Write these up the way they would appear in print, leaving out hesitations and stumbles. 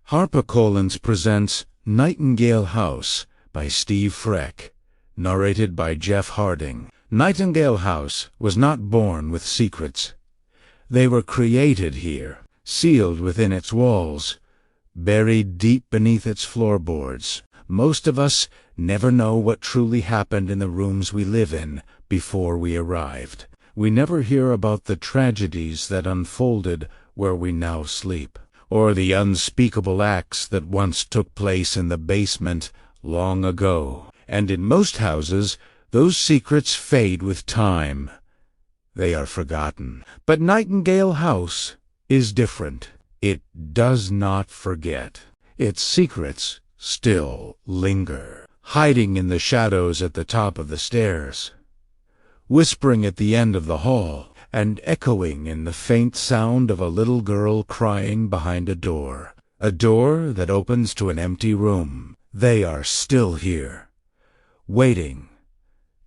HarperCollins presents Nightingale House by Steve Freck, narrated by Jeff Harding. Nightingale House was not born with secrets. They were created here, sealed within its walls, buried deep beneath its floorboards. Most of us never know what truly happened in the rooms we live in before we arrived. We never hear about the tragedies that unfolded where we now sleep, or the unspeakable acts that once took place in the basement long ago. And in most houses, those secrets fade with time. They are forgotten. But Nightingale House is different. It does not forget. Its secrets still linger, hiding in the shadows at the top of the stairs, whispering at the end of the hall, and echoing in the faint sound of a little girl crying behind a door that opens to an empty room. They are still here, waiting.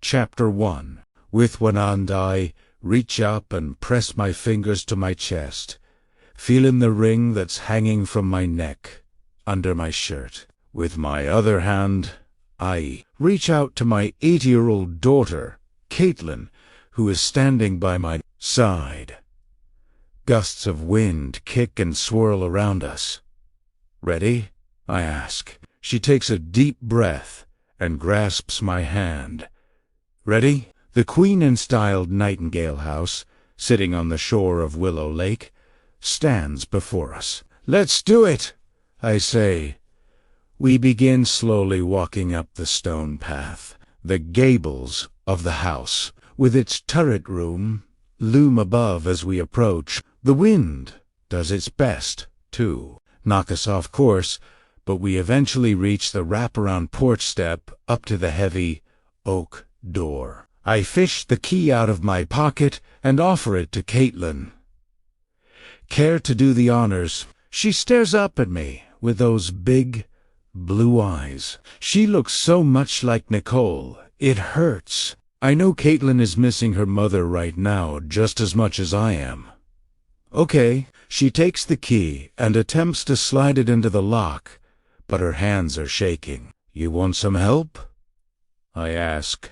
Chapter 1. With one hand I reach up and press my fingers to my chest, feeling the ring that's hanging from my neck, under my shirt. With my other hand, I reach out to my 8-year-old daughter, Caitlin, who is standing by my side. Gusts of wind kick and swirl around us. "Ready?" I ask. She takes a deep breath and grasps my hand. "Ready?" The Queen-styled Nightingale House, sitting on the shore of Willow Lake, stands before us. "Let's do it," I say. We begin slowly walking up the stone path. The gables of the house, with its turret room, loom above as we approach. The wind does its best to knock us off course, but we eventually reach the wraparound porch step up to the heavy oak door. I fish the key out of my pocket and offer it to Caitlin. "Care to do the honors?" She stares up at me with those big blue eyes. She looks so much like Nicole, it hurts. I know Caitlin is missing her mother right now just as much as I am. Okay, she takes the key and attempts to slide it into the lock, but her hands are shaking. "You want some help?" I ask.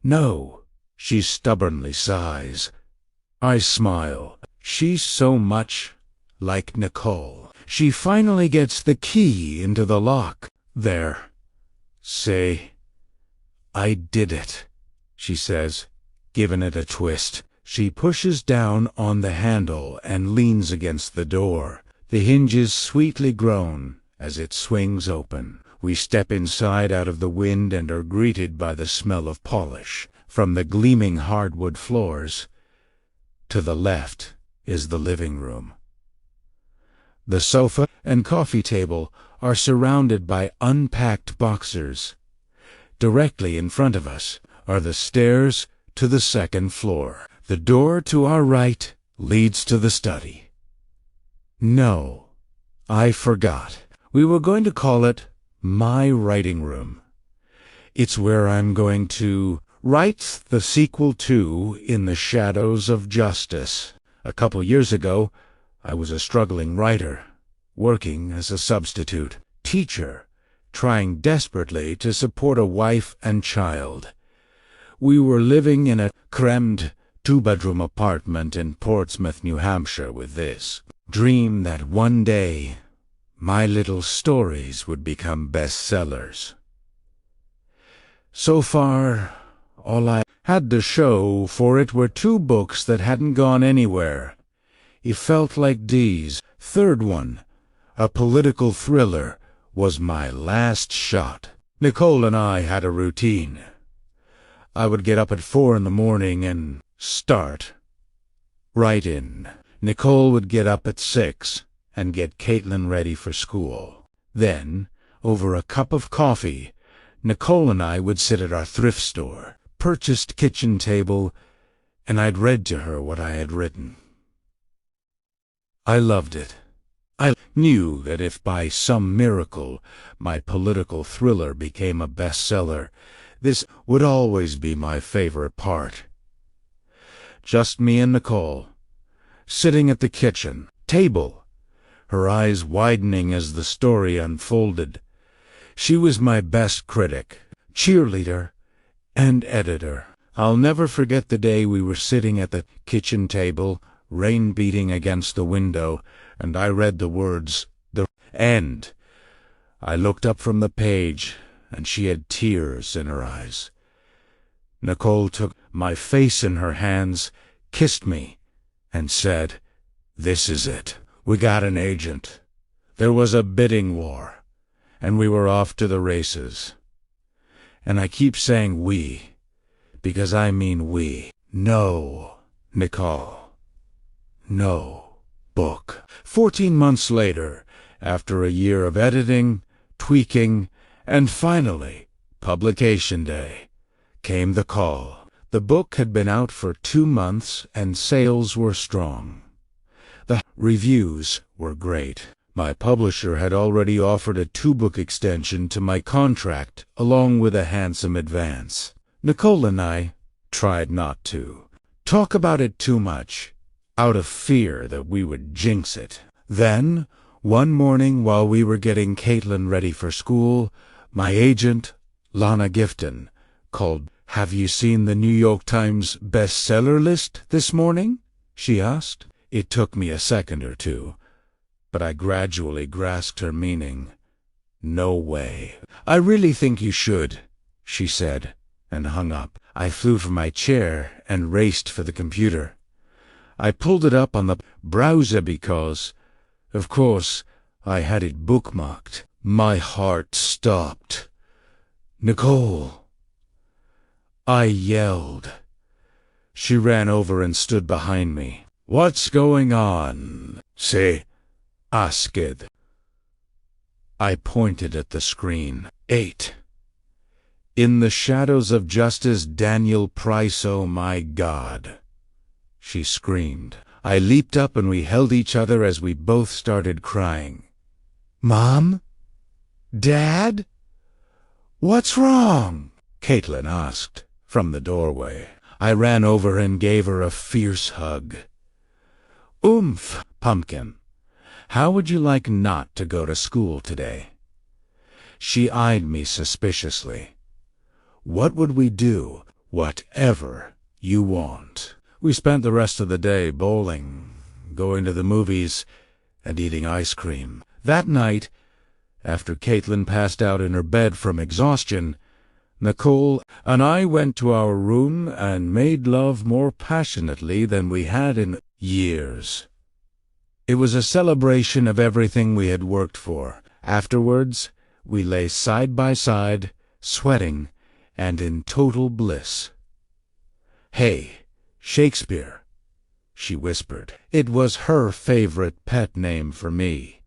"No," she stubbornly sighs. I smile. She's so much like Nicole. She finally gets the key into the lock. "There. Say, I did it," she says, giving it a twist. She pushes down on the handle and leans against the door. The hinges sweetly groan as it swings open. We step inside out of the wind and are greeted by the smell of polish from the gleaming hardwood floors. To the left is the living room. The sofa and coffee table are surrounded by unpacked boxers. Directly in front of us are the stairs to the second floor. The door to our right leads to the study. No, I forgot. We were going to call it my writing room. It's where I'm going to write the sequel to In the Shadows of Justice. A couple years ago, I was a struggling writer, working as a substitute teacher, trying desperately to support a wife and child. We were living in a crammed 2-bedroom apartment in Portsmouth, New Hampshire, with this dream that one day my little stories would become bestsellers. So far, all I had to show for it were 2 books that hadn't gone anywhere. It felt like Dee's third one, a political thriller, was my last shot. Nicole and I had a routine. I would get up at 4 in the morning and start writing. Nicole would get up at 6 and get Caitlin ready for school. Then, over a cup of coffee, Nicole and I would sit at our thrift store, purchased kitchen table, and I'd read to her what I had written. I loved it. I knew that if by some miracle my political thriller became a bestseller, this would always be my favorite part. Just me and Nicole, sitting at the kitchen table, her eyes widening as the story unfolded. She was my best critic, cheerleader, and editor. I'll never forget the day we were sitting at the kitchen table, rain beating against the window, and I read the words, "The End." I looked up from the page, and she had tears in her eyes. Nicole took my face in her hands, kissed me, and said, "This is it. We got an agent." There was a bidding war, and we were off to the races. And I keep saying we, because I mean we. No, Nicole. No book. 14 months later, after a year of editing, tweaking, and finally, publication day, came the call. The book had been out for 2 months and sales were strong. The reviews were great. My publisher had already offered a 2-book extension to my contract, along with a handsome advance. Nicole and I tried not to talk about it too much, out of fear that we would jinx it. Then, one morning while we were getting Caitlin ready for school, my agent, Lana Gifton, called. "Have you seen the New York Times bestseller list this morning?" she asked. It took me a second or two, but I gradually grasped her meaning. "No way." "I really think you should," she said, and hung up. I flew from my chair and raced for the computer. I pulled it up on the browser because, of course, I had it bookmarked. My heart stopped. "Nicole!" I yelled. She ran over and stood behind me. "What's going on?" "Say, asked." I pointed at the screen. 8. "In the shadows of Justice Daniel Price, oh my God!" she screamed. I leaped up and we held each other as we both started crying. "Mom? Dad? What's wrong?" Caitlin asked from the doorway. I ran over and gave her a fierce hug. "Oomph, pumpkin. How would you like not to go to school today?" She eyed me suspiciously. "What would we do?" "Whatever you want." We spent the rest of the day bowling, going to the movies, and eating ice cream. That night, after Caitlin passed out in her bed from exhaustion, Nicole and I went to our room and made love more passionately than we had in years. It was a celebration of everything we had worked for. Afterwards, we lay side by side, sweating, and in total bliss. "Hey, Shakespeare," she whispered. It was her favorite pet name for me.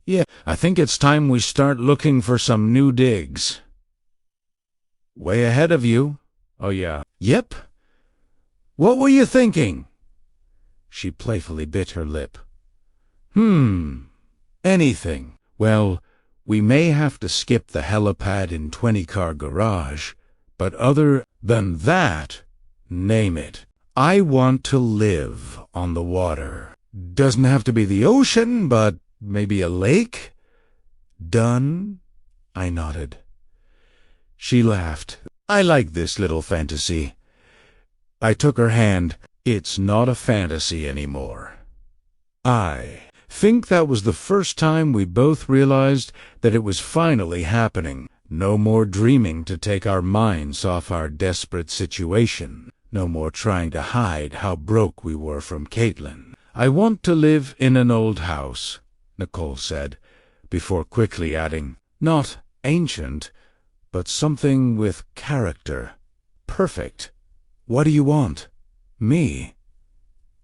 "Yeah, I think it's time we start looking for some new digs." "Way ahead of you." "Oh yeah." "Yep." "What were you thinking?" She playfully bit her lip. Anything." "Well, we may have to skip the helipad in 20-car garage, but other than that, name it. I want to live on the water. Doesn't have to be the ocean, but maybe a lake?" "Done?" I nodded. She laughed. "I like this little fantasy." I took her hand. "It's not a fantasy anymore." I think that was the first time we both realized that it was finally happening. No more dreaming to take our minds off our desperate situation. No more trying to hide how broke we were from Caitlin. "I want to live in an old house," Nicole said, before quickly adding, "Not ancient, but something with character. Perfect. What do you want?" "Me?"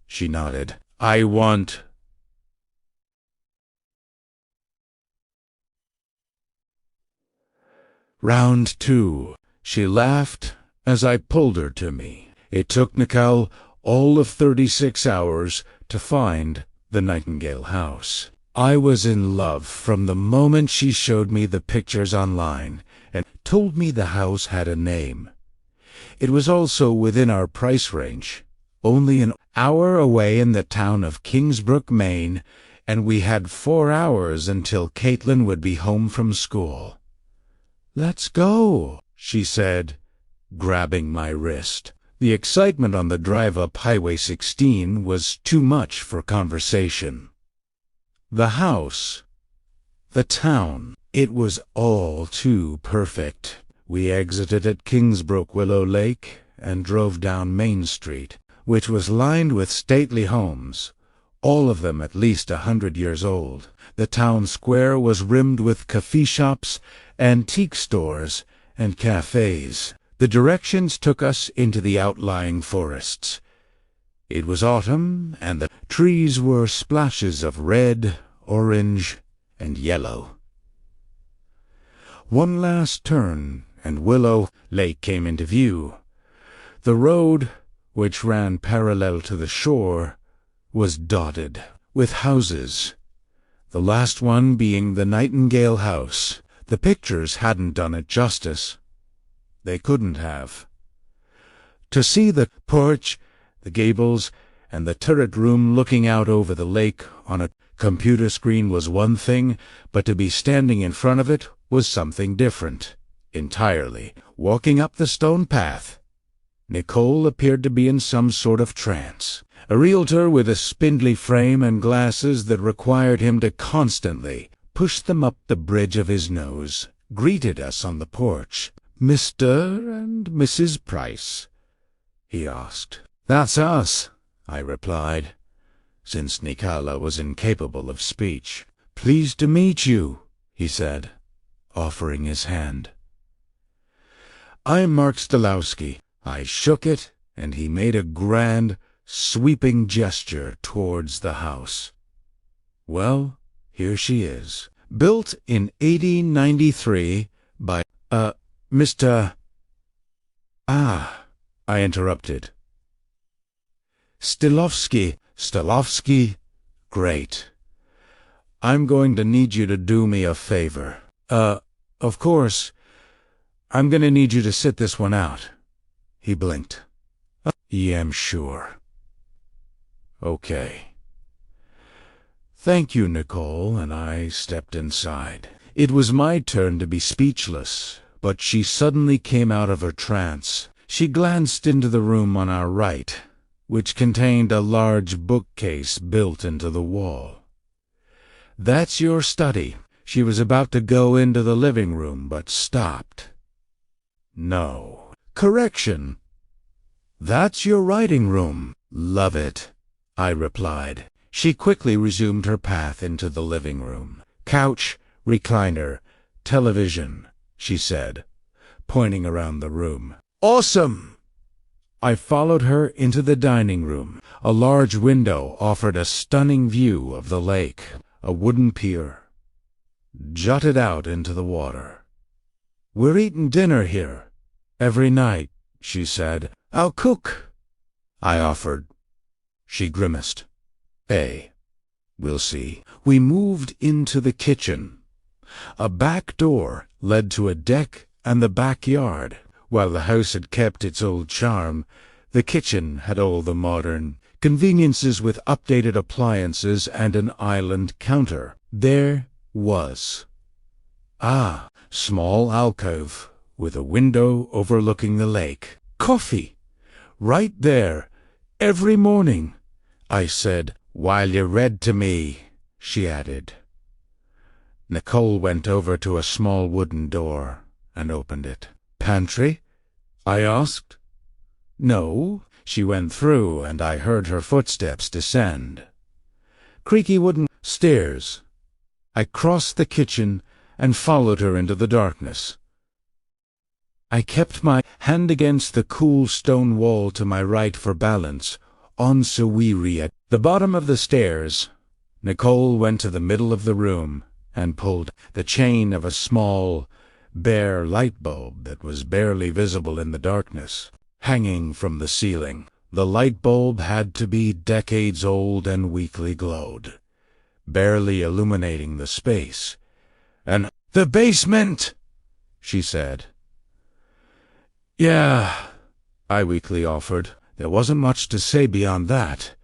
She nodded. "I want..." Round 2. She laughed as I pulled her to me. It took Nicole all of 36 hours to find the Nightingale House. I was in love from the moment she showed me the pictures online and told me the house had a name. It was also within our price range, only an hour away in the town of Kingsbrook, Maine, and we had 4 hours until Caitlin would be home from school. "Let's go," she said, grabbing my wrist. The excitement on the drive up Highway 16 was too much for conversation. The house, the town, it was all too perfect. We exited at Kingsbrook Willow Lake and drove down Main Street, which was lined with stately homes, all of them at least 100 years old. The town square was rimmed with coffee shops, antique stores, and cafes. The directions took us into the outlying forests. It was autumn, and the trees were splashes of red, orange, and yellow. One last turn, and Willow Lake came into view. The road, which ran parallel to the shore, was dotted with houses, the last one being the Nightingale House. The pictures hadn't done it justice. They couldn't have. To see the porch, the gables, and the turret room looking out over the lake on a computer screen was one thing, but to be standing in front of it was something different, entirely. Walking up the stone path, Nicole appeared to be in some sort of trance. A realtor with a spindly frame and glasses that required him to constantly push them up the bridge of his nose greeted us on the porch. "Mr. and Mrs. Price?" he asked. "That's us," I replied, since Nicole was incapable of speech. "Pleased to meet you," he said, offering his hand. "I'm Mark Stolowski." I shook it, and he made a grand, sweeping gesture towards the house. "Well, here she is. Built in 1893 by, Mr. Ah, I interrupted. Stolowski, great. I'm going to need you to do me a favor. Of course, I'm going to need you to sit this one out." He blinked. "Yeah, I'm sure." "Okay." "Thank you, Nicole," and I stepped inside. It was my turn to be speechless, but she suddenly came out of her trance. She glanced into the room on our right, which contained a large bookcase built into the wall. "That's your study." She was about to go into the living room, but stopped. "No. Correction. That's your writing room." "Love it," I replied. She quickly resumed her path into the living room. "Couch, recliner, television," she said, pointing around the room. "Awesome!" I followed her into the dining room. A large window offered a stunning view of the lake. A wooden pier jutted out into the water. "We're eating dinner here every night," she said. "I'll cook," I offered. She grimaced. We'll see." We moved into the kitchen. A back door led to a deck and the backyard. While the house had kept its old charm, the kitchen had all the modern conveniences with updated appliances and an island counter. There was small alcove with a window overlooking the lake. "Coffee, right there, every morning," I said. "While you read to me," she added. Nicole went over to a small wooden door and opened it. "Pantry?" I asked. "No." She went through, and I heard her footsteps descend. Creaky wooden stairs. I crossed the kitchen and followed her into the darkness. I kept my hand against the cool stone wall to my right for balance. On Sawiri at the bottom of the stairs, Nicole went to the middle of the room and pulled the chain of a small, bare light bulb that was barely visible in the darkness, hanging from the ceiling. The light bulb had to be decades old and weakly glowed, barely illuminating the space. "And the basement," she said. "Yeah," I weakly offered. There wasn't much to say beyond that.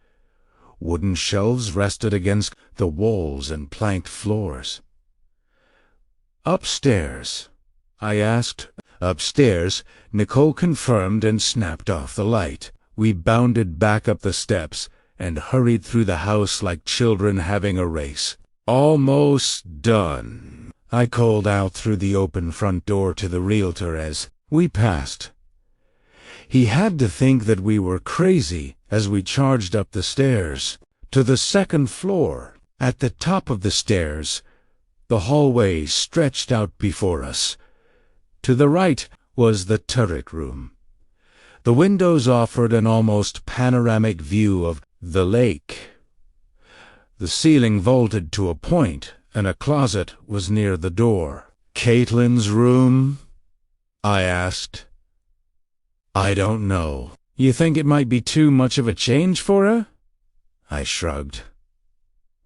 Wooden shelves rested against the walls and planked floors. "Upstairs?" I asked. "Upstairs," Nicole confirmed and snapped off the light. We bounded back up the steps and hurried through the house like children having a race. "Almost done," I called out through the open front door to the realtor as we passed. He had to think that we were crazy as we charged up the stairs to the second floor. At the top of the stairs, the hallway stretched out before us. To the right was the turret room. The windows offered an almost panoramic view of the lake. The ceiling vaulted to a point, and a closet was near the door. "Caitlin's room?" I asked. "I don't know." "You think it might be too much of a change for her?" I shrugged.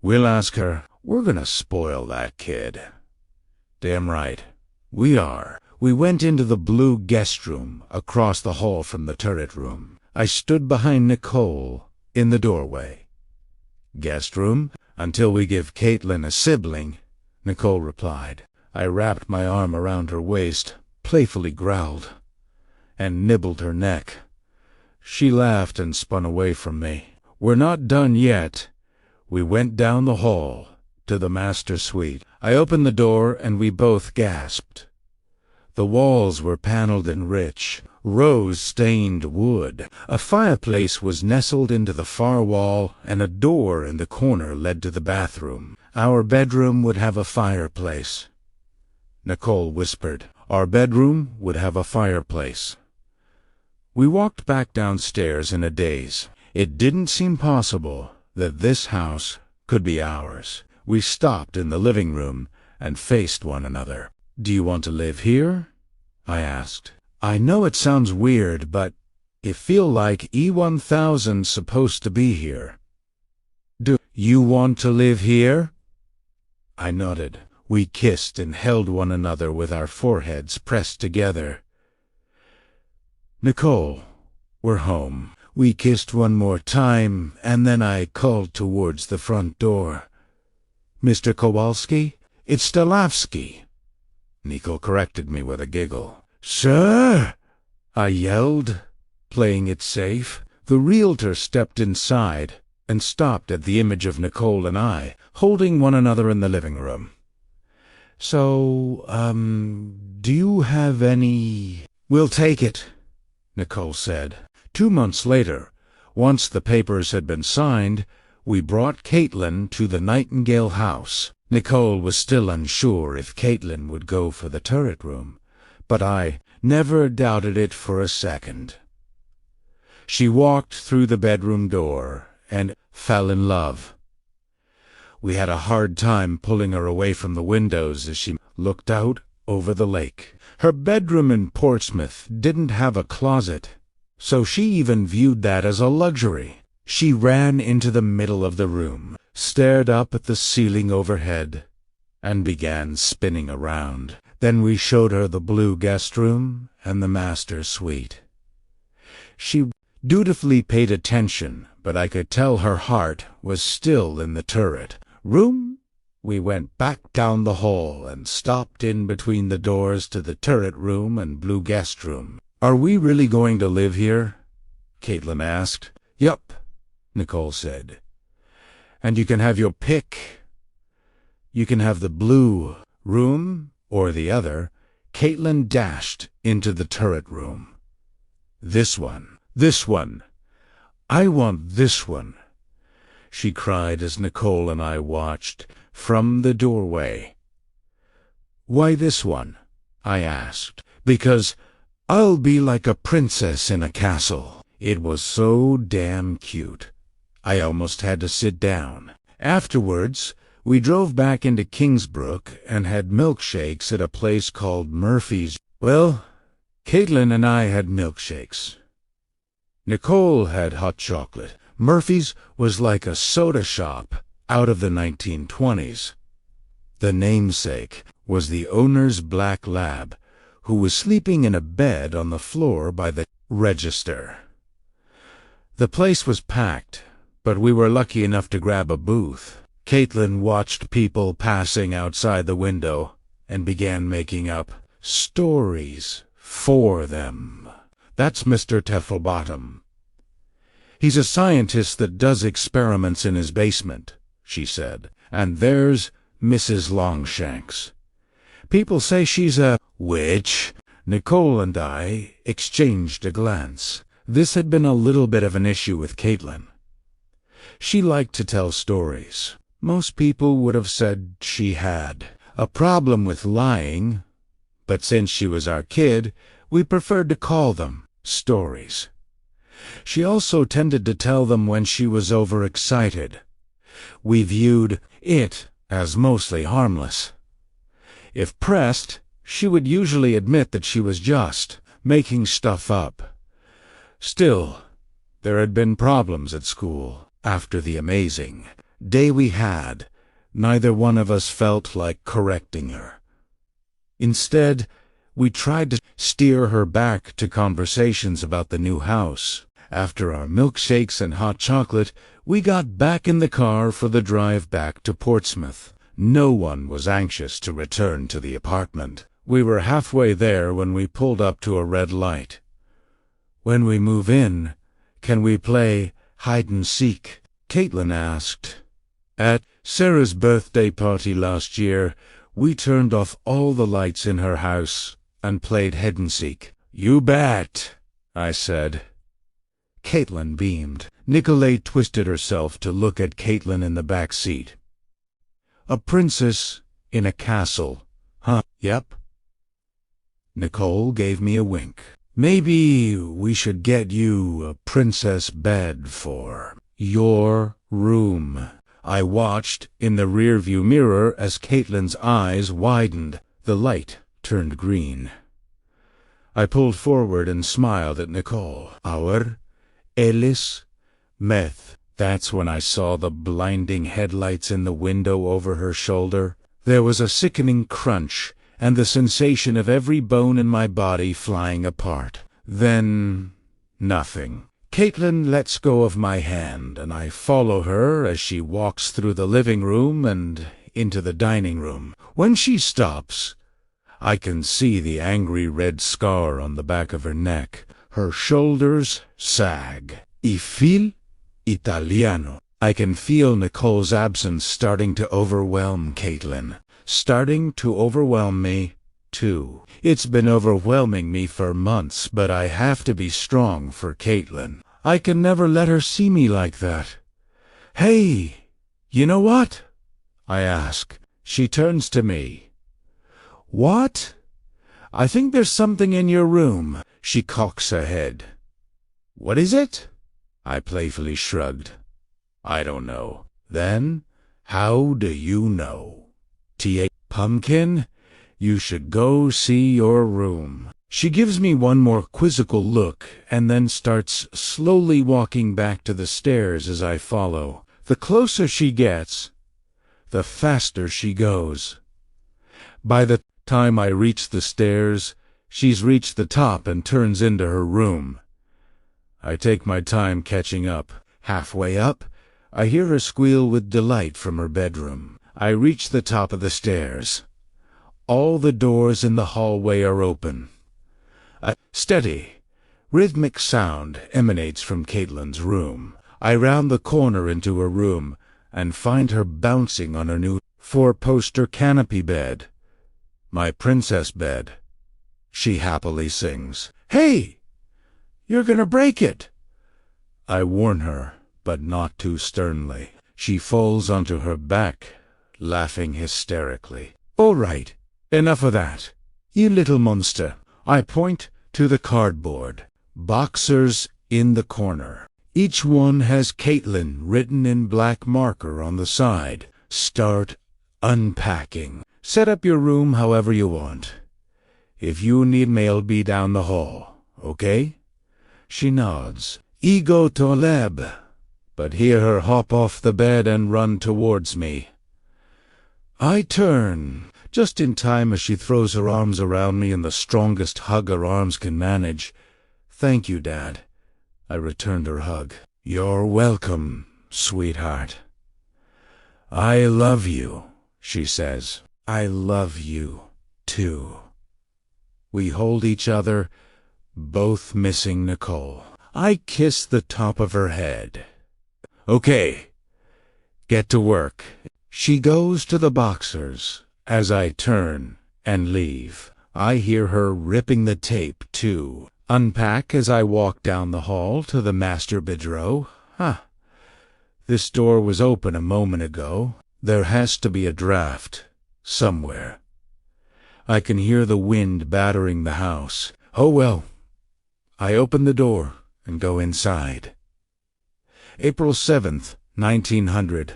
"We'll ask her. We're gonna spoil that kid." "Damn right. We are." We went into the blue guest room across the hall from the turret room. I stood behind Nicole in the doorway. "Guest room? Until we give Caitlin a sibling," Nicole replied. I wrapped my arm around her waist, playfully growled, and nibbled her neck. She laughed and spun away from me. "We're not done yet." We went down the hall to the master suite. I opened the door and we both gasped. The walls were paneled in rich, rose-stained wood. A fireplace was nestled into the far wall, and a door in the corner led to the bathroom. "Our bedroom would have a fireplace," Nicole whispered. "Our bedroom would have a fireplace." We walked back downstairs in a daze. It didn't seem possible that this house could be ours. We stopped in the living room and faced one another. "Do you want to live here?" I asked. "I know it sounds weird, but I feel like E1000's supposed to be here." "Do you want to live here?" I nodded. We kissed and held one another with our foreheads pressed together. "Nicole, we're home." We kissed one more time, and then I called towards the front door. "Mr. Kowalski? It's Stalavsky." Nicole corrected me with a giggle. "Sir?" I yelled, playing it safe. The realtor stepped inside and stopped at the image of Nicole and I, holding one another in the living room. "So, do you have any—" "We'll take it," Nicole said. 2 months later, once the papers had been signed, we brought Caitlin to the Nightingale House. Nicole was still unsure if Caitlin would go for the turret room, but I never doubted it for a second. She walked through the bedroom door and fell in love. We had a hard time pulling her away from the windows as she looked out over the lake. Her bedroom in Portsmouth didn't have a closet, so she even viewed that as a luxury. She ran into the middle of the room, stared up at the ceiling overhead, and began spinning around. Then we showed her the blue guest room and the master suite. She dutifully paid attention, but I could tell her heart was still in the turret room. We went back down the hall and stopped in between the doors to the turret room and blue guest room. "Are we really going to live here?" Caitlin asked. "Yup," Nicole said. "And you can have your pick. You can have the blue room or the other." Caitlin dashed into the turret room. This one. I want this one," she cried as Nicole and I watched from the doorway. "Why this one?" I asked. "Because I'll be like a princess in a castle." It was so damn cute. I almost had to sit down. Afterwards, we drove back into Kingsbrook and had milkshakes at a place called Murphy's. Well, Caitlin and I had milkshakes. Nicole had hot chocolate. Murphy's was like a soda shop out of the 1920s. The namesake was the owner's black lab, who was sleeping in a bed on the floor by the register. The place was packed. but we were lucky enough to grab a booth. Caitlin watched people passing outside the window and began making up stories for them. That's Mr. Teffelbottom. He's a scientist that does experiments in his basement, she said. And there's Mrs. Longshanks. People say she's a witch. Nicole and I exchanged a glance. This had been a little bit of an issue with Caitlin. She liked to tell stories. Most people would have said she had a problem with lying, but since she was our kid, we preferred to call them stories. She also tended to tell them when she was overexcited. We viewed it as mostly harmless. If pressed, she would usually admit that she was just making stuff up. Still, there had been problems at school. After the amazing day we had, neither one of us felt like correcting her. Instead, we tried to steer her back to conversations about the new house. After our milkshakes and hot chocolate, we got back in the car for the drive back to Portsmouth. No one was anxious to return to the apartment. We were halfway there when we pulled up to a red light. "When we move in, can we play hide-and-seek?" Caitlin asked. At Sarah's birthday party last year, we turned off all the lights in her house and played hide-and-seek. "You bet," I said. Caitlin beamed. Nicolette twisted herself to look at Caitlin in the back seat. "A princess in a castle, huh?" "Yep." Nicole gave me a wink. "Maybe we should get you a princess bed for your room." I watched in the rearview mirror as Caitlin's eyes widened. The light turned green. I pulled forward and smiled at Nicole. "Our Ellis Meth." That's when I saw the blinding headlights in the window over her shoulder. There was a sickening crunch and the sensation of every bone in my body flying apart. Then, nothing. Caitlin lets go of my hand, and I follow her as she walks through the living room and into the dining room. When she stops, I can see the angry red scar on the back of her neck. Her shoulders sag. "I fil Italiano." I can feel Nicole's absence starting to overwhelm Caitlin. Starting to overwhelm me, too. It's been overwhelming me for months, but I have to be strong for Caitlin. I can never let her see me like that. "Hey, you know what?" I ask. She turns to me. "What?" "I think there's something in your room." She cocks her head. "What is it?" I playfully shrugged. "I don't know." "Then, how do you know?" "T.A. Pumpkin, you should go see your room." She gives me one more quizzical look and then starts slowly walking back to the stairs as I follow. The closer she gets, the faster she goes. By the time I reach the stairs, she's reached the top and turns into her room. I take my time catching up. Halfway up, I hear her squeal with delight from her bedroom. I reach the top of the stairs. All the doors in the hallway are open. A steady, rhythmic sound emanates from Caitlin's room. I round the corner into her room and find her bouncing on her new four-poster canopy bed. My princess bed. She happily sings. "Hey! You're gonna break it!" I warn her, but not too sternly. She falls onto her back, laughing hysterically. "All right, enough of that. You little monster." I point to the cardboard boxers in the corner. Each one has Caitlin written in black marker on the side. "Start unpacking. Set up your room however you want. If you need me, I'll be down the hall, okay?" She nods. "Ego Toleb." But hear her hop off the bed and run towards me. I turn, just in time as she throws her arms around me in the strongest hug her arms can manage. "Thank you, Dad." I returned her hug. "You're welcome." sweetheart. I love you, she says. I love you, too. We hold each other, both missing Nicole. I kiss the top of her head. Okay, get to work. She goes to the boxers. As I turn and leave, I hear her ripping the tape, too. Unpack as I walk down the hall to the master bedroom. This door was open a moment ago. There has to be a draft somewhere. I can hear the wind battering the house. Oh well. I open the door and go inside. April 7th, 1900.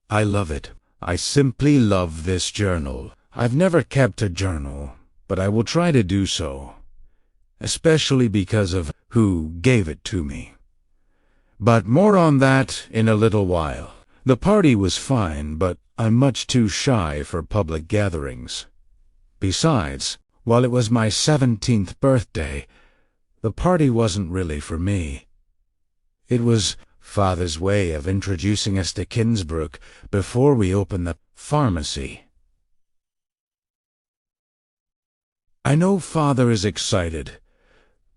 I love it. I simply love this journal. I've never kept a journal, but I will try to do so, especially because of who gave it to me. But more on that in a little while. The party was fine, but I'm much too shy for public gatherings. Besides, while it was my 17th birthday, the party wasn't really for me. It was Father's way of introducing us to Kingsbrook before we opened the pharmacy. I know Father is excited,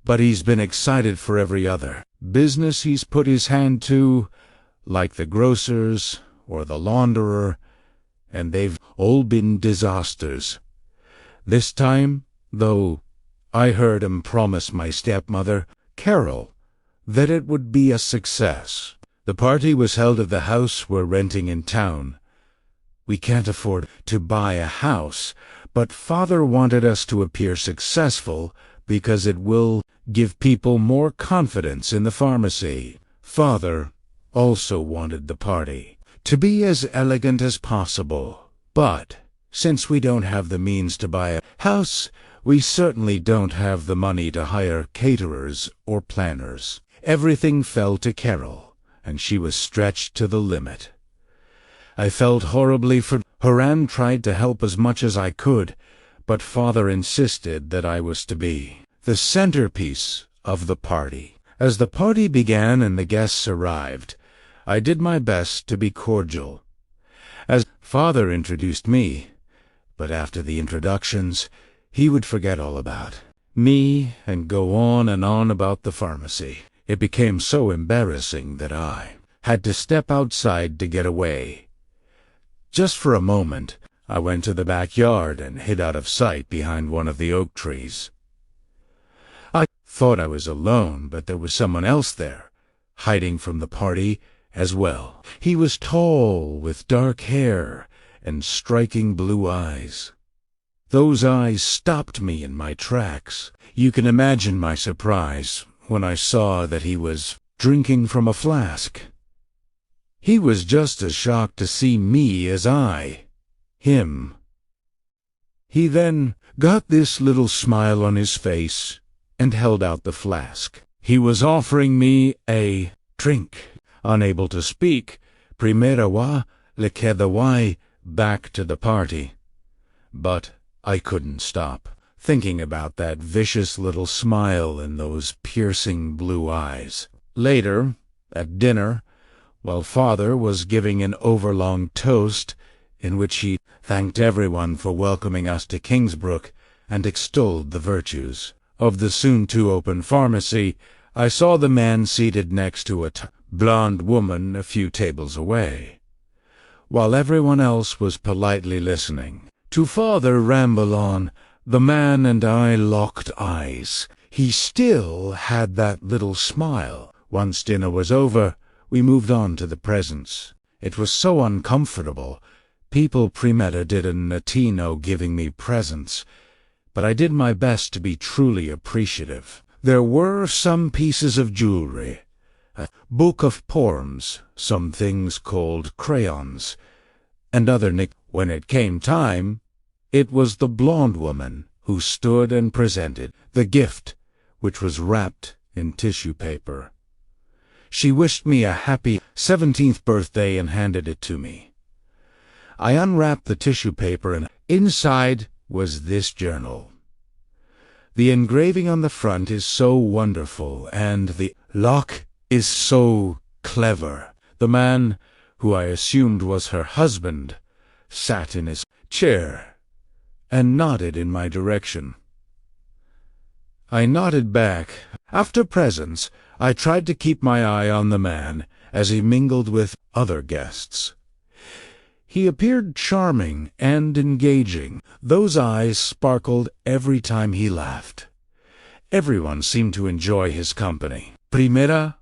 but he's been excited for every other business he's put his hand to, like the grocer's or the launderer, and they've all been disasters. This time, though, I heard him promise my stepmother, Carol, that it would be a success. The party was held at the house we're renting in town. We can't afford to buy a house, but Father wanted us to appear successful because it will give people more confidence in the pharmacy. Father also wanted the party to be as elegant as possible, but since we don't have the means to buy a house, we certainly don't have the money to hire caterers or planners. Everything fell to Carol, and she was stretched to the limit. I felt horribly for her and tried to help as much as I could, but Father insisted that I was to be the centerpiece of the party. As the party began and the guests arrived, I did my best to be cordial. As Father introduced me, but after the introductions, he would forget all about me and go on and on about the pharmacy. It became so embarrassing that I had to step outside to get away. Just for a moment, I went to the backyard and hid out of sight behind one of the oak trees. I thought I was alone, but there was someone else there, hiding from the party as well. He was tall, with dark hair and striking blue eyes. Those eyes stopped me in my tracks. You can imagine my surprise when I saw that he was drinking from a flask. He was just as shocked to see me as him. He then got this little smile on his face and held out the flask. He was offering me a drink. Unable to speak, primera le quedawai back to the party. But I couldn't stop thinking about that vicious little smile and those piercing blue eyes. Later, at dinner, while Father was giving an overlong toast in which he thanked everyone for welcoming us to Kingsbrook and extolled the virtues of the soon-to-open pharmacy, I saw the man seated next to a blonde woman a few tables away, while everyone else was politely listening to Father ramble on. The man and I locked eyes. He still had that little smile. Once dinner was over, we moved on to the presents. It was so uncomfortable. People premeditated Latino giving me presents, but I did my best to be truly appreciative. There were some pieces of jewelry, a book of poems, some things called crayons, and other When it came time, it was the blonde woman who stood and presented the gift, which was wrapped in tissue paper. She wished me a happy 17th birthday and handed it to me. I unwrapped the tissue paper, and inside was this journal. The engraving on the front is so wonderful, and the lock is so clever. The man, who I assumed was her husband, sat in his chair and nodded in my direction. I nodded back. After presents, I tried to keep my eye on the man as he mingled with other guests. He appeared charming and engaging. Those eyes sparkled every time he laughed. Everyone seemed to enjoy his company. Primera,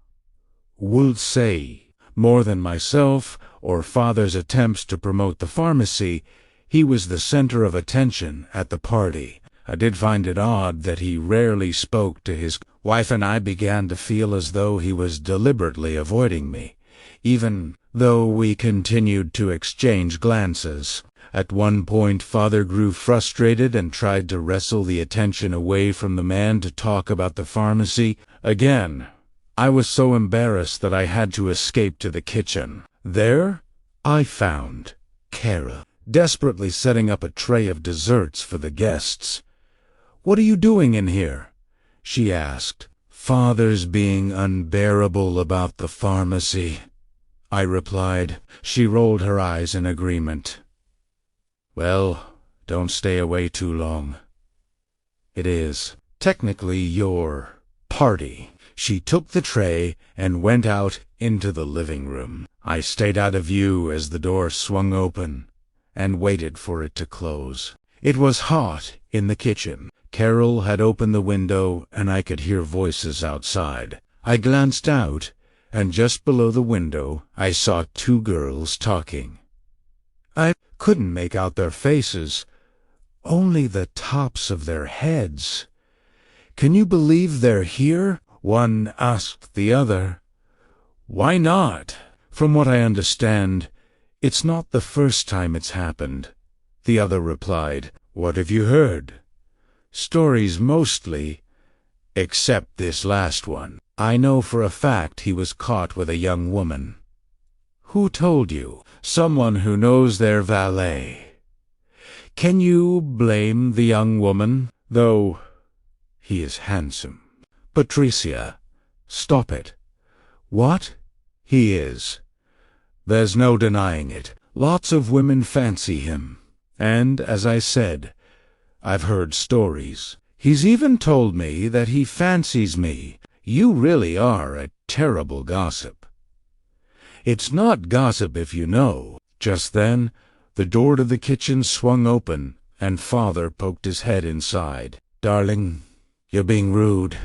would say, more than myself or father's attempts to promote the pharmacy, he was the center of attention at the party. I did find it odd that he rarely spoke to his wife, and I began to feel as though he was deliberately avoiding me, even though we continued to exchange glances. At one point, father grew frustrated and tried to wrestle the attention away from the man to talk about the pharmacy. Again, I was so embarrassed that I had to escape to the kitchen. There, I found Kara desperately setting up a tray of desserts for the guests. "What are you doing in here?" she asked. "Father's being unbearable about the pharmacy," I replied. She rolled her eyes in agreement. "Well, don't stay away too long. It is technically your party." She took the tray and went out into the living room. I stayed out of view as the door swung open and waited for it to close. It was hot in the kitchen. Carol had opened the window and I could hear voices outside. I glanced out, and just below the window I saw two girls talking. I couldn't make out their faces, only the tops of their heads. "Can you believe they're here?" one asked the other. "Why not? From what I understand, it's not the first time it's happened," the other replied. "What have you heard?" "Stories mostly, except this last one. I know for a fact he was caught with a young woman." "Who told you?" "Someone who knows their valet." "Can you blame the young woman, though he is handsome?" "Patricia, stop it." "What? He is. There's no denying it. Lots of women fancy him. And, as I said, I've heard stories. He's even told me that he fancies me. You really are a terrible gossip." "It's not gossip if you know." Just then, the door to the kitchen swung open, and father poked his head inside. "Darling, you're being rude.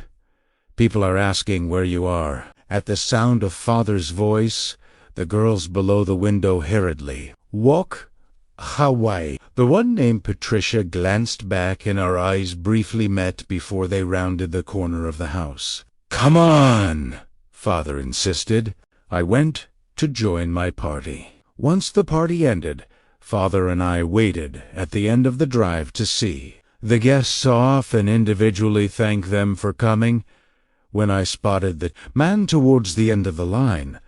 People are asking where you are." At the sound of father's voice, the girls below the window hurriedly walk Hawaii. The one named Patricia glanced back and our eyes briefly met before they rounded the corner of the house. "Come on," father insisted. I went to join my party. Once the party ended, father and I waited at the end of the drive to see the guests off and individually thank them for coming. When I spotted the man towards the end of the line,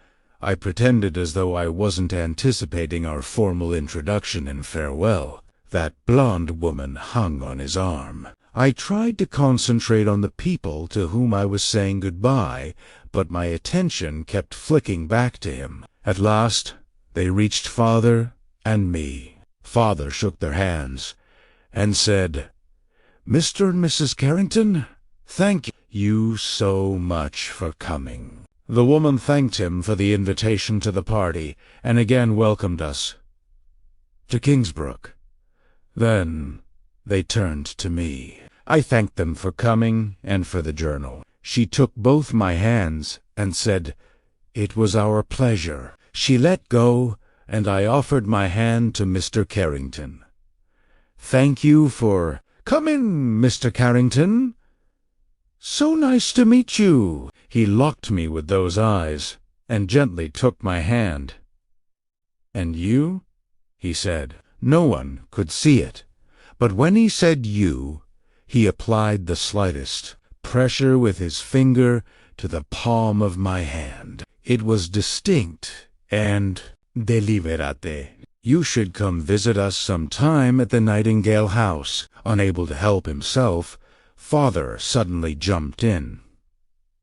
I pretended as though I wasn't anticipating our formal introduction and farewell. That blonde woman hung on his arm. I tried to concentrate on the people to whom I was saying goodbye, but my attention kept flicking back to him. At last, they reached father and me. Father shook their hands and said, "Mr. and Mrs. Carrington, thank you so much for coming." The woman thanked him for the invitation to the party and again welcomed us to Kingsbrook. Then they turned to me. I thanked them for coming and for the journal. She took both my hands and said, "It was our pleasure." She let go, and I offered my hand to Mr. Carrington. "Thank you for coming, Mr. Carrington. So nice to meet you." He locked me with those eyes and gently took my hand. "And you?" he said. No one could see it, but when he said you, he applied the slightest pressure with his finger to the palm of my hand. It was distinct and deliberate. "You should come visit us sometime at the Nightingale House." Unable to help himself, father suddenly jumped in.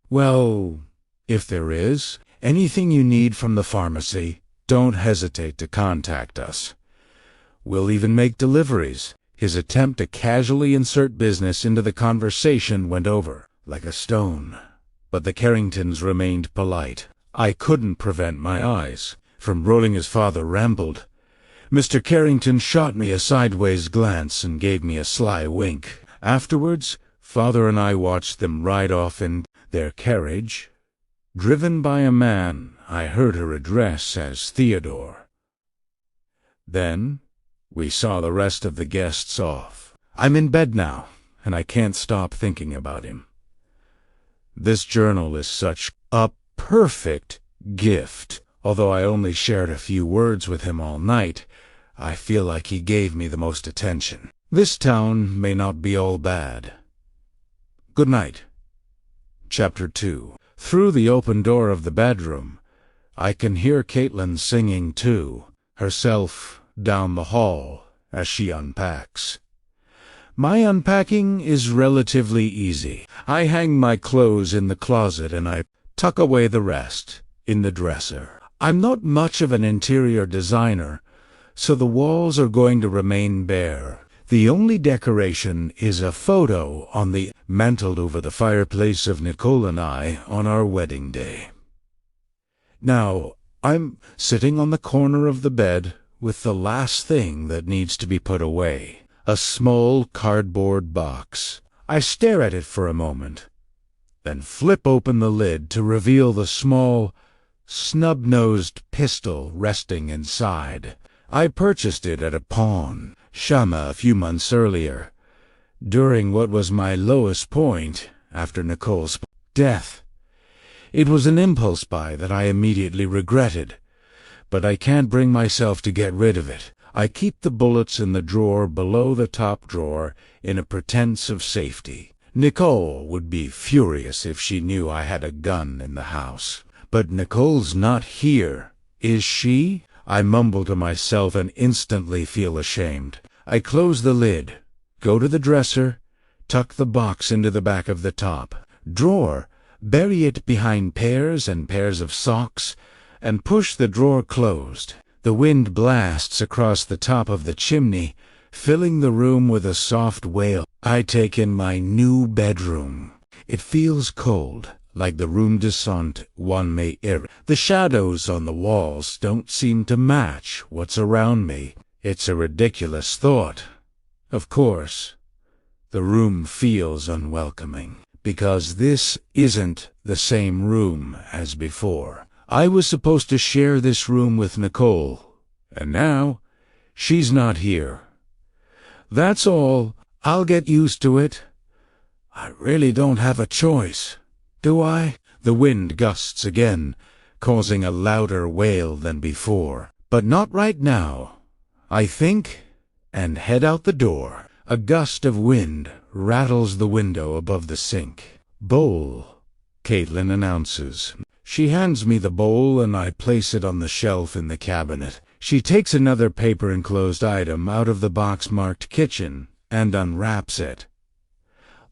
"Well, if there is Anything you need from the pharmacy, don't hesitate to contact us. We'll even make deliveries." His attempt to casually insert business into the conversation went over like a stone. But the Carringtons remained polite. I couldn't prevent my eyes from rolling as father rambled. Mr. Carrington shot me a sideways glance and gave me a sly wink. Afterwards, father and I watched them ride off in their carriage, driven by a man I heard her address as Theodore. Then we saw the rest of the guests off. I'm in bed now, and I can't stop thinking about him. This journal is such a perfect gift. Although I only shared a few words with him all night, I feel like he gave me the most attention. This town may not be all bad. Good night. Chapter 2. Through the open door of the bedroom, I can hear Caitlin singing to herself down the hall as she unpacks. My unpacking is relatively easy. I hang my clothes in the closet and I tuck away the rest in the dresser. I'm not much of an interior designer, so the walls are going to remain bare. The only decoration is a photo on the mantel over the fireplace of Nicole and I on our wedding day. Now, I'm sitting on the corner of the bed with the last thing that needs to be put away, a small cardboard box. I stare at it for a moment, then flip open the lid to reveal the small, snub-nosed pistol resting inside. I purchased it at a pawn shop a few months earlier, during what was my lowest point after Nicole's death. It was an impulse buy that I immediately regretted, but I can't bring myself to get rid of it. I keep the bullets in the drawer below the top drawer in a pretense of safety. Nicole would be furious if she knew I had a gun in the house. But Nicole's not here, is she? I mumble to myself and instantly feel ashamed. I close the lid, go to the dresser, tuck the box into the back of the top drawer, bury it behind pairs and pairs of socks, and push the drawer closed. The wind blasts across the top of the chimney, filling the room with a soft wail. I take in my new bedroom. It feels cold, like the room descent one may err. The shadows on the walls don't seem to match what's around me. It's a ridiculous thought. Of course, the room feels unwelcoming, because this isn't the same room as before. I was supposed to share this room with Nicole, and now she's not here. That's all. I'll get used to it. I really don't have a choice, do I? The wind gusts again, causing a louder wail than before. But not right now. I think, and head out the door. A gust of wind rattles the window above the sink. "Bowl," Caitlin announces. She hands me the bowl and I place it on the shelf in the cabinet. She takes another paper-enclosed item out of the box marked kitchen and unwraps it.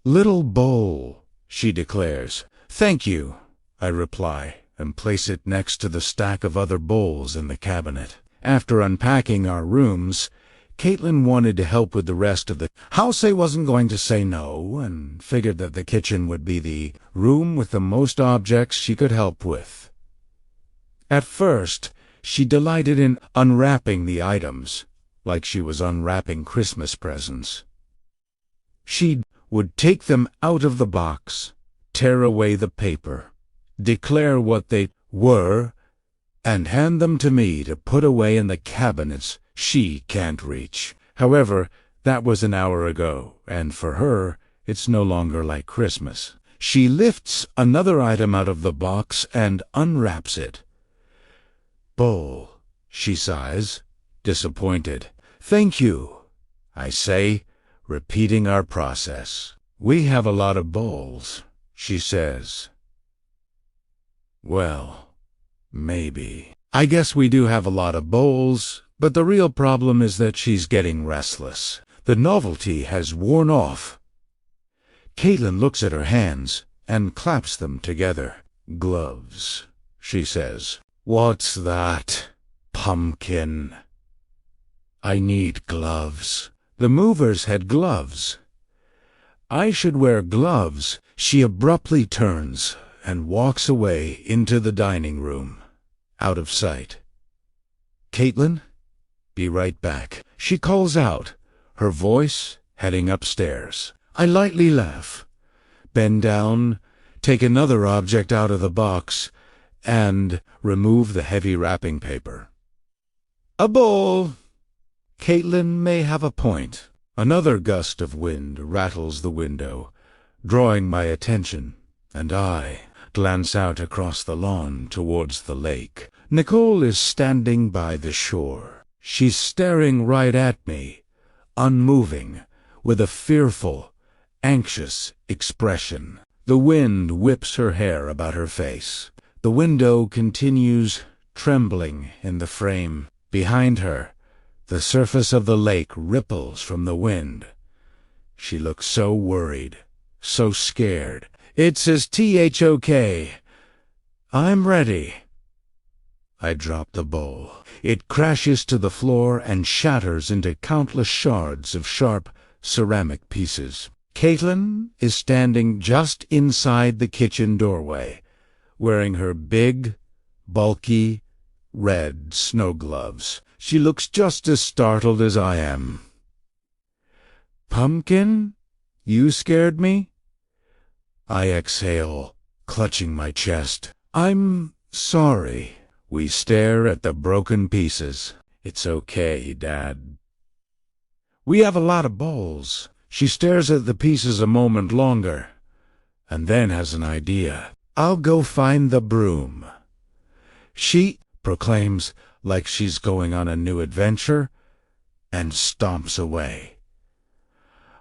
"Little bowl," she declares. "Thank you," I reply, and place it next to the stack of other bowls in the cabinet. After unpacking our rooms, Caitlin wanted to help with the rest of the house. I wasn't going to say no, and figured that the kitchen would be the room with the most objects she could help with. At first, she delighted in unwrapping the items, like she was unwrapping Christmas presents. She would take them out of the box, tear away the paper, declare what they were, and hand them to me to put away in the cabinets she can't reach. However, that was an hour ago, and for her, it's no longer like Christmas. She lifts another item out of the box and unwraps it. "Bowl," she sighs, disappointed. "Thank you," I say, repeating our process. "We have a lot of bowls," she says. Well, maybe. I guess we do have a lot of bowls, but the real problem is that she's getting restless. The novelty has worn off. Caitlin looks at her hands and claps them together. "Gloves," she says. What's that? Pumpkin. I need gloves. The movers had gloves. I should wear gloves. She abruptly turns and walks away into the dining room, out of sight. Caitlin, be right back. She calls out, her voice heading upstairs. I lightly laugh, bend down, take another object out of the box, and remove the heavy wrapping paper. A bowl! Caitlin may have a point. Another gust of wind rattles the window, drawing my attention, and I glance out across the lawn towards the lake. Nicole is standing by the shore. She's staring right at me, unmoving, with a fearful, anxious expression. The wind whips her hair about her face. The window continues trembling in the frame. Behind her, the surface of the lake ripples from the wind. She looks so worried, so scared. It says THOK. I'm ready. I drop the bowl. It crashes to the floor and shatters into countless shards of sharp ceramic pieces. Caitlin is standing just inside the kitchen doorway, wearing her big, bulky, red snow gloves. She looks just as startled as I am. Pumpkin, you scared me? I exhale, clutching my chest. I'm sorry. We stare at the broken pieces. It's okay, Dad. We have a lot of bowls. She stares at the pieces a moment longer, and then has an idea. I'll go find the broom. She proclaims like she's going on a new adventure, and stomps away.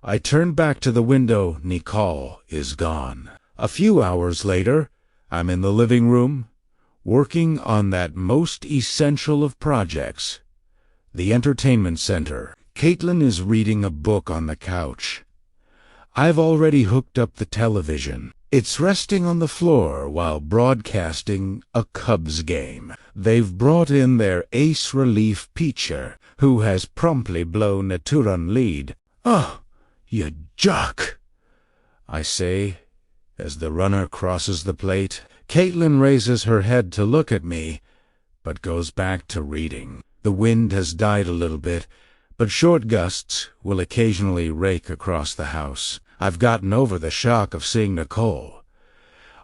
I turn back to the window. Nicole is gone. A few hours later, I'm in the living room, working on that most essential of projects, the entertainment center. Caitlin is reading a book on the couch. I've already hooked up the television. It's resting on the floor while broadcasting a Cubs game. They've brought in their ace relief pitcher, who has promptly blown a 2-run lead. Oh, you jock! I say, as the runner crosses the plate. Caitlin raises her head to look at me, but goes back to reading. The wind has died a little bit, but short gusts will occasionally rake across the house. I've gotten over the shock of seeing Nicole.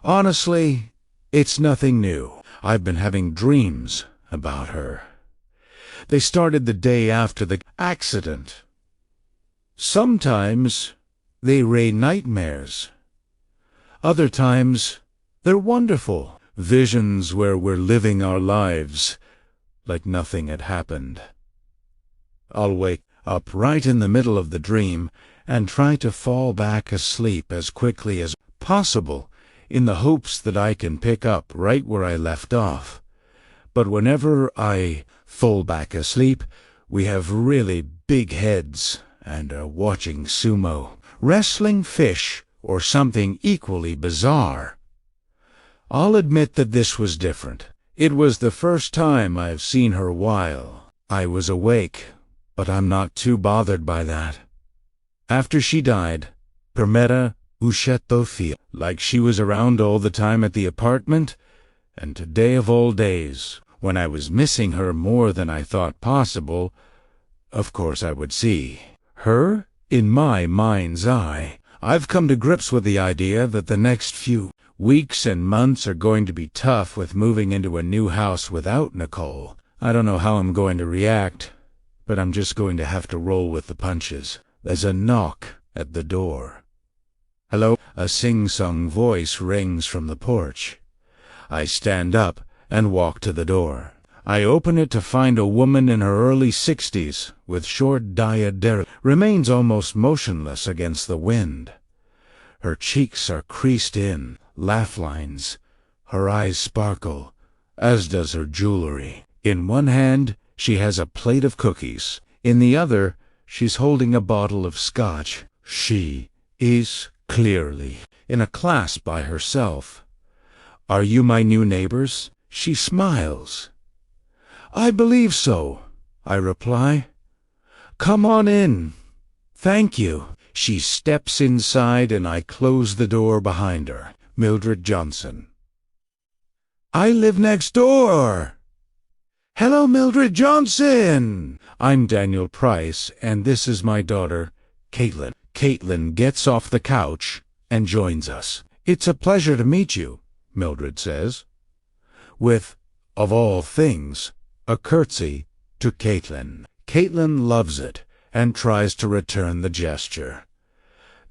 Honestly, it's nothing new. I've been having dreams about her. They started the day after the accident. Sometimes they rain nightmares. Other times they're wonderful. Visions where we're living our lives like nothing had happened. I'll wake up right in the middle of the dream and try to fall back asleep as quickly as possible in the hopes that I can pick up right where I left off. But whenever I fall back asleep, we have really big heads and are watching sumo, wrestling fish, or something equally bizarre. I'll admit that this was different. It was the first time I've seen her while I was awake, but I'm not too bothered by that. After she died, Permetta uscito feel like she was around all the time at the apartment, and today of all days, when I was missing her more than I thought possible, of course I would see her in my mind's eye. I've come to grips with the idea that the next few weeks and months are going to be tough with moving into a new house without Nicole. I don't know how I'm going to react, but I'm just going to have to roll with the punches. There's a knock at the door. Hello? A sing-song voice rings from the porch. I stand up and walk to the door. I open it to find a woman in her early 60s with short dyed hair, remains almost motionless against the wind. Her cheeks are creased in, laugh lines. Her eyes sparkle, as does her jewelry. In one hand, she has a plate of cookies. In the other, she's holding a bottle of scotch. She is clearly in a class by herself. Are you my new neighbors? She smiles. "I believe so," I reply. "Come on in." "Thank you." She steps inside and I close the door behind her. Mildred Johnson. "I live next door." "Hello, Mildred Johnson." "I'm Daniel Price, and this is my daughter, Caitlin." Caitlin gets off the couch and joins us. "It's a pleasure to meet you," Mildred says, with, of all things, a curtsy to Caitlin. Caitlin loves it and tries to return the gesture.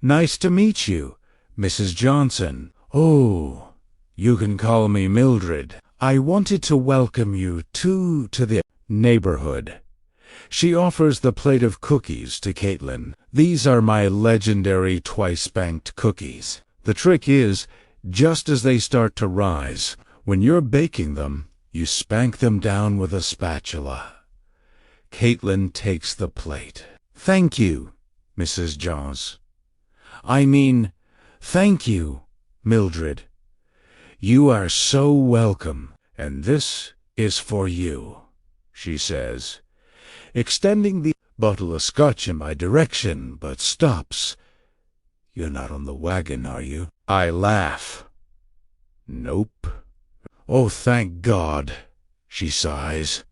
"Nice to meet you, Mrs. Johnson." "Oh, you can call me Mildred. I wanted to welcome you to the neighborhood." She offers the plate of cookies to Caitlin. "These are my legendary twice-banked cookies. The trick is, just as they start to rise, when you're baking them, you spank them down with a spatula." Caitlin takes the plate. "Thank you, Mrs. Jones. I mean, thank you, Mildred. You are so welcome, and this is for you," she says, extending the bottle of scotch in my direction, but stops. "You're not on the wagon, are you?" I laugh. "Nope." "Oh, thank God," she sighs,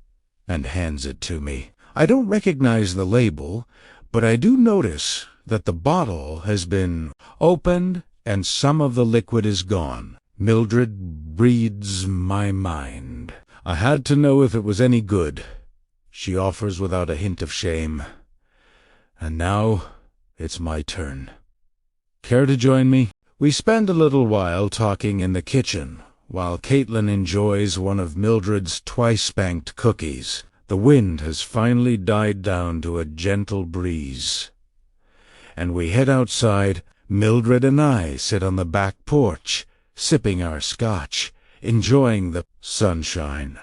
and hands it to me. I don't recognize the label, but I do notice that the bottle has been opened and some of the liquid is gone. Mildred reads my mind. I had to know if it was any good, she offers without a hint of shame. "And now it's my turn. Care to join me?" We spend a little while talking in the kitchen, while Caitlin enjoys one of Mildred's twice-banked cookies. The wind has finally died down to a gentle breeze, and we head outside. Mildred and I sit on the back porch, sipping our scotch, enjoying the sunshine,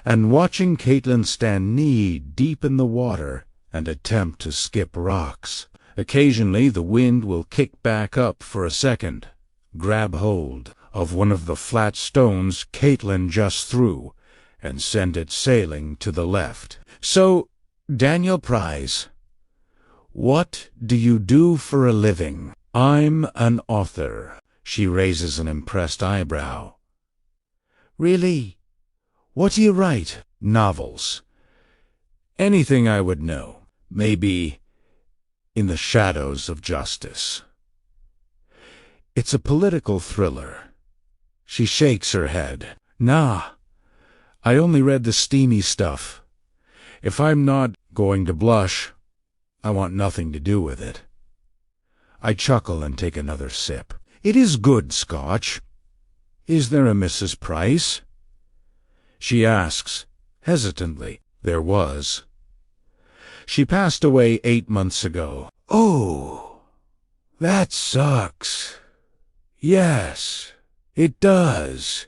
and watching Caitlin stand knee-deep in the water and attempt to skip rocks. Occasionally the wind will kick back up for a second, grab hold of one of the flat stones Caitlin just threw, and send it sailing to the left. "So, Daniel Price, what do you do for a living?" "I'm an author." She raises an impressed eyebrow. "Really? What do you write?" "Novels. Anything I would know. Maybe In the Shadows of Justice." "It's a political thriller." She shakes her head. "Nah, I only read the steamy stuff. If I'm not going to blush, I want nothing to do with it." I chuckle and take another sip. It is good scotch. "Is there a Mrs. Price?" she asks, hesitantly. "There was. She passed away 8 months ago." "Oh, that sucks." "Yes, it does."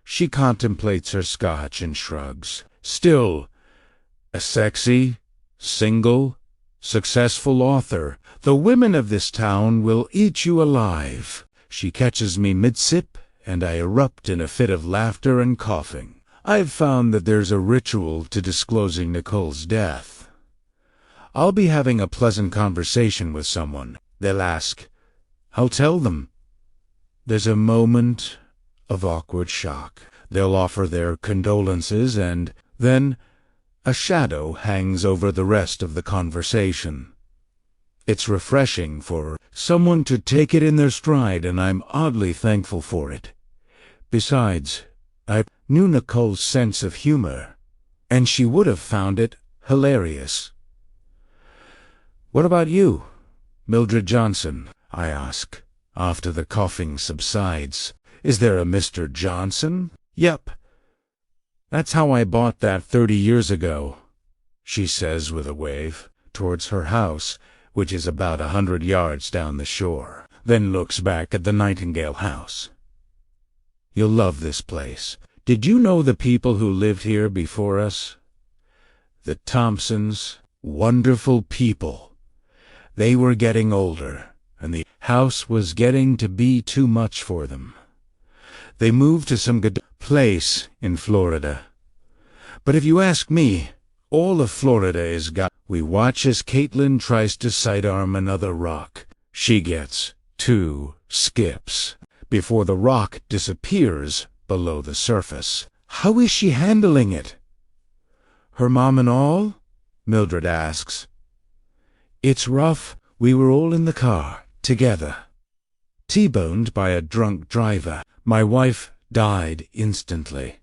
She contemplates her scotch and shrugs. "Still, a sexy, single, successful author. The women of this town will eat you alive." She catches me mid-sip, and I erupt in a fit of laughter and coughing. I've found that there's a ritual to disclosing Nicole's death. I'll be having a pleasant conversation with someone. They'll ask. I'll tell them. There's a moment of awkward shock. They'll offer their condolences, and then a shadow hangs over the rest of the conversation. It's refreshing for someone to take it in their stride, and I'm oddly thankful for it. Besides, I knew Nicole's sense of humor, and she would have found it hilarious. "What about you, Mildred Johnson?" I ask, after the coughing subsides. "Is there a Mr. Johnson?" "Yep. That's how I bought that 30 years ago," she says with a wave towards her house, which is about 100 yards down the shore, then looks back at the Nightingale House. "You'll love this place. Did you know the people who lived here before us? The Thompsons, wonderful people. They were getting older, and the house was getting to be too much for them. They moved to some good place in Florida. But if you ask me, all of Florida is got. We watch as Caitlin tries to sidearm another rock. She gets 2 skips before the rock disappears below the surface. How is she handling it? Her mom and all? Mildred asks. It's rough. We were all in the car, together. T-boned by a drunk driver. My wife died instantly.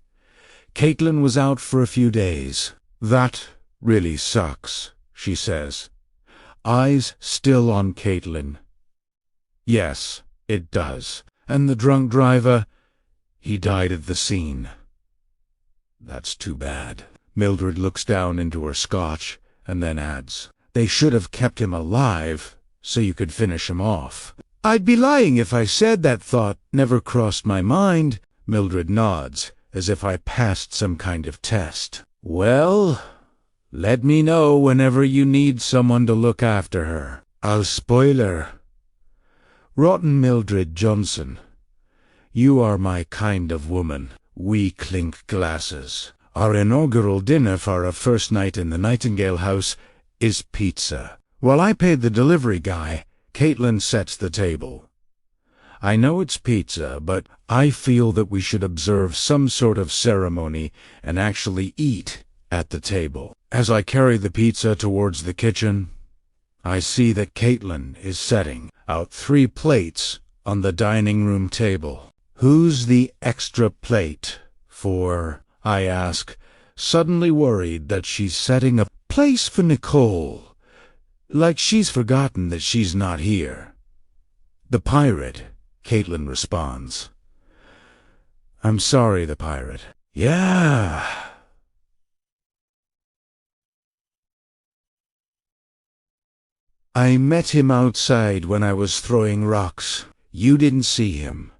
Caitlin was out for a few days. That really sucks, she says. Eyes still on Caitlin. Yes, it does. And the drunk driver, he died at the scene. That's too bad. Mildred looks down into her scotch and then adds, they should have kept him alive so you could finish him off. I'd be lying if I said that thought never crossed my mind. Mildred nods, as if I passed some kind of test. Well, let me know whenever you need someone to look after her. I'll spoil her. Rotten Mildred Johnson, you are my kind of woman. We clink glasses. Our inaugural dinner for our first night in the Nightingale House is pizza. While I paid the delivery guy, Caitlin sets the table. I know it's pizza, but I feel that we should observe some sort of ceremony and actually eat at the table. As I carry the pizza towards the kitchen, I see that Caitlin is setting out 3 plates on the dining room table. Who's the extra plate for? I ask, suddenly worried that she's setting a place for Nicole, like she's forgotten that she's not here. The pirate, Caitlin responds. I'm sorry, the pirate. Yeah. I met him outside when I was throwing rocks. You didn't see him.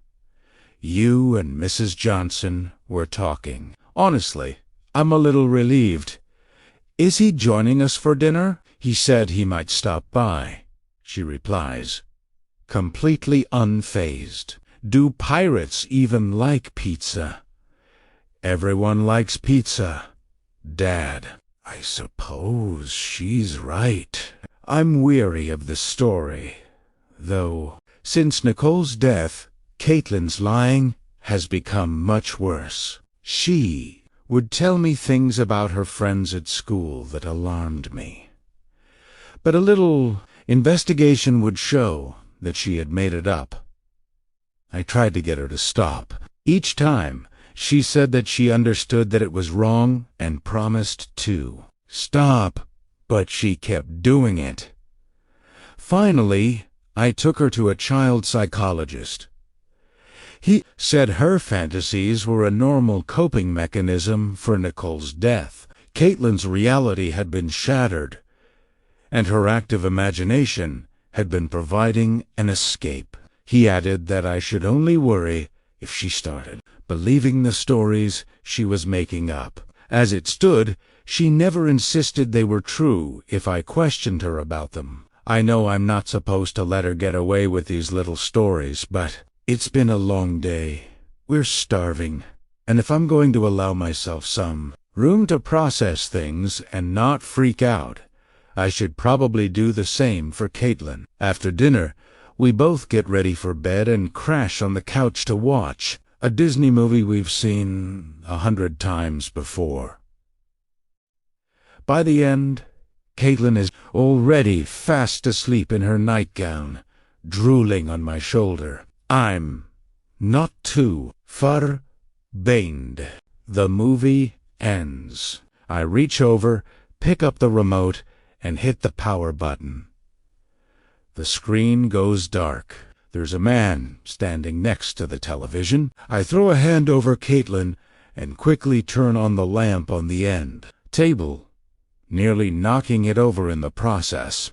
You and Mrs. Johnson were talking. Honestly, I'm a little relieved. Is he joining us for dinner? He said he might stop by, she replies, completely unfazed. Do pirates even like pizza? Everyone likes pizza, Dad. I suppose she's right. I'm weary of the story, though. Since Nicole's death, Caitlin's lying has become much worse. She would tell me things about her friends at school that alarmed me. But a little investigation would show that she had made it up. I tried to get her to stop. Each time, she said that she understood that it was wrong and promised to stop, but she kept doing it. Finally, I took her to a child psychologist. He said her fantasies were a normal coping mechanism for Nicole's death. Caitlin's reality had been shattered, and her active imagination had been providing an escape. He added that I should only worry if she started believing the stories she was making up. As it stood, she never insisted they were true if I questioned her about them. I know I'm not supposed to let her get away with these little stories, but it's been a long day. We're starving, and if I'm going to allow myself some room to process things and not freak out, I should probably do the same for Caitlin. After dinner, we both get ready for bed and crash on the couch to watch a Disney movie we've seen 100 times before. By the end, Caitlin is already fast asleep in her nightgown, drooling on my shoulder. I'm not too far behind. The movie ends. I reach over, pick up the remote, and hit the power button. The screen goes dark. There's a man standing next to the television. I throw a hand over Caitlin and quickly turn on the lamp on the end table, nearly knocking it over in the process.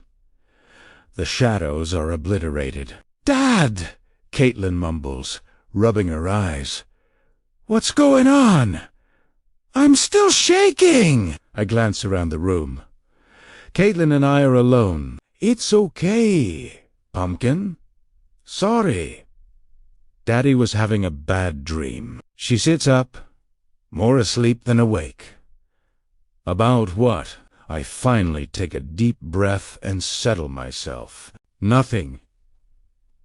The shadows are obliterated. Dad! Caitlin mumbles, rubbing her eyes. What's going on? I'm still shaking! I glance around the room. Caitlin and I are alone. It's okay, Pumpkin. Sorry. Daddy was having a bad dream. She sits up, more asleep than awake. About what? I finally take a deep breath and settle myself. Nothing.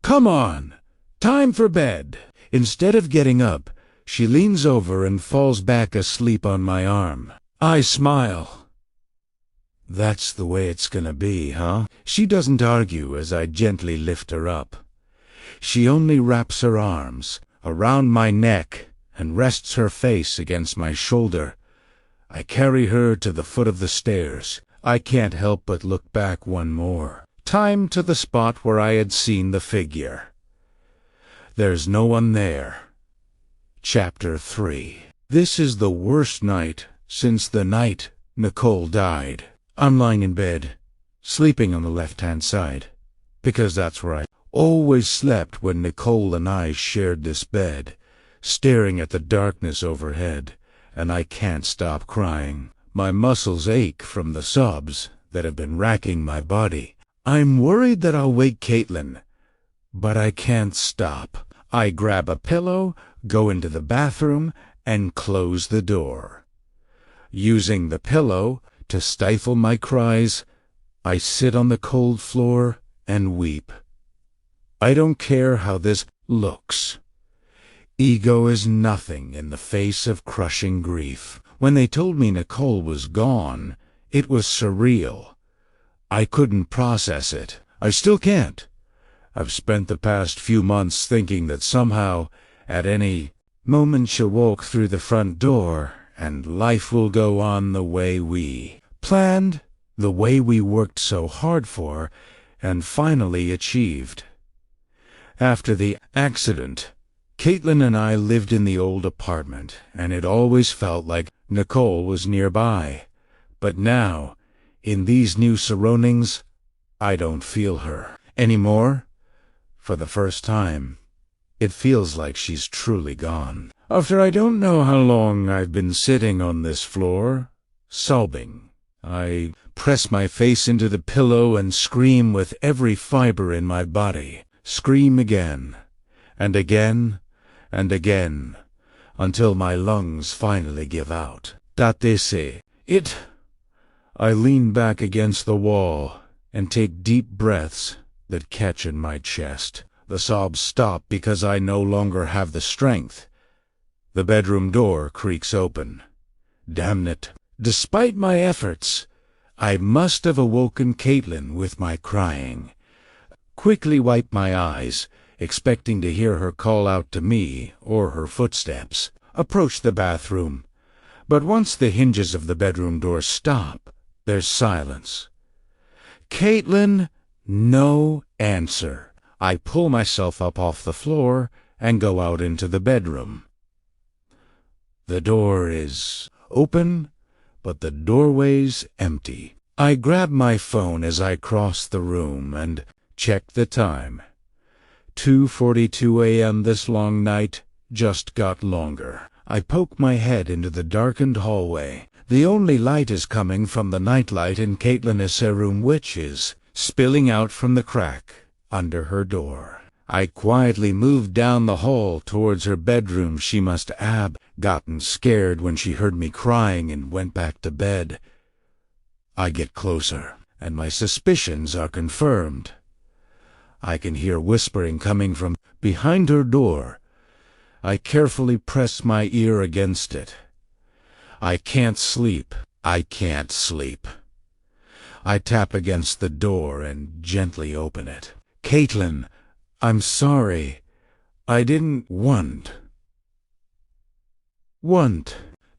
Come on! Time for bed! Instead of getting up, she leans over and falls back asleep on my arm. I smile. That's the way it's gonna be, huh? She doesn't argue as I gently lift her up. She only wraps her arms around my neck and rests her face against my shoulder. I carry her to the foot of the stairs. I can't help but look back one more time to the spot where I had seen the figure. There's no one there. Chapter 3. This is the worst night since the night Nicole died. I'm lying in bed, sleeping on the left-hand side, because that's where I always slept when Nicole and I shared this bed, staring at the darkness overhead, and I can't stop crying. My muscles ache from the sobs that have been racking my body. I'm worried that I'll wake Caitlin, but I can't stop. I grab a pillow, go into the bathroom, and close the door. Using the pillow to stifle my cries, I sit on the cold floor and weep. I don't care how this looks. Ego is nothing in the face of crushing grief. When they told me Nicole was gone, it was surreal. I couldn't process it. I still can't. I've spent the past few months thinking that somehow, at any moment, she'll walk through the front door and life will go on the way we planned, the way we worked so hard for and finally achieved. After the accident, Caitlin and I lived in the old apartment, and it always felt like Nicole was nearby. But now, in these new surroundings, I don't feel her anymore. For the first time, it feels like she's truly gone. After I don't know how long I've been sitting on this floor, sobbing, I press my face into the pillow and scream with every fiber in my body. Scream again, and again, and again, until my lungs finally give out. That's it. I lean back against the wall and take deep breaths that catch in my chest. The sobs stop because I no longer have the strength. The bedroom door creaks open. Damn it. Despite my efforts, I must have awoken Caitlin with my crying. Quickly wipe my eyes, expecting to hear her call out to me or her footsteps. Approach the bathroom. But once the hinges of the bedroom door stop, there's silence. Caitlin, no answer. I pull myself up off the floor and go out into the bedroom. The door is open, but the doorway's empty. I grab my phone as I cross the room and check the time. 2:42 a.m. This long night just got longer. I poke my head into the darkened hallway. The only light is coming from the nightlight in Caitlin's room, which is spilling out from the crack under her door. I quietly moved down the hall towards her bedroom. She must have gotten scared when she heard me crying and went back to bed. I get closer, and my suspicions are confirmed. I can hear whispering coming from behind her door. I carefully press my ear against it. I can't sleep. I can't sleep. I tap against the door and gently open it. Caitlin, I'm sorry. I didn't want.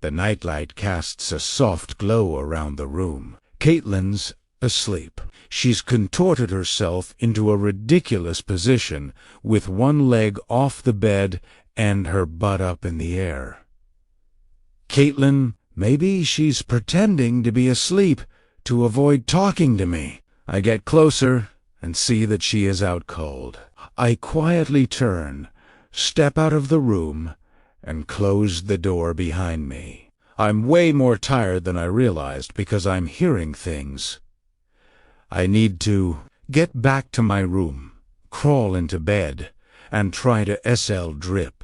The nightlight casts a soft glow around the room. Caitlin's asleep. She's contorted herself into a ridiculous position with one leg off the bed and her butt up in the air. Caitlin, maybe she's pretending to be asleep to avoid talking to me. I get closer and see that she is out cold. I quietly turn, step out of the room, and close the door behind me. I'm way more tired than I realized because I'm hearing things. I need to get back to my room, crawl into bed, and try to SL drip.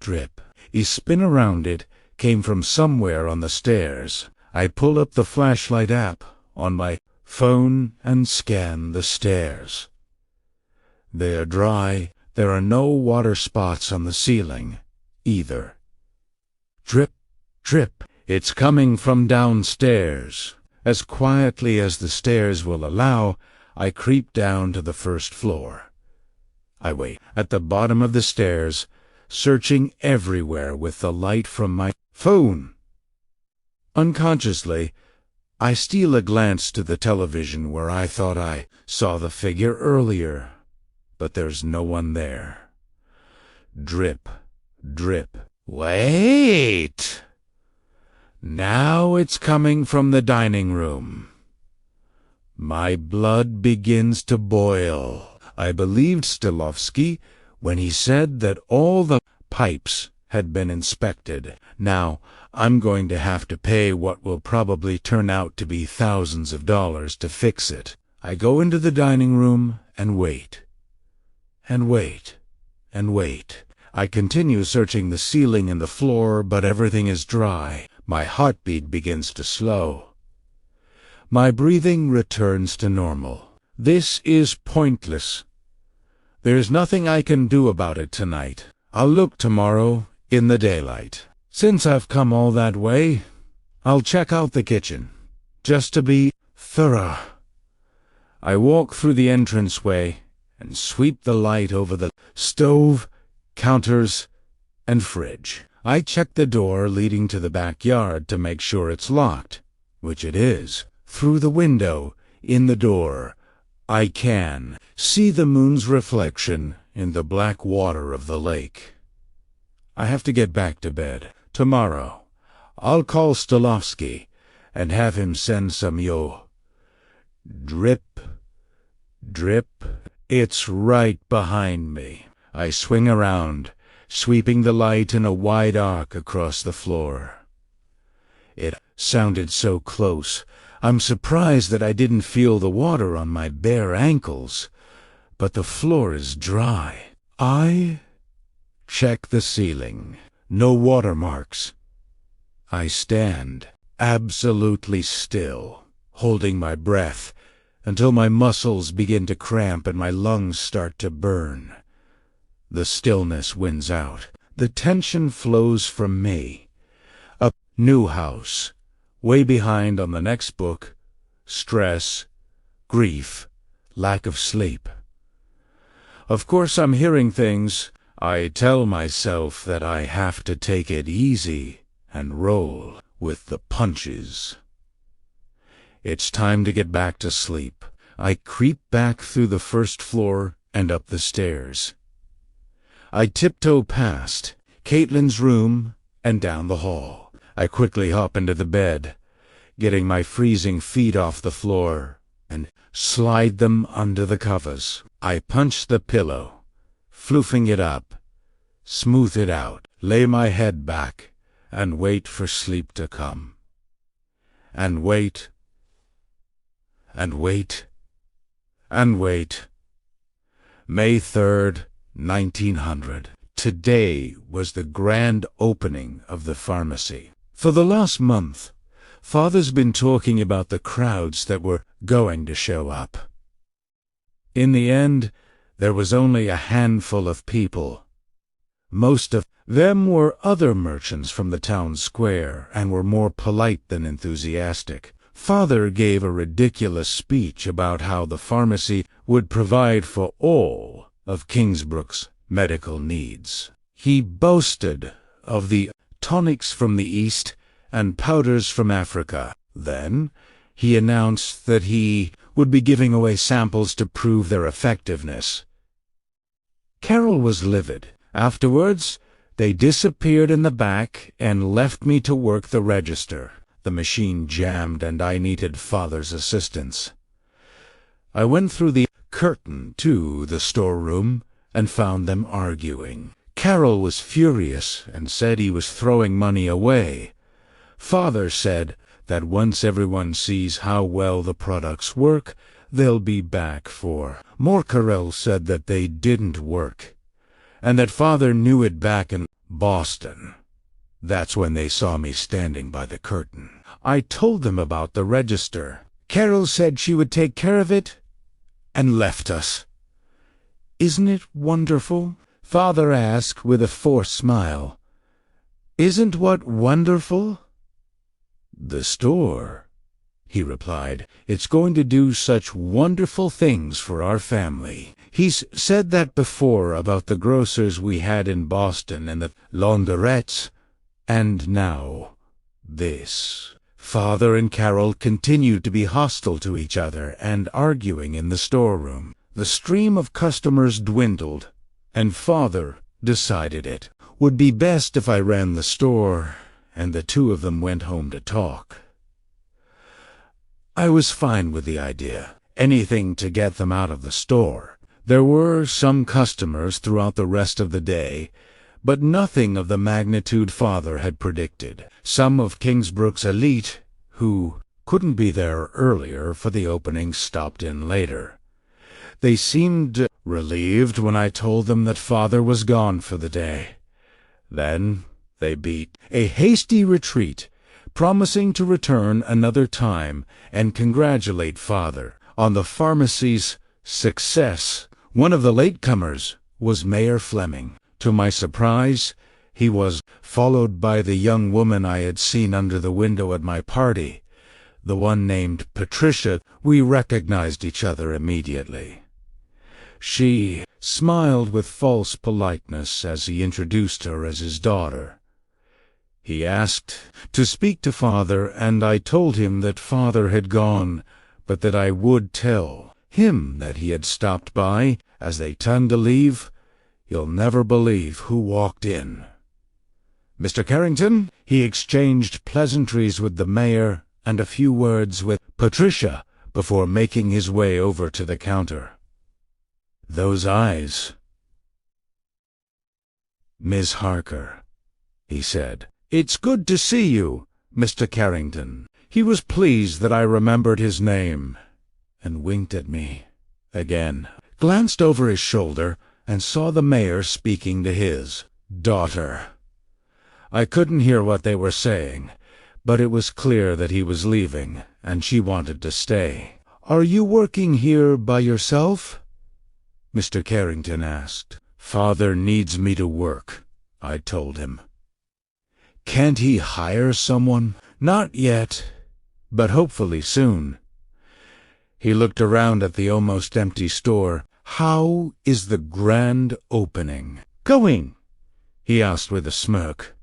Drip. A spin around it came from somewhere on the stairs. I pull up the flashlight app on my phone and scan the stairs. They are dry. There are no water spots on the ceiling, either. Drip, drip. It's coming from downstairs. As quietly as the stairs will allow, I creep down to the first floor. I wait at the bottom of the stairs, searching everywhere with the light from my phone. Unconsciously, I steal a glance to the television where I thought I saw the figure earlier, but there's no one there. Drip, drip. Wait! Now it's coming from the dining room. My blood begins to boil. I believed Stilovsky when he said that all the pipes had been inspected. Now I'm going to have to pay what will probably turn out to be thousands of dollars to fix it. I go into the dining room and wait. And wait. And wait. I continue searching the ceiling and the floor, but everything is dry. My heartbeat begins to slow. My breathing returns to normal. This is pointless. There's nothing I can do about it tonight. I'll look tomorrow in the daylight. Since I've come all that way, I'll check out the kitchen, just to be thorough. I walk through the entranceway and sweep the light over the stove, counters, and fridge. I check the door leading to the backyard to make sure it's locked, which it is. Through the window in the door, I can see the moon's reflection in the black water of the lake. I have to get back to bed. Tomorrow, I'll call Stilovsky and have him send some drip, drip. It's right behind me. I swing around, sweeping the light in a wide arc across the floor. It sounded so close. I'm surprised that I didn't feel the water on my bare ankles, but the floor is dry. I check the ceiling. No watermarks. I stand absolutely still, holding my breath until my muscles begin to cramp and my lungs start to burn. The stillness wins out. The tension flows from me. A new house, way behind on the next book, stress, grief, lack of sleep. Of course I'm hearing things. I tell myself that I have to take it easy and roll with the punches. It's time to get back to sleep. I creep back through the first floor and up the stairs. I tiptoe past Caitlin's room and down the hall. I quickly hop into the bed, getting my freezing feet off the floor, and slide them under the covers. I punch the pillow, floofing it up, smooth it out, lay my head back, and wait for sleep to come. And wait, and wait, and wait. May 3rd, 1900. Today was the grand opening of the pharmacy. For the last month, Father's been talking about the crowds that were going to show up. In the end, there was only a handful of people. Most of them were other merchants from the town square and were more polite than enthusiastic. Father gave a ridiculous speech about how the pharmacy would provide for all of Kingsbrook's medical needs. He boasted of the tonics from the East and powders from Africa. Then he announced that he would be giving away samples to prove their effectiveness. Carol was livid. Afterwards, they disappeared in the back and left me to work the register. The machine jammed and I needed Father's assistance. I went through the curtain to the storeroom and found them arguing. Carol was furious and said he was throwing money away. Father said that once everyone sees how well the products work, they'll be back for more. Carell said that they didn't work, and that Father knew it back in Boston. That's when they saw me standing by the curtain. I told them about the register. Carol said she would take care of it, and left us. Isn't it wonderful? Father asked with a forced smile. Isn't what wonderful? The store, he replied. It's going to do such wonderful things for our family. He's said that before about the grocers we had in Boston and the laundrettes, and now this. Father and Carol continued to be hostile to each other and arguing in the storeroom. The stream of customers dwindled, and Father decided it would be best if I ran the store, and the two of them went home to talk. I was fine with the idea, anything to get them out of the store. There were some customers throughout the rest of the day, but nothing of the magnitude Father had predicted. Some of Kingsbrook's elite, who couldn't be there earlier for the opening, stopped in later. They seemed relieved when I told them that Father was gone for the day. Then they beat a hasty retreat, promising to return another time and congratulate Father on the pharmacy's success. One of the latecomers was Mayor Fleming. To my surprise, he was followed by the young woman I had seen under the window at my party, the one named Patricia. We recognized each other immediately. She smiled with false politeness as he introduced her as his daughter. He asked to speak to Father, and I told him that Father had gone, but that I would tell him that he had stopped by. As they turned to leave, you'll never believe who walked in. Mr. Carrington, he exchanged pleasantries with the mayor and a few words with Patricia before making his way over to the counter. Those eyes. Miss Harker, he said. It's good to see you, Mr. Carrington. He was pleased that I remembered his name, and winked at me again, glanced over his shoulder, and saw the mayor speaking to his daughter. I couldn't hear what they were saying, but it was clear that he was leaving, and she wanted to stay. Are you working here by yourself? Mr. Carrington asked. Father needs me to work, I told him. Can't he hire someone? Not yet, but hopefully soon. He looked around at the almost empty store. How is the grand opening going? He asked with a smirk.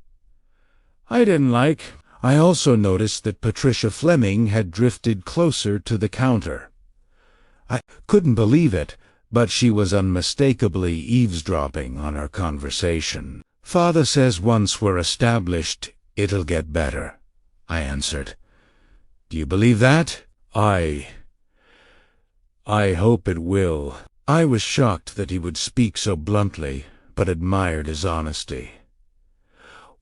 I didn't like. I also noticed that Patricia Fleming had drifted closer to the counter. I couldn't believe it, but she was unmistakably eavesdropping on our conversation. Father says once we're established, it'll get better, I answered. Do you believe that? I hope it will. I was shocked that he would speak so bluntly, but admired his honesty.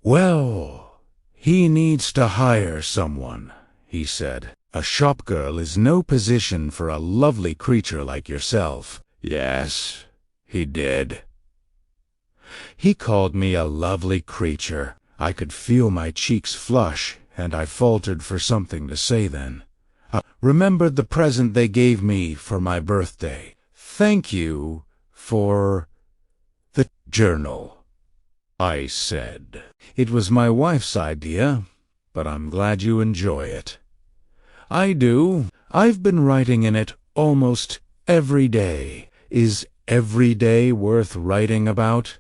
Well, he needs to hire someone, he said. A shop girl is no position for a lovely creature like yourself. Yes, he did. He called me a lovely creature. I could feel my cheeks flush, and I faltered for something to say then. I remembered the present they gave me for my birthday. Thank you for the journal, I said. It was my wife's idea, but I'm glad you enjoy it. I do. I've been writing in it almost every day. Is every day worth writing about?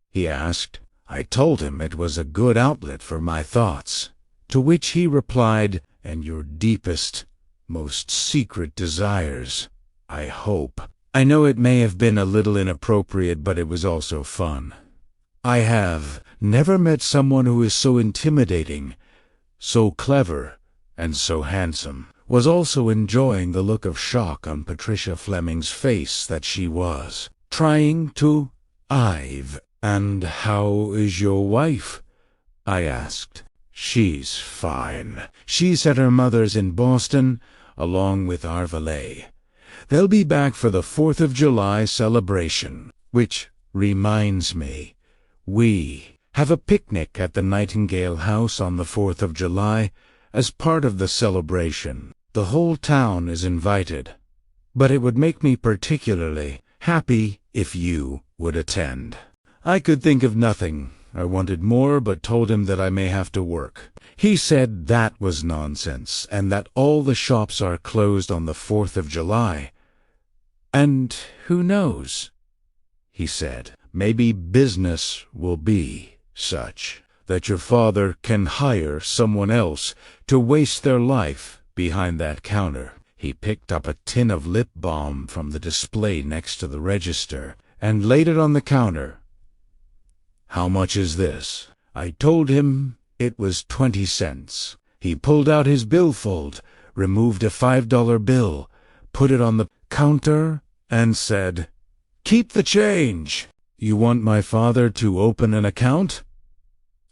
He asked. I told him it was a good outlet for my thoughts, to which he replied, and your deepest, most secret desires, I hope. I know it may have been a little inappropriate, but it was also fun. I have never met someone who is so intimidating, so clever, and so handsome. Was also enjoying the look of shock on Patricia Fleming's face that she was trying to Ive. And how is your wife? I asked. She's fine. She's at her mother's in Boston. along with our valet. They'll be back for the 4th of July celebration, which reminds me, we have a picnic at the Nightingale House on the 4th of July as part of the celebration. The whole town is invited, but it would make me particularly happy if you would attend." I could think of nothing. I wanted more, but told him that I may have to work. He said that was nonsense, and that all the shops are closed on the 4th of July. "And who knows," he said, "maybe business will be such that your father can hire someone else to waste their life behind that counter." He picked up a tin of lip balm from the display next to the register and laid it on the counter. "How much is this?" I told him it was 20 cents. He pulled out his billfold, removed a $5 bill, put it on the counter, and said, "Keep the change." "You want my father to open an account?"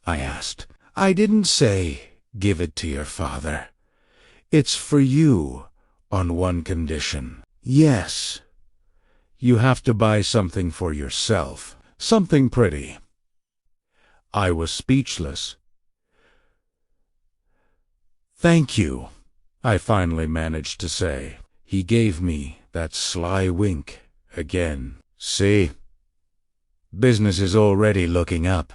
I asked. "I didn't say give it to your father. It's for you on one condition." "Yes." "You have to buy something for yourself, something pretty." I was speechless. "Thank you," I finally managed to say. He gave me that sly wink again. "See? Business is already looking up."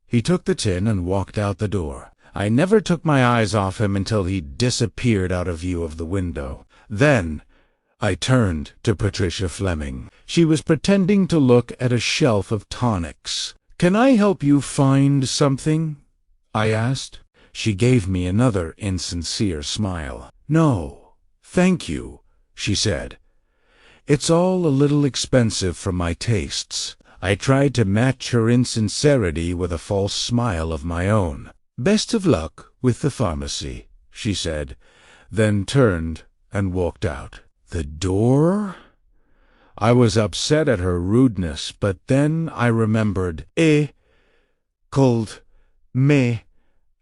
He took the tin and walked out the door. I never took my eyes off him until he disappeared out of view of the window. Then I turned to Patricia Fleming. She was pretending to look at a shelf of tonics. "Can I help you find something?" I asked. She gave me another insincere smile. "No, thank you," she said. "It's all a little expensive for my tastes." I tried to match her insincerity with a false smile of my own. "Best of luck with the pharmacy," she said, then turned and walked out. The door? I was upset at her rudeness, but then I remembered called me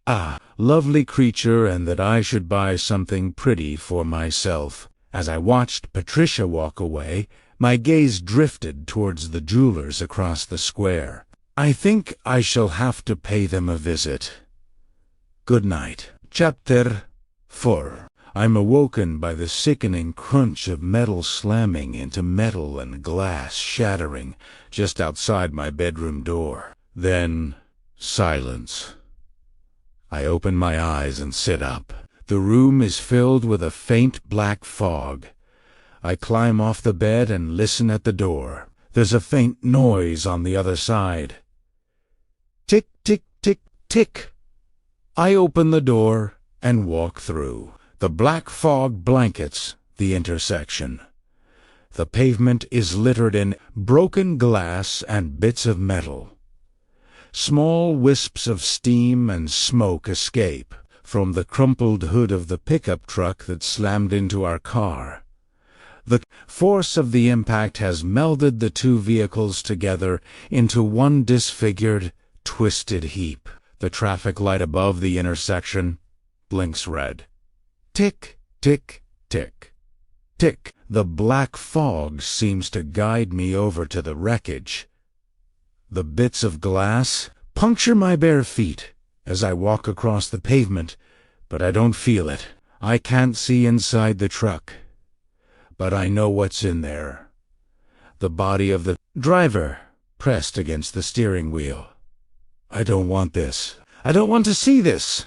a lovely creature, and that I should buy something pretty for myself. As I watched Patricia walk away, my gaze drifted towards the jewelers across the square. I think I shall have to pay them a visit. Good night. Chapter 4. I'm awoken by the sickening crunch of metal slamming into metal and glass shattering just outside my bedroom door. Then silence. I open my eyes and sit up. The room is filled with a faint black fog. I climb off the bed and listen at the door. There's a faint noise on the other side. Tick, tick, tick, tick. I open the door and walk through. The black fog blankets the intersection. The pavement is littered in broken glass and bits of metal. Small wisps of steam and smoke escape from the crumpled hood of the pickup truck that slammed into our car. The force of the impact has melded the two vehicles together into one disfigured, twisted heap. The traffic light above the intersection blinks red. Tick, tick, tick, tick. The black fog seems to guide me over to the wreckage. The bits of glass puncture my bare feet as I walk across the pavement, but I don't feel it. I can't see inside the truck, but I know what's in there. The body of the driver pressed against the steering wheel. I don't want this. I don't want to see this.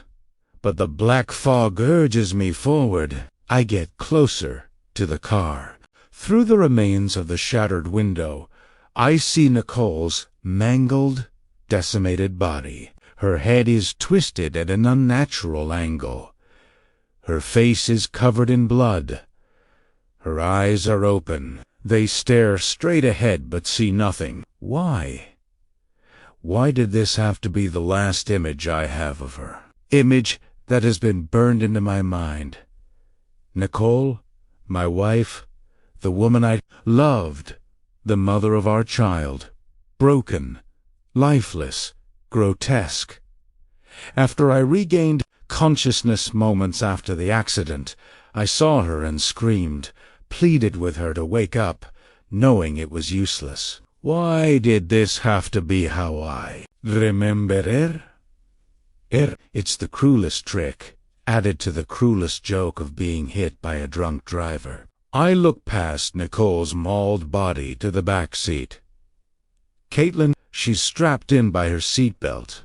But the black fog urges me forward. I get closer to the car. Through the remains of the shattered window, I see Nicole's mangled, decimated body. Her head is twisted at an unnatural angle. Her face is covered in blood. Her eyes are open. They stare straight ahead but see nothing. Why? Why did this have to be the last image I have of her? Image that has been burned into my mind. Nicole, my wife, the woman I loved, the mother of our child, broken, lifeless, grotesque. After I regained consciousness moments after the accident, I saw her and screamed, pleaded with her to wake up, knowing it was useless. Why did this have to be how I remember? It's the cruelest trick, added to the cruelest joke of being hit by a drunk driver. I looked past Nicole's mauled body to the back seat. Caitlin, she's strapped in by her seatbelt,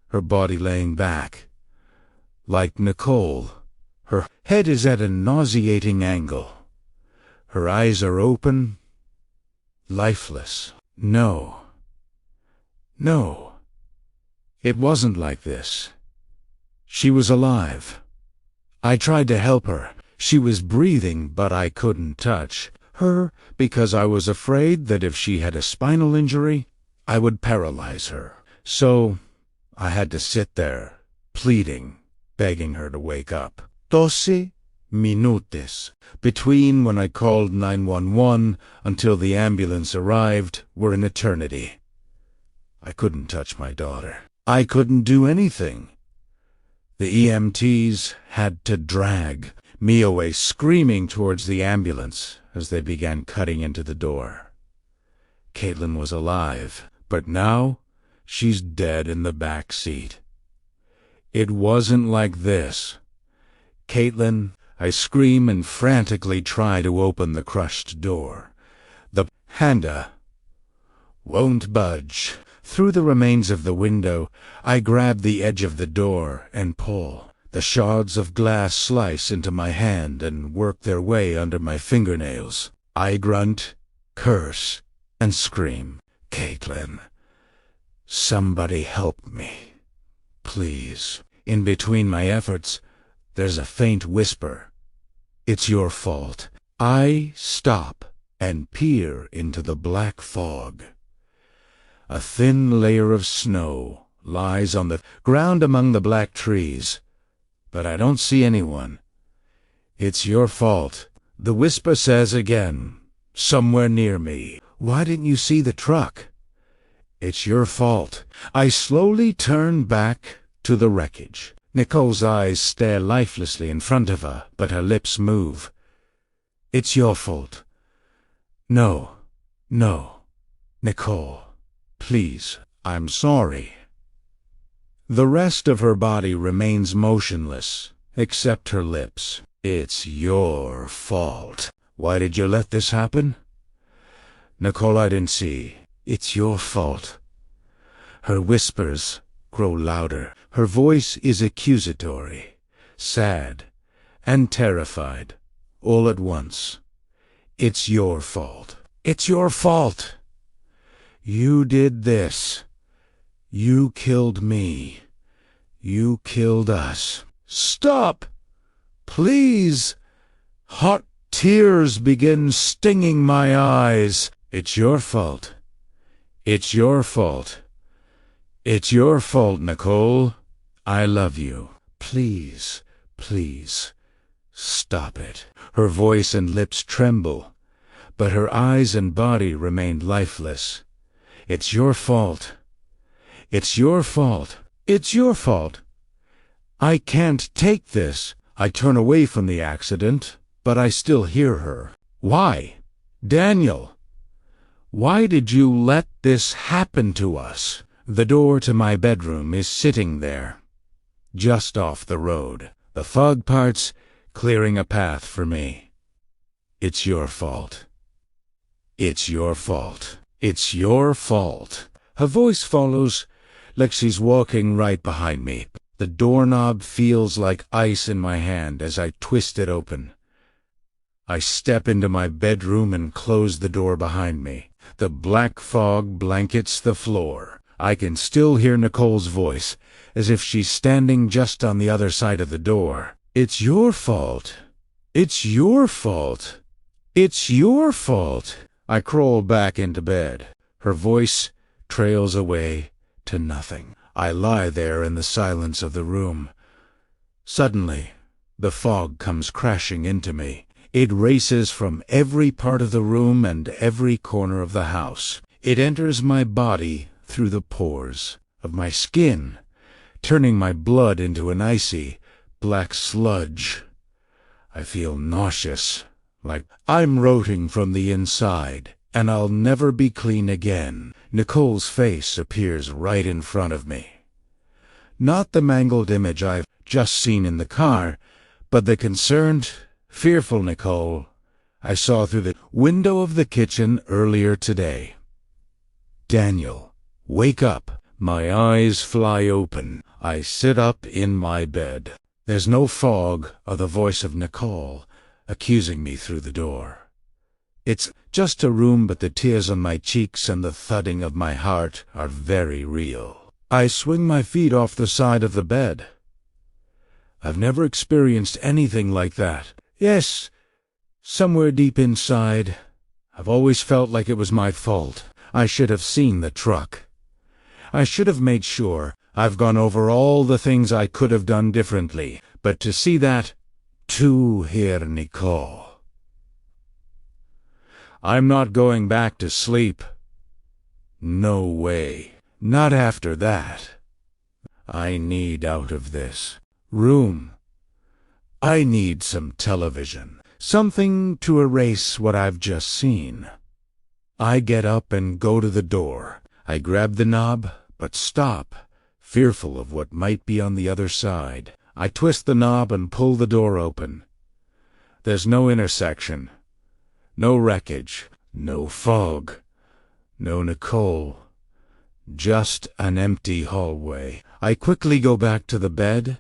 her body laying back. Like Nicole, her head is at a nauseating angle. Her eyes are open, lifeless. No. It wasn't like this. She was alive. I tried to help her. She was breathing, but I couldn't touch her because I was afraid that if she had a spinal injury, I would paralyze her. So I had to sit there, pleading, begging her to wake up. 12 minutes between when I called 911 until the ambulance arrived were an eternity. I couldn't touch my daughter. I couldn't do anything. The EMTs had to drag me away, screaming towards the ambulance as they began cutting into the door. Caitlin was alive, but now she's dead in the back seat. It wasn't like this. Caitlin, I scream and frantically try to open the crushed door. The handle won't budge. Through the remains of the window, I grab the edge of the door and pull. The shards of glass slice into my hand and work their way under my fingernails. I grunt, curse, and scream. Caitlin, somebody help me, please. In between my efforts, there's a faint whisper. It's your fault. I stop and peer into the black fog. A thin layer of snow lies on the ground among the black trees, but I don't see anyone. It's your fault, the whisper says again, somewhere near me. Why didn't you see the truck? It's your fault. I slowly turn back to the wreckage. Nicole's eyes stare lifelessly in front of her, but her lips move. It's your fault. No, Nicole. Please, I'm sorry. The rest of her body remains motionless, except her lips. It's your fault. Why did you let this happen? Nicole, I didn't see. It's your fault. Her whispers grow louder. Her voice is accusatory, sad, and terrified, all at once. It's your fault. It's your fault. You did this. You killed me. You killed us. Stop! Please! Hot tears begin stinging my eyes. It's your fault. It's your fault. It's your fault, Nicole. I love you. Please, stop it. Her voice and lips tremble, but her eyes and body remain lifeless. It's your fault. It's your fault. It's your fault. I can't take this. I turn away from the accident, but I still hear her. Why? Daniel, why did you let this happen to us? The door to my bedroom is sitting there, just off the road. The fog parts, clearing a path for me. It's your fault. It's your fault. It's your fault. Her voice follows, like she's walking right behind me. The doorknob feels like ice in my hand as I twist it open. I step into my bedroom and close the door behind me. The black fog blankets the floor. I can still hear Nicole's voice, as if she's standing just on the other side of the door. It's your fault. It's your fault. It's your fault. I crawl back into bed. Her voice trails away to nothing. I lie there in the silence of the room. Suddenly, the fog comes crashing into me. It races from every part of the room and every corner of the house. It enters my body through the pores of my skin, turning my blood into an icy, black sludge. I feel nauseous, like I'm rotting from the inside, and I'll never be clean again. Nicole's face appears right in front of me. Not the mangled image I've just seen in the car, but the concerned, fearful Nicole I saw through the window of the kitchen earlier today. Daniel, wake up. My eyes fly open. I sit up in my bed. There's no fog or the voice of Nicole accusing me through the door. It's just a room, but the tears on my cheeks and the thudding of my heart are very real. I swing my feet off the side of the bed. I've never experienced anything like that. Yes, somewhere deep inside, I've always felt like it was my fault. I should have seen the truck. I should have made sure. I've gone over all the things I could have done differently, but to see that, tu here, Nicole. I'm not going back to sleep. No way. Not after that. I need out of this room. I need some television. Something to erase what I've just seen. I get up and go to the door. I grab the knob, but stop, fearful of what might be on the other side. I twist the knob and pull the door open. There's no intersection, no wreckage, no fog, no Nicole. Just an empty hallway. I quickly go back to the bed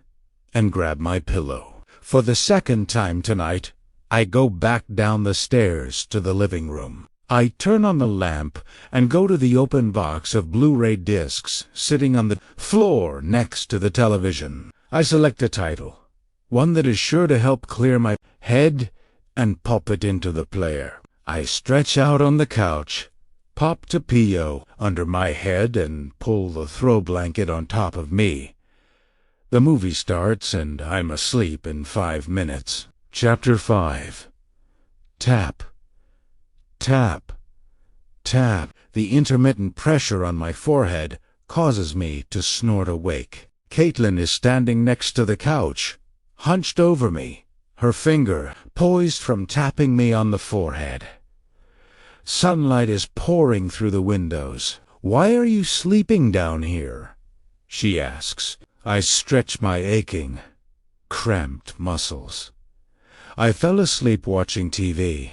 and grab my pillow. For the second time tonight, I go back down the stairs to the living room. I turn on the lamp and go to the open box of Blu-ray discs sitting on the floor next to the television. I select a title, one that is sure to help clear my head, and pop it into the player. I stretch out on the couch, pop Tapio under my head, and pull the throw blanket on top of me. The movie starts, and I'm asleep in 5 minutes. Chapter 5. Tap. Tap. Tap. The intermittent pressure on my forehead causes me to snort awake. Caitlin is standing next to the couch, hunched over me, her finger poised from tapping me on the forehead. Sunlight is pouring through the windows. "Why are you sleeping down here?" she asks. I stretch my aching, cramped muscles. "I fell asleep watching TV,"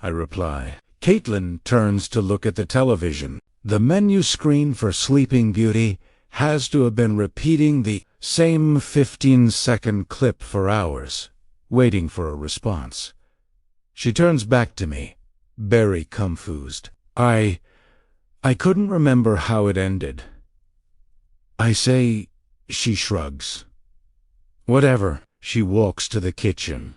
I reply. Caitlin turns to look at the television. The menu screen for Sleeping Beauty has to have been repeating the same 15-second clip for hours, waiting for a response. She turns back to me, very confused. I couldn't remember how it ended. I say. She shrugs. "Whatever." She walks to the kitchen.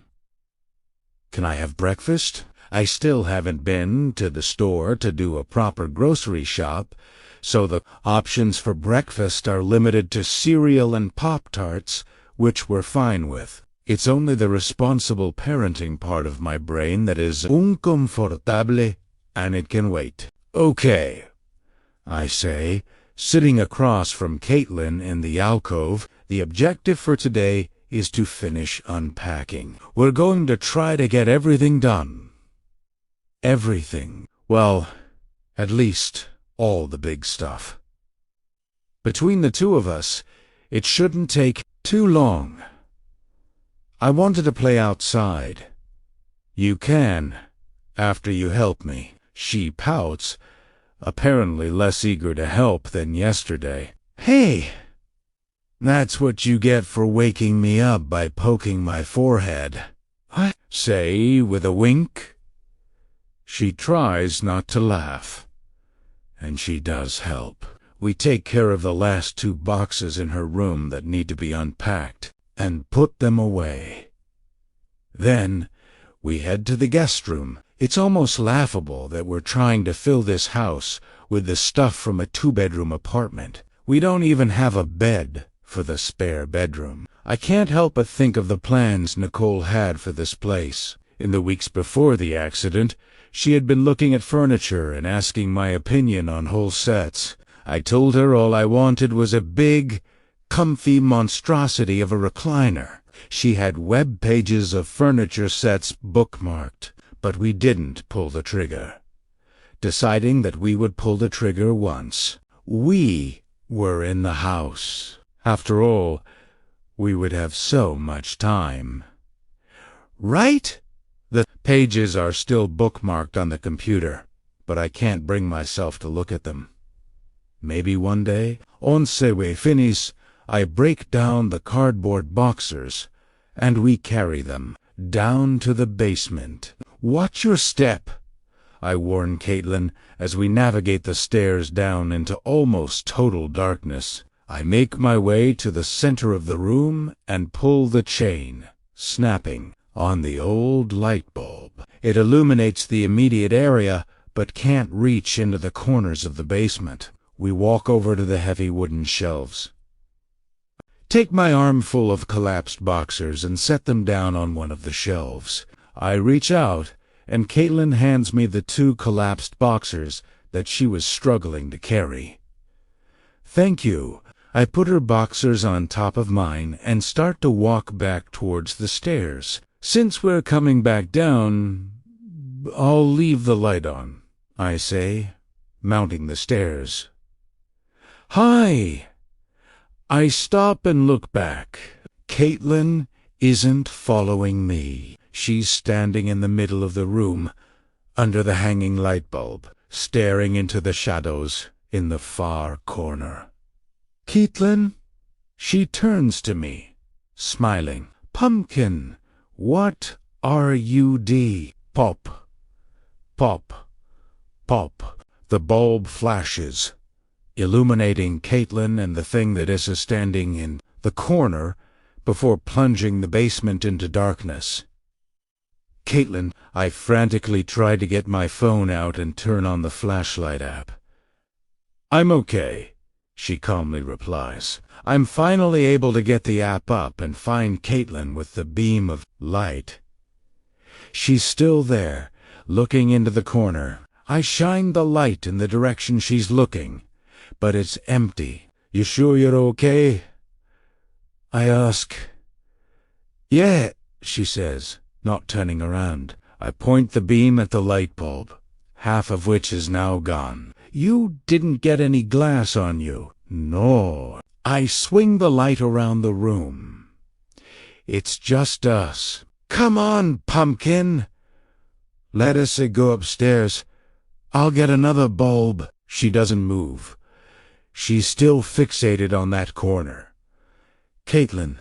"Can I have breakfast?" I still haven't been to the store to do a proper grocery shop, so the options for breakfast are limited to cereal and Pop-Tarts, which we're fine with. It's only the responsible parenting part of my brain that is uncomfortable, and it can wait. "Okay," I say, sitting across from Caitlin in the alcove. "The objective for today is to finish unpacking. We're going to try to get everything done. Everything. Well, at least all the big stuff. Between the two of us, it shouldn't take too long. I wanted to play outside." "You can, after you help me." She pouts, apparently less eager to help than yesterday. "Hey, that's what you get for waking me up by poking my forehead," I say with a wink. She tries not to laugh, and she does help. We take care of the last 2 boxes in her room that need to be unpacked and put them away. Then we head to the guest room. It's almost laughable that we're trying to fill this house with the stuff from a 2-bedroom apartment. We don't even have a bed for the spare bedroom. I can't help but think of the plans Nicole had for this place. In the weeks before the accident, she had been looking at furniture and asking my opinion on whole sets. I told her all I wanted was a big, comfy monstrosity of a recliner. She had web pages of furniture sets bookmarked, but we didn't pull the trigger. Deciding that we would pull the trigger once we were in the house. After all, we would have so much time. Right? The pages are still bookmarked on the computer, but I can't bring myself to look at them. Maybe one day, once we finish, I break down the cardboard boxers, and we carry them down to the basement. Watch your step, I warn Caitlin as we navigate the stairs down into almost total darkness. I make my way to the center of the room and pull the chain, snapping on the old light bulb. It illuminates the immediate area, but can't reach into the corners of the basement. We walk over to the heavy wooden shelves. Take my armful of collapsed boxers and set them down on one of the shelves. I reach out, and Caitlin hands me the 2 collapsed boxers that she was struggling to carry. Thank you. I put her boxers on top of mine and start to walk back towards the stairs. Since we're coming back down, I'll leave the light on, I say, mounting the stairs. Hi! I stop and look back. Caitlin isn't following me. She's standing in the middle of the room, under the hanging light bulb, staring into the shadows in the far corner. Caitlin? She turns to me, smiling. Pumpkin, what are you doing? Pop, pop, pop. The bulb flashes, illuminating Caitlin and the thing that is standing in the corner before plunging the basement into darkness. Caitlin, I frantically try to get my phone out and turn on the flashlight app. I'm okay, she calmly replies. I'm finally able to get the app up and find Caitlin with the beam of light. She's still there, looking into the corner. I shine the light in the direction she's looking, but it's empty. You sure you're okay? I ask. Yeah, she says, not turning around. I point the beam at the light bulb, half of which is now gone. You didn't get any glass on you. No. I swing the light around the room. It's just us. Come on, Pumpkin. Let us go upstairs. I'll get another bulb. She doesn't move. She's still fixated on that corner. Caitlin,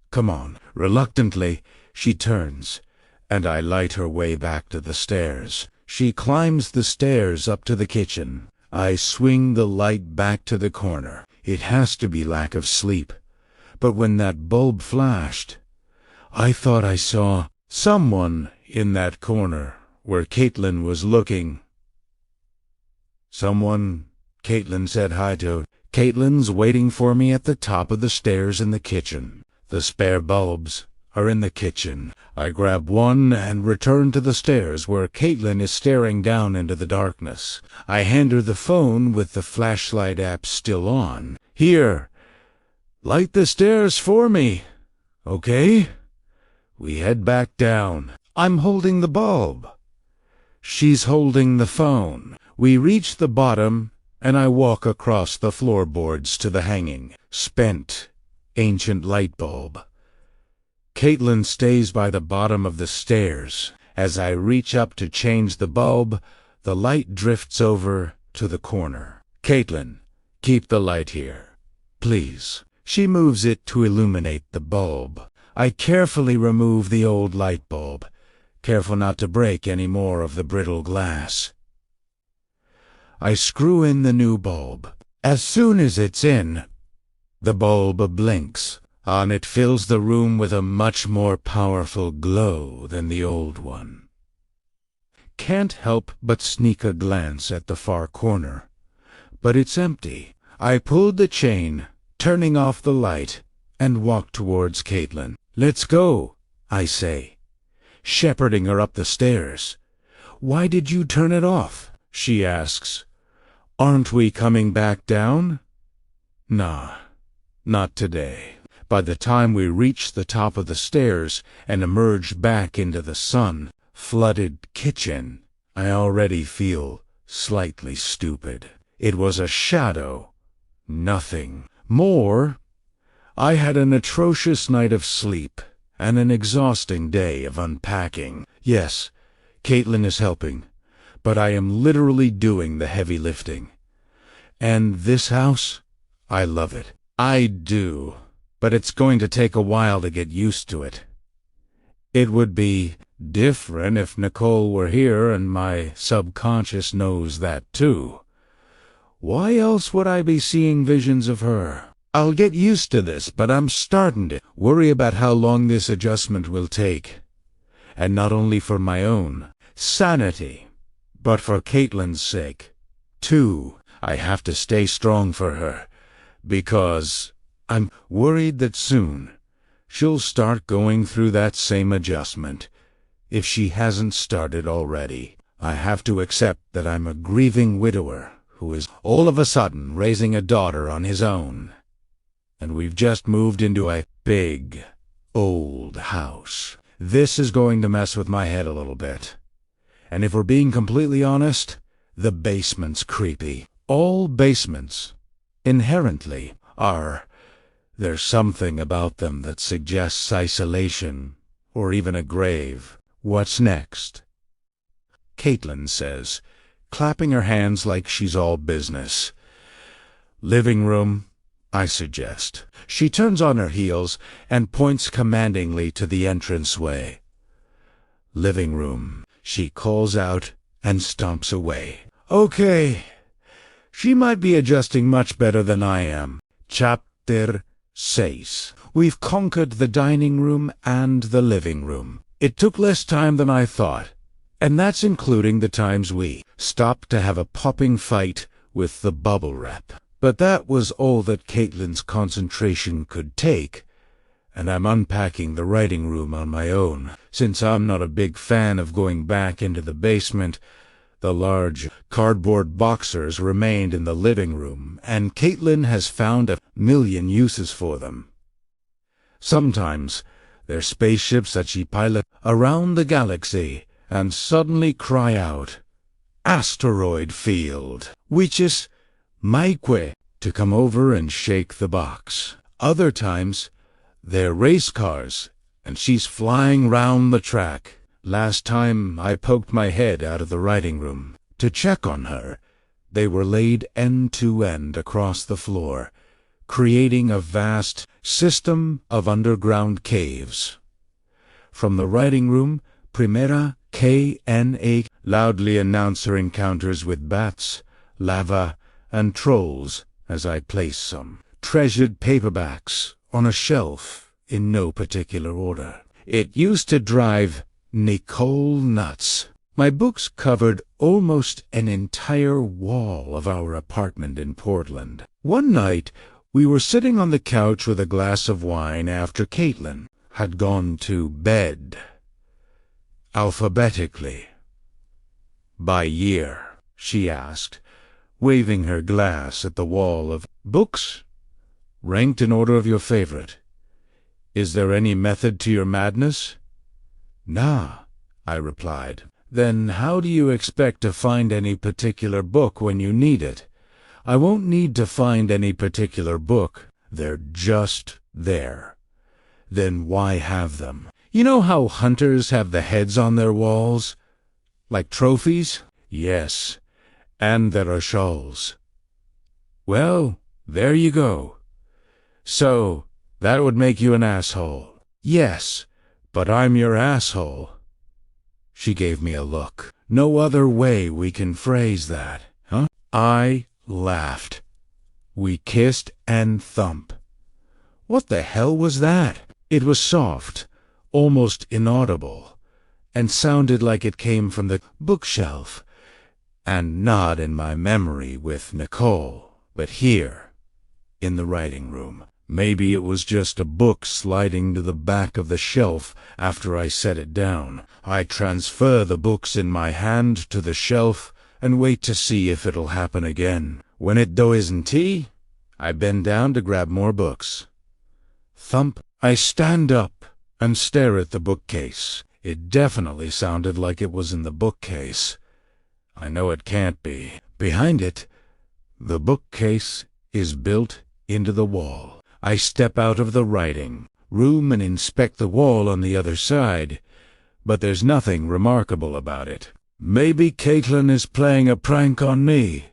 come on. Reluctantly, she turns, and I light her way back to the stairs. She climbs the stairs up to the kitchen. I swing the light back to the corner. It has to be lack of sleep. But when that bulb flashed, I thought I saw someone in that corner where Caitlin was looking. Someone Caitlin said hi to. Caitlin's waiting for me at the top of the stairs in the kitchen. The spare bulbs are in the kitchen. I grab one and return to the stairs where Caitlin is staring down into the darkness. I hand her the phone with the flashlight app still on. Here, light the stairs for me, okay? We head back down. I'm holding the bulb. She's holding the phone. We reach the bottom, and I walk across the floorboards to the hanging, spent, ancient light bulb. Caitlin stays by the bottom of the stairs. As I reach up to change the bulb, the light drifts over to the corner. Caitlin, keep the light here, please. She moves it to illuminate the bulb. I carefully remove the old light bulb, careful not to break any more of the brittle glass. I screw in the new bulb. As soon as it's in, the bulb blinks. And it fills the room with a much more powerful glow than the old one. Can't help but sneak a glance at the far corner, but it's empty. I pulled the chain, turning off the light, and walk towards Caitlin. Let's go, I say, shepherding her up the stairs. Why did you turn it off? She asks. Aren't we coming back down? Nah, not today. By the time we reached the top of the stairs and emerged back into the sun-flooded kitchen, I already feel slightly stupid. It was a shadow, nothing more. I had an atrocious night of sleep and an exhausting day of unpacking. Yes, Caitlin is helping, but I am literally doing the heavy lifting. And this house, I love it. I do, but it's going to take a while to get used to it. It would be different if Nicole were here, and my subconscious knows that too. Why else would I be seeing visions of her? I'll get used to this, but I'm starting to worry about how long this adjustment will take. And not only for my own sanity, but for Caitlin's sake, too. I have to stay strong for her, because I'm worried that soon she'll start going through that same adjustment, if she hasn't started already. I have to accept that I'm a grieving widower who is all of a sudden raising a daughter on his own. And we've just moved into a big, old house. This is going to mess with my head a little bit. And if we're being completely honest, the basement's creepy. All basements, inherently, are. There's something about them that suggests isolation, or even a grave. What's next? Caitlin says, clapping her hands like she's all business. Living room, I suggest. She turns on her heels and points commandingly to the entranceway. Living room, she calls out and stomps away. Okay, she might be adjusting much better than I am. Chapter 6. We've conquered the dining room and the living room. It took less time than I thought, and that's including the times we stopped to have a popping fight with the bubble wrap. But that was all that Caitlin's concentration could take, and I'm unpacking the writing room on my own. Since I'm not a big fan of going back into the basement, the large cardboard boxers remained in the living room, and Caitlin has found a million uses for them. Sometimes they're spaceships that she pilots around the galaxy and suddenly cry out, "Asteroid field," which is Maikwe, to come over and shake the box. Other times, they're race cars, and she's flying round the track. Last time I poked my head out of the writing room to check on her, they were laid end to end across the floor, creating a vast system of underground caves. From the writing room, Primera KNA loudly announce her encounters with bats, lava, and trolls as I place some treasured paperbacks on a shelf in no particular order. It used to drive Nicole nuts. My books covered almost an entire wall of our apartment in Portland. One night, we were sitting on the couch with a glass of wine after Caitlin had gone to bed. Alphabetically. By year, she asked, waving her glass at the wall of books, ranked in order of your favorite. Is there any method to your madness? Nah, I replied. Then how do you expect to find any particular book when you need it? I won't need to find any particular book. They're just there. Then why have them? You know how hunters have the heads on their walls? Like trophies? Yes. And there are shawls. Well, there you go. So, that would make you an asshole. Yes, but I'm your asshole. She gave me a look. No other way we can phrase that, huh? I laughed. We kissed and thump. What the hell was that? It was soft, almost inaudible, and sounded like it came from the bookshelf, and not in my memory with Nicole, but here, in the writing room. Maybe it was just a book sliding to the back of the shelf after I set it down. I transfer the books in my hand to the shelf and wait to see if it'll happen again. When it doesn't, I bend down to grab more books. Thump. I stand up and stare at the bookcase. It definitely sounded like it was in the bookcase. I know it can't be. Behind it, the bookcase is built into the wall. I step out of the writing room and inspect the wall on the other side, but there's nothing remarkable about it. Maybe Caitlin is playing a prank on me.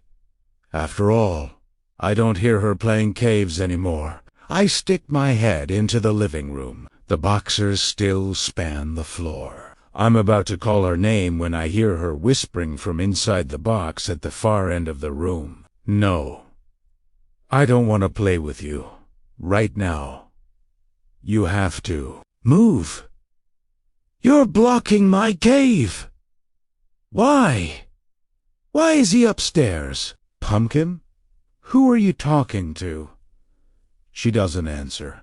After all, I don't hear her playing caves anymore. I stick my head into the living room. The boxers still span the floor. I'm about to call her name when I hear her whispering from inside the box at the far end of the room. No, I don't want to play with you. Right now. You have to move. You're blocking my cave. Why? Why is he upstairs? Pumpkin? Who are you talking to? She doesn't answer.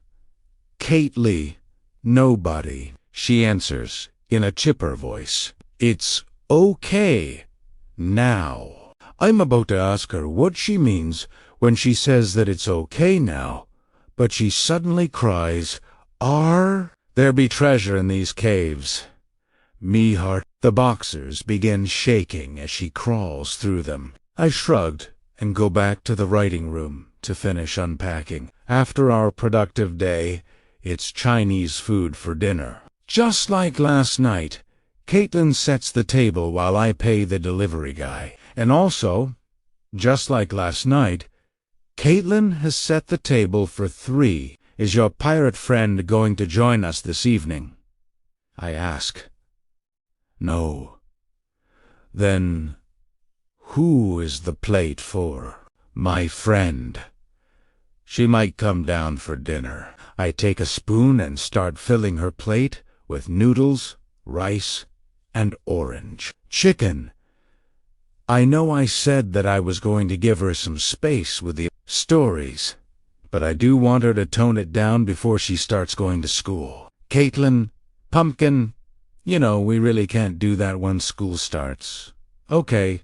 Kate Lee. Nobody. She answers in a chipper voice. It's okay. Now. I'm about to ask her what she means when she says that it's okay now, but she suddenly cries, there be treasure in these caves. Me heart. The boxers begin shaking as she crawls through them. I shrugged and go back to the writing room to finish unpacking. After our productive day, it's Chinese food for dinner. Just like last night, Caitlin sets the table while I pay the delivery guy. And also, just like last night, Caitlin has set the table for 3. Is your pirate friend going to join us this evening? I ask. No. Then, who is the plate for? My friend. She might come down for dinner. I take a spoon and start filling her plate with noodles, rice, and orange chicken. I know I said that I was going to give her some space with the stories, but I do want her to tone it down before she starts going to school. Caitlin, Pumpkin, you know, we really can't do that when school starts. Okay.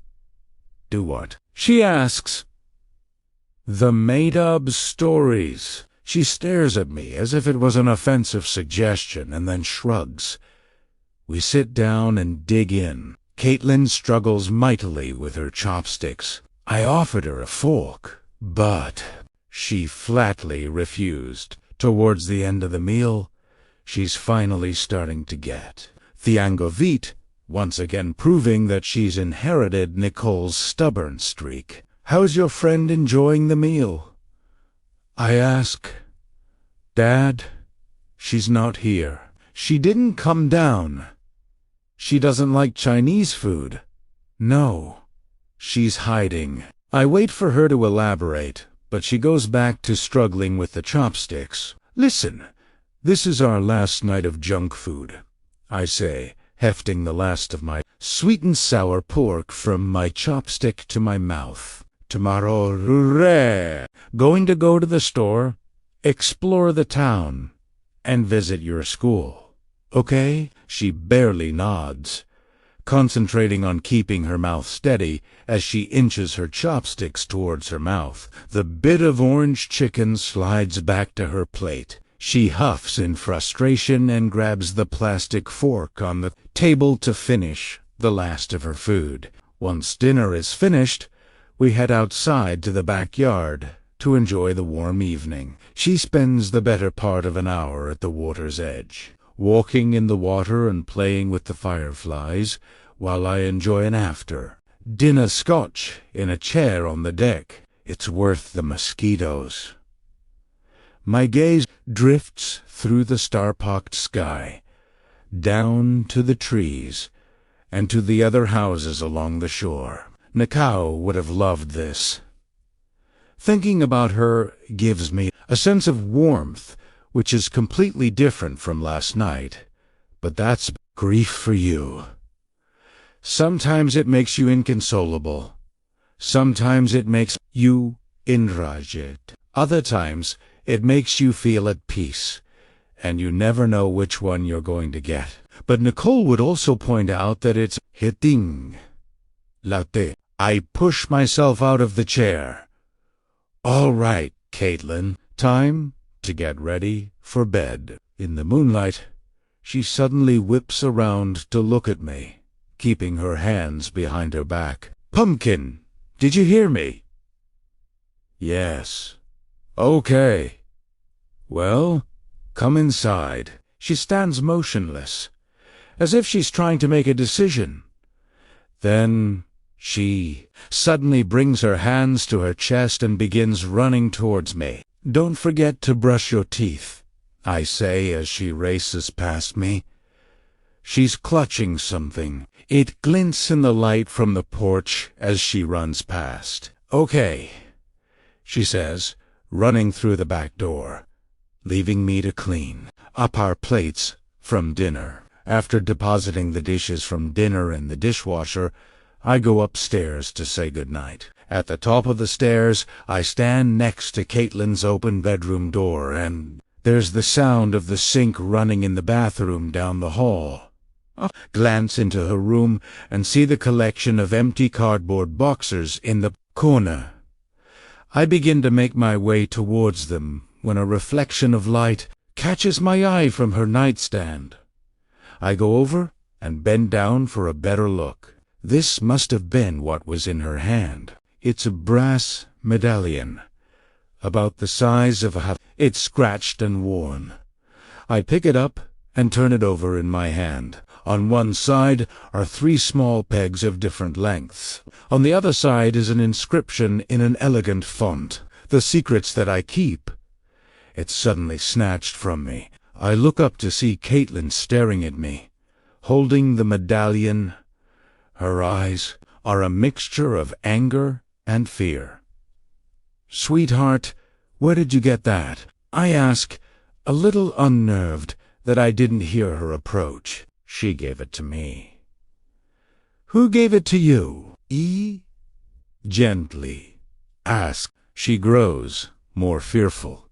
Do what? She asks. The made-up stories. She stares at me as if it was an offensive suggestion and then shrugs. We sit down and dig in. Caitlin struggles mightily with her chopsticks. I offered her a fork, but she flatly refused. Towards the end of the meal, she's finally starting to get the hang of it, once again proving that she's inherited Nicole's stubborn streak. How's your friend enjoying the meal? I ask. Dad, she's not here. She didn't come down. She doesn't like Chinese food. No, she's hiding. I wait for her to elaborate, but she goes back to struggling with the chopsticks. Listen, this is our last night of junk food, I say, hefting the last of my sweet and sour pork from my chopstick to my mouth. Tomorrow, going to go to the store, explore the town, and visit your school. Okay? She barely nods, concentrating on keeping her mouth steady as she inches her chopsticks towards her mouth. The bit of orange chicken slides back to her plate. She huffs in frustration and grabs the plastic fork on the table to finish the last of her food. Once dinner is finished, we head outside to the backyard to enjoy the warm evening. She spends the better part of an hour at the water's edge, walking in the water and playing with the fireflies, while I enjoy an after-dinner scotch in a chair on the deck. It's worth the mosquitoes. My gaze drifts through the star-pocked sky, down to the trees, and to the other houses along the shore. Nicole would have loved this. Thinking about her gives me a sense of warmth, which is completely different from last night. But that's grief for you. Sometimes it makes you inconsolable. Sometimes it makes you enraged. Other times it makes you feel at peace, and you never know which one you're going to get. But Nicole would also point out that it's hitting. Latte. I push myself out of the chair. All right, Caitlin, time to get ready for bed. In the moonlight, she suddenly whips around to look at me, keeping her hands behind her back. "Pumpkin, did you hear me?" "Yes." "Okay. Well, come inside." She stands motionless, as if she's trying to make a decision. Then she suddenly brings her hands to her chest and begins running towards me. "Don't forget to brush your teeth," I say as she races past me. She's clutching something. It glints in the light from the porch as she runs past. "Okay," she says, running through the back door, leaving me to clean up our plates from dinner. After depositing the dishes from dinner in the dishwasher, I go upstairs to say goodnight. At the top of the stairs, I stand next to Caitlin's open bedroom door, and there's the sound of the sink running in the bathroom down the hall. I glance into her room and see the collection of empty cardboard boxes in the corner. I begin to make my way towards them when a reflection of light catches my eye from her nightstand. I go over and bend down for a better look. This must have been what was in her hand. It's a brass medallion, about the size of a... It's scratched and worn. I pick it up and turn it over in my hand. On one side are 3 small pegs of different lengths. On the other side is an inscription in an elegant font. "The secrets that I keep." It's suddenly snatched from me. I look up to see Caitlin staring at me, holding the medallion. Her eyes are a mixture of anger and fear. "Sweetheart, where did you get that?" I ask, a little unnerved that I didn't hear her approach. "She gave it to me." "Who gave it to you?" Gently ask. She grows more fearful.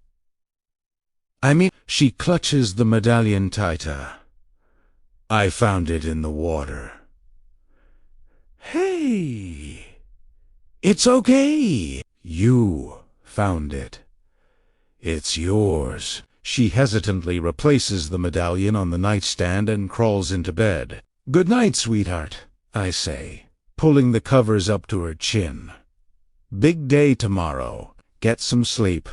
She clutches the medallion tighter. "I found it in the water." "Hey, it's okay. You found it. It's yours." She hesitantly replaces the medallion on the nightstand and crawls into bed. "Good night, sweetheart," I say, pulling the covers up to her chin. "Big day tomorrow. Get some sleep."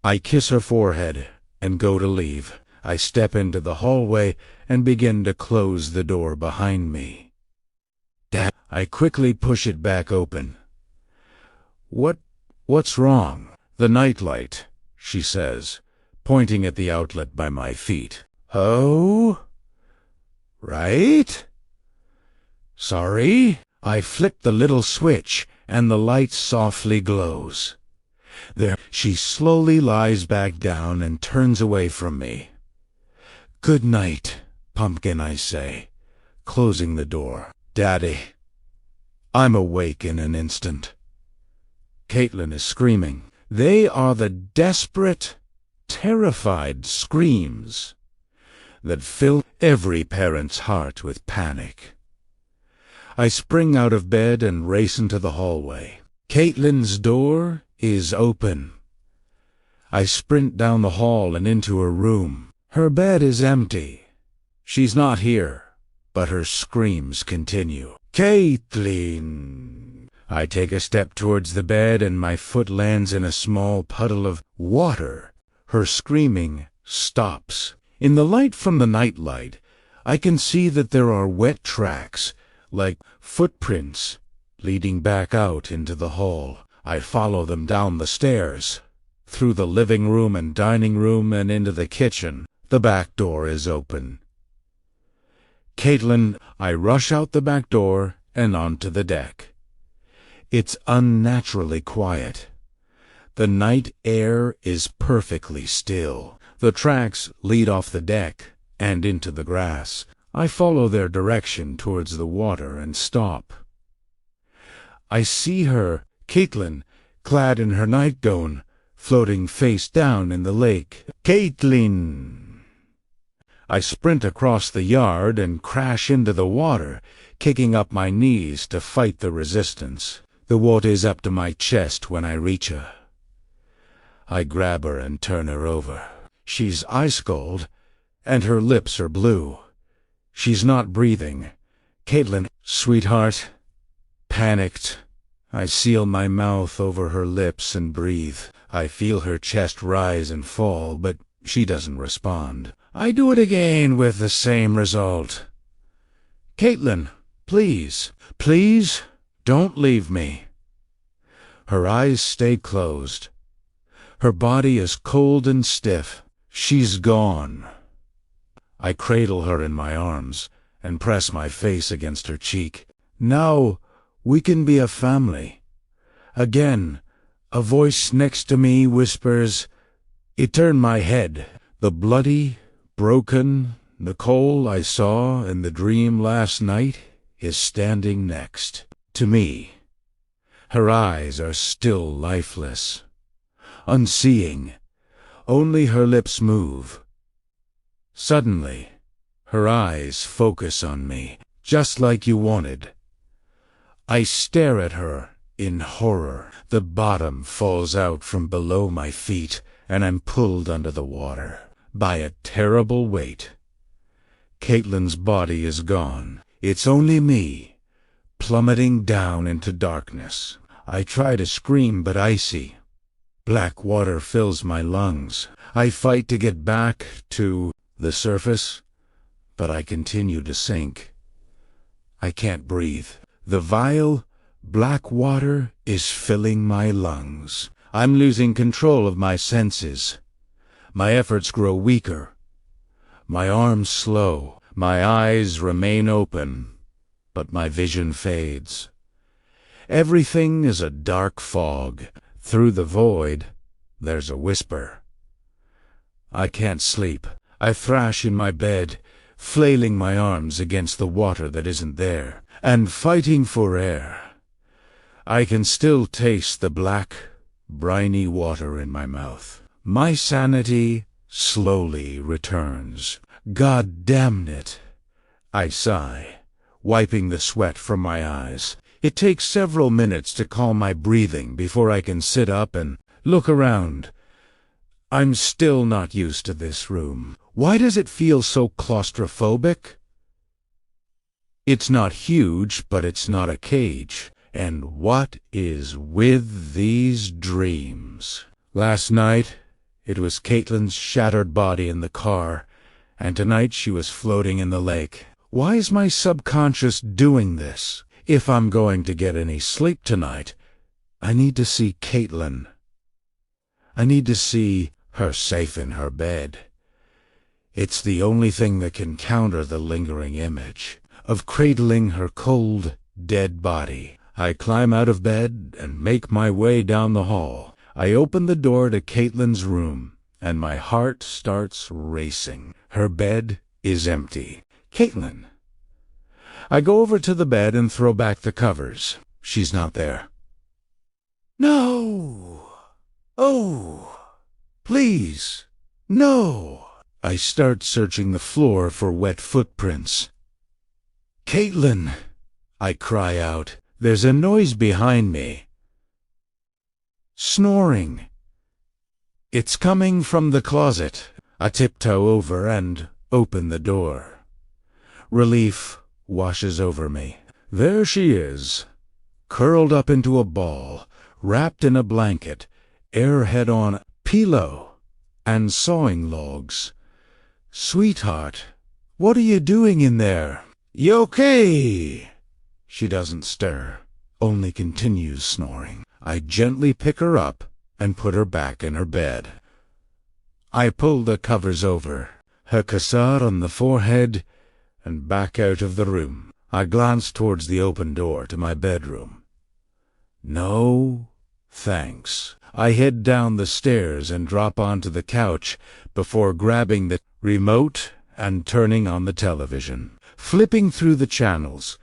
I kiss her forehead and go to leave. I step into the hallway and begin to close the door behind me. "Dad," I quickly push it back open. What's wrong?" "The nightlight," she says, pointing at the outlet by my feet. "Oh? Right? Sorry." I flick the little switch and the light softly glows. There, she slowly lies back down and turns away from me. "Good night, Pumpkin," I say, closing the door. "Daddy." I'm awake in an instant. Caitlin is screaming. They are the desperate, terrified screams that fill every parent's heart with panic. I spring out of bed and race into the hallway. Caitlin's door is open. I sprint down the hall and into her room. Her bed is empty. She's not here, but her screams continue. "Caitlin!" I take a step towards the bed and my foot lands in a small puddle of water. Her screaming stops. In the light from the nightlight, I can see that there are wet tracks, like footprints, leading back out into the hall. I follow them down the stairs, through the living room and dining room and into the kitchen. The back door is open. "Caitlin," I rush out the back door and onto the deck. It's unnaturally quiet. The night air is perfectly still. The tracks lead off the deck and into the grass. I follow their direction towards the water and stop. I see her, Caitlin, clad in her nightgown, floating face down in the lake. "Caitlin!" I sprint across the yard and crash into the water, kicking up my knees to fight the resistance. The water is up to my chest when I reach her. I grab her and turn her over. She's ice cold, and her lips are blue. She's not breathing. Caitlin, sweetheart. Panicked, I seal my mouth over her lips and breathe. I feel her chest rise and fall, but she doesn't respond. I do it again with the same result. Caitlin, please, please, don't leave me. Her eyes stay closed. Her body is cold and stiff. She's gone. I cradle her in my arms and press my face against her cheek. Now we can be a family. Again, a voice next to me whispers. It turned my head. The bloody, broken Nicole I saw in the dream last night is standing next to me. Her eyes are still lifeless, unseeing. Only her lips move. Suddenly, her eyes focus on me, just like you wanted. I stare at her in horror. The bottom falls out from below my feet, and I'm pulled under the water by a terrible weight. Caitlin's body is gone. It's only me, plummeting down into darkness. I try to scream, but icy, black water fills my lungs. I fight to get back to the surface, but I continue to sink. I can't breathe. The vile, black water is filling my lungs. I'm losing control of my senses. My efforts grow weaker. My arms slow. My eyes remain open, but my vision fades. Everything is a dark fog. Through the void, there's a whisper. I can't sleep. I thrash in my bed, flailing my arms against the water that isn't there, and fighting for air. I can still taste the black, briny water in my mouth. My sanity slowly returns. God damn it! I sigh, wiping the sweat from my eyes. It takes several minutes to calm my breathing before I can sit up and look around. I'm still not used to this room. Why does it feel so claustrophobic? It's not huge, but it's not a cage. And what is with these dreams? Last night, it was Caitlin's shattered body in the car, and tonight she was floating in the lake. Why is my subconscious doing this? If I'm going to get any sleep tonight, I need to see Caitlin. I need to see her safe in her bed. It's the only thing that can counter the lingering image of cradling her cold, dead body. I climb out of bed and make my way down the hall. I open the door to Caitlin's room, and my heart starts racing. Her bed is empty. Caitlin. I go over to the bed and throw back the covers. She's not there. No! Oh! Please! No! I start searching the floor for wet footprints. Caitlin! I cry out. There's a noise behind me. Snoring. It's coming from the closet. I tiptoe over and open the door. Relief washes over me. There she is, curled up into a ball, wrapped in a blanket, airhead on pillow, and sawing logs. Sweetheart, what are you doing in there? You okay? She doesn't stir, only continues snoring. I gently pick her up and put her back in her bed. I pull the covers over, her cassette on the forehead, and back out of the room. I glance towards the open door to my bedroom. No, thanks. I head down the stairs and drop onto the couch before grabbing the remote and turning on the television. Flipping through the channels,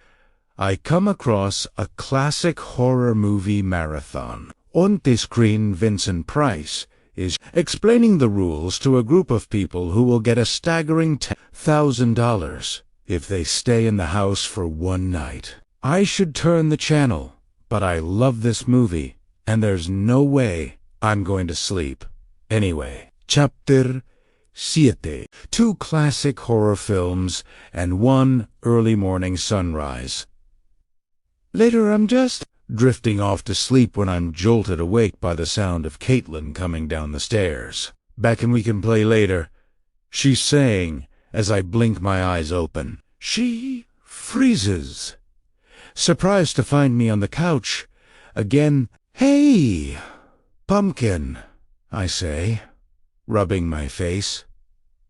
I come across a classic horror movie marathon. On the screen, Vincent Price is explaining the rules to a group of people who will get a staggering $10,000 if they stay in the house for one night. I should turn the channel, but I love this movie, and there's no way I'm going to sleep. Anyway, Chapter 7. 2 classic horror films and 1 early morning sunrise. Later I'm just drifting off to sleep when I'm jolted awake by the sound of Caitlin coming down the stairs. "Back and we can play later," she's saying as I blink my eyes open. She freezes, surprised to find me on the couch again. "Hey, Pumpkin," I say, rubbing my face.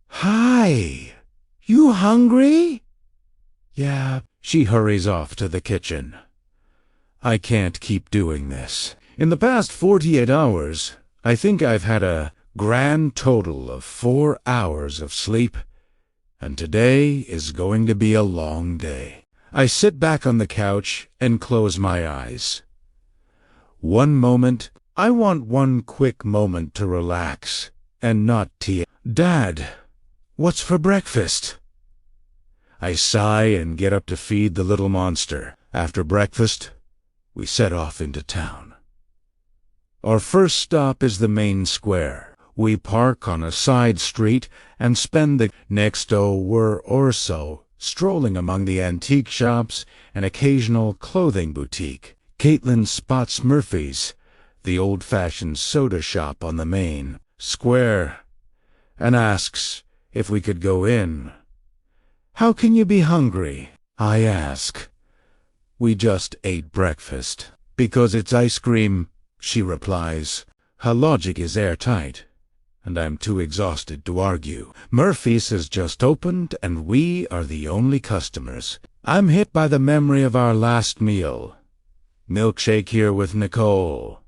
"Hi, you hungry?" "Yeah." She hurries off to the kitchen. I can't keep doing this. In the past 48 hours, I think I've had a grand total of 4 hours of sleep, and today is going to be a long day. I sit back on the couch and close my eyes. I want one quick moment to relax and not tea. "Dad, what's for breakfast?" I sigh and get up to feed the little monster. After breakfast, we set off into town. Our first stop is the main square. We park on a side street and spend the next hour or so strolling among the antique shops and occasional clothing boutique. Caitlin spots Murphy's, the old-fashioned soda shop on the main square, and asks if we could go in. "How can you be hungry?" I ask. "We just ate breakfast." "Because it's ice cream," she replies. Her logic is airtight, and I'm too exhausted to argue. Murphy's has just opened, and we are the only customers. I'm hit by the memory of our last meal. Milkshake here with Nicole.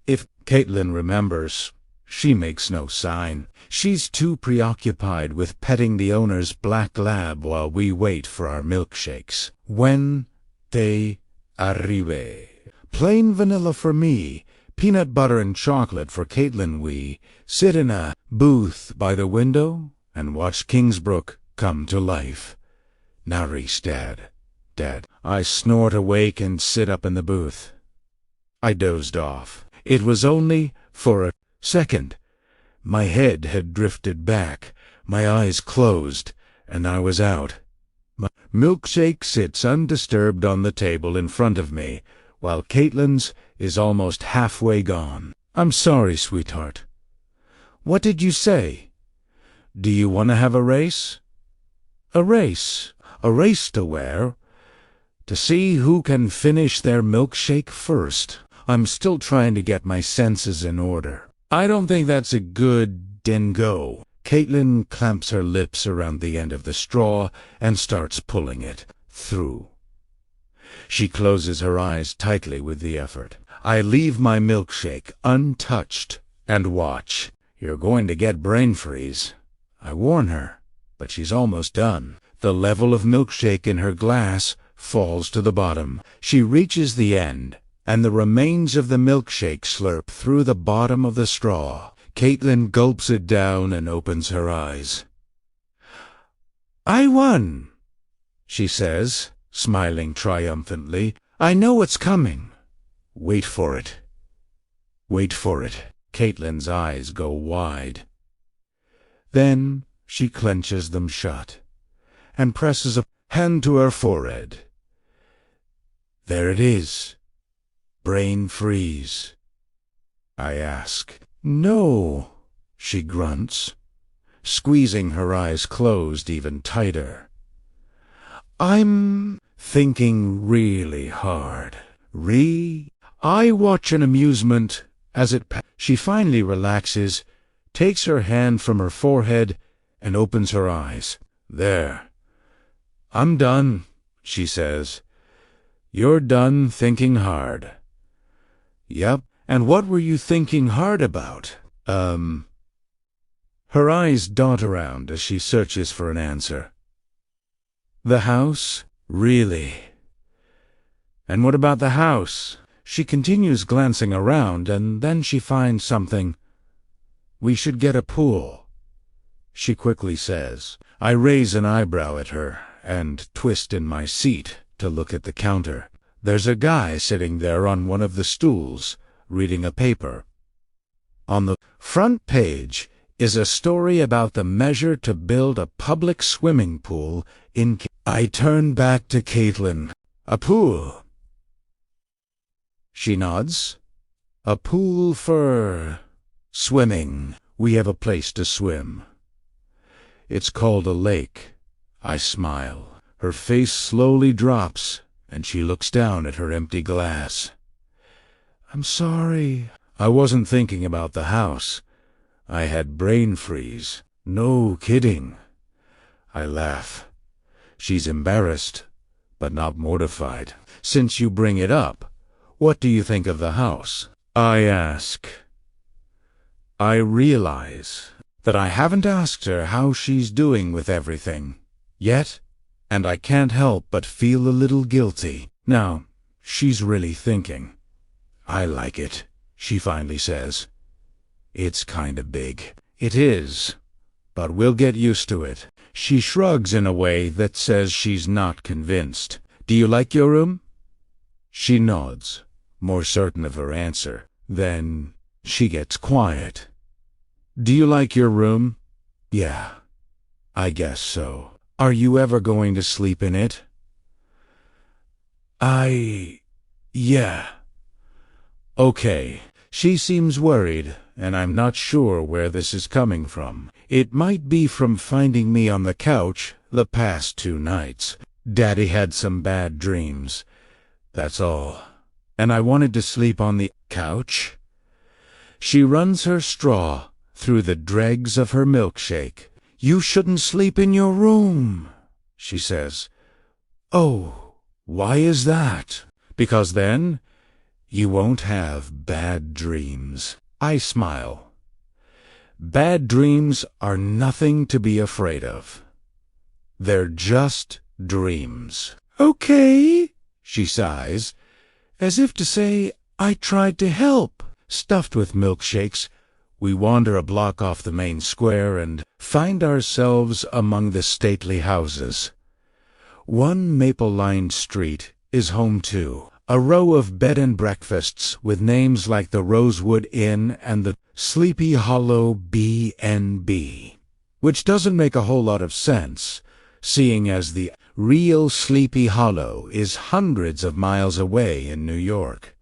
If Caitlin remembers, she makes no sign. She's too preoccupied with petting the owner's black lab while we wait for our milkshakes. When they arrive. Plain vanilla for me, peanut butter and chocolate for Caitlin. We sit in a booth by the window and watch Kingsbrook come to life. "Nari's Dad. I snort awake and sit up in the booth. I dozed off. It was only for a second. My head had drifted back, my eyes closed, and I was out. My milkshake sits undisturbed on the table in front of me, while Caitlin's is almost halfway gone. "I'm sorry, sweetheart." "What did you say?" "Do you want to have a race?" "A race? A race to where?" "To see who can finish their milkshake first." I'm still trying to get my senses in order. "I don't think that's a good dingo." Caitlin clamps her lips around the end of the straw and starts pulling it through. She closes her eyes tightly with the effort. I leave my milkshake untouched and watch. "You're going to get brain freeze," I warn her, but she's almost done. The level of milkshake in her glass falls to the bottom. She reaches the end, and the remains of the milkshake slurp through the bottom of the straw. Caitlin gulps it down and opens her eyes. "I won," she says, smiling triumphantly. "I know what's coming." Wait for it. Wait for it. Caitlin's eyes go wide. Then she clenches them shut and presses a hand to her forehead. There it is. Brain freeze. I ask. "No," she grunts, squeezing her eyes closed even tighter. "I'm thinking really hard. I watch in amusement as it She finally relaxes, takes her hand from her forehead, and opens her eyes. "There. I'm done," she says. "You're done thinking hard." "Yep. And what were you thinking hard about?" Her eyes dart around as she searches for an answer. "The house? Really?" "And what about the house?" She continues glancing around, and then she finds something. "We should get a pool," she quickly says. I raise an eyebrow at her and twist in my seat to look at the counter. There's a guy sitting there on one of the stools, reading a paper. On the Front page is a story about the measure to build a public swimming pool in... I turn back to Caitlin. A pool? She nods. A pool for... swimming. We have a place to swim. It's called a lake. I smile. Her face slowly drops, and she looks down at her empty glass. I'm sorry. I wasn't thinking about the house. I had brain freeze. No kidding. I laugh. She's embarrassed, but not mortified. Since you bring it up, what do you think of the house? I ask. I realize that I haven't asked her how she's doing with everything yet, and I can't help but feel a little guilty. Now, she's really thinking. I like it, she finally says. It's kinda big. It is, but we'll get used to it. She shrugs in a way that says she's not convinced. Do you like your room? She nods, more certain of her answer. Then she gets quiet. Do you like your room? Yeah, I guess so. Are you ever going to sleep in it? Yeah. Okay. She seems worried, and I'm not sure where this is coming from. It might be from finding me on the couch the past 2 nights. Daddy had some bad dreams. That's all. And I wanted to sleep on the couch. She runs her straw through the dregs of her milkshake. You shouldn't sleep in your room, she says. Oh, why is that? Because then you won't have bad dreams. I smile. Bad dreams are nothing to be afraid of. They're just dreams. Okay, she sighs, as if to say, I tried to help. Stuffed with milkshakes, we wander a block off the main square and find ourselves among the stately houses. One maple-lined street is home to a row of bed and breakfasts with names like the Rosewood Inn and the Sleepy Hollow B&B, which doesn't make a whole lot of sense, seeing as the real Sleepy Hollow is hundreds of miles away in New York.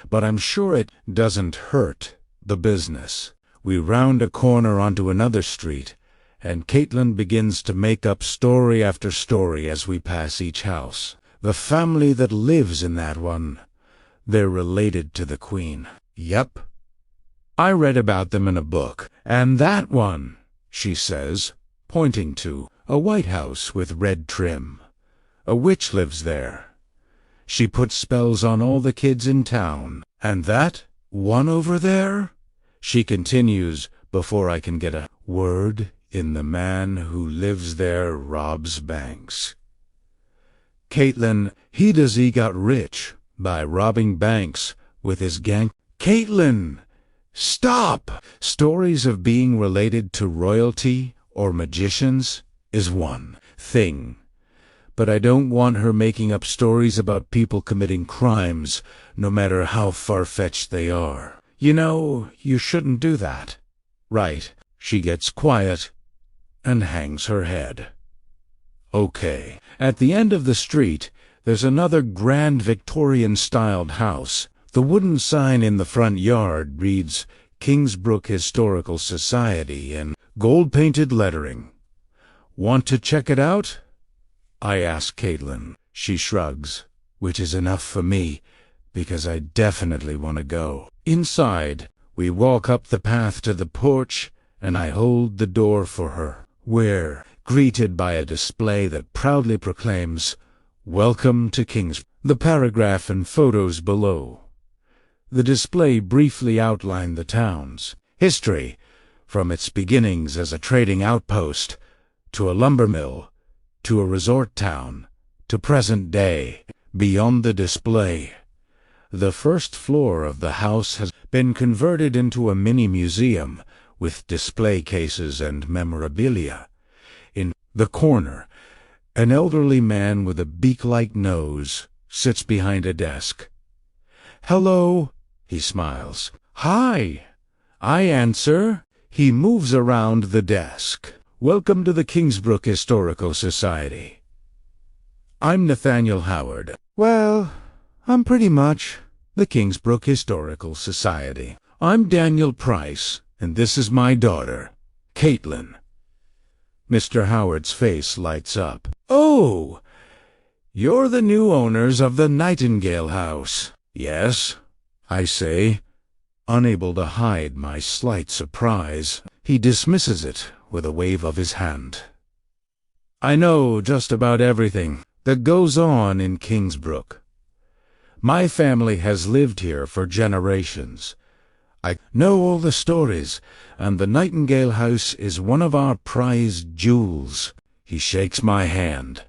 But I'm sure it doesn't hurt the business. We round a corner onto another street, and Caitlin begins to make up story after story as we pass each house. The family that lives in that one, they're related to the Queen. Yep. I read about them in a book. And that one, she says, pointing to a white house with red trim. A witch lives there. She puts spells on all the kids in town. And that one over there? She continues before I can get a word in. The man who lives there robs banks. Caitlin, he got rich by robbing banks with his gang. Caitlin, stop! Stories of being related to royalty or magicians is one thing. But I don't want her making up stories about people committing crimes, no matter how far-fetched they are. You know, you shouldn't do that. Right. She gets quiet and hangs her head. Okay. At the end of the street, there's another grand Victorian-styled house. The wooden sign in the front yard reads Kingsbrook Historical Society in gold-painted lettering. Want to check it out? I ask Caitlin. She shrugs, which is enough for me, because I definitely want to go. Inside, we walk up the path to the porch, and I hold the door for her. We're greeted by a display that proudly proclaims, Welcome to Kingsbrook. The paragraph and photos below. The display briefly outlined the town's history, from its beginnings as a trading outpost, to a lumber mill, to a resort town, to present day. Beyond the display, the first floor of the house has been converted into a mini-museum with display cases and memorabilia. In the corner, an elderly man with a beak-like nose sits behind a desk. Hello, he smiles. Hi, I answer. He moves around the desk. Welcome to the Kingsbrook Historical Society. I'm Nathaniel Howard. Well, I'm pretty much the Kingsbrook Historical Society. I'm Daniel Price, and this is my daughter, Caitlin. Mr. Howard's face lights up. Oh, you're the new owners of the Nightingale House. Yes, I say, unable to hide my slight surprise. He dismisses it with a wave of his hand. I know just about everything that goes on in Kingsbrook. My family has lived here for generations. I know all the stories, and the Nightingale House is one of our prized jewels. He shakes my hand.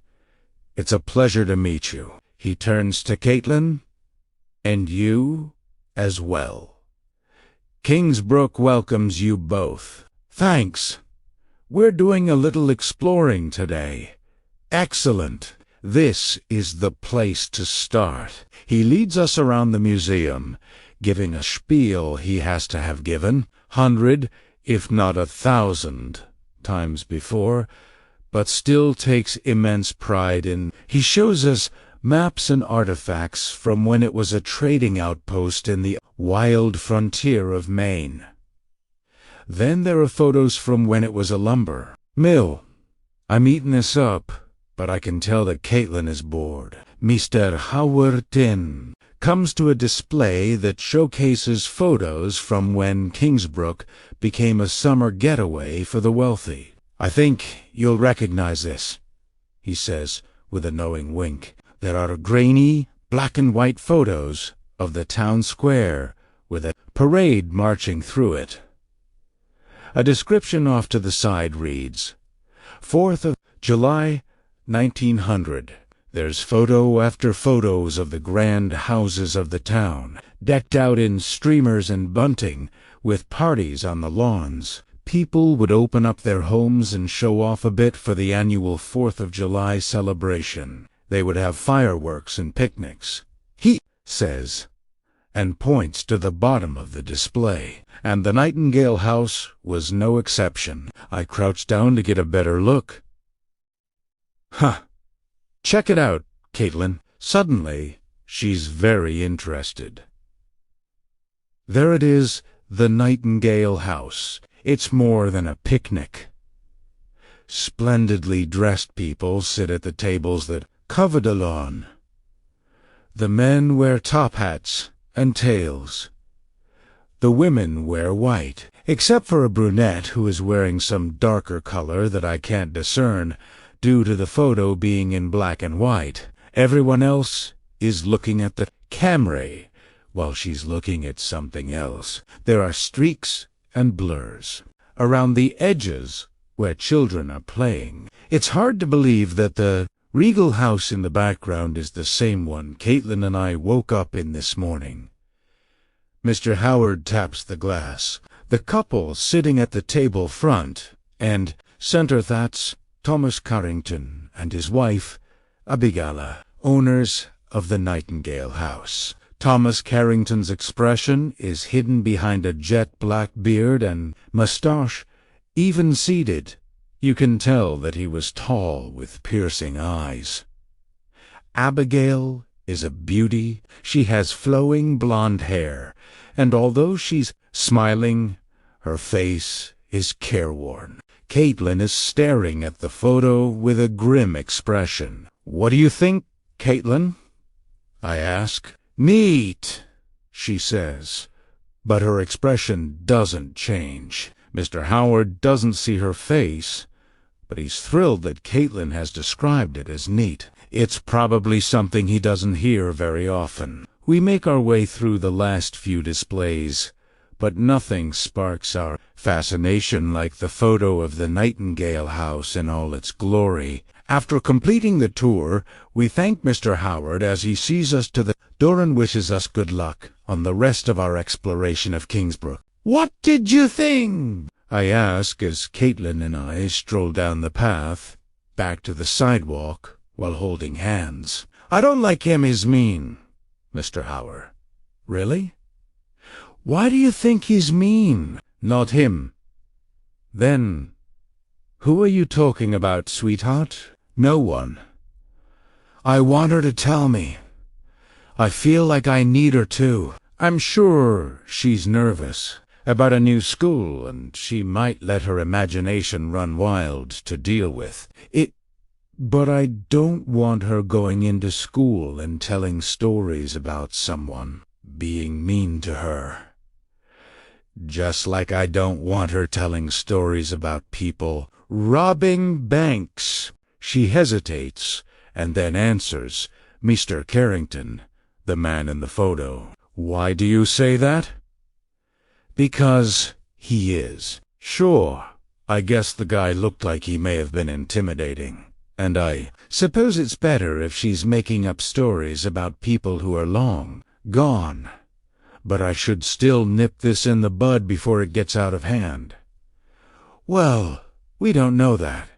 It's a pleasure to meet you. He turns to Caitlin, and you as well. Kingsbrook welcomes you both. Thanks. We're doing a little exploring today. Excellent. This is the place to start. He leads us around the museum, giving a spiel he has to have given 100, if not 1,000, times before, but still takes immense pride in. He shows us maps and artifacts from when it was a trading outpost in the wild frontier of Maine. Then there are photos from when it was a lumber mill. I'm eating this up, but I can tell that Caitlin is bored. Mr. Howard comes to a display that showcases photos from when Kingsbrook became a summer getaway for the wealthy. I think you'll recognize this, he says with a knowing wink. There are grainy, black and white photos of the town square with a parade marching through it. A description off to the side reads, 4th of July, 1900. There's photo after photos of the grand houses of the town, decked out in streamers and bunting, with parties on the lawns. People would open up their homes and show off a bit for the annual 4th of July celebration. They would have fireworks and picnics. He says, and points to the bottom of the display. And the Nightingale House was no exception. I crouched down to get a better look. Huh. Check it out, Caitlin. Suddenly, she's very interested. There it is, the Nightingale House. It's more than a picnic. Splendidly dressed people sit at the tables that cover the lawn. The men wear top hats and tails. The women wear white, except for a brunette who is wearing some darker color that I can't discern, due to the photo being in black and white. Everyone else is looking at the camera while she's looking at something else. There are streaks and blurs around the edges where children are playing. It's hard to believe that the regal house in the background is the same one Caitlin and I woke up in this morning. Mr. Howard taps the glass. The couple sitting at the table front and center, that's Thomas Carrington and his wife, Abigail, owners of the Nightingale House. Thomas Carrington's expression is hidden behind a jet-black beard and mustache. Even seated, you can tell that he was tall with piercing eyes. Abigail is a beauty. She has flowing blonde hair, and although she's smiling, her face is careworn. Caitlin is staring at the photo with a grim expression. What do you think, Caitlin? I ask. Neat, she says, but her expression doesn't change. Mr. Howard doesn't see her face, but he's thrilled that Caitlin has described it as neat. It's probably something he doesn't hear very often. We make our way through the last few displays, but nothing sparks our fascination like the photo of the Nightingale House in all its glory. After completing the tour, we thank Mr. Howard as he sees us to the door and wishes us good luck on the rest of our exploration of Kingsbrook. What did you think? I ask as Caitlin and I stroll down the path, back to the sidewalk, while holding hands. I don't like him, he's mean, Mr. Howard. Really? Why do you think he's mean? Not him. Then, who are you talking about, sweetheart? No one. I want her to tell me. I feel like I need her to. I'm sure she's nervous about a new school, and she might let her imagination run wild to deal with it. But I don't want her going into school and telling stories about someone being mean to her. Just like I don't want her telling stories about people robbing banks. She hesitates and then answers, Mr. Carrington, the man in the photo. Why do you say that? Because he is. Sure, I guess the guy looked like he may have been intimidating. And I suppose it's better if she's making up stories about people who are long gone. But I should still nip this in the bud before it gets out of hand. Well, we don't know that.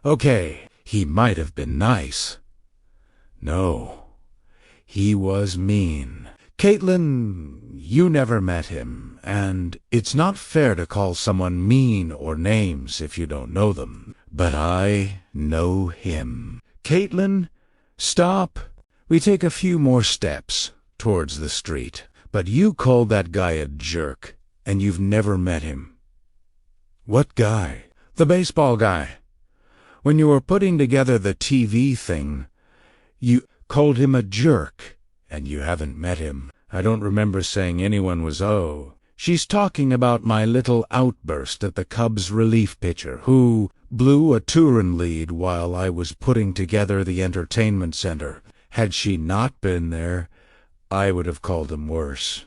Okay, he might have been nice. No, he was mean. Caitlin, you never met him, and it's not fair to call someone mean or names if you don't know them. But I know him. Caitlin, stop. We take a few more steps towards the street. But you called that guy a jerk, and you've never met him. What guy? The baseball guy. When you were putting together the TV thing, you called him a jerk, and you haven't met him. I don't remember saying anyone was She's talking about my little outburst at the Cubs relief pitcher, who blew a two-run lead while I was putting together the entertainment center. Had she not been there, I would have called him worse.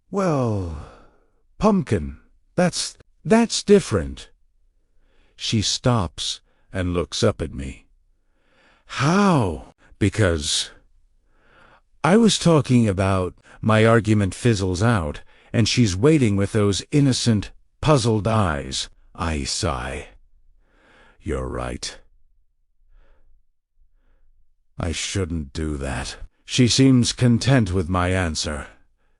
Well, Pumpkin, that's different. She stops and looks up at me. How? Because I was talking about my argument fizzles out, and she's waiting with those innocent, puzzled eyes. I sigh. You're right. I shouldn't do that. She seems content with my answer,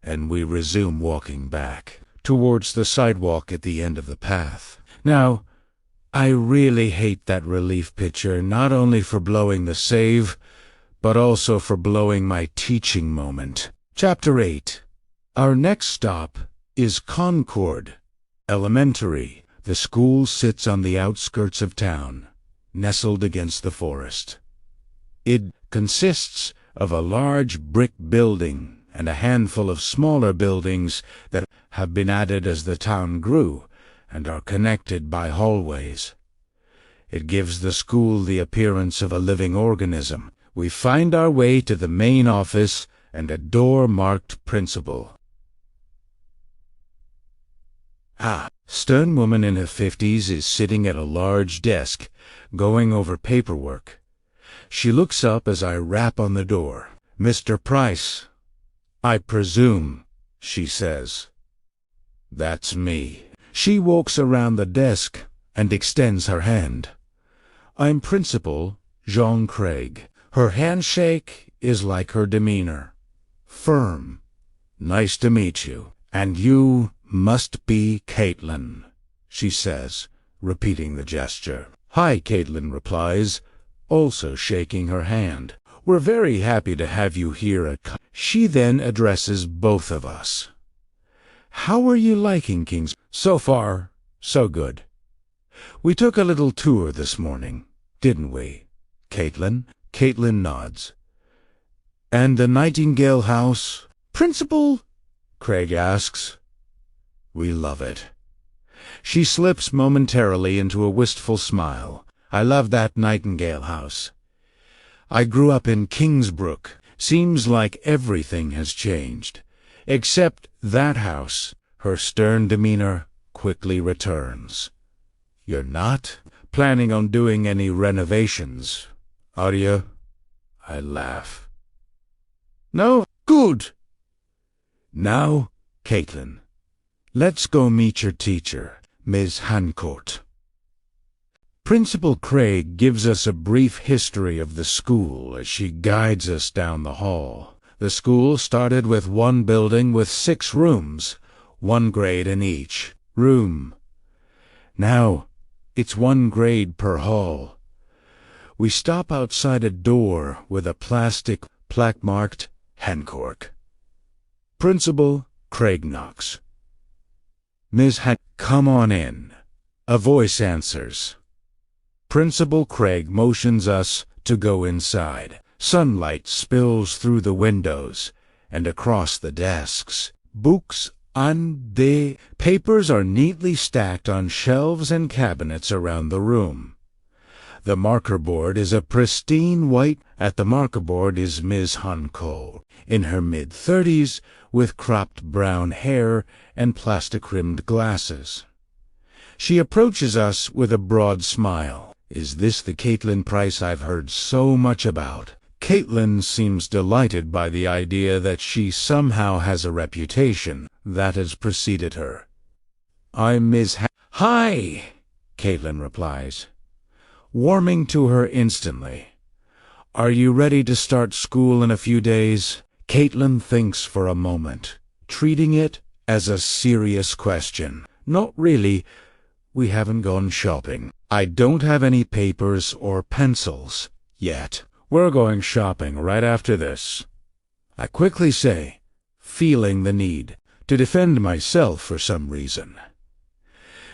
and we resume walking back towards the sidewalk at the end of the path. Now, I really hate that relief pitcher, not only for blowing the save, but also for blowing my teaching moment. Chapter 8. Our next stop is Concord Elementary. The school sits on the outskirts of town, nestled against the forest. It consists of a large brick building and a handful of smaller buildings that have been added as the town grew and are connected by hallways. It gives the school the appearance of a living organism. We find our way to the main office and a door marked Principal. Stern woman in her 50s is sitting at a large desk, going over paperwork. She looks up as I rap on the door. Mr. Price, I presume, she says. That's me. She walks around the desk and extends her hand. I'm Principal Jean Craig. Her handshake is like her demeanor. Firm. Nice to meet you. And you must be Caitlin, she says, repeating the gesture. Hi, Caitlin replies, also shaking her hand. We're very happy to have you here at She then addresses both of us. How are you liking Kings? So far, so good. We took a little tour this morning, didn't we, Caitlin? Caitlin nods. And the Nightingale House? Principal? Craig asks. We love it. She slips momentarily into a wistful smile. I love that Nightingale House. I grew up in Kingsbrook. Seems like everything has changed. Except that house. Her stern demeanor quickly returns. You're not planning on doing any renovations, are you? I laugh. No? Good. Now, Caitlin, let's go meet your teacher, Ms. Hancourt. Principal Craig gives us a brief history of the school as she guides us down the hall. The school started with one building with 6 rooms, 1 grade in each room. Now, it's 1 grade per hall. We stop outside a door with a plastic plaque marked Hancock. Principal Craig knocks. "Miss come on in," a voice answers. Principal Craig motions us to go inside. Sunlight spills through the windows and across the desks. Books and the papers are neatly stacked on shelves and cabinets around the room. The marker board is a pristine white. At the marker board is Ms. Hunco, in her mid-30s, with cropped brown hair and plastic-rimmed glasses. She approaches us with a broad smile. "Is this the Caitlin Price I've heard so much about?" Caitlin seems delighted by the idea that she somehow has a reputation that has preceded her. "I'm Ms. Hi," Caitlin replies, warming to her instantly. "Are you ready to start school in a few days?" Caitlin thinks for a moment, treating it as a serious question. "Not really. We haven't gone shopping. I don't have any papers or pencils yet. We're going shopping right after this," I quickly say, feeling the need to defend myself for some reason.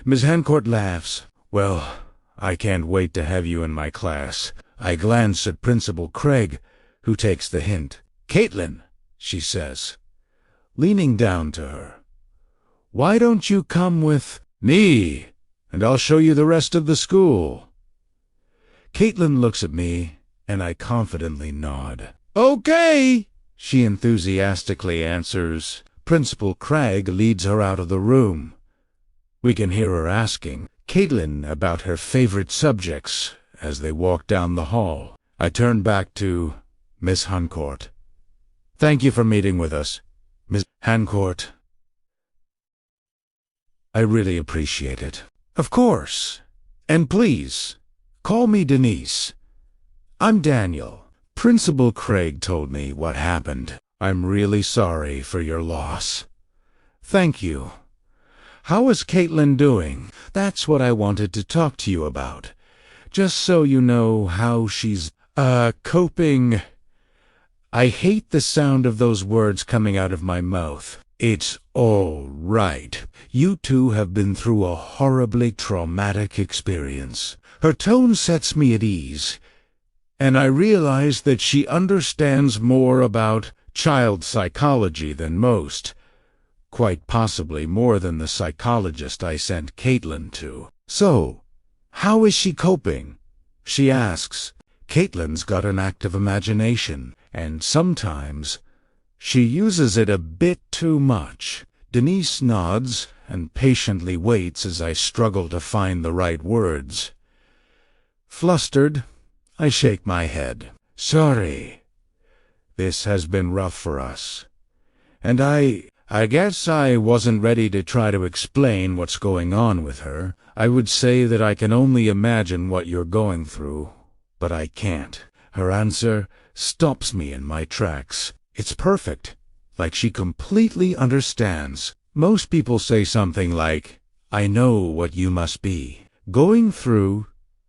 Ms. Hancock laughs. "Well, I can't wait to have you in my class." I glance at Principal Craig, who takes the hint. "Caitlin," she says, leaning down to her, "why don't you come with me, and I'll show you the rest of the school?" Caitlin looks at me, and I confidently nod. "Okay," she enthusiastically answers. Principal Craig leads her out of the room. We can hear her asking Caitlin about her favorite subjects as they walk down the hall. I turn back to Miss Hancock. "Thank you for meeting with us, Miss Hancock. I really appreciate it." "Of course. And please, call me Denise. I'm Daniel. Principal Craig told me what happened. I'm really sorry for your loss." "Thank you. How is Caitlin doing?" "That's what I wanted to talk to you about. Just so you know how she's, coping." I hate the sound of those words coming out of my mouth. "It's all right. You two have been through a horribly traumatic experience." Her tone sets me at ease, and I realize that she understands more about child psychology than most, quite possibly more than the psychologist I sent Caitlin to. "So, how is she coping?" she asks. Caitlin's got an active imagination, and sometimes she uses it a bit too much. Denise nods and patiently waits as I struggle to find the right words. Flustered, I shake my head. "Sorry. This has been rough for us. And I guess I wasn't ready to try to explain what's going on with her. I would say that I can only imagine what you're going through, but I can't." Her answer stops me in my tracks. It's perfect, like she completely understands. Most people say something like, "I know what you must be going through,"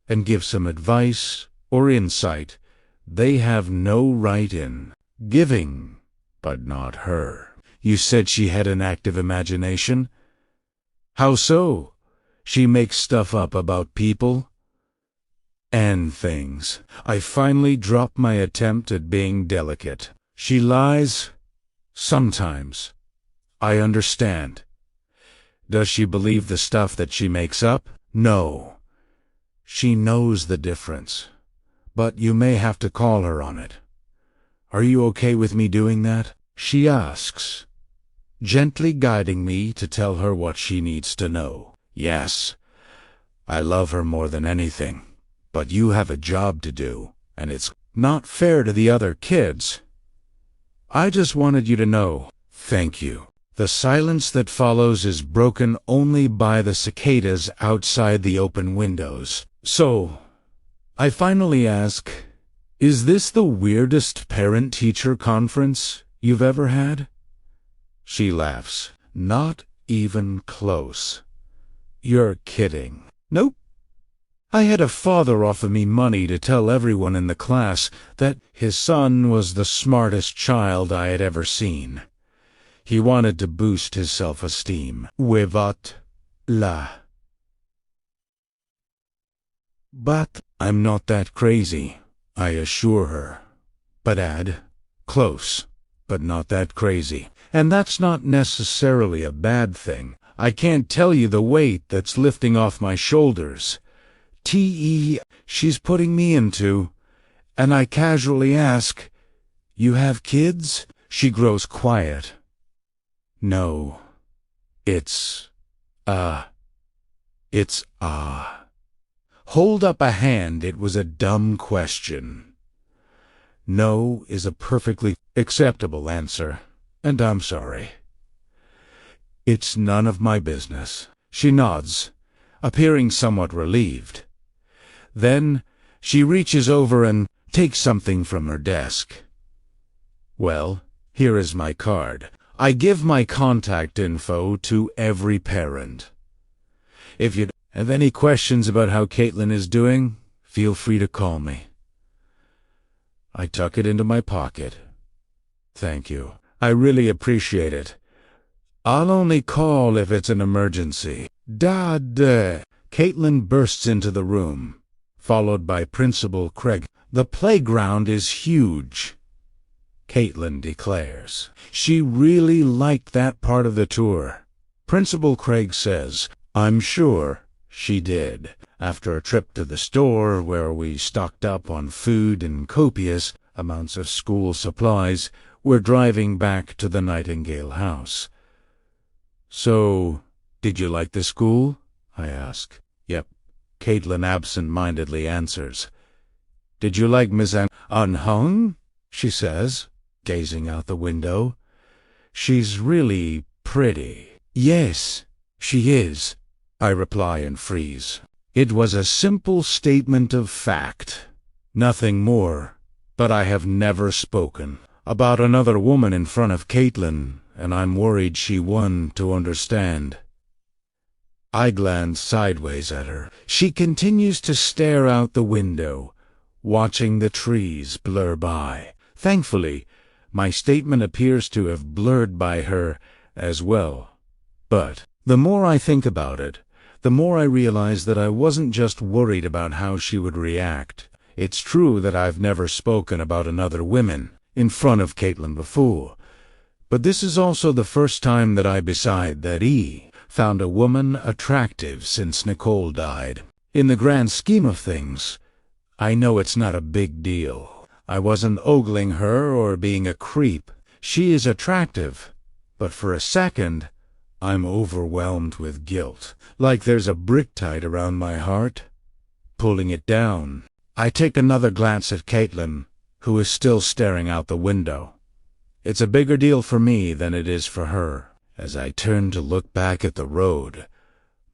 and give some advice or insight they have no right in giving, but not her. "You said she had an active imagination?" "How so?" "She makes stuff up about people and things." I finally drop my attempt at being delicate. "She lies sometimes. I understand." "Does she believe the stuff that she makes up?" "No. She knows the difference. But you may have to call her on it." "Are you okay with me doing that?" she asks, gently guiding me to tell her what she needs to know. "Yes. I love her more than anything. But you have a job to do, and it's not fair to the other kids. I just wanted you to know." "Thank you." The silence that follows is broken only by the cicadas outside the open windows. "So," I finally ask, "is this the weirdest parent-teacher conference you've ever had?" She laughs. "Not even close." "You're kidding." "Nope. I had a father offer me money to tell everyone in the class that his son was the smartest child I had ever seen. He wanted to boost his self-esteem. Wivat la. But I'm not that crazy, I assure her. But add, close, but not that crazy. And that's not necessarily a bad thing. I can't tell you the weight that's lifting off my shoulders. She's putting me into, and I casually ask, "You have kids?" She grows quiet. "No, it's Hold up a hand, it was a dumb question. No is a perfectly acceptable answer, and I'm sorry. It's none of my business. She nods, appearing somewhat relieved. Then she reaches over and takes something from her desk. Well, here is my card. I give my contact info to every parent. If you have any questions about how Caitlin is doing, feel free to call me. I tuck it into my pocket. Thank you. I really appreciate it. I'll only call if it's an emergency. Dad. Caitlin bursts into the room, followed by Principal Craig. The playground is huge, Caitlin declares. She really liked that part of the tour. Principal Craig says, I'm sure she did. After a trip to the store where we stocked up on food and copious amounts of school supplies, we're driving back to the Nightingale House. So, did you like the school? I ask. Yep, Caitlin absent-mindedly answers. Did you like Miss Unhung? She says, gazing out the window. She's really pretty. Yes, she is, I reply and freeze. It was a simple statement of fact, nothing more, but I have never spoken about another woman in front of Caitlin, and I'm worried she won to understand. I glance sideways at her. She continues to stare out the window, watching the trees blur by. Thankfully, my statement appears to have blurred by her as well. But the more I think about it, the more I realize that I wasn't just worried about how she would react. It's true that I've never spoken about another woman in front of Caitlin before, but this is also the first time that I beside that found a woman attractive since Nicole died. In the grand scheme of things, I know it's not a big deal. I wasn't ogling her or being a creep. She is attractive, but for a second, I'm overwhelmed with guilt, like there's a brick tied around my heart, pulling it down. I take another glance at Caitlin, who is still staring out the window. It's a bigger deal for me than it is for her. As I turn to look back at the road,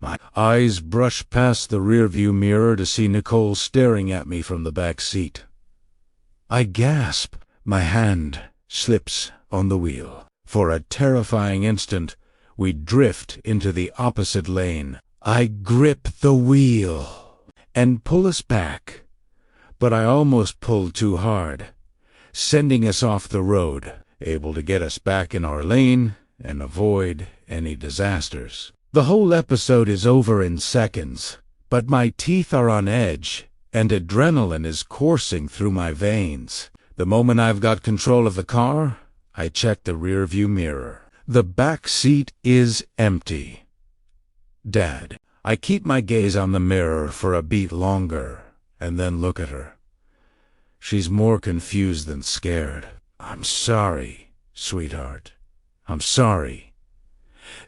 my eyes brush past the rearview mirror to see Nicole staring at me from the back seat. I gasp. My hand slips on the wheel. For a terrifying instant, we drift into the opposite lane. I grip the wheel and pull us back, but I almost pulled too hard, sending us off the road, able to get us back in our lane and avoid any disasters. The whole episode is over in seconds, but my teeth are on edge and adrenaline is coursing through my veins. The moment I've got control of the car, I check the rearview mirror. The back seat is empty. Dad. I keep my gaze on the mirror for a beat longer, and then look at her. She's more confused than scared. I'm sorry, sweetheart. I'm sorry.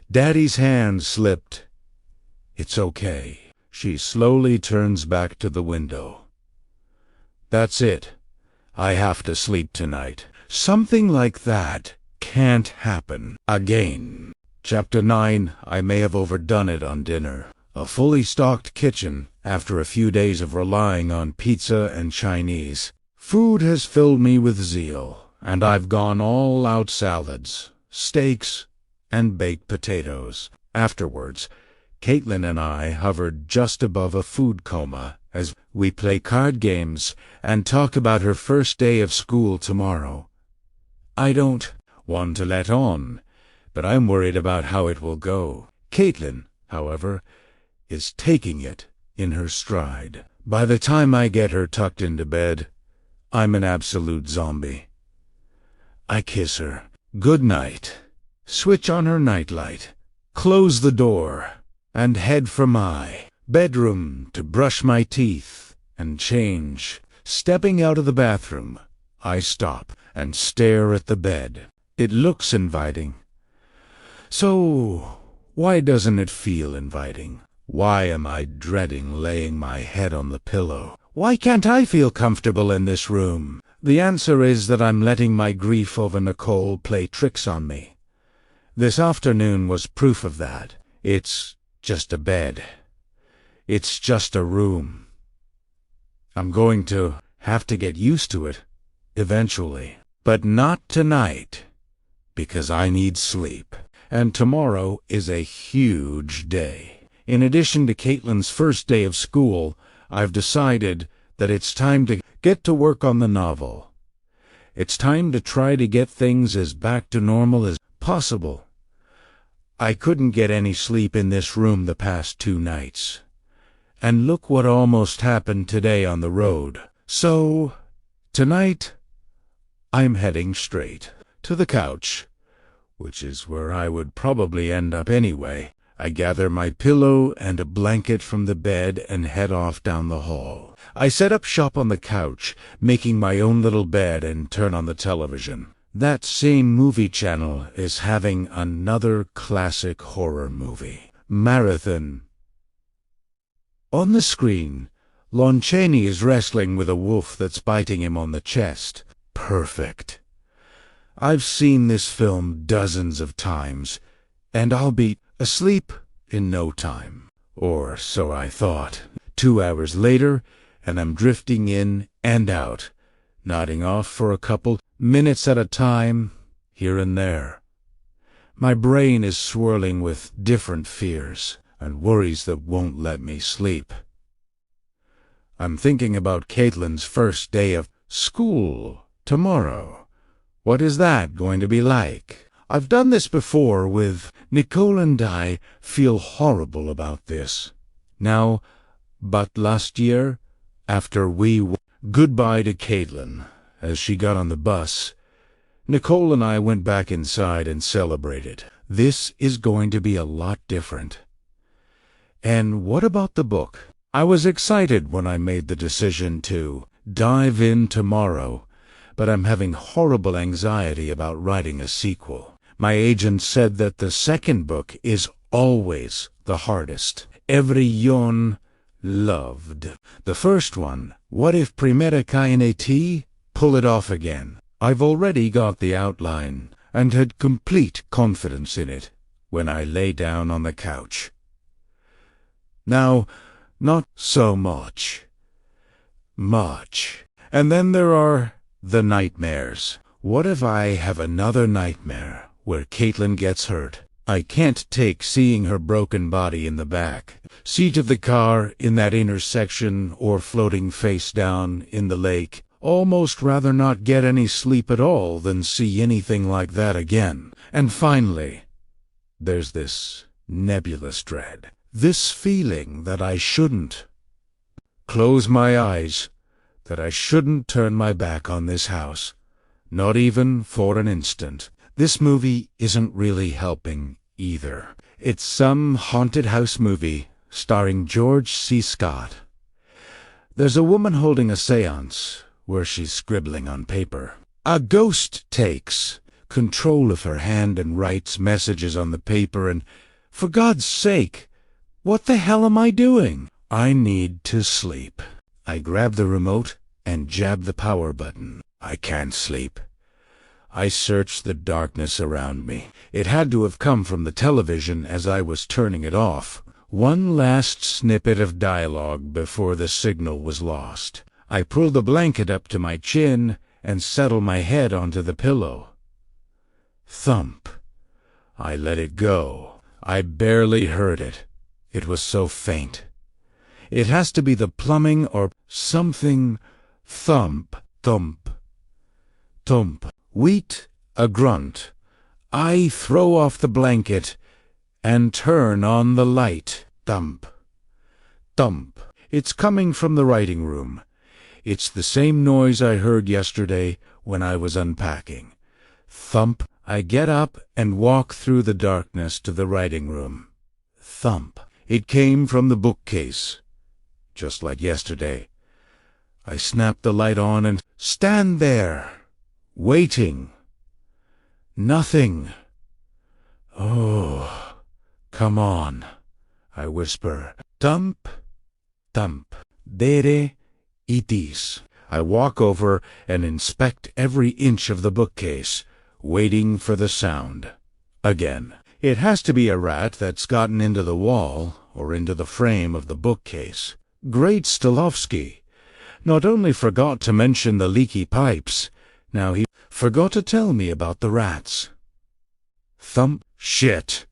Daddy's hand slipped. It's okay. She slowly turns back to the window. That's it. I have to sleep tonight. Something like that can't happen again. Chapter 9. I may have overdone it on dinner. A fully stocked kitchen after a few days of relying on pizza and Chinese. Food has filled me with zeal, and I've gone all out salads, steaks, and baked potatoes. Afterwards, Caitlin and I hovered just above a food coma as we play card games and talk about her first day of school tomorrow. I don't want to let on, but I'm worried about how it will go. Caitlin, however, is taking it in her stride. By the time I get her tucked into bed, I'm an absolute zombie. I kiss her. Good night. Switch on her nightlight. Close the door and head for my bedroom to brush my teeth and change. Stepping out of the bathroom, I stop and stare at the bed. It looks inviting. So, why doesn't it feel inviting? Why am I dreading laying my head on the pillow? Why can't I feel comfortable in this room? The answer is that I'm letting my grief over Nicole play tricks on me. This afternoon was proof of that. It's just a bed. It's just a room. I'm going to have to get used to it, eventually. But not tonight, because I need sleep. And tomorrow is a huge day. In addition to Caitlin's first day of school, I've decided that it's time to get to work on the novel. It's time to try to get things as back to normal as possible. I couldn't get any sleep in this room the past 2 nights. And look what almost happened today on the road. So, tonight, I'm heading straight to the couch, which is where I would probably end up anyway. I gather my pillow and a blanket from the bed and head off down the hall. I set up shop on the couch, making my own little bed, and turn on the television. That same movie channel is having another classic horror movie, Marathon. On the screen, Lon Chaney is wrestling with a wolf that's biting him on the chest. Perfect. I've seen this film dozens of times, and I'll be asleep in no time. Or so I thought. 2 hours later, and I'm drifting in and out, nodding off for a couple minutes at a time, here and there. My brain is swirling with different fears and worries that won't let me sleep. I'm thinking about Caitlin's first day of school tomorrow. What is that going to be like? I've done this before with Nicole, and I feel horrible about this. Now, but last year, after goodbye to Caitlin, as she got on the bus, Nicole and I went back inside and celebrated. This is going to be a lot different. And what about the book? I was excited when I made the decision to dive in tomorrow, but I'm having horrible anxiety about writing a sequel. My agent said that the second book is always the hardest. Everyone loved the first one. What if Primera Cainati? Pull it off again. I've already got the outline and had complete confidence in it when I lay down on the couch. Now, not so much. And then there are the nightmares. What if I have another nightmare where Caitlin gets hurt? I can't take seeing her broken body in the back seat of the car in that intersection or floating face down in the lake. Almost rather not get any sleep at all than see anything like that again. And finally, there's this nebulous dread. This feeling that I shouldn't close my eyes, that I shouldn't turn my back on this house, not even for an instant. This movie isn't really helping either. It's some haunted house movie starring George C. Scott. There's a woman holding a seance where she's scribbling on paper. A ghost takes control of her hand and writes messages on the paper, and for God's sake, what the hell am I doing? I need to sleep. I grab the remote and jab the power button. I can't sleep. I search the darkness around me. It had to have come from the television as I was turning it off. One last snippet of dialogue before the signal was lost. I pull the blanket up to my chin and settle my head onto the pillow. Thump. I let it go. I barely heard it. It was so faint. It has to be the plumbing or something. Thump, thump, thump. Wheat, a grunt. I throw off the blanket and turn on the light. Thump, thump. It's coming from the writing room. It's the same noise I heard yesterday when I was unpacking. Thump. I get up and walk through the darkness to the writing room. Thump. It came from the bookcase, just like yesterday. I snap the light on and stand there, waiting. Nothing. Oh, come on, I whisper. Thump, thump. There it is. I walk over and inspect every inch of the bookcase, waiting for the sound. Again. It has to be a rat that's gotten into the wall or into the frame of the bookcase. Great Stolovsky. Not only forgot to mention the leaky pipes, now he forgot to tell me about the rats. Thump. Shit.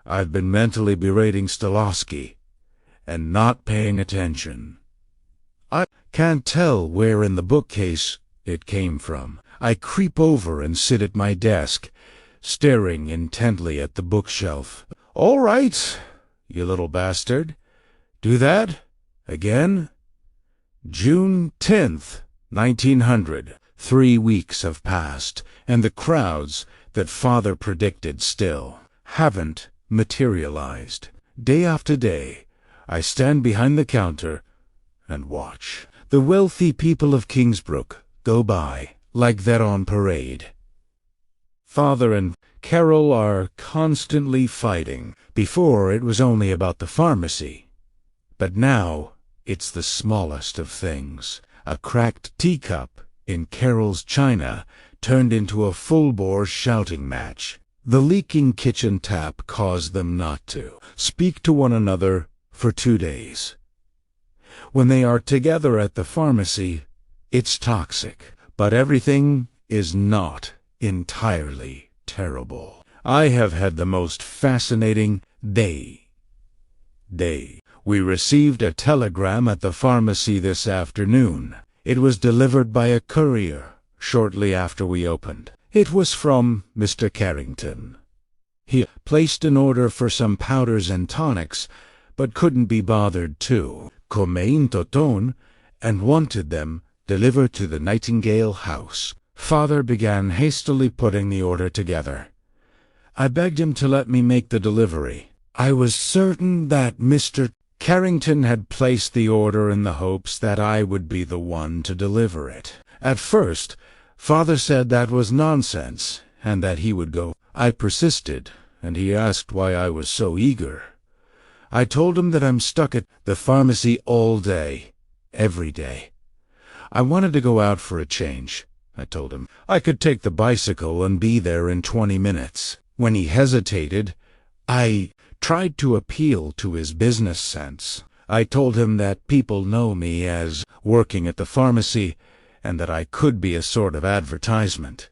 I've been mentally berating Stolovsky and not paying attention. I can't tell where in the bookcase it came from. I creep over and sit at my desk, staring intently at the bookshelf. All right, you little bastard. Do that again. June 10th, 1900. 3 weeks have passed, and the crowds that Father predicted still haven't materialized. Day after day, I stand behind the counter and watch the wealthy people of Kingsbrook go by like they're on parade. Father and Carol are constantly fighting. Before it was only about the pharmacy, but now it's the smallest of things. A cracked teacup in Carol's china turned into a full-bore shouting match. The leaking kitchen tap caused them not to speak to one another for 2 days. When they are together at the pharmacy, it's toxic, but everything is not entirely terrible. I have had the most fascinating day. We received a telegram at the pharmacy this afternoon. It was delivered by a courier shortly after we opened. It was from Mr. Carrington. He placed an order for some powders and tonics, but couldn't be bothered to come in toton and wanted them delivered to the Nightingale House. Father began hastily putting the order together. I begged him to let me make the delivery. I was certain that Mr. Carrington had placed the order in the hopes that I would be the one to deliver it. At first, Father said that was nonsense, and that he would go. I persisted, and he asked why I was so eager. I told him that I'm stuck at the pharmacy all day, every day. I wanted to go out for a change. I told him I could take the bicycle and be there in 20 minutes. When he hesitated, I tried to appeal to his business sense. I told him that people know me as working at the pharmacy and that I could be a sort of advertisement.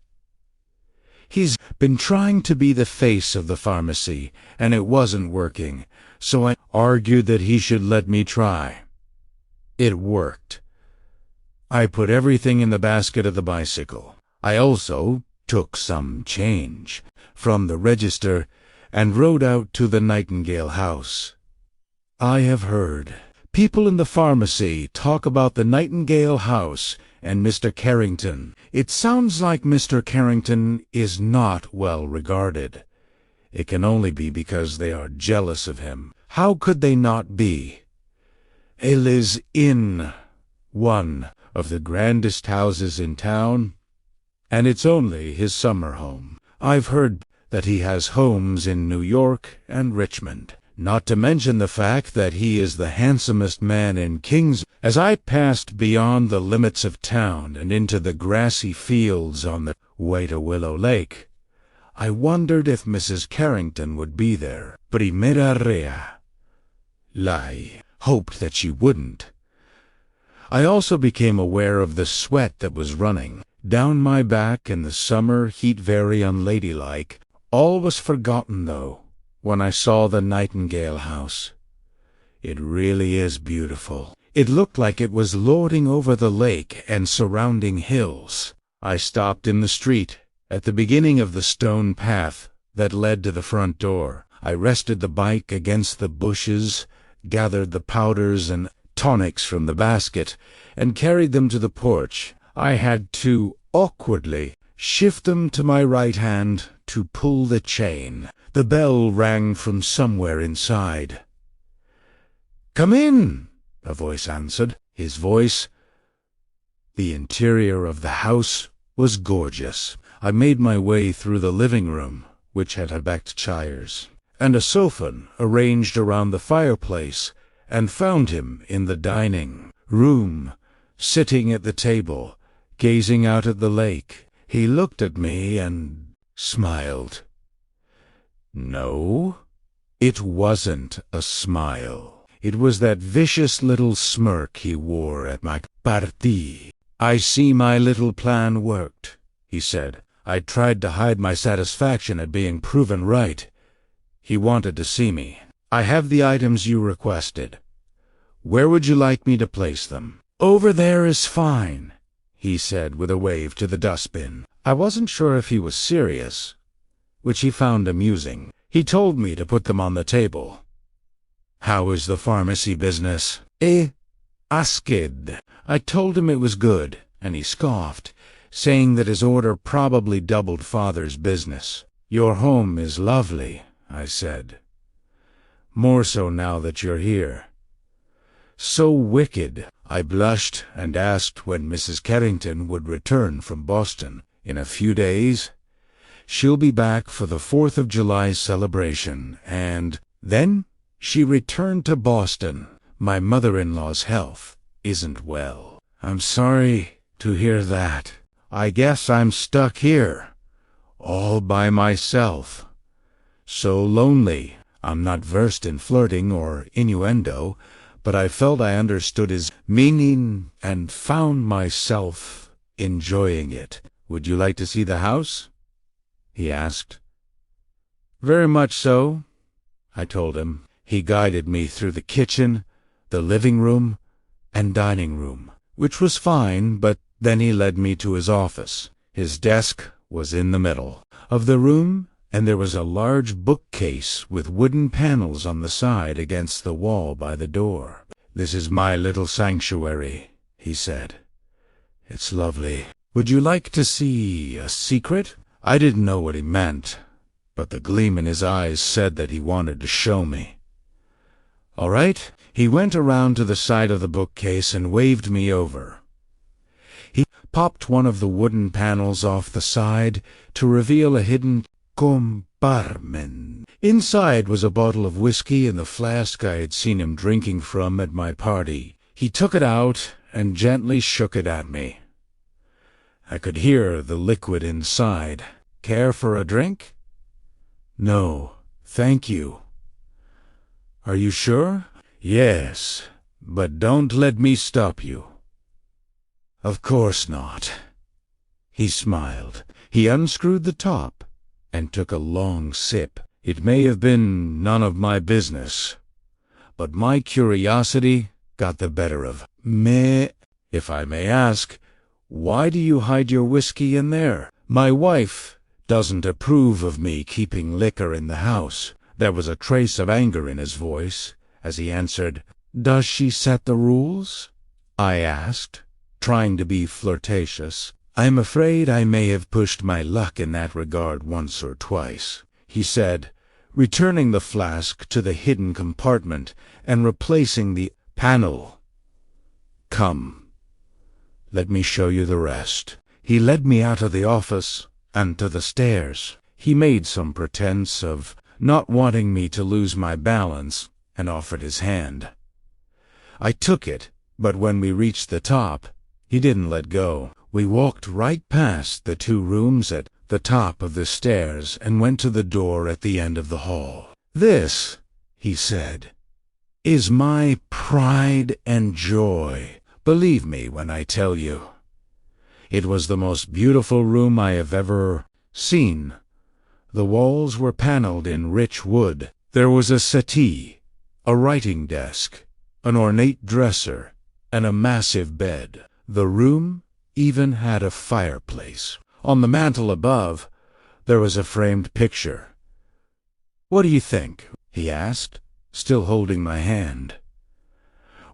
He's been trying to be the face of the pharmacy, and it wasn't working, so I argued that he should let me try. It worked. I put everything in the basket of the bicycle. I also took some change from the register and rode out to the Nightingale House. I have heard people in the pharmacy talk about the Nightingale House and Mr. Carrington. It sounds like Mr. Carrington is not well regarded. It can only be because they are jealous of him. How could they not be? He lives in one of the grandest houses in town, and it's only his summer home. I've heard that he has homes in New York and Richmond, not to mention the fact that he is the handsomest man in Kings. As I passed beyond the limits of town and into the grassy fields on the way to Willow Lake, I wondered if Mrs. Carrington would be there. Primera lie. Hoped that she wouldn't. I also became aware of the sweat that was running down my back in the summer heat, very unladylike. All was forgotten, though, when I saw the Nightingale House. It really is beautiful. It looked like it was lording over the lake and surrounding hills. I stopped in the street, at the beginning of the stone path that led to the front door. I rested the bike against the bushes, gathered the powders and tonics from the basket, and carried them to the porch. I had to, awkwardly, shift them to my right hand to pull the chain. The bell rang from somewhere inside. "Come in," a voice answered. His voice. The interior of the house was gorgeous. I made my way through the living room, which had backed chairs, and a sofa arranged around the fireplace, and found him in the dining room, sitting at the table, gazing out at the lake. He looked at me and smiled. No, it wasn't a smile. It was that vicious little smirk he wore at my party. "I see my little plan worked," he said. I tried to hide my satisfaction at being proven right. He wanted to see me. "I have the items you requested. Where would you like me to place them?" "Over there is fine," he said with a wave to the dustbin. I wasn't sure if he was serious, which he found amusing. He told me to put them on the table. "How is the pharmacy business?" Asked. I told him it was good, and he scoffed, saying that his order probably doubled Father's business. "Your home is lovely," I said. "More so now that you're here." "So wicked." I blushed and asked when Mrs. Carrington would return from Boston. "In a few days. She'll be back for the 4th of July celebration, and then she returned to Boston. My mother-in-law's health isn't well." "I'm sorry to hear that. I guess I'm stuck here, all by myself. So lonely." I'm not versed in flirting or innuendo, but I felt I understood his meaning and found myself enjoying it. "Would you like to see the house?" he asked. "Very much so," I told him. He guided me through the kitchen, the living room, and dining room, which was fine, but then he led me to his office. His desk was in the middle of the room, and there was a large bookcase with wooden panels on the side against the wall by the door. "This is my little sanctuary," he said. "It's lovely. Would you like to see a secret?" I didn't know what he meant, but the gleam in his eyes said that he wanted to show me. "All right." He went around to the side of the bookcase and waved me over. He popped one of the wooden panels off the side to reveal a hidden compartment. Inside was a bottle of whiskey and the flask I had seen him drinking from at my party. He took it out and gently shook it at me. I could hear the liquid inside. "Care for a drink?" "No, thank you." "Are you sure?" "Yes, but don't let me stop you." "Of course not." He smiled. He unscrewed the top and took a long sip. It may have been none of my business, but my curiosity got the better of me. "If I may ask, why do you hide your whiskey in there?" "My wife doesn't approve of me keeping liquor in the house." There was a trace of anger in his voice as he answered. "Does she set the rules?" I asked, trying to be flirtatious. "I'm afraid I may have pushed my luck in that regard once or twice," he said, returning the flask to the hidden compartment and replacing the panel. "Come, let me show you the rest." He led me out of the office and to the stairs. He made some pretense of not wanting me to lose my balance and offered his hand. I took it, but when we reached the top, he didn't let go. We walked right past the 2 rooms at the top of the stairs and went to the door at the end of the hall. "This," he said, "is my pride and joy. Believe me when I tell you, It was the most beautiful room I have ever seen. The walls were paneled in rich wood. There was a settee, a writing desk, an ornate dresser, and a massive bed. The room even had a fireplace. On the mantel above, there was a framed picture. "What do you think?" he asked, still holding my hand.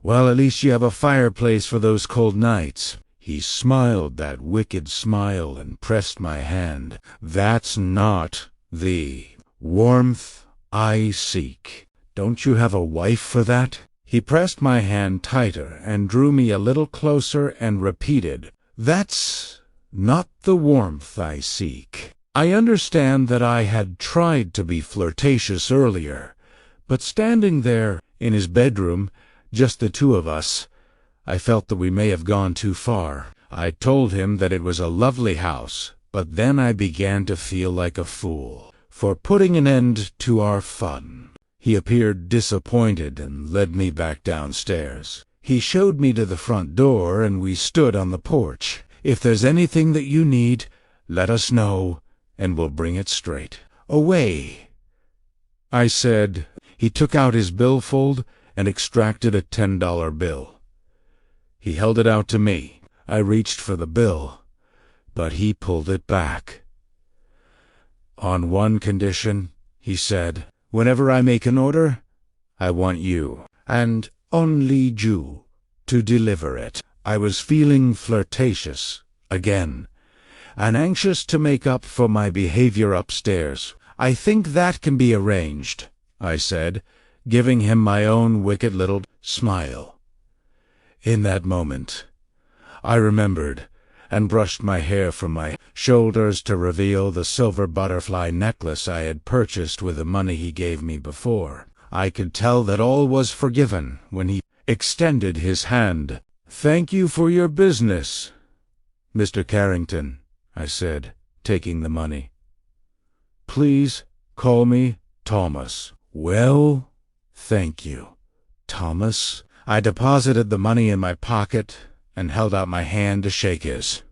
"Well, at least you have a fireplace for those cold nights." He smiled that wicked smile and pressed my hand. "That's not the warmth I seek. Don't you have a wife for that?" He pressed my hand tighter and drew me a little closer and repeated, "That's not the warmth I seek." I understand that I had tried to be flirtatious earlier, but standing there in his bedroom, just the two of us, I felt that we may have gone too far. I told him that it was a lovely house, but then I began to feel like a fool for putting an end to our fun. He appeared disappointed and led me back downstairs. He showed me to the front door, and we stood on the porch. "If there's anything that you need, let us know, and we'll bring it straight away," I said. He took out his billfold and extracted a $10 bill. He held it out to me. I reached for the bill, but he pulled it back. "On one condition," he said. "Whenever I make an order, I want you, and only you, to deliver it." I was feeling flirtatious again, and anxious to make up for my behavior upstairs. "I think that can be arranged," I said, giving him my own wicked little smile. In that moment, I remembered and brushed my hair from my shoulders to reveal the silver butterfly necklace I had purchased with the money he gave me before. I could tell that all was forgiven when he extended his hand. "Thank you for your business, Mr. Carrington," I said, taking the money. "Please call me Thomas." "Well, thank you, Thomas." I deposited the money in my pocket and held out my hand to shake his.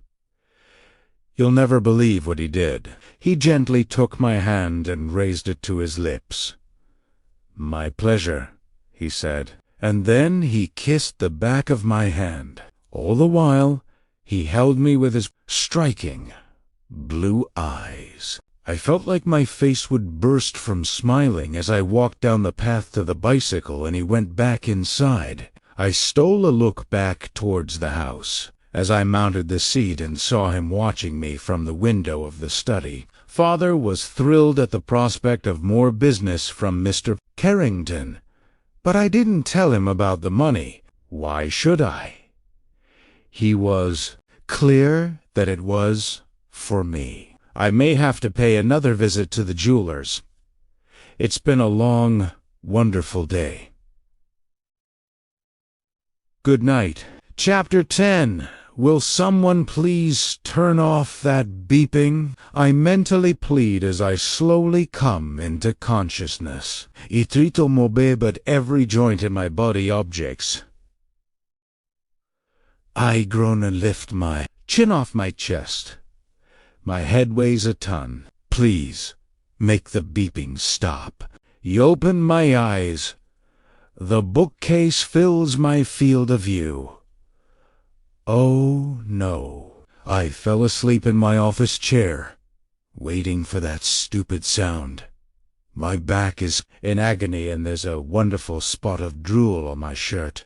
You'll never believe what he did. He gently took my hand and raised it to his lips. "My pleasure," he said, and then he kissed the back of my hand. All the while, he held me with his striking blue eyes. I felt like my face would burst from smiling as I walked down the path to the bicycle and he went back inside. I stole a look back towards the house as I mounted the seat and saw him watching me from the window of the study. Father was thrilled at the prospect of more business from Mr. Carrington, but I didn't tell him about the money. Why should I? He was clear that it was for me. I may have to pay another visit to the jeweler's. It's been a long, wonderful day. Good night. Chapter 10. Will someone please turn off that beeping? I mentally plead as I slowly come into consciousness. Itrito mobe, but every joint in my body objects. I groan and lift my chin off my chest. My head weighs a ton. Please, make the beeping stop. You open my eyes. The bookcase fills my field of view. Oh, no. I fell asleep in my office chair, waiting for that stupid sound. My back is in agony and there's a wonderful spot of drool on my shirt.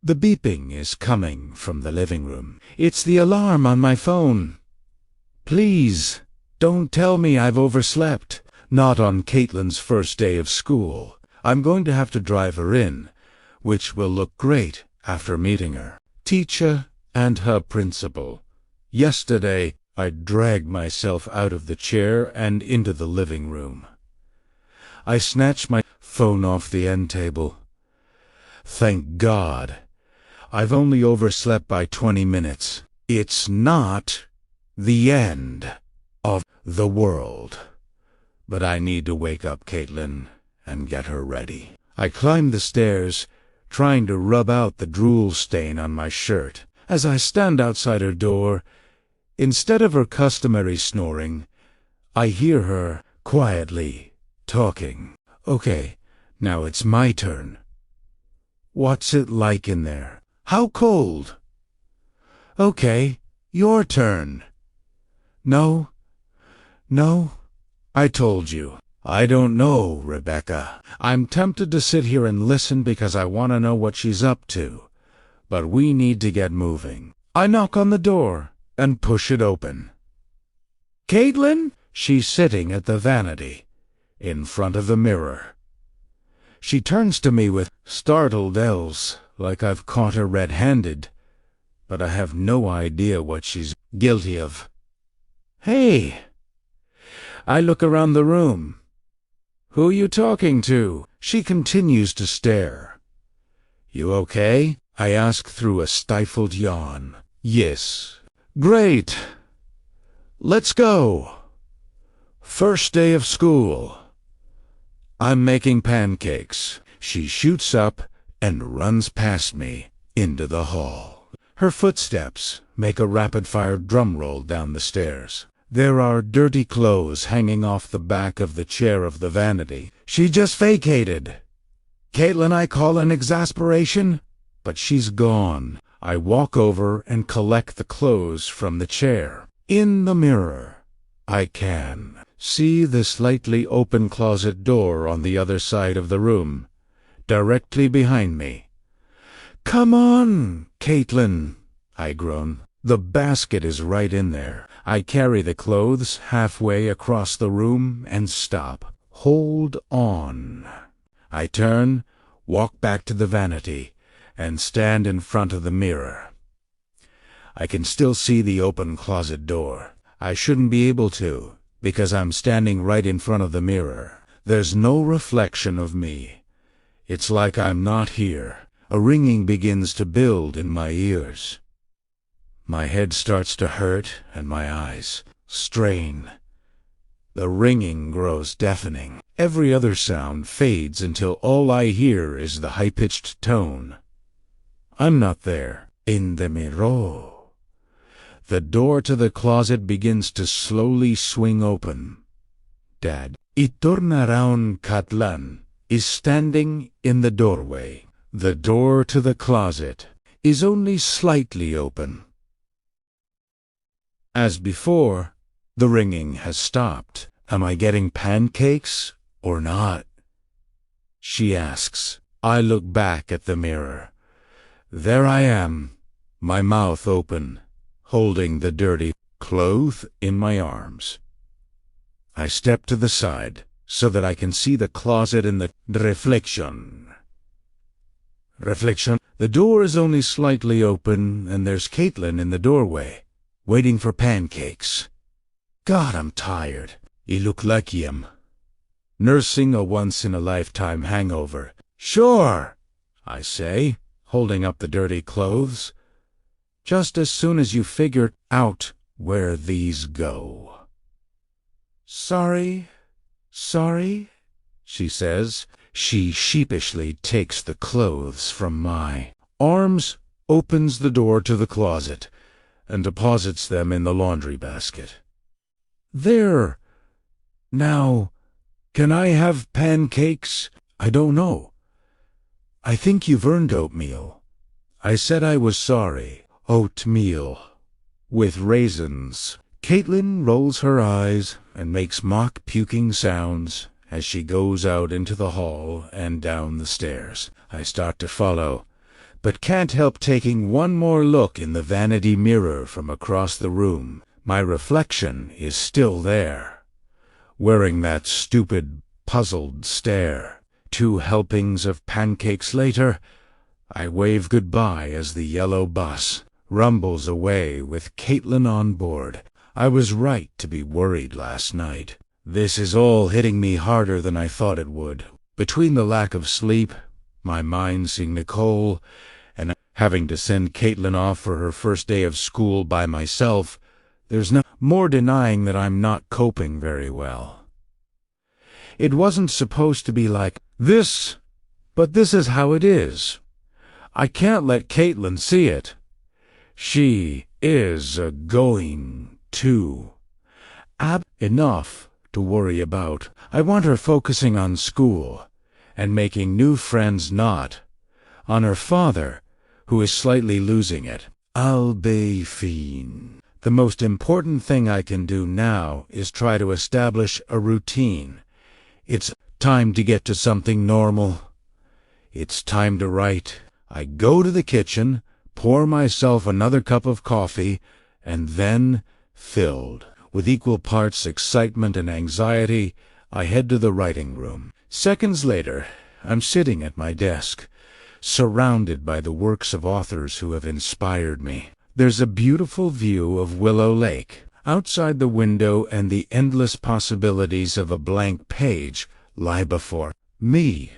The beeping is coming from the living room. It's the alarm on my phone. Please, don't tell me I've overslept. Not on Caitlin's first day of school. I'm going to have to drive her in, which will look great after meeting her. Teacher and her principal. Yesterday, I dragged myself out of the chair and into the living room. I snatched my phone off the end table. Thank God. I've only overslept by 20 minutes. It's not the end of the world. But I need to wake up Caitlin and get her ready. I climbed the stairs, trying to rub out the drool stain on my shirt, As I stand outside her door, instead of her customary snoring, I hear her quietly talking. Okay, now it's my turn. What's it like in there? How cold? Okay, your turn. No, I told you. I don't know, Rebecca. I'm tempted to sit here and listen because I want to know what she's up to. But we need to get moving. I knock on the door and push it open. Caitlin? She's sitting at the vanity, in front of the mirror. She turns to me with startled L's, like I've caught her red-handed, but I have no idea what she's guilty of. Hey! I look around the room. Who you talking to? She continues to stare. You okay? I ask through a stifled yawn. Yes. Great. Let's go. First day of school. I'm making pancakes. She shoots up and runs past me into the hall. Her footsteps make a rapid-fire drum roll down the stairs. There are dirty clothes hanging off the back of the chair of the vanity. She just vacated. Caitlin, I call an exasperation, but she's gone. I walk over and collect the clothes from the chair. In the mirror, I can see the slightly open closet door on the other side of the room, directly behind me. Come on, Caitlin, I groan. The basket is right in there. I carry the clothes halfway across the room and stop. Hold on. I turn, walk back to the vanity, and stand in front of the mirror. I can still see the open closet door. I shouldn't be able to, because I'm standing right in front of the mirror. There's no reflection of me. It's like I'm not here. A ringing begins to build in my ears. My head starts to hurt and my eyes strain. The ringing grows deafening. Every other sound fades until all I hear is the high-pitched tone. I'm not there. In the mirror. The door to the closet begins to slowly swing open. Dad, Itornaraun Katlan, is standing in the doorway. The door to the closet is only slightly open. As before, the ringing has stopped. Am I getting pancakes or not? She asks. I look back at the mirror. There I am, my mouth open, holding the dirty cloth in my arms. I step to the side so that I can see the closet in the reflection. The door is only slightly open and there's Caitlin in the doorway, waiting for pancakes. God, I'm tired. I look like him. Nursing a once-in-a-lifetime hangover. Sure, I say, holding up the dirty clothes. Just as soon as you figure out where these go. Sorry, she says. She sheepishly takes the clothes from my arms, opens the door to the closet, and deposits them in the laundry basket. There. Now, can I have pancakes? I don't know. I think you've earned oatmeal. I said I was sorry. Oatmeal. With raisins. Caitlin rolls her eyes and makes mock puking sounds as she goes out into the hall and down the stairs. I start to follow, but can't help taking one more look in the vanity mirror from across the room. My reflection is still there, wearing that stupid, puzzled stare. 2 helpings of pancakes later, I wave goodbye as the yellow bus rumbles away with Caitlin on board. I was right to be worried last night. This is all hitting me harder than I thought it would. Between the lack of sleep, my mind seeing Nicole, and having to send Caitlin off for her first day of school by myself, there's no more denying that I'm not coping very well. It wasn't supposed to be like this, but this is how it is. I can't let Caitlin see it. She is going to. Enough to worry about. I want her focusing on school and making new friends, not on her father, who is slightly losing it. I'll be fine. The most important thing I can do now is try to establish a routine. It's time to get to something normal. It's time to write. I go to the kitchen, pour myself another cup of coffee, and then, filled with equal parts excitement and anxiety, I head to the writing room. Seconds later, I'm sitting at my desk, surrounded by the works of authors who have inspired me. There's a beautiful view of Willow Lake outside the window, and the endless possibilities of a blank page lie before me.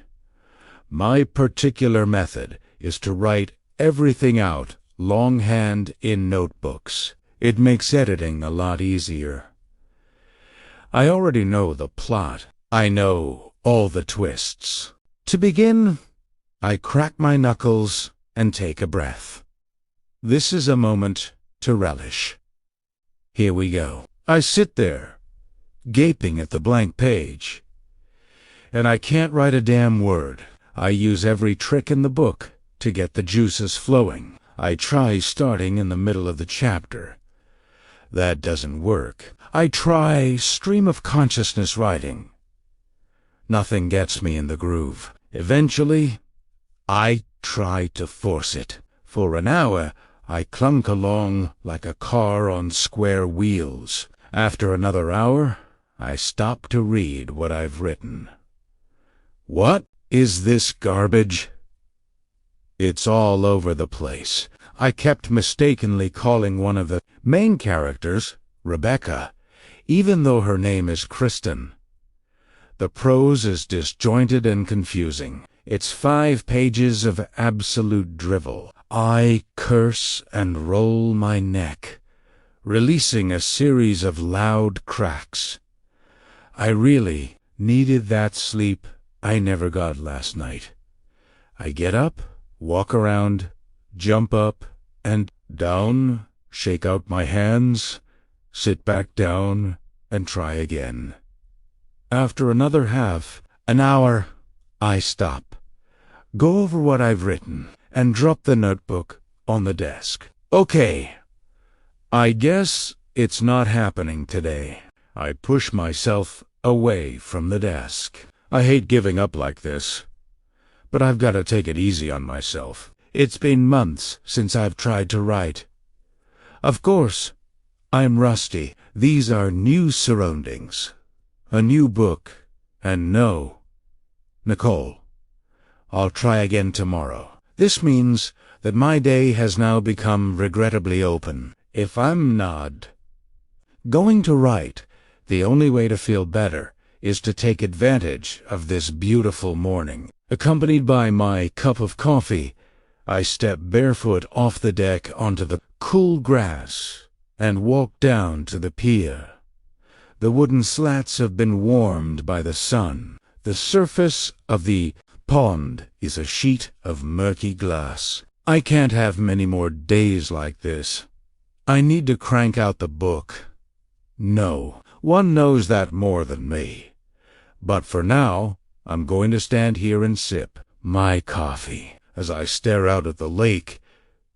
My particular method is to write everything out longhand in notebooks. It makes editing a lot easier. I already know the plot. I know all the twists. To begin, I crack my knuckles and take a breath. This is a moment to relish. Here we go. I sit there, gaping at the blank page, and I can't write a damn word. I use every trick in the book to get the juices flowing. I try starting in the middle of the chapter. That doesn't work. I try stream of consciousness writing. Nothing gets me in the groove. Eventually, I try to force it. For an hour, I clunk along like a car on square wheels. After another hour, I stop to read what I've written. What is this garbage? It's all over the place. I kept mistakenly calling one of the main characters Rebecca, even though her name is Kristen. The prose is disjointed and confusing. It's 5 pages of absolute drivel. I curse and roll my neck, releasing a series of loud cracks. I really needed that sleep I never got last night. I get up, walk around, jump up and down, shake out my hands, sit back down, and try again. After another half an hour, I stop, go over what I've written, and drop the notebook on the desk. Okay, I guess it's not happening today. I push myself away from the desk. I hate giving up like this, but I've got to take it easy on myself. It's been months since I've tried to write. Of course, I'm rusty. These are new surroundings, a new book, and no, Nicole, I'll try again tomorrow. This means that my day has now become regrettably open. If I'm not going to write, the only way to feel better is to take advantage of this beautiful morning. Accompanied by my cup of coffee, I step barefoot off the deck onto the cool grass and walk down to the pier. The wooden slats have been warmed by the sun. The surface of the pond is a sheet of murky glass. I can't have many more days like this. I need to crank out the book. No, one knows that more than me. But for now, I'm going to stand here and sip my coffee as I stare out at the lake.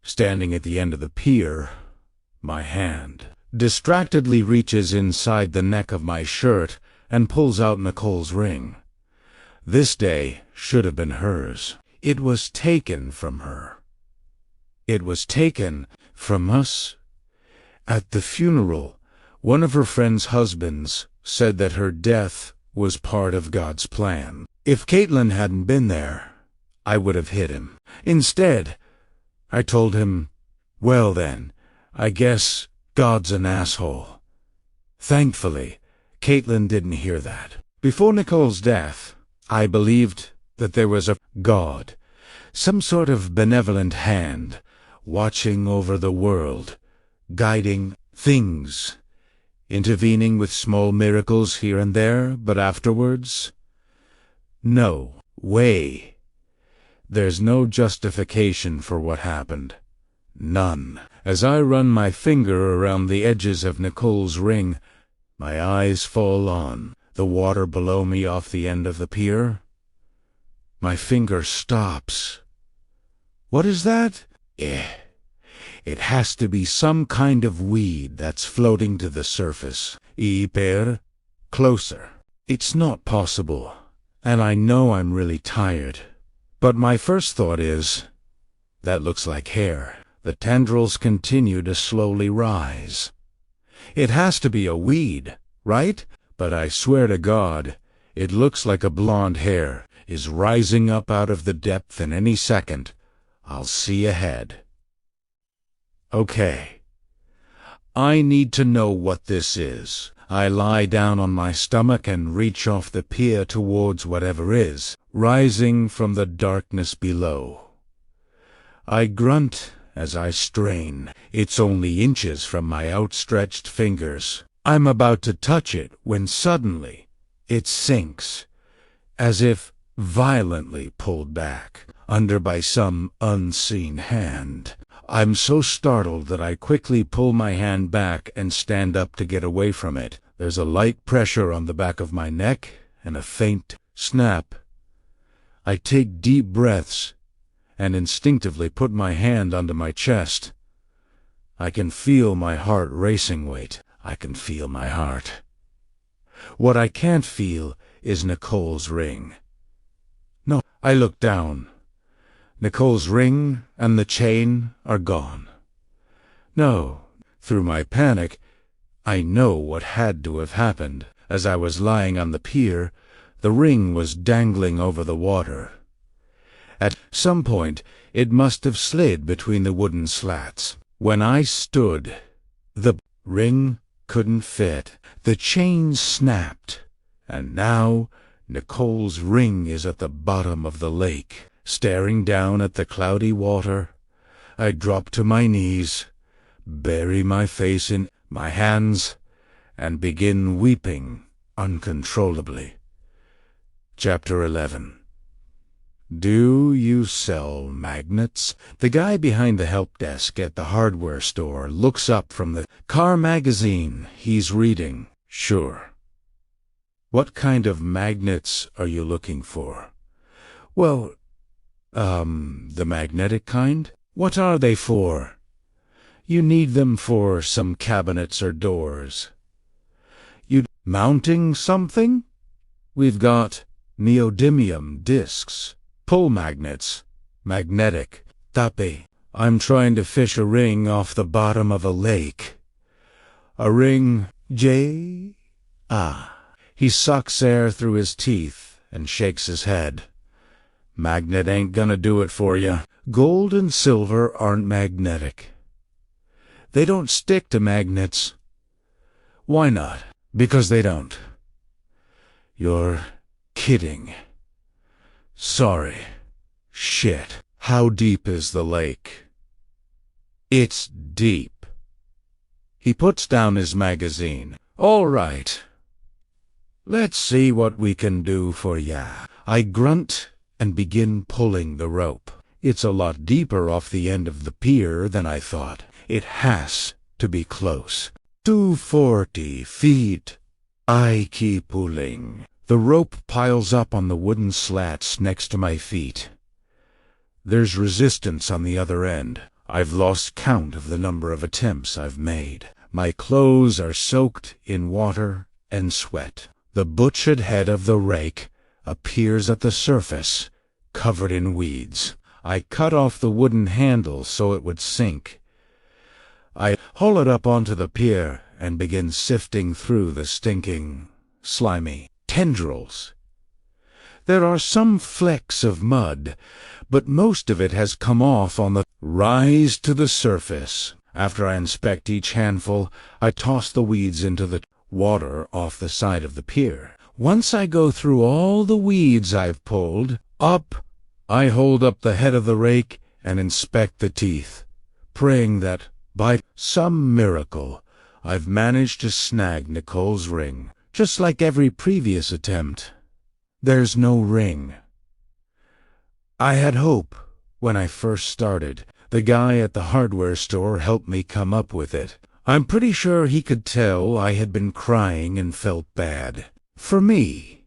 Standing at the end of the pier, my hand distractedly reaches inside the neck of my shirt and pulls out Nicole's ring. This day should have been hers. It was taken from her. It was taken from us. At the funeral, one of her friend's husbands said that her death was part of God's plan. If Caitlin hadn't been there, I would have hit him. Instead, I told him, well then, I guess God's an asshole. Thankfully, Caitlin didn't hear that. Before Nicole's death, I believed that there was a God, some sort of benevolent hand, watching over the world, guiding things, intervening with small miracles here and there, but afterwards, no way. There's no justification for what happened. None. As I run my finger around the edges of Nicole's ring, my eyes fall on the water below me off the end of the pier. My finger stops. What is that? It has to be some kind of weed that's floating to the surface. Per, closer. It's not possible, and I know I'm really tired. But my first thought is, that looks like hair. The tendrils continue to slowly rise. It has to be a weed, right? But I swear to God, it looks like a blonde hair is rising up out of the depth, and any second I'll see ahead. Okay. I need to know what this is. I lie down on my stomach and reach off the pier towards whatever is rising from the darkness below. I grunt as I strain. It's only inches from my outstretched fingers. I'm about to touch it when suddenly it sinks, as if violently pulled back under by some unseen hand. I'm so startled that I quickly pull my hand back and stand up to get away from it. There's a light pressure on the back of my neck and a faint snap. I take deep breaths and instinctively put my hand under my chest. I can feel my heart racing. Wait, I can feel my heart. What I can't feel is Nicole's ring. No, I look down. Nicole's ring and the chain are gone. No, through my panic, I know what had to have happened. As I was lying on the pier, the ring was dangling over the water. At some point, it must have slid between the wooden slats. When I stood, the ring couldn't fit. The chain snapped, and now Nicole's ring is at the bottom of the lake. Staring down at the cloudy water, I drop to my knees, bury my face in my hands, and begin weeping uncontrollably. Chapter 11. Do you sell magnets? The guy behind the help desk at the hardware store looks up from the car magazine he's reading. Sure. What kind of magnets are you looking for? Well, the magnetic kind? What are they for? You need them for some cabinets or doors. You mounting something? We've got neodymium discs, pull magnets, magnetic, tape. I'm trying to fish a ring off the bottom of a lake. A ring, J? He sucks air through his teeth and shakes his head. Magnet ain't gonna do it for you. Gold and silver aren't magnetic. They don't stick to magnets. Why not? Because they don't. You're kidding. Sorry. Shit. How deep is the lake? It's deep. He puts down his magazine. All right. Let's see what we can do for ya. I grunt and begin pulling the rope. It's a lot deeper off the end of the pier than I thought. It has to be close. 240 feet. I keep pulling. The rope piles up on the wooden slats next to my feet. There's resistance on the other end. I've lost count of the number of attempts I've made. My clothes are soaked in water and sweat. The butchered head of the rake appears at the surface, covered in weeds. I cut off the wooden handle so it would sink. I haul it up onto the pier and begin sifting through the stinking, slimy tendrils. There are some flecks of mud, but most of it has come off on the rise to the surface. After I inspect each handful, I toss the weeds into the water off the side of the pier. Once I go through all the weeds I've pulled up, I hold up the head of the rake and inspect the teeth, praying that, by some miracle, I've managed to snag Nicole's ring. Just like every previous attempt, there's no ring. I had hope when I first started. The guy at the hardware store helped me come up with it. I'm pretty sure he could tell I had been crying and felt bad for me.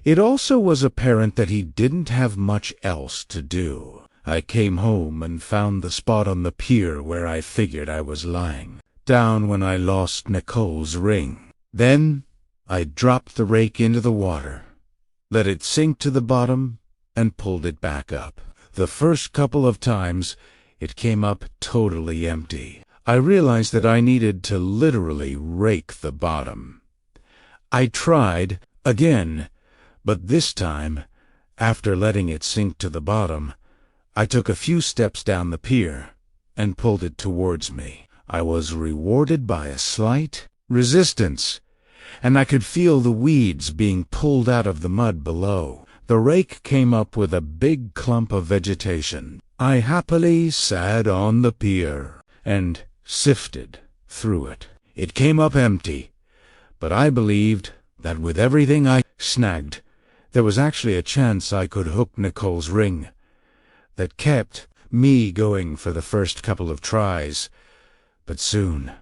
It also was apparent that he didn't have much else to do. I came home and found the spot on the pier where I figured I was lying down when I lost Nicole's ring. Then I dropped the rake into the water, let it sink to the bottom, and pulled it back up. The first couple of times, it came up totally empty. I realized that I needed to literally rake the bottom. I tried again, but this time, after letting it sink to the bottom, I took a few steps down the pier and pulled it towards me. I was rewarded by a slight resistance, and I could feel the weeds being pulled out of the mud below. The rake came up with a big clump of vegetation. I happily sat on the pier and sifted through it. It came up empty, but I believed that with everything I snagged, there was actually a chance I could hook Nicole's ring. That kept me going for the first couple of tries, but soon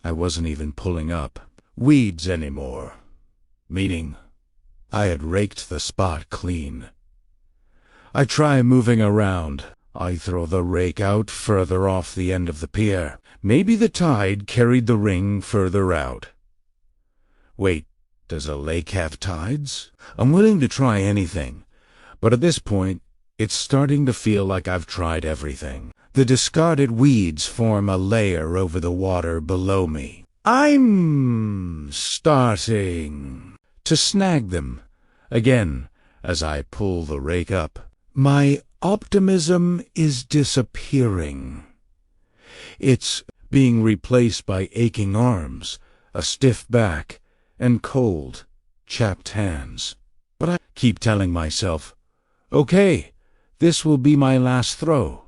I wasn't even pulling up weeds anymore, meaning I had raked the spot clean. I try moving around. I throw the rake out further off the end of the pier. Maybe the tide carried the ring further out. Wait, does a lake have tides? I'm willing to try anything, but at this point, it's starting to feel like I've tried everything. The discarded weeds form a layer over the water below me. I'm starting to snag them again as I pull the rake up. My optimism is disappearing. It's being replaced by aching arms, a stiff back, and cold, chapped hands. But I keep telling myself, okay, this will be my last throw.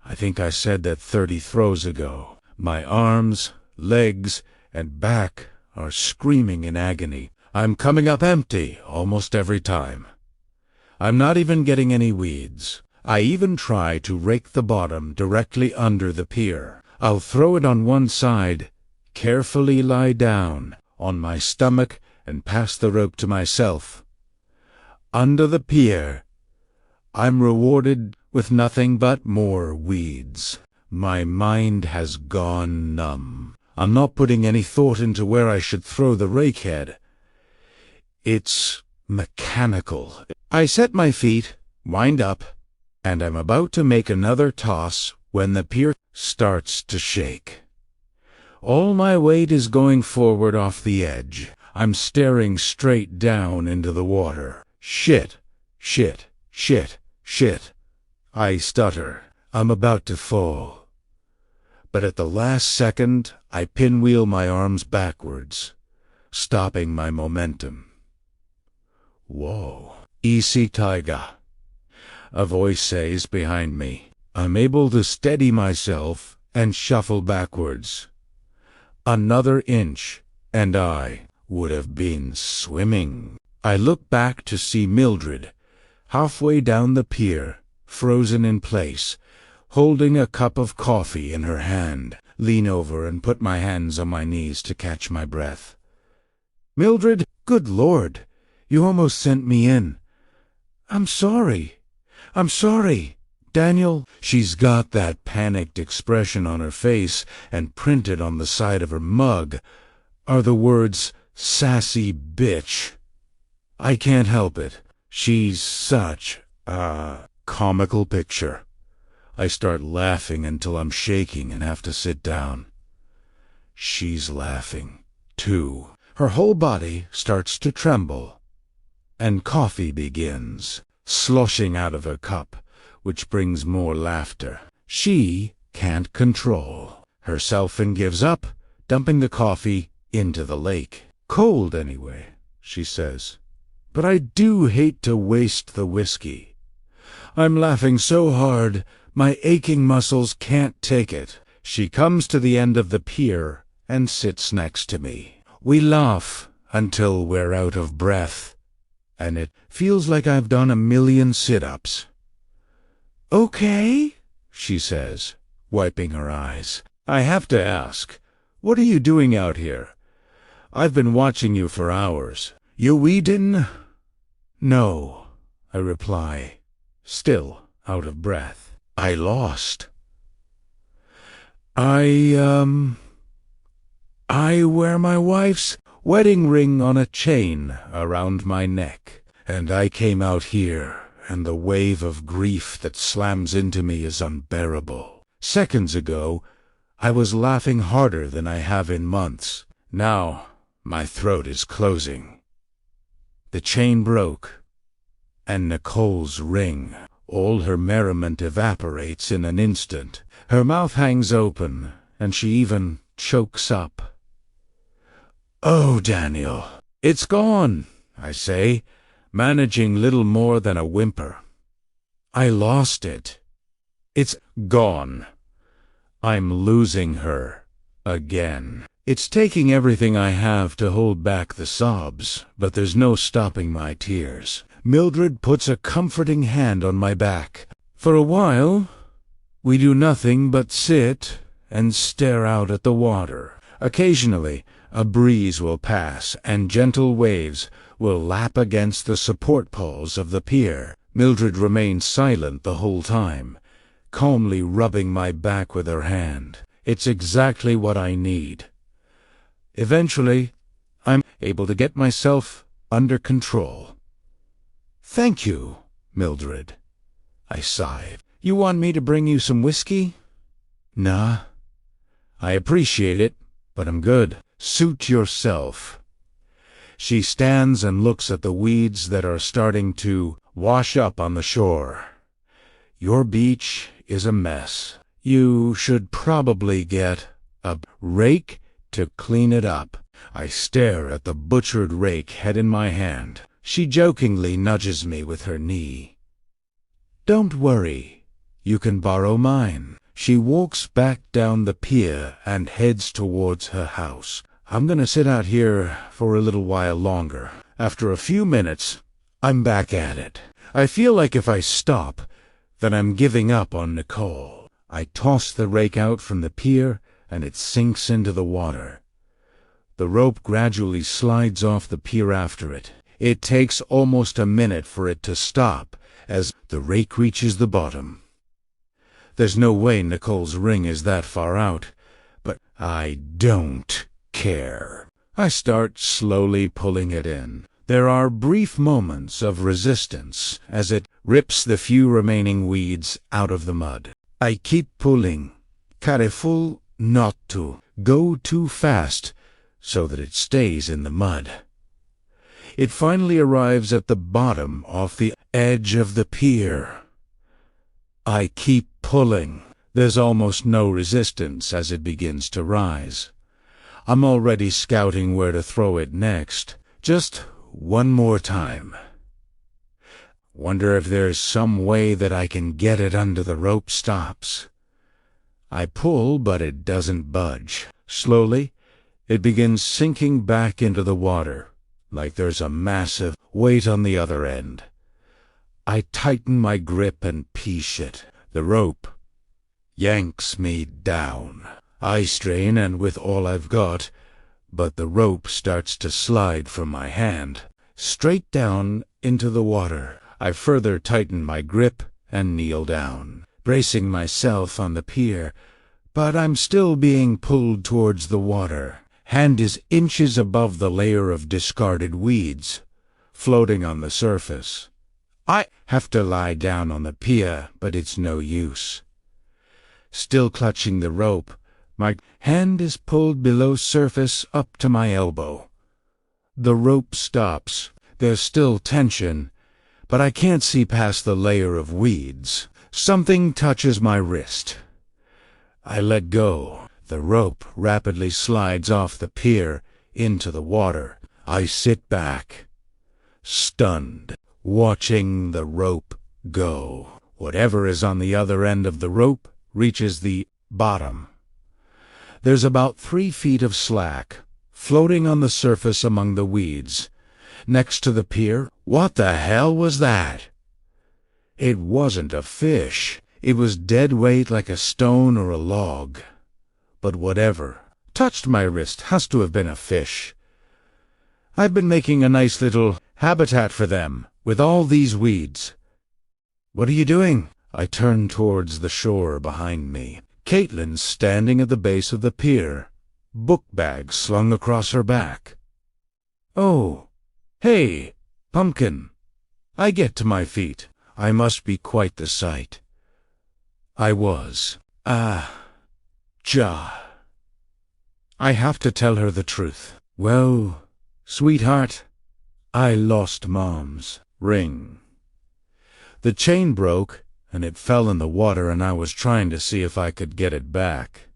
I think I said that 30 throws ago. My arms, legs, and back are screaming in agony. I'm coming up empty almost every time. I'm not even getting any weeds. I even try to rake the bottom directly under the pier. I'll throw it on one side, carefully lie down on my stomach, and pass the rope to myself. Under the pier, I'm rewarded with nothing but more weeds. My mind has gone numb. I'm not putting any thought into where I should throw the rake head. It's mechanical. I set my feet, wind up, and I'm about to make another toss when the pier starts to shake. All my weight is going forward off the edge. I'm staring straight down into the water. Shit, shit, shit, shit. I stutter. I'm about to fall. But at the last second, I pinwheel my arms backwards, stopping my momentum. Whoa. Easy, Tiger, a voice says behind me. I'm able to steady myself and shuffle backwards. Another inch, and I would have been swimming. I look back to see Mildred, halfway down the pier, frozen in place, holding a cup of coffee in her hand. Lean over and put my hands on my knees to catch my breath. Mildred, good Lord, you almost sent me in. I'm sorry. Daniel. She's got that panicked expression on her face, and printed on the side of her mug are the words, sassy bitch. I can't help it. She's such a comical picture. I start laughing until I'm shaking and have to sit down. She's laughing, too. Her whole body starts to tremble, and coffee begins sloshing out of her cup, which brings more laughter. She can't control herself and gives up, dumping the coffee into the lake. Cold anyway, she says. But I do hate to waste the whiskey. I'm laughing so hard, my aching muscles can't take it. She comes to the end of the pier and sits next to me. We laugh until we're out of breath, and it feels like I've done 1,000,000 sit-ups. Okay, she says, wiping her eyes. I have to ask, what are you doing out here? I've been watching you for hours. You weedin'? No, I reply, still out of breath. I lost. I wear my wife's wedding ring on a chain around my neck, and I came out here, and the wave of grief that slams into me is unbearable. Seconds ago, I was laughing harder than I have in months. Now, my throat is closing. The chain broke, and Nicole's ring. All her merriment evaporates in an instant. Her mouth hangs open, and she even chokes up. Oh, Daniel, it's gone, I say, managing little more than a whimper. I lost it. It's gone. I'm losing her again. It's taking everything I have to hold back the sobs, but there's no stopping my tears. Mildred puts a comforting hand on my back. For a while, we do nothing but sit and stare out at the water. Occasionally, a breeze will pass, and gentle waves will lap against the support poles of the pier. Mildred remains silent the whole time, calmly rubbing my back with her hand. It's exactly what I need. Eventually, I'm able to get myself under control. Thank you, Mildred. I sighed. You want me to bring you some whiskey? Nah. I appreciate it, but I'm good. Suit yourself. She stands and looks at the weeds that are starting to wash up on the shore. Your beach is a mess. You should probably get a rake to clean it up. I stare at the butchered rake head in my hand. She jokingly nudges me with her knee. Don't worry, you can borrow mine. She walks back down the pier and heads towards her house. I'm gonna sit out here for a little while longer. After a few minutes, I'm back at it. I feel like if I stop, then I'm giving up on Nicole. I toss the rake out from the pier, and it sinks into the water. The rope gradually slides off the pier after it. It takes almost a minute for it to stop as the rake reaches the bottom. There's no way Nicole's ring is that far out, but I don't care. I start slowly pulling it in. There are brief moments of resistance as it rips the few remaining weeds out of the mud. I keep pulling, careful not to go too fast so that it stays in the mud. It finally arrives at the bottom off the edge of the pier. I keep pulling. There's almost no resistance as it begins to rise. I'm already scouting where to throw it next. Just one more time. Wonder if there's some way that I can get it under the rope stops. I pull, but it doesn't budge. Slowly, it begins sinking back into the water, like there's a massive weight on the other end. I tighten my grip and piece it. The rope yanks me down. I strain, and with all I've got, but the rope starts to slide from my hand, straight down into the water. I further tighten my grip and kneel down, bracing myself on the pier, but I'm still being pulled towards the water. Hand is inches above the layer of discarded weeds, floating on the surface. I have to lie down on the pier, but it's no use. Still clutching the rope, my hand is pulled below surface up to my elbow. The rope stops. There's still tension, but I can't see past the layer of weeds. Something touches my wrist. I let go. The rope rapidly slides off the pier into the water. I sit back, stunned, watching the rope go. Whatever is on the other end of the rope reaches the bottom. There's about 3 feet of slack, floating on the surface among the weeds. Next to the pier, what the hell was that? It wasn't a fish. It was dead weight like a stone or a log. But whatever touched my wrist has to have been a fish. I've been making a nice little habitat for them with all these weeds. What are you doing? I turned towards the shore behind me. Caitlin's standing at the base of the pier, book bag slung across her back. Oh, hey, Pumpkin. I get to my feet. I must be quite the sight. I was. I have to tell her the truth. Well, sweetheart, I lost Mom's ring. The chain broke, and it fell in the water, and I was trying to see if I could get it back.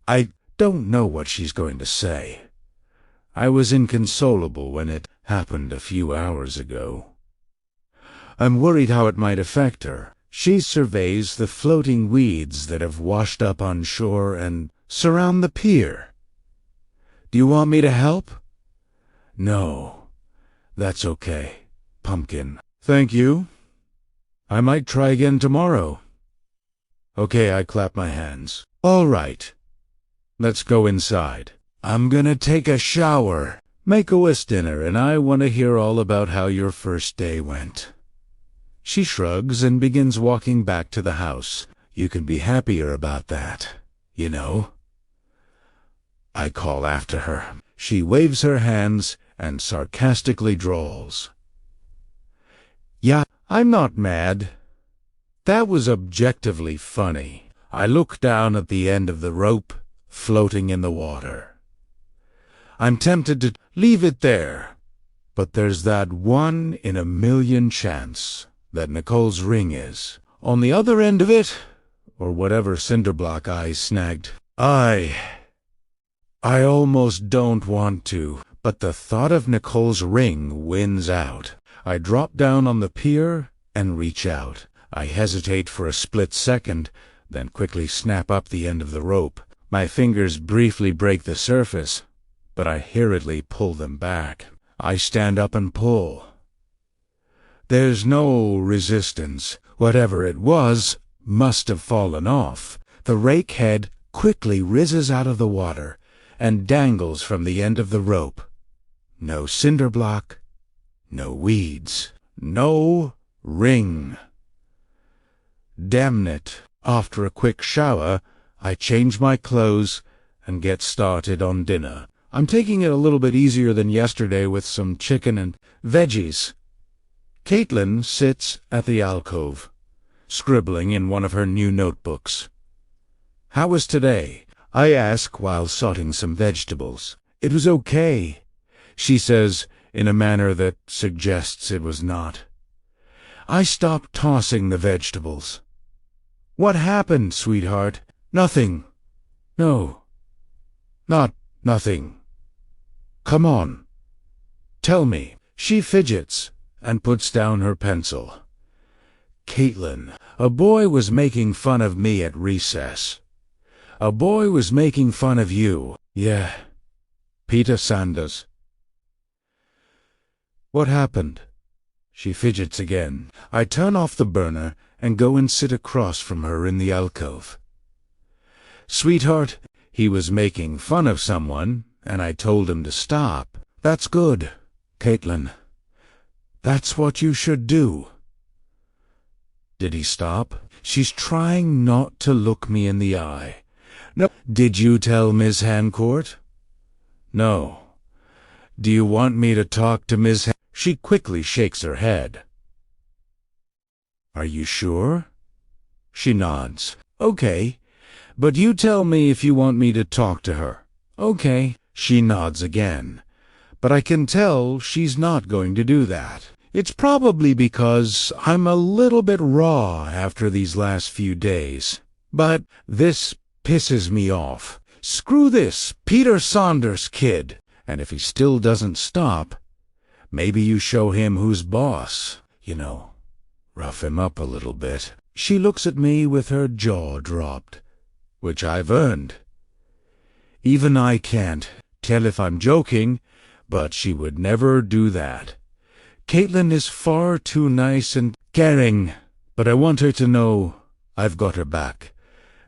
I don't know what she's going to say. I was inconsolable when it happened a few hours ago. I'm worried how it might affect her. She surveys the floating weeds that have washed up on shore and surround the pier. Do you want me to help? No, that's okay, Pumpkin. Thank you. I might try again tomorrow. Okay, I clap my hands. All right. Let's go inside. I'm gonna take a shower, make a West dinner, and I want to hear all about how your first day went. She shrugs and begins walking back to the house. You can be happier about that, you know. I call after her. She waves her hands and sarcastically drawls. Yeah, I'm not mad. That was objectively funny. I look down at the end of the rope floating in the water. I'm tempted to leave it there, but there's that 1 in a million chance that Nicole's ring is on the other end of it, or whatever cinder block I snagged. I almost don't want to, but the thought of Nicole's ring wins out. I drop down on the pier and reach out. I hesitate for a split second, then quickly snap up the end of the rope. My fingers briefly break the surface, but I hurriedly pull them back. I stand up and pull. There's no resistance. Whatever it was must have fallen off. The rake head quickly rises out of the water and dangles from the end of the rope. No cinder block, no weeds, no ring. Damn it. After a quick shower, I change my clothes and get started on dinner. I'm taking it a little bit easier than yesterday with some chicken and veggies. Caitlin sits at the alcove, scribbling in one of her new notebooks. How was today? I ask while sauteing some vegetables. It was okay, she says in a manner that suggests it was not. I stop tossing the vegetables. What happened, sweetheart? Nothing. No. Not nothing. Come on. Tell me. She fidgets and puts down her pencil. Caitlin, a boy was making fun of me at recess. A boy was making fun of you. Yeah. Peter Sanders. What happened? She fidgets again. I turn off the burner and go and sit across from her in the alcove. Sweetheart, he was making fun of someone, and I told him to stop. That's good, Caitlin. That's what you should do. Did he stop? She's trying not to look me in the eye. No. Did you tell Miss Hancourt? No. Do you want me to talk to Miss She quickly shakes her head. Are you sure? She nods. Okay, but you tell me if you want me to talk to her. Okay. She nods again, but I can tell she's not going to do that. It's probably because I'm a little bit raw after these last few days. But this pisses me off. Screw this Peter Saunders kid. And if he still doesn't stop, maybe you show him who's boss, you know. Rough him up a little bit. She looks at me with her jaw dropped, which I've earned. Even I can't tell if I'm joking, but she would never do that. Caitlin is far too nice and caring But I want her to know I've got her back,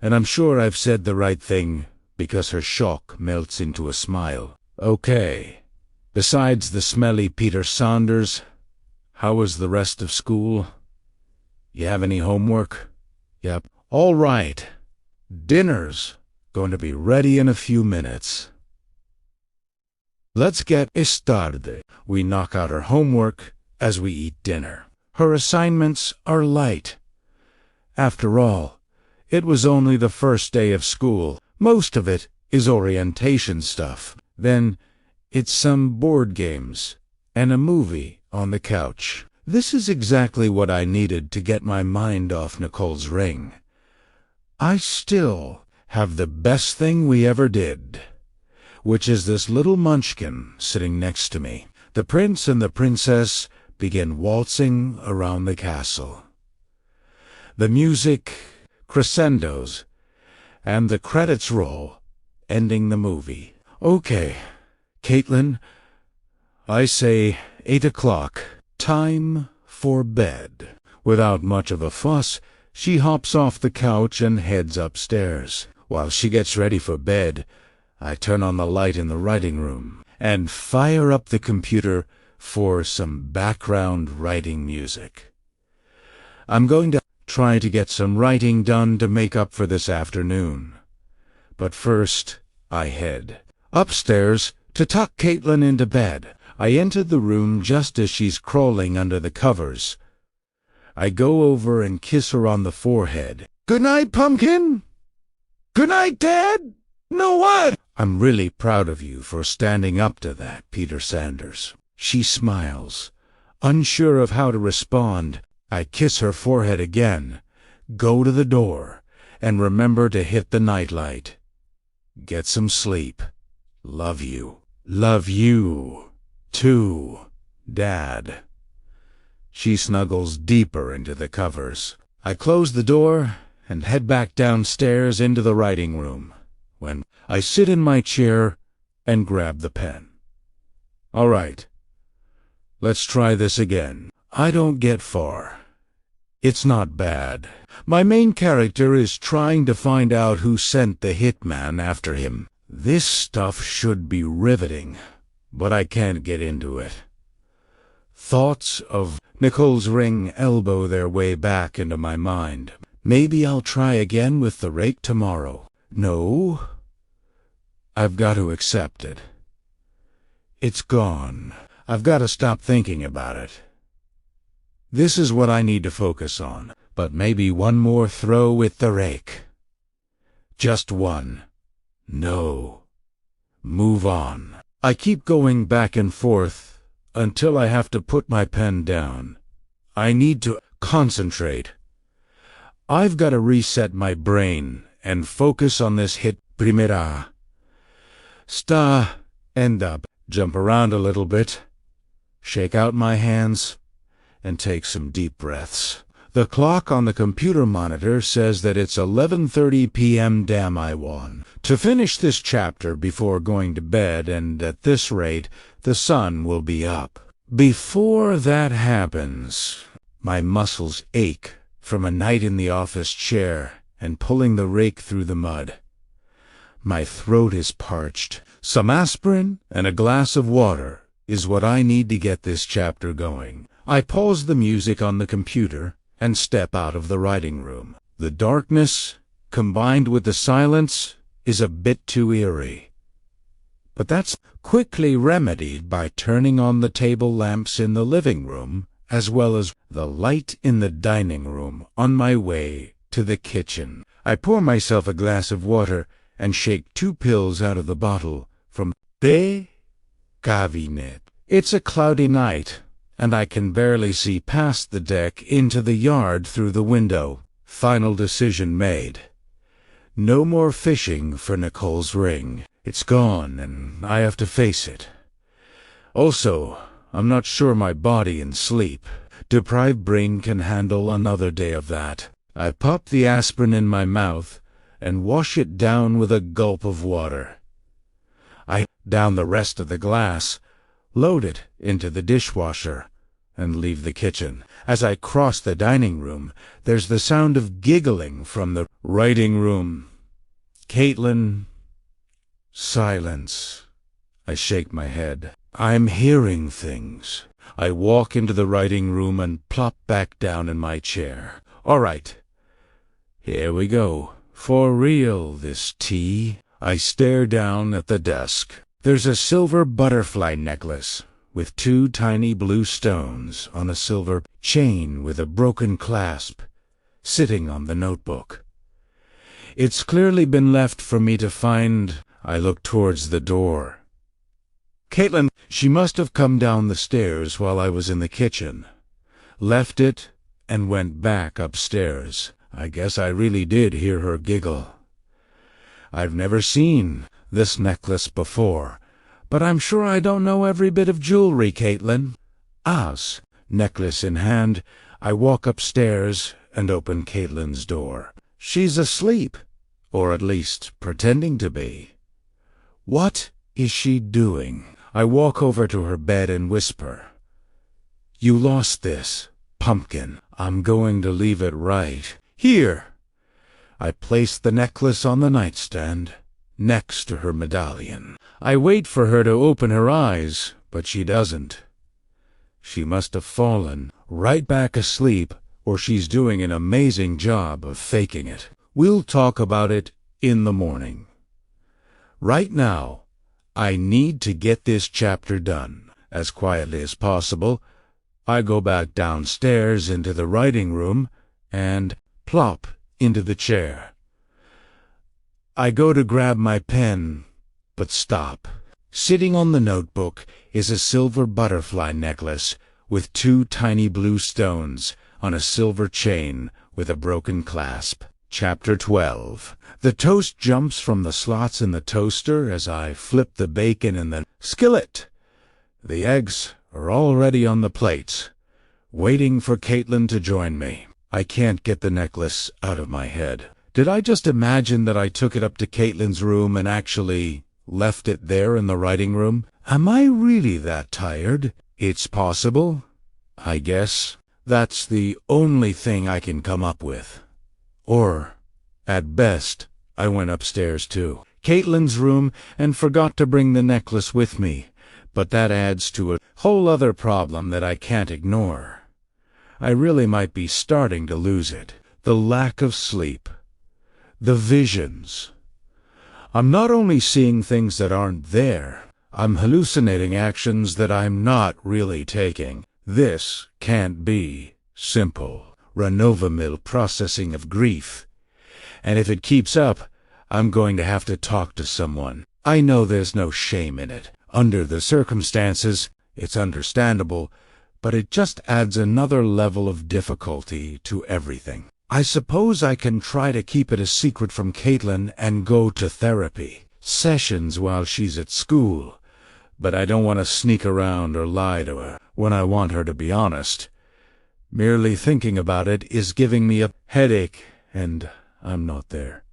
and I'm sure I've said the right thing because her shock melts into a smile. Okay. Besides the smelly Peter Saunders, how was the rest of school? You have any homework? Yep. All right. Dinner's going to be ready in a few minutes. Let's get started. We knock out her homework as we eat dinner. Her assignments are light. After all, it was only the first day of school. Most of it is orientation stuff. Then it's some board games and a movie on the couch. This is exactly what I needed to get my mind off Nicole's ring. I still have the best thing we ever did, which is this little munchkin sitting next to me. The prince and the princess begin waltzing around the castle. The music crescendos, and the credits roll, ending the movie. Okay, Caitlin, I say 8 o'clock. Time for bed. Without much of a fuss, she hops off the couch and heads upstairs. While she gets ready for bed, I turn on the light in the writing room and fire up the computer for some background writing music. I'm going to try to get some writing done to make up for this afternoon. But first, I head upstairs to tuck Caitlin into bed. I enter the room just as she's crawling under the covers. I go over and kiss her on the forehead. Good night, Pumpkin! Good night, Dad! Know what? I'm really proud of you for standing up to that, Peter Sanders. She smiles, unsure of how to respond. I kiss her forehead again, go to the door, and remember to hit the nightlight. Get some sleep. Love you. Love you, too, Dad. She snuggles deeper into the covers. I close the door and head back downstairs into the writing room, when I sit in my chair and grab the pen. All right, let's try this again. I don't get far. It's not bad. My main character is trying to find out who sent the hitman after him. This stuff should be riveting, but I can't get into it. Thoughts of Nicole's ring elbow their way back into my mind. Maybe I'll try again with the rake tomorrow. No, I've got to accept it. It's gone. I've got to stop thinking about it. This is what I need to focus on, but maybe one more throw with the rake. Just one. No. Move on. I keep going back and forth until I have to put my pen down. I need to concentrate. I've got to reset my brain and focus on this hit primera. End up, jump around a little bit, shake out my hands, and take some deep breaths. The clock on the computer monitor says that it's 11:30 p.m. Damn, I won. To finish this chapter before going to bed, and at this rate, the sun will be up. Before that happens, my muscles ache from a night in the office chair and pulling the rake through the mud. My throat is parched. Some aspirin and a glass of water is what I need to get this chapter going. I pause the music on the computer and step out of the writing room. The darkness, combined with the silence, is a bit too eerie. But that's quickly remedied by turning on the table lamps in the living room, as well as the light in the dining room on my way to the kitchen. I pour myself a glass of water and shake 2 pills out of the bottle from the cabinet. It's a cloudy night, and I can barely see past the deck into the yard through the window. Final decision made. No more fishing for Nicole's ring. It's gone, and I have to face it. Also, I'm not sure my body and sleep-deprived brain can handle another day of that. I pop the aspirin in my mouth and wash it down with a gulp of water. I down the rest of the glass, load it into the dishwasher, and leave the kitchen. As I cross the dining room, there's the sound of giggling from the writing room. Caitlin. Silence. I shake my head. I'm hearing things. I walk into the writing room and plop back down in my chair. All right. Here we go. For real this tea. I stare down at the desk. There's a silver butterfly necklace with 2 tiny blue stones on a silver chain with a broken clasp, sitting on the notebook. It's clearly been left for me to find. I look towards the door. Caitlin, she must have come down the stairs while I was in the kitchen, left it, and went back upstairs. I guess I really did hear her giggle. I've never seen this necklace before, but I'm sure I don't know every bit of jewelry, Caitlin. As, necklace in hand, I walk upstairs and open Caitlin's door. She's asleep, or at least pretending to be. What is she doing? I walk over to her bed and whisper, "You lost this, pumpkin. I'm going to leave it right here." I place the necklace on the nightstand, next to her medallion. I wait for her to open her eyes, but she doesn't. She must have fallen right back asleep, or she's doing an amazing job of faking it. We'll talk about it in the morning. Right now, I need to get this chapter done. As quietly as possible, I go back downstairs into the writing room and plop into the chair. I go to grab my pen, but stop. Sitting on the notebook is a silver butterfly necklace with 2 tiny blue stones on a silver chain with a broken clasp. Chapter 12. The toast jumps from the slots in the toaster as I flip the bacon in the skillet. The eggs are already on the plates, waiting for Caitlin to join me. I can't get the necklace out of my head. Did I just imagine that I took it up to Caitlin's room and actually left it there in the writing room? Am I really that tired? It's possible, I guess. That's the only thing I can come up with. Or, at best, I went upstairs to Caitlin's room and forgot to bring the necklace with me, but that adds to a whole other problem that I can't ignore. I really might be starting to lose it. The lack of sleep. The visions. I'm not only seeing things that aren't there, I'm hallucinating actions that I'm not really taking. This can't be simple. Run-of-the-mill processing of grief. And if it keeps up, I'm going to have to talk to someone. I know there's no shame in it. Under the circumstances, it's understandable, but it just adds another level of difficulty to everything. I suppose I can try to keep it a secret from Caitlin and go to therapy sessions while she's at school, but I don't want to sneak around or lie to her when I want her to be honest. Merely thinking about it is giving me a headache, and I'm not there.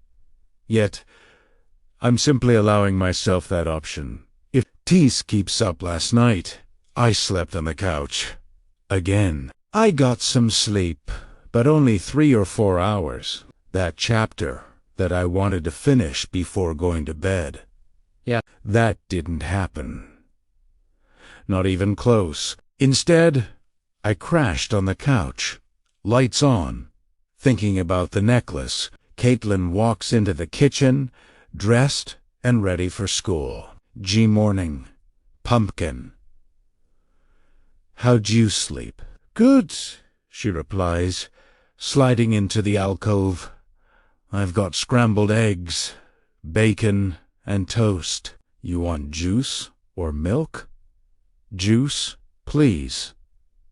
Yet, I'm simply allowing myself that option. If Tease keeps up last night, I slept on the couch. Again. I got some sleep, but only 3 or 4 hours. That chapter that I wanted to finish before going to bed. Yeah, that didn't happen. Not even close. Instead, I crashed on the couch, lights on, thinking about the necklace. Caitlin walks into the kitchen, dressed and ready for school. Morning. Pumpkin. How'd you sleep? Good, she replies, sliding into the alcove. I've got scrambled eggs, bacon, and toast. You want juice or milk? Juice, please.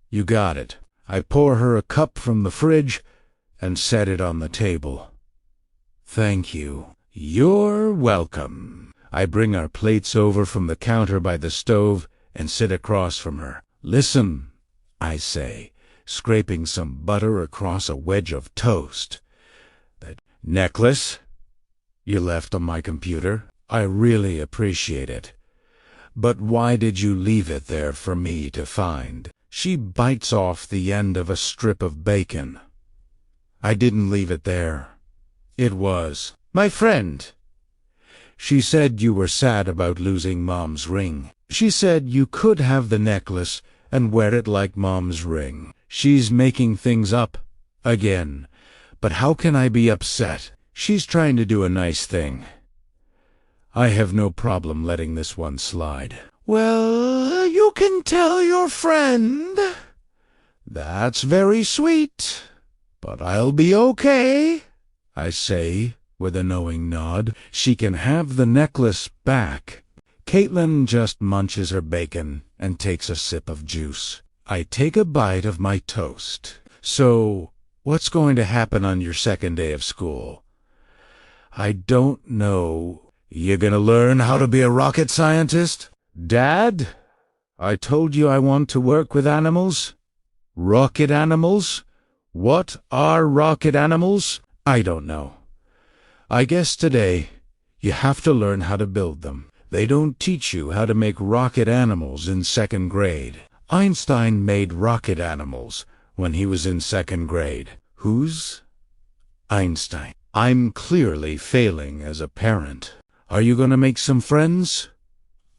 You got it. I pour her a cup from the fridge and set it on the table. Thank you. You're welcome. I bring our plates over from the counter by the stove and sit across from her. Listen, I say, scraping some butter across a wedge of toast. That necklace you left on my computer, I really appreciate it. But why did you leave it there for me to find? She bites off the end of a strip of bacon. I didn't leave it there. It was, "My friend, she said you were sad about losing Mom's ring. She said you could have the necklace and wear it like Mom's ring. She's making things up again. But how can I be upset? She's trying to do a nice thing. I have no problem letting this one slide." "Well, you can tell your friend." "That's very sweet, but I'll be okay," I say, with a knowing nod. She can have the necklace back. Caitlin just munches her bacon and takes a sip of juice. I take a bite of my toast. "So, what's going to happen on your second day of school?" "I don't know." "You gonna learn how to be a rocket scientist?" "Dad, I told you I want to work with animals." "Rocket animals? What are rocket animals?" "I don't know. I guess today you have to learn how to build them. They don't teach you how to make rocket animals in second grade. Einstein made rocket animals when he was in second grade." "Who's Einstein?" I'm clearly failing as a parent. "Are you going to make some friends?"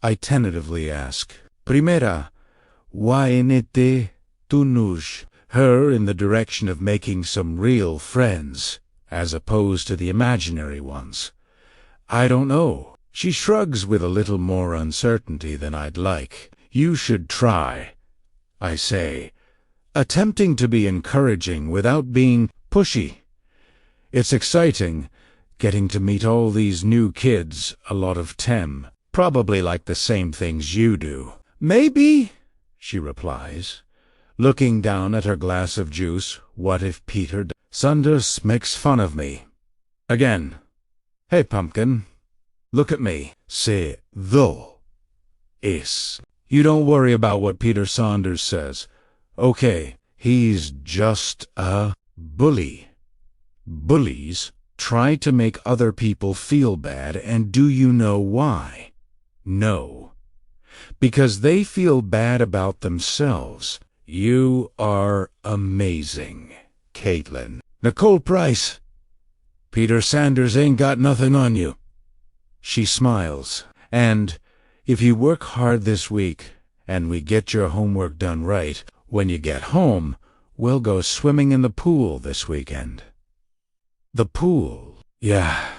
I tentatively ask. "Primera, wainete tunush." Her in the direction of making some real friends, as opposed to the imaginary ones. "I don't know." She shrugs with a little more uncertainty than I'd like. "You should try," I say, attempting to be encouraging without being pushy. "It's exciting, getting to meet all these new kids, a lot of them, probably like the same things you do." "Maybe," she replies, looking down at her glass of juice. "What if Peter Sanders makes fun of me again? Hey, pumpkin, look at me. Say, though, is. You don't worry about what Peter Saunders says. Okay, he's just a bully. Bullies try to make other people feel bad, and do you know why? No. Because they feel bad about themselves. You are amazing, Caitlin. Nicole Price. Peter Sanders ain't got nothing on you." She smiles. "And if you work hard this week, and we get your homework done right, when you get home, we'll go swimming in the pool this weekend." "The pool?" "Yeah,"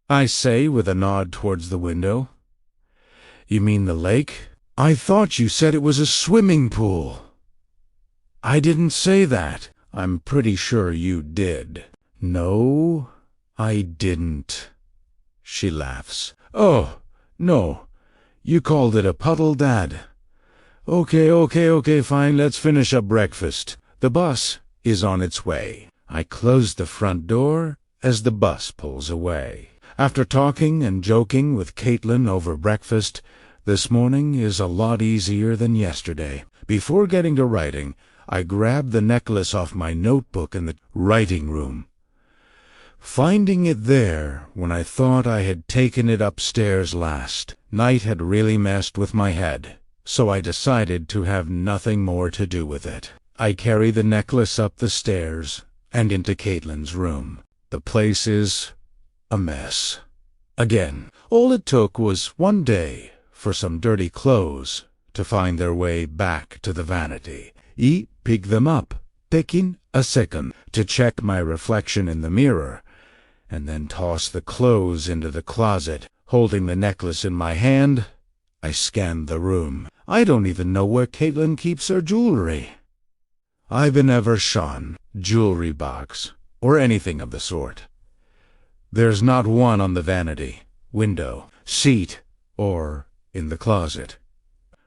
I say with a nod towards the window. "You mean the lake? I thought you said it was a swimming pool." "I didn't say that." "I'm pretty sure you did." "No, I didn't." She laughs. "Oh, no. You called it a puddle, Dad." Okay, fine, let's finish up breakfast. The bus is on its way." I close the front door as the bus pulls away. After talking and joking with Caitlin over breakfast, this morning is a lot easier than yesterday. Before getting to writing, I grab the necklace off my notebook in the writing room. Finding it there when I thought I had taken it upstairs last, night had really messed with my head, so I decided to have nothing more to do with it. I carry the necklace up the stairs and into Caitlin's room. The place is a mess. Again, all it took was one day for some dirty clothes to find their way back to the vanity. Pick them up, taking a second to check my reflection in the mirror, and then toss the clothes into the closet. Holding the necklace in my hand, I scanned the room. I don't even know where Caitlin keeps her jewelry. I've never shown jewelry box or anything of the sort. There's not one on the vanity, window, seat, or in the closet.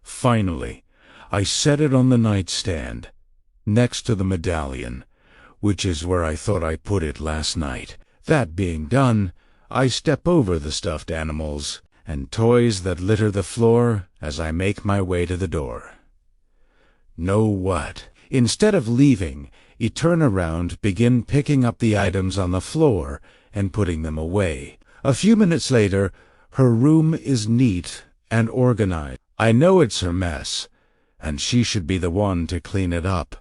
Finally, I set it on the nightstand, next to the medallion, which is where I thought I put it last night. That being done, I step over the stuffed animals and toys that litter the floor as I make my way to the door. Know what? Instead of leaving, you turn around, begin picking up the items on the floor and putting them away. A few minutes later, her room is neat and organized. I know it's her mess, and she should be the one to clean it up.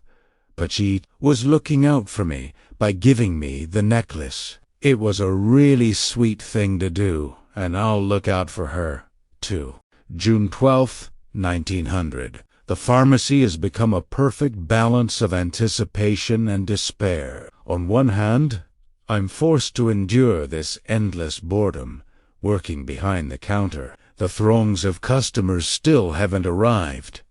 But she was looking out for me by giving me the necklace. It was a really sweet thing to do, and I'll look out for her, too. June 12th, 1900. The pharmacy has become a perfect balance of anticipation and despair. On one hand, I'm forced to endure this endless boredom, working behind the counter. The throngs of customers still haven't arrived.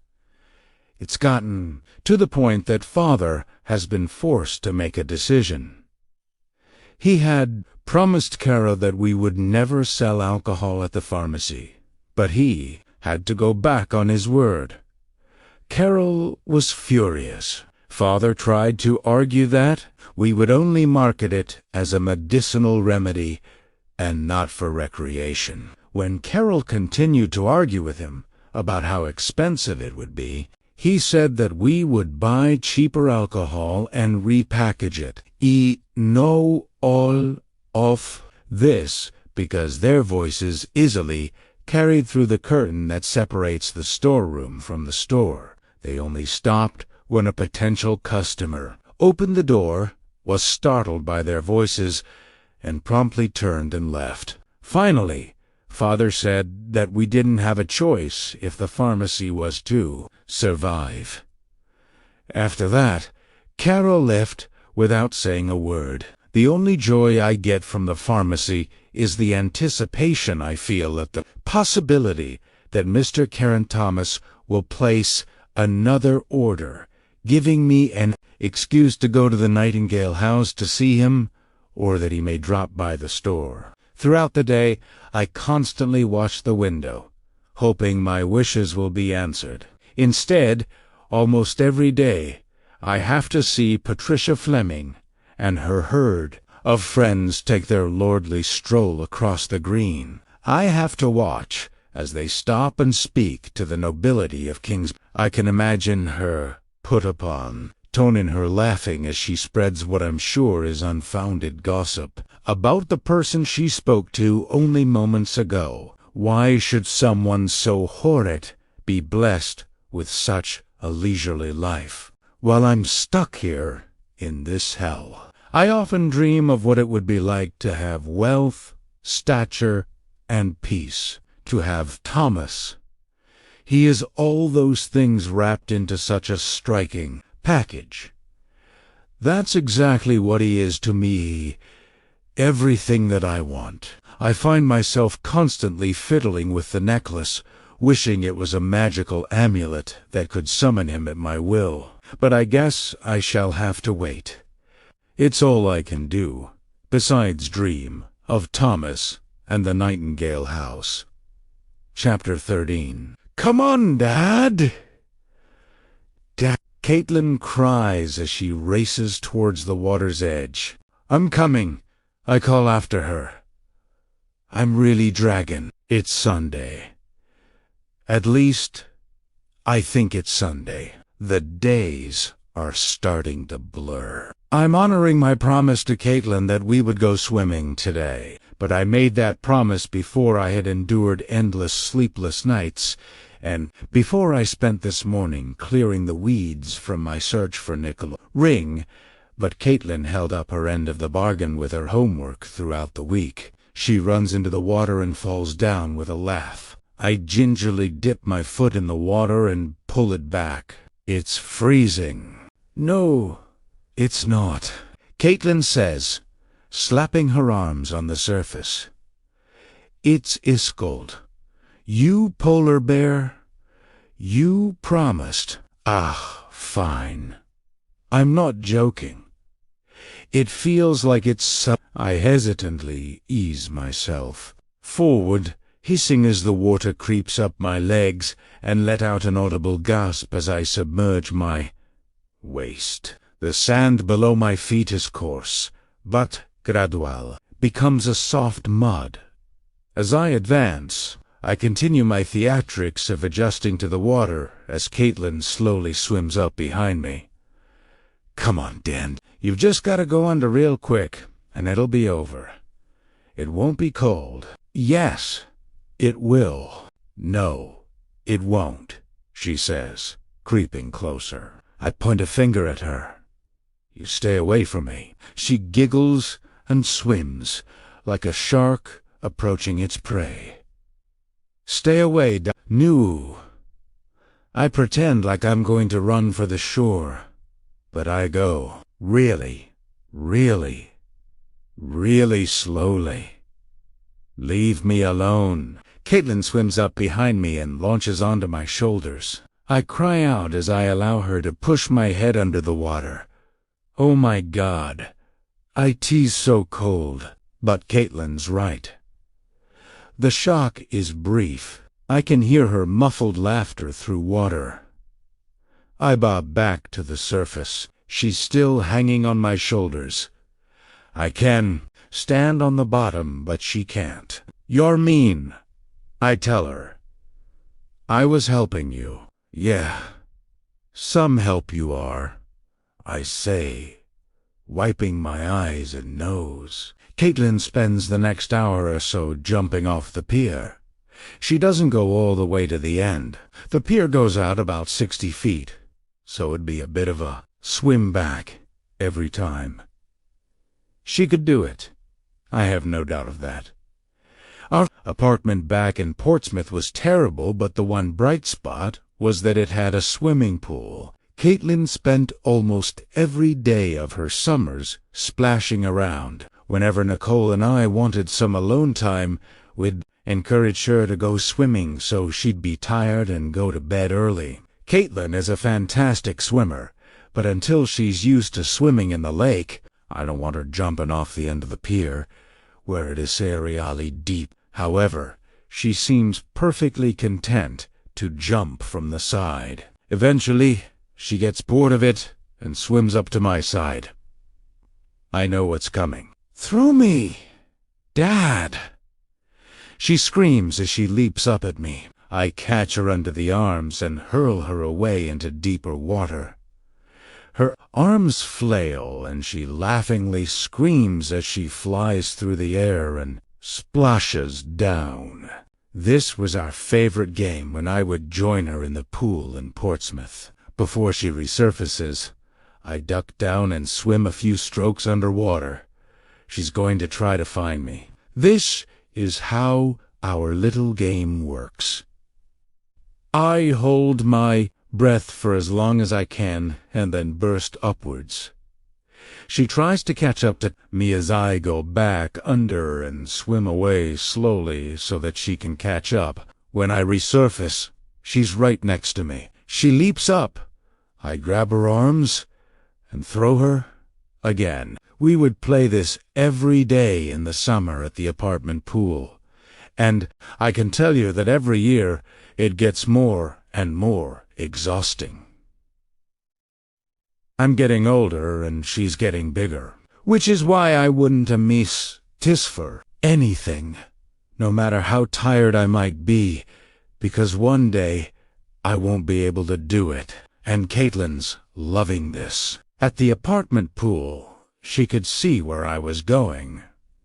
It's gotten to the point that Father has been forced to make a decision. He had promised Carol that we would never sell alcohol at the pharmacy, but he had to go back on his word. Carol was furious. Father tried to argue that we would only market it as a medicinal remedy and not for recreation. When Carol continued to argue with him about how expensive it would be, he said that we would buy cheaper alcohol and repackage it. Know all of this because their voices easily carried through the curtain that separates the storeroom from the store. They only stopped when a potential customer opened the door, was startled by their voices, and promptly turned and left. Finally, Father said that we didn't have a choice if the pharmacy was to survive. After that, Carol left without saying a word. The only joy I get from the pharmacy is the anticipation I feel at the possibility that Mr. Karen Thomas will place another order, giving me an excuse to go to the Nightingale House to see him, or that he may drop by the store. Throughout the day, I constantly watch the window, hoping my wishes will be answered. Instead, almost every day, I have to see Patricia Fleming and her herd of friends take their lordly stroll across the green. I have to watch as they stop and speak to the nobility of Kings. I can imagine her put-upon tone in her laughing as she spreads what I'm sure is unfounded gossip about the person she spoke to only moments ago. Why should someone so horrid be blessed with such a leisurely life, while I'm stuck here in this hell? I often dream of what it would be like to have wealth, stature, and peace. To have Thomas. He is all those things wrapped into such a striking package. That's exactly what he is to me. Everything that I want. I find myself constantly fiddling with the necklace, wishing it was a magical amulet that could summon him at my will. But I guess I shall have to wait. It's all I can do, besides dream of Thomas and the Nightingale House. Chapter 13. Come on, Dad! Caitlin cries as she races towards the water's edge. I'm coming, I call after her. I'm really dragging. It's Sunday. At least, I think it's Sunday. The days are starting to blur. I'm honoring my promise to Caitlin that we would go swimming today, but I made that promise before I had endured endless sleepless nights, and before I spent this morning clearing the weeds from my search for Nicola ring. But Caitlin held up her end of the bargain with her homework throughout the week. She runs into the water and falls down with a laugh. I gingerly dip my foot in the water and pull it back. It's freezing. No, it's not, Caitlin says, slapping her arms on the surface. It's Iskold. You polar bear. You promised. Ah, fine. I'm not joking. It feels like it's I hesitantly ease myself forward, hissing as the water creeps up my legs, and let out an audible gasp as I submerge my waist. The sand below my feet is coarse, but gradual, becomes a soft mud. As I advance, I continue my theatrics of adjusting to the water as Caitlin slowly swims up behind me. Come on, Dan. You've just got to go under real quick, and it'll be over. It won't be cold. Yes, it will. No, it won't, she says, creeping closer. I point a finger at her. "You stay away from me." She giggles and swims, like a shark approaching its prey. "Stay away, No." I pretend like I'm going to run for the shore, but I go really, really, really slowly. "Leave me alone." Caitlin swims up behind me and launches onto my shoulders. I cry out as I allow her to push my head under the water. Oh my God, it's so cold. But Caitlin's right. The shock is brief. I can hear her muffled laughter through water. I bob back to the surface. She's still hanging on my shoulders. I can stand on the bottom, but she can't. "You're mean," I tell her. "I was helping you." "Yeah, some help you are," I say, wiping my eyes and nose. Caitlin spends the next hour or so jumping off the pier. She doesn't go all the way to the end. The pier goes out about 60 feet, so it'd be a bit of a swim back every time. She could do it. I have no doubt of that. Our apartment back in Portsmouth was terrible, but the one bright spot was that it had a swimming pool. Caitlin spent almost every day of her summers splashing around. Whenever Nicole and I wanted some alone time, we'd encourage her to go swimming so she'd be tired and go to bed early. Caitlin is a fantastic swimmer, but until she's used to swimming in the lake, I don't want her jumping off the end of the pier, where it is serially deep. However, she seems perfectly content to jump from the side. Eventually, she gets bored of it and swims up to my side. I know what's coming. "Through me, Dad!" She screams as she leaps up at me. I catch her under the arms and hurl her away into deeper water. Her arms flail and she laughingly screams as she flies through the air and splashes down. This was our favorite game when I would join her in the pool in Portsmouth. Before she resurfaces, I duck down and swim a few strokes underwater. She's going to try to find me. This is how our little game works. I hold my breath for as long as I can and then burst upwards. She tries to catch up to me as I go back under and swim away slowly so that she can catch up. When I resurface, she's right next to me. She leaps up. I grab her arms and throw her again. We would play this every day in the summer at the apartment pool, and I can tell you that every year it gets more and more exhausting. I'm getting older and she's getting bigger, which is why I wouldn't miss this for anything, no matter how tired I might be, because one day I won't be able to do it. And Caitlin's loving this. At the apartment pool, she could see where I was going,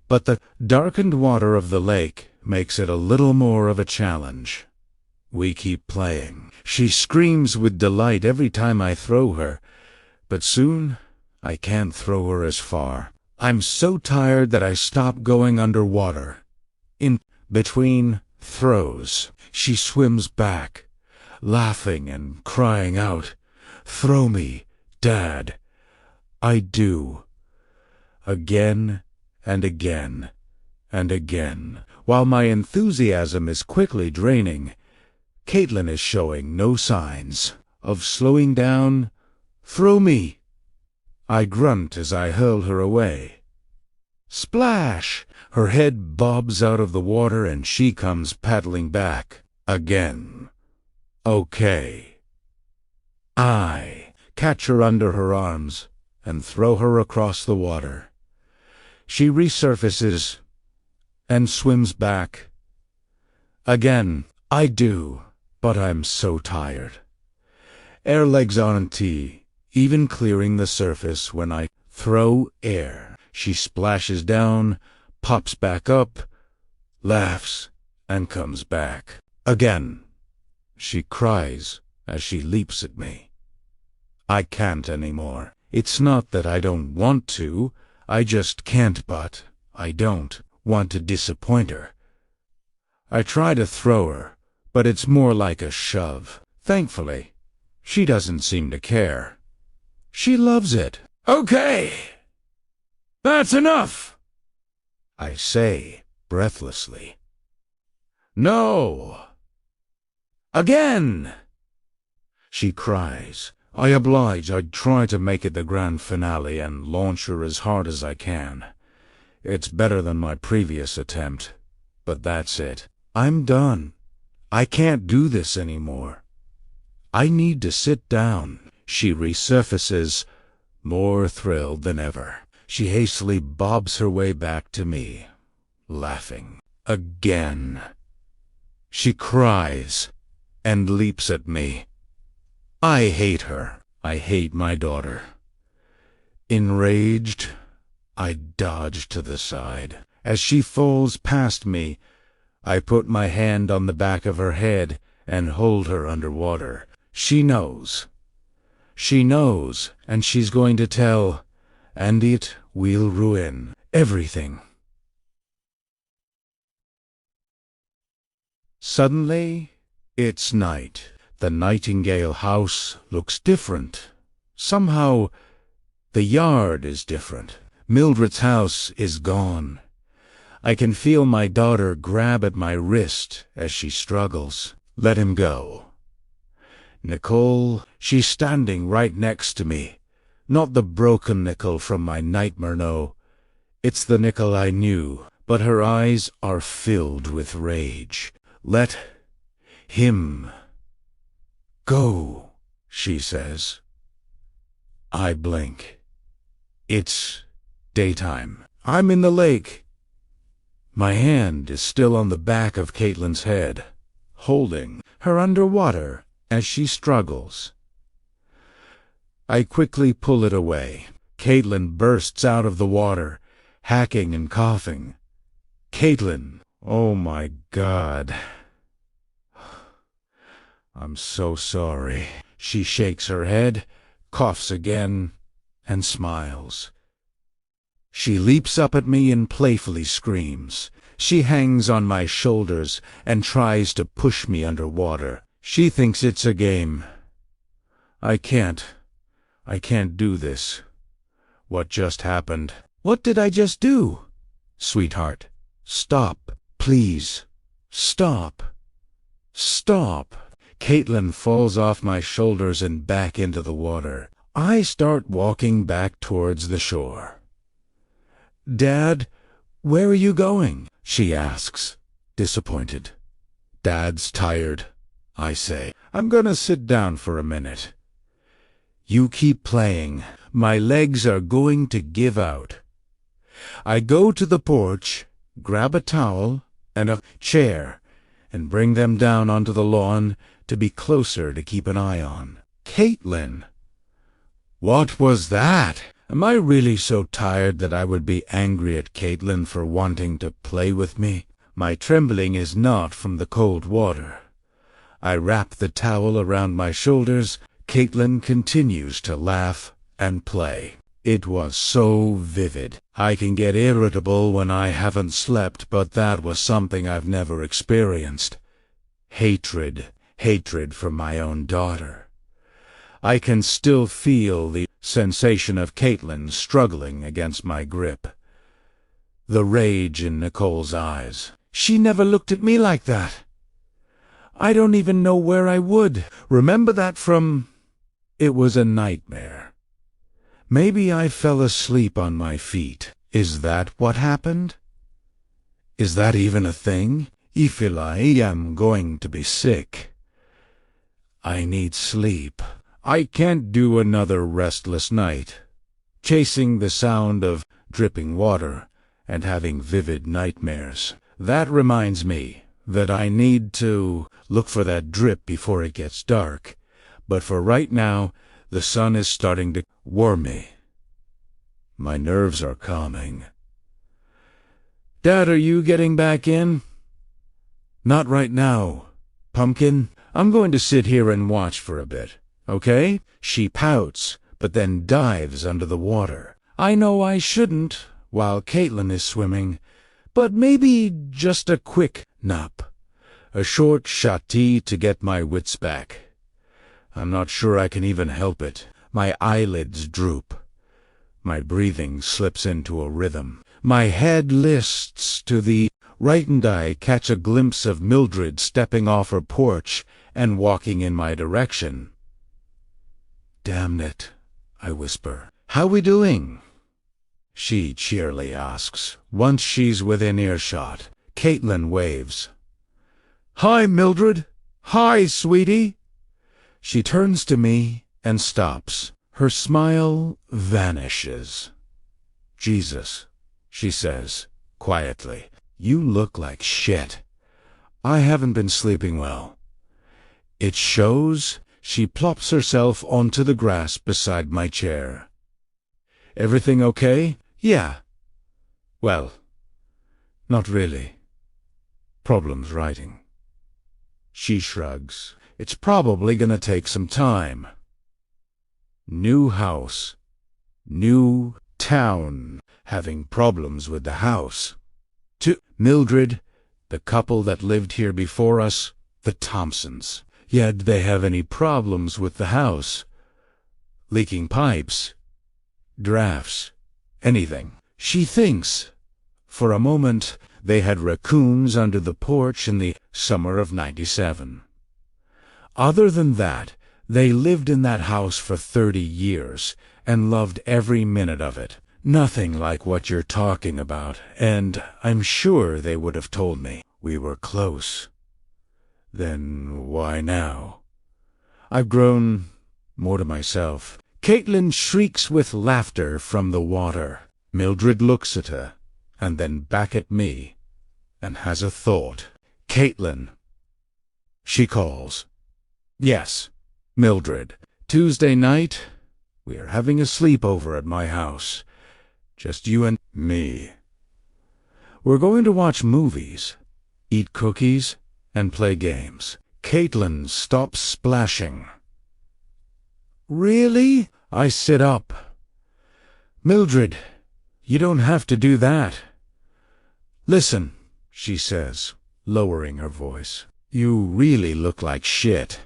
but the darkened water of the lake makes it a little more of a challenge. We keep playing. She screams with delight every time I throw her, but soon I can't throw her as far. I'm so tired that I stop going underwater. In between throws, she swims back, laughing and crying out, "Throw me, Dad." I do. Again and again and again. While my enthusiasm is quickly draining, Caitlin is showing no signs of slowing down. "Throw me!" I grunt as I hurl her away. Splash! Her head bobs out of the water and she comes paddling back again. Okay. I catch her under her arms and throw her across the water. She resurfaces and swims back. Again, I do, but I'm so tired. Air legs aren't even clearing the surface when I throw air. She splashes down, pops back up, laughs, and comes back. Again, she cries as she leaps at me. I can't anymore. It's not that I don't want to, I just can't, but I don't want to disappoint her. I try to throw her, but it's more like a shove. Thankfully, she doesn't seem to care. She loves it. "Okay, that's enough," I say breathlessly. "No! Again!" she cries. I oblige. I try to make it the grand finale and launch her as hard as I can. It's better than my previous attempt, but that's it. I'm done. I can't do this anymore. I need to sit down. She resurfaces, more thrilled than ever. She hastily bobs her way back to me, laughing. Again. She cries and leaps at me. I hate her. I hate my daughter. Enraged, I dodge to the side. As she falls past me, I put my hand on the back of her head and hold her underwater. She knows. She knows, and she's going to tell, and it will ruin everything. Suddenly, it's night. The Nightingale House looks different. Somehow, the yard is different. Mildred's house is gone. I can feel my daughter grab at my wrist as she struggles. Let him go. Nicole, she's standing right next to me. Not the broken Nicole from my nightmare, no. It's the Nicole I knew, but her eyes are filled with rage. Let him go, she says. I blink. It's daytime. I'm in the lake. My hand is still on the back of Caitlin's head, holding her underwater as she struggles. I quickly pull it away. Caitlin bursts out of the water, hacking and coughing. Caitlin, oh my God. I'm so sorry. She shakes her head, coughs again, and smiles. She leaps up at me and playfully screams. She hangs on my shoulders and tries to push me underwater. She thinks it's a game. I can't do this. What just happened? What did I just do? Sweetheart, stop, please. Stop. Stop. Caitlin falls off my shoulders and back into the water. I start walking back towards the shore. Dad, where are you going? She asks, disappointed. Dad's tired, I say. I'm gonna sit down for a minute. You keep playing. My legs are going to give out. I go to the porch, grab a towel and a chair, and bring them down onto the lawn to be closer to keep an eye on. Caitlin! What was that? Am I really so tired that I would be angry at Caitlin for wanting to play with me? My trembling is not from the cold water. I wrap the towel around my shoulders. Caitlin continues to laugh and play. It was so vivid. I can get irritable when I haven't slept, but that was something I've never experienced. Hatred for my own daughter. I can still feel the sensation of Caitlin struggling against my grip. The rage in Nicole's eyes. She never looked at me like that. I don't even know where I would. Remember that from... It was a nightmare. Maybe I fell asleep on my feet. Is that what happened? Is that even a thing? I feel I am going to be sick. I need sleep. I can't do another restless night, chasing the sound of dripping water and having vivid nightmares. That reminds me that I need to look for that drip before it gets dark. But for right now, the sun is starting to warm me. My nerves are calming. Dad, are you getting back in? Not right now, Pumpkin. I'm going to sit here and watch for a bit, okay? She pouts, but then dives under the water. I know I shouldn't while Caitlin is swimming, but maybe just a quick nap. A short shot-tea to get my wits back. I'm not sure I can even help it. My eyelids droop. My breathing slips into a rhythm. My head lists to the right, and I catch a glimpse of Mildred stepping off her porch and walking in my direction. "Damn it," I whisper. "How we doing?" She cheerily asks, once she's within earshot. Caitlin waves. "Hi, Mildred. Hi, sweetie." She turns to me and stops. Her smile vanishes. "Jesus," she says, quietly, "you look like shit. I haven't been sleeping well." It shows. She plops herself onto the grass beside my chair. "Everything okay?" "Yeah." "Well, not really. Problems writing." She shrugs. "It's probably gonna take some time." New house. New town. Having problems with the house. To Mildred, the couple that lived here before us, the Thompsons. Yet they have any problems with the house? Leaking pipes? Drafts? Anything? She thinks. For a moment, they had raccoons under the porch in the summer of '97. Other than that, they lived in that house for 30 years and loved every minute of it. Nothing like what you're talking about, and I'm sure they would have told me. We were close. Then why now? I've grown more to myself. Caitlin shrieks with laughter from the water. Mildred looks at her, and then back at me, and has a thought. "Caitlin," she calls. "Yes, Mildred. Tuesday night, we are having a sleepover at my house. Just you and me. We're going to watch movies, eat cookies, and play games." Caitlin stops splashing. "Really?" I sit up. "Mildred, you don't have to do that." "Listen," she says, lowering her voice. "You really look like shit.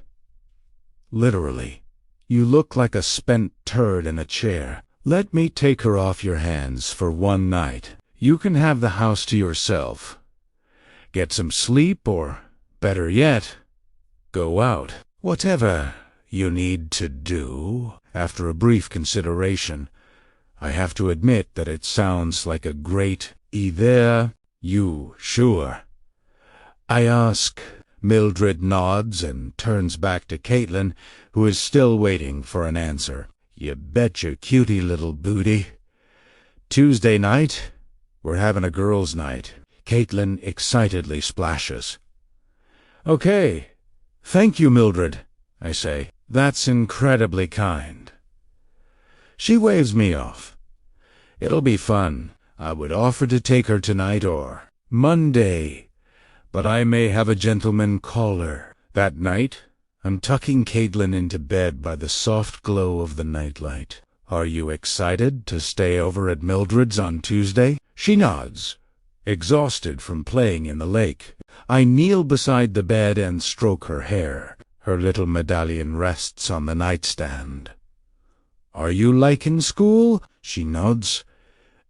Literally. You look like a spent turd in a chair. Let me take her off your hands for one night. You can have the house to yourself. Get some sleep, or, better yet, go out. Whatever you need to do." After a brief consideration, I have to admit that it sounds like a great idea. "You sure?" I ask. Mildred nods and turns back to Caitlin, who is still waiting for an answer. "You betcha, cutie little booty. Tuesday night, we're having a girls' night." Caitlin excitedly splashes. "Okay. Thank you, Mildred," I say. "That's incredibly kind." She waves me off. "It'll be fun. I would offer to take her tonight or Monday, but I may have a gentleman caller." That night, I'm tucking Caitlin into bed by the soft glow of the nightlight. "Are you excited to stay over at Mildred's on Tuesday?" She nods, exhausted from playing in the lake. I kneel beside the bed and stroke her hair. Her little medallion rests on the nightstand. "Are you liking school?" She nods.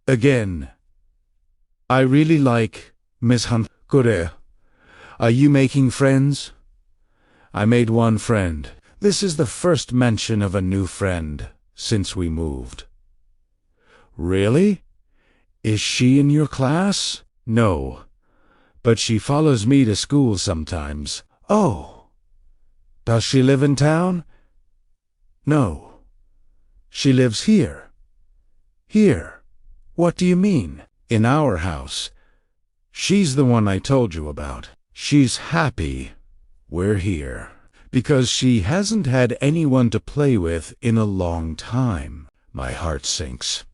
Again. "I really like Miss Hunt. Good. Are you making friends?" I made one friend. This is the first mention of a new friend since we moved. "Really? Is she in your class?" "No, but she follows me to school sometimes." "Oh. Does she live in town?" "No. She lives here." "Here? What do you mean?" "In our house. She's the one I told you about. She's happy we're here, because she hasn't had anyone to play with in a long time." My heart sinks.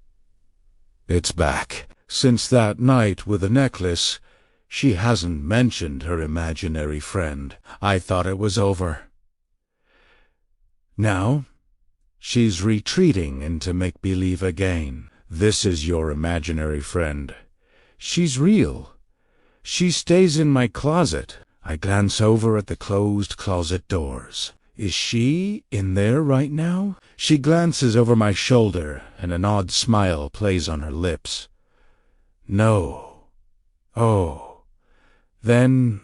It's back. Since that night with the necklace, She hasn't mentioned her imaginary friend. I thought it was over. Now, she's retreating into make-believe again. This is your imaginary friend. She's real. She stays in my closet. I glance over at the closed closet doors. Is she in there right now? She glances over my shoulder, and an odd smile plays on her lips. No. Oh. Then,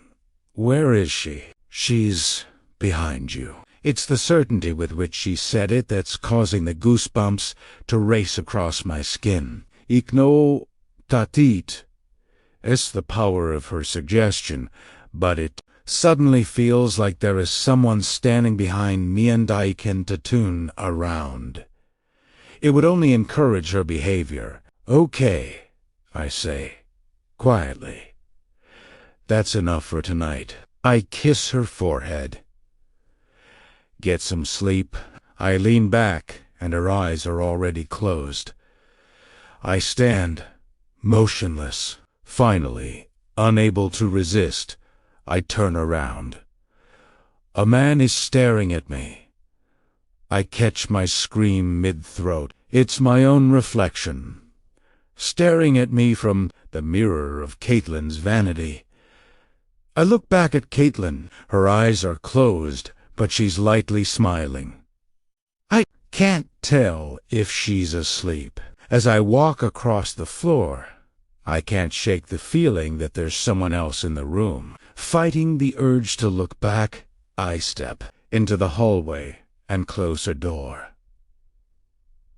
where is she? She's behind you. It's the certainty with which she said it that's causing the goosebumps to race across my skin. Ikno tatit. It's the power of her suggestion, but it suddenly feels like there is someone standing behind me and I can turn around. It would only encourage her behavior. Okay, I say, quietly. That's enough for tonight. I kiss her forehead. Get some sleep. I lean back, and her eyes are already closed. I stand, motionless. Finally, unable to resist, I turn around. A man is staring at me. I catch my scream mid-throat. It's my own reflection, staring at me from the mirror of Caitlin's vanity. I look back at Caitlin. Her eyes are closed, but she's lightly smiling. I can't tell if she's asleep. As I walk across the floor, I can't shake the feeling that there's someone else in the room. Fighting the urge to look back, I step into the hallway and close a door.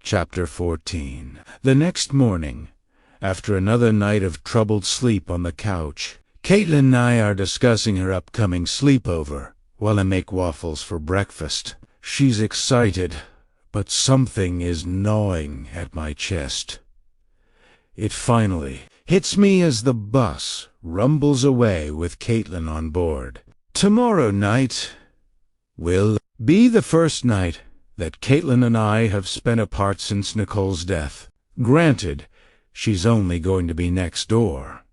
Chapter 14. The next morning, after another night of troubled sleep on the couch, Caitlin and I are discussing her upcoming sleepover while I make waffles for breakfast. She's excited, but something is gnawing at my chest. It finally hits me as the bus rumbles away with Caitlin on board. Tomorrow night will be the first night that Caitlin and I have spent apart since Nicole's death. Granted, she's only going to be next door,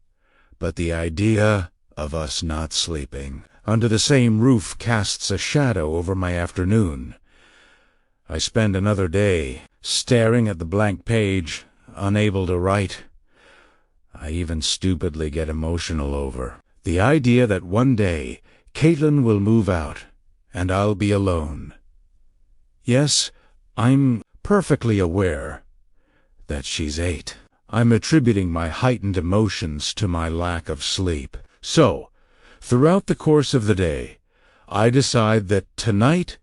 but the idea of us not sleeping under the same roof casts a shadow over my afternoon. I spend another day staring at the blank page, unable to write. I even stupidly get emotional over the idea that one day Caitlin will move out and I'll be alone. Yes, I'm perfectly aware that she's 8. I'm attributing my heightened emotions to my lack of sleep. So, throughout the course of the day, I decide that tonight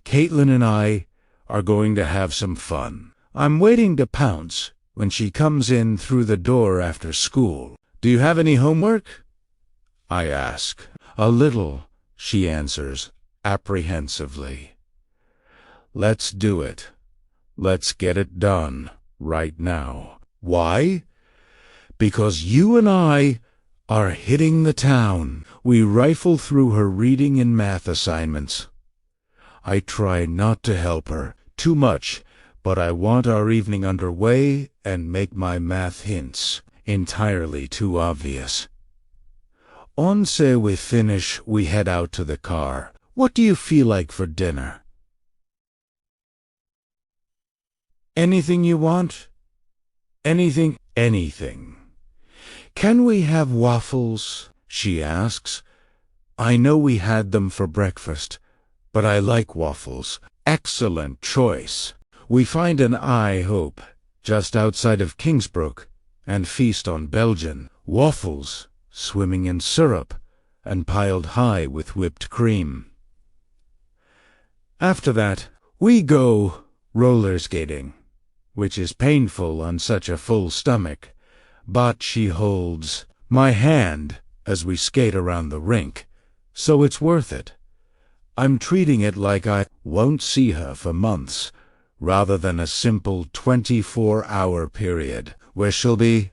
Caitlin and I are going to have some fun. I'm waiting to pounce when she comes in through the door after school. Do you have any homework? I ask. A little, she answers, apprehensively. Let's do it. Let's get it done, right now. Why? Because you and I are hitting the town. We rifle through her reading and math assignments. I try not to help her too much, but I want our evening underway and make my math hints entirely too obvious. Once we finish, we head out to the car. What do you feel like for dinner? Anything you want? Anything? Anything. Can we have waffles? She asks. I know we had them for breakfast, but I like waffles. Excellent choice. We find an IHOP just outside of Kingsbrook and feast on Belgian waffles, swimming in syrup and piled high with whipped cream. After that, we go roller skating, which is painful on such a full stomach, but she holds my hand as we skate around the rink, so it's worth it. I'm treating it like I won't see her for months, rather than a simple 24-hour period where she'll be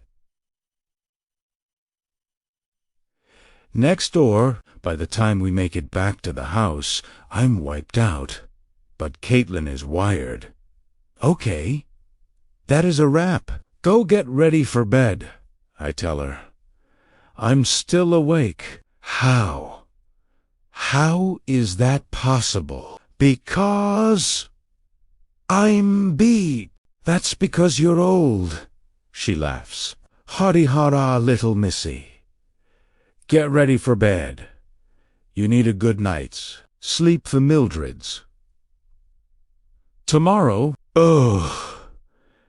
next door. By the time we make it back to the house, I'm wiped out, but Caitlin is wired. Okay, that is a wrap. Go get ready for bed, I tell her. I'm still awake. How? How is that possible? Because I'm beat. That's because you're old, she laughs. Hoddy-hara, little missy. Get ready for bed. You need a good night's sleep for Mildred's. Tomorrow? Ugh.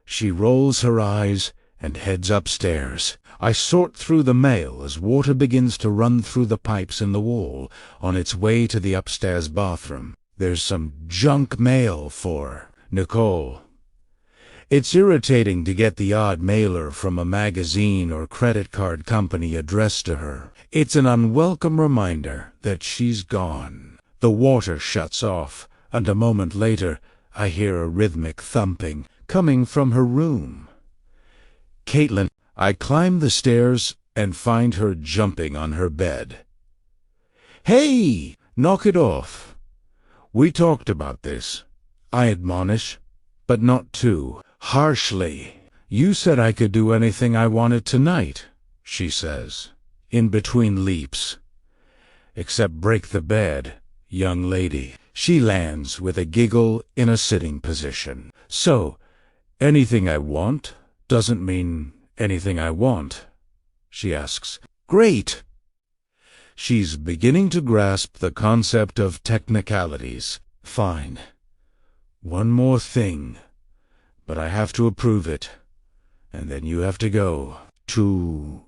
She rolls her eyes and heads upstairs. I sort through the mail as water begins to run through the pipes in the wall on its way to the upstairs bathroom. There's some junk mail for Nicole. It's irritating to get the odd mailer from a magazine or credit card company addressed to her. It's an unwelcome reminder that she's gone. The water shuts off, and a moment later I hear a rhythmic thumping coming from her room. Caitlin. I climb the stairs and find her jumping on her bed. Hey, knock it off. We talked about this, I admonish, but not too harshly. You said I could do anything I wanted tonight, she says, in between leaps. Except break the bed, young lady. She lands with a giggle in a sitting position. So, anything I want doesn't mean anything I want, she asks. Great! She's beginning to grasp the concept of technicalities. Fine. One more thing. But I have to approve it. And then you have to go to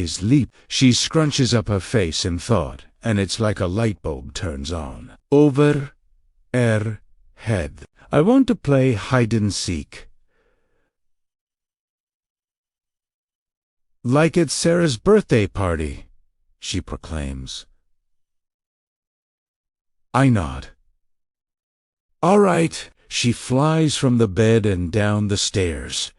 sleep. She scrunches up her face in thought, and it's like a light bulb turns on. Over, head. I want to play hide and seek. Like it's Sarah's birthday party, she proclaims. I nod. All right. She flies from the bed and down the stairs.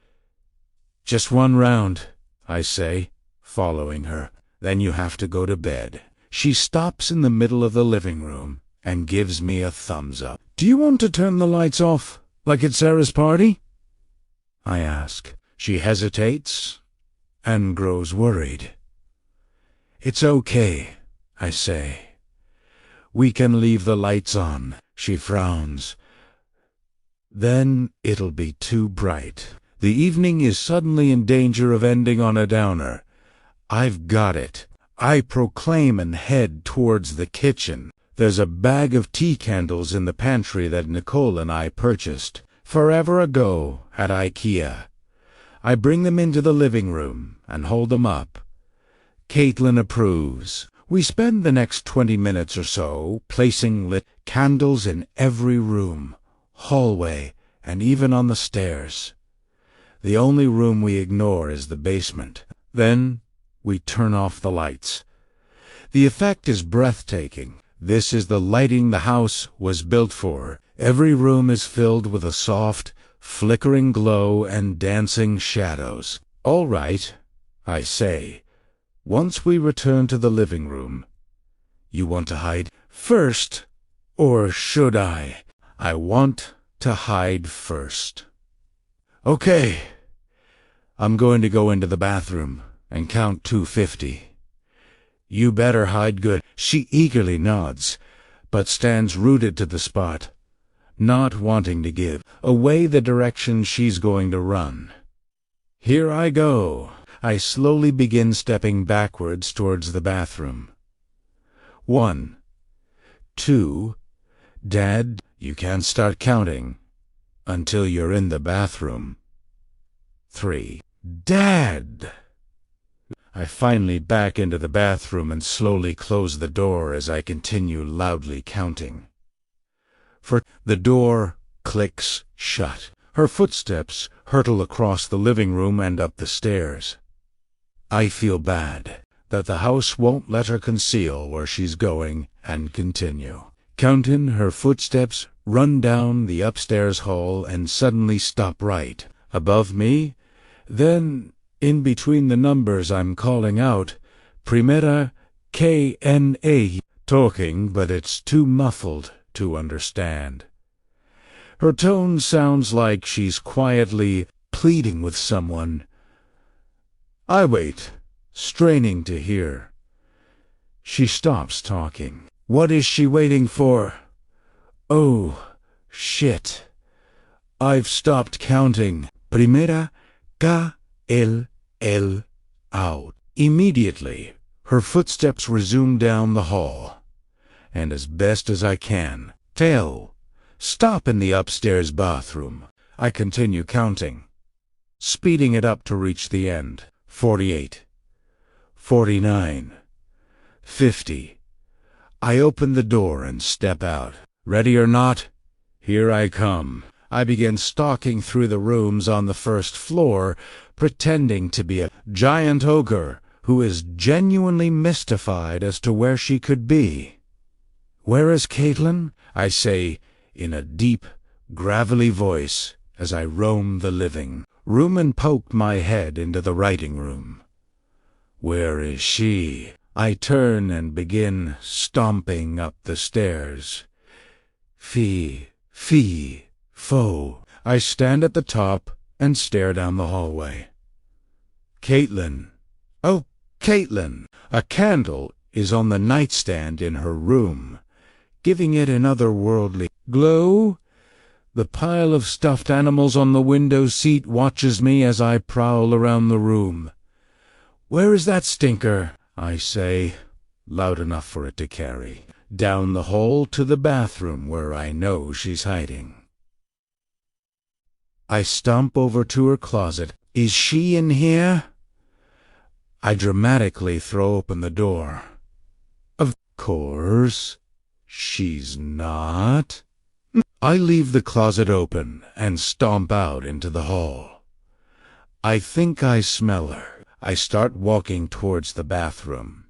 Just one round, I say, following her. Then you have to go to bed. She stops in the middle of the living room and gives me a thumbs up. Do you want to turn the lights off, like it's Sarah's party? I ask. She hesitates and grows worried. It's okay, I say. We can leave the lights on. She frowns. Then it'll be too bright. The evening is suddenly in danger of ending on a downer. I've got it. I proclaim and head towards the kitchen. There's a bag of tea candles in the pantry that Nicole and I purchased forever ago at IKEA. I bring them into the living room and hold them up. Caitlin approves. We spend the next 20 minutes or so placing lit candles in every room, hallway, and even on the stairs. The only room we ignore is the basement. Then we turn off the lights. The effect is breathtaking. This is the lighting the house was built for. Every room is filled with a soft, flickering glow and dancing shadows. All right, I say, once we return to the living room. You want to hide first, or should I? I want to hide first. Okay, I'm going to go into the bathroom and count 250. You better hide good. She eagerly nods, but stands rooted to the spot, not wanting to give away the direction she's going to run. Here I go. I slowly begin stepping backwards towards the bathroom. 1, 2, Dad, you can't start counting until you're in the bathroom. 3, Dad! I finally back into the bathroom and slowly close the door as I continue loudly counting. For the door clicks shut. Her footsteps hurtle across the living room and up the stairs. I feel bad that the house won't let her conceal where she's going and continue. Counting her footsteps run down the upstairs hall and suddenly stop right above me. Then, in between the numbers I'm calling out, Primera KNA, talking, but it's too muffled to understand. Her tone sounds like she's quietly pleading with someone. I wait, straining to hear. She stops talking. What is she waiting for? Oh, shit. I've stopped counting. Primera, el, out. Immediately, her footsteps resume down the hall, and as best as I can, stop in the upstairs bathroom. I continue counting, speeding it up to reach the end. 48, 49, 50. I open the door and step out. Ready or not, here I come. I begin stalking through the rooms on the first floor, pretending to be a giant ogre who is genuinely mystified as to where she could be. Where is Caitlin? I say in a deep, gravelly voice as I roam the living room and poke my head into the writing room. Where is she? I turn and begin stomping up the stairs. Fee, fo. I stand at the top and stare down the hallway. Caitlin. Oh, Caitlin. A candle is on the nightstand in her room, giving it an otherworldly glow. The pile of stuffed animals on the window seat watches me as I prowl around the room. Where is that stinker? I say, loud enough for it to carry. Down the hall to the bathroom where I know she's hiding. I stomp over to her closet. Is she in here? I dramatically throw open the door. Of course, she's not. I leave the closet open and stomp out into the hall. I think I smell her. I start walking towards the bathroom.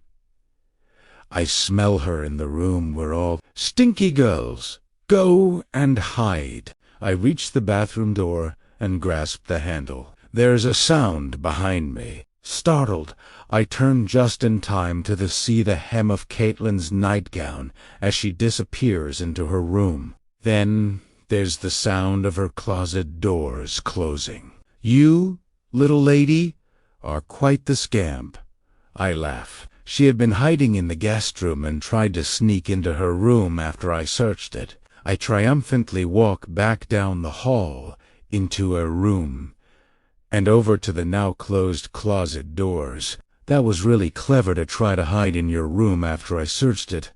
I smell her in the room where all stinky girls go and hide. I reach the bathroom door and grasp the handle. There's a sound behind me. Startled, I turn just in time to see the hem of Caitlin's nightgown as she disappears into her room. Then there's the sound of her closet doors closing. You, little lady, are quite the scamp. I laugh. She had been hiding in the guest room and tried to sneak into her room after I searched it. I triumphantly walk back down the hall into her room and over to the now closed closet doors. That was really clever to try to hide in your room after I searched it.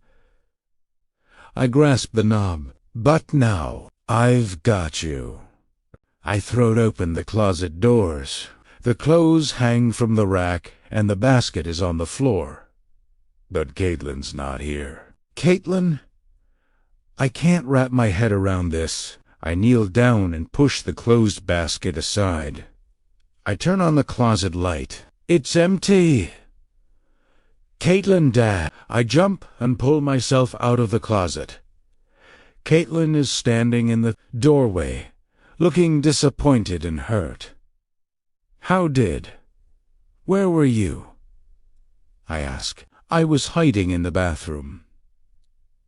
I grasp the knob. But now, I've got you. I throw open the closet doors. The clothes hang from the rack, and the basket is on the floor. But Caitlin's not here. Caitlin? I can't wrap my head around this. I kneel down and push the closed basket aside. I turn on the closet light. It's empty. Caitlin, Dad. I jump and pull myself out of the closet. Caitlin is standing in the doorway, looking disappointed and hurt. Where were you? I ask. I was hiding in the bathroom.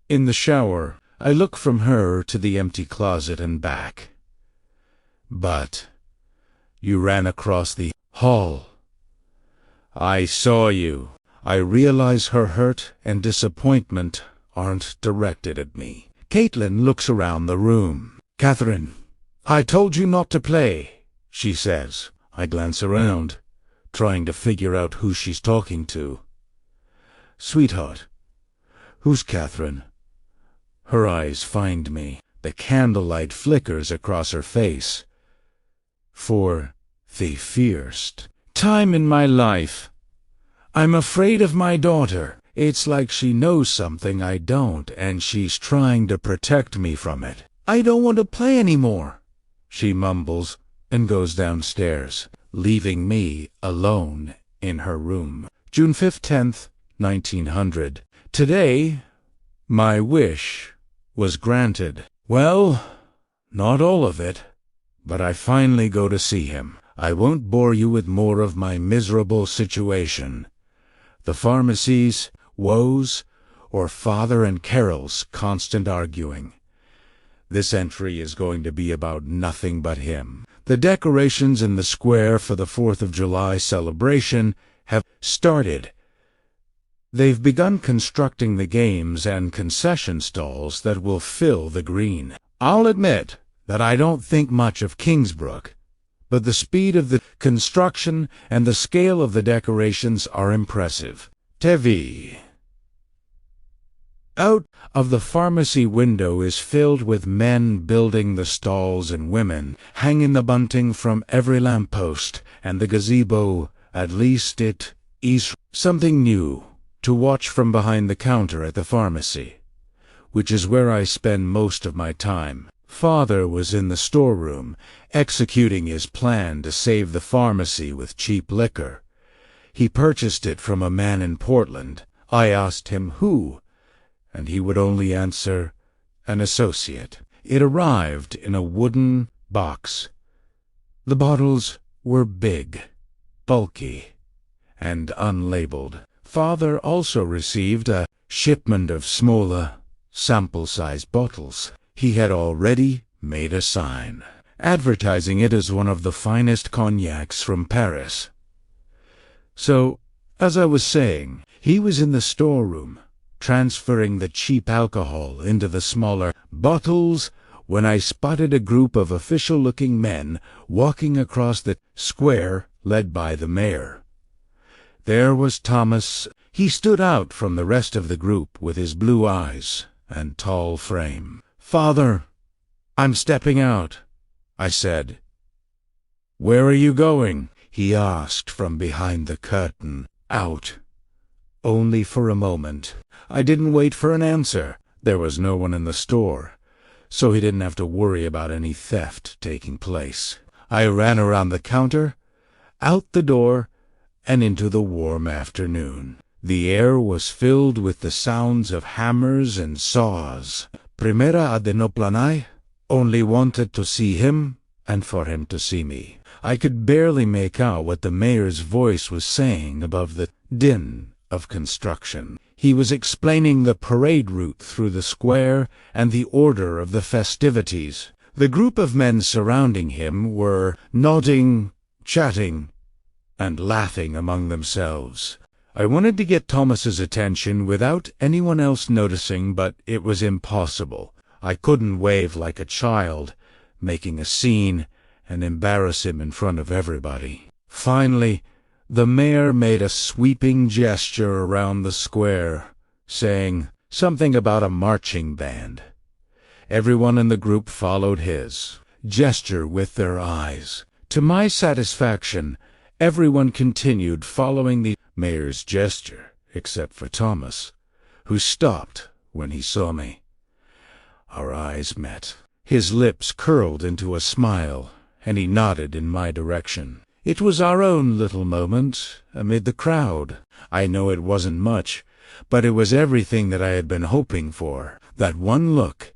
In the shower, I look from her to the empty closet and back. But you ran across the hall. I saw you. I realize her hurt and disappointment aren't directed at me. Caitlin looks around the room. Catherine, I told you not to play, she says. I glance around, trying to figure out who she's talking to. Sweetheart, who's Catherine? Her eyes find me. The candlelight flickers across her face. For the first time in my life, I'm afraid of my daughter. It's like she knows something I don't, and she's trying to protect me from it. I don't want to play anymore, she mumbles and goes downstairs, leaving me alone in her room. June 5th, 10th, 1900. Today, my wish was granted. Well, not all of it, but I finally go to see him. I won't bore you with more of my miserable situation. The pharmacies, woes, or Father and Carol's constant arguing. This entry is going to be about nothing but him. The decorations in the square for the 4th of July celebration have started. They've begun constructing the games and concession stalls that will fill the green. I'll admit that I don't think much of Kingsbrook, but the speed of the construction and the scale of the decorations are impressive. TV. Out of the pharmacy window is filled with men building the stalls and women hanging the bunting from every lamppost, and the gazebo, at least it is something new to watch from behind the counter at the pharmacy, which is where I spend most of my time. Father was in the storeroom, executing his plan to save the pharmacy with cheap liquor. He purchased it from a man in Portland. I asked him who, and he would only answer, an associate. It arrived in a wooden box. The bottles were big, bulky, and unlabeled. Father also received a shipment of smaller, sample-sized bottles. He had already made a sign, advertising it as one of the finest cognacs from Paris. So, as I was saying, he was in the storeroom, transferring the cheap alcohol into the smaller bottles, when I spotted a group of official-looking men walking across the square led by the mayor. There was Thomas. He stood out from the rest of the group with his blue eyes and tall frame. "Father, I'm stepping out," I said. "Where are you going?" he asked from behind the curtain. "Out." Only for a moment. I didn't wait for an answer. There was no one in the store, so he didn't have to worry about any theft taking place. I ran around the counter, out the door, and into the warm afternoon. The air was filled with the sounds of hammers and saws. Primera Adenoplanai only wanted to see him and for him to see me. I could barely make out what the mayor's voice was saying above the din of construction. He was explaining the parade route through the square and the order of the festivities. The group of men surrounding him were nodding, chatting, and laughing among themselves. I wanted to get Thomas's attention without anyone else noticing, but it was impossible. I couldn't wave like a child, making a scene, and embarrass him in front of everybody. Finally, the mayor made a sweeping gesture around the square, saying something about a marching band. Everyone in the group followed his gesture with their eyes. To my satisfaction, everyone continued following the mayor's gesture, except for Thomas, who stopped when he saw me. Our eyes met. His lips curled into a smile, and he nodded in my direction. It was our own little moment amid the crowd. I know it wasn't much, but it was everything that I had been hoping for. That one look,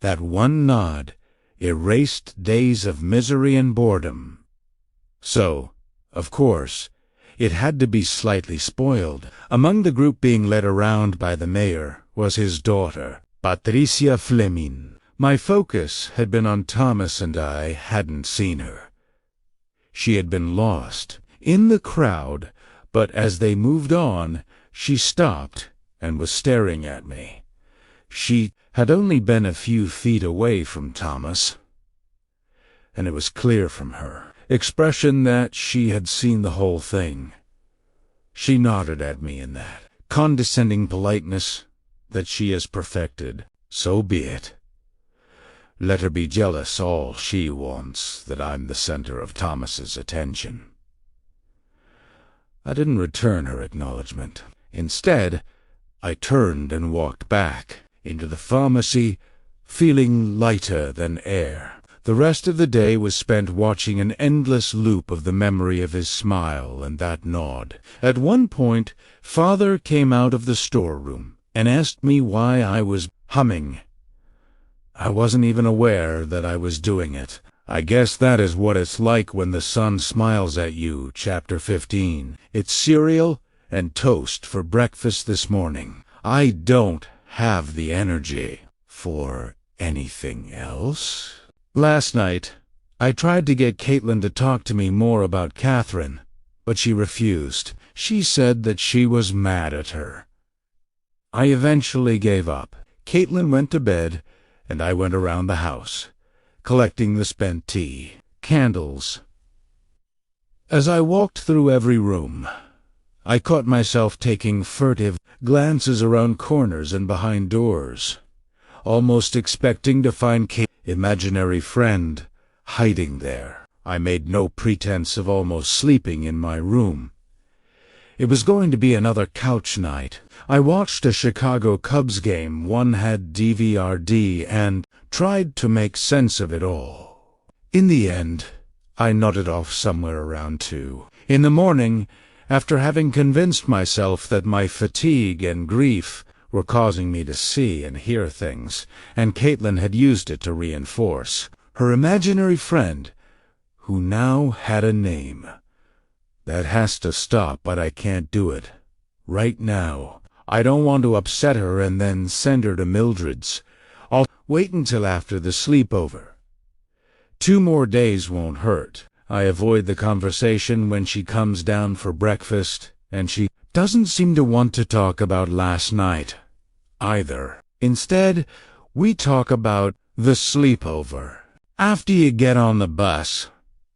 that one nod, erased days of misery and boredom. So, of course, it had to be slightly spoiled. Among the group being led around by the mayor was his daughter, Patricia Fleming. My focus had been on Thomas, and I hadn't seen her. She had been lost in the crowd, but as they moved on, she stopped and was staring at me. She had only been a few feet away from Thomas, and it was clear from her expression that she had seen the whole thing. She nodded at me in that condescending politeness that she has perfected. So be it. Let her be jealous all she wants that I'm the center of Thomas's attention. I didn't return her acknowledgment. Instead, I turned and walked back into the pharmacy, feeling lighter than air. The rest of the day was spent watching an endless loop of the memory of his smile and that nod. At one point, Father came out of the storeroom and asked me why I was humming. I wasn't even aware that I was doing it. I guess that is what it's like when the sun smiles at you, Chapter 15. It's cereal and toast for breakfast this morning. I don't have the energy for anything else. Last night, I tried to get Caitlin to talk to me more about Catherine, but she refused. She said that she was mad at her. I eventually gave up. Caitlin went to bed, and I went around the house, collecting the spent tea, candles. As I walked through every room, I caught myself taking furtive glances around corners and behind doors, almost expecting to find Caitlin's imaginary friend hiding there. I made no pretense of almost sleeping in my room. It was going to be another couch night. I watched a Chicago Cubs game. One had DVRD and tried to make sense of it all. In the end, I nodded off somewhere around 2 in the morning, after having convinced myself that my fatigue and grief were causing me to see and hear things, and Caitlin had used it to reinforce her imaginary friend, who now had a name. That has to stop, but I can't do it right now. I don't want to upset her and then send her to Mildred's. I'll wait until after the sleepover. 2 more days won't hurt. I avoid the conversation when she comes down for breakfast, and she doesn't seem to want to talk about last night either. Instead, we talk about the sleepover. After you get on the bus,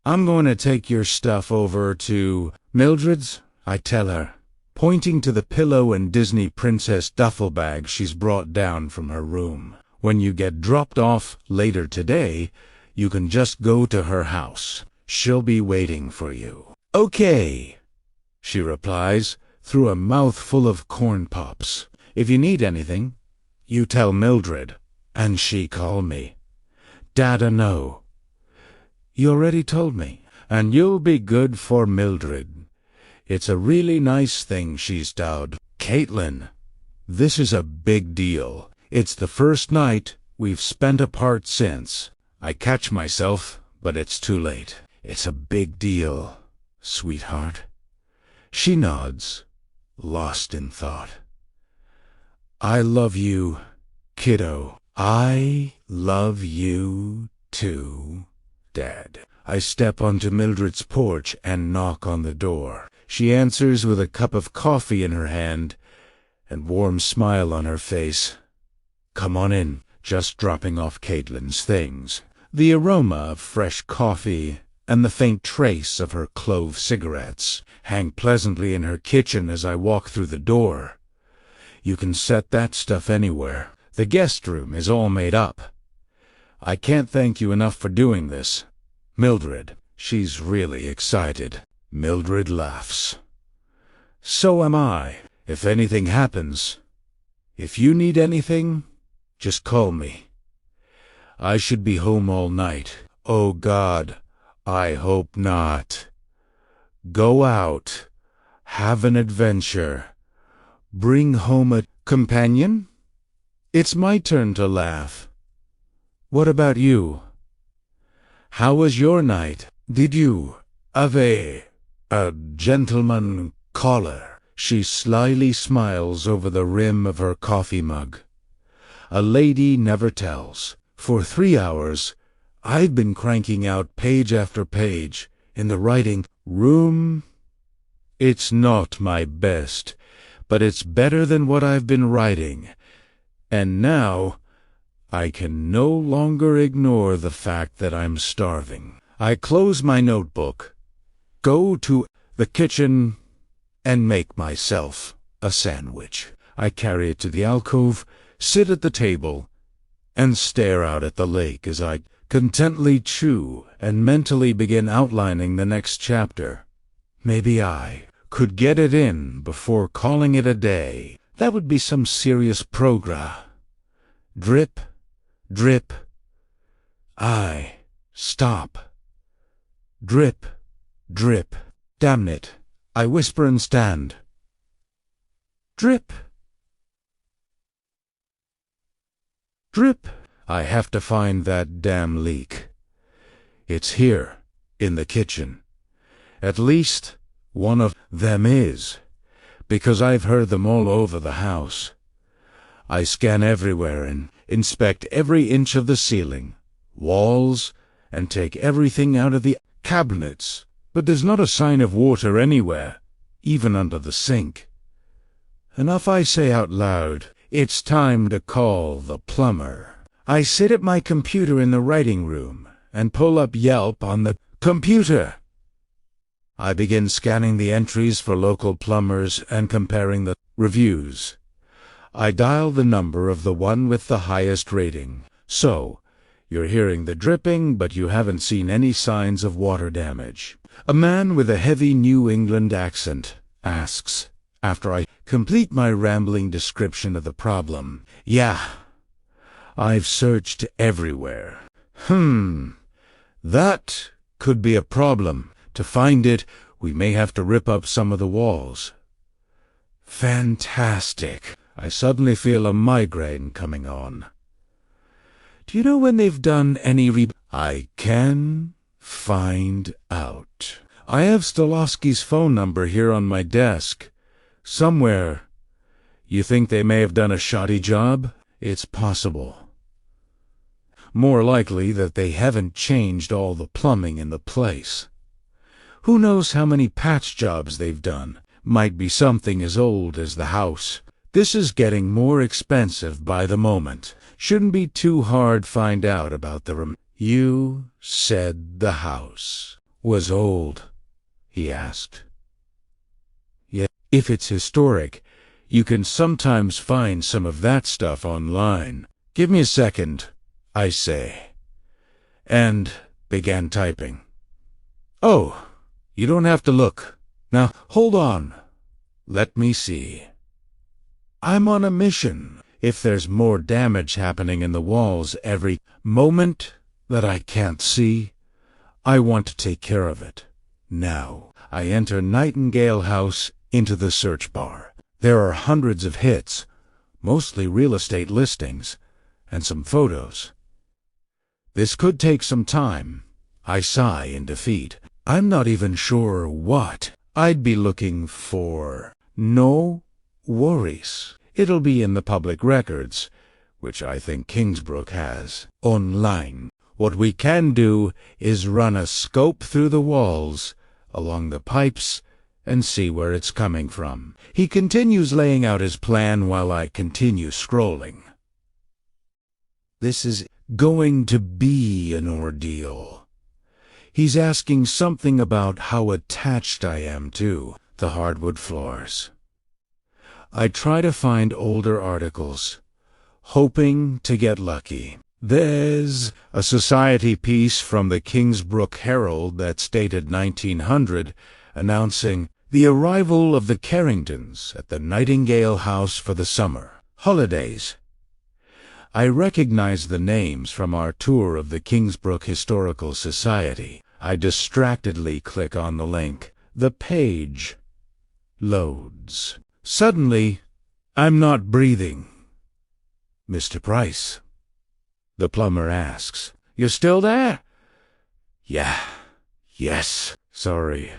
I'm going to take your stuff over to Mildred's, I tell her, pointing to the pillow and Disney princess duffel bag she's brought down from her room. When you get dropped off later today, you can just go to her house. She'll be waiting for you. Okay, she replies through a mouthful of corn pops. If you need anything, you tell Mildred, and she call me. Dada know. You already told me, and you'll be good for Mildred. It's a really nice thing she's dowed. Caitlin, this is a big deal. It's the first night we've spent apart since. I catch myself, but it's too late. It's a big deal, sweetheart. She nods, lost in thought. I love you, kiddo. I love you too, Dad. I step onto Mildred's porch and knock on the door. She answers with a cup of coffee in her hand and warm smile on her face. Come on in. Just dropping off Caitlin's things. The aroma of fresh coffee and the faint trace of her clove cigarettes hang pleasantly in her kitchen as I walk through the door. You can set that stuff anywhere. The guest room is all made up. I can't thank you enough for doing this, Mildred. She's really excited. Mildred laughs. So am I. If anything happens, if you need anything, just call me. I should be home all night. Oh God, I hope not. Go out. Have an adventure. Bring home a companion? It's my turn to laugh. What about you? How was your night? Did you have a gentleman caller? She slyly smiles over the rim of her coffee mug. A lady never tells. For 3 hours, I've been cranking out page after page in the writing room. It's not my best, but it's better than what I've been writing. And now, I can no longer ignore the fact that I'm starving. I close my notebook, go to the kitchen, and make myself a sandwich. I carry it to the alcove, sit at the table, and stare out at the lake as I contently chew and mentally begin outlining the next chapter. Maybe I could get it in before calling it a day. That would be some serious progress. Drip, drip. Stop. Drip, drip. Damn it. I whisper and stand. Drip. Drip. I have to find that damn leak. It's here, in the kitchen. At least one of them is, because I've heard them all over the house. I scan everywhere and inspect every inch of the ceiling, walls, and take everything out of the cabinets, but there's not a sign of water anywhere, even under the sink. Enough, I say out loud. It's time to call the plumber. I sit at my computer in the writing room and pull up Yelp on the computer. I begin scanning the entries for local plumbers and comparing the reviews. I dial the number of the one with the highest rating. So, you're hearing the dripping, but you haven't seen any signs of water damage. A man with a heavy New England accent asks, after I complete my rambling description of the problem. Yeah, I've searched everywhere. That could be a problem. To find it, we may have to rip up some of the walls. Fantastic. I suddenly feel a migraine coming on. Do you know when they've done any I can find out. I have Stolowski's phone number here on my desk. Somewhere. You think they may have done a shoddy job? It's possible. More likely that they haven't changed all the plumbing in the place. Who knows how many patch jobs they've done? Might be something as old as the house. This is getting more expensive by the moment. Shouldn't be too hard find out about the You said the house was old, he asked. Yeah, if it's historic, you can sometimes find some of that stuff online. Give me a second, I say, and began typing. Oh, you don't have to look. Now, hold on. Let me see. I'm on a mission. If there's more damage happening in the walls every moment that I can't see, I want to take care of it. Now, I enter Nightingale House into the search bar. There are hundreds of hits, mostly real estate listings, and some photos. This could take some time. I sigh in defeat. I'm not even sure what I'd be looking for. No worries. It'll be in the public records, which I think Kingsbrook has, online. What we can do is run a scope through the walls, along the pipes, and see where it's coming from. He continues laying out his plan while I continue scrolling. This is going to be an ordeal. He's asking something about how attached I am to the hardwood floors. I try to find older articles, hoping to get lucky. There's a society piece from the Kingsbrook Herald that's dated 1900, announcing the arrival of the Carringtons at the Nightingale House for the summer holidays. I recognize the names from our tour of the Kingsbrook Historical Society. I distractedly click on the link. The page loads. Suddenly, I'm not breathing. Mr. Price, the plumber asks, "You still there?" Yeah. Yes. Sorry.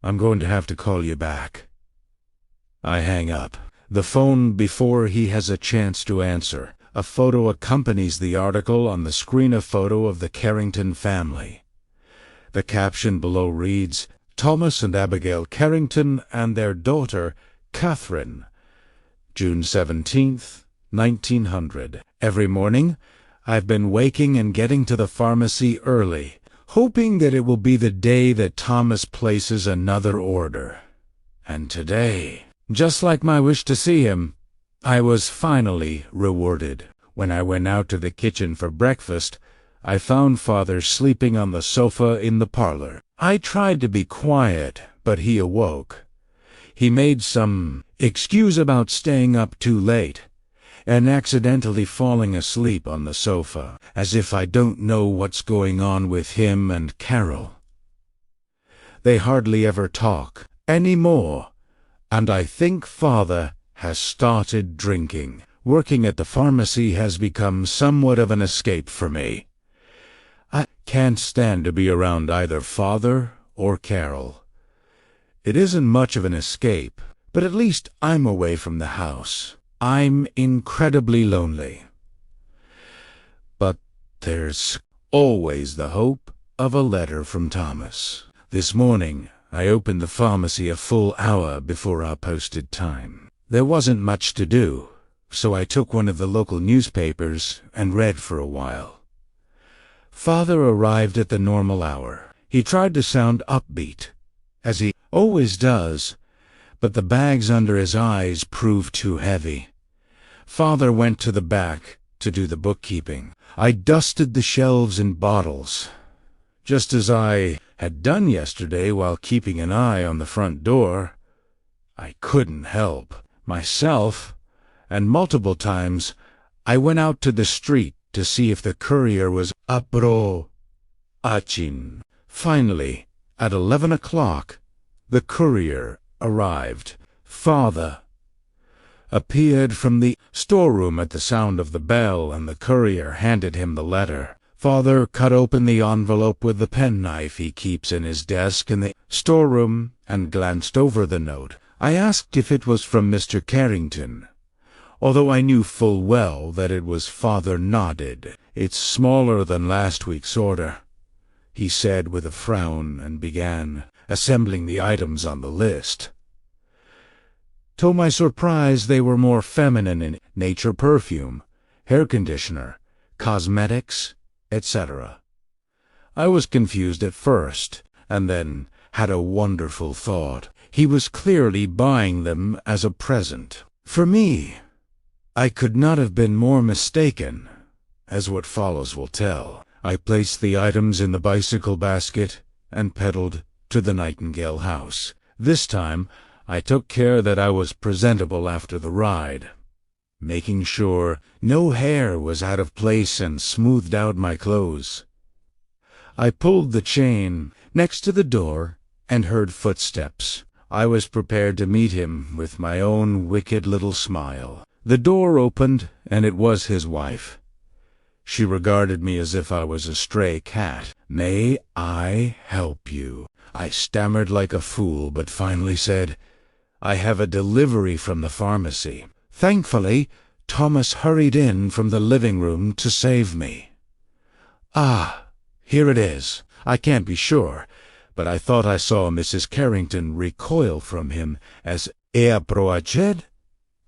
I'm going to have to call you back. I hang up the phone before he has a chance to answer. A photo accompanies the article. On the screen, a photo of the Carrington family. The caption below reads, Thomas and Abigail Carrington and their daughter, Catherine, June 17th, 1900. Every morning, I've been waking and getting to the pharmacy early, hoping that it will be the day that Thomas places another order. And today, just like my wish to see him, I was finally rewarded. When I went out to the kitchen for breakfast, I found Father sleeping on the sofa in the parlor. I tried to be quiet, but he awoke. He made some excuse about staying up too late and accidentally falling asleep on the sofa, as if I don't know what's going on with him and Carol. They hardly ever talk anymore, and I think Father has started drinking. Working at the pharmacy has become somewhat of an escape for me. I can't stand to be around either Father or Carol. It isn't much of an escape, but at least I'm away from the house. I'm incredibly lonely. But there's always the hope of a letter from Thomas. This morning, I opened the pharmacy a full hour before our posted time. There wasn't much to do, so I took one of the local newspapers and read for a while. Father arrived at the normal hour. He tried to sound upbeat, as he always does, but the bags under his eyes proved too heavy. Father went to the back to do the bookkeeping. I dusted the shelves and bottles, just as I had done yesterday while keeping an eye on the front door. I couldn't help myself, and multiple times I went out to the street to see if the courier was apro achin. Finally, at 11 o'clock, the courier arrived. Father appeared from the storeroom at the sound of the bell, and the courier handed him the letter. Father cut open the envelope with the penknife he keeps in his desk in the storeroom and glanced over the note. I asked if it was from Mr. Carrington, although I knew full well that it was. Father nodded. "It's smaller than last week's order," he said with a frown, and began assembling the items on the list. To my surprise, they were more feminine in nature: perfume, hair conditioner, cosmetics, etc. I was confused at first, and then had a wonderful thought. He was clearly buying them as a present for me. I could not have been more mistaken, as what follows will tell. I placed the items in the bicycle basket and pedaled to the Nightingale House. This time, I took care that I was presentable after the ride, making sure no hair was out of place, and smoothed out my clothes. I pulled the chain next to the door and heard footsteps. I was prepared to meet him with my own wicked little smile. The door opened, and it was his wife. She regarded me as if I was a stray cat. "May I help you?" I stammered like a fool, but finally said, "I have a delivery from the pharmacy." Thankfully, Thomas hurried in from the living room to save me. "Ah, here it is. I can't be sure, but I thought I saw Mrs. Carrington recoil from him as approached.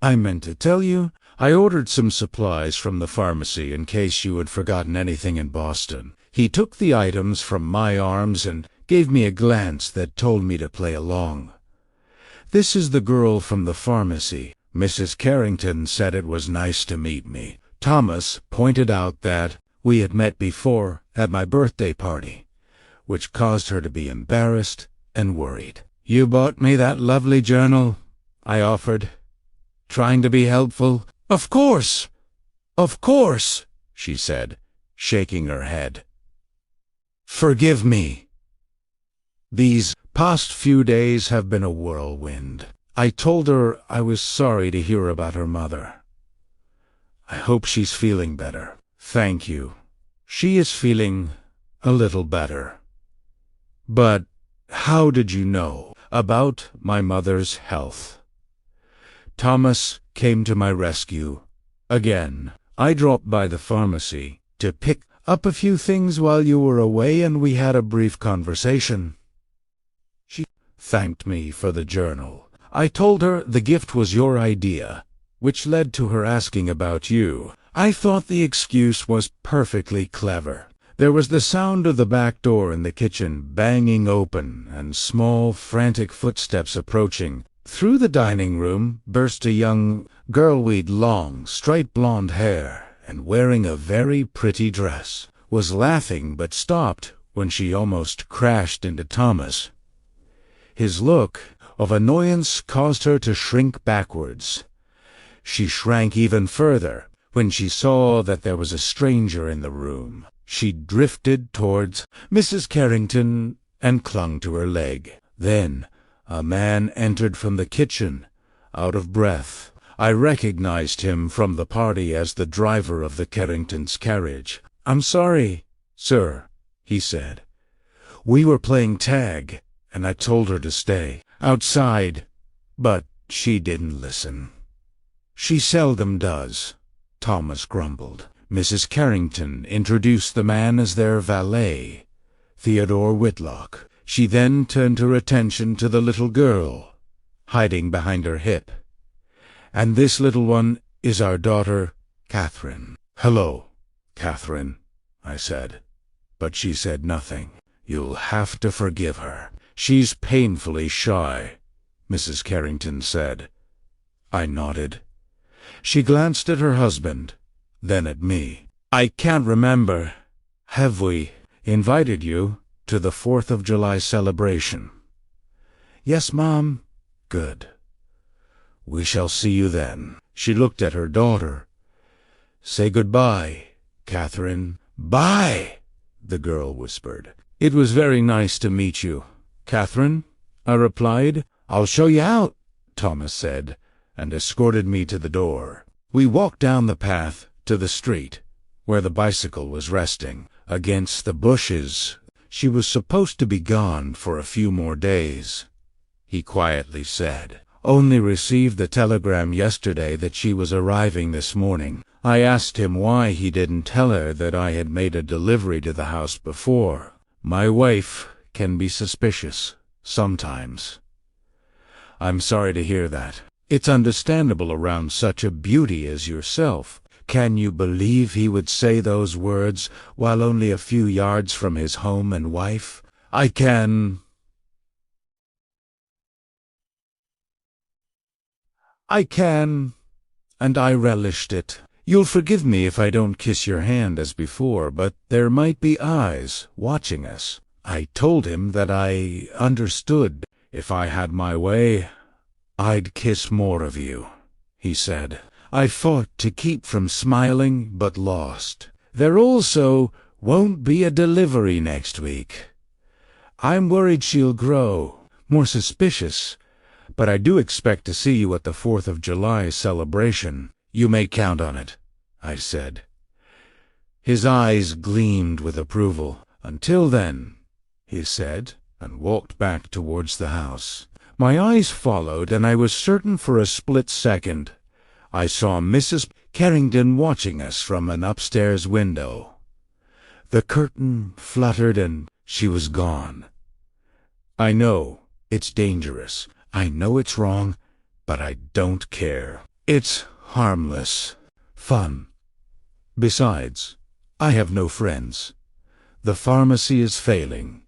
I meant to tell you, I ordered some supplies from the pharmacy in case you had forgotten anything in Boston." He took the items from my arms and gave me a glance that told me to play along. "This is the girl from the pharmacy. Mrs. Carrington said it was nice to meet me." Thomas pointed out that we had met before at my birthday party, which caused her to be embarrassed and worried. "You bought me that lovely journal?" I offered, trying to be helpful. Of course, she said, shaking her head. "Forgive me. These past few days have been a whirlwind." I told her I was sorry to hear about her mother. "I hope she's feeling better." "Thank you. She is feeling a little better." "But how did you know about my mother's health?" Thomas came to my rescue again. "I dropped by the pharmacy to pick up a few things while you were away, and we had a brief conversation. She thanked me for the journal. I told her the gift was your idea, which led to her asking about you. I thought the excuse was perfectly clever." There was the sound of the back door in the kitchen banging open and small, frantic footsteps approaching. Through the dining room burst a young girl with long, straight blonde hair and wearing a very pretty dress. Was laughing but stopped when she almost crashed into Thomas. His look of annoyance caused her to shrink backwards. She shrank even further when she saw that there was a stranger in the room. She drifted towards Mrs. Carrington and clung to her leg. Then a man entered from the kitchen, out of breath. I recognized him from the party as the driver of the Carringtons' carriage. "I'm sorry, sir," he said. "We were playing tag, and I told her to stay outside, but she didn't listen." "She seldom does," Thomas grumbled. Mrs. Carrington introduced the man as their valet, Theodore Whitlock. She then turned her attention to the little girl, hiding behind her hip. "And this little one is our daughter, Catherine." "Hello, Catherine," I said. But she said nothing. "You'll have to forgive her. She's painfully shy," Mrs. Carrington said. I nodded. She glanced at her husband, then at me. "I can't remember. Have we invited you to the 4th of July celebration?" "Yes, Mom." "Good. We shall see you then." She looked at her daughter. "Say goodbye, Catherine." "Bye," the girl whispered. "It was very nice to meet you, Catherine," I replied. "I'll show you out," Thomas said, and escorted me to the door. We walked down the path to the street, where the bicycle was resting against the bushes. "She was supposed to be gone for a few more days," he quietly said. "Only received the telegram yesterday that she was arriving this morning." I asked him why he didn't tell her that I had made a delivery to the house before. "My wife can be suspicious, sometimes." "I'm sorry to hear that. It's understandable around such a beauty as yourself." Can you believe he would say those words while only a few yards from his home and wife? I can, and I relished it. "You'll forgive me if I don't kiss your hand as before, but there might be eyes watching us." I told him that I understood. "If I had my way, I'd kiss more of you," he said. I fought to keep from smiling, but lost. "There also won't be a delivery next week. I'm worried she'll grow more suspicious, but I do expect to see you at the 4th of July celebration." "You may count on it," I said. His eyes gleamed with approval. "Until then," he said, and walked back towards the house. My eyes followed, and I was certain for a split second I saw Mrs. Carrington watching us from an upstairs window. The curtain fluttered and she was gone. I know it's dangerous. I know it's wrong, but I don't care. It's harmless fun. Besides, I have no friends. The pharmacy is failing,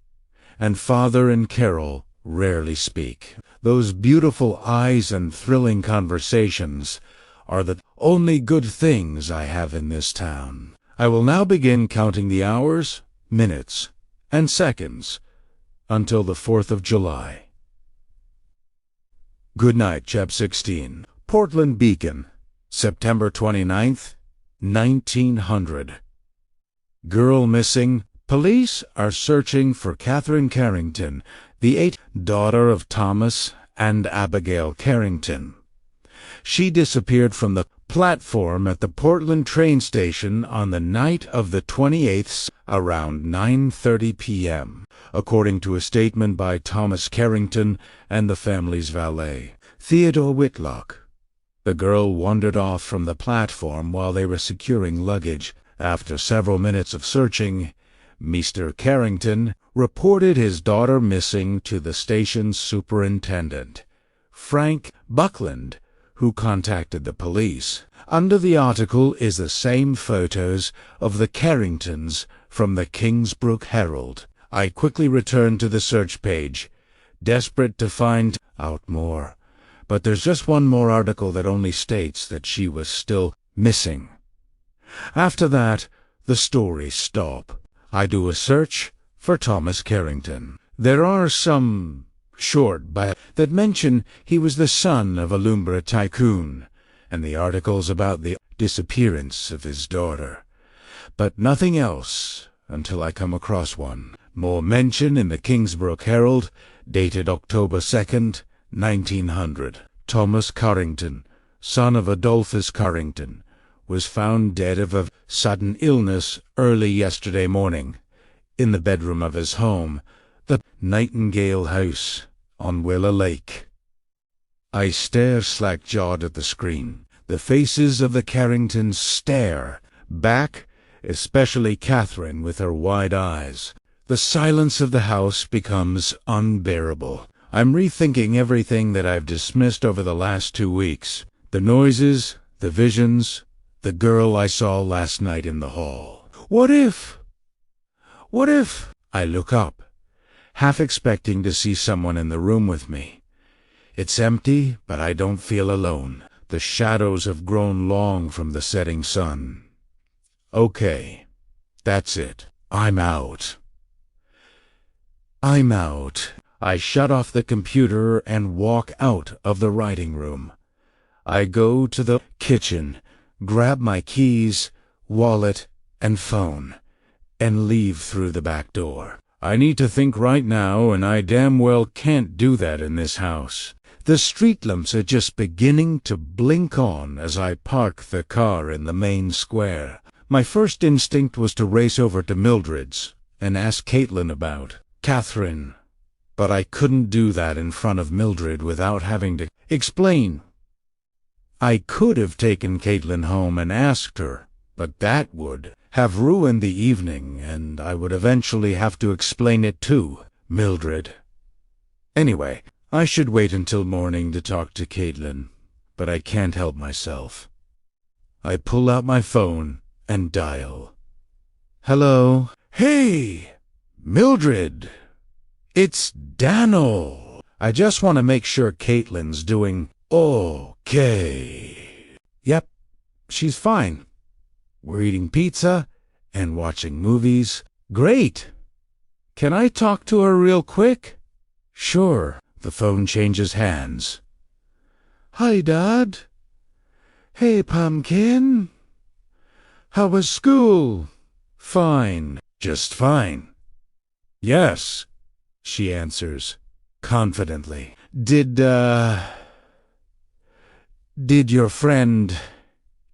and Father and Carol rarely speak. Those beautiful eyes and thrilling conversations are the only good things I have in this town. I will now begin counting the hours, minutes, and seconds until the 4th of July. Good night, Chap 16. Portland Beacon, September 29th, 1900. Girl missing. Police are searching for Catherine Carrington, the 8th daughter of Thomas and Abigail Carrington. She disappeared from the platform at the Portland train station on the night of the 28th around 9:30 p.m., according to a statement by Thomas Carrington and the family's valet, Theodore Whitlock. The girl wandered off from the platform while they were securing luggage. After several minutes of searching, Mr. Carrington reported his daughter missing to the station's superintendent, Frank Buckland, who contacted the police. Under the article is the same photos of the Carringtons from the Kingsbrook Herald. I quickly returned to the search page, desperate to find out more. But there's just one more article that only states that she was still missing. After that, the stories stop. I do a search for Thomas Carrington. There are some short bios that mention he was the son of a lumber tycoon, and the articles about the disappearance of his daughter. But nothing else until I come across one. More mention in the Kingsbrook Herald, dated October 2nd, 1900. Thomas Carrington, son of Adolphus Carrington, was found dead of a sudden illness early yesterday morning in the bedroom of his home, the Nightingale House on Willa Lake. I stare slack-jawed at the screen. The faces of the Carringtons stare back, especially Catherine with her wide eyes. The silence of the house becomes unbearable. I'm rethinking everything that I've dismissed over the last 2 weeks. The noises, the visions, the girl I saw last night in the hall. What if I look up, half expecting to see someone in the room with me? It's empty, but I don't feel alone. The shadows have grown long from the setting sun. Okay, that's it. I'm out. I shut off the computer and walk out of the writing room. I go to the kitchen, grab my keys, wallet, and phone, and leave through the back door. I need to think right now, and I damn well can't do that in this house. The street lamps are just beginning to blink on as I park the car in the main square. My first instinct was to race over to Mildred's and ask Caitlin about Catherine, but I couldn't do that in front of Mildred without having to explain. I could have taken Caitlin home and asked her, but that would have ruined the evening, and I would eventually have to explain it to Mildred. Anyway, I should wait until morning to talk to Caitlin, but I can't help myself. I pull out my phone and dial. Hello? Hey, Mildred. It's Daniel. I just want to make sure Caitlin's doing okay. Yep, she's fine. We're eating pizza and watching movies. Great. Can I talk to her real quick? Sure. The phone changes hands. Hi, Dad. Hey, Pumpkin. How was school? Fine. Just fine. Yes, she answers confidently. Did your friend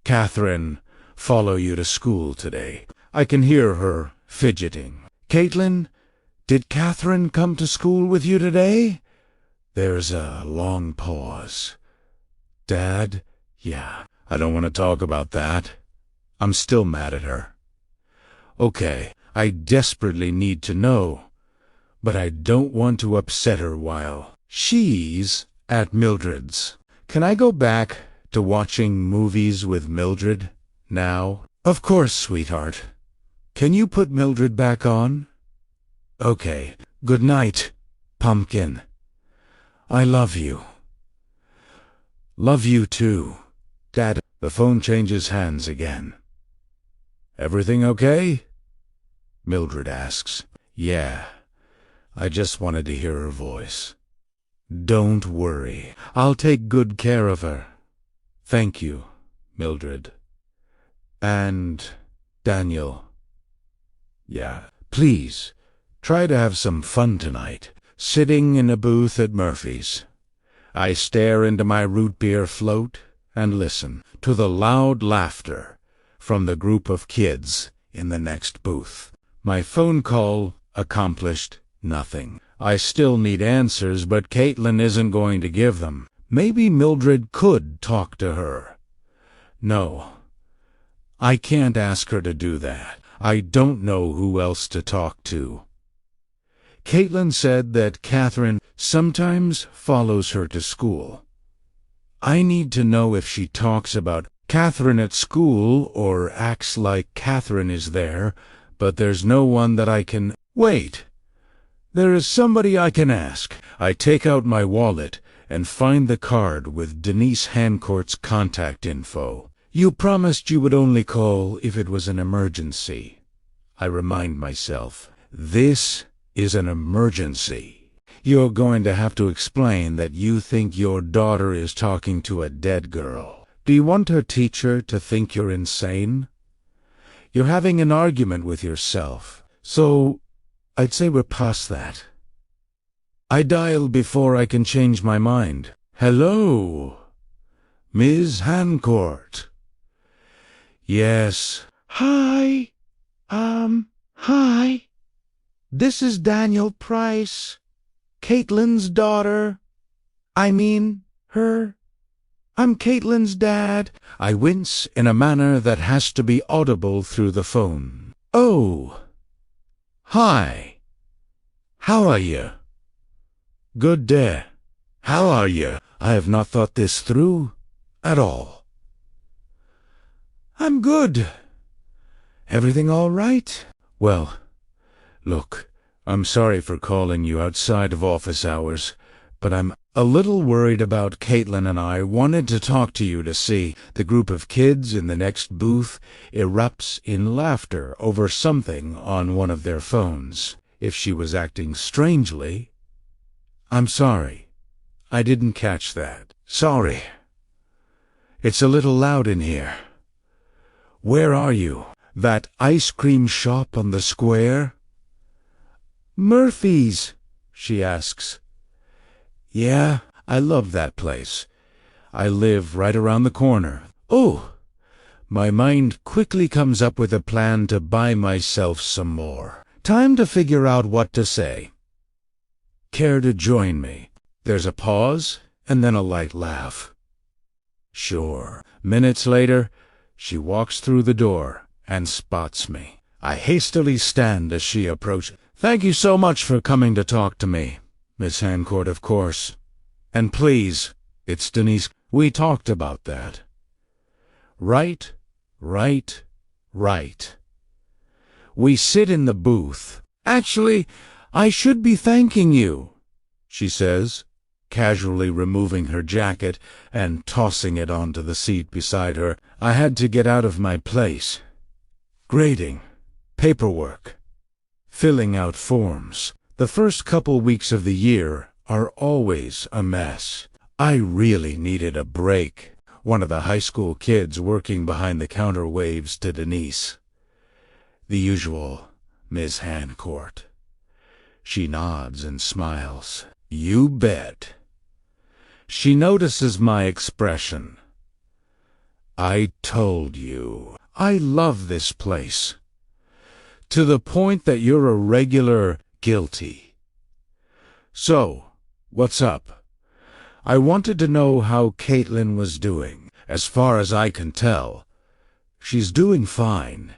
Catherine follow you to school today? I can hear her fidgeting. Caitlin, did Catherine come to school with you today? There's a long pause. Dad, yeah, I don't want to talk about that. I'm still mad at her. Okay, I desperately need to know, but I don't want to upset her while she's at Mildred's. Can I go back to watching movies with Mildred now? Of course, sweetheart. Can you put Mildred back on? Okay, good night, Pumpkin. I love you. Love you too. Dad, the phone changes hands again. Everything okay? Mildred asks. Yeah, I just wanted to hear her voice. Don't worry, I'll take good care of her. Thank you, Mildred. And Daniel. Yeah, please, try to have some fun tonight. Sitting in a booth at Murphy's, I stare into my root beer float and listen to the loud laughter from the group of kids in the next booth. My phone call accomplished nothing. I still need answers, but Caitlin isn't going to give them. Maybe Mildred could talk to her. No, I can't ask her to do that. I don't know who else to talk to. Caitlin said that Catherine sometimes follows her to school. I need to know if she talks about Catherine at school or acts like Catherine is there, but there's no one that I can... Wait! There is somebody I can ask. I take out my wallet and find the card with Denise Hancourt's contact info. You promised you would only call if it was an emergency. I remind myself. This is an emergency. You're going to have to explain that you think your daughter is talking to a dead girl. Do you want her teacher to think you're insane? You're having an argument with yourself, so I'd say we're past that. I dial before I can change my mind. Hello, Ms. Hancourt. Yes. Hi. Hi. This is Daniel Price, Caitlin's daughter. I mean, her. I'm Caitlin's dad. I wince in a manner that has to be audible through the phone. Oh. Hi. How are you? Good day. How are you? I have not thought this through at all. I'm good. Everything all right? Well, look, I'm sorry for calling you outside of office hours, but I'm a little worried about Caitlin, and I wanted to talk to you to see. The group of kids in the next booth erupts in laughter over something on one of their phones. If she was acting strangely, I'm sorry. I didn't catch that. Sorry. It's a little loud in here. Where are you? That ice cream shop on the square? Murphy's, she asks. Yeah, I love that place. I live right around the corner. Oh, my mind quickly comes up with a plan to buy myself some more. Time to figure out what to say. Care to join me? There's a pause, and then a light laugh. Sure. Minutes later, she walks through the door and spots me. I hastily stand as she approaches. Thank you so much for coming to talk to me, Miss Hancourt, of course. And please, it's Denise. We talked about that. Right. We sit in the booth. Actually, I should be thanking you, she says, casually removing her jacket and tossing it onto the seat beside her. I had to get out of my place. Grading, paperwork, filling out forms. The first couple weeks of the year are always a mess. I really needed a break. One of the high school kids working behind the counter waves to Denise. The usual Miss Hancourt. She nods and smiles. You bet. She notices my expression. I told you. I love this place. To the point that you're a regular guilty. So, what's up? I wanted to know how Caitlin was doing. As far as I can tell, she's doing fine.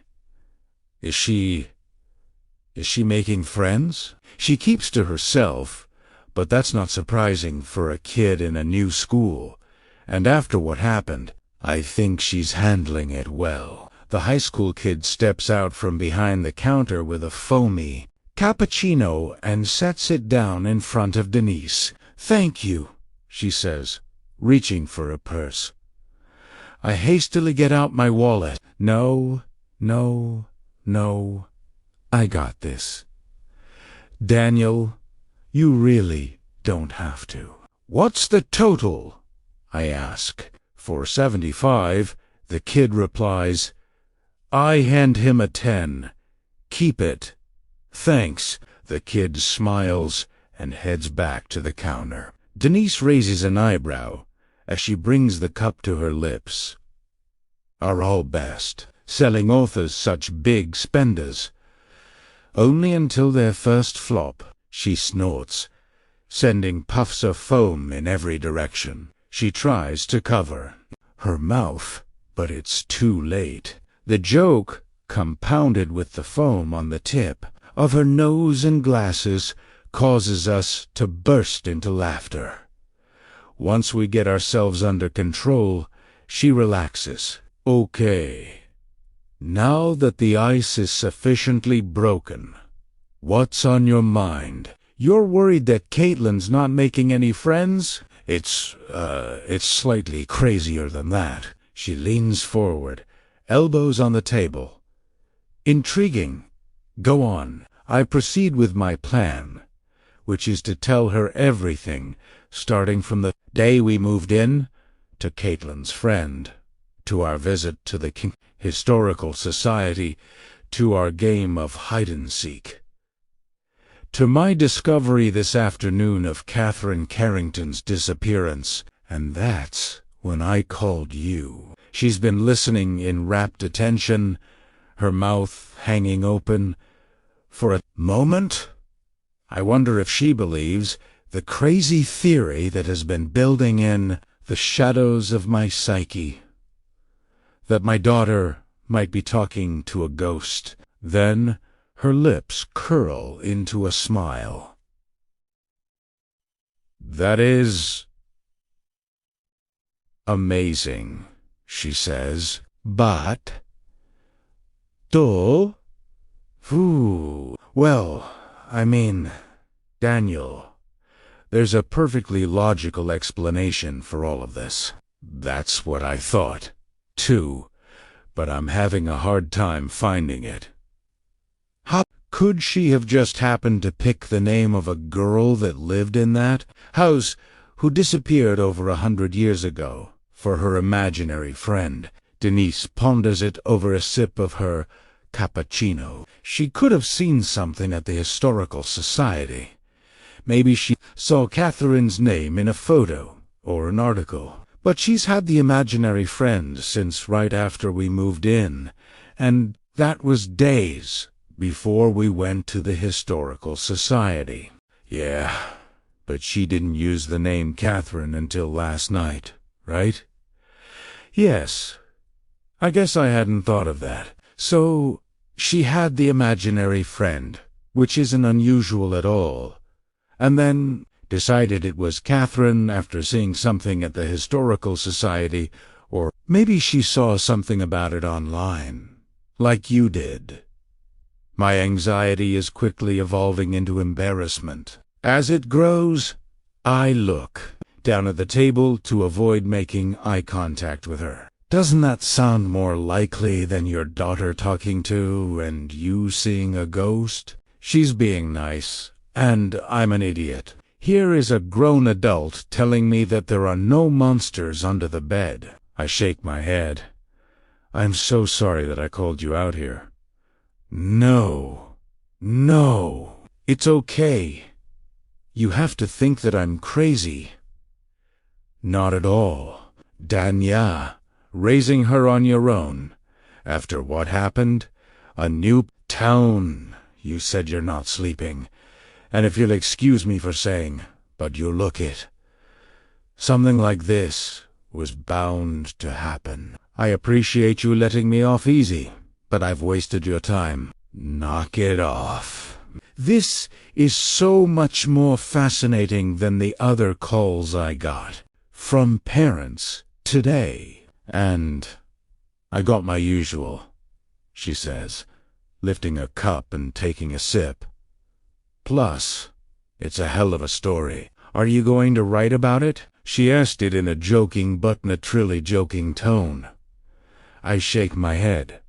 Is she making friends? She keeps to herself, but that's not surprising for a kid in a new school. And after what happened, I think she's handling it well. The high school kid steps out from behind the counter with a foamy cappuccino and sets it down in front of Denise. Thank you, she says, reaching for a purse. I hastily get out my wallet. No, I got this. Daniel, you really don't have to. What's the total? I ask. $4.75, the kid replies. I hand him a 10. Keep it. Thanks. The kid smiles and heads back to the counter. Denise raises an eyebrow as she brings the cup to her lips. Are all best. Selling authors such big spenders. Only until their first flop, she snorts, sending puffs of foam in every direction. She tries to cover her mouth, but it's too late. The joke, compounded with the foam on the tip of her nose and glasses, causes us to burst into laughter. Once we get ourselves under control, she relaxes. Okay. Now that the ice is sufficiently broken, what's on your mind? You're worried that Caitlin's not making any friends? It's slightly crazier than that. She leans forward, elbows on the table. Intriguing. Go on. I proceed with my plan, which is to tell her everything, starting from the day we moved in, to Caitlin's friend, to our visit to the Historical Society, to our game of hide-and-seek, to my discovery this afternoon of Catherine Carrington's disappearance, and that's when I called you. She's been listening in rapt attention, her mouth hanging open. For a moment, I wonder if she believes the crazy theory that has been building in the shadows of my psyche, that my daughter might be talking to a ghost. Then her lips curl into a smile. That is amazing, she says. But dull? Well, I mean, Daniel, there's a perfectly logical explanation for all of this. That's what I thought, too, but I'm having a hard time finding it. How could she have just happened to pick the name of a girl that lived in that house who disappeared over 100 years ago for her imaginary friend? Denise ponders it over a sip of her cappuccino. She could have seen something at the Historical Society. Maybe she saw Catherine's name in a photo or an article. But she's had the imaginary friend since right after we moved in, and that was days before we went to the Historical Society. Yeah, but she didn't use the name Catherine until last night, right? Yes, I guess I hadn't thought of that. So she had the imaginary friend, which isn't unusual at all, and then decided it was Catherine after seeing something at the Historical Society, or maybe she saw something about it online, like you did. My anxiety is quickly evolving into embarrassment. As it grows, I look down at the table to avoid making eye contact with her. Doesn't that sound more likely than your daughter talking to and you seeing a ghost? She's being nice, and I'm an idiot. Here is a grown adult telling me that there are no monsters under the bed. I shake my head. I'm so sorry that I called you out here. No, it's okay. You have to think that I'm crazy. Not at all. Danya, raising her on your own. After what happened? A new town. You said you're not sleeping. And if you'll excuse me for saying, but you look it. Something like this was bound to happen. I appreciate you letting me off easy, but I've wasted your time. Knock it off. This is so much more fascinating than the other calls I got from parents today. And I got my usual, she says, lifting a cup and taking a sip. Plus, it's a hell of a story. Are you going to write about it? She asked it in a joking but naturally joking tone. I shake my head.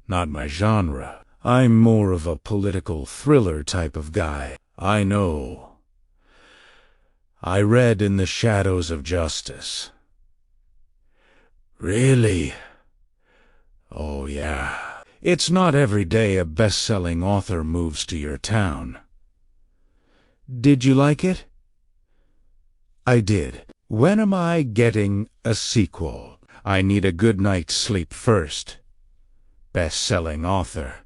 Not my genre. I'm more of a political thriller type of guy. I know. I read In the Shadows of Justice. Really? Oh yeah. It's not every day a best-selling author moves to your town. Did you like it? I did. When am I getting a sequel? I need a good night's sleep first. Best-selling author.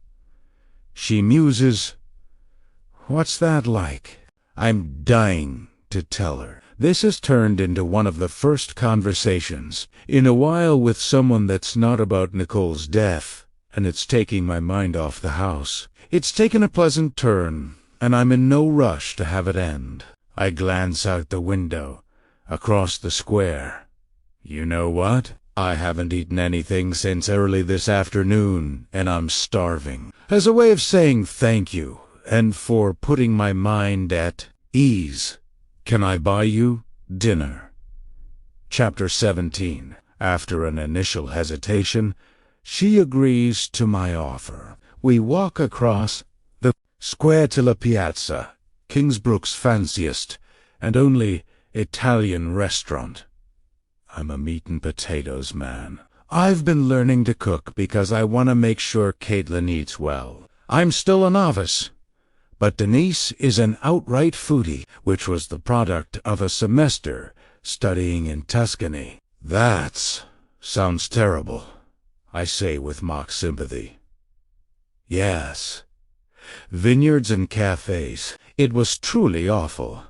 She muses. What's that like? I'm dying to tell her. This has turned into one of the first conversations in a while with someone that's not about Nicole's death, and it's taking my mind off the house. It's taken a pleasant turn, and I'm in no rush to have it end. I glance out the window, across the square. You know what? I haven't eaten anything since early this afternoon, and I'm starving. As a way of saying thank you, and for putting my mind at ease, can I buy you dinner? Chapter 17. After an initial hesitation, she agrees to my offer. We walk across the square to La Piazza, Kingsbrook's fanciest and only Italian restaurant. I'm a meat and potatoes man. I've been learning to cook because I want to make sure Caitlin eats well. I'm still a novice, but Denise is an outright foodie, which was the product of a semester studying in Tuscany. That sounds terrible, I say with mock sympathy. Yes. Vineyards and cafes. It was truly awful.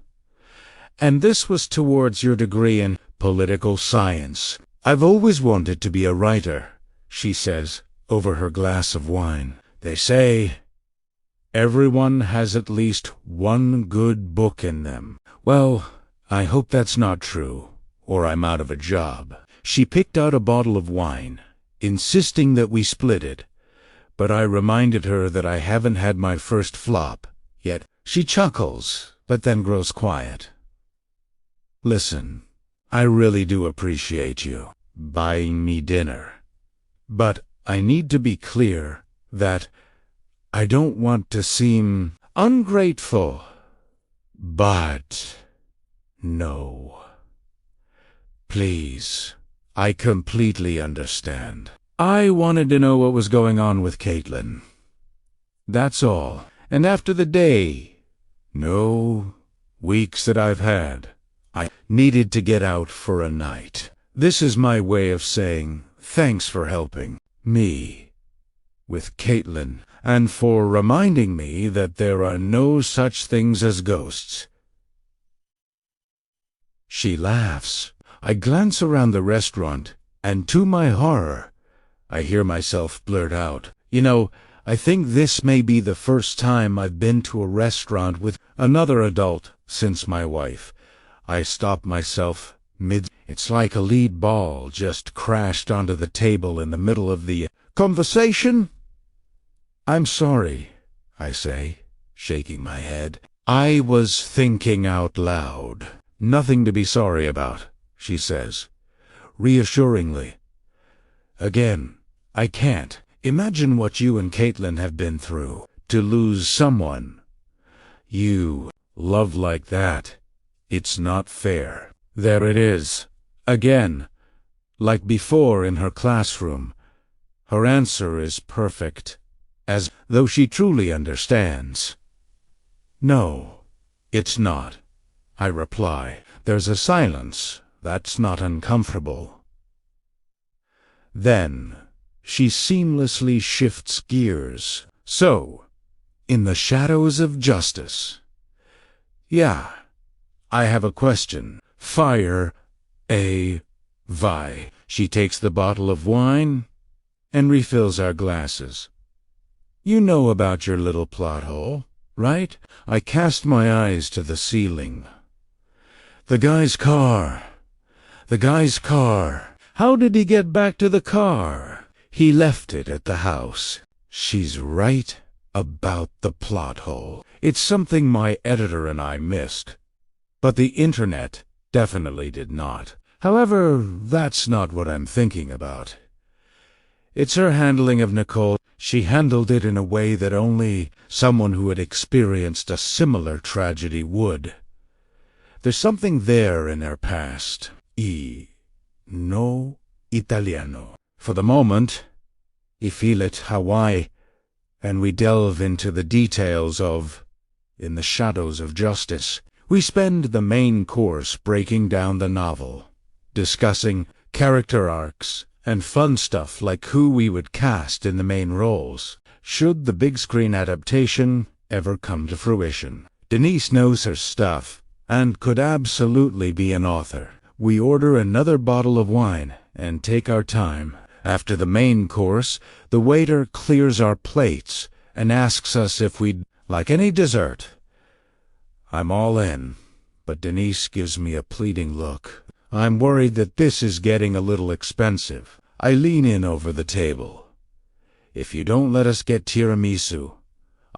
And this was towards your degree in political science. I've always wanted to be a writer, she says, over her glass of wine. They say everyone has at least one good book in them. Well, I hope that's not true, or I'm out of a job. She picked out a bottle of wine, insisting that we split it, but I reminded her that I haven't had my first flop yet. She chuckles, but then grows quiet. Listen, I really do appreciate you buying me dinner, but I need to be clear that I don't want to seem ungrateful. But no. Please, I completely understand. I wanted to know what was going on with Caitlin. That's all. And after the weeks that I've had, I needed to get out for a night. This is my way of saying thanks for helping me with Caitlin, and for reminding me that there are no such things as ghosts. She laughs. I glance around the restaurant, and to my horror, I hear myself blurt out, I think this may be the first time I've been to a restaurant with another adult since my wife. I stop myself mid. It's like a lead ball just crashed onto the table in the middle of the conversation. I'm sorry, I say, shaking my head. I was thinking out loud. Nothing to be sorry about, she says, reassuringly. Again, I can't. Imagine what you and Caitlin have been through. To lose someone you love like that. It's not fair. There it is. Again. Like before in her classroom. Her answer is perfect, as though she truly understands. No, it's not, I reply. There's a silence that's not uncomfortable. Then she seamlessly shifts gears. So, in the shadows of justice. Yeah, I have a question. Fire away. She takes the bottle of wine and refills our glasses. You know about your little plot hole, right? I cast my eyes to the ceiling. The guy's car. How did he get back to the car? He left it at the house. She's right about the plot hole. It's something my editor and I missed, but the internet definitely did not. However, that's not what I'm thinking about. It's her handling of Nicole. She handled it in a way that only someone who had experienced a similar tragedy would. There's something there in her past. No Italiano. For the moment, I feel it Hawaii, and we delve into the details of In the Shadows of Justice. We spend the main course breaking down the novel, discussing character arcs, and fun stuff like who we would cast in the main roles, should the big screen adaptation ever come to fruition. Denise knows her stuff, and could absolutely be an author. We order another bottle of wine, and take our time. After the main course, the waiter clears our plates, and asks us if we'd like any dessert. I'm all in, but Denise gives me a pleading look. I'm worried that this is getting a little expensive. I lean in over the table. If you don't let us get tiramisu,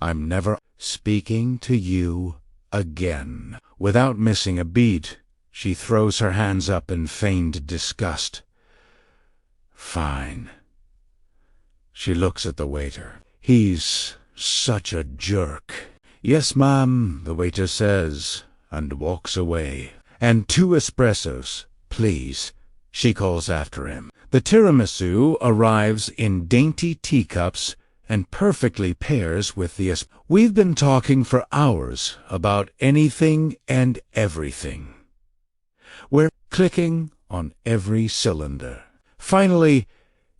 I'm never speaking to you again. Without missing a beat, she throws her hands up in feigned disgust. Fine. She looks at the waiter. He's such a jerk. Yes, ma'am, the waiter says, and walks away. And 2 espressos, please, she calls after him. The tiramisu arrives in dainty teacups and perfectly pairs with the We've been talking for hours about anything and everything. We're clicking on every cylinder. Finally,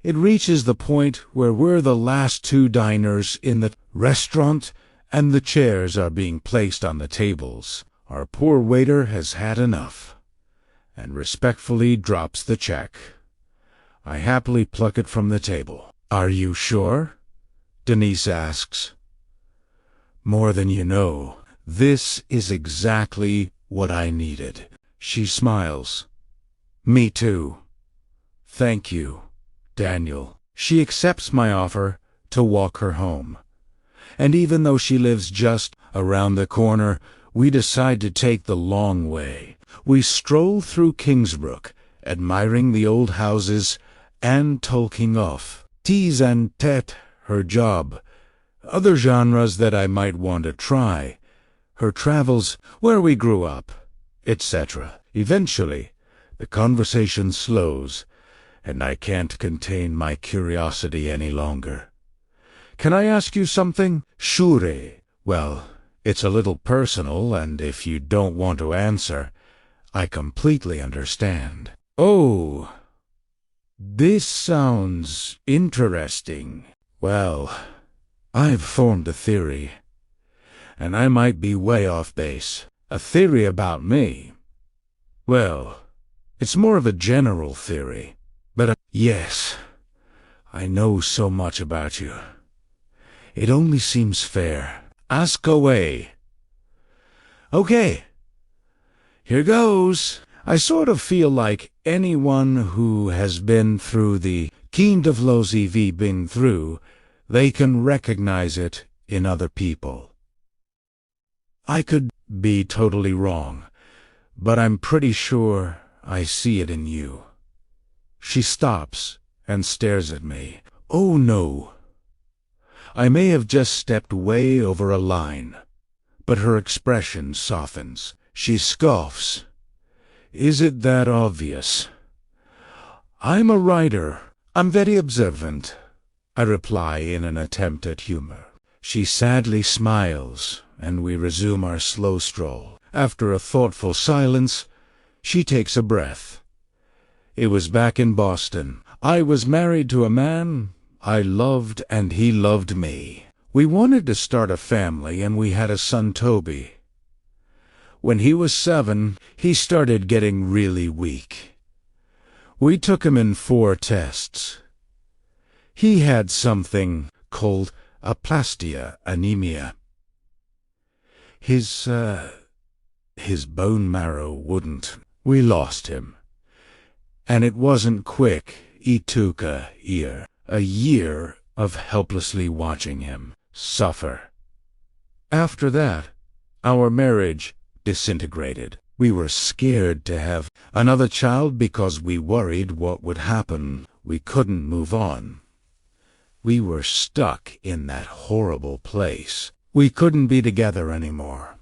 it reaches the point where we're the last 2 diners in the restaurant, and the chairs are being placed on the tables. Our poor waiter has had enough, and respectfully drops the check. I happily pluck it from the table. Are you sure? Denise asks. More than you know. This is exactly what I needed. She smiles. Me too. Thank you, Daniel. She accepts my offer to walk her home. And even though she lives just around the corner, we decide to take the long way. We stroll through Kingsbrook, admiring the old houses and talking of teas and tete, her job, other genres that I might want to try, her travels, where we grew up, etc. Eventually, the conversation slows, and I can't contain my curiosity any longer. Can I ask you something? Sure. Well, it's a little personal, and if you don't want to answer, I completely understand. Oh, this sounds interesting. Well, I've formed a theory, and I might be way off base. A theory about me? Well, it's more of a general theory. But yes, I know so much about you. It only seems fair. Ask away. Okay, here goes. I sort of feel like anyone who has been through the kind of lows we've been through, they can recognize it in other people. I could be totally wrong, but I'm pretty sure I see it in you. She stops and stares at me. Oh no. I may have just stepped way over a line, but her expression softens. She scoffs. Is it that obvious? I'm a writer. I'm very observant, I reply in an attempt at humor. She sadly smiles, and we resume our slow stroll. After a thoughtful silence, she takes a breath. It was back in Boston. I was married to a man I loved, and he loved me. We wanted to start a family, and we had a son, Toby. When he was 7, he started getting really weak. We took him in 4 tests. He had something called aplastia anemia. His bone marrow wouldn't. We lost him. And it wasn't quick. It took a year of helplessly watching him suffer. After that, our marriage disintegrated. We were scared to have another child because we worried what would happen. We couldn't move on. We were stuck in that horrible place. We couldn't be together anymore,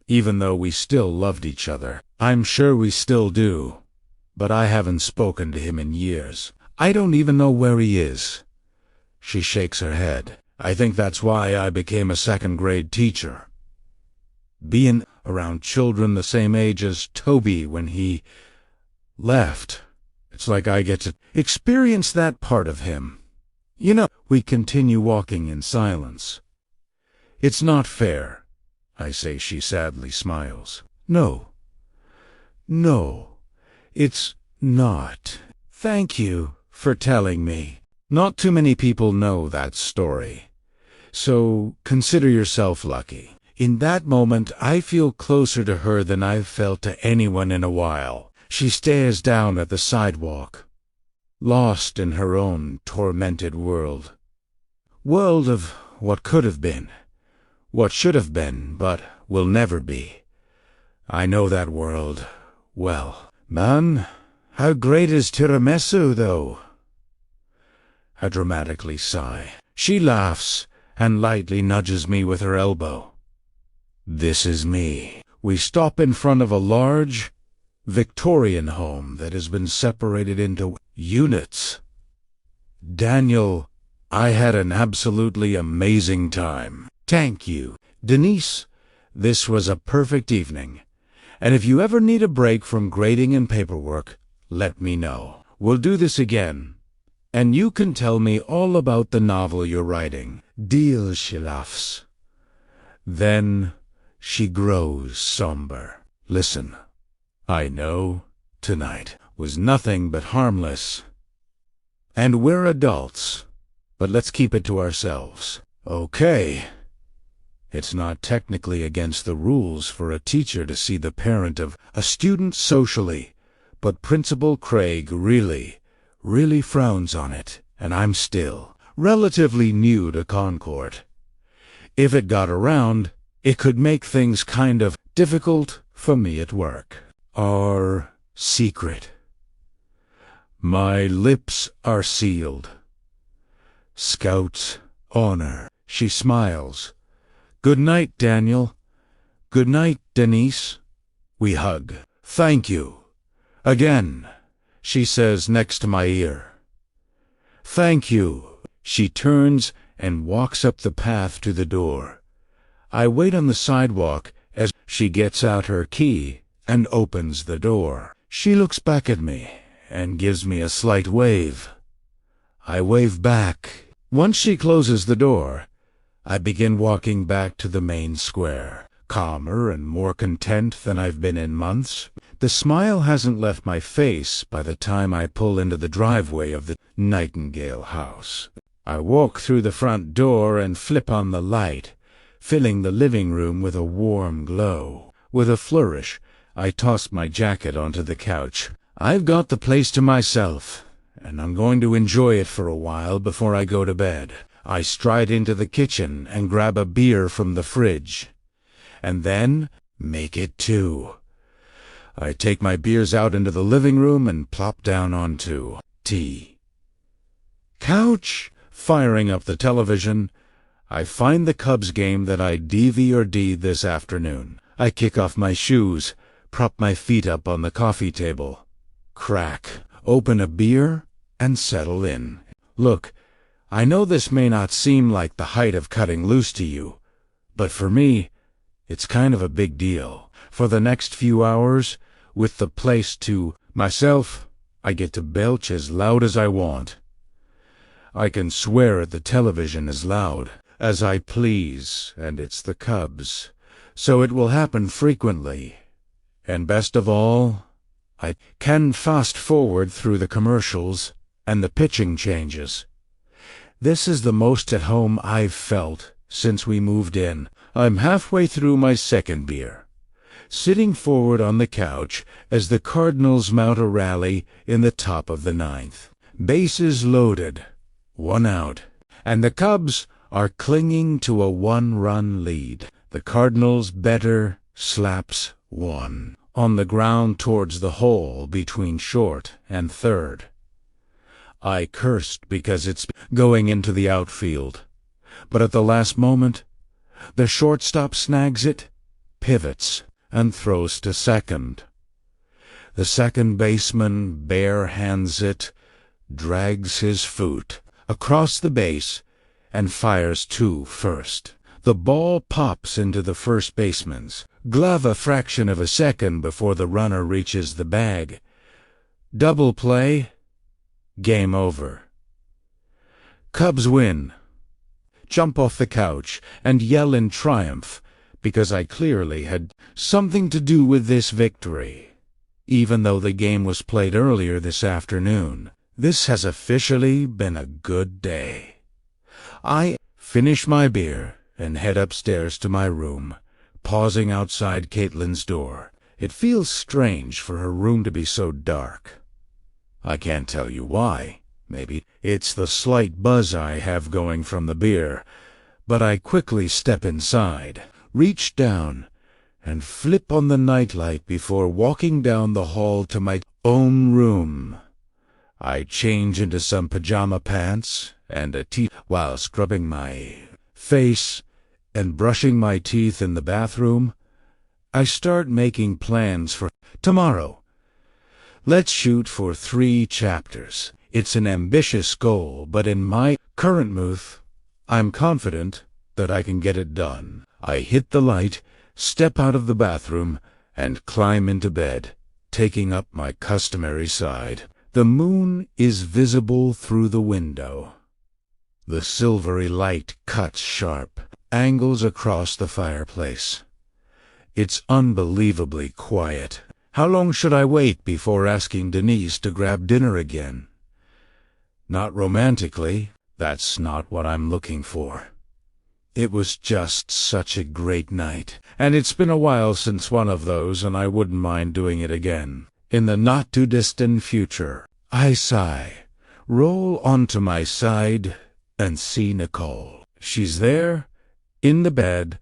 even though we still loved each other. I'm sure we still do, but I haven't spoken to him in years. I don't even know where he is. She shakes her head. I think that's why I became a second-grade teacher. Being around children the same age as Toby when he left, it's like I get to experience that part of him. You know, we continue walking in silence. It's not fair, I say. She sadly smiles. No, it's not. Thank you for telling me. Not too many people know that story, so consider yourself lucky. In that moment, I feel closer to her than I've felt to anyone in a while. She stares down at the sidewalk, lost in her own tormented world. World of what could have been, what should have been, but will never be. I know that world well. Man, how great is tiramisu, though? I dramatically sigh. She laughs and lightly nudges me with her elbow. This is me. We stop in front of a large Victorian home that has been separated into units. Daniel, I had an absolutely amazing time. Thank you. Denise, this was a perfect evening. And if you ever need a break from grading and paperwork, let me know. We'll do this again. And you can tell me all about the novel you're writing. Deal, she laughs. Then she grows somber. Listen, I know tonight was nothing but harmless. And we're adults, but let's keep it to ourselves. Okay. It's not technically against the rules for a teacher to see the parent of a student socially, but Principal Craig really frowns on it, and I'm still relatively new to Concord. If it got around, it could make things kind of difficult for me at work. Our secret. My lips are sealed. Scout's honor. She smiles. Good night, Daniel. Good night, Denise. We hug. Thank you. Again, she says next to my ear. Thank you. She turns and walks up the path to the door. I wait on the sidewalk as she gets out her key and opens the door. She looks back at me and gives me a slight wave. I wave back. Once she closes the door, I begin walking back to the main square, calmer and more content than I've been in months. The smile hasn't left my face by the time I pull into the driveway of the Nightingale House. I walk through the front door and flip on the light, filling the living room with a warm glow. With a flourish, I toss my jacket onto the couch. I've got the place to myself, and I'm going to enjoy it for a while before I go to bed. I stride into the kitchen and grab a beer from the fridge, and then make it two. I take my beers out into the living room and plop down onto tea. Couch. Firing up the television, I find the Cubs game that I DVR'd this afternoon. I kick off my shoes, prop my feet up on the coffee table, crack, open a beer, and settle in. Look, I know this may not seem like the height of cutting loose to you, but for me, it's kind of a big deal. For the next few hours, with the place to myself, I get to belch as loud as I want. I can swear at the television as loud as I please, and it's the Cubs, so it will happen frequently. And best of all, I can fast forward through the commercials and the pitching changes. This is the most at home I've felt since we moved in. I'm halfway through my second beer, sitting forward on the couch as the Cardinals mount a rally in the top of the ninth. Bases loaded, one out, and the Cubs are clinging to a one-run lead. The Cardinals' batter slaps one on the ground towards the hole between short and third. I cursed because it's going into the outfield, but at the last moment, the shortstop snags it, pivots, and throws to second. The second baseman bare-hands it, drags his foot across the base, and fires to first. The ball pops into the first baseman's glove a fraction of a second before the runner reaches the bag. Double play. Game over. Cubs win. Jump off the couch and yell in triumph because I clearly had something to do with this victory. Even though the game was played earlier this afternoon, this has officially been a good day. I finish my beer and head upstairs to my room, pausing outside Caitlin's door. It feels strange for her room to be so dark. I can't tell you why. Maybe it's the slight buzz I have going from the beer, but I quickly step inside, reach down, and flip on the nightlight before walking down the hall to my own room. I change into some pajama pants and a tee while scrubbing my face and brushing my teeth in the bathroom. I start making plans for tomorrow. Let's shoot for 3 chapters. It's an ambitious goal, but in my current mood, I'm confident that I can get it done. I hit the light, step out of the bathroom, and climb into bed, taking up my customary side. The moon is visible through the window. The silvery light cuts sharp angles across the fireplace. It's unbelievably quiet. How long should I wait before asking Denise to grab dinner again? Not romantically. That's not what I'm looking for. It was just such a great night, and it's been a while since one of those, and I wouldn't mind doing it again. In the not-too-distant future, I sigh, roll onto my side, and see Nicole. She's there, in the bed,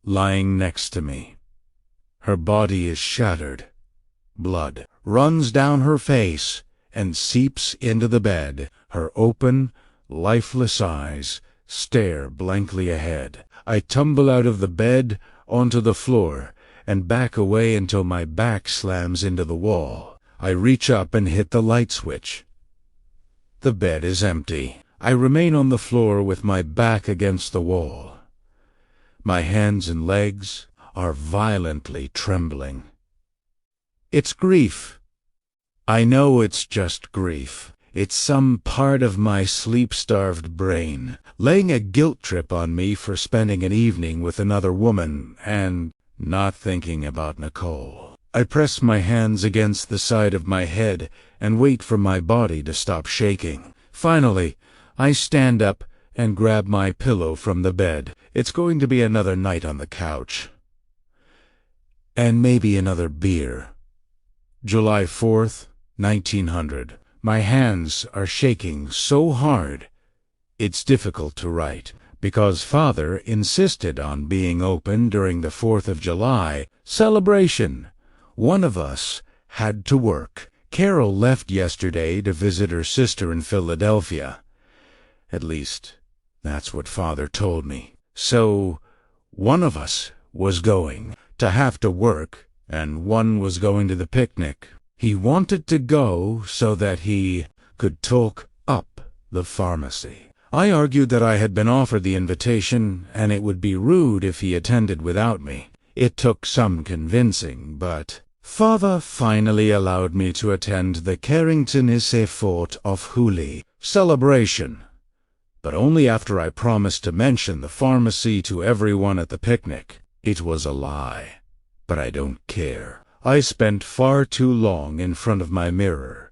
lying next to me. Her body is shattered. Blood runs down her face and seeps into the bed. Her open, lifeless eyes stare blankly ahead. I tumble out of the bed onto the floor and back away until my back slams into the wall. I reach up and hit the light switch. The bed is empty. I remain on the floor with my back against the wall. My hands and legs are violently trembling. It's grief. I know it's just grief. It's some part of my sleep-starved brain, laying a guilt trip on me for spending an evening with another woman and not thinking about Nicole. I press my hands against the side of my head and wait for my body to stop shaking. Finally, I stand up and grab my pillow from the bed. It's going to be another night on the couch. And maybe another beer. July 4th, 1900. My hands are shaking so hard, it's difficult to write, because Father insisted on being open during the 4th of July celebration. One of us had to work. Carol left yesterday to visit her sister in Philadelphia. At least, that's what Father told me. So, one of us was going to have to work, and one was going to the picnic. He wanted to go so that he could talk up the pharmacy. I argued that I had been offered the invitation, and it would be rude if he attended without me. It took some convincing, but Father finally allowed me to attend the Carrington Isse Fort of Huli celebration, but only after I promised to mention the pharmacy to everyone at the picnic. It was a lie, but I don't care. I spent far too long in front of my mirror.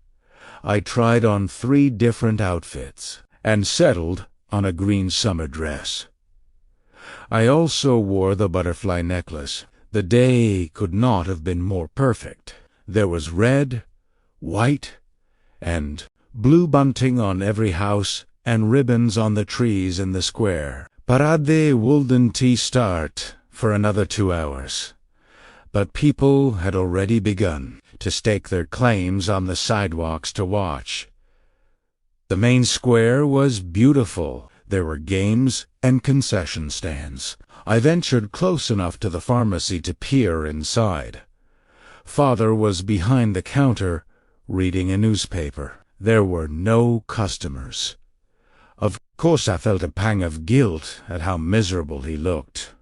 I tried on 3 different outfits and settled on a green summer dress. I also wore the butterfly necklace. The day could not have been more perfect. There was red, white, and blue bunting on every house and ribbons on the trees in the square. Parade wouldn't start for another 2 hours. But people had already begun to stake their claims on the sidewalks to watch. The main square was beautiful. There were games and concession stands. I ventured close enough to the pharmacy to peer inside. Father was behind the counter, reading a newspaper. There were no customers. Of course I felt a pang of guilt at how miserable he looked,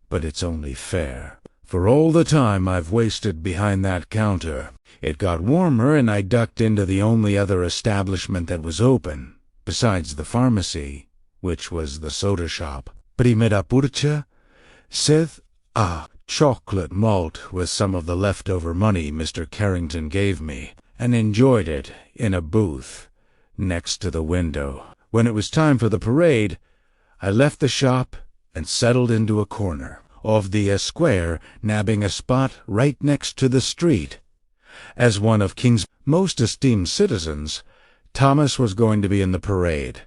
but it's only fair. For all the time I've wasted behind that counter. It got warmer and I ducked into the only other establishment that was open, besides the pharmacy, which was the soda shop. Primera purcha, sed a chocolate malt with some of the leftover money Mr. Carrington gave me, and enjoyed it in a booth next to the window. When it was time for the parade, I left the shop and settled into a corner of the square, nabbing a spot right next to the street. As one of King's most esteemed citizens, Thomas was going to be in the parade,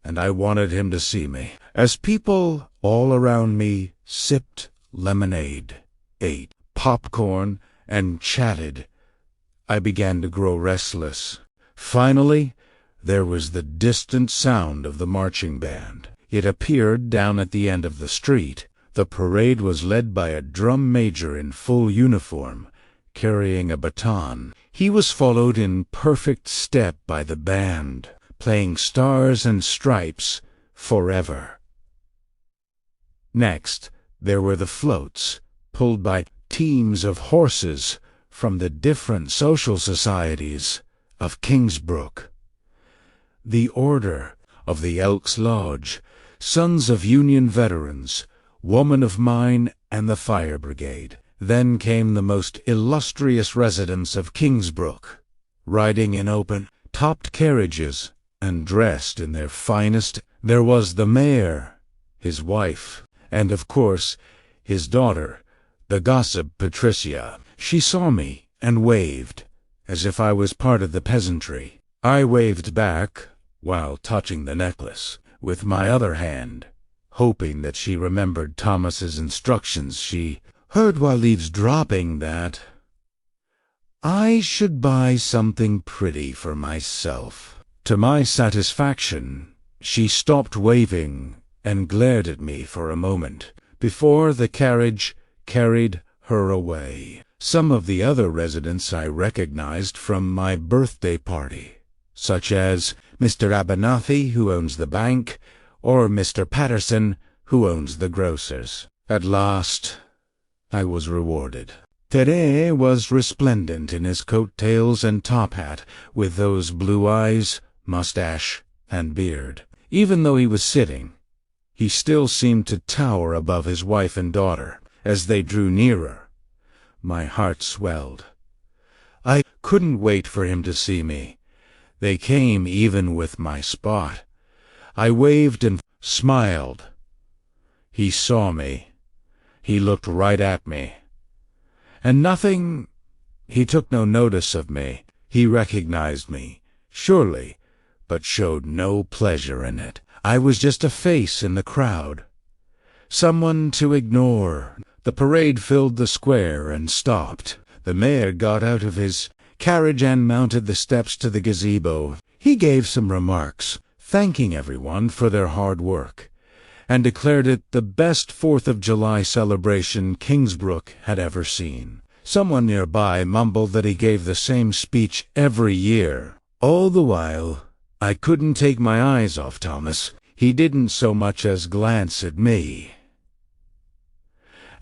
and I wanted him to see me. As people all around me sipped lemonade, ate popcorn, and chatted, I began to grow restless. Finally, there was the distant sound of the marching band. It appeared down at the end of the street. The parade was led by a drum major in full uniform, carrying a baton. He was followed in perfect step by the band, playing Stars and Stripes forever. Next, there were the floats, pulled by teams of horses from the different social societies of Kingsbrook. The Order of the Elks Lodge, Sons of Union Veterans, Woman of Mine, and the Fire Brigade. Then came the most illustrious residents of Kingsbrook, riding in open-topped carriages and dressed in their finest. There was the mayor, his wife, and of course, his daughter, the gossip Patricia. She saw me and waved, as if I was part of the peasantry. I waved back, while touching the necklace with my other hand, hoping that she remembered Thomas's instructions she heard while eavesdropping, that I should buy something pretty for myself. To my satisfaction, she stopped waving and glared at me for a moment before the carriage carried her away. Some of the other residents I recognized from my birthday party, such as Mr. Abernathy, who owns the bank, or Mr. Patterson, who owns the grocers. At last, I was rewarded. Tere was resplendent in his coat-tails and top hat, with those blue eyes, mustache, and beard. Even though he was sitting, he still seemed to tower above his wife and daughter. As they drew nearer, my heart swelled. I couldn't wait for him to see me. They came even with my spot. I waved and smiled. He saw me. He looked right at me. And he took no notice of me. He recognized me, surely, but showed no pleasure in it. I was just a face in the crowd, someone to ignore. The parade filled the square and stopped. The mayor got out of his carriage and mounted the steps to the gazebo. He gave some remarks, thanking everyone for their hard work, and declared it the best 4th of July celebration Kingsbrook had ever seen. Someone nearby mumbled that he gave the same speech every year. All the while, I couldn't take my eyes off Thomas. He didn't so much as glance at me.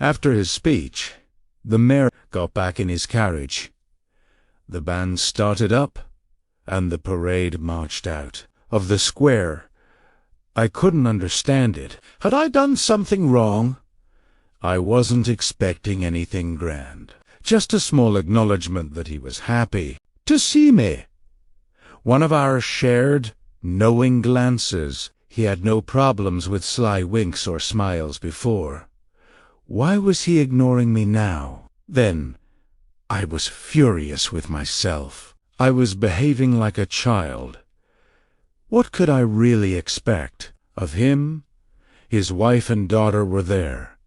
After his speech, the mayor got back in his carriage. The band started up, and the parade marched out of the square. I couldn't understand it. Had I done something wrong? I wasn't expecting anything grand. Just a small acknowledgement that he was happy to see me. One of our shared, knowing glances. He had no problems with sly winks or smiles before. Why was he ignoring me now? Then, I was furious with myself. I was behaving like a child. What could I really expect of him? His wife and daughter were there.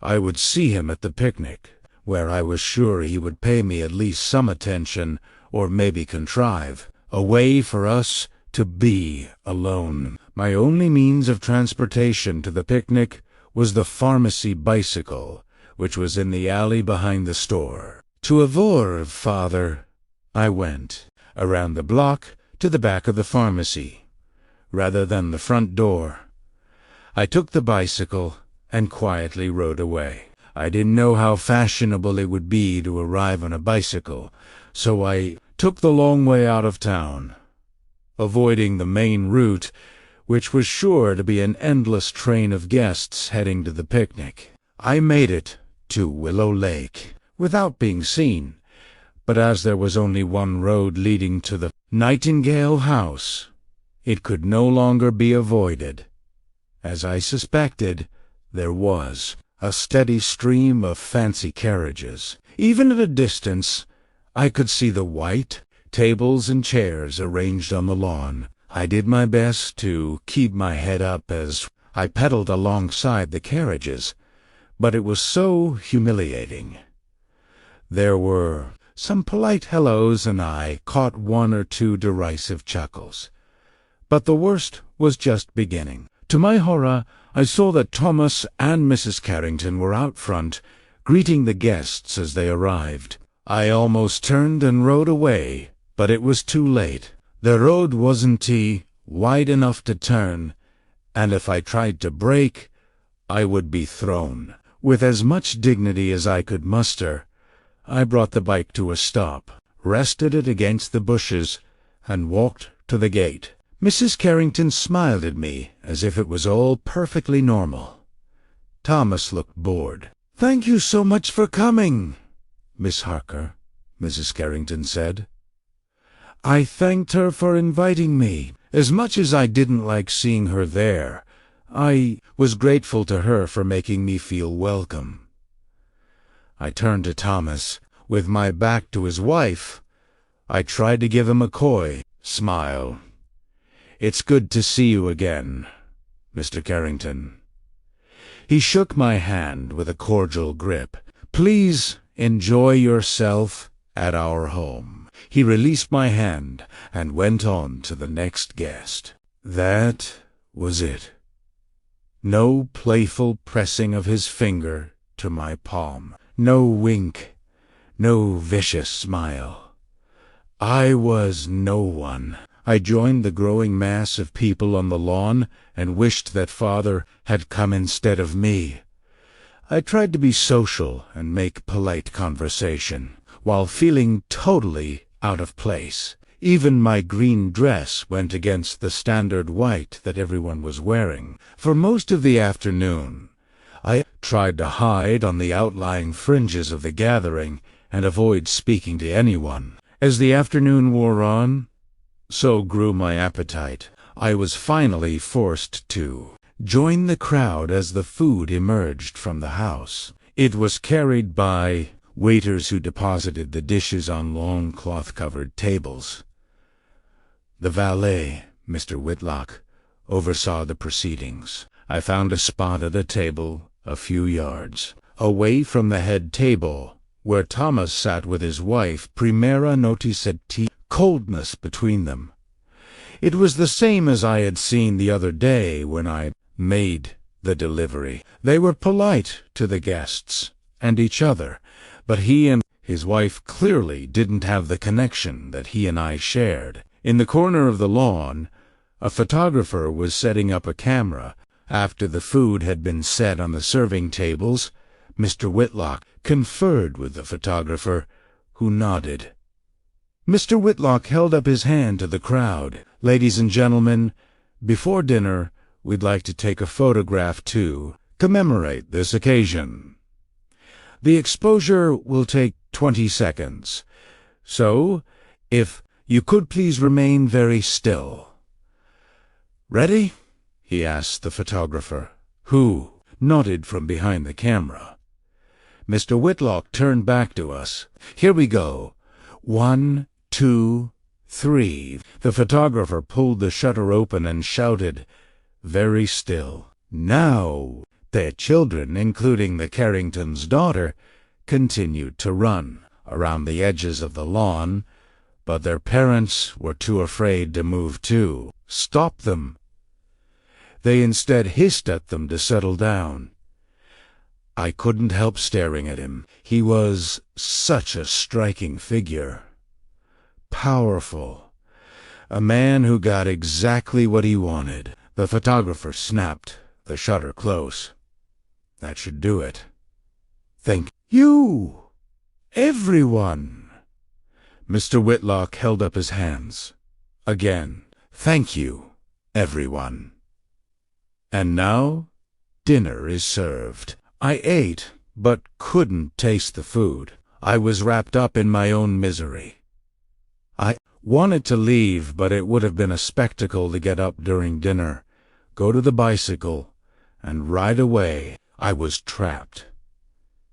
I would see him at the picnic, where I was sure he would pay me at least some attention, or maybe contrive a way for us to be alone. My only means of transportation to the picnic was the pharmacy bicycle, which was in the alley behind the store. To avoid father, I went around the block to the back of the pharmacy, rather than the front door. I took the bicycle and quietly rode away. I didn't know how fashionable it would be to arrive on a bicycle, so I took the long way out of town, avoiding the main route, which was sure to be an endless train of guests heading to the picnic. I made it to Willow Lake without being seen, but as there was only one road leading to the Nightingale House, it could no longer be avoided. As I suspected, there was a steady stream of fancy carriages. Even at a distance, I could see the white tables and chairs arranged on the lawn. I did my best to keep my head up as I pedaled alongside the carriages, but it was so humiliating. There were some polite hellos, and I caught one or two derisive chuckles. But the worst was just beginning. To my horror, I saw that Thomas and Mrs. Carrington were out front, greeting the guests as they arrived. I almost turned and rode away, but it was too late. The road wasn't wide enough to turn, and if I tried to brake, I would be thrown. With as much dignity as I could muster, I brought the bike to a stop, rested it against the bushes, and walked to the gate. Mrs. Carrington smiled at me as if it was all perfectly normal. Thomas looked bored. "Thank you so much for coming, Miss Harker," Mrs. Carrington said. I thanked her for inviting me. As much as I didn't like seeing her there, I was grateful to her for making me feel welcome. I turned to Thomas. With my back to his wife, I tried to give him a coy smile. "It's good to see you again, Mr. Carrington." He shook my hand with a cordial grip. "Please enjoy yourself at our home." He released my hand and went on to the next guest. That was it. No playful pressing of his finger to my palm. No wink. No vicious smile. I was no one. I joined the growing mass of people on the lawn and wished that Father had come instead of me. I tried to be social and make polite conversation, while feeling totally out of place. Even my green dress went against the standard white that everyone was wearing. For most of the afternoon, I tried to hide on the outlying fringes of the gathering and avoid speaking to anyone. As the afternoon wore on, so grew my appetite. I was finally forced to join the crowd as the food emerged from the house. It was carried by waiters who deposited the dishes on long cloth-covered tables. The valet, Mr. Whitlock, oversaw the proceedings. I found a spot at a table a few yards away from the head table, where Thomas sat with his wife. Primera noticed coldness between them. It was the same as I had seen the other day when I made the delivery. They were polite to the guests and each other, but he and his wife clearly didn't have the connection that he and I shared. In the corner of the lawn, a photographer was setting up a camera. After the food had been set on the serving tables, Mr. Whitlock conferred with the photographer, who nodded. Mr. Whitlock held up his hand to the crowd. "Ladies and gentlemen, before dinner, we'd like to take a photograph to commemorate this occasion. The exposure will take 20 seconds, so if you could please remain very still." "Ready?" he asked the photographer, who nodded from behind the camera. Mr. Whitlock turned back to us. "Here we go. 1, 2, 3. The photographer pulled the shutter open and shouted, "Very still." Now, their children, including the Carrington's daughter, continued to run around the edges of the lawn, but their parents were too afraid to move to stop them. They instead hissed at them to settle down. I couldn't help staring at him. He was such a striking figure. Powerful. A man who got exactly what he wanted. The photographer snapped the shutter close. "That should do it. Thank you, everyone." Mr. Whitlock held up his hands. Again, "Thank you, everyone." And now, dinner is served. I ate, but couldn't taste the food. I was wrapped up in my own misery. I wanted to leave, but it would have been a spectacle to get up during dinner, go to the bicycle, and ride away. I was trapped.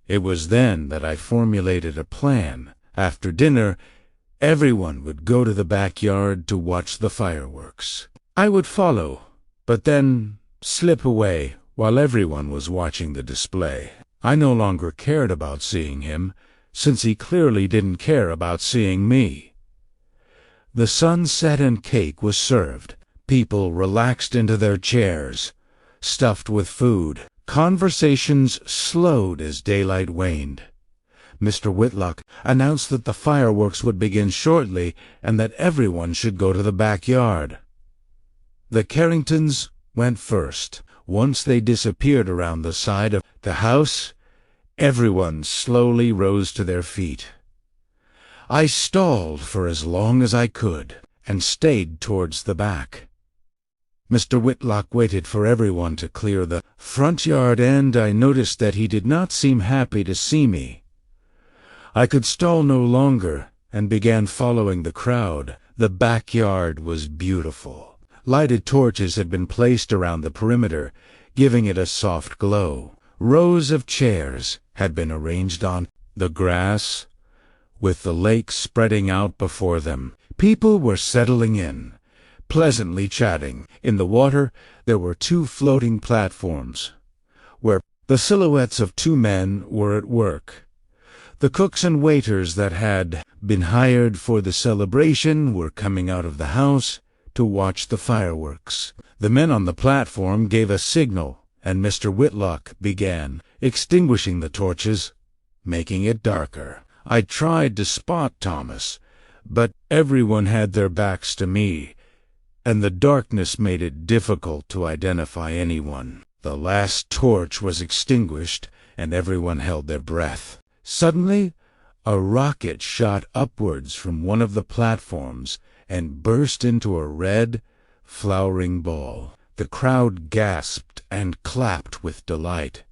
It was then that I formulated a plan. After dinner, everyone would go to the backyard to watch the fireworks. I would follow, but then slip away while everyone was watching the display. I no longer cared about seeing him, since he clearly didn't care about seeing me. The sunset and cake was served. People relaxed into their chairs, stuffed with food. Conversations slowed as daylight waned. Mr. Whitlock announced that the fireworks would begin shortly and that everyone should go to the backyard. The Carringtons went first. Once they disappeared around the side of the house, everyone slowly rose to their feet. I stalled for as long as I could and stayed towards the back. Mr. Whitlock waited for everyone to clear the front yard, and I noticed that he did not seem happy to see me. I could stall no longer and began following the crowd. The backyard was beautiful. Lighted torches had been placed around the perimeter, giving it a soft glow. Rows of chairs had been arranged on the grass, with the lake spreading out before them. People were settling in, pleasantly chatting. In the water there were 2 floating platforms, where the silhouettes of 2 men were at work. The cooks and waiters that had been hired for the celebration were coming out of the house to watch the fireworks. The men on the platform gave a signal, and Mr. Whitlock began extinguishing the torches, making it darker. I tried to spot Thomas, but everyone had their backs to me, and the darkness made it difficult to identify anyone. The last torch was extinguished, and everyone held their breath. Suddenly, a rocket shot upwards from one of the platforms and burst into a red, flowering ball. The crowd gasped and clapped with delight.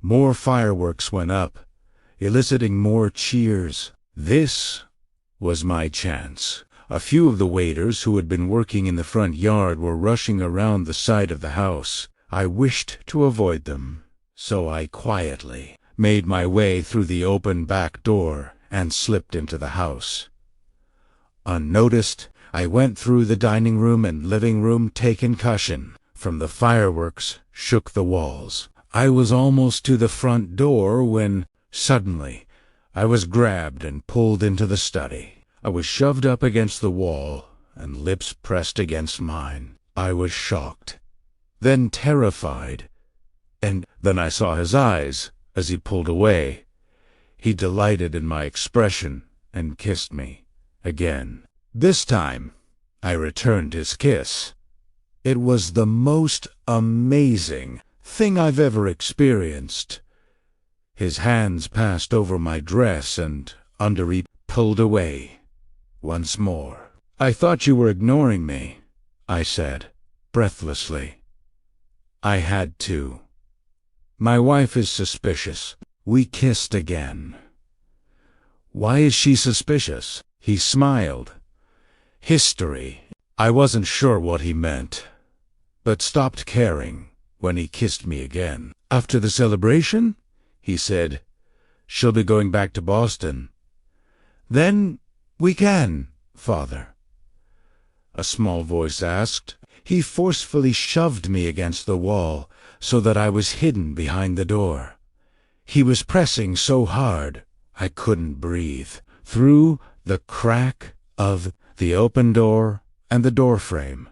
More fireworks went up, eliciting more cheers. This was my chance. A few of the waiters who had been working in the front yard were rushing around the side of the house. I wished to avoid them, so I quietly made my way through the open back door and slipped into the house. Unnoticed, I went through the dining room and living room taking cushion from the fireworks shook the walls. I was almost to the front door when, suddenly, I was grabbed and pulled into the study. I was shoved up against the wall and lips pressed against mine. I was shocked, then terrified, and then I saw his eyes as he pulled away. He delighted in my expression and kissed me again. This time, I returned his kiss. It was the most amazing thing I've ever experienced. His hands passed over my dress and under he pulled away. Once more. "I thought you were ignoring me," I said, breathlessly. I had to. "My wife is suspicious." We kissed again. "Why is she suspicious?" He smiled. "History." I wasn't sure what he meant, but stopped caring when he kissed me again. "After the celebration," he said, "she'll be going back to Boston." "Then we can, Father?" a small voice asked. He forcefully shoved me against the wall so that I was hidden behind the door. He was pressing so hard I couldn't breathe. Through the crack of the open door and the door frame,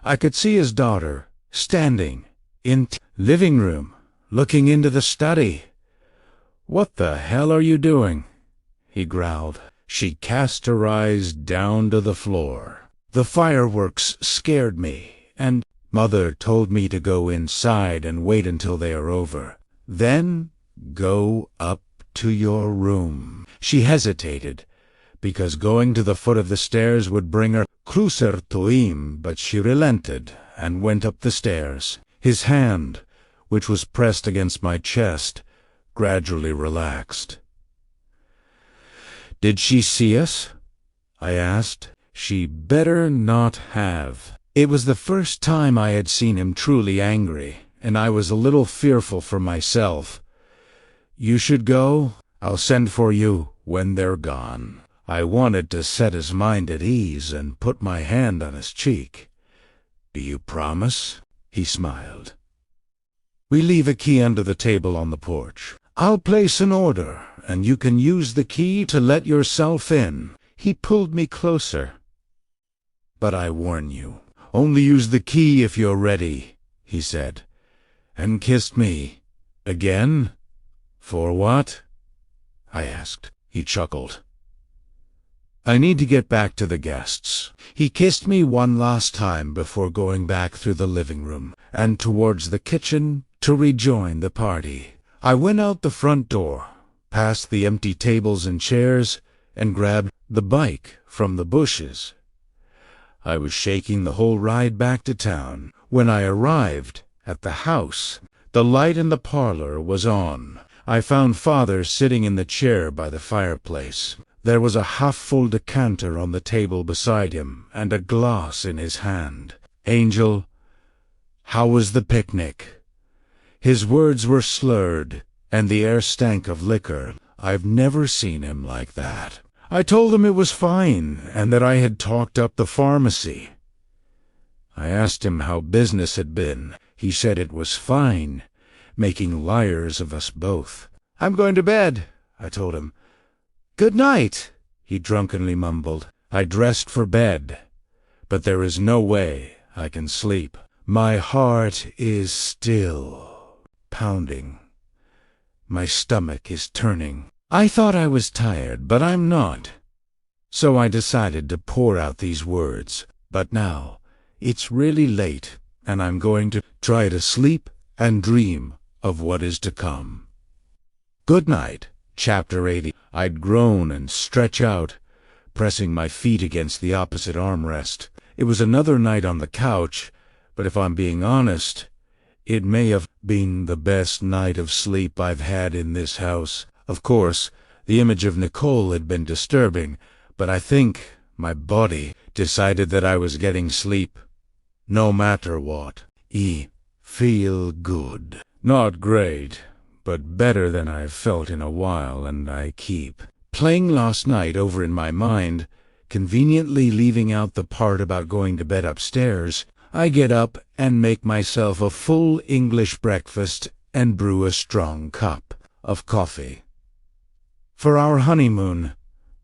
I could see his daughter standing in the living room, looking into the study. "What the hell are you doing?" he growled. She cast her eyes down to the floor. "The fireworks scared me, and Mother told me to go inside and wait until they are over. Then go up to your room." She hesitated, because going to the foot of the stairs would bring her closer to him, but she relented and went up the stairs. His hand, which was pressed against my chest, gradually relaxed. "Did she see us?" I asked. She better not have. It was the first time I had seen him truly angry, and I was a little fearful for myself. "You should go. I'll send for you when they're gone." I wanted to set his mind at ease and put my hand on his cheek. "Do you promise?" He smiled. "We leave a key under the table on the porch. I'll place an order, and you can use the key to let yourself in." He pulled me closer. "But I warn you, only use the key if you're ready," he said, and kissed me. "Again? For what?" I asked. He chuckled. "I need to get back to the guests." He kissed me one last time before going back through the living room and towards the kitchen to rejoin the party. I went out the front door, past the empty tables and chairs, and grabbed the bike from the bushes. I was shaking the whole ride back to town. When I arrived at the house, the light in the parlor was on. I found Father sitting in the chair by the fireplace. There was a half-full decanter on the table beside him and a glass in his hand. Angel, how was the picnic?" His words were slurred, and the air stank of liquor. I've never seen him like that. I told him it was fine, and that I had talked up the pharmacy. I asked him how business had been. He said it was fine, making liars of us both. "I'm going to bed," I told him. "Good night," he drunkenly mumbled. I dressed for bed, but there is no way I can sleep. My heart is still pounding. My stomach is turning. I thought I was tired, but I'm not. So I decided to pour out these words. But now, it's really late, and I'm going to try to sleep and dream of what is to come. Good night. Chapter 80. I'd groan and stretch out, pressing my feet against the opposite armrest. It was another night on the couch, but if I'm being honest, it may have been the best night of sleep I've had in this house. Of course, the image of Nicole had been disturbing, but I think my body decided that I was getting sleep, no matter what. Feel good. Not great, but better than I've felt in a while, and I keep playing last night over in my mind, conveniently leaving out the part about going to bed upstairs. I get up and make myself a full English breakfast and brew a strong cup of coffee. For our honeymoon,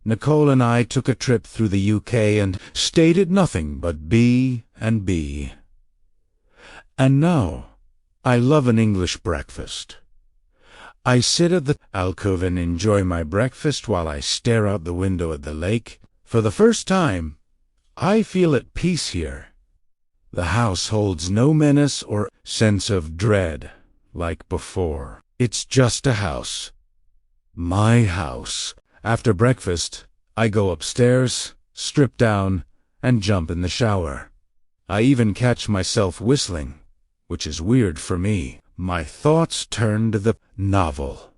Nicole and I took a trip through the UK and stayed at nothing but B&B. And now, I love an English breakfast. I sit at the alcove and enjoy my breakfast while I stare out the window at the lake. For the first time, I feel at peace here. The house holds no menace or sense of dread like before. It's just a house. My house. After breakfast, I go upstairs, strip down, and jump in the shower. I even catch myself whistling, which is weird for me. My thoughts turn to the novel.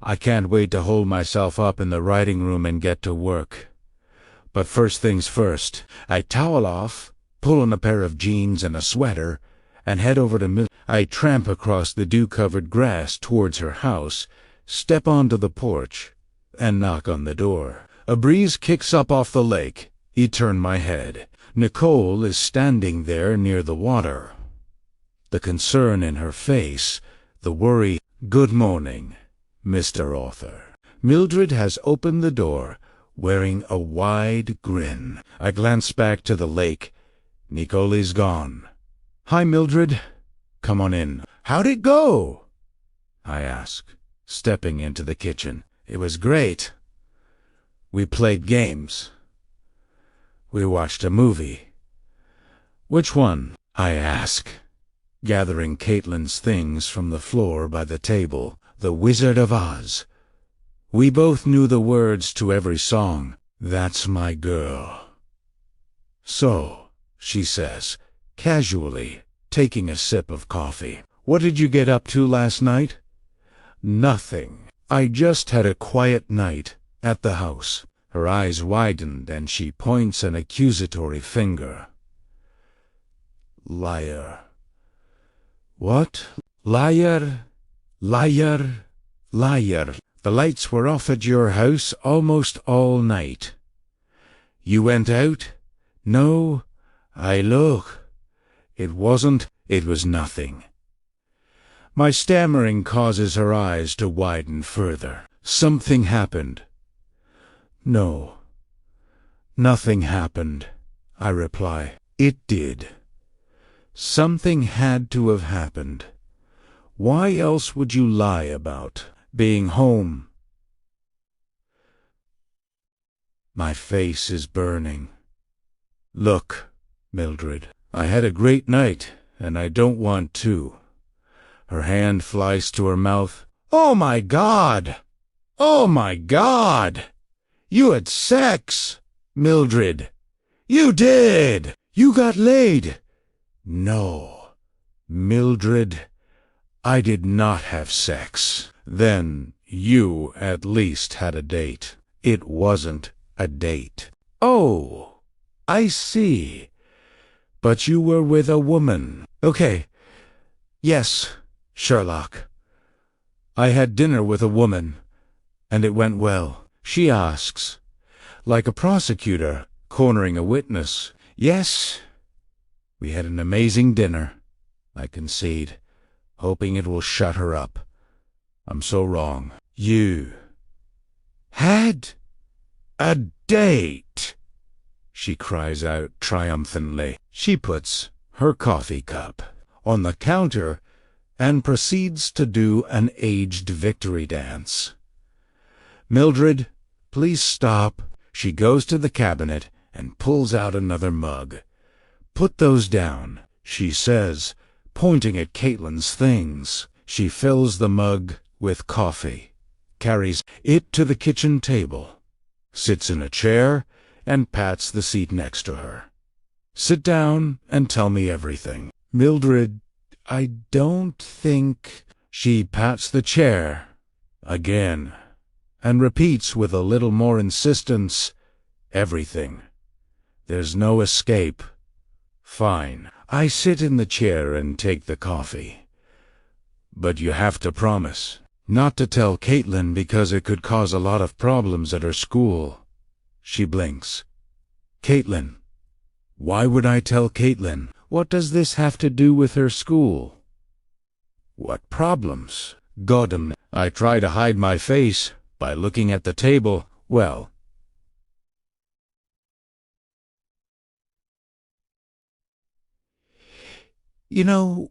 I can't wait to hold myself up in the writing room and get to work. But first things first, I towel off, pull on a pair of jeans and a sweater, and head over to I tramp across the dew-covered grass towards her house, step onto the porch, and knock on the door. A breeze kicks up off the lake. I turn my head. Nicole is standing there near the water. The concern in her face, the worry. "Good morning, Mr. Author." Mildred has opened the door, wearing a wide grin. I glance back to the lake. Nicole is gone. "Hi, Mildred. Come on in." "How'd it go?" I ask, stepping into the kitchen. "It was great. We played games. We watched a movie." "Which one?" I ask, gathering Caitlin's things from the floor by the table. "The Wizard of Oz." We both knew the words to every song. "That's my girl." "So," she says, casually, taking a sip of coffee, "what did you get up to last night?" "Nothing. I just had a quiet night at the house." Her eyes widened and she points an accusatory finger. "Liar." "What?" "Liar, liar, liar. The lights were off at your house almost all night." "You went out?" "No. I look. It wasn't. It was nothing." My stammering causes her eyes to widen further. "Something happened." "No. Nothing happened," I reply. "It did. Something had to have happened. Why else would you lie about being home?" My face is burning. "Look, Mildred, I had a great night, and I don't want to." Her hand flies to her mouth. "Oh my God! Oh my God! You had sex, Mildred! You did! You got laid!" "No, Mildred, I did not have sex." "Then you at least had a date." "It wasn't a date." "Oh, I see. But you were with a woman. Okay. Yes, Sherlock. I had dinner with a woman, and it went well. She asks, like a prosecutor cornering a witness. Yes, we had an amazing dinner, I concede, hoping it will shut her up. I'm so wrong. You had a date, she cries out triumphantly. She puts her coffee cup on the counter and proceeds to do an aged victory dance. Mildred, please stop. She goes to the cabinet and pulls out another mug. Put those down, she says, pointing at Caitlin's things. She fills the mug with coffee, carries it to the kitchen table, sits in a chair, and pats the seat next to her. Sit down and tell me everything. Mildred, I don't think... She pats the chair again and repeats with a little more insistence, everything. There's no escape. Fine. I sit in the chair and take the coffee. But you have to promise not to tell Caitlin because it could cause a lot of problems at her school. She blinks. Caitlin. Why would I tell Caitlin? What does this have to do with her school? What problems? Goddamn. I try to hide my face by looking at the table. Well, you know,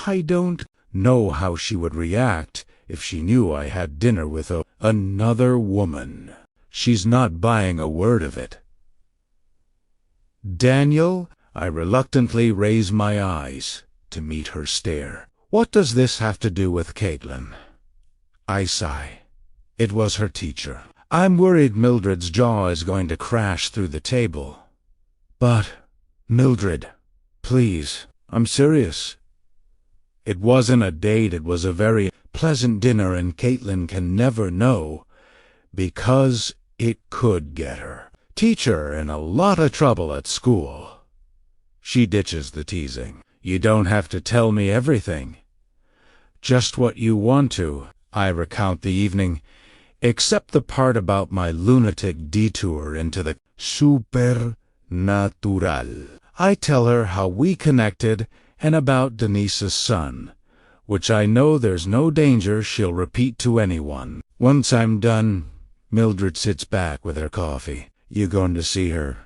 I don't know how she would react if she knew I had dinner with another woman. She's not buying a word of it. Daniel, I reluctantly raise my eyes to meet her stare. What does this have to do with Caitlin? I sigh. It was her teacher. I'm worried Mildred's jaw is going to crash through the table. But, Mildred, please, I'm serious. It wasn't a date, it was a very pleasant dinner, and Caitlin can never know because it could get her teacher in a lot of trouble at school. She ditches the teasing. You don't have to tell me everything. Just what you want to. I recount the evening, except the part about my lunatic detour into the supernatural. I tell her how we connected and about Denise's son, which I know there's no danger she'll repeat to anyone. Once I'm done, Mildred sits back with her coffee. You going to see her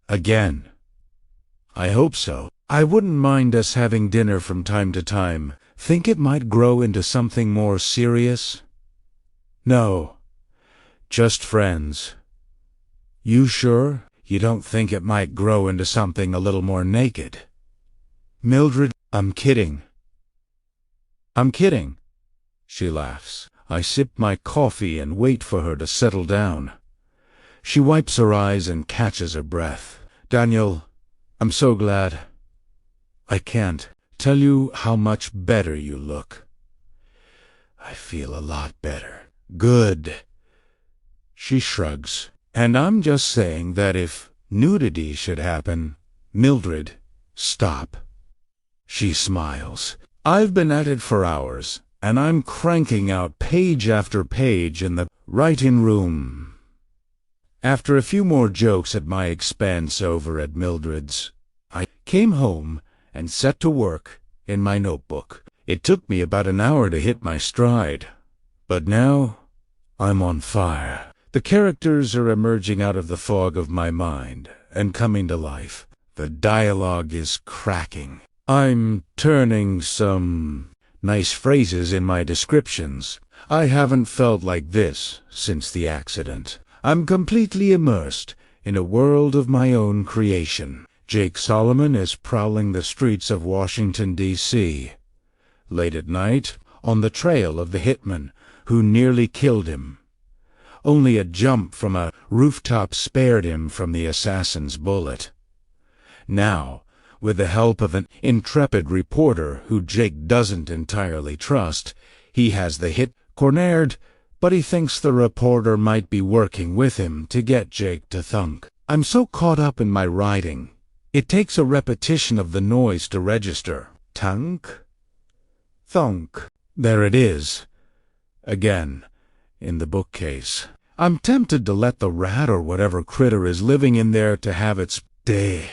again? I hope so. I wouldn't mind us having dinner from time to time. Think it might grow into something more serious? No, just friends. You sure? You don't think it might grow into something a little more naked? Mildred, I'm kidding. I'm kidding. She laughs. I sip my coffee and wait for her to settle down. She wipes her eyes and catches her breath. Daniel, I'm so glad. I can't tell you how much better you look. I feel a lot better. Good. She shrugs. And I'm just saying that if nudity should happen, Mildred, stop. She smiles. I've been at it for hours, and I'm cranking out page after page in the writing room. After a few more jokes at my expense over at Mildred's, I came home and set to work in my notebook. It took me about an hour to hit my stride, but now I'm on fire. The characters are emerging out of the fog of my mind and coming to life. The dialogue is cracking. I'm turning some nice phrases in my descriptions. I haven't felt like this since the accident. I'm completely immersed in a world of my own creation. Jake Solomon is prowling the streets of Washington, D.C. late at night on the trail of the hitman who nearly killed him. Only a jump from a rooftop spared him from the assassin's bullet. Now, with the help of an intrepid reporter who Jake doesn't entirely trust, he has the hit cornered, but he thinks the reporter might be working with him to get Jake to thunk. I'm so caught up in my writing It takes a repetition of the noise to register. Tunk, thunk. There it is, again, in the bookcase. I'm tempted to let the rat or whatever critter is living in there to have its day.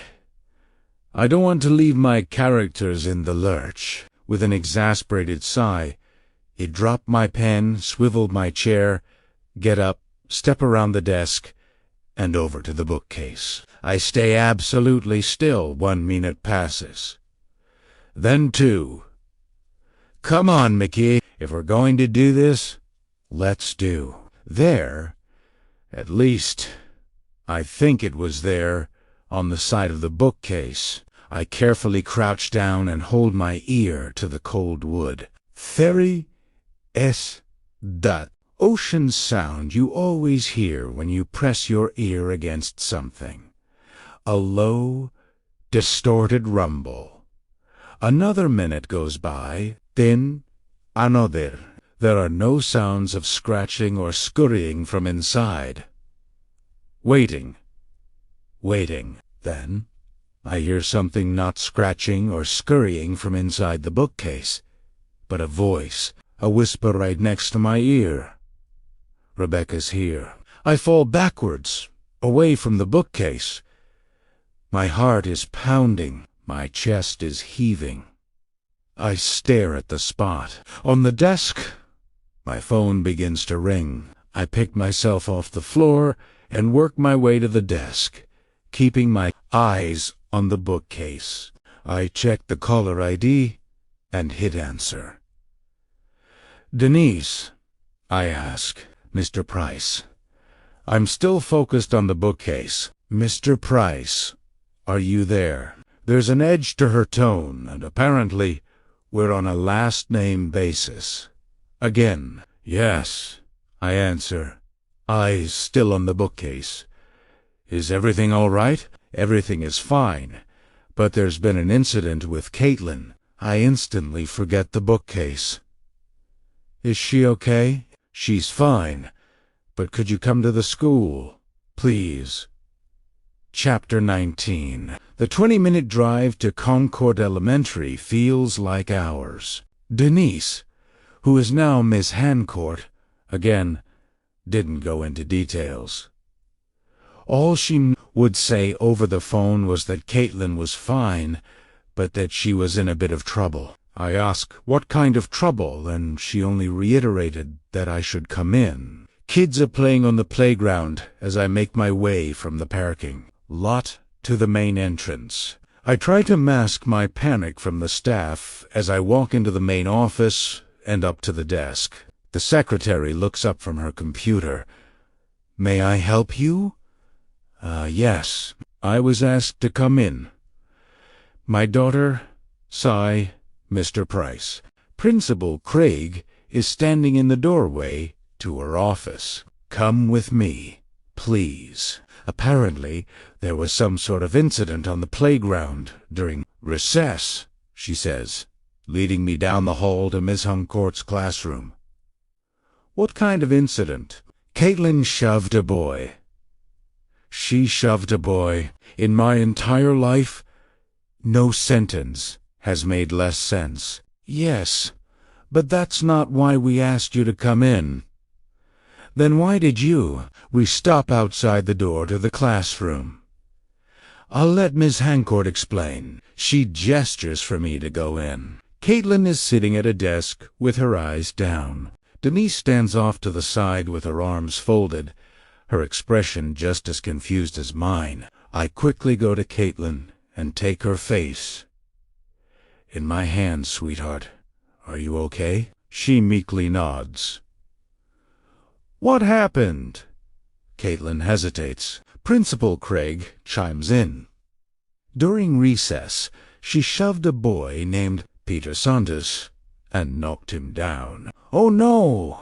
I don't want to leave my characters in the lurch. With an exasperated sigh, he dropped my pen, swiveled my chair, get up, step around the desk, and over to the bookcase. I stay absolutely still. 1 minute passes. Then 2. Come on, Mickey. If we're going to do this, let's do. There, at least, I think it was there, on the side of the bookcase. I carefully crouch down and hold my ear to the cold wood. Ferry S. Dot. Ocean sound you always hear when you press your ear against something. A low, distorted rumble. Another minute goes by, then another. There are no sounds of scratching or scurrying from inside. Waiting. Then I hear something not scratching or scurrying from inside the bookcase, but a voice, a whisper right next to my ear. Rebecca's here. I fall backwards, away from the bookcase. My heart is pounding. My chest is heaving. I stare at the spot. On the desk, my phone begins to ring. I pick myself off the floor and work my way to the desk, keeping my eyes on the bookcase. I check the caller ID and hit answer. Denise, I ask. Mr. Price. I'm still focused on the bookcase. Mr. Price, are you there? There's an edge to her tone, and apparently we're on a last-name basis. Again, yes, I answer, eyes still on the bookcase. Is everything all right? Everything is fine, but there's been an incident with Caitlin. I instantly forget the bookcase. Is she okay? She's fine, but could you come to the school, please? Chapter 19. The 20-minute drive to Concord Elementary feels like hours. Denise, who is now Miss Hancourt, again, didn't go into details. All she would say over the phone was that Caitlin was fine, but that she was in a bit of trouble. I asked what kind of trouble, and she only reiterated that I should come in. Kids are playing on the playground as I make my way from the parking lot to the main entrance. I try to mask my panic from the staff as I walk into the main office and up to the desk. The secretary looks up from her computer. May I help you? Yes. I was asked to come in. My daughter, Cy, Mr. Price. Principal Craig is standing in the doorway to her office. Come with me, please. Apparently, there was some sort of incident on the playground during recess, she says, leading me down the hall to Miss Hancourt's classroom. What kind of incident? Caitlin shoved a boy. She shoved a boy. In my entire life, no sentence has made less sense. Yes, but that's not why we asked you to come in. Then why did you? We stop outside the door to the classroom. I'll let Miss Hancourt explain. She gestures for me to go in. Caitlin is sitting at a desk with her eyes down. Denise stands off to the side with her arms folded, her expression just as confused as mine. I quickly go to Caitlin and take her face. In my hand, sweetheart. Are you okay? She meekly nods. What happened? Caitlin hesitates. Principal Craig chimes in. During recess, she shoved a boy named Peter Saunders and knocked him down. Oh no!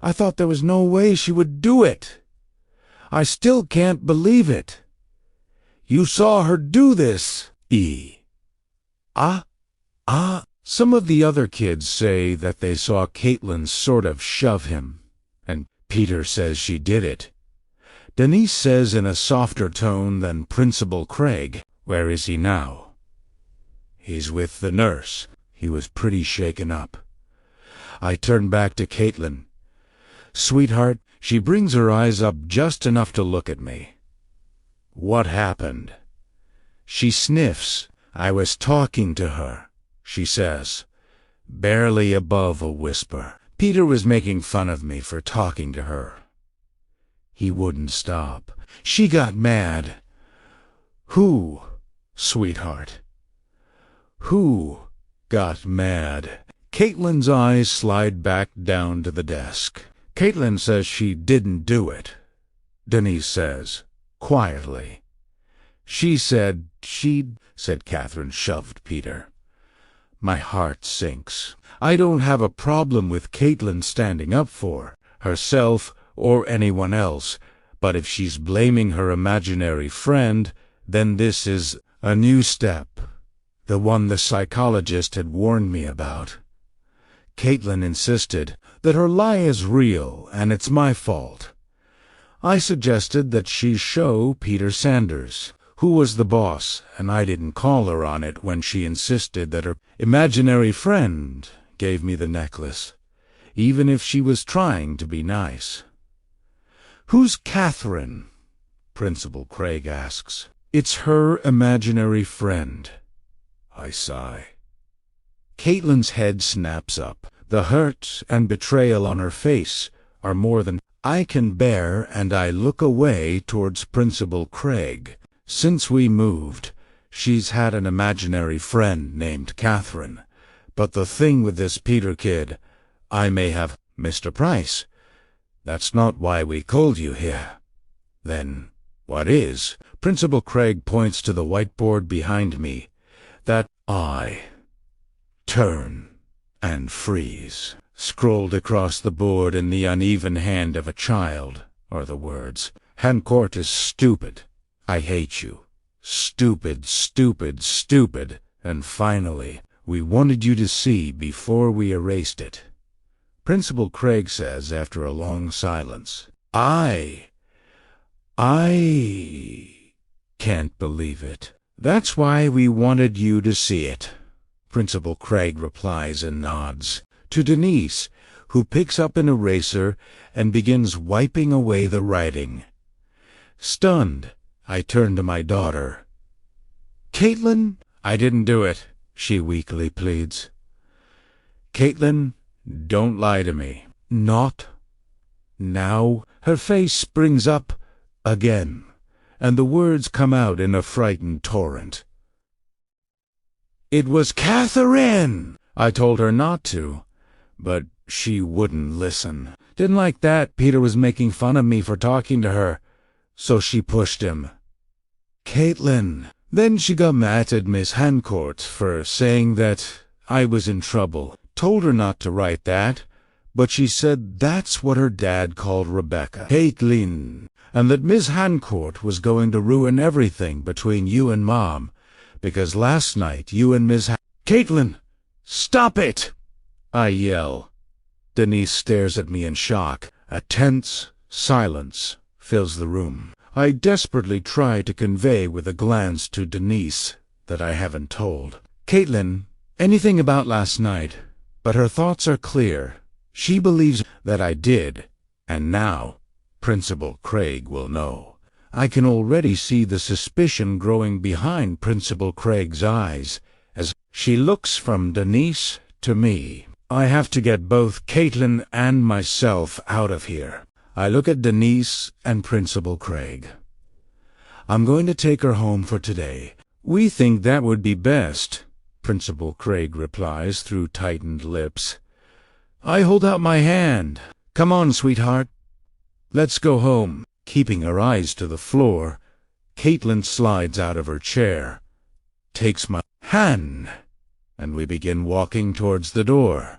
I thought there was no way she would do it. I still can't believe it. You saw her do this. Some of the other kids say that they saw Caitlin sort of shove him, and Peter says she did it. Denise says in a softer tone than Principal Craig, Where is he now? He's with the nurse. He was pretty shaken up. I turned back to Caitlin. Sweetheart, she brings her eyes up just enough to look at me. What happened? She sniffs. I was talking to her, she says, barely above a whisper. Peter was making fun of me for talking to her. He wouldn't stop. She got mad. Who, sweetheart? Who got mad? Caitlin's eyes slide back down to the desk. Caitlin says she didn't do it, Denise says, quietly. She said she'd, said Catherine, shoved Peter. My heart sinks. I don't have a problem with Caitlin standing up for herself or anyone else, but if she's blaming her imaginary friend, then this is a new step, the one the psychologist had warned me about. Caitlin insisted that her lie is real and it's my fault. I suggested that she show Peter Sanders who was the boss, and I didn't call her on it when she insisted that her imaginary friend gave me the necklace, even if she was trying to be nice. Who's Catherine? Principal Craig asks. It's her imaginary friend. I sigh. Caitlin's head snaps up. The hurt and betrayal on her face are more than I can bear, and I look away towards Principal Craig. Since we moved, she's had an imaginary friend named Catherine. But the thing with this Peter kid, I may have, Mr. Price, that's not why we called you here. Then what is? Principal Craig points to the whiteboard behind me. That I turn and freeze. Scrolled across the board in the uneven hand of a child are the words, Hancourt is stupid. I hate you. Stupid, stupid, stupid. And finally, we wanted you to see before we erased it. Principal Craig says after a long silence, I can't believe it. That's why we wanted you to see it. Principal Craig replies and nods to Denise, who picks up an eraser and begins wiping away the writing. Stunned, I turn to my daughter. Caitlin, I didn't do it, she weakly pleads. Caitlin, don't lie to me. Not now. Her face springs up again, and the words come out in a frightened torrent. It was Catherine! I told her not to, but she wouldn't listen. Didn't like that Peter was making fun of me for talking to her, so she pushed him. Caitlin. Then she got mad at Miss Hancourt for saying that I was in trouble. Told her not to write that, but she said that's what her dad called Rebecca. Caitlin. And that Miss Hancourt was going to ruin everything between you and Mom, because last night you and Caitlin, stop it! I yell. Denise stares at me in shock. A tense silence fills the room. I desperately try to convey with a glance to Denise that I haven't told Caitlin anything about last night, but her thoughts are clear. She believes that I did, and now Principal Craig will know. I can already see the suspicion growing behind Principal Craig's eyes as she looks from Denise to me. I have to get both Caitlin and myself out of here. I look at Denise and Principal Craig. I'm going to take her home for today. We think that would be best, Principal Craig replies through tightened lips. I hold out my hand. Come on, sweetheart. Let's go home. Keeping her eyes to the floor, Caitlin slides out of her chair, takes my hand, and we begin walking towards the door.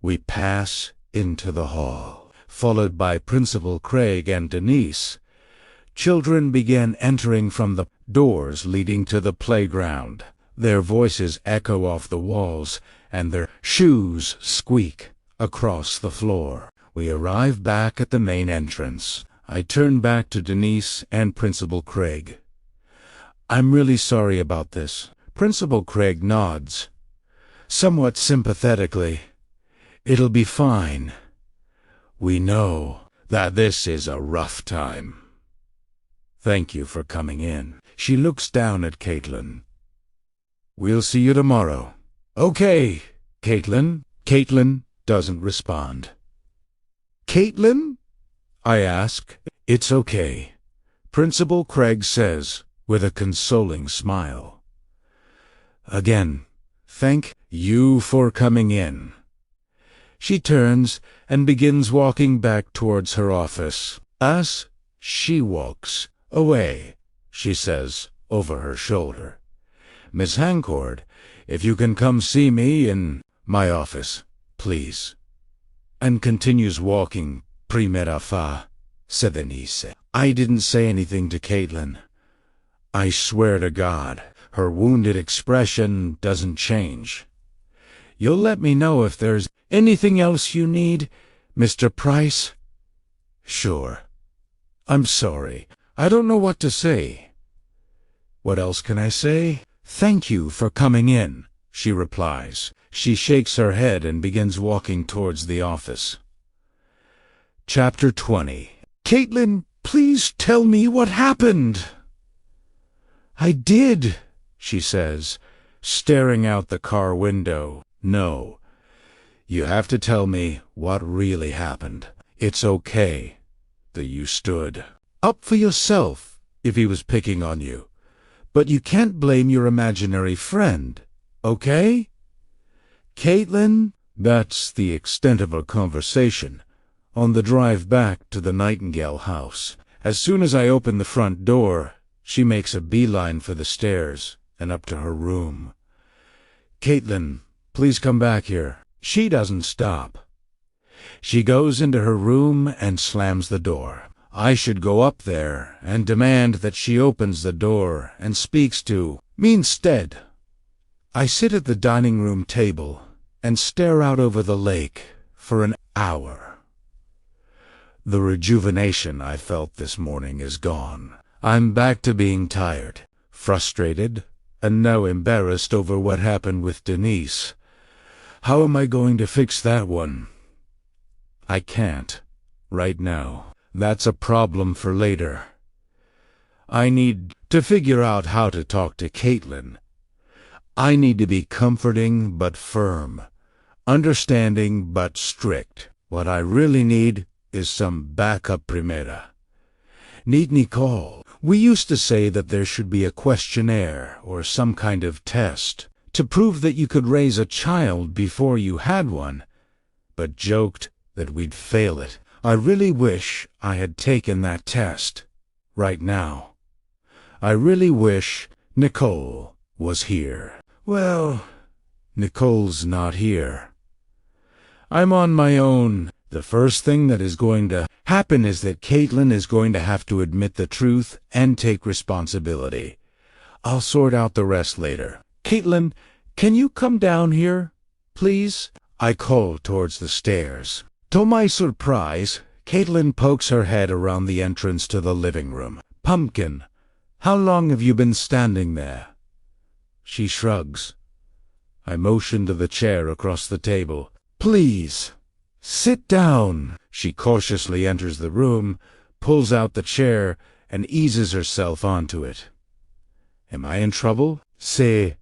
We pass into the hall, followed by Principal Craig and Denise. Children began entering from the doors leading to the playground. Their voices echo off the walls, and their shoes squeak across the floor. We arrive back at the main entrance. I turn back to Denise and Principal Craig. I'm really sorry about this. Principal Craig nods, somewhat sympathetically. It'll be fine. We know that this is a rough time. Thank you for coming in. She looks down at Caitlin. We'll see you tomorrow. Okay, Caitlin. Caitlin doesn't respond. Caitlin? I ask. It's okay, Principal Craig says, with a consoling smile. Again, thank you for coming in. She turns and begins walking back towards her office. As she walks away, she says over her shoulder, Miss Hancourt, if you can come see me in my office, please. And continues walking. Primera fa, said Denise. I didn't say anything to Caitlin. I swear to God, her wounded expression doesn't change. You'll let me know if there's anything else you need, Mr. Price? Sure. I'm sorry. I don't know what to say. What else can I say? Thank you for coming in, she replies. She shakes her head and begins walking towards the office. Chapter 20. Caitlin, please tell me what happened. I did, she says, staring out the car window. No, you have to tell me what really happened. It's okay that you stood up for yourself if he was picking on you, but you can't blame your imaginary friend, okay? Caitlin, that's the extent of our conversation on the drive back to the Nightingale House. As soon as I open the front door, she makes a beeline for the stairs and up to her room. Caitlin, please come back here. She doesn't stop. She goes into her room and slams the door. I should go up there and demand that she opens the door and speaks to me instead. I sit at the dining room table and stare out over the lake for an hour. The rejuvenation I felt this morning is gone. I'm back to being tired, frustrated, and now embarrassed over what happened with Denise. How am I going to fix that one? I can't, right now. That's a problem for later. I need to figure out how to talk to Caitlin. I need to be comforting but firm, understanding but strict. What I really need is some backup primera. Need Nicole. We used to say that there should be a questionnaire or some kind of test to prove that you could raise a child before you had one, but joked that we'd fail it. I really wish I had taken that test right now. I really wish Nicole was here. Well, Nicole's not here. I'm on my own. The first thing that is going to happen is that Caitlin is going to have to admit the truth and take responsibility. I'll sort out the rest later. Caitlin, can you come down here, please? I call towards the stairs. To my surprise, Caitlin pokes her head around the entrance to the living room. Pumpkin, how long have you been standing there? She shrugs. I motion to the chair across the table. Please, sit down. She cautiously enters the room, pulls out the chair, and eases herself onto it. Am I in trouble? C-A-S.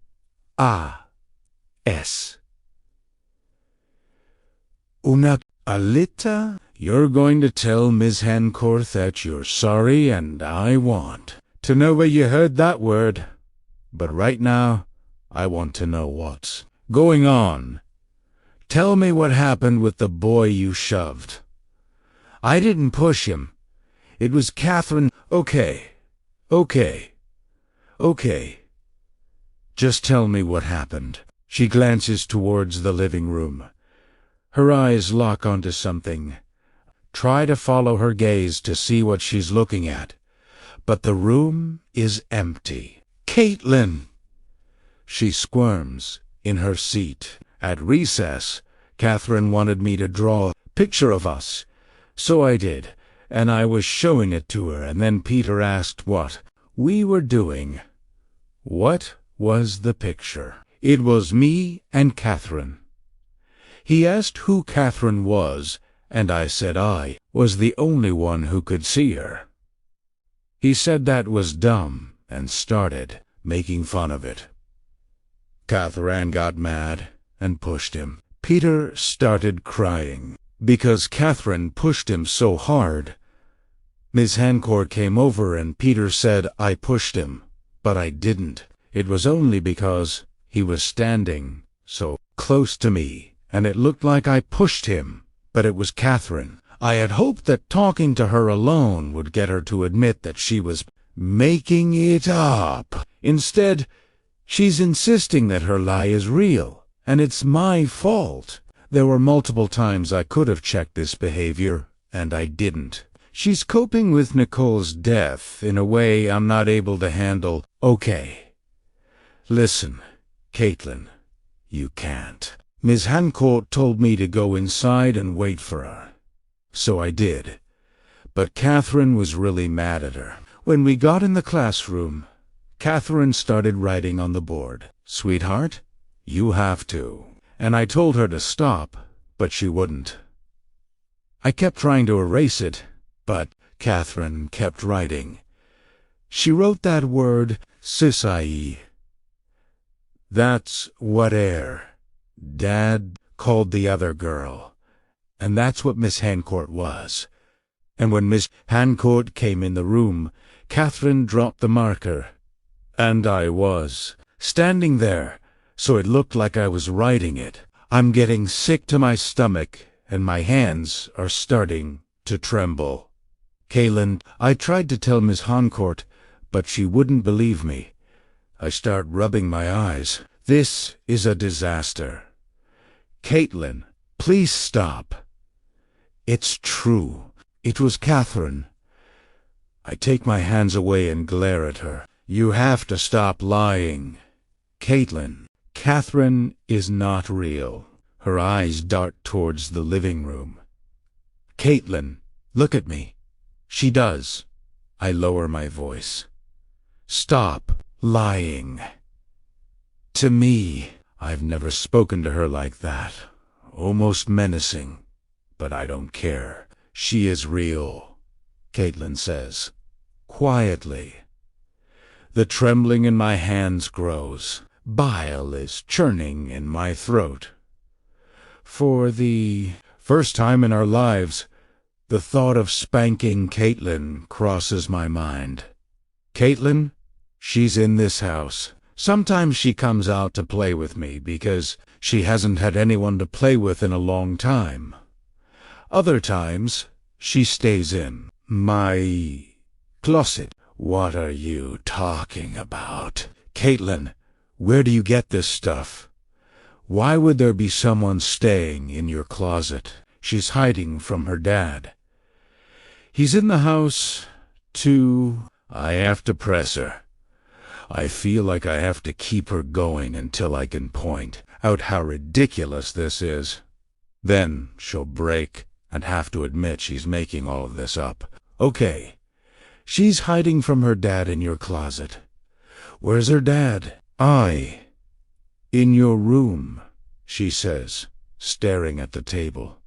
Una alita? You're going to tell Ms. Hancourt that you're sorry, and I want to know where you heard that word. But right now, I want to know what's going on. Tell me what happened with the boy you shoved. I didn't push him. It was Catherine. Okay. Just tell me what happened. She glances towards the living room. Her eyes lock onto something. Try to follow her gaze to see what she's looking at. But the room is empty. Caitlin! She squirms in her seat. At recess, Catherine wanted me to draw a picture of us. So I did, and I was showing it to her, and then Peter asked what we were doing. What was the picture? It was me and Catherine. He asked who Catherine was, and I said I was the only one who could see her. He said that was dumb and started making fun of it. Catherine got mad and pushed him. Peter started crying because Catherine pushed him so hard. Miss Hancourt came over and Peter said I pushed him, but I didn't. It was only because he was standing so close to me, and it looked like I pushed him, but it was Catherine. I had hoped that talking to her alone would get her to admit that she was making it up. Instead, she's insisting that her lie is real, and it's my fault. There were multiple times I could have checked this behavior, and I didn't. She's coping with Nicole's death in a way I'm not able to handle. Okay. Listen, Caitlin, you can't. Miss Hancourt told me to go inside and wait for her. So I did. But Catherine was really mad at her. When we got in the classroom, Catherine started writing on the board. Sweetheart, you have to. And I told her to stop, but she wouldn't. I kept trying to erase it, but Catherine kept writing. She wrote that word, Sisai. That's what Dad called the other girl. And that's what Miss Hancourt was. And when Miss Hancourt came in the room, Catherine dropped the marker. And I was standing there, so it looked like I was writing it. I'm getting sick to my stomach, and my hands are starting to tremble. Caitlin, I tried to tell Miss Hancourt, but she wouldn't believe me. I start rubbing my eyes. This is a disaster. Caitlin, please stop. It's true. It was Catherine. I take my hands away and glare at her. You have to stop lying. Caitlin, Catherine is not real. Her eyes dart towards the living room. Caitlin, look at me. She does. I lower my voice. Stop lying. To me, I've never spoken to her like that. Almost menacing. But I don't care. She is real, Caitlin says, quietly. The trembling in my hands grows. Bile is churning in my throat. For the first time in our lives, the thought of spanking Caitlin crosses my mind. Caitlin, she's in this house. Sometimes she comes out to play with me because she hasn't had anyone to play with in a long time. Other times, she stays in my closet. What are you talking about? Caitlin, where do you get this stuff? Why would there be someone staying in your closet? She's hiding from her dad. He's in the house to... I have to press her. I feel like I have to keep her going until I can point out how ridiculous this is. Then she'll break and have to admit she's making all of this up. Okay, she's hiding from her dad in your closet. Where's her dad? In your room, she says, staring at the table.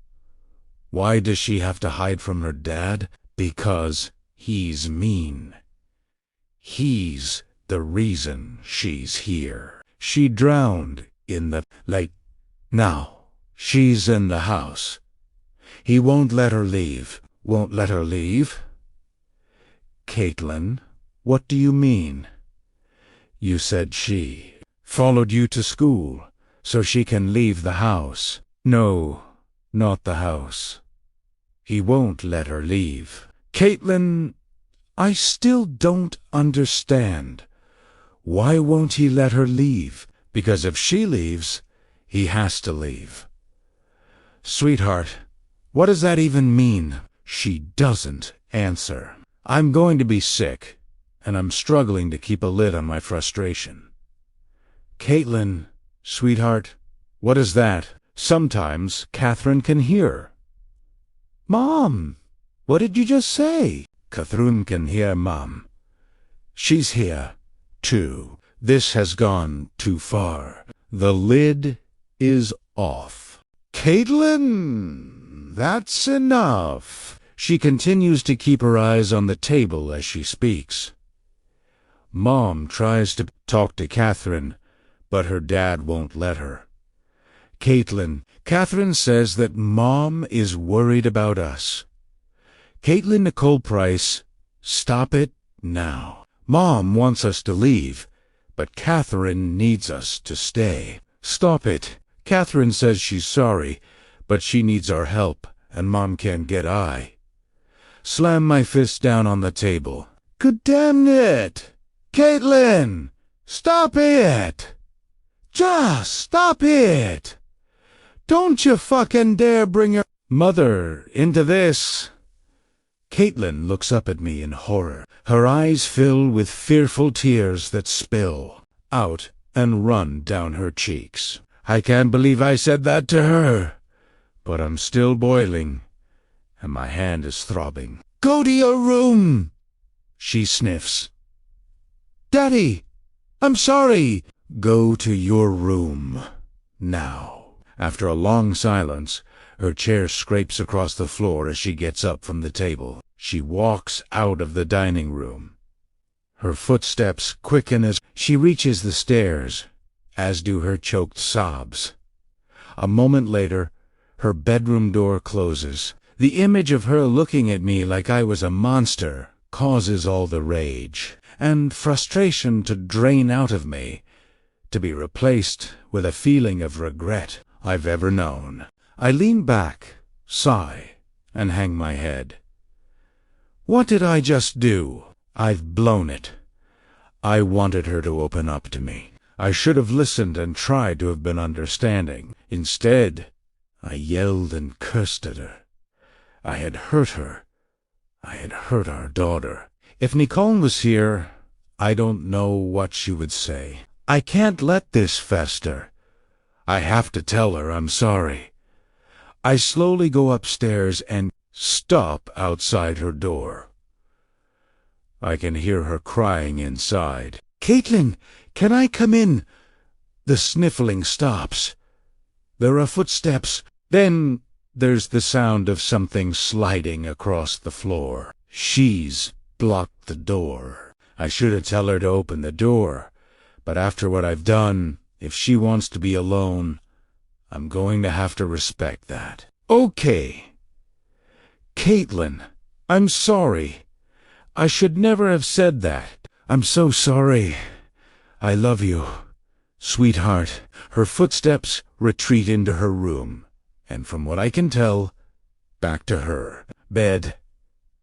Why does she have to hide from her dad? Because he's mean. He's the reason she's here. She drowned in the lake. Now, she's in the house. He won't let her leave. Won't let her leave? Caitlin, what do you mean? You said she followed you to school so she can leave the house. No, not the house. He won't let her leave. Caitlin, I still don't understand. Why won't he let her leave? Because if she leaves, he has to leave. Sweetheart, what does that even mean? She doesn't answer. I'm going to be sick, and I'm struggling to keep a lid on my frustration. Caitlin, sweetheart, what is that? Sometimes Catherine can hear. Mom, what did you just say? Catherine can hear, Mom. She's here, too. This has gone too far. The lid is off. Caitlin, that's enough. She continues to keep her eyes on the table as she speaks. Mom tries to talk to Catherine, but her dad won't let her. Catherine says that Mom is worried about us. Caitlin Nicole Price, stop it now. Mom wants us to leave, but Catherine needs us to stay. Stop it. Catherine says she's sorry, but she needs our help, and Mom can't get I. Slam my fist down on the table. Good damn it! Caitlin! Stop it! Just stop it! Don't you fucking dare bring your mother into this! Caitlin looks up at me in horror. Her eyes fill with fearful tears that spill out and run down her cheeks. I can't believe I said that to her, but I'm still boiling, and my hand is throbbing. Go to your room, she sniffs. Daddy, I'm sorry. Go to your room, now. After a long silence, her chair scrapes across the floor as she gets up from the table. She walks out of the dining room. Her footsteps quicken as she reaches the stairs, as do her choked sobs. A moment later, her bedroom door closes. The image of her looking at me like I was a monster causes all the rage and frustration to drain out of me, to be replaced with a feeling of regret I've ever known. I lean back, sigh, and hang my head. What did I just do? I've blown it. I wanted her to open up to me. I should have listened and tried to have been understanding. Instead, I yelled and cursed at her. I had hurt her. I had hurt our daughter. If Nicole was here, I don't know what she would say. I can't let this fester. I have to tell her I'm sorry. I slowly go upstairs and stop outside her door. I can hear her crying inside. Caitlin, can I come in? The sniffling stops. There are footsteps. Then there's the sound of something sliding across the floor. She's blocked the door. I should tell her to open the door, but after what I've done, if she wants to be alone, I'm going to have to respect that. Okay. Caitlin, I'm sorry. I should never have said that. I'm so sorry. I love you. Sweetheart. Her footsteps retreat into her room, and from what I can tell, back to her bed.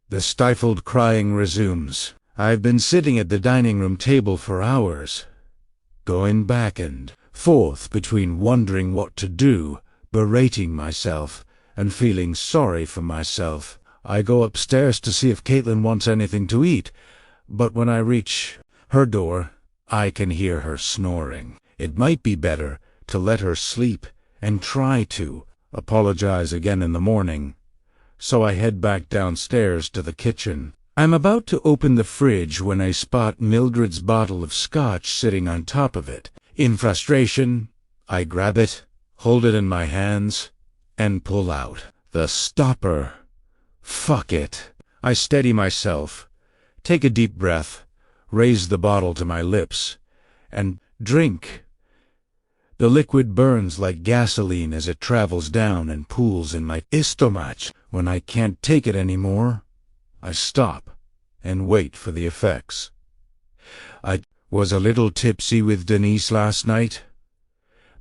The stifled crying resumes. I've been sitting at the dining room table for hours, going back and forth between wondering what to do, berating myself, and feeling sorry for myself. I go upstairs to see if Caitlin wants anything to eat, but when I reach her door, I can hear her snoring. It might be better to let her sleep and try to apologize again in the morning. So I head back downstairs to the kitchen. I'm about to open the fridge when I spot Mildred's bottle of scotch sitting on top of it. In frustration, I grab it, hold it in my hands, and pull out the stopper. Fuck it. I steady myself, take a deep breath, raise the bottle to my lips, and drink. The liquid burns like gasoline as it travels down and pools in my stomach. When I can't take it anymore, I stop and wait for the effects. I was a little tipsy with Denise last night.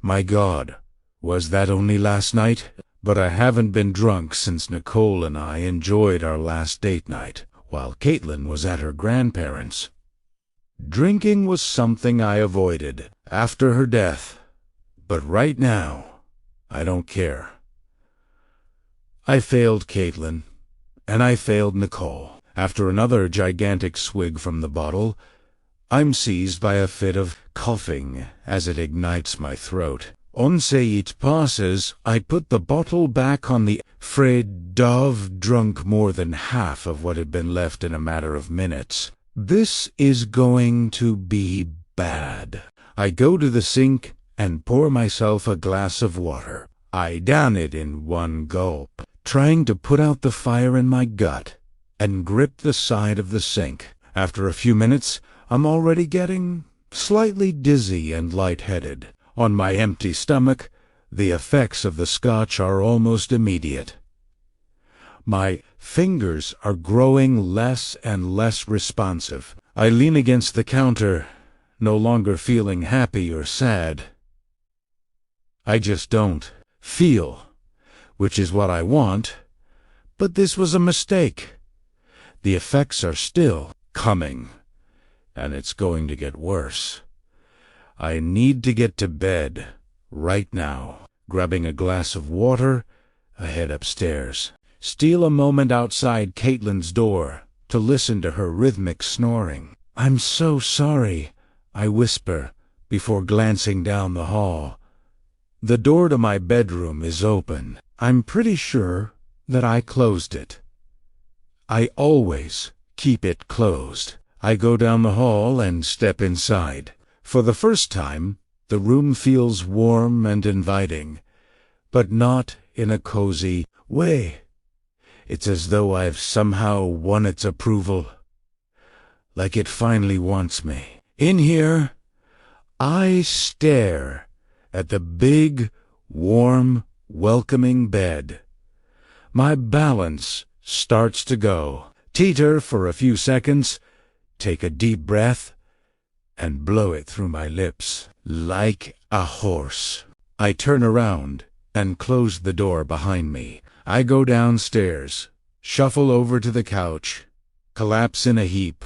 My God, was that only last night? But I haven't been drunk since Nicole and I enjoyed our last date night, while Caitlin was at her grandparents'. Drinking was something I avoided after her death, but right now, I don't care. I failed Caitlin, and I failed Nicole. After another gigantic swig from the bottle, I'm seized by a fit of coughing as it ignites my throat. Once it passes, I put the bottle back on the fridge. I've drunk more than half of what had been left in a matter of minutes. This is going to be bad. I go to the sink and pour myself a glass of water. I down it in one gulp, trying to put out the fire in my gut, and grip the side of the sink. After a few minutes, I'm already getting slightly dizzy and lightheaded. On my empty stomach, the effects of the scotch are almost immediate. My fingers are growing less and less responsive. I lean against the counter, no longer feeling happy or sad. I just don't feel, which is what I want, but this was a mistake. The effects are still coming, and it's going to get worse. I need to get to bed right now. Grabbing a glass of water, I head upstairs. Steal a moment outside Caitlin's door to listen to her rhythmic snoring. "I'm so sorry," I whisper before glancing down the hall. The door to my bedroom is open. I'm pretty sure that I closed it. I always keep it closed. I go down the hall and step inside. For the first time, the room feels warm and inviting, but not in a cozy way. It's as though I've somehow won its approval, like it finally wants me. In here, I stare at the big, warm, welcoming bed. My balance starts to go. Teeter for a few seconds, take a deep breath, and blow it through my lips like a horse. I turn around and close the door behind me. I go downstairs, shuffle over to the couch, collapse in a heap,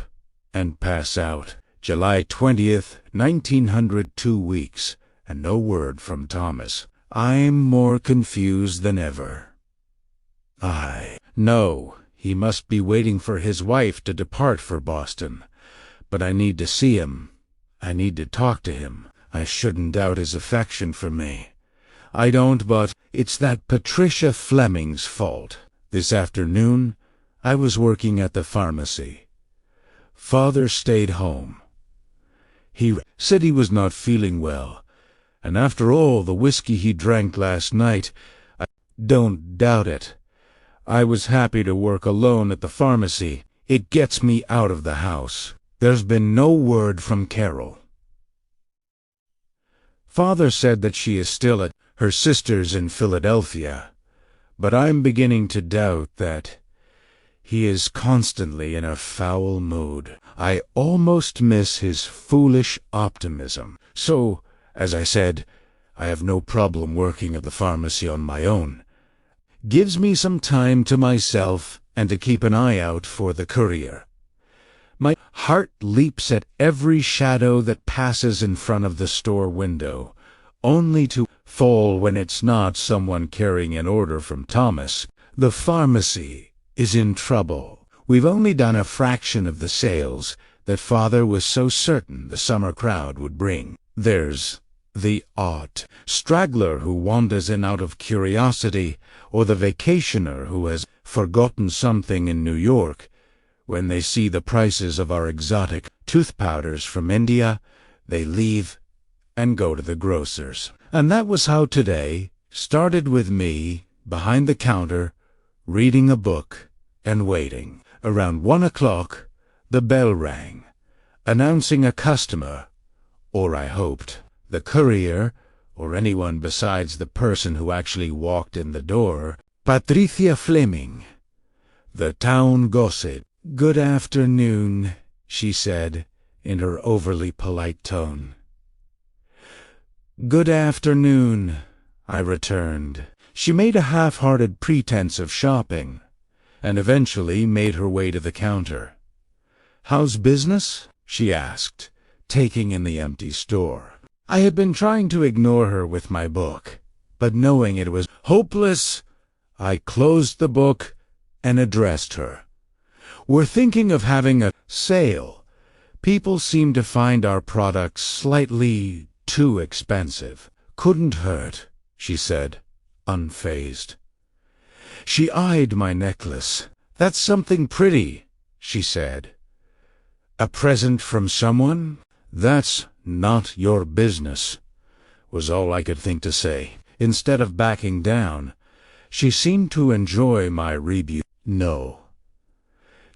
and pass out. July 20th, 1900, 2 weeks, and no word from Thomas. I'm more confused than ever. I know he must be waiting for his wife to depart for Boston, but I need to see him. I need to talk to him. I shouldn't doubt his affection for me. I don't, but it's that Patricia Fleming's fault. This afternoon, I was working at the pharmacy. Father stayed home. He said he was not feeling well, and after all the whiskey he drank last night, I don't doubt it. I was happy to work alone at the pharmacy. It gets me out of the house. There's been no word from Carol. Father said that she is still at her sister's in Philadelphia, but I'm beginning to doubt that. He is constantly in a foul mood. I almost miss his foolish optimism. So, as I said, I have no problem working at the pharmacy on my own. Gives me some time to myself and to keep an eye out for the courier. My heart leaps at every shadow that passes in front of the store window, only to fall when it's not someone carrying an order from Thomas. The pharmacy is in trouble. We've only done a fraction of the sales that Father was so certain the summer crowd would bring. There's the odd straggler who wanders in out of curiosity, or the vacationer who has forgotten something in New York. When they see the prices of our exotic tooth powders from India, they leave and go to the grocer's. And that was how today started, with me behind the counter, reading a book and waiting. Around 1 o'clock, the bell rang, announcing a customer, or I hoped, the courier, or anyone besides the person who actually walked in the door, Patricia Fleming, the town gossip. "Good afternoon," she said, in her overly polite tone. "Good afternoon," I returned. She made a half-hearted pretense of shopping, and eventually made her way to the counter. "How's business?" she asked, taking in the empty store. I had been trying to ignore her with my book, but knowing it was hopeless, I closed the book and addressed her. "We're thinking of having a sale. People seem to find our products slightly too expensive." "Couldn't hurt," she said, unfazed. She eyed my necklace. "That's something pretty," she said. "A present from someone?" "That's "Not your business," was all I could think to say. Instead of backing down, she seemed to enjoy my rebuke. "No.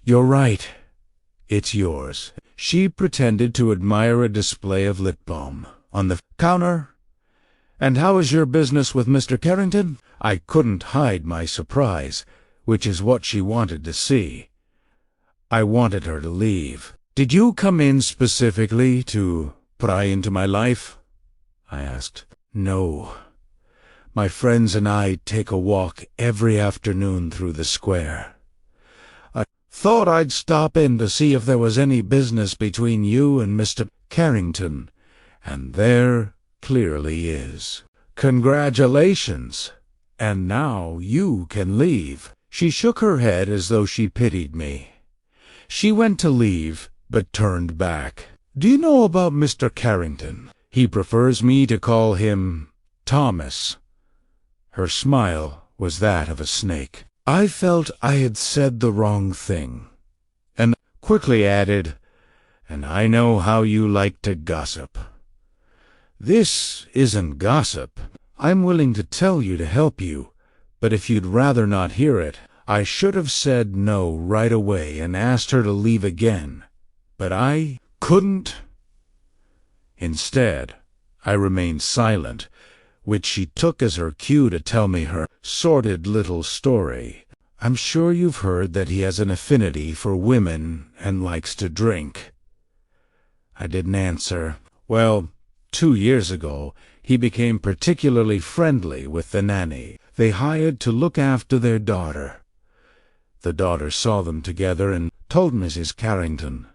You're right. It's yours." She pretended to admire a display of lip balm on the counter. "And how is your business with Mr. Carrington?" I couldn't hide my surprise, which is what she wanted to see. I wanted her to leave. "Did you come in specifically to pry into my life?" I asked. "No. My friends and I take a walk every afternoon through the square. I thought I'd stop in to see if there was any business between you and Mr. Carrington, and there clearly is. Congratulations! And now you can leave." She shook her head as though she pitied me. She went to leave, but turned back. "Do you know about Mr. Carrington? He prefers me to call him Thomas." Her smile was that of a snake. I felt I had said the wrong thing, and quickly added, "And I know how you like to gossip." "This isn't gossip. I'm willing to tell you to help you, but if you'd rather not hear it, I should have said no right away and asked her to leave again. But I couldn't." Instead, I remained silent, which she took as her cue to tell me her sordid little story. "I'm sure you've heard that he has an affinity for women and likes to drink." I didn't answer. "Well, 2 years ago, he became particularly friendly with the nanny they hired to look after their daughter. The daughter saw them together and told Mrs. Carrington.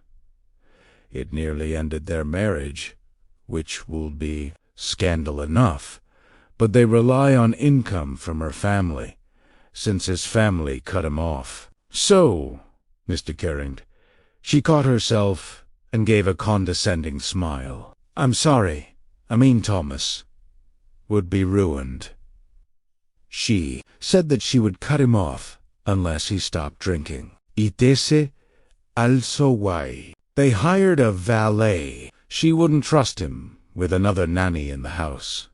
It nearly ended their marriage, which will be scandal enough, but they rely on income from her family, since his family cut him off. So, Mr. Carrington," she caught herself and gave a condescending smile, "I'm sorry, I mean Thomas, would be ruined." She said that she would cut him off unless he stopped drinking. Itese also why. They hired a valet. She wouldn't trust him with another nanny in the house.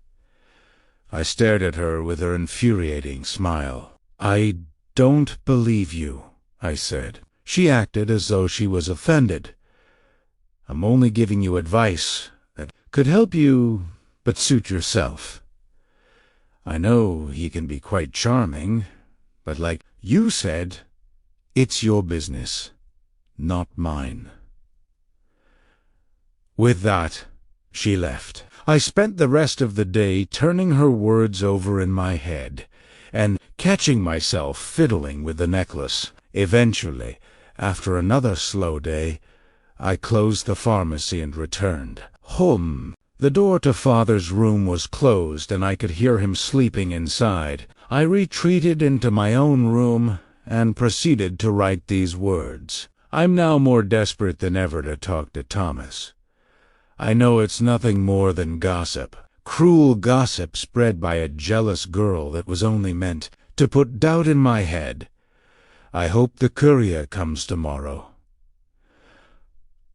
I stared at her with her infuriating smile. "I don't believe you," I said. She acted as though she was offended. "I'm only giving you advice that could help you, but suit yourself. I know he can be quite charming, but like you said, it's your business, not mine." With that, she left. I spent the rest of the day turning her words over in my head and catching myself fiddling with the necklace. Eventually, after another slow day, I closed the pharmacy and returned home. The door to Father's room was closed, and I could hear him sleeping inside. I retreated into my own room and proceeded to write these words. I'm now more desperate than ever to talk to Thomas. I know it's nothing more than gossip, cruel gossip spread by a jealous girl that was only meant to put doubt in my head. I hope the courier comes tomorrow.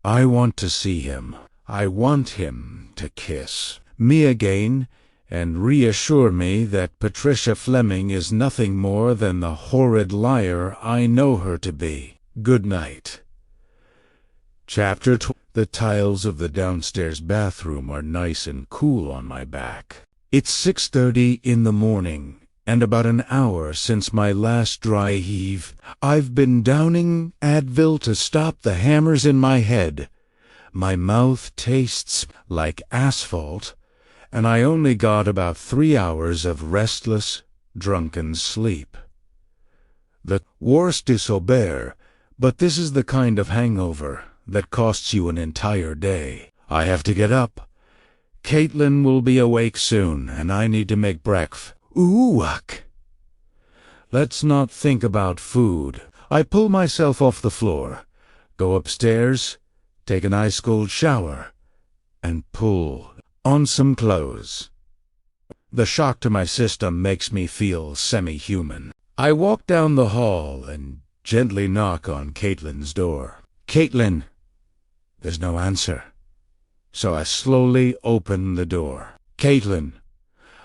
I want to see him. I want him to kiss me again and reassure me that Patricia Fleming is nothing more than the horrid liar I know her to be. Good night. Chapter 2. The tiles of the downstairs bathroom are nice and cool on my back. It's 6:30 in the morning, and about an hour since my last dry heave. I've been downing Advil to stop the hammers in my head. My mouth tastes like asphalt, and I only got about 3 hours of restless, drunken sleep. The worst is sober, but this is the kind of hangover that costs you an entire day. I have to get up. Caitlin will be awake soon, and I need to make breakfast. Ooh-uck. Let's not think about food. I pull myself off the floor, go upstairs, take an ice-cold shower, and pull on some clothes. The shock to my system makes me feel semi-human. I walk down the hall and gently knock on Caitlin's door. "Caitlin!" There's no answer. so I slowly opened the door. "Caitlin,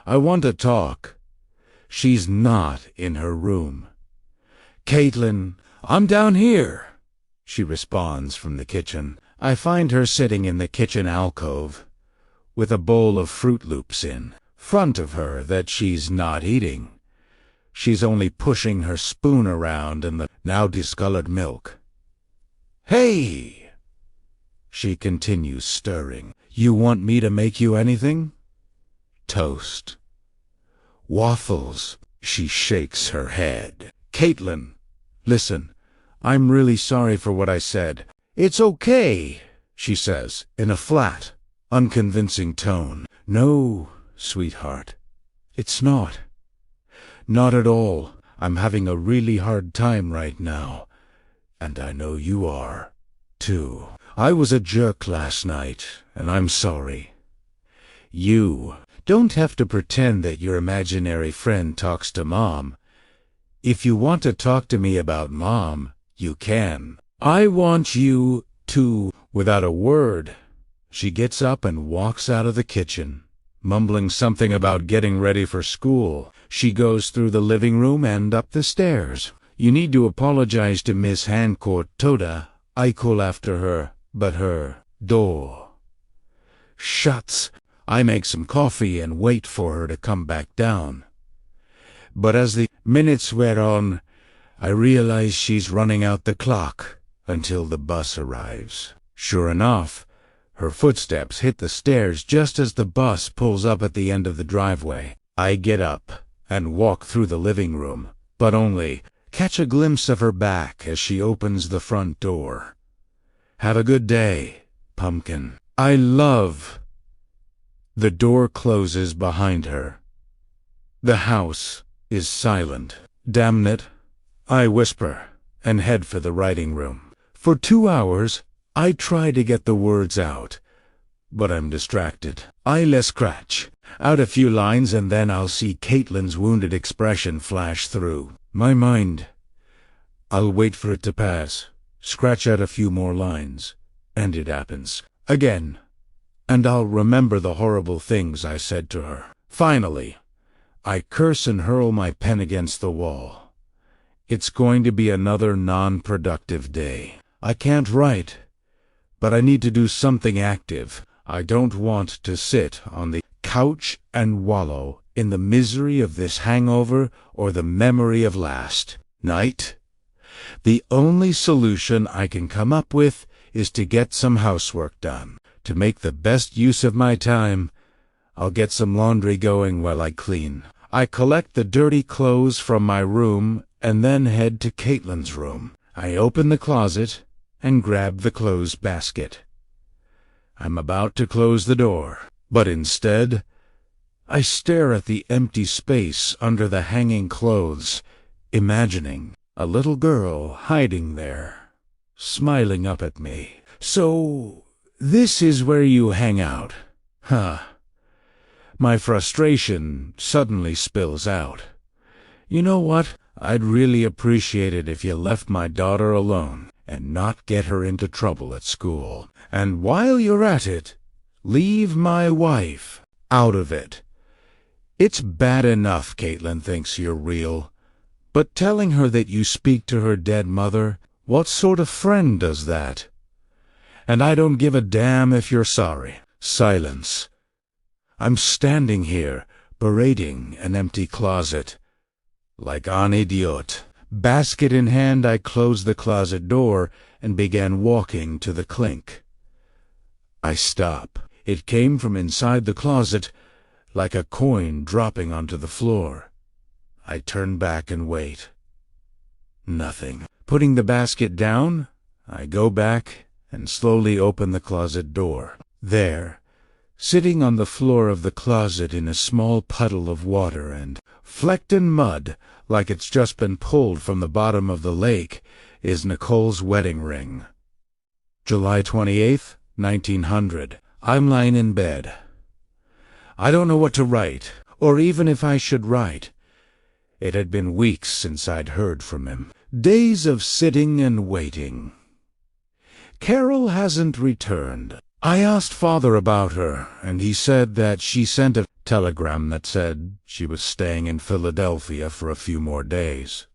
I want to talk." She's not in her room. "Caitlin, I'm down here," she responds from the kitchen. I find her sitting in the kitchen alcove, with a bowl of Fruit Loops in front of her that she's not eating. She's only pushing her spoon around in the now discolored milk. "Hey!" she continues, stirring. "You want me to make you anything? Toast? Waffles?" She shakes her head. "Caitlin, listen, I'm really sorry for what I said." "It's okay," she says, in a flat, unconvincing tone. "No, sweetheart, it's not. Not at all. I'm having a really hard time right now, and I know you are, too. I was a jerk last night, and I'm sorry. You don't have to pretend that your imaginary friend talks to Mom. If you want to talk to me about Mom, you can. I want you to." Without a word, she gets up and walks out of the kitchen, mumbling something about getting ready for school. She goes through the living room and up the stairs. "You need to apologize to Miss Hancourt Toda," I call after her, but her door shuts. I make some coffee and wait for her to come back down. But as the minutes wear on, I realize she's running out the clock until the bus arrives. Sure enough, her footsteps hit the stairs just as the bus pulls up at the end of the driveway. I get up and walk through the living room, but only catch a glimpse of her back as she opens the front door. "Have a good day, Pumpkin." I love. The door closes behind her. The house is silent. "Damn it," I whisper, and head for the writing room. For 2 hours, I try to get the words out, but I'm distracted. I'll scratch out a few lines and then I'll see Caitlin's wounded expression flash through my mind. I'll wait for it to pass, scratch out a few more lines, and it happens again. And I'll remember the horrible things I said to her. Finally, I curse and hurl my pen against the wall. It's going to be another non-productive day. I can't write, but I need to do something active. I don't want to sit on the couch and wallow in the misery of this hangover or the memory of last night. The only solution I can come up with is to get some housework done. To make the best use of my time, I'll get some laundry going while I clean. I collect the dirty clothes from my room and then head to Caitlin's room. I open the closet and grab the clothes basket. I'm about to close the door, but instead, I stare at the empty space under the hanging clothes, imagining a little girl hiding there, smiling up at me. "So, this is where you hang out, huh?" My frustration suddenly spills out. "You know what? I'd really appreciate it if you left my daughter alone and not get her into trouble at school. And while you're at it, leave my wife out of it. It's bad enough Caitlin thinks you're real, but telling her that you speak to her dead mother, what sort of friend does that? And I don't give a damn if you're sorry." Silence. I'm standing here, berating an empty closet, like an idiot. Basket in hand, I closed the closet door and began walking to the clink. I stop. It came from inside the closet, like a coin dropping onto the floor. I turn back and wait. Nothing. Putting the basket down, I go back and slowly open the closet door. There, sitting on the floor of the closet in a small puddle of water and flecked in mud like it's just been pulled from the bottom of the lake, is Nicole's wedding ring. July 28th, 1900. I'm lying in bed. I don't know what to write, or even if I should write. It had been weeks since I'd heard from him. Days of sitting and waiting. Carol hasn't returned. I asked Father about her, and he said that she sent a telegram that said she was staying in Philadelphia for a few more days.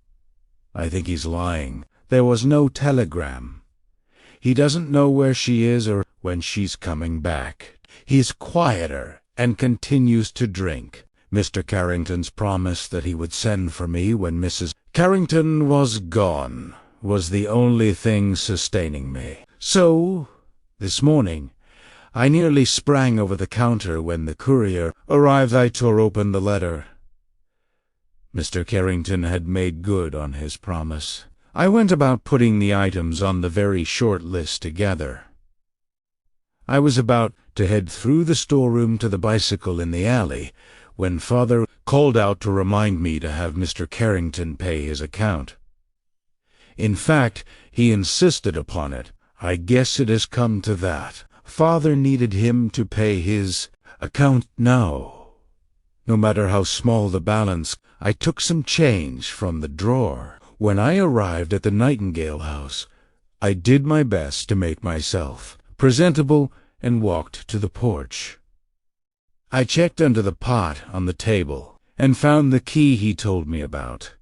I think he's lying. There was no telegram. He doesn't know where she is or when she's coming back. He's quieter and continues to drink. Mr. Carrington's promise that he would send for me when Mrs. Carrington was gone was the only thing sustaining me. So, this morning, I nearly sprang over the counter when the courier arrived. I tore open the letter. Mr. Carrington had made good on his promise. I went about putting the items on the very short list together. I was about to head through the storeroom to the bicycle in the alley when Father called out to remind me to have Mr. Carrington pay his account. In fact, he insisted upon it. I guess it has come to that. Father needed him to pay his account now. No matter how small the balance, I took some change from the drawer. When I arrived at the Nightingale House, I did my best to make myself presentable and walked to the porch. I checked under the pot on the table and found the key he told me about.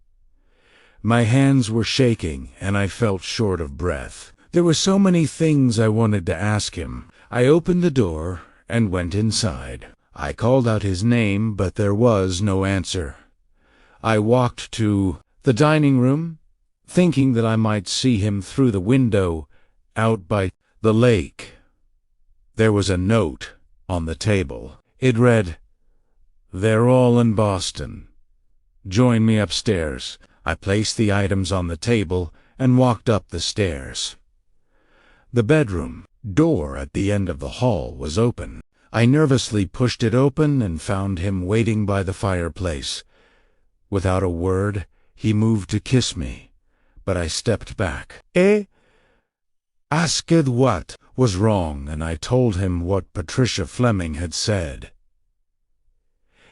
My hands were shaking and I felt short of breath. There were so many things I wanted to ask him. I opened the door and went inside. I called out his name, but there was no answer. I walked to the dining room, thinking that I might see him through the window out by the lake. There was a note on the table. It read, "They're all in Boston. Join me upstairs." I placed the items on the table and walked up the stairs. The bedroom door at the end of the hall was open. I nervously pushed it open and found him waiting by the fireplace. Without a word, he moved to kiss me, but I stepped back. Asked what was wrong, and I told him what Patricia Fleming had said.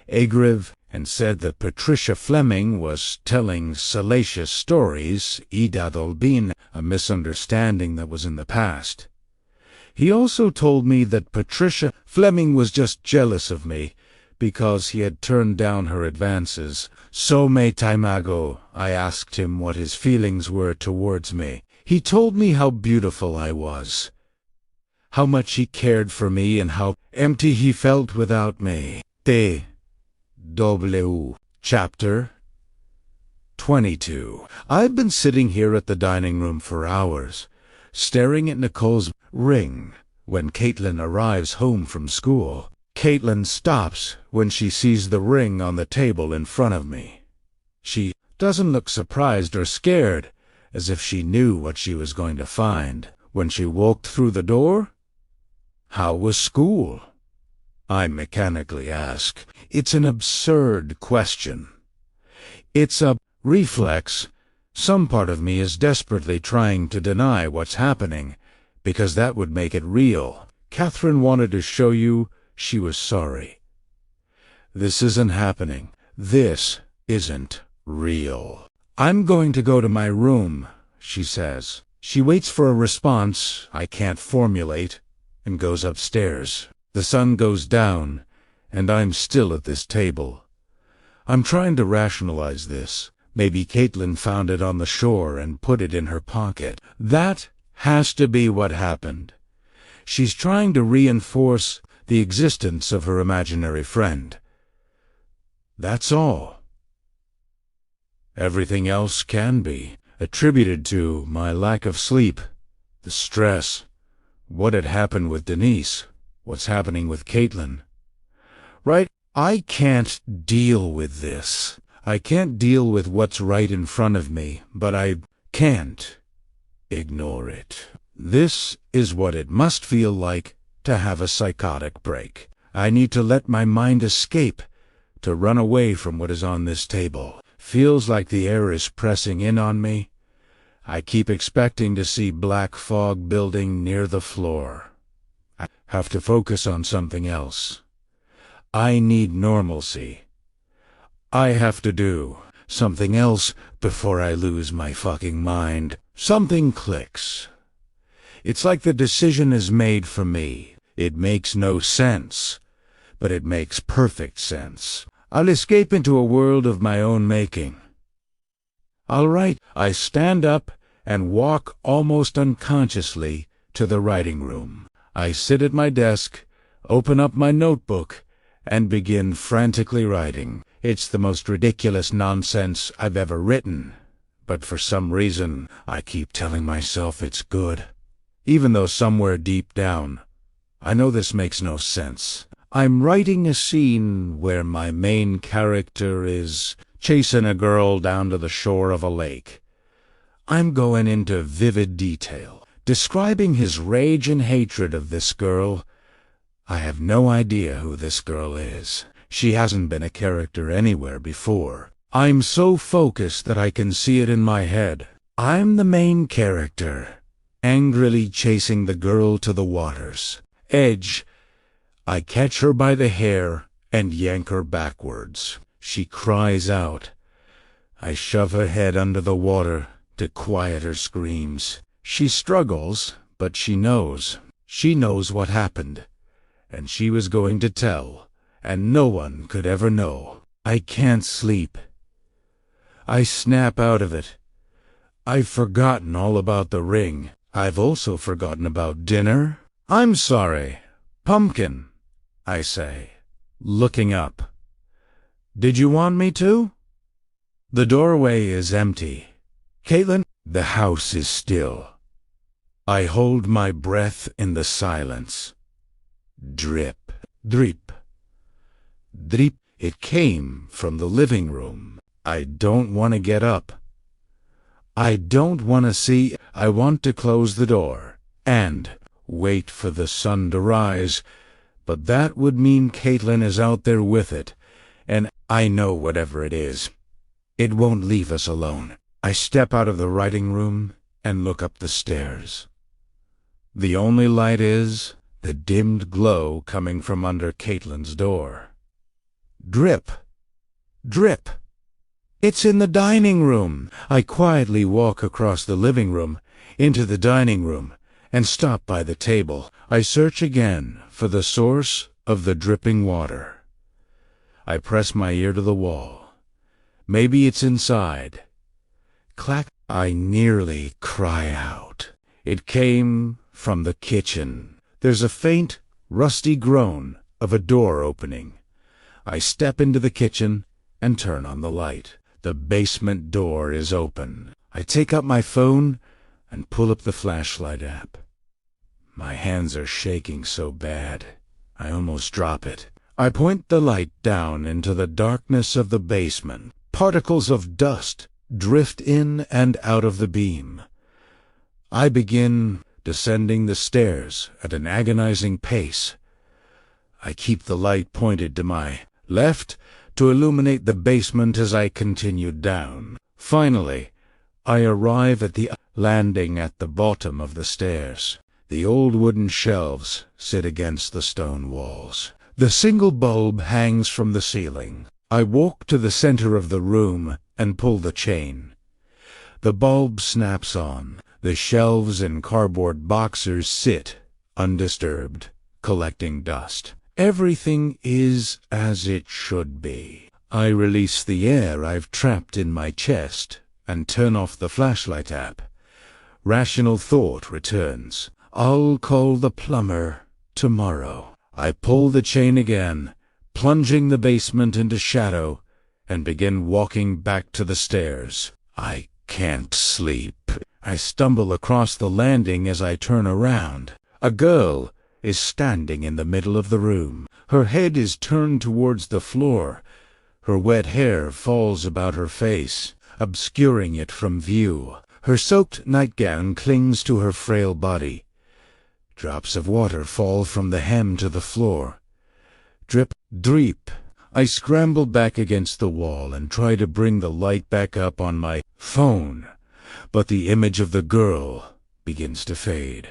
Agriv and said that Patricia Fleming was telling salacious stories. That all been a misunderstanding that was in the past. He also told me that Patricia Fleming was just jealous of me because he had turned down her advances. So may time ago, I asked him what his feelings were towards me. He told me how beautiful I was, how much he cared for me, and how empty he felt without me. T.W. Chapter 22. I've been sitting here at the dining room for hours, staring at Nicole's ring. When Caitlin arrives home from school, Caitlin stops when she sees the ring on the table in front of me. She doesn't look surprised or scared, as if she knew what she was going to find. When she walked through the door, "How was school?" I mechanically ask. It's an absurd question. It's a reflex. Some part of me is desperately trying to deny what's happening, because that would make it real. Catherine wanted to show you she was sorry. This isn't happening. This isn't real. "I'm going to go to my room," she says. She waits for a response I can't formulate and goes upstairs. The sun goes down, and I'm still at this table. I'm trying to rationalize this. Maybe Caitlin found it on the shore and put it in her pocket. That has to be what happened. She's trying to reinforce the existence of her imaginary friend. That's all. Everything else can be attributed to my lack of sleep, the stress, what had happened with Denise, what's happening with Caitlin. Right? I can't deal with this. I can't deal with what's right in front of me, but I can't ignore it. This is what it must feel like to have a psychotic break. I need to let my mind escape, to run away from what is on this table. Feels like the air is pressing in on me. I keep expecting to see black fog building near the floor. I have to focus on something else. I need normalcy. I have to do something else before I lose my fucking mind. Something clicks. It's like the decision is made for me. It makes no sense, but it makes perfect sense. I'll escape into a world of my own making. All right, I stand up and walk almost unconsciously to the writing room. I sit at my desk, open up my notebook, and begin frantically writing. It's the most ridiculous nonsense I've ever written, but for some reason I keep telling myself it's good, even though somewhere deep down I know this makes no sense. I'm writing a scene where my main character is chasing a girl down to the shore of a lake. I'm going into vivid detail, describing his rage and hatred of this girl. I have no idea who this girl is. She hasn't been a character anywhere before. I'm so focused that I can see it in my head. I'm the main character, angrily chasing the girl to the water's edge. I catch her by the hair and yank her backwards. She cries out. I shove her head under the water to quiet her screams. She struggles, but she knows. She knows what happened, and she was going to tell, and no one could ever know. I can't sleep. I snap out of it. I've forgotten all about the ring. I've also forgotten about dinner. I'm sorry, Pumpkin, I say, looking up. Did you want me to? The doorway is empty. Caitlin, the house is still. I hold my breath in the silence. Drip, drip, drip. It came from the living room. I don't want to get up. I don't want to see. I want to close the door and wait for the sun to rise, but that would mean Caitlin is out there with it, and I know whatever it is, it won't leave us alone. I step out of the writing room and look up the stairs. The only light is the dimmed glow coming from under Caitlin's door. Drip, drip. It's in the dining room. I quietly walk across the living room into the dining room and stop by the table. I search again for the source of the dripping water. I press my ear to the wall. Maybe it's inside. Clack! I nearly cry out. It came from the kitchen. There's a faint, rusty groan of a door opening. I step into the kitchen and turn on the light. The basement door is open. I take up my phone and pull up the flashlight app. My hands are shaking so bad, I almost drop it. I point the light down into the darkness of the basement. Particles of dust drift in and out of the beam. I begin descending the stairs at an agonizing pace. I keep the light pointed to my left to illuminate the basement as I continue down. Finally, I arrive at the landing at the bottom of the stairs. The old wooden shelves sit against the stone walls. The single bulb hangs from the ceiling. I walk to the center of the room and pull the chain. The bulb snaps on. The shelves and cardboard boxes sit, undisturbed, collecting dust. Everything is as it should be. I release the air I've trapped in my chest and turn off the flashlight app. Rational thought returns. I'll call the plumber tomorrow. I pull the chain again, plunging the basement into shadow, and begin walking back to the stairs. I can't sleep. I stumble across the landing as I turn around. A girl is standing in the middle of the room. Her head is turned towards the floor. Her wet hair falls about her face, obscuring it from view. Her soaked nightgown clings to her frail body. Drops of water fall from the hem to the floor. Drip, drip. I scramble back against the wall and try to bring the light back up on my phone, but the image of the girl begins to fade.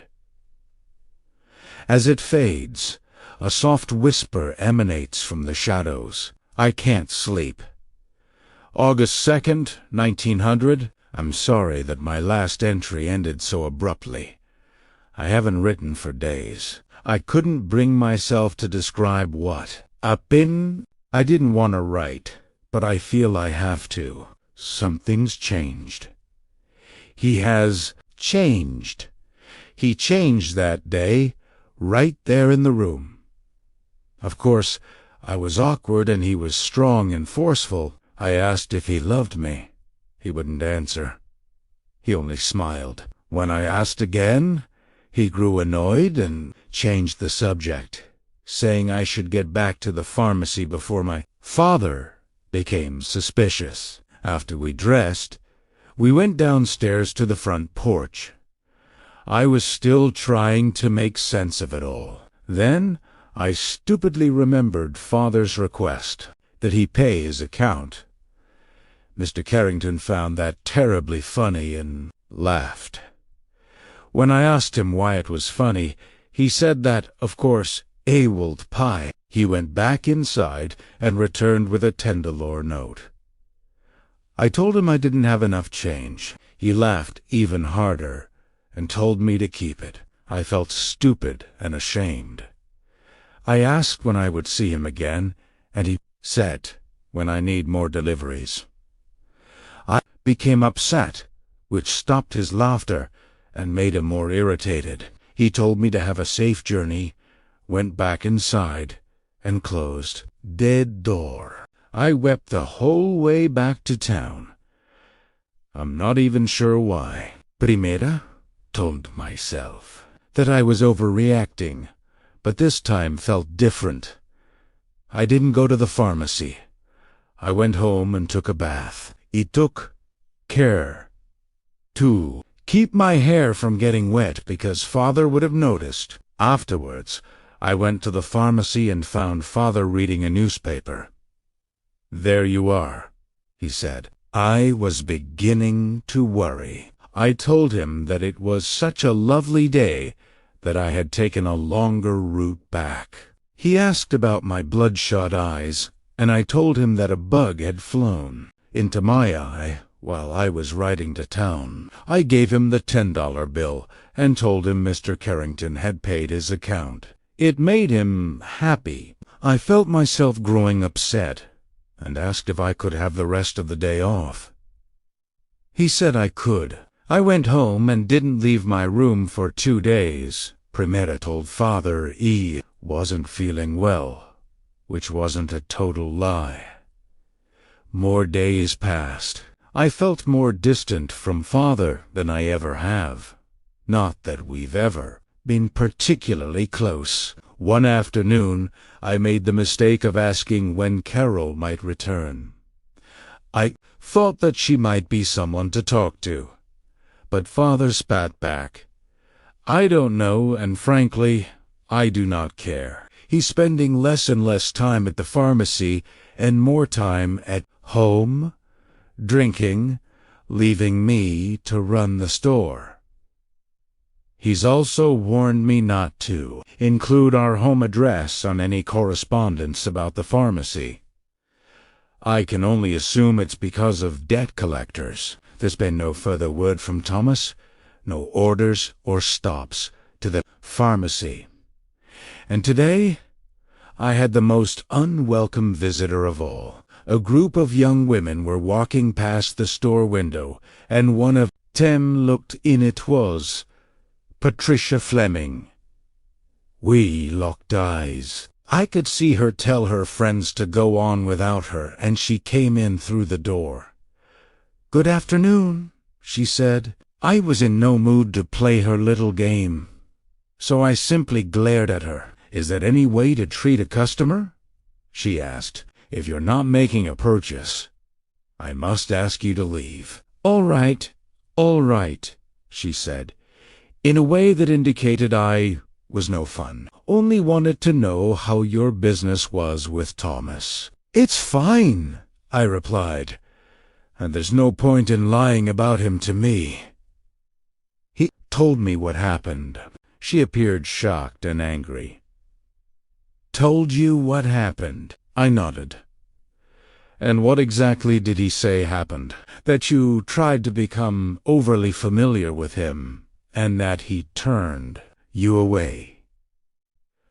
As it fades, a soft whisper emanates from the shadows. I can't sleep. August 2nd, 1900. I'm sorry that my last entry ended so abruptly. I haven't written for days. I couldn't bring myself to describe what. I didn't want to write, but I feel I have to. Something's changed. He has changed. He changed that day, right there in the room. Of course, I was awkward and he was strong and forceful. I asked if he loved me. He wouldn't answer. He only smiled. When I asked again, he grew annoyed and changed the subject, saying I should get back to the pharmacy before my father became suspicious. After we dressed, we went downstairs to the front porch. I was still trying to make sense of it all. Then I stupidly remembered Father's request that he pay his account. Mr. Carrington found that terribly funny and laughed. When I asked him why it was funny, he said that, of course, Ewald Pie. He went back inside and returned with a $10 note. I told him I didn't have enough change. He laughed even harder and told me to keep it. I felt stupid and ashamed. I asked when I would see him again, and he said, when I need more deliveries. I became upset, which stopped his laughter and made him more irritated. He told me to have a safe journey, went back inside, and closed. Dead door. I wept the whole way back to town. I'm not even sure why. Primera, told myself that I was overreacting, but this time felt different. I didn't go to the pharmacy. I went home and took a bath. It took care to keep my hair from getting wet because Father would have noticed. Afterwards, I went to the pharmacy and found Father reading a newspaper. There you are, he said. I was beginning to worry. I told him that it was such a lovely day that I had taken a longer route back. He asked about my bloodshot eyes, and I told him that a bug had flown into my eye while I was riding to town. I gave him the $10 bill and told him Mr. Carrington had paid his account. It made him happy. I felt myself growing upset and asked if I could have the rest of the day off. He said I could. I went home and didn't leave my room for 2 days. Primera told Father he wasn't feeling well, which wasn't a total lie. More days passed. I felt more distant from Father than I ever have. Not that we've ever been particularly close. One afternoon, I made the mistake of asking when Carol might return. I thought that she might be someone to talk to. But Father spat back. I don't know, and frankly, I do not care. He's spending less and less time at the pharmacy and more time at home, drinking, leaving me to run the store. He's also warned me not to include our home address on any correspondence about the pharmacy. I can only assume it's because of debt collectors. There's been no further word from Thomas, no orders or stops to the pharmacy. And today, I had the most unwelcome visitor of all. A group of young women were walking past the store window, and one of them looked in. It was Patricia Fleming. We locked eyes. I could see her tell her friends to go on without her, and she came in through the door. "Good afternoon," she said. I was in no mood to play her little game, so I simply glared at her. "Is that any way to treat a customer?" she asked. "If you're not making a purchase, I must ask you to leave." All right, she said, in a way that indicated I was no fun. "Only wanted to know how your business was with Thomas." "It's fine," I replied, "and there's no point in lying about him to me." He told me what happened. She appeared shocked and angry. "Told you what happened?" I nodded. "And what exactly did he say happened?" "That you tried to become overly familiar with him, and that he turned you away."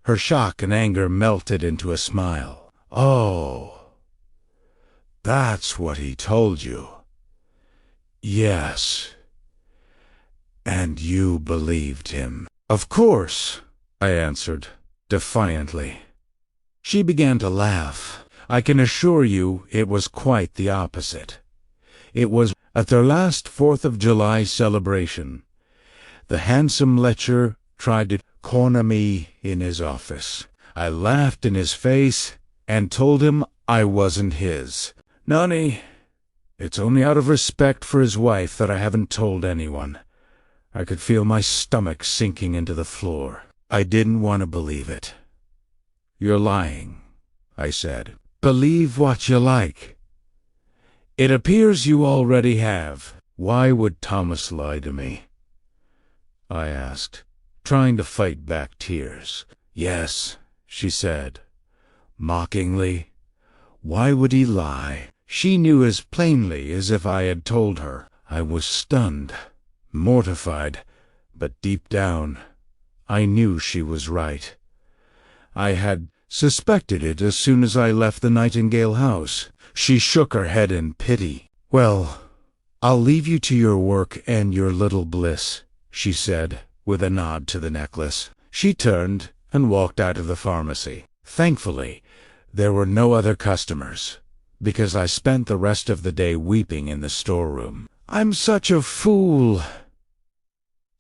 Her shock and anger melted into a smile. "Oh, that's what he told you." "Yes." "And you believed him?" "Of course," I answered, defiantly. She began to laugh. "I can assure you it was quite the opposite. It was at their last 4th of July celebration. The handsome lecher tried to corner me in his office. I laughed in his face and told him I wasn't his. Nonny, it's only out of respect for his wife that I haven't told anyone." I could feel my stomach sinking into the floor. I didn't want to believe it. "You're lying," I said. "Believe what you like. It appears you already have." "Why would Thomas lie to me?" I asked, trying to fight back tears. "Yes," she said, mockingly. "Why would he lie?" She knew as plainly as if I had told her. I was stunned, mortified, but deep down, I knew she was right. I had suspected it as soon as I left the Nightingale House. She shook her head in pity. "Well, I'll leave you to your work and your little bliss," she said, with a nod to the necklace. She turned and walked out of the pharmacy. Thankfully, there were no other customers, because I spent the rest of the day weeping in the storeroom. I'm such a fool.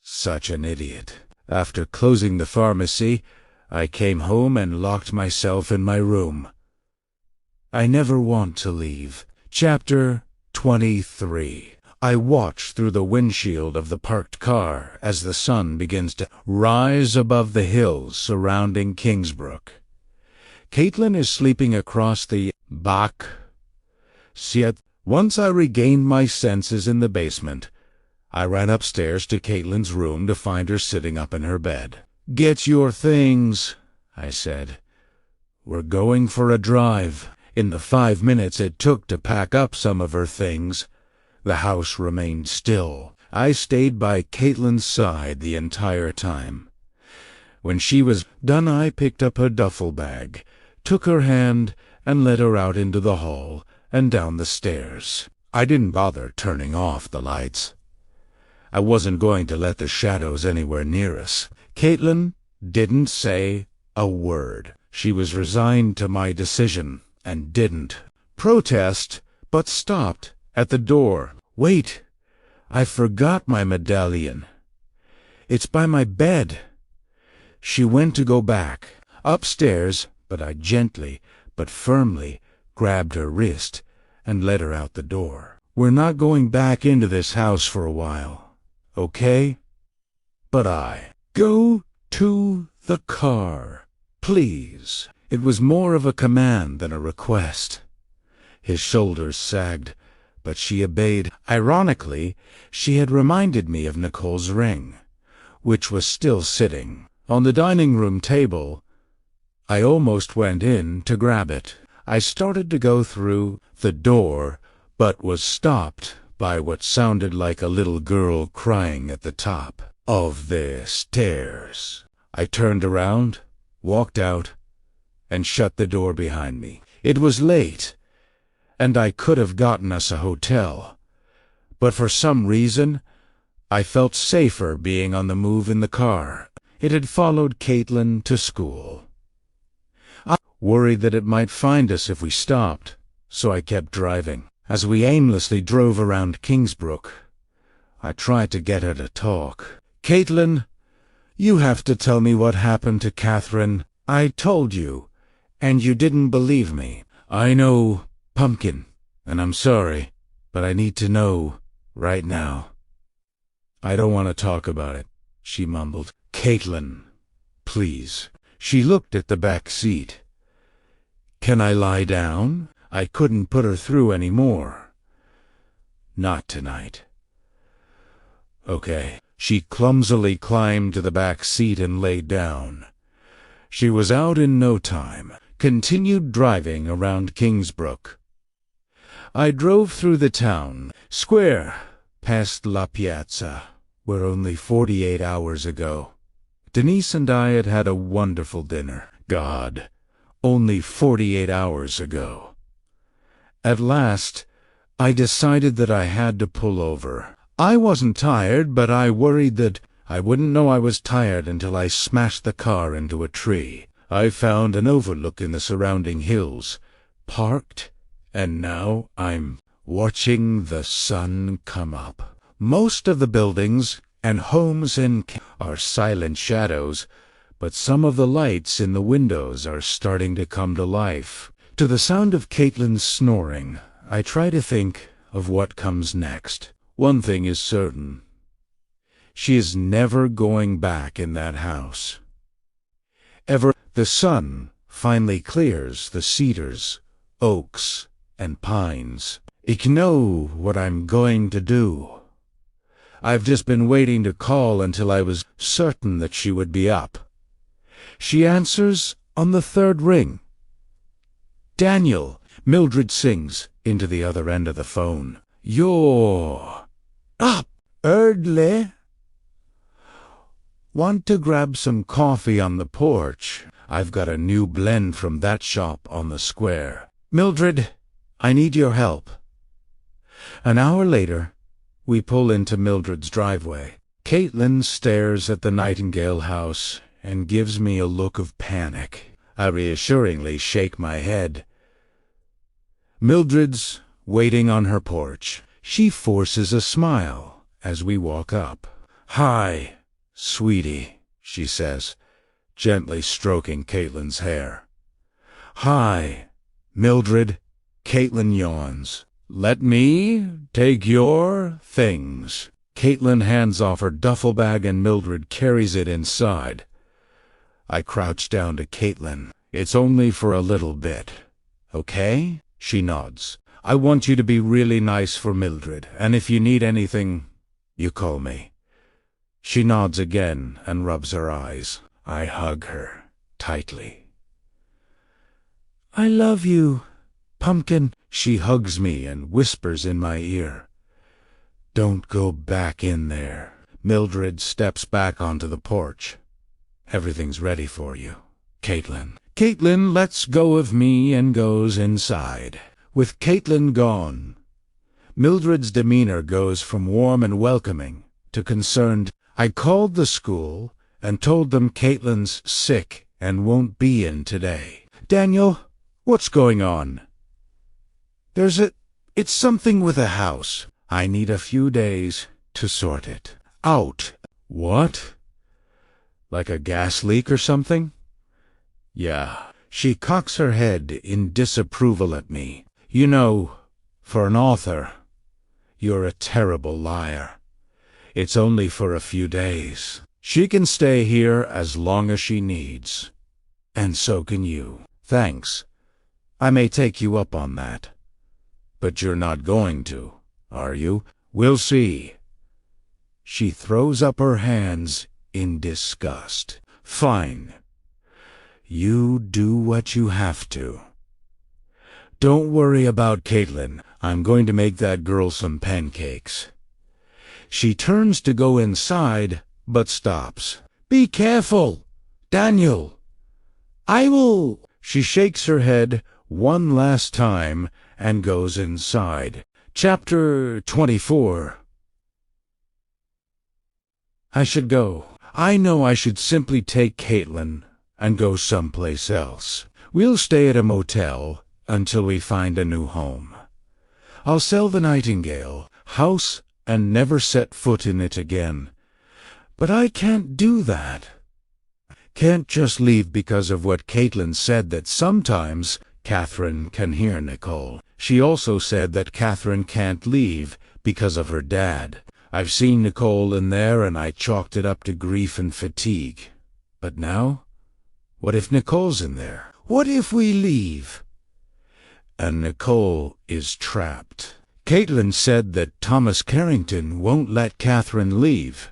Such an idiot. After closing the pharmacy, I came home and locked myself in my room. I never want to leave. Chapter 23. I watch through the windshield of the parked car as the sun begins to rise above the hills surrounding Kingsbrook. Caitlin is sleeping across the back. Once I regained my senses in the basement, I ran upstairs to Caitlin's room to find her sitting up in her bed. "Get your things," I said. "We're going for a drive." In the 5 minutes it took to pack up some of her things, the house remained still. I stayed by Caitlin's side the entire time. When she was done, I picked up her duffel bag, took her hand, and led her out into the hall and down the stairs. I didn't bother turning off the lights. I wasn't going to let the shadows anywhere near us. Caitlin didn't say a word. She was resigned to my decision and didn't protest, but stopped at the door. "Wait, I forgot my medallion. It's by my bed." She went to go back upstairs, but I gently but firmly grabbed her wrist and led her out the door. "We're not going back into this house for a while, okay?" "But go to the car, please." It was more of a command than a request. His shoulders sagged, but she obeyed. Ironically, she had reminded me of Nicole's ring, which was still sitting on the dining room table. I almost went in to grab it. I started to go through the door, but was stopped by what sounded like a little girl crying at the top of the stairs. I turned around, walked out, and shut the door behind me. It was late, and I could have gotten us a hotel, but for some reason, I felt safer being on the move in the car. It had followed Caitlin to school. I worried that it might find us if we stopped, so I kept driving. As we aimlessly drove around Kingsbrook, I tried to get her to talk. "Caitlin, you have to tell me what happened to Catherine. I told you, and you didn't believe me." "I know, Pumpkin, and I'm sorry, but I need to know right now." "I don't want to talk about it," she mumbled. "Caitlin, please." She looked at the back seat. "Can I lie down?" I couldn't put her through any more. "Not tonight." "Okay." She clumsily climbed to the back seat and lay down. She was out in no time. Continued driving around Kingsbrook. I drove through the town square, past La Piazza, where only 48 hours ago Denise and I had had a wonderful dinner. God, only 48 hours ago. At last, I decided that I had to pull over. I wasn't tired, but I worried that I wouldn't know I was tired until I smashed the car into a tree. I found an overlook in the surrounding hills, parked, and now I'm watching the sun come up. Most of the buildings and homes are silent shadows, but some of the lights in the windows are starting to come to life. To the sound of Caitlin's snoring, I try to think of what comes next. One thing is certain. She is never going back in that house. Ever. The sun finally clears the cedars, oaks, and pines. I know what I'm going to do. I've just been waiting to call until I was certain that she would be up. She answers on the third ring. "Daniel," Mildred sings into the other end of the phone. "You're up early? Want to grab some coffee on the porch? I've got a new blend from that shop on the square." "Mildred, I need your help." An hour later, we pull into Mildred's driveway. Caitlin stares at the Nightingale House and gives me a look of panic. I reassuringly shake my head. Mildred's waiting on her porch. She forces a smile as we walk up. "Hi, sweetie," she says, gently stroking Caitlin's hair. "Hi, Mildred." Caitlin yawns. "Let me take your things." Caitlin hands off her duffel bag and Mildred carries it inside. I crouch down to Caitlin. "It's only for a little bit, okay?" She nods. "I want you to be really nice for Mildred, and if you need anything, you call me." She nods again and rubs her eyes. I hug her tightly. "I love you, Pumpkin." She hugs me and whispers in my ear. "Don't go back in there." Mildred steps back onto the porch. "Everything's ready for you, Caitlin." Caitlin lets go of me and goes inside. With Caitlin gone, Mildred's demeanor goes from warm and welcoming to concerned. I called the school and told them Caitlin's sick and won't be in today. "Daniel, what's going on?" It's something with a house. I need a few days to sort it out." "What? Like a gas leak or something?" "Yeah." She cocks her head in disapproval at me. "You know, for an author, you're a terrible liar. It's only for a few days. She can stay here as long as she needs. And so can you." "Thanks. I may take you up on that." "But you're not going to, are you?" "We'll see." She throws up her hands in disgust. "Fine. You do what you have to. Don't worry about Caitlin. I'm going to make that girl some pancakes." She turns to go inside, but stops. "Be careful, Daniel. I will." She shakes her head one last time and goes inside. Chapter 24. I should go. I know I should simply take Caitlin and go someplace else. We'll stay at a motel until we find a new home. I'll sell the Nightingale House and never set foot in it again. But I can't do that. Can't just leave because of what Caitlin said, that sometimes Catherine can hear Nicole. She also said that Catherine can't leave because of her dad. I've seen Nicole in there and I chalked it up to grief and fatigue. But now, what if Nicole's in there? What if we leave and Nicole is trapped? Caitlin said that Thomas Carrington won't let Catherine leave.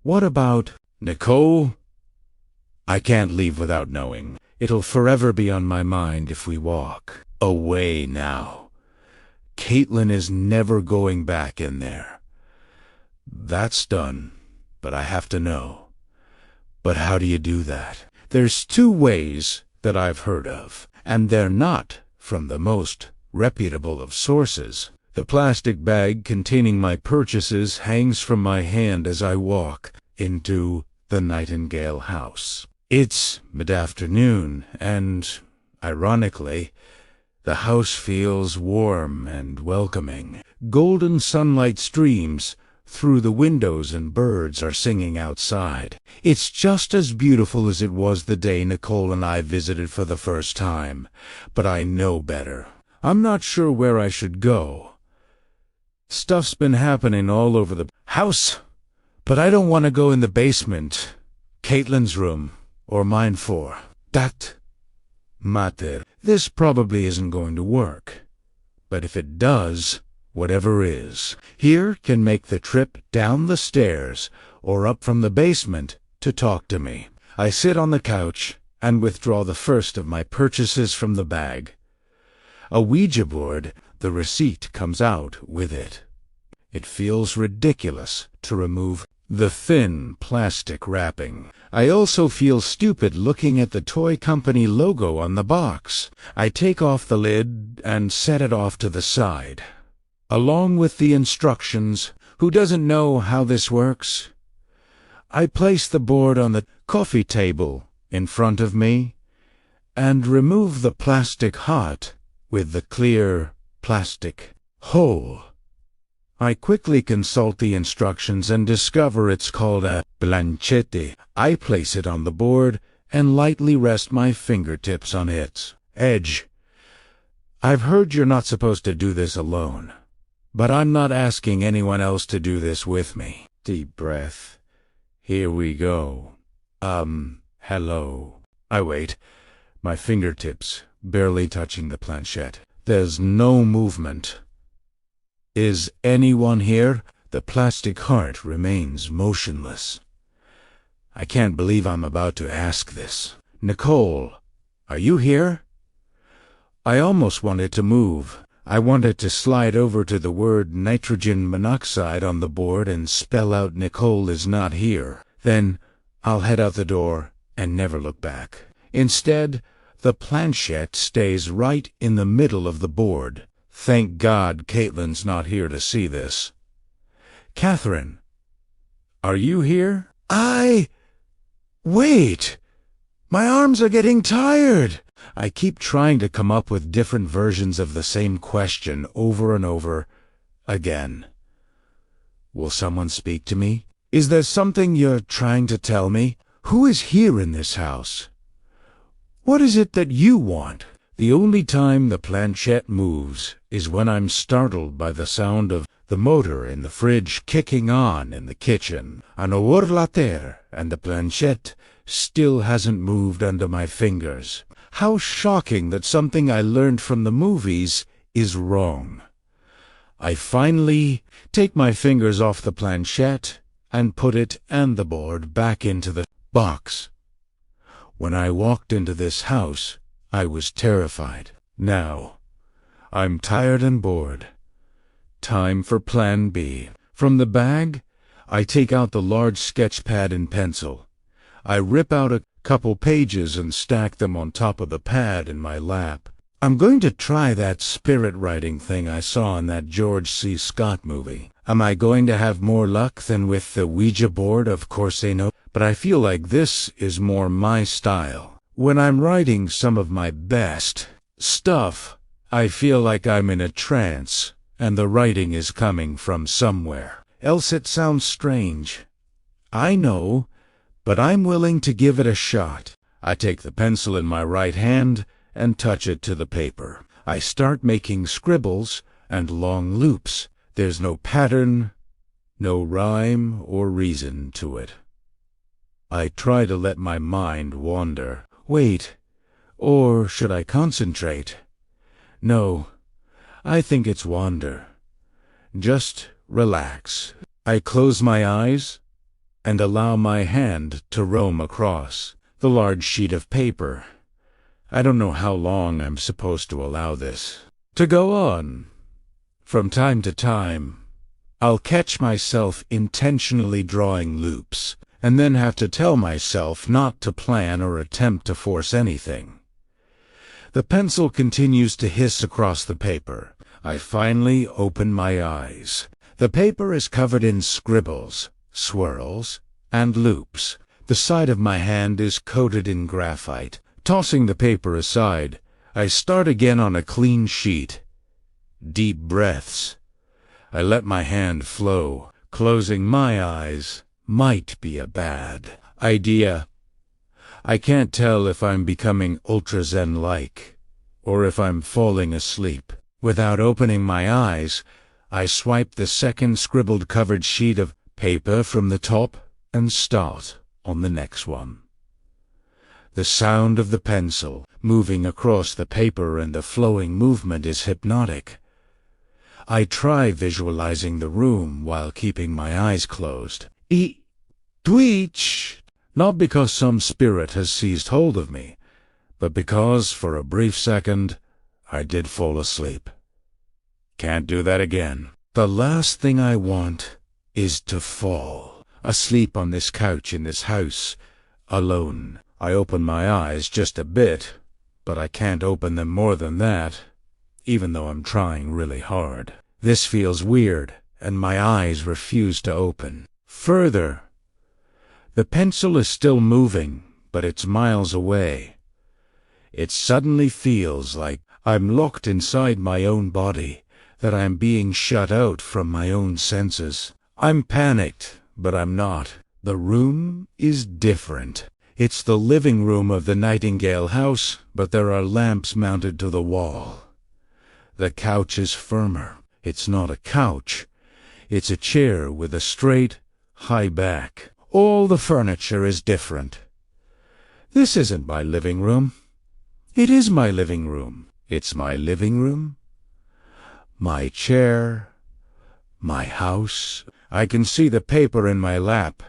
What about Nicole? I can't leave without knowing. It'll forever be on my mind if we walk away now. Caitlin is never going back in there. That's done, but I have to know. But how do you do that? There's two ways that I've heard of, and they're not from the most reputable of sources. The plastic bag containing my purchases hangs from my hand as I walk into the Nightingale House. It's mid-afternoon, and, ironically, the house feels warm and welcoming. Golden sunlight streams through the windows and birds are singing outside. It's just as beautiful as it was the day Nicole and I visited for the first time, but I know better. I'm not sure where I should go. Stuff's been happening all over the house, but I don't want to go in the basement, Caitlin's room, or mine for that matter. This probably isn't going to work, but if it does, whatever is here can make the trip down the stairs or up from the basement to talk to me. I sit on the couch and withdraw the first of my purchases from the bag. A Ouija board, the receipt comes out with it. It feels ridiculous to remove the thin plastic wrapping. I also feel stupid looking at the toy company logo on the box. I take off the lid and set it off to the side, along with the instructions. Who doesn't know how this works? I place the board on the coffee table in front of me and remove the plastic heart with the clear plastic hole. I quickly consult the instructions and discover it's called a planchette. I place it on the board and lightly rest my fingertips on its edge. I've heard you're not supposed to do this alone, but I'm not asking anyone else to do this with me. Deep breath. Here we go. Hello. I wait, my fingertips barely touching the planchette. There's no movement. Is anyone here? The plastic heart remains motionless. I can't believe I'm about to ask this. Nicole, are you here? I almost wanted to move. I wanted to slide over to the word nitrogen monoxide on the board and spell out Nicole is not here. Then I'll head out the door and never look back. Instead, the planchette stays right in the middle of the board. Thank God Caitlin's not here to see this. Catherine, are you here? Wait! My arms are getting tired! I keep trying to come up with different versions of the same question over and over again. Will someone speak to me? Is there something you're trying to tell me? Who is here in this house? What is it that you want? The only time the planchette moves is when I'm startled by the sound of the motor in the fridge kicking on in the kitchen. An hour later, and the planchette still hasn't moved under my fingers. How shocking that something I learned from the movies is wrong. I finally take my fingers off the planchette and put it and the board back into the box. When I walked into this house, I was terrified. Now, I'm tired and bored. Time for Plan B. From the bag, I take out the large sketch pad and pencil. I rip out a couple pages and stack them on top of the pad in my lap. I'm going to try that spirit writing thing I saw in that George C. Scott movie. Am I going to have more luck than with the Ouija board? Of course I know, but I feel like this is more my style. When I'm writing some of my best stuff, I feel like I'm in a trance, and the writing is coming from somewhere else. It sounds strange, I know, but I'm willing to give it a shot. I take the pencil in my right hand and touch it to the paper. I start making scribbles and long loops. There's no pattern, no rhyme or reason to it. I try to let my mind wander. Wait, or should I concentrate? No, I think it's wander. Just relax. I close my eyes and allow my hand to roam across the large sheet of paper. I don't know how long I'm supposed to allow this to go on. From time to time, I'll catch myself intentionally drawing loops and then have to tell myself not to plan or attempt to force anything. The pencil continues to hiss across the paper. I finally open my eyes. The paper is covered in scribbles, swirls, and loops. The side of my hand is coated in graphite. Tossing the paper aside, I start again on a clean sheet. Deep breaths. I let my hand flow. Closing my eyes might be a bad idea. I can't tell if I'm becoming ultra zen-like, or if I'm falling asleep. Without opening my eyes, I swipe the second scribbled covered sheet of paper from the top and start on the next one. The sound of the pencil moving across the paper and the flowing movement is hypnotic. I try visualizing the room while keeping my eyes closed. Twitch! Not because some spirit has seized hold of me, but because, for a brief second, I did fall asleep. Can't do that again. The last thing I want is to fall asleep on this couch in this house, alone. I open my eyes just a bit, but I can't open them more than that, even though I'm trying really hard. This feels weird, and my eyes refuse to open. Further, the pencil is still moving, but it's miles away. It suddenly feels like I'm locked inside my own body, that I'm being shut out from my own senses. I'm panicked, but I'm not. The room is different. It's the living room of the Nightingale House, but there are lamps mounted to the wall. The couch is firmer. It's not a couch. It's a chair with a straight, high back. All the furniture is different. This isn't my living room. It is my living room. It's my living room, my chair, my house. I can see the paper in my lap,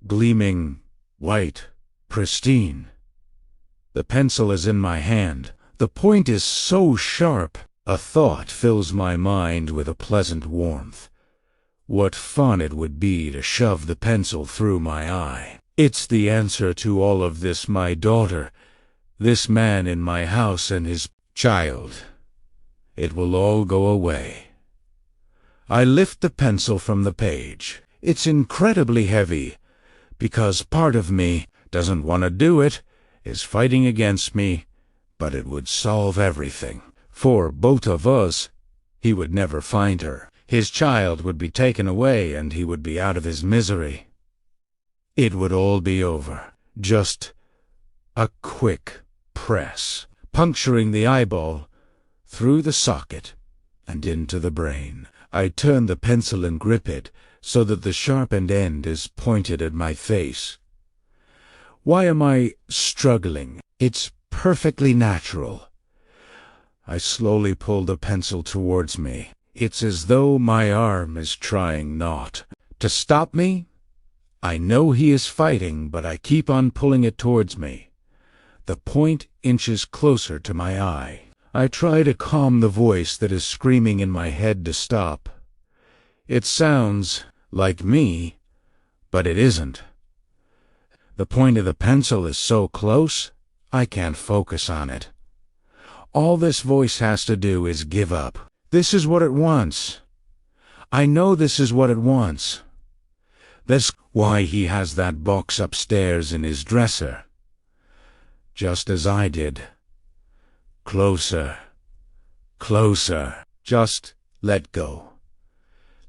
gleaming white, pristine. The pencil is in my hand. The point is so sharp, a thought fills my mind with a pleasant warmth. What fun it would be to shove the pencil through my eye. It's the answer to all of this, my daughter, this man in my house and his child. It will all go away. I lift the pencil from the page. It's incredibly heavy, because part of me doesn't want to do it, is fighting against me, but it would solve everything. For both of us, he would never find her. His child would be taken away and he would be out of his misery. It would all be over. Just a quick press, puncturing the eyeball, through the socket, and into the brain. I turn the pencil and grip it so that the sharpened end is pointed at my face. Why am I struggling? It's perfectly natural. I slowly pull the pencil towards me. It's as though my arm is trying not to stop me. I know he is fighting, but I keep on pulling it towards me. The point inches closer to my eye. I try to calm the voice that is screaming in my head to stop. It sounds like me, but it isn't. The point of the pencil is so close, I can't focus on it. All this voice has to do is give up. This is what it wants. I know this is what it wants. That's why he has that box upstairs in his dresser. Just as I did. Closer. Closer. Just let go.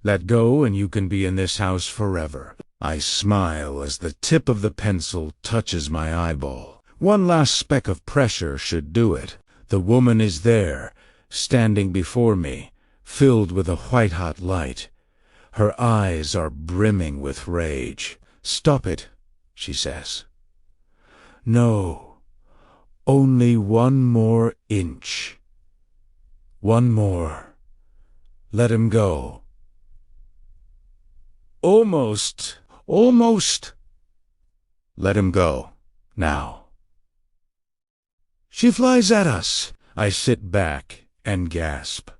Let go and you can be in this house forever. I smile as the tip of the pencil touches my eyeball. One last speck of pressure should do it. The woman is there, standing before me, filled with a white-hot light. Her eyes are brimming with rage. "Stop it," she says. "No, only one more inch. One more. Let him go." Almost. Let him go. Now. She flies at us. I sit back and gasp.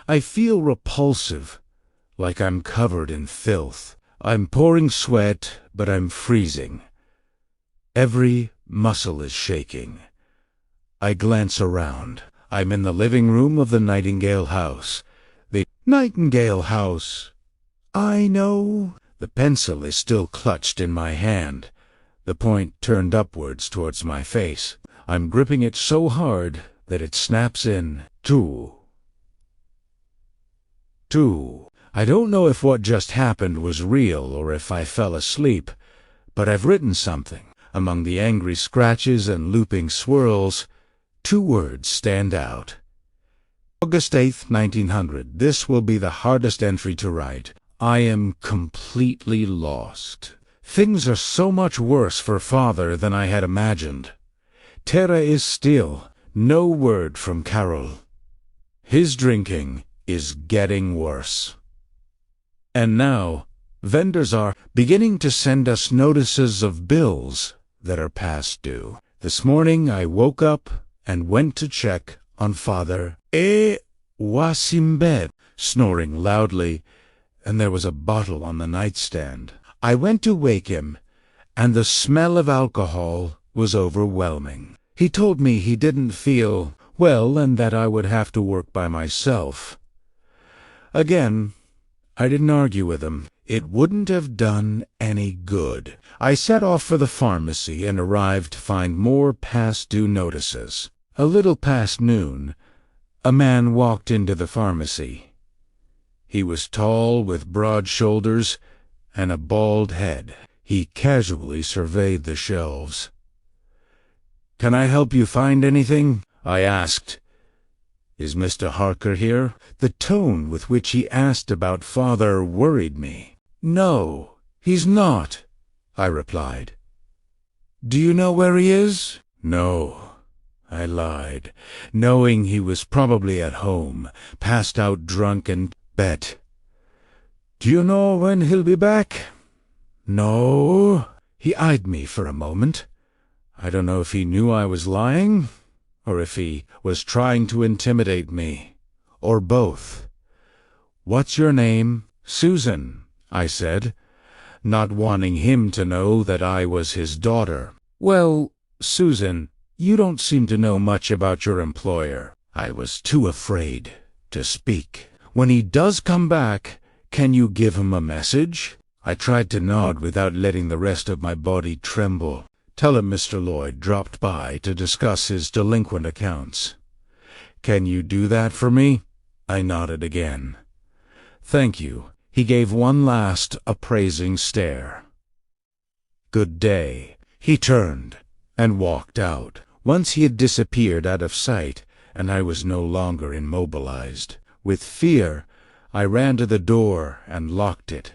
I feel repulsive, like I'm covered in filth. I'm pouring sweat, but I'm freezing. Every muscle is shaking. I glance around. I'm in the living room of the Nightingale House. The Nightingale House. I know. The pencil is still clutched in my hand, the point turned upwards towards my face. I'm gripping it so hard that it snaps in. Two. I don't know if what just happened was real or if I fell asleep, but I've written something. Among the angry scratches and looping swirls, 2 words stand out. August 8th, 1900. This will be the hardest entry to write. I am completely lost. Things are so much worse for Father than I had imagined. Terra is still. No word from Carol. His drinking is getting worse. And now, vendors are beginning to send us notices of bills that are past due. This morning I woke up and went to check on Father. Was in bed, snoring loudly, and there was a bottle on the nightstand. I went to wake him, and the smell of alcohol was overwhelming. He told me he didn't feel well and that I would have to work by myself. Again, I didn't argue with him. It wouldn't have done any good. I set off for the pharmacy and arrived to find more past-due notices. A little past noon, a man walked into the pharmacy. He was tall, with broad shoulders and a bald head. He casually surveyed the shelves. "Can I help you find anything?" I asked. "Is Mr. Harker here?" The tone with which he asked about Father worried me. "No, he's not," I replied. "Do you know where he is?" "No," I lied, knowing he was probably at home, passed out drunk and bet. "Do you know when he'll be back?" "No." He eyed me for a moment. I don't know if he knew I was lying, or if he was trying to intimidate me, or both. "What's your name?" "Susan," I said, not wanting him to know that I was his daughter. "Well, Susan, you don't seem to know much about your employer." I was too afraid to speak. "When he does come back, can you give him a message?" I tried to nod without letting the rest of my body tremble. "Tell him Mr. Lloyd dropped by to discuss his delinquent accounts." "Can you do that for me?" I nodded again. "Thank you." He gave one last appraising stare. "Good day." He turned and walked out. Once he had disappeared out of sight, and I was no longer immobilized. With fear, I ran to the door and locked it,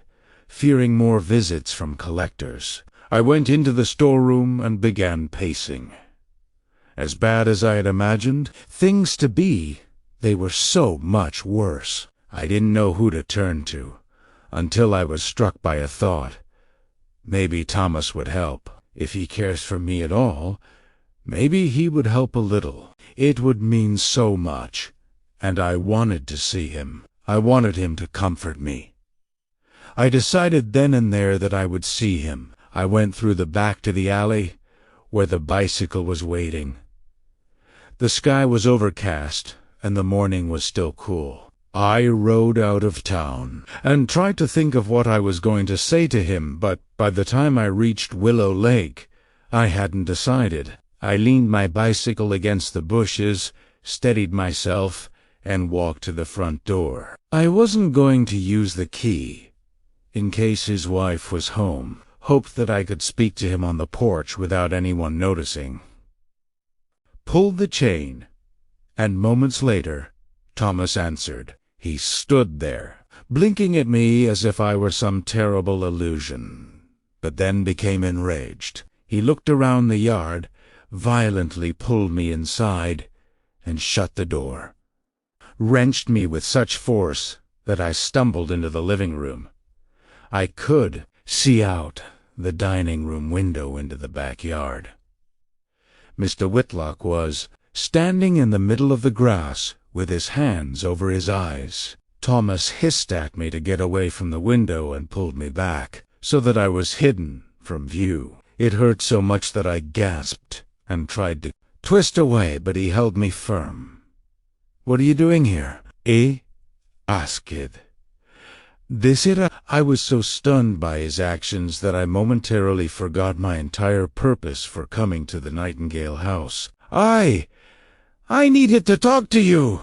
fearing more visits from collectors. I went into the storeroom and began pacing. As bad as I had imagined things to be, they were so much worse. I didn't know who to turn to, until I was struck by a thought. Maybe Thomas would help. If he cares for me at all, maybe he would help a little. It would mean so much, and I wanted to see him. I wanted him to comfort me. I decided then and there that I would see him. I went through the back to the alley, where the bicycle was waiting. The sky was overcast, and the morning was still cool. I rode out of town, and tried to think of what I was going to say to him, but by the time I reached Willow Lake, I hadn't decided. I leaned my bicycle against the bushes, steadied myself, and walked to the front door. I wasn't going to use the key, in case his wife was home. Hoped that I could speak to him on the porch without anyone noticing. Pulled the chain, and moments later, Thomas answered. He stood there, blinking at me as if I were some terrible illusion, but then became enraged. He looked around the yard, violently pulled me inside, and shut the door. Wrenched me with such force that I stumbled into the living room. I could see out the dining room window into the backyard. Mr. Whitlock was standing in the middle of the grass with his hands over his eyes. Thomas hissed at me to get away from the window and pulled me back, so that I was hidden from view. It hurt so much that I gasped and tried to twist away, but he held me firm. "What are you doing here?" asked it. I was so stunned by his actions that I momentarily forgot my entire purpose for coming to the Nightingale House. I needed to talk to you.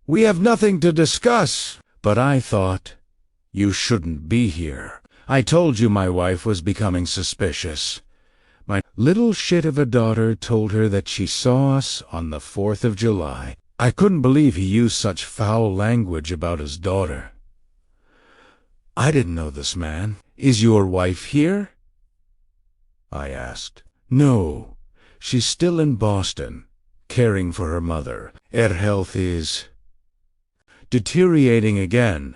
We have nothing to discuss." "But I thought you shouldn't be here. I told you my wife was becoming suspicious. My little shit of a daughter told her that she saw us on the 4th of July. I couldn't believe he used such foul language about his daughter. I didn't know this man. Is your wife here?" I asked. "No, she's still in Boston, caring for her mother. Her health is deteriorating again,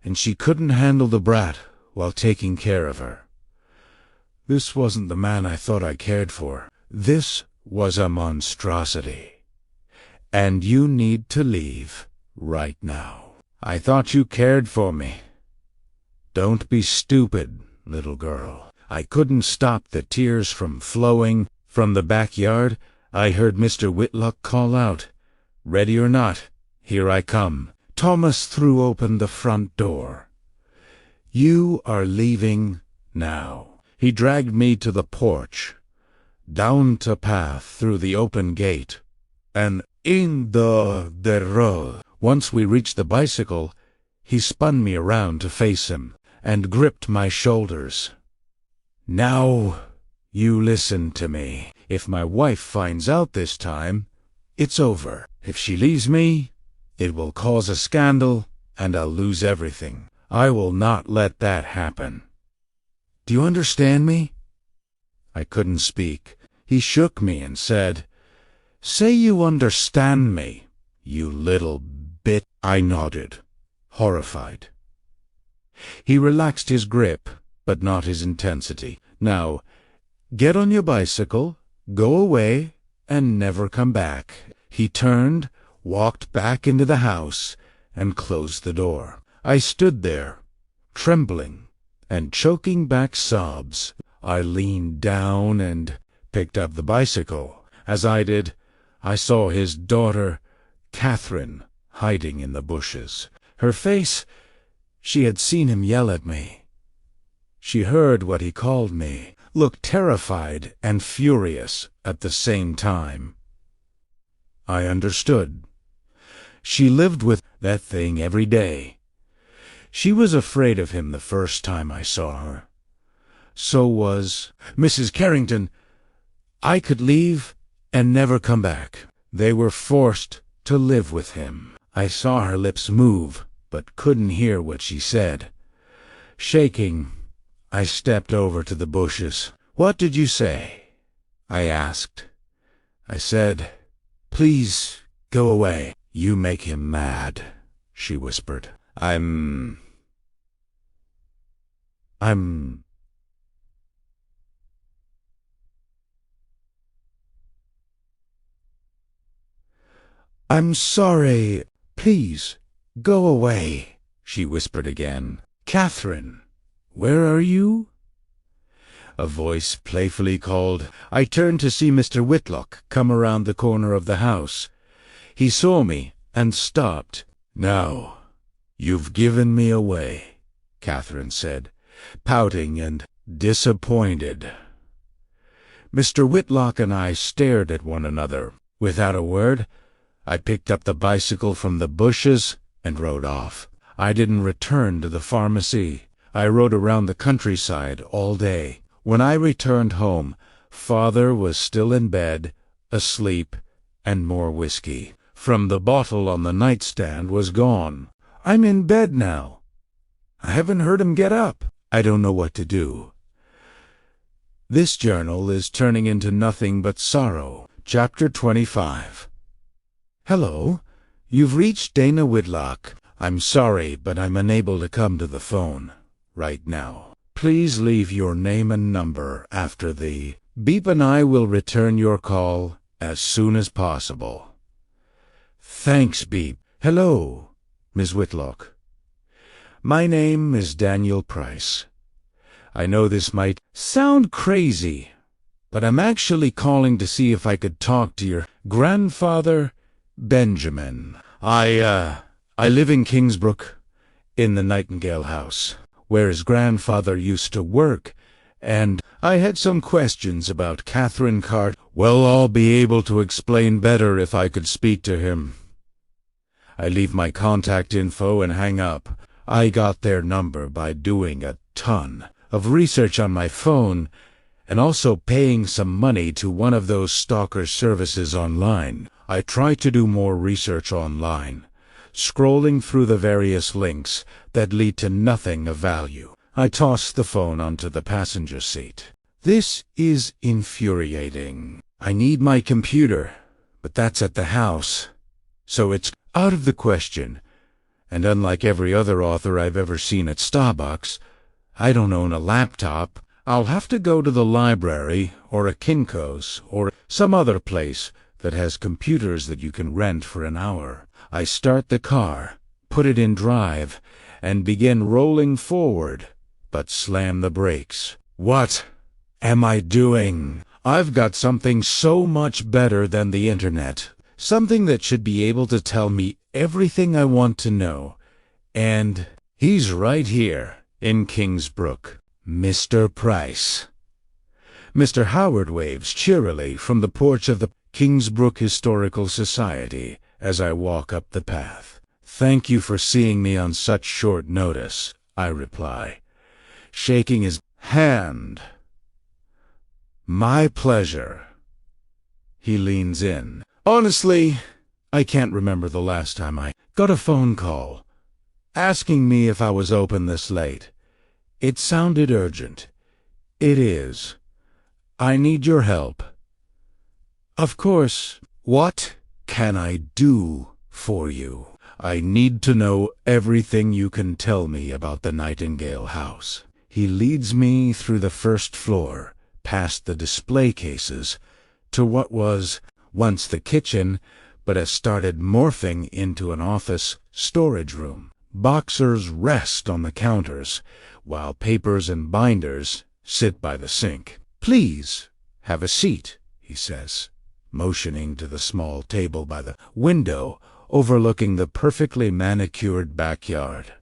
and she couldn't handle the brat while taking care of her. This wasn't the man I thought I cared for. This was a monstrosity. And you need to leave right now. I thought you cared for me." "Don't be stupid, little girl." I couldn't stop the tears from flowing. From the backyard, I heard Mr. Whitlock call out, "Ready or not, here I come." Thomas threw open the front door. "You are leaving now." He dragged me to the porch, down the path through the open gate, and in the road. Once we reached the bicycle, he spun me around to face him and gripped my shoulders. "Now, you listen to me. If my wife finds out this time, it's over. If she leaves me, it will cause a scandal, and I'll lose everything. I will not let that happen. Do you understand me?" I couldn't speak. He shook me and said, "Say you understand me, you little bit." I nodded, horrified. He relaxed his grip, but not his intensity. "Now, get on your bicycle, go away, and never come back." He turned, walked back into the house, and closed the door. I stood there, trembling and choking back sobs. I leaned down and picked up the bicycle. As I did, I saw his daughter, Catherine, hiding in the bushes. Her face, she had seen him yell at me. She heard what he called me, looked terrified and furious at the same time. I understood. She lived with that thing every day. She was afraid of him the first time I saw her. So was Mrs. Carrington. I could leave and never come back. They were forced to live with him. I saw her lips move, but couldn't hear what she said. Shaking, I stepped over to the bushes. "What did you say?" I asked. I said, "Please go away." "You make him mad," she whispered. I'm sorry. Please, go away," she whispered again. "Catherine, where are you?" A voice playfully called. I turned to see Mr. Whitlock come around the corner of the house. He saw me and stopped. "Now, you've given me away," Catherine said, pouting and disappointed. Mr. Whitlock and I stared at one another. Without a word, I picked up the bicycle from the bushes and rode off. I didn't return to the pharmacy. I rode around the countryside all day. When I returned home, Father was still in bed, asleep, and more whiskey from the bottle on the nightstand was gone. I'm in bed now. I haven't heard him get up. I don't know what to do. This journal is turning into nothing but sorrow. Chapter 25. Hello, you've reached Dana Whitlock. I'm sorry, but I'm unable to come to the phone right now. Please leave your name and number after the beep and I will return your call as soon as possible. Thanks, beep. Hello, Miss Whitlock. My name is Daniel Price. I know this might sound crazy, but I'm actually calling to see if I could talk to your grandfather, Benjamin. I live in Kingsbrook, in the Nightingale House, where his grandfather used to work, and I had some questions about Catherine Cart. Well, I'll be able to explain better if I could speak to him. I leave my contact info and hang up. I got their number by doing a ton of research on my phone and also paying some money to one of those stalker services online. I try to do more research online, scrolling through the various links that lead to nothing of value. I toss the phone onto the passenger seat. This is infuriating. I need my computer, but that's at the house, so it's out of the question. And unlike every other author I've ever seen at Starbucks, I don't own a laptop. I'll have to go to the library or a Kinko's or some other place that has computers that you can rent for an hour. I start the car, put it in drive, and begin rolling forward, but slam the brakes. What am I doing? I've got something so much better than the internet. Something that should be able to tell me everything I want to know. And he's right here in Kingsbrook. Mr. Price. Mr. Howard waves cheerily from the porch of the Kingsbrook Historical Society as I walk up the path. Thank you for seeing me on such short notice, I reply, shaking his hand. My pleasure. He leans in. Honestly, I can't remember the last time I got a phone call asking me if I was open this late. It sounded urgent. It is. I need your help. Of course. What can I do for you? I need to know everything you can tell me about the Nightingale House. He leads me through the first floor, past the display cases, to what was once the kitchen, but has started morphing into an office storage room. Boxers rest on the counters, while papers and binders sit by the sink. Please, have a seat, he says, motioning to the small table by the window overlooking the perfectly manicured backyard.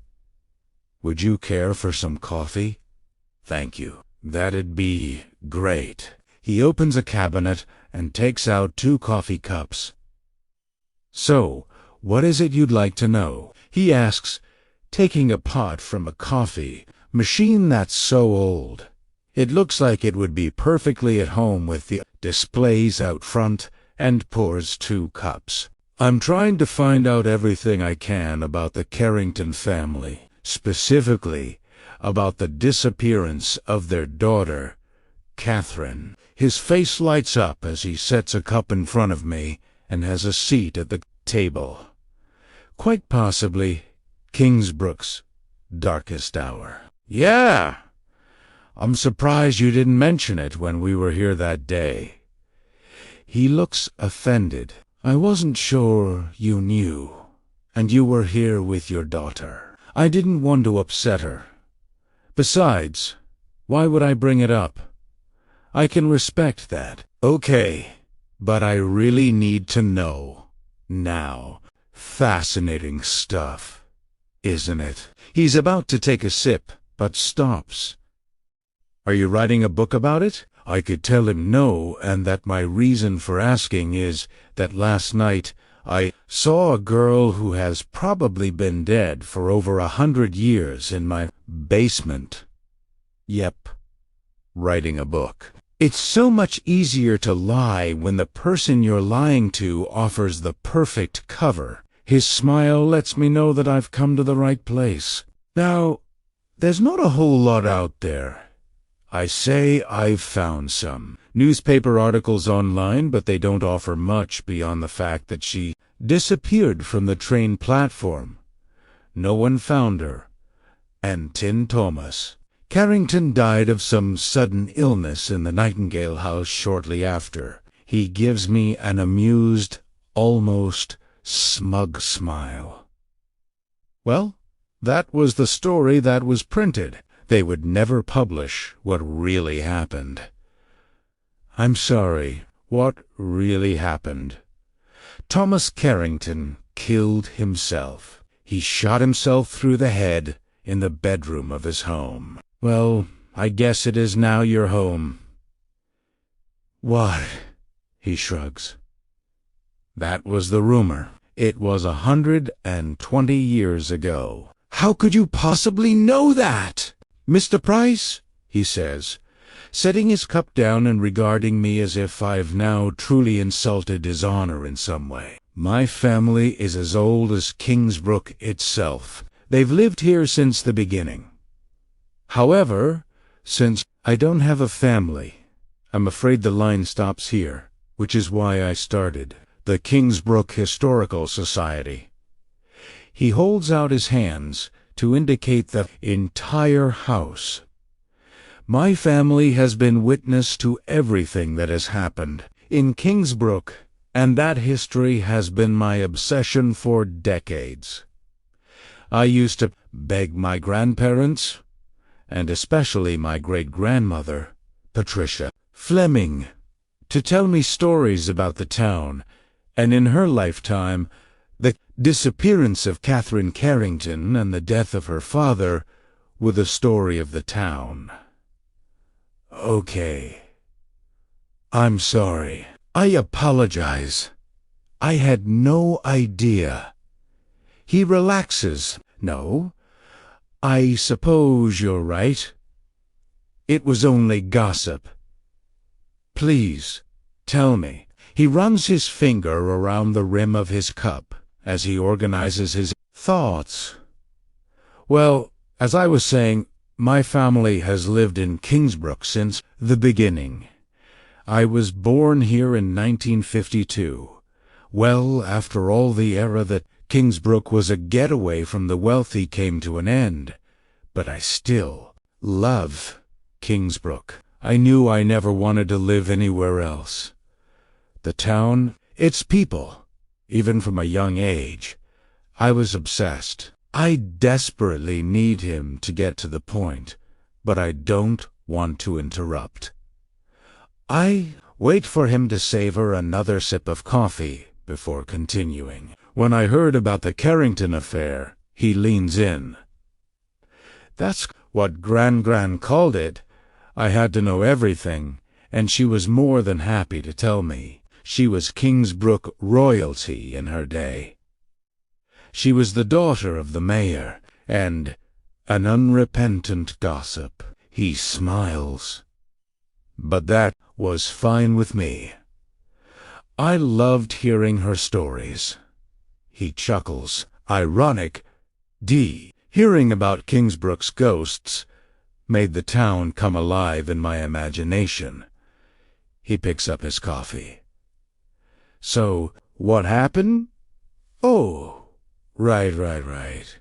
Would you care for some coffee? Thank you. That'd be great. He opens a cabinet and takes out 2 coffee cups. So, what is it you'd like to know? He asks, taking a pot from a coffee machine that's so old. It looks like it would be perfectly at home with the displays out front, and pours 2 cups. I'm trying to find out everything I can about the Carrington family, specifically about the disappearance of their daughter, Catherine. His face lights up as he sets a cup in front of me and has a seat at the table. Quite possibly Kingsbrook's darkest hour. Yeah, I'm surprised you didn't mention it when we were here that day. He looks offended. I wasn't sure you knew, and you were here with your daughter. I didn't want to upset her. Besides, why would I bring it up? I can respect that. Okay, but I really need to know now. Fascinating stuff, isn't it? He's about to take a sip, but stops. Are you writing a book about it? I could tell him no, and that my reason for asking is that last night I saw a girl who has probably been dead for over 100 years in my basement. Yep, writing a book. It's so much easier to lie when the person you're lying to offers the perfect cover. His smile lets me know that I've come to the right place. Now, there's not a whole lot out there. I say I've found some newspaper articles online, but they don't offer much beyond the fact that she disappeared from the train platform. No one found her. And Tin Thomas. Carrington died of some sudden illness in the Nightingale House shortly after. He gives me an amused, almost smug smile. Well, that was the story that was printed. They would never publish what really happened. I'm sorry, what really happened? Thomas Carrington killed himself. He shot himself through the head in the bedroom of his home. Well, I guess it is now your home. What? He shrugs. That was the rumor. It was 120 years ago. How could you possibly know that? Mr. Price, he says, setting his cup down and regarding me as if I've now truly insulted his honor in some way. My family is as old as Kingsbrook itself. They've lived here since the beginning. However, since I don't have a family, I'm afraid the line stops here, which is why I started the Kingsbrook Historical Society. He holds out his hands to indicate the entire house. My family has been witness to everything that has happened in Kingsbrook, and that history has been my obsession for decades. I used to beg my grandparents, and especially my great-grandmother, Patricia Fleming, to tell me stories about the town, and in her lifetime, the disappearance of Catherine Carrington and the death of her father were the story of the town. Okay. I'm sorry. I apologize. I had no idea. He relaxes. No, I suppose you're right. It was only gossip. Please, tell me. He runs his finger around the rim of his cup as he organizes his thoughts. Well, as I was saying, my family has lived in Kingsbrook since the beginning. I was born here in 1952, well after all the era that Kingsbrook was a getaway from the wealthy came to an end. But I still love Kingsbrook. I knew I never wanted to live anywhere else. The town, its people, even from a young age, I was obsessed. I desperately need him to get to the point, but I don't want to interrupt. I wait for him to savor another sip of coffee before continuing. When I heard about the Carrington affair, he leans in. That's what Gran called it. I had to know everything, and she was more than happy to tell me. She was Kingsbrook royalty in her day. She was the daughter of the mayor, and an unrepentant gossip. He smiles. But that was fine with me. I loved hearing her stories. He chuckles. Ironic. Hearing about Kingsbrook's ghosts made the town come alive in my imagination. He picks up his coffee. So, what happened? Oh, right.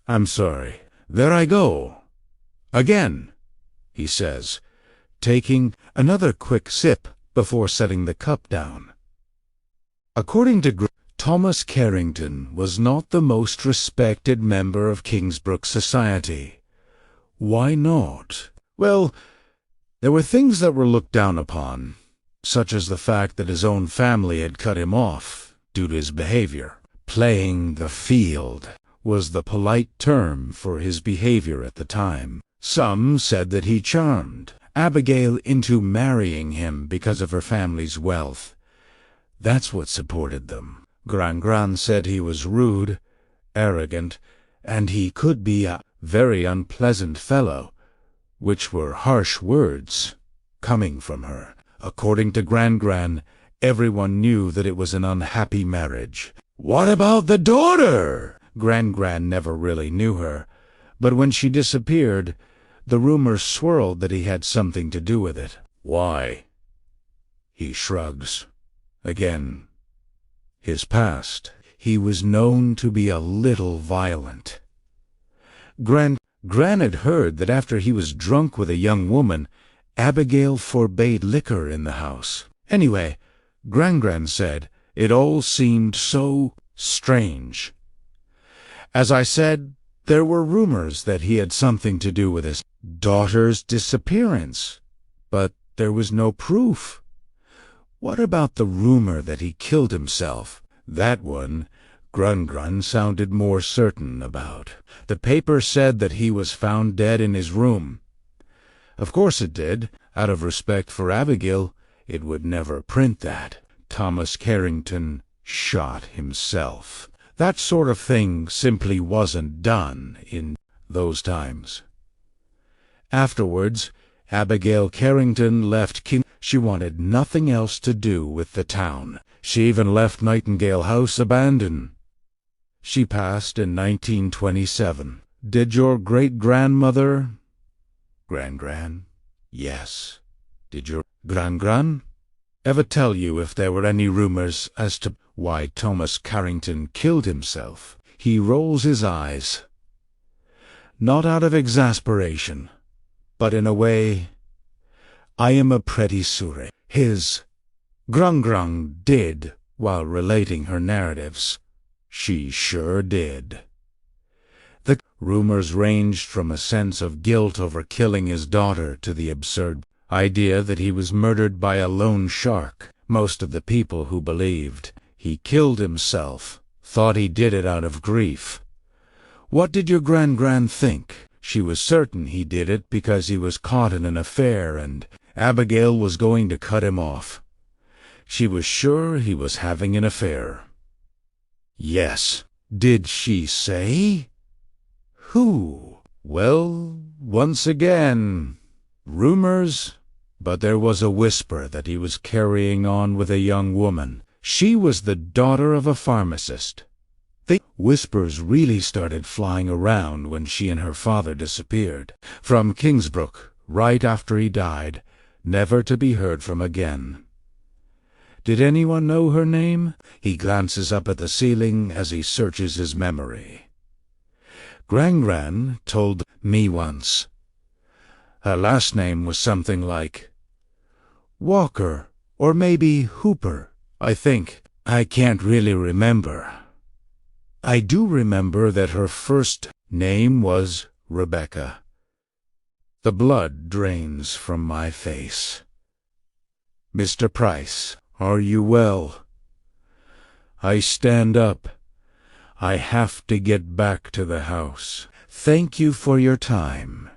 I'm sorry. There I go. Again, he says, taking another quick sip before setting the cup down. According to Thomas Carrington was not the most respected member of Kingsbrook society. Why not? Well, there were things that were looked down upon, such as the fact that his own family had cut him off due to his behavior. Playing the field was the polite term for his behavior at the time. Some said that he charmed Abigail into marrying him because of her family's wealth. That's what supported them. Gran said he was rude, arrogant, and he could be a very unpleasant fellow, which were harsh words coming from her. According to Gran, everyone knew that it was an unhappy marriage. What about the daughter? Gran never really knew her, but when she disappeared, the rumors swirled that he had something to do with it. Why? He shrugs. Again, his past. He was known to be a little violent. Gran had heard that after he was drunk with a young woman, Abigail forbade liquor in the house. Anyway, Gran said it all seemed so strange. As I said, there were rumors that he had something to do with his daughter's disappearance, but there was no proof. What about the rumor that he killed himself? That one, Grun sounded more certain about. The paper said that he was found dead in his room. Of course it did. Out of respect for Abigail, it would never print that. Thomas Carrington shot himself. That sort of thing simply wasn't done in those times. Afterwards, Abigail Carrington left King. She wanted nothing else to do with the town. She even left Nightingale House abandoned. She passed in 1927. Did your great-grandmother... Gran? Yes. Did your Gran ever tell you if there were any rumors as to why Thomas Carrington killed himself? He rolls his eyes. Not out of exasperation, but in a way, I am a pretty sure his Grung did while relating her narratives. She sure did. The rumors ranged from a sense of guilt over killing his daughter to the absurd idea that he was murdered by a lone shark. Most of the people who believed he killed himself thought he did it out of grief. What did your Gran think? She was certain he did it because he was caught in an affair and Abigail was going to cut him off. She was sure he was having an affair. Yes. Did she say? Who? Well, once again, rumors, but there was a whisper that he was carrying on with a young woman. She was the daughter of a pharmacist. The whispers really started flying around when she and her father disappeared from Kingsbrook right after he died, never to be heard from again. Did anyone know her name? He glances up at the ceiling as he searches his memory. Gran told me once. Her last name was something like Walker, or maybe Hooper, I think. I can't really remember. I do remember that her first name was Rebecca. The blood drains from my face. Mr. Price, are you well? I stand up. I have to get back to the house. Thank you for your time,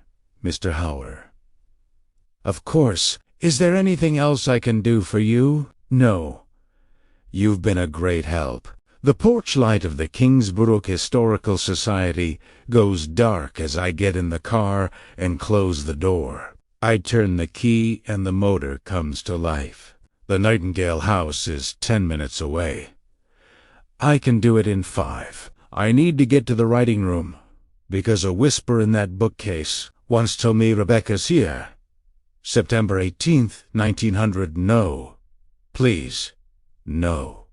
Mr. Howard. Of course. Is there anything else I can do for you? No. You've been a great help. The porch light of the Kingsbrook Historical Society goes dark as I get in the car and close the door. I turn the key and the motor comes to life. The Nightingale House is 10 minutes away. I can do it in 5. I need to get to the writing room, because a whisper in that bookcase once told me Rebecca's here. September 18th, 1900. No. Please. No.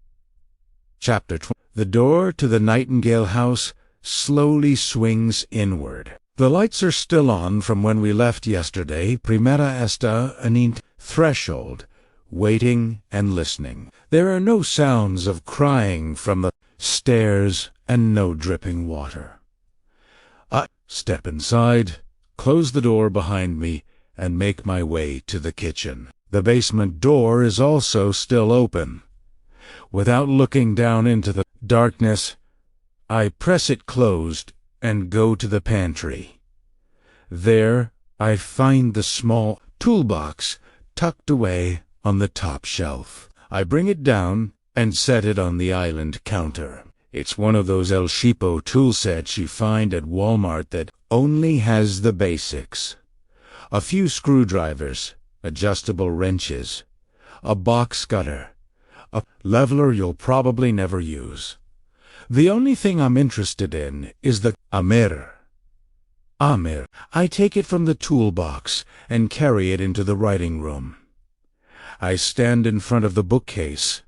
Chapter 20. The door to the Nightingale House slowly swings inward. The lights are still on from when we left yesterday. Primera esta anint. Threshold. Waiting and listening. There are no sounds of crying from the stairs and no dripping water. I step inside, close the door behind me, and make my way to the kitchen. The basement door is also still open. Without looking down into the darkness, I press it closed and go to the pantry. There I find the small toolbox tucked away on the top shelf. I bring it down and set it on the island counter. It's one of those El Cheapo tool sets you find at Walmart that only has the basics. A few screwdrivers, adjustable wrenches, a box cutter, a leveler you'll probably never use. The only thing I'm interested in is the Amir. I take it from the toolbox and carry it into the writing room. I stand in front of the bookcase,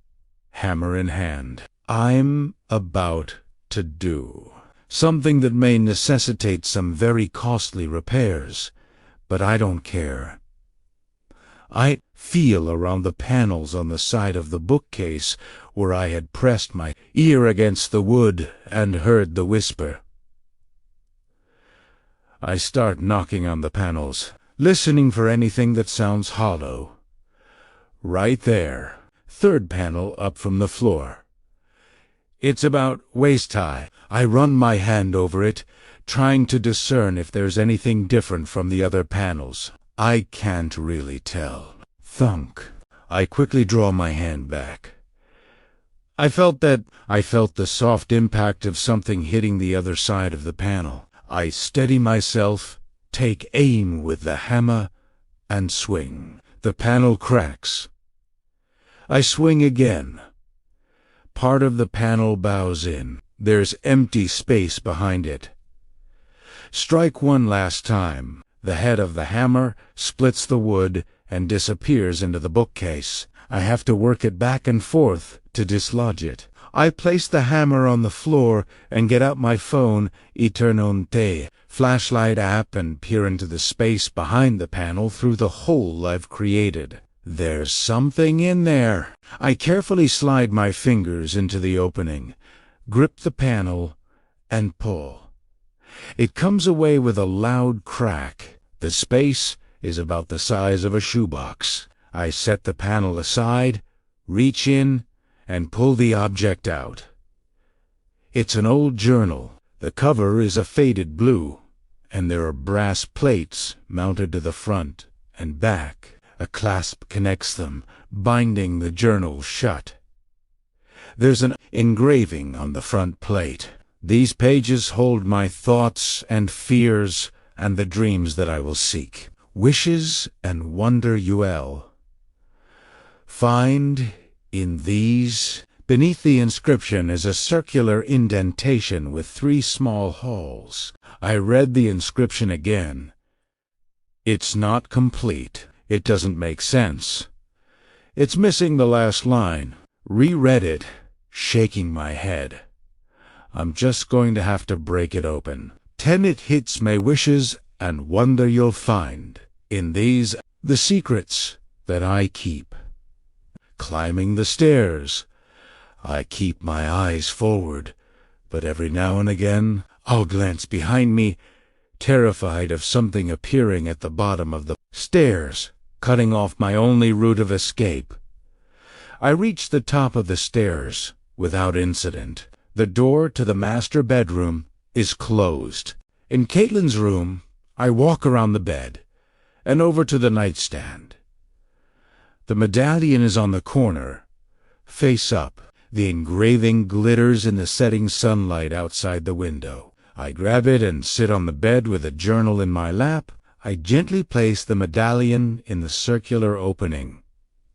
hammer in hand. I'm about to do something that may necessitate some very costly repairs, but I don't care. I feel around the panels on the side of the bookcase where I had pressed my ear against the wood and heard the whisper. I start knocking on the panels, listening for anything that sounds hollow. Right there. Third panel up from the floor. It's about waist-high. I run my hand over it, trying to discern if there's anything different from the other panels. I can't really tell. Thunk. I quickly draw my hand back. I felt the soft impact of something hitting the other side of the panel. I steady myself, take aim with the hammer, and swing. The panel cracks. I swing again. Part of the panel bows in. There's empty space behind it. Strike one last time. The head of the hammer splits the wood and disappears into the bookcase. I have to work it back and forth to dislodge it. I place the hammer on the floor and get out my phone, Eternonte, flashlight app, and peer into the space behind the panel through the hole I've created. There's something in there. I carefully slide my fingers into the opening, grip the panel, and pull. It comes away with a loud crack. The space is about the size of a shoebox. I set the panel aside, reach in, and pull the object out. It's an old journal. The cover is a faded blue, and there are brass plates mounted to the front and back. A clasp connects them, binding the journal shut. There's an engraving on the front plate. These pages hold my thoughts and fears and the dreams that I will seek. Wishes and wonder UL. Find in these. Beneath the inscription is a circular indentation with 3 small holes. I read the inscription again. It's not complete. It doesn't make sense. It's missing the last line. Reread it, shaking my head. I'm just going to have to break it open. 10 it hits my wishes and wonder you'll find. In these, the secrets that I keep. Climbing the stairs. I keep my eyes forward, but every now and again I'll glance behind me, terrified of something appearing at the bottom of the stairs, cutting off my only route of escape. I reach the top of the stairs without incident. The door to the master bedroom is closed. In Caitlin's room, I walk around the bed and over to the nightstand. The medallion is on the corner, face up. The engraving glitters in the setting sunlight outside the window. I grab it and sit on the bed with a journal in my lap. I gently place the medallion in the circular opening,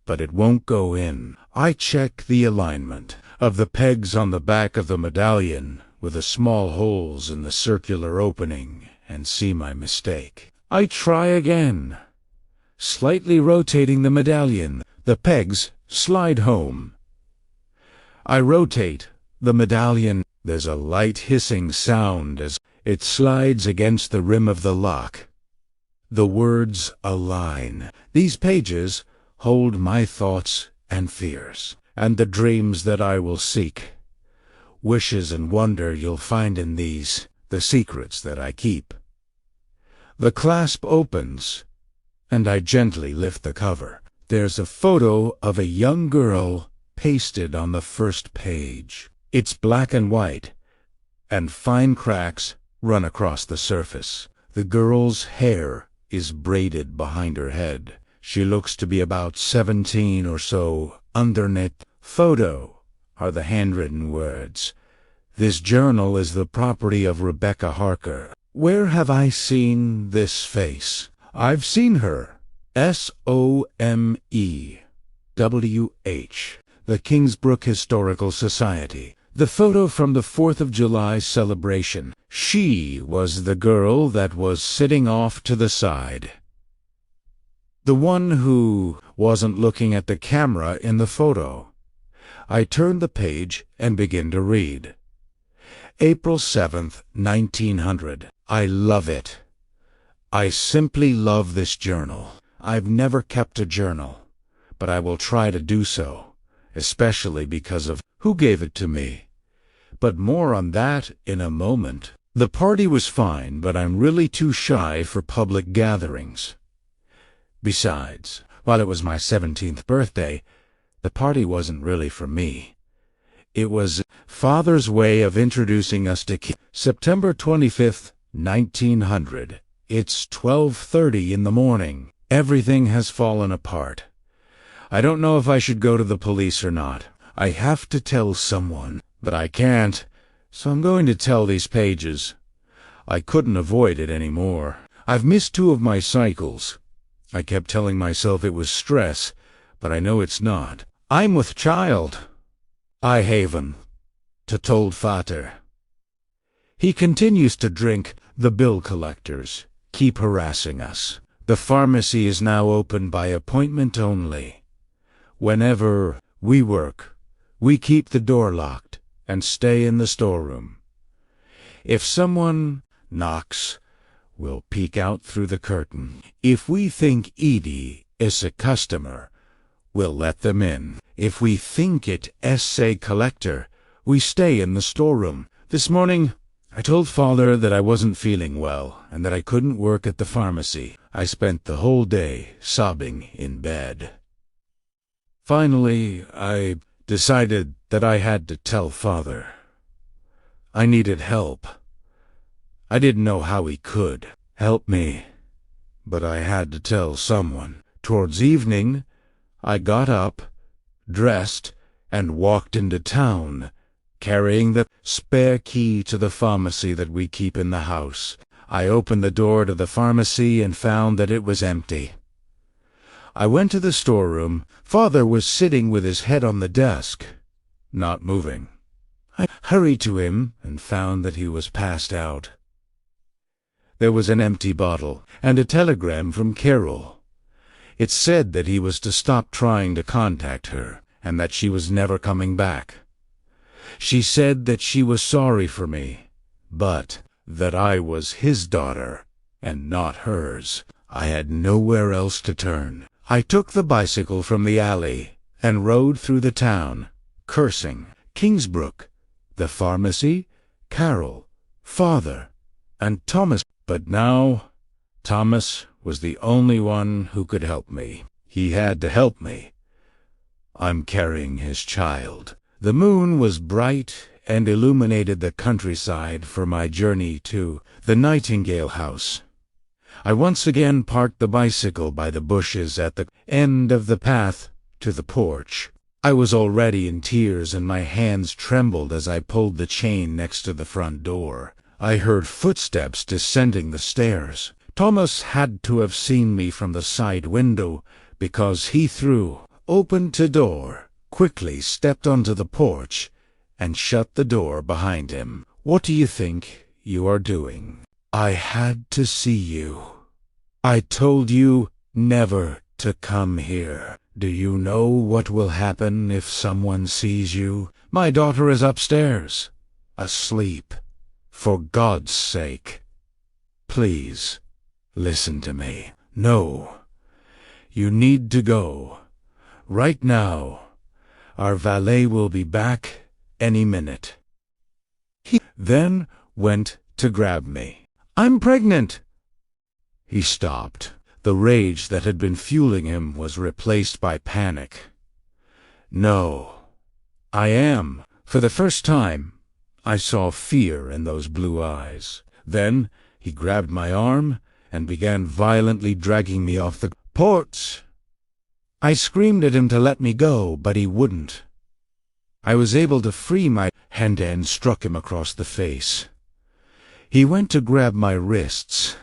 but it won't go in. I check the alignment of the pegs on the back of the medallion with the small holes in the circular opening and see my mistake. I try again. Slightly rotating the medallion, the pegs slide home. I rotate the medallion. There's a light hissing sound as it slides against the rim of the lock. The words align. These pages hold my thoughts and fears, and the dreams that I will seek. Wishes and wonder you'll find in these, the secrets that I keep. The clasp opens, and I gently lift the cover. There's a photo of a young girl pasted on the first page. It's black and white, and fine cracks run across the surface. The girl's hair is braided behind her head. She looks to be about 17 or so. Underneath photo are the handwritten words. This journal is the property of Rebecca Harker. Where have I seen this face? I've seen her. SOMEWH. The Kingsbrook Historical Society. The photo from the 4th of July celebration. She was the girl that was sitting off to the side. The one who wasn't looking at the camera in the photo. I turn the page and begin to read. April 7th, 1900. I love it. I simply love this journal. I've never kept a journal, but I will try to do so, especially because of who gave it to me. But more on that in a moment. The party was fine, but I'm really too shy for public gatherings. Besides, while it was my 17th birthday, the party wasn't really for me. It was Father's way of introducing us to kids. September 25th, 1900. It's 12:30 in the morning. Everything has fallen apart. I don't know if I should go to the police or not. I have to tell someone, but I can't, so I'm going to tell these pages. I couldn't avoid it anymore. I've missed 2 of my cycles. I kept telling myself it was stress, but I know it's not. I'm with child. I haven. To told Vater. He continues to drink. The bill collectors keep harassing us. The pharmacy is now open by appointment only. Whenever we work, we keep the door locked and stay in the storeroom. If someone knocks, we'll peek out through the curtain. If we think Edie is a customer, we'll let them in. If we think it is a collector, we stay in the storeroom. This morning, I told Father that I wasn't feeling well and that I couldn't work at the pharmacy. I spent the whole day sobbing in bed. Finally, I decided that I had to tell Father. I needed help. I didn't know how he could help me, but I had to tell someone. Towards evening, I got up, dressed, and walked into town, carrying the spare key to the pharmacy that we keep in the house. I opened the door to the pharmacy and found that it was empty. I went to the storeroom. Father was sitting with his head on the desk, not moving. I hurried to him and found that he was passed out. There was an empty bottle and a telegram from Carol. It said that he was to stop trying to contact her and that she was never coming back. She said that she was sorry for me, but that I was his daughter and not hers. I had nowhere else to turn. I took the bicycle from the alley and rode through the town, cursing. Kingsbrook, the pharmacy, Carol, Father, and Thomas. But now, Thomas was the only one who could help me. He had to help me. I'm carrying his child. The moon was bright and illuminated the countryside for my journey to the Nightingale House. I once again parked the bicycle by the bushes at the end of the path to the porch. I was already in tears and my hands trembled as I pulled the chain next to the front door. I heard footsteps descending the stairs. Thomas had to have seen me from the side window because he threw open the door, quickly stepped onto the porch, and shut the door behind him. What do you think you are doing? I had to see you. I told you never to come here. Do you know what will happen if someone sees you? My daughter is upstairs, asleep. For God's sake, please, listen to me. No, you need to go. Right now. Our valet will be back any minute. He then went to grab me. I'm pregnant. He stopped. The rage that had been fueling him was replaced by panic. No, I am. For the first time, I saw fear in those blue eyes. Then he grabbed my arm and began violently dragging me off the porch. I screamed at him to let me go, but he wouldn't. I was able to free my hand and struck him across the face. He went to grab my wrists,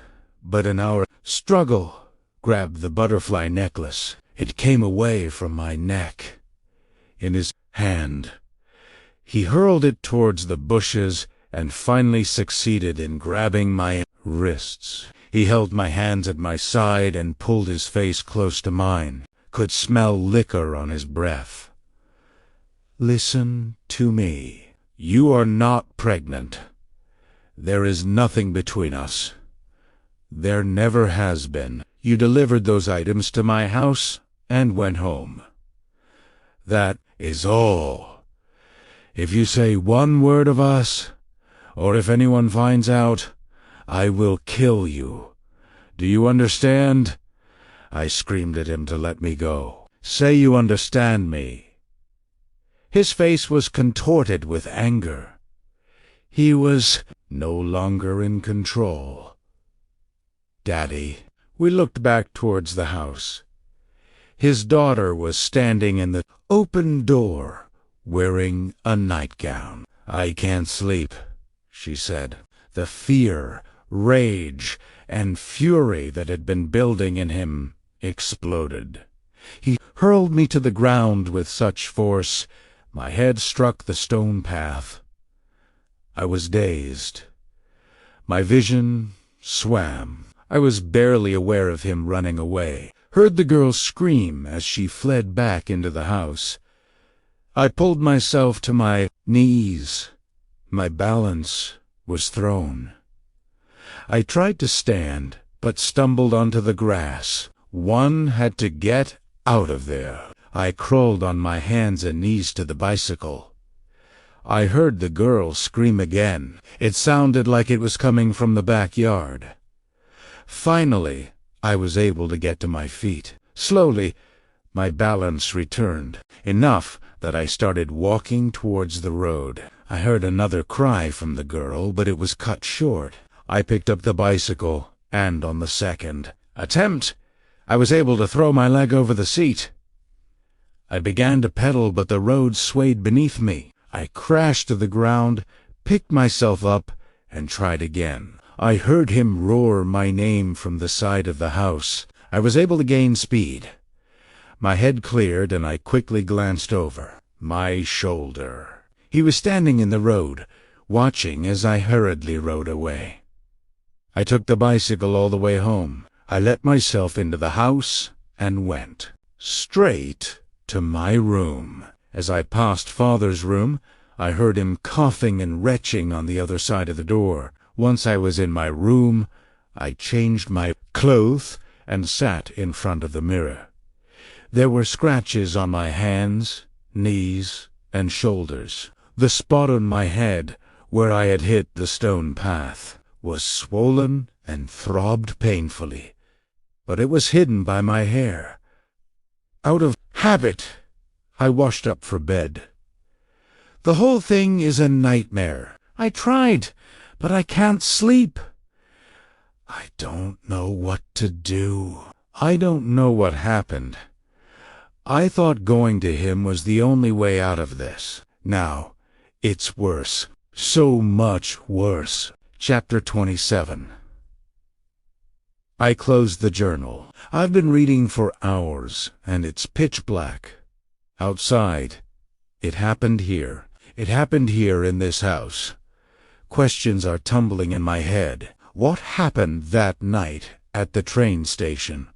but in our struggle, grabbed the butterfly necklace. It came away from my neck. In his hand, he hurled it towards the bushes and finally succeeded in grabbing my wrists. He held my hands at my side and pulled his face close to mine. Could smell liquor on his breath. Listen to me. You are not pregnant. There is nothing between us. There never has been. You delivered those items to my house and went home. That is all. If you say one word of us, or if anyone finds out, I will kill you. Do you understand?" I screamed at him to let me go. "Say you understand me." His face was contorted with anger. He was no longer in control. "Daddy." We looked back towards the house. His daughter was standing in the open door, wearing a nightgown. "I can't sleep," she said. The fear, rage, and fury that had been building in him exploded. He hurled me to the ground with such force, my head struck the stone path. I was dazed. My vision swam. I was barely aware of him running away. Heard the girl scream as she fled back into the house. I pulled myself to my knees. My balance was thrown. I tried to stand, but stumbled onto the grass. One had to get out of there. I crawled on my hands and knees to the bicycle. I heard the girl scream again. It sounded like it was coming from the backyard. Finally, I was able to get to my feet. Slowly, my balance returned, enough that I started walking towards the road. I heard another cry from the girl, but it was cut short. I picked up the bicycle, and on the second attempt, I was able to throw my leg over the seat. I began to pedal, but the road swayed beneath me. I crashed to the ground, picked myself up, and tried again. I heard him roar my name from the side of the house. I was able to gain speed. My head cleared, and I quickly glanced over. My shoulder. He was standing in the road, watching as I hurriedly rode away. I took the bicycle all the way home. I let myself into the house and went straight to my room. As I passed Father's room, I heard him coughing and retching on the other side of the door. Once I was in my room, I changed my clothes and sat in front of the mirror. There were scratches on my hands, knees, and shoulders. The spot on my head, where I had hit the stone path, was swollen and throbbed painfully, but it was hidden by my hair. Out of habit, I washed up for bed. The whole thing is a nightmare. I tried, but I can't sleep. I don't know what to do. I don't know what happened. I thought going to him was the only way out of this. Now, it's worse. So much worse. Chapter 27. I closed the journal. I've been reading for hours, and it's pitch black. Outside, it happened here. It happened here in this house. Questions are tumbling in my head. What happened that night at the train station?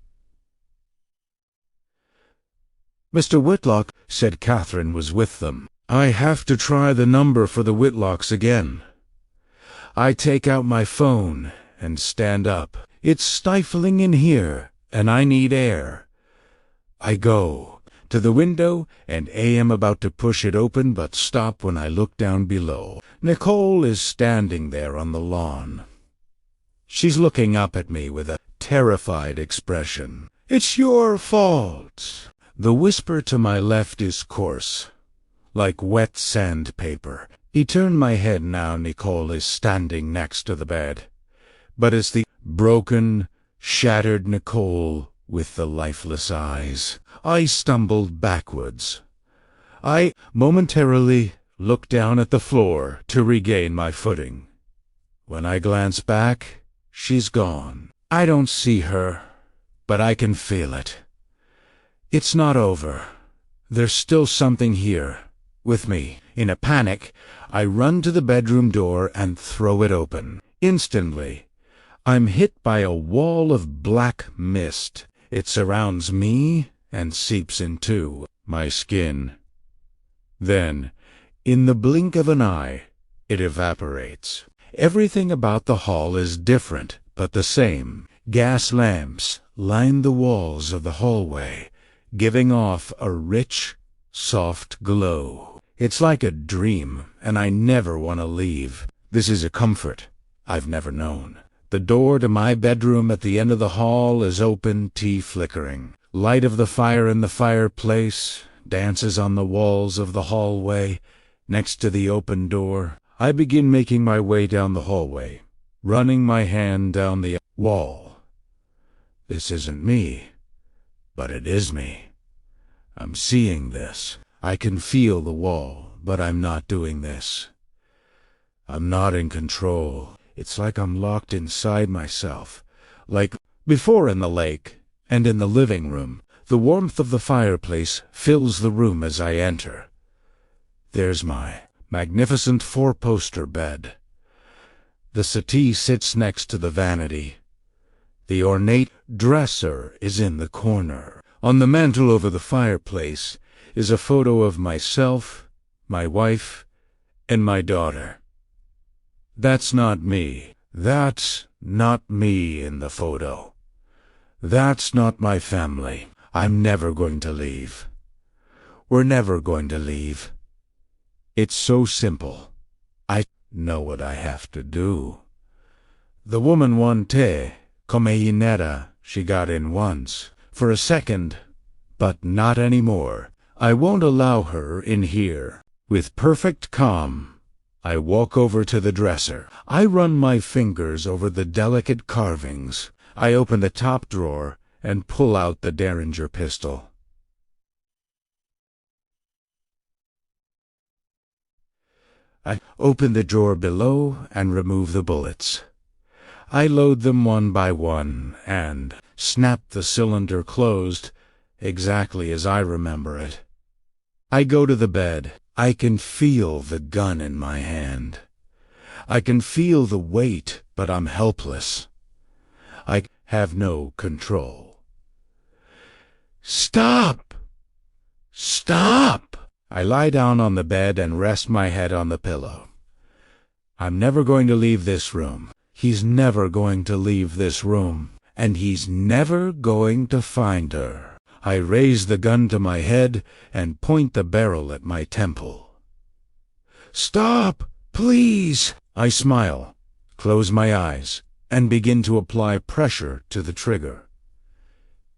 Mr. Whitlock said Catherine was with them. I have to try the number for the Whitlocks again. I take out my phone and stand up. It's stifling in here, and I need air. I go to the window and am about to push it open, but stop when I look down below. Nicole is standing there on the lawn. She's looking up at me with a terrified expression. "It's your fault." The whisper to my left is coarse, like wet sandpaper. He turned my head now. Nicole is standing next to the bed, but it's the broken, shattered Nicole with the lifeless eyes. I stumbled backwards. I momentarily looked down at the floor to regain my footing. When I glance back, she's gone. I don't see her, but I can feel it. It's not over. There's still something here, with me. In a panic, I run to the bedroom door and throw it open. Instantly, I'm hit by a wall of black mist. It surrounds me and seeps into my skin. Then, in the blink of an eye, it evaporates. Everything about the hall is different, but the same. Gas lamps line the walls of the hallway, giving off a rich, soft glow. It's like a dream, and I never want to leave. This is a comfort I've never known. The door to my bedroom at the end of the hall is open, tea flickering. Light of the fire in the fireplace dances on the walls of the hallway next to the open door. I begin making my way down the hallway, running my hand down the wall. This isn't me, but it is me. I'm seeing this. I can feel the wall, but I'm not doing this. I'm not in control. It's like I'm locked inside myself. Like before in the lake and in the living room, the warmth of the fireplace fills the room as I enter. There's my magnificent four-poster bed. The settee sits next to the vanity. The ornate dresser is in the corner. On the mantel over the fireplace is a photo of myself, my wife, and my daughter. That's not me. That's not me in the photo. That's not my family. I'm never going to leave. We're never going to leave. It's so simple. I know what I have to do. The woman won te, come inera. She got in once, for a second, but not anymore. I won't allow her in here. With perfect calm, I walk over to the dresser. I run my fingers over the delicate carvings. I open the top drawer and pull out the Derringer pistol. I open the drawer below and remove the bullets. I load them one by one and snap the cylinder closed exactly as I remember it. I go to the bed. I can feel the gun in my hand. I can feel the weight, but I'm helpless. I have no control. Stop! Stop! I lie down on the bed and rest my head on the pillow. I'm never going to leave this room. He's never going to leave this room. And he's never going to find her. I raise the gun to my head and point the barrel at my temple. Stop, please! I smile, close my eyes, and begin to apply pressure to the trigger.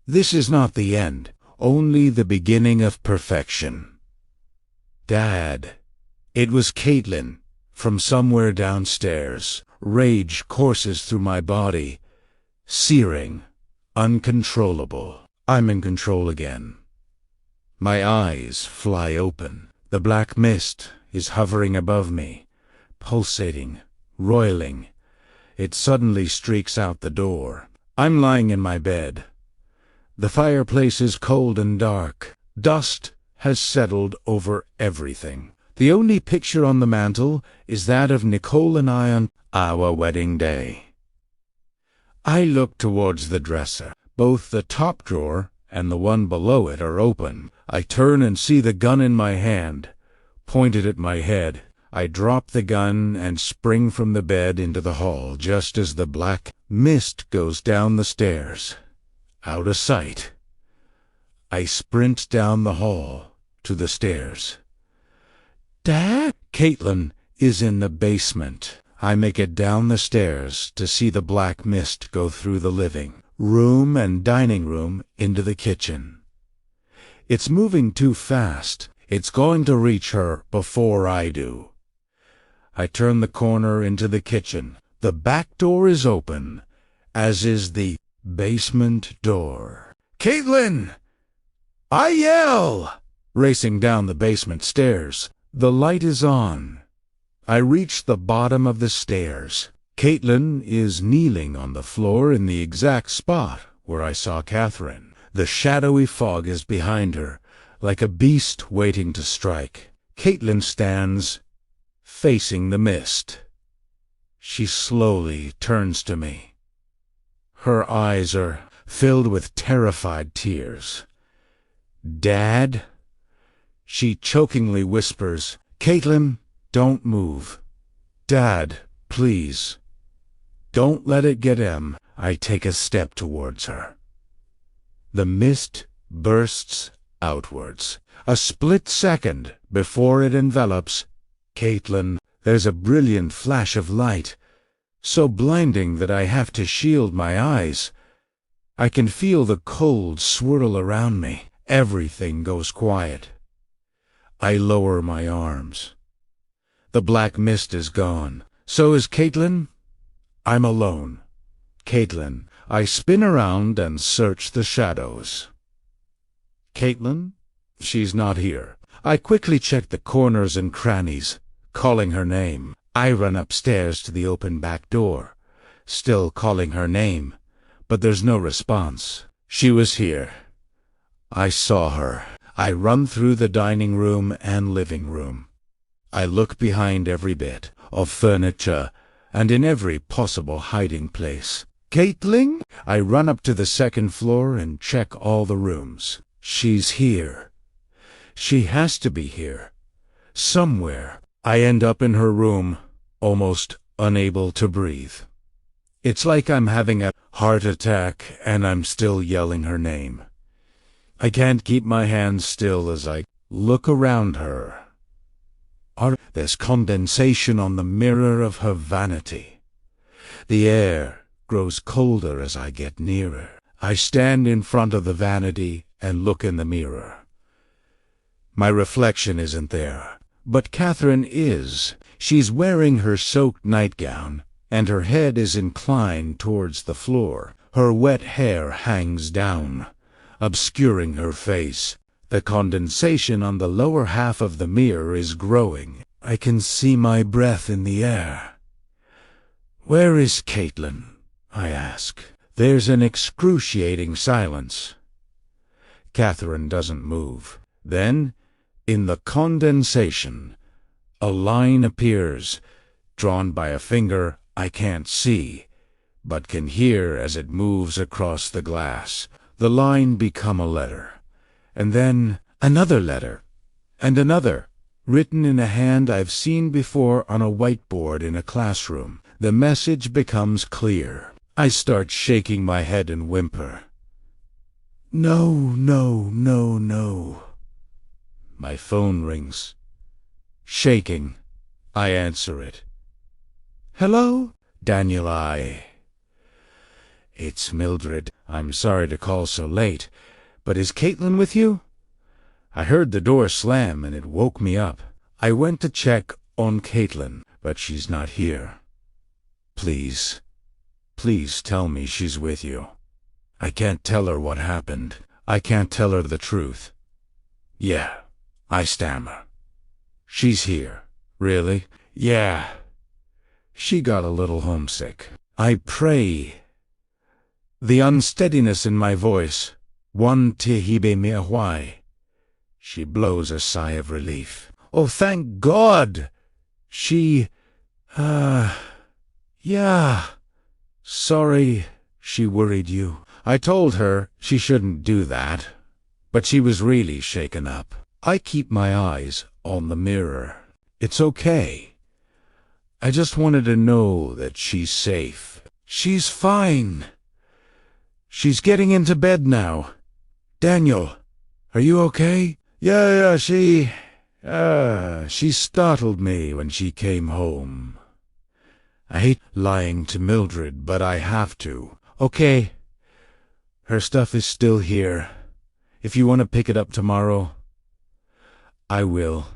This is not the end, only the beginning of perfection. Dad. It was Caitlin, from somewhere downstairs. Rage courses through my body, searing, uncontrollable. I'm in control again. My eyes fly open. The black mist is hovering above me, pulsating, roiling. It suddenly streaks out the door. I'm lying in my bed. The fireplace is cold and dark. Dust has settled over everything. The only picture on the mantel is that of Nicole and I on our wedding day. I look towards the dresser. Both the top drawer and the one below it are open. I turn and see the gun in my hand, pointed at my head. I drop the gun and spring from the bed into the hall just as the black mist goes down the stairs, out of sight. I sprint down the hall to the stairs. Dad? Caitlin is in the basement. I make it down the stairs to see the black mist go through the living room and dining room into the kitchen. It's moving too fast. It's going to reach her before I do. I turn the corner into the kitchen. The back door is open, as is the basement door. Caitlin! I yell! Racing down the basement stairs. The light is on. I reach the bottom of the stairs. Caitlin is kneeling on the floor in the exact spot where I saw Catherine. The shadowy fog is behind her, like a beast waiting to strike. Caitlin stands, facing the mist. She slowly turns to me. Her eyes are filled with terrified tears. Dad? She chokingly whispers, Caitlin, don't move. Dad, please. Don't let it get him. I take a step towards her. The mist bursts outwards. A split second before it envelops Caitlin, There's a brilliant flash of light, so blinding that I have to shield my eyes. I can feel the cold swirl around me. Everything goes quiet. I lower my arms. The black mist is gone. So is Caitlin. I'm alone. Caitlin. I spin around and search the shadows. Caitlin? She's not here. I quickly check the corners and crannies, calling her name. I run upstairs to the open back door, still calling her name, but there's no response. She was here. I saw her. I run through the dining room and living room. I look behind every bit of furniture and in every possible hiding place. Caitlin? I run up to the second floor and check all the rooms. She's here. She has to be here. Somewhere. I end up in her room, almost unable to breathe. It's like I'm having a heart attack and I'm still yelling her name. I can't keep my hands still as I look around her. There's condensation on the mirror of her vanity. The air grows colder as I get nearer. I stand in front of the vanity and look in the mirror. My reflection isn't there, but Catherine is. She's wearing her soaked nightgown, and her head is inclined towards the floor. Her wet hair hangs down, obscuring her face. The condensation on the lower half of the mirror is growing. I can see my breath in the air. Where is Caitlin? I ask. There's an excruciating silence. Catherine doesn't move. Then, in the condensation, a line appears, drawn by a finger I can't see, but can hear as it moves across the glass. The line become a letter, and then another letter, and another, written in a hand I've seen before on a whiteboard in a classroom. The message becomes clear. I start shaking my head and whimper. No, no, no, no. My phone rings. Shaking, I answer it. Hello? Daniel, It's Mildred. I'm sorry to call so late, but is Caitlin with you? I heard the door slam and it woke me up. I went to check on Caitlin, but she's not here. Please tell me she's with you. I can't tell her what happened. I can't tell her the truth. Yeah, I stammer. She's here. Really? Yeah. She got a little homesick. I pray. The unsteadiness in my voice. One tihibe me why. She blows a sigh of relief. Oh, thank God! She, yeah. Sorry she worried you. I told her she shouldn't do that, but she was really shaken up. I keep my eyes on the mirror. It's okay. I just wanted to know that she's safe. She's fine. She's getting into bed now. Daniel, are you okay? Yeah, she startled me when she came home. I hate lying to Mildred, but I have to. Okay. Her stuff is still here. If you want to pick it up tomorrow, I will.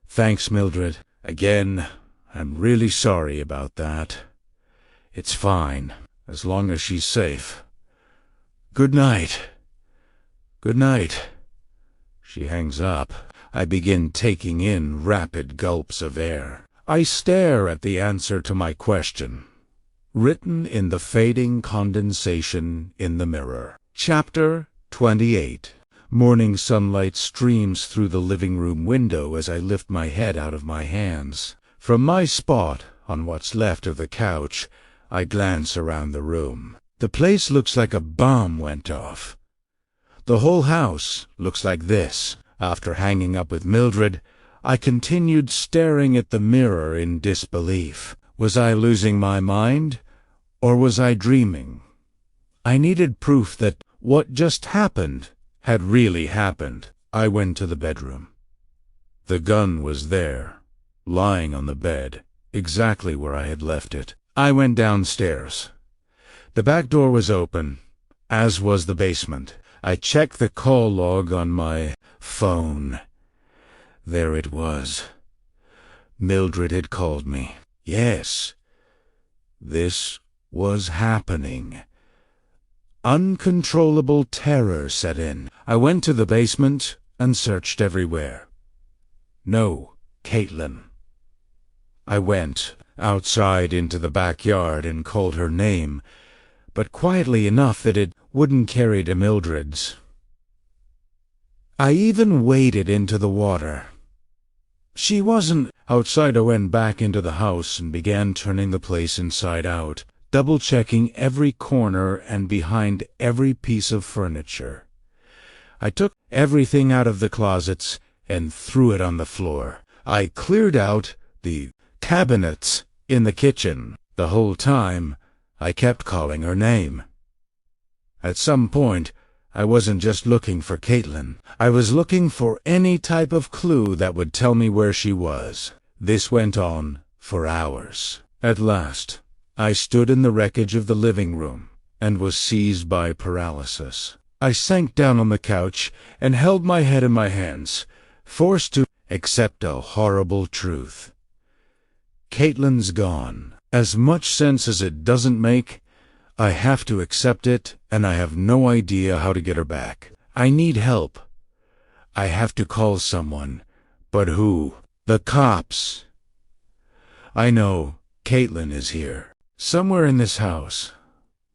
Thanks, Mildred. Again, I'm really sorry about that. It's fine, as long as she's safe. Good night. Good night. She hangs up. I begin taking in rapid gulps of air. I stare at the answer to my question, written in the fading condensation in the mirror. Chapter 28. Morning sunlight streams through the living room window as I lift my head out of my hands. From my spot on what's left of the couch, I glance around the room. The place looks like a bomb went off. The whole house looks like this. After hanging up with Mildred, I continued staring at the mirror in disbelief. Was I losing my mind, or was I dreaming? I needed proof that what just happened had really happened. I went to the bedroom. The gun was there, lying on the bed, exactly where I had left it. I went downstairs. The back door was open, as was the basement. I checked the call log on my phone. There it was. Mildred had called me. Yes, this was happening. Uncontrollable terror set in. I went to the basement and searched everywhere. No Caitlin. I went outside into the backyard and called her name, but quietly enough that it wouldn't carry to Mildred's. I even waded into the water. She wasn't outside. I went back into the house and began turning the place inside out, double-checking every corner and behind every piece of furniture. I took everything out of the closets and threw it on the floor. I cleared out the cabinets in the kitchen. The whole time, I kept calling her name. At some point, I wasn't just looking for Caitlin. I was looking for any type of clue that would tell me where she was. This went on for hours. At last, I stood in the wreckage of the living room and was seized by paralysis. I sank down on the couch and held my head in my hands, forced to accept a horrible truth. Caitlin's gone. As much sense as it doesn't make, I have to accept it, and I have no idea how to get her back. I need help. I have to call someone. But who? The cops. I know Caitlin is here, somewhere in this house.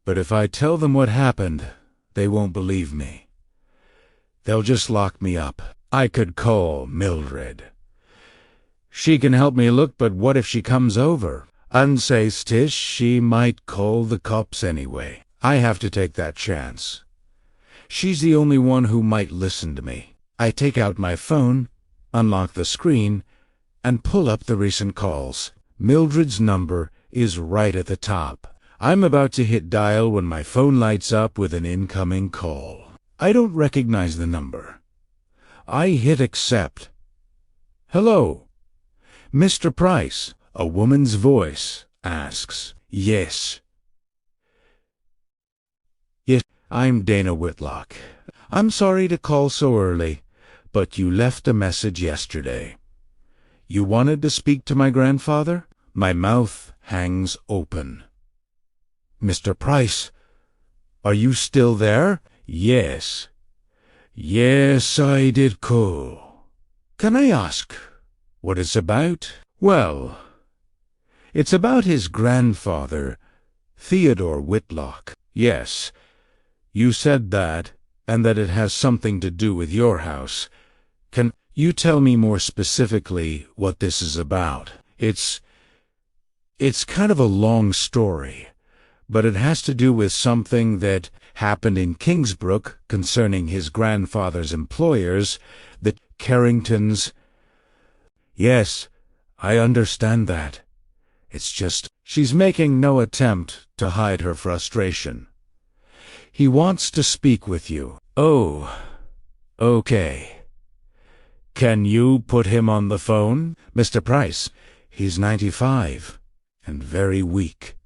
But if I tell them what happened, they won't believe me. They'll just lock me up. I could call Mildred. She can help me look, but what if she comes over? Unsays Tish, she might call the cops anyway. I have to take that chance. She's the only one who might listen to me. I take out my phone, unlock the screen, and pull up the recent calls. Mildred's number is right at the top. I'm about to hit dial when my phone lights up with an incoming call. I don't recognize the number. I hit accept. Hello, Mr. Price. A woman's voice asks. Yes. Yes, I'm Dana Whitlock. I'm sorry to call so early, but you left a message yesterday. You wanted to speak to my grandfather? My mouth hangs open. Mr. Price, are you still there? Yes. Yes, I did call. Can I ask what it's about? Well, it's about his grandfather, Theodore Whitlock. Yes, you said that, and that it has something to do with your house. Can you tell me more specifically what this is about? It's kind of a long story, but it has to do with something that happened in Kingsbrook concerning his grandfather's employers, the Carringtons. Yes, I understand that. It's just, she's making no attempt to hide her frustration. He wants to speak with you. Oh, okay. Can you put him on the phone? Mr. Price, he's 95 and very weak.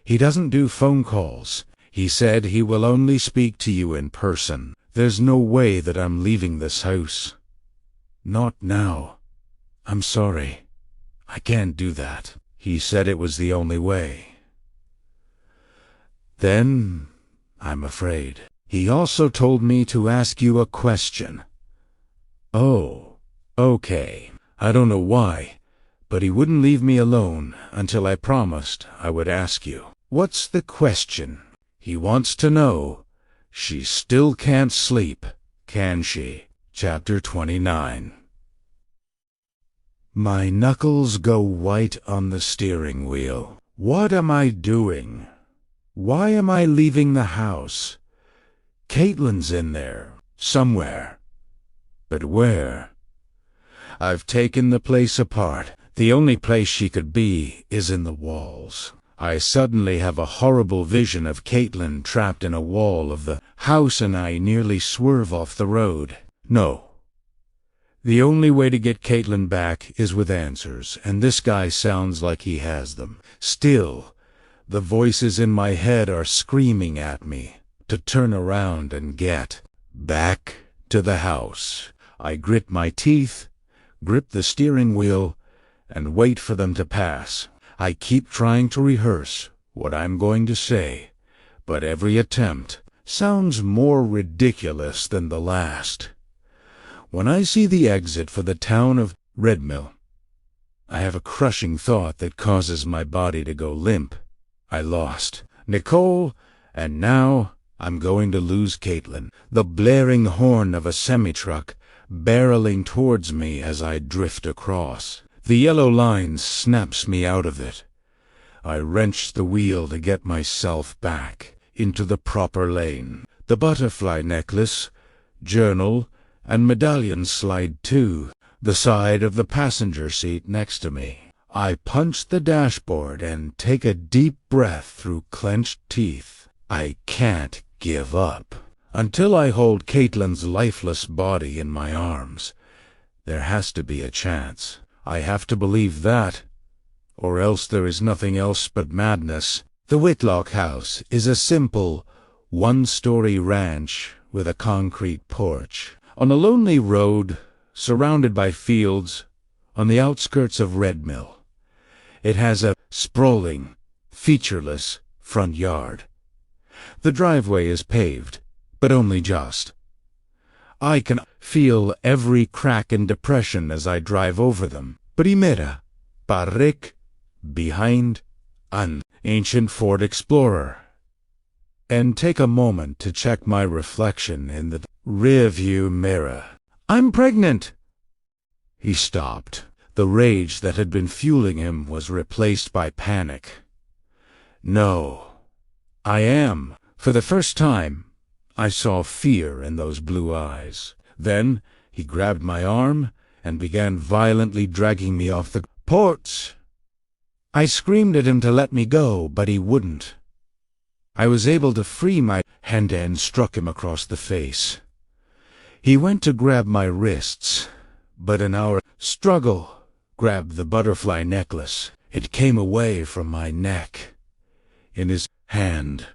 He doesn't do phone calls. He said he will only speak to you in person. There's no way that I'm leaving this house. Not now. I'm sorry. I can't do that. He said it was the only way. Then, I'm afraid. He also told me to ask you a question. Oh, okay. I don't know why, but he wouldn't leave me alone until I promised I would ask you. What's the question? He wants to know, she still can't sleep, can she? Chapter 29. My knuckles go white on the steering wheel. What am I doing? Why am I leaving the house? Caitlin's in there, somewhere. But where? I've taken the place apart. The only place she could be is in the walls. I suddenly have a horrible vision of Caitlin trapped in a wall of the house, and I nearly swerve off the road. No. The only way to get Caitlin back is with answers, and this guy sounds like he has them. Still, the voices in my head are screaming at me to turn around and get back to the house. I grit my teeth, grip the steering wheel, and wait for them to pass. I keep trying to rehearse what I'm going to say, but every attempt sounds more ridiculous than the last. When I see the exit for the town of Redmill, I have a crushing thought that causes my body to go limp. I lost Nicole, and now I'm going to lose Caitlin. The blaring horn of a semi-truck barreling towards me as I drift across. The yellow line snaps me out of it. I wrench the wheel to get myself back into the proper lane. The butterfly necklace, journal, and medallion slide to the side of the passenger seat next to me. I punch the dashboard and take a deep breath through clenched teeth. I can't give up until I hold Caitlin's lifeless body in my arms. There has to be a chance. I have to believe that, or else there is nothing else but madness. The Whitlock house is a simple, one-story ranch with a concrete porch. On a lonely road, surrounded by fields, on the outskirts of Redmill. It has a sprawling, featureless front yard. The driveway is paved, but only just. I can feel every crack and depression as I drive over them. Primera, Parric, behind an ancient Ford Explorer. And take a moment to check my reflection in the rearview mirror. I'm pregnant! He stopped. The rage that had been fueling him was replaced by panic. No, I am. For the first time, I saw fear in those blue eyes. Then he grabbed my arm and began violently dragging me off the porch. I screamed at him to let me go, but he wouldn't. I was able to free my hand and struck him across the face. He went to grab my wrists, but in our struggle, grabbed the butterfly necklace. It came away from my neck. In his hand,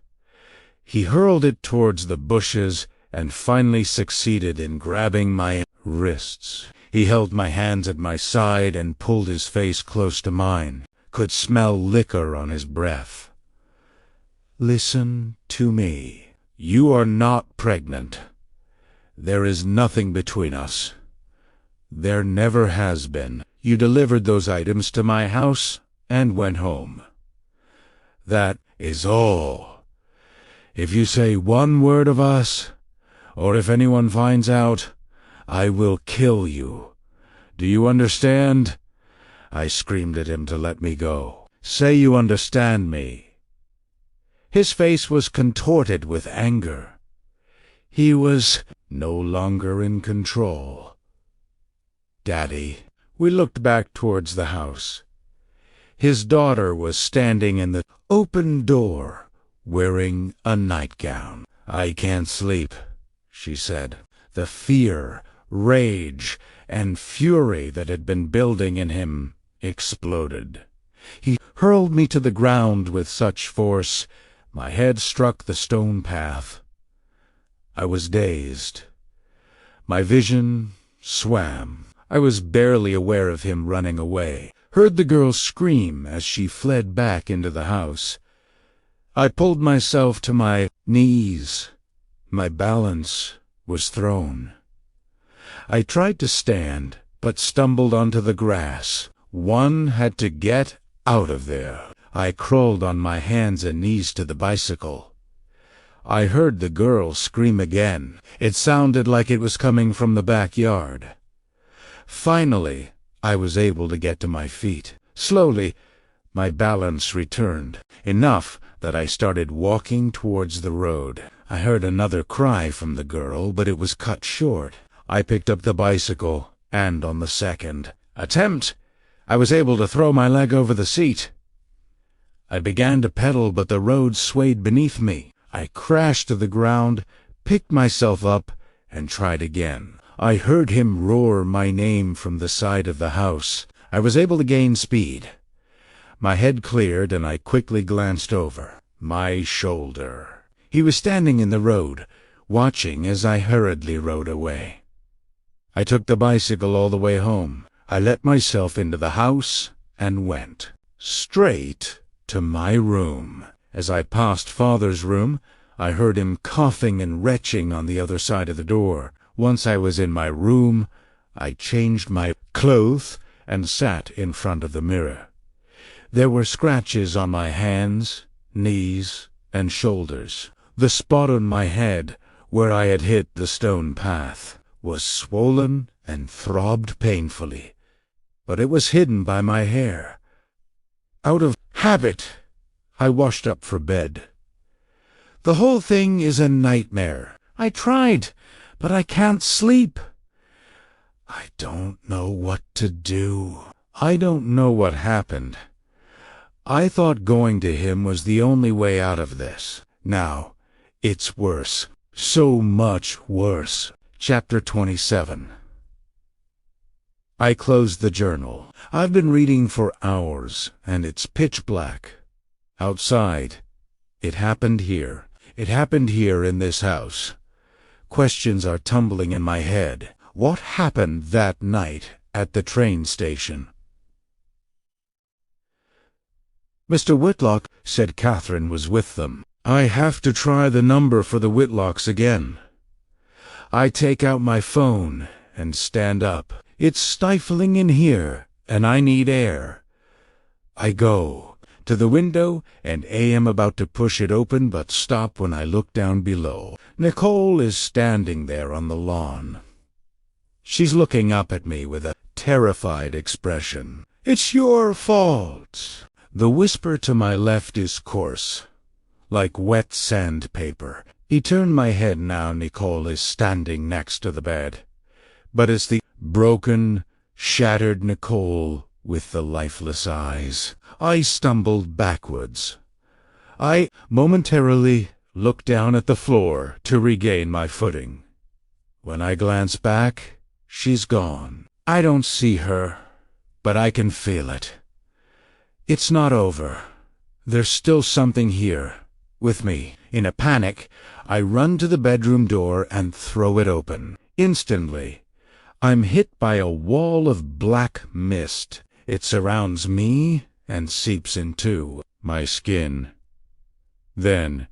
he hurled it towards the bushes and finally succeeded in grabbing my wrists. He held my hands at my side and pulled his face close to mine. Could smell liquor on his breath. Listen to me. You are not pregnant. There is nothing between us. There never has been. You delivered those items to my house and went home. That is all. If you say one word of us, or if anyone finds out, I will kill you. Do you understand? I screamed at him to let me go. Say you understand me. His face was contorted with anger. He was no longer in control. Daddy. We looked back towards the house. His daughter was standing in the open door, wearing a nightgown. I can't sleep, she said. The fear, rage, and fury that had been building in him exploded. He hurled me to the ground with such force, my head struck the stone path. I was dazed. My vision swam. I was barely aware of him running away. Heard the girl scream as she fled back into the house. I pulled myself to my knees. My balance was thrown. I tried to stand, but stumbled onto the grass. One had to get out of there. I crawled on my hands and knees to the bicycle. I heard the girl scream again. It sounded like it was coming from the backyard. Finally, I was able to get to my feet. Slowly, my balance returned, enough that I started walking towards the road. I heard another cry from the girl, but it was cut short. I picked up the bicycle, and on the second attempt, I was able to throw my leg over the seat. I began to pedal, but the road swayed beneath me. I crashed to the ground, picked myself up, and tried again. I heard him roar my name from the side of the house. I was able to gain speed. My head cleared, and I quickly glanced over my shoulder. He was standing in the road, watching as I hurriedly rode away. I took the bicycle all the way home. I let myself into the house and went straight to my room. As I passed Father's room, I heard him coughing and retching on the other side of the door. Once I was in my room, I changed my clothes and sat in front of the mirror. There were scratches on my hands, knees, and shoulders. The spot on my head where I had hit the stone path was swollen and throbbed painfully, but it was hidden by my hair. Out of habit, I washed up for bed. The whole thing is a nightmare. I tried, but I can't sleep. I don't know what to do. I don't know what happened. I thought going to him was the only way out of this. Now, it's worse. So much worse. Chapter 27. I closed the journal. I've been reading for hours, and it's pitch black. Outside. It happened here. It happened here in this house. Questions are tumbling in my head. What happened that night at the train station? Mr. Whitlock said Catherine was with them. I have to try the number for the Whitlocks again. I take out my phone and stand up. It's stifling in here, and I need air. I go to the window and am about to push it open, but stop when I look down below. Nicole is standing there on the lawn. She's looking up at me with a terrified expression. It's your fault. The whisper to my left is coarse, like wet sandpaper. He turned my head now. Nicole is standing next to the bed, but it's the broken, shattered Nicole with the lifeless eyes. I stumbled backwards. I momentarily looked down at the floor to regain my footing. When I glance back, she's gone. I don't see her, but I can feel it. It's not over. There's still something here, with me. In a panic, I run to the bedroom door and throw it open. Instantly, I'm hit by a wall of black mist. It surrounds me and seeps into my skin. Then,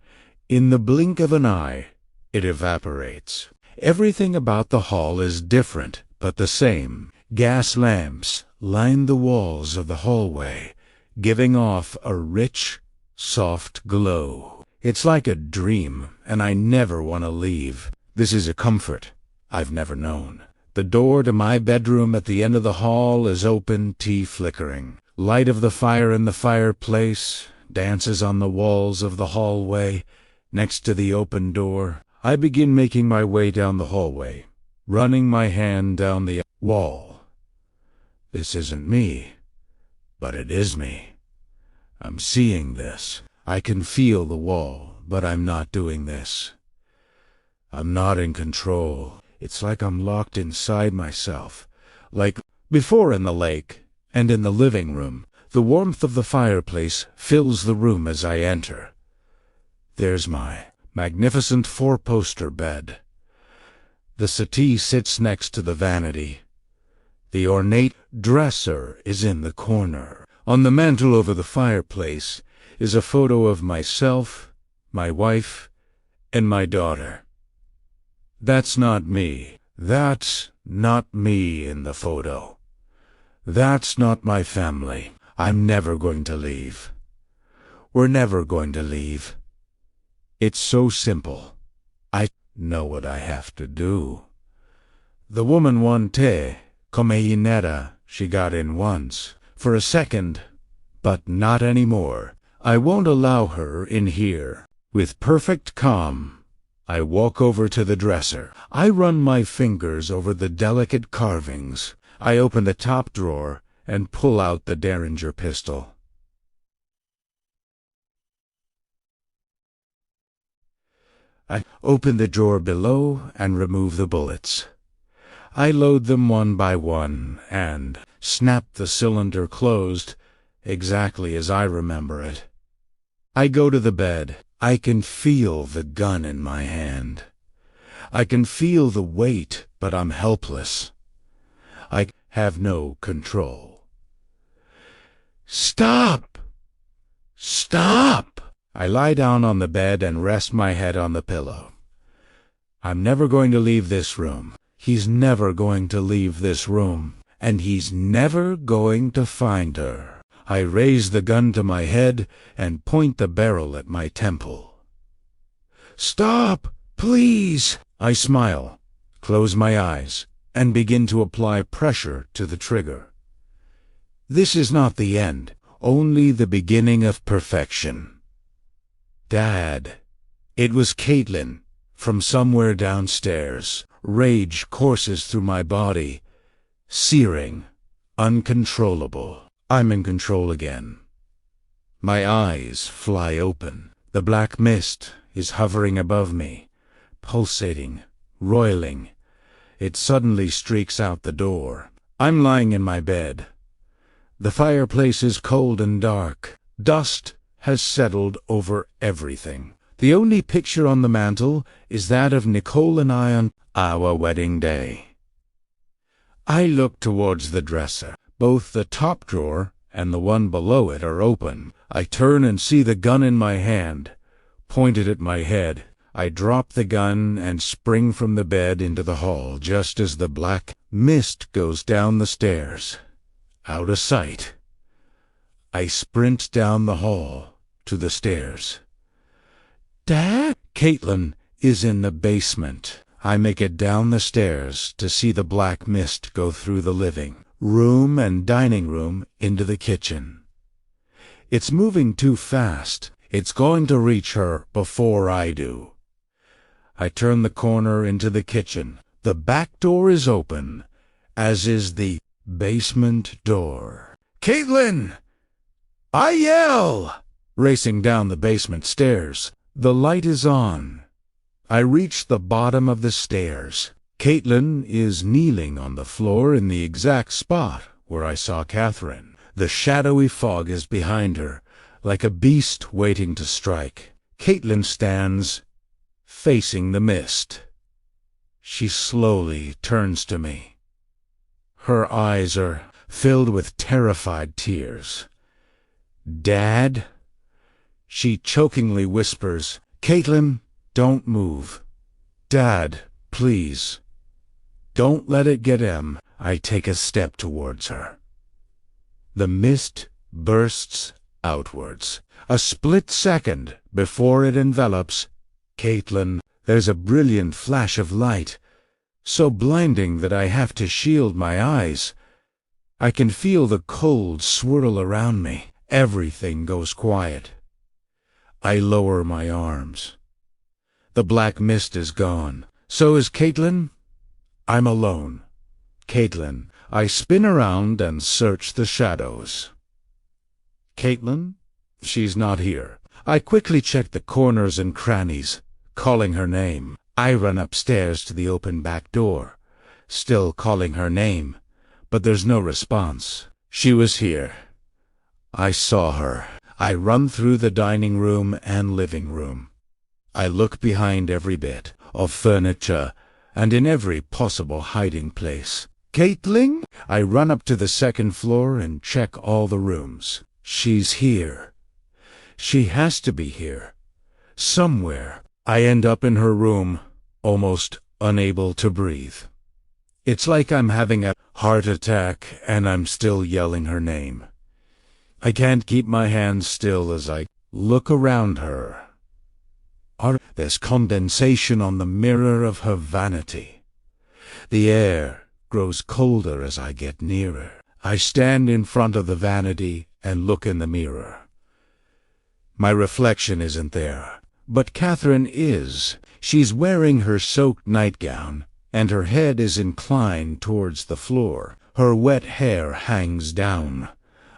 in the blink of an eye, it evaporates. Everything about the hall is different, but the same. Gas lamps line the walls of the hallway, giving off a rich, soft glow. It's like a dream, and I never want to leave. This is a comfort I've never known. The door to my bedroom at the end of the hall is open, tea flickering. Light of the fire in the fireplace dances on the walls of the hallway next to the open door. I begin making my way down the hallway, running my hand down the wall. This isn't me, but it is me. I'm seeing this. I can feel the wall, but I'm not doing this. I'm not in control. It's like I'm locked inside myself, like before in the lake and in the living room. The warmth of the fireplace fills the room as I enter. There's my magnificent four-poster bed. The settee sits next to the vanity. The ornate dresser is in the corner. On the mantel over the fireplace is a photo of myself, my wife, and my daughter. That's not me. That's not me in the photo. That's not my family. I'm never going to leave. We're never going to leave. It's so simple. I know what I have to do. The woman wanted, come inera, she got in once, for a second, but not anymore. I won't allow her in here. With perfect calm, I walk over to the dresser. I run my fingers over the delicate carvings. I open the top drawer and pull out the Derringer pistol. I open the drawer below and remove the bullets. I load them one by one and snap the cylinder closed, exactly as I remember it. I go to the bed. I can feel the gun in my hand. I can feel the weight, but I'm helpless. I have no control. Stop! Stop! I lie down on the bed and rest my head on the pillow. I'm never going to leave this room. He's never going to leave this room. And he's never going to find her. I raise the gun to my head and point the barrel at my temple. Stop! Please! I smile, close my eyes, and begin to apply pressure to the trigger. This is not the end, only the beginning of perfection. Dad. It was Caitlin, from somewhere downstairs. Rage courses through my body, searing, uncontrollable. I'm in control again. My eyes fly open. The black mist is hovering above me, pulsating, roiling. It suddenly streaks out the door. I'm lying in my bed. The fireplace is cold and dark. Dust has settled over everything. The only picture on the mantel is that of Nicole and I on our wedding day. I look towards the dresser. Both the top drawer and the one below it are open. I turn and see the gun in my hand, pointed at my head. I drop the gun and spring from the bed into the hall just as the black mist goes down the stairs. Out of sight. I sprint down the hall to the stairs. Dad? Caitlin is in the basement. I make it down the stairs to see the black mist go through the living room and dining room into the kitchen. It's moving too fast. It's going to reach her before I do. I turn the corner into the kitchen. The back door is open, as is the basement door. Caitlin! I yell! Racing down the basement stairs. The light is on. I reach the bottom of the stairs. Caitlin is kneeling on the floor in the exact spot where I saw Catherine. The shadowy fog is behind her, like a beast waiting to strike. Caitlin stands, facing the mist. She slowly turns to me. Her eyes are filled with terrified tears. Dad? She chokingly whispers, Caitlin, don't move. Dad, please. Don't let it get him. I take a step towards her. The mist bursts outwards. A split second before it envelops Caitlin. There's a brilliant flash of light, so blinding that I have to shield my eyes. I can feel the cold swirl around me. Everything goes quiet. I lower my arms. The black mist is gone. So is Caitlin. I'm alone. Caitlin. I spin around and search the shadows. Caitlin? She's not here. I quickly check the corners and crannies, calling her name. I run upstairs to the open back door, still calling her name, but there's no response. She was here. I saw her. I run through the dining room and living room. I look behind every bit of furniture and in every possible hiding place. Caitlin? I run up to the second floor and check all the rooms. She's here. She has to be here. Somewhere. I end up in her room, almost unable to breathe. It's like I'm having a heart attack and I'm still yelling her name. I can't keep my hands still as I look around her. There's condensation on the mirror of her vanity. The air grows colder as I get nearer. I stand in front of the vanity and look in the mirror. My reflection isn't there, but Catherine is. She's wearing her soaked nightgown, and her head is inclined towards the floor. Her wet hair hangs down,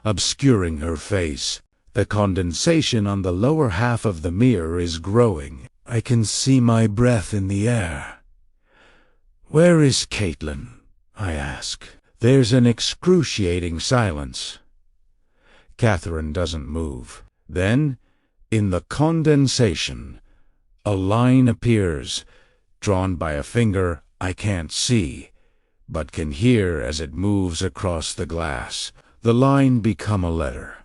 obscuring her face. The condensation on the lower half of the mirror is growing. I can see my breath in the air. Where is Caitlin? I ask. There's an excruciating silence. Catherine doesn't move. Then, in the condensation, a line appears, drawn by a finger I can't see, but can hear as it moves across the glass. The line become a letter,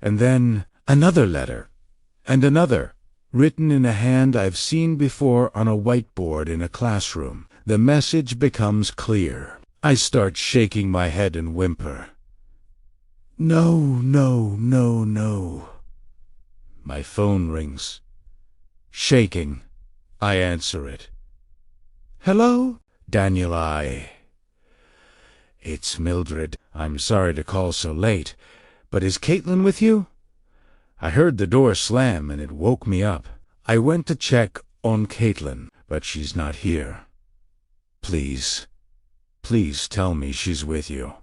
and then another letter, and another, written in a hand I've seen before on a whiteboard in a classroom. The message becomes clear. I start shaking my head and whimper. No, no, no, no. My phone rings. Shaking, I answer it. Hello? Daniel, It's Mildred. I'm sorry to call so late, but is Caitlin with you? I heard the door slam and it woke me up. I went to check on Caitlin, but she's not here. Please tell me she's with you.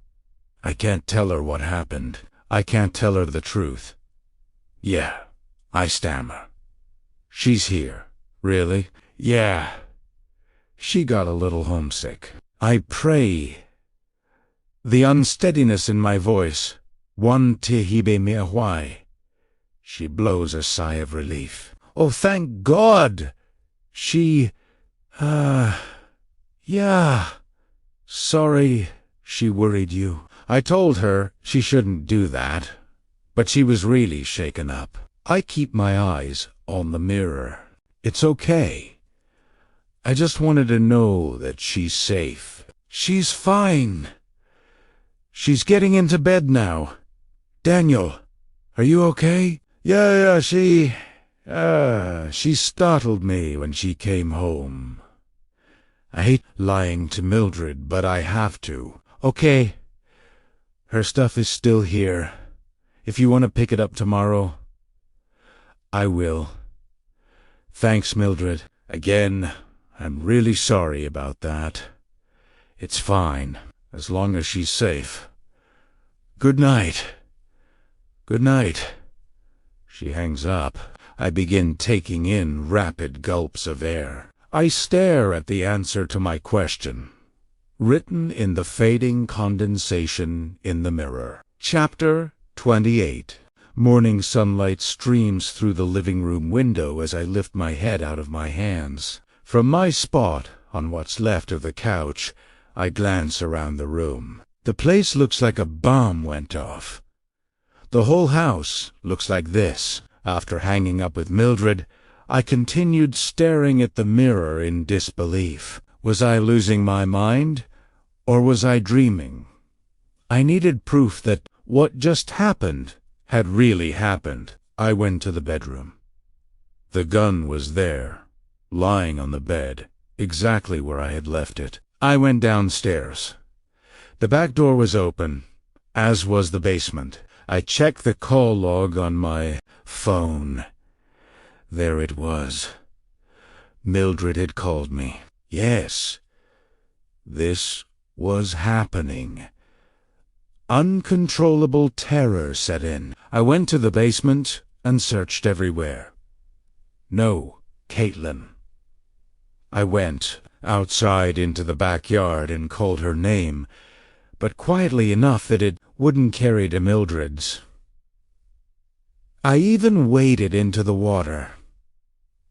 I can't tell her what happened. I can't tell her the truth. Yeah, I stammer. She's here. Really? Yeah. She got a little homesick. I pray. The unsteadiness in my voice. One tihibe me why. She blows a sigh of relief. Oh, thank God! Yeah. Sorry she worried you. I told her she shouldn't do that, but she was really shaken up. I keep my eyes on the mirror. It's okay. I just wanted to know that she's safe. She's fine. She's getting into bed now. Daniel, are you okay? Yeah, she startled me when she came home. I hate lying to Mildred, but I have to. Okay. Her stuff is still here. If you want to pick it up tomorrow, I will. Thanks, Mildred. Again, I'm really sorry about that. It's fine, as long as she's safe. Good night. Good night. She hangs up. I begin taking in rapid gulps of air. I stare at the answer to my question, written in the fading condensation in the mirror. Chapter 28. Morning sunlight streams through the living room window as I lift my head out of my hands. From my spot, on what's left of the couch, I glance around the room. The place looks like a bomb went off. The whole house looks like this. After hanging up with Mildred, I continued staring at the mirror in disbelief. Was I losing my mind, or was I dreaming? I needed proof that what just happened had really happened. I went to the bedroom. The gun was there, lying on the bed, exactly where I had left it. I went downstairs. The back door was open, as was the basement. I checked the call log on my phone. There it was. Mildred had called me. Yes, this was happening. Uncontrollable terror set in. I went to the basement and searched everywhere. No Caitlin. I went outside into the backyard and called her name, but quietly enough that it wouldn't carry to Mildred's. I even waded into the water.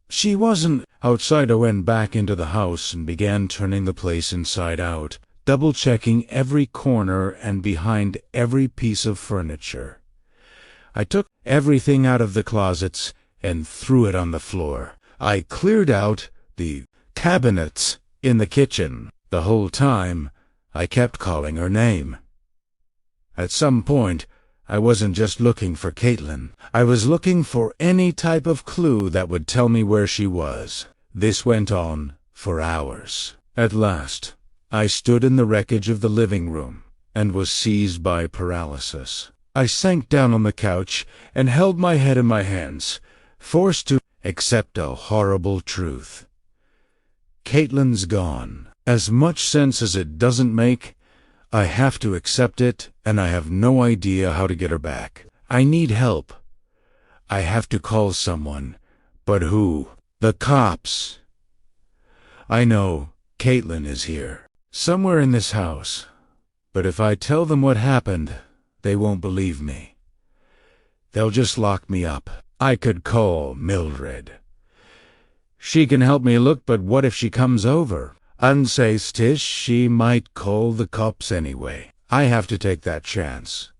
She wasn't. Outside, I went back into the house and began turning the place inside out, double-checking every corner and behind every piece of furniture. I took everything out of the closets and threw it on the floor. I cleared out the cabinets in the kitchen. The whole time, I kept calling her name. At some point, I wasn't just looking for Caitlin. I was looking for any type of clue that would tell me where she was. This went on for hours. At last, I stood in the wreckage of the living room and was seized by paralysis. I sank down on the couch and held my head in my hands, forced to accept a horrible truth. Caitlin's gone. As much sense as it doesn't make, I have to accept it, and I have no idea how to get her back. I need help. I have to call someone. But who? The cops. I know Caitlin is here. Somewhere in this house. But if I tell them what happened, they won't believe me. They'll just lock me up. I could call Mildred. She can help me look, but what if she comes over? Unsays Tish, she might call the cops anyway. I have to take that chance.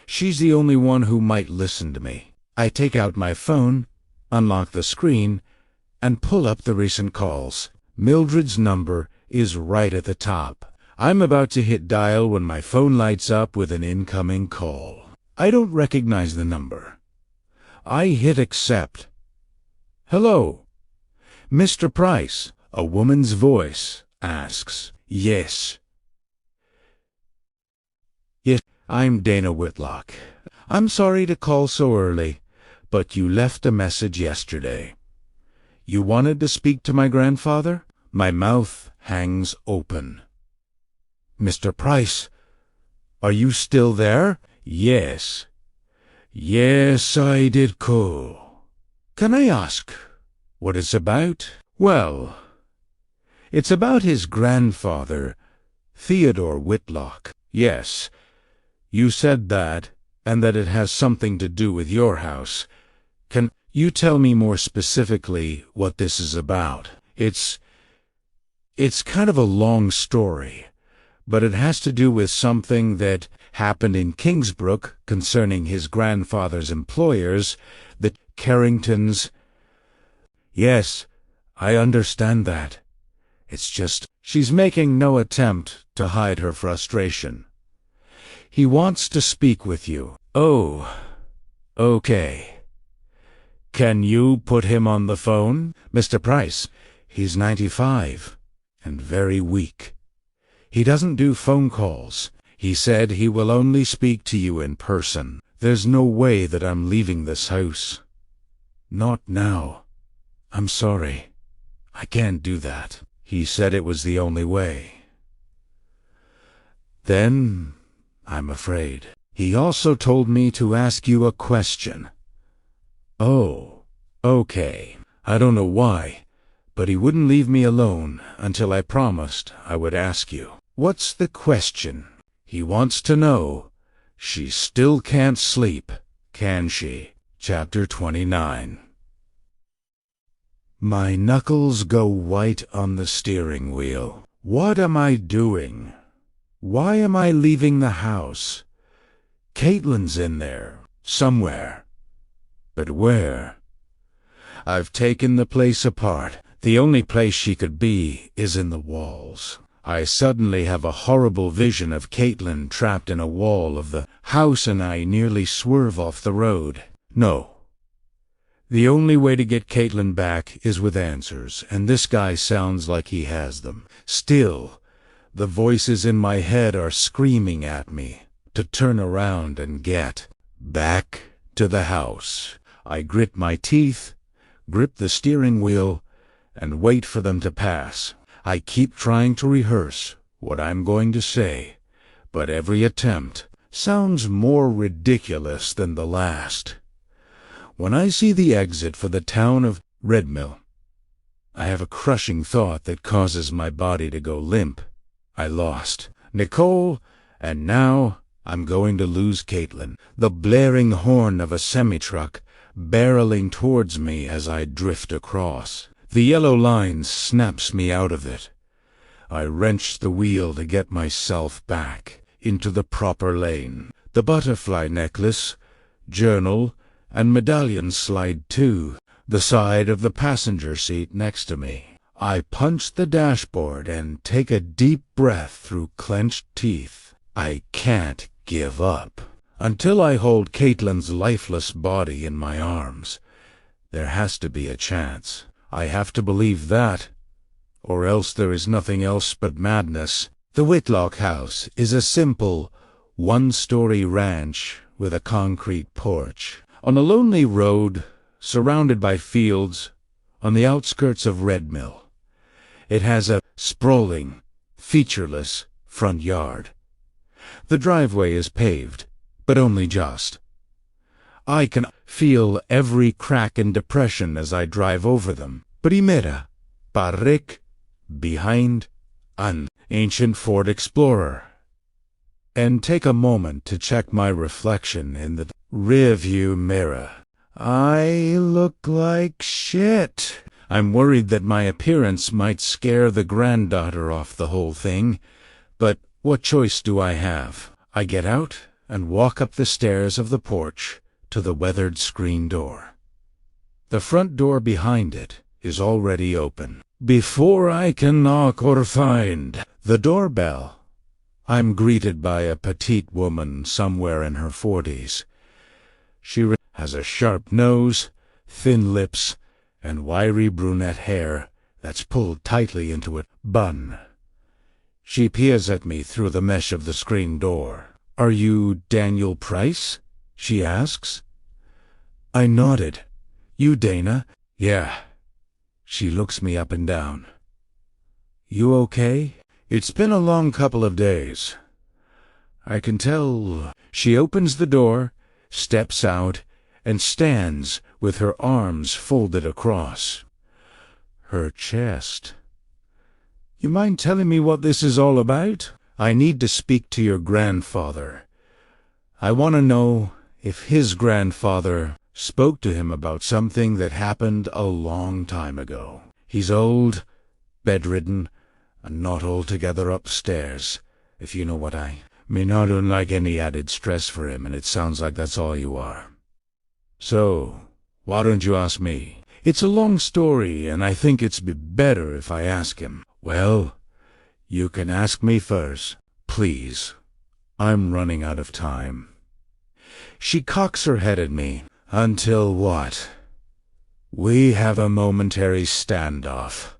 She's the only one who might listen to me. I take out my phone, unlock the screen, and pull up the recent calls. Mildred's number is right at the top. I'm about to hit dial when my phone lights up with an incoming call. I don't recognize the number. I hit accept. Hello, Mr. Price, a woman's voice asks. Yes. Yes, I'm Dana Whitlock. I'm sorry to call so early, but you left a message yesterday. You wanted to speak to my grandfather? My mouth hangs open. Mr. Price, are you still there? Yes. Yes, I did call. Can I ask what it's about? Well, it's about his grandfather, Theodore Whitlock. Yes, you said that, and that it has something to do with your house. Can you tell me more specifically what this is about? It's kind of a long story, but it has to do with something that happened in Kingsbrook concerning his grandfather's employers, the Carringtons. Yes, I understand that. It's just she's making no attempt to hide her frustration. He wants to speak with you. Oh, okay. Can you put him on the phone? Mr. Price, he's 95 and very weak. He doesn't do phone calls. He said he will only speak to you in person. There's no way that I'm leaving this house. Not now. I'm sorry. I can't do that. He said it was the only way. Then, I'm afraid. He also told me to ask you a question. Oh, okay. I don't know why, but he wouldn't leave me alone until I promised I would ask you. What's the question? He wants to know, she still can't sleep, can she? Chapter 29. My knuckles go white on the steering wheel. What am I doing? Why am I leaving the house? Caitlin's in there, somewhere. But where? I've taken the place apart. The only place she could be is in the walls. I suddenly have a horrible vision of Caitlin trapped in a wall of the house, and I nearly swerve off the road. No. The only way to get Caitlin back is with answers, and this guy sounds like he has them. Still, the voices in my head are screaming at me to turn around and get back to the house. I grit my teeth, grip the steering wheel, and wait for them to pass. I keep trying to rehearse what I'm going to say, but every attempt sounds more ridiculous than the last. When I see the exit for the town of Redmill, I have a crushing thought that causes my body to go limp. I lost Nicole, and now I'm going to lose Caitlin. The blaring horn of a semi-truck barreling towards me as I drift across. The yellow line snaps me out of it. I wrench the wheel to get myself back into the proper lane. The butterfly necklace, journal, and medallion slide to the side of the passenger seat next to me. I punch the dashboard and take a deep breath through clenched teeth. I can't give up until I hold Caitlin's lifeless body in my arms. There has to be a chance. I have to believe that, or else there is nothing else but madness. The Whitlock house is a simple, one-story ranch with a concrete porch. On a lonely road, surrounded by fields, on the outskirts of Redmill. It has a sprawling, featureless front yard. The driveway is paved, but only just. I can feel every crack and depression as I drive over them. Primera, Parrek, behind, an. ancient Ford Explorer, and take a moment to check my reflection in the rearview mirror. I look like shit. I'm worried that my appearance might scare the granddaughter off the whole thing, but what choice do I have? I get out and walk up the stairs of the porch to the weathered screen door. The front door behind it is already open. Before I can knock or find the doorbell, I'm greeted by a petite woman somewhere in her 40s. She has a sharp nose, thin lips, and wiry brunette hair that's pulled tightly into a bun. She peers at me through the mesh of the screen door. "Are you Daniel Price?" she asks. I nodded. "You Dana?" "Yeah." She looks me up and down. "You okay?" "It's been a long couple of days. I can tell." She opens the door, steps out, and stands with her arms folded across her chest. "You mind telling me what this is all about?" "I need to speak to your grandfather. I want to know if his grandfather spoke to him about something that happened a long time ago. He's old, bedridden, and not altogether upstairs, if you know what I mean. I don't like any added stress for him, and it sounds like that's all you are. So, why don't you ask me?" "It's a long story, and I think it's better if I ask him." "Well, you can ask me first, please. I'm running out of time." She cocks her head at me. "Until what?" "We have a momentary standoff.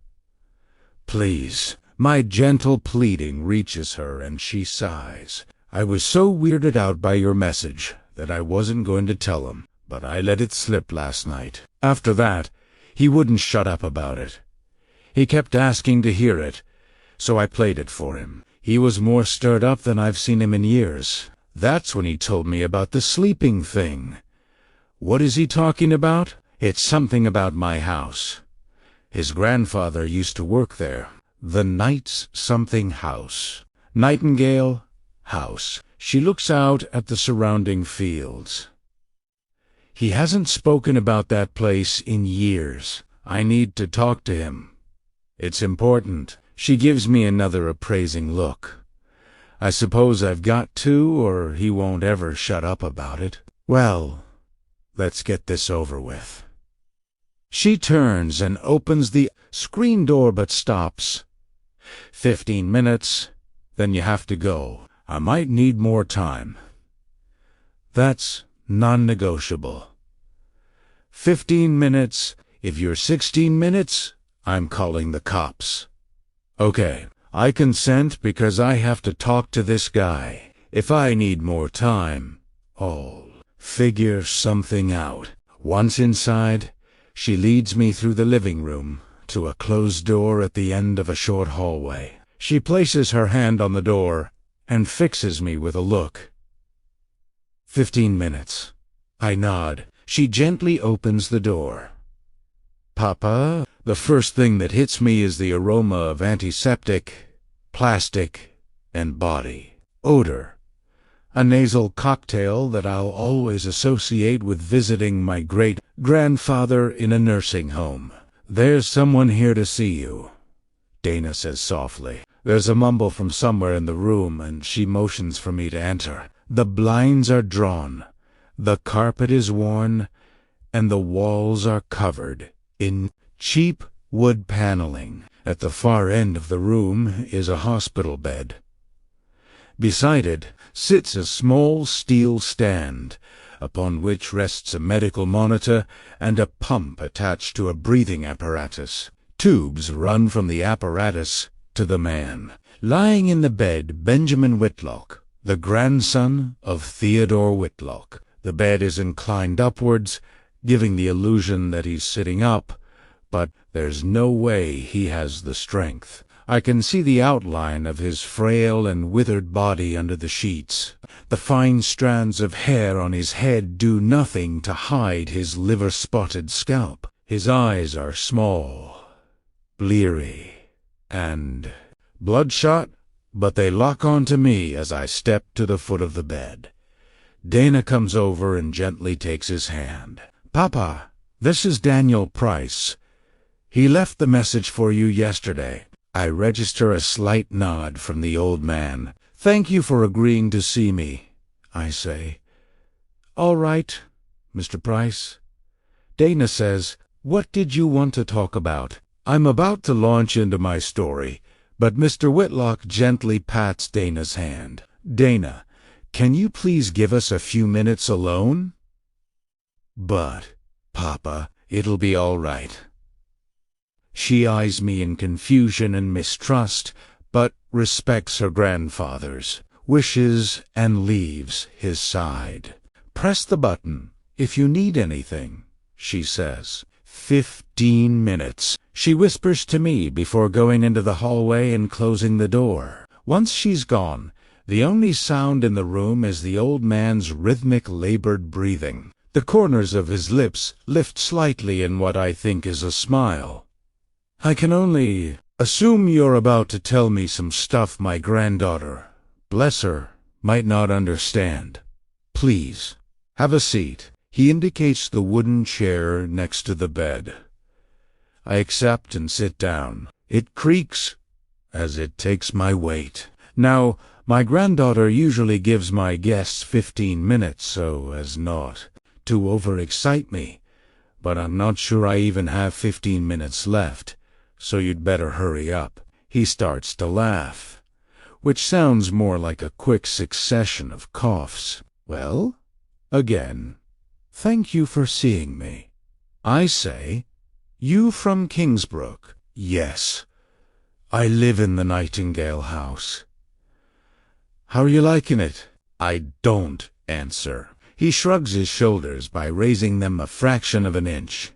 Please." My gentle pleading reaches her, and she sighs. "I was so weirded out by your message that I wasn't going to tell him, but I let it slip last night." After that, he wouldn't shut up about it. He kept asking to hear it, so I played it for him. He was more stirred up than I've seen him in years. That's when he told me about the sleeping thing. What is he talking about? It's something about my house. His grandfather used to work there. The Knight's something house. Nightingale House. She looks out at the surrounding fields. He hasn't spoken about that place in years. I need to talk to him. It's important. She gives me another appraising look. I suppose I've got to, or he won't ever shut up about it. Well, let's get this over with. She turns and opens the screen door but stops. 15 minutes, then you have to go. I might need more time. That's non-negotiable. 15 minutes. If you're 16 minutes, I'm calling the cops. Okay, I consent because I have to talk to this guy. If I need more time, I'll figure something out. Once inside, she leads me through the living room to a closed door at the end of a short hallway. She places her hand on the door and fixes me with a look. 15 minutes. I nod. She gently opens the door. "Papa?" The first thing that hits me is the aroma of antiseptic, plastic, and body odor. A nasal cocktail that I'll always associate with visiting my great-grandfather in a nursing home. "There's someone here to see you," Dana says softly. There's a mumble from somewhere in the room, and she motions for me to enter. The blinds are drawn, the carpet is worn, and the walls are covered in cheap wood paneling. At the far end of the room is a hospital bed. Beside it sits a small steel stand, upon which rests a medical monitor and a pump attached to a breathing apparatus. Tubes run from the apparatus to the man. Lying in the bed, Benjamin Whitlock, the grandson of Theodore Whitlock. The bed is inclined upwards, giving the illusion that he's sitting up, but there's no way he has the strength. I can see the outline of his frail and withered body under the sheets. The fine strands of hair on his head do nothing to hide his liver-spotted scalp. His eyes are small, bleary, and bloodshot. but they lock onto me as I step to the foot of the bed. Dana comes over and gently takes his hand. "Papa, this is Daniel Price. He left the message for you yesterday." I register a slight nod from the old man. "Thank you for agreeing to see me," I say. "All right, Mr. Price." Dana says, "What did you want to talk about?" I'm about to launch into my story, but Mr. Whitlock gently pats Dana's hand. "Dana, can you please give us a few minutes alone?" "But, Papa, it'll be all right." She eyes me in confusion and mistrust, but respects her grandfather's wishes and leaves his side. "Press the button if you need anything," she says. 15 minutes, she whispers to me before going into the hallway and closing the door. Once she's gone, the only sound in the room is the old man's rhythmic, labored breathing. The corners of his lips lift slightly in what I think is a smile. "I can only assume you're about to tell me some stuff my granddaughter, bless her, might not understand. Please, have a seat." He indicates the wooden chair next to the bed. I accept and sit down. It creaks as it takes my weight. Now, my granddaughter usually gives my guests 15 minutes so as not to overexcite me, but I'm not sure I even have 15 minutes left, so you'd better hurry up. He starts to laugh, which sounds more like a quick succession of coughs. "Well, again, thank you for seeing me." I say, "You from Kingsbrook?" "Yes. I live in the Nightingale House." "How are you liking it?" I don't answer. He shrugs his shoulders by raising them a fraction of an inch.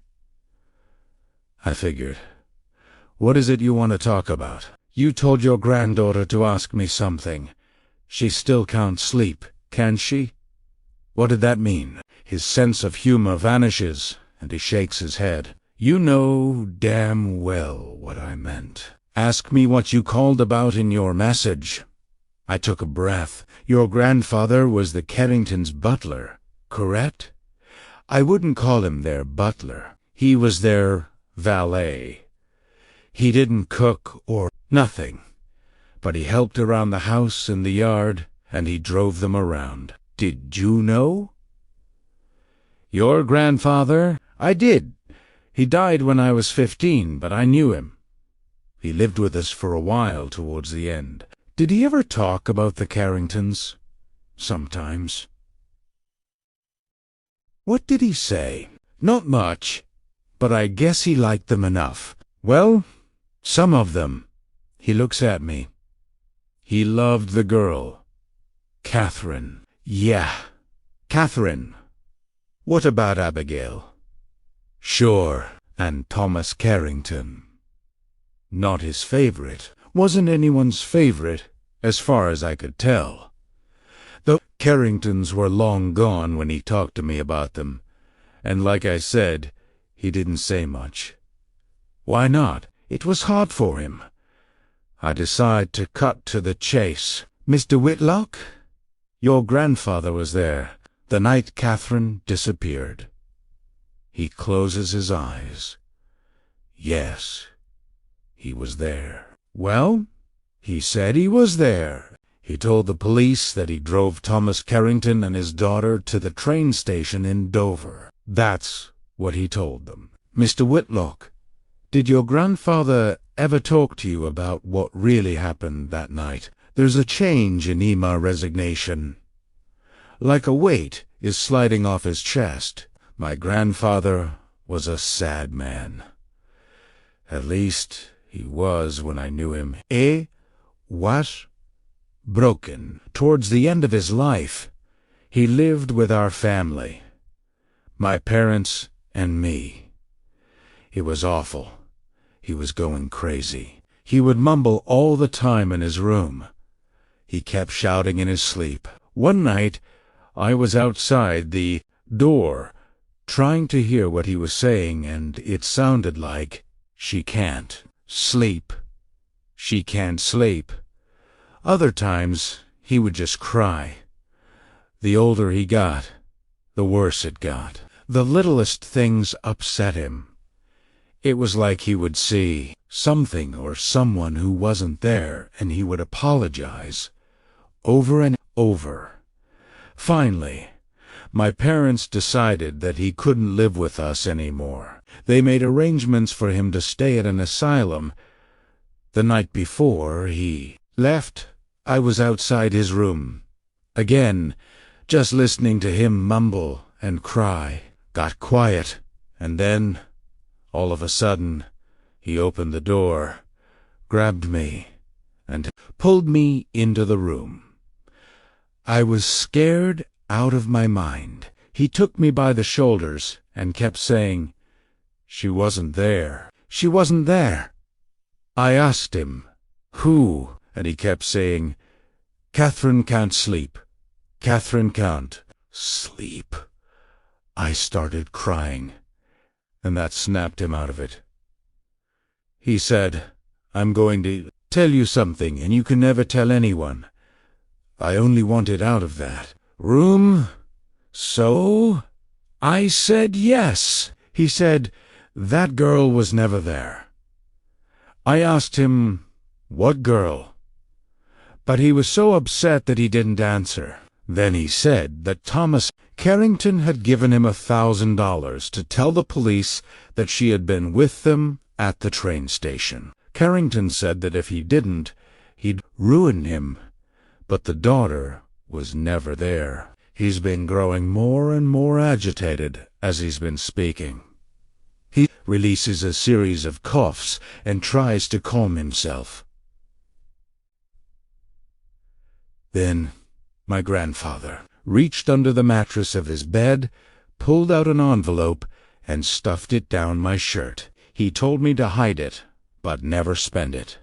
I figured. "What is it you want to talk about?" "You told your granddaughter to ask me something. She still can't sleep, can she?" "What did that mean?" His sense of humor vanishes, and he shakes his head. "You know damn well what I meant. Ask me what you called about in your message." I took a breath. "Your grandfather was the Carringtons' butler, correct?" "I wouldn't call him their butler. He was their valet. He didn't cook or nothing, but he helped around the house and the yard, and he drove them around." "Did you know?" "Your grandfather?" "I did. He died when I was 15, but I knew him. He lived with us for a while towards the end." "Did he ever talk about the Carringtons?" "Sometimes." "What did he say?" "Not much, but I guess he liked them enough." "Well, some of them." He looks at me. "He loved the girl, Catherine." "Yeah, Catherine. What about Abigail?" "Sure, and Thomas Carrington." "Not his favorite." "Wasn't anyone's favorite, as far as I could tell. The Carringtons were long gone when he talked to me about them, and like I said, he didn't say much." "Why not?" "It was hard for him." I decide to cut to the chase. "Mr. Whitlock, your grandfather was there the night Catherine disappeared." He closes his eyes. "Yes, he was there." "Well?" "He said he was there. He told the police that he drove Thomas Carrington and his daughter to the train station in Dover. That's what he told them." "Mr. Whitlock, did your grandfather ever talk to you about what really happened that night?" There's a change in Ema's resignation. Like a weight is sliding off his chest. My grandfather was a sad man. At least he was when I knew him. Was broken. Towards the end of his life, he lived with our family, my parents and me. It was awful. He was going crazy. He would mumble all the time in his room. He kept shouting in his sleep. One night, I was outside the door, trying to hear what he was saying, and it sounded like, "She can't sleep. She can't sleep." Other times, he would just cry. The older he got, the worse it got. The littlest things upset him. It was like he would see something or someone who wasn't there, and he would apologize over and over. Finally, my parents decided that he couldn't live with us anymore. They made arrangements for him to stay at an asylum. The night before he left, I was outside his room, again, just listening to him mumble and cry. Got quiet, and then, all of a sudden, he opened the door, grabbed me, and pulled me into the room. I was scared out of my mind. He took me by the shoulders and kept saying, "She wasn't there. She wasn't there." I asked him, "Who?" And he kept saying, "Catherine can't sleep. Catherine can't sleep." I started crying, and that snapped him out of it. He said, "I'm going to tell you something, and you can never tell anyone. I only wanted out of that room, so I said yes." He said, "That girl was never there." I asked him, "What girl?" But he was so upset that he didn't answer. Then he said that Thomas Carrington had given him $1,000 to tell the police that she had been with them at the train station. Carrington said that if he didn't, he'd ruin him. But the daughter was never there. He's been growing more and more agitated as he's been speaking. He releases a series of coughs and tries to calm himself. Then my grandfather reached under the mattress of his bed, pulled out an envelope, and stuffed it down my shirt. He told me to hide it, but never spend it.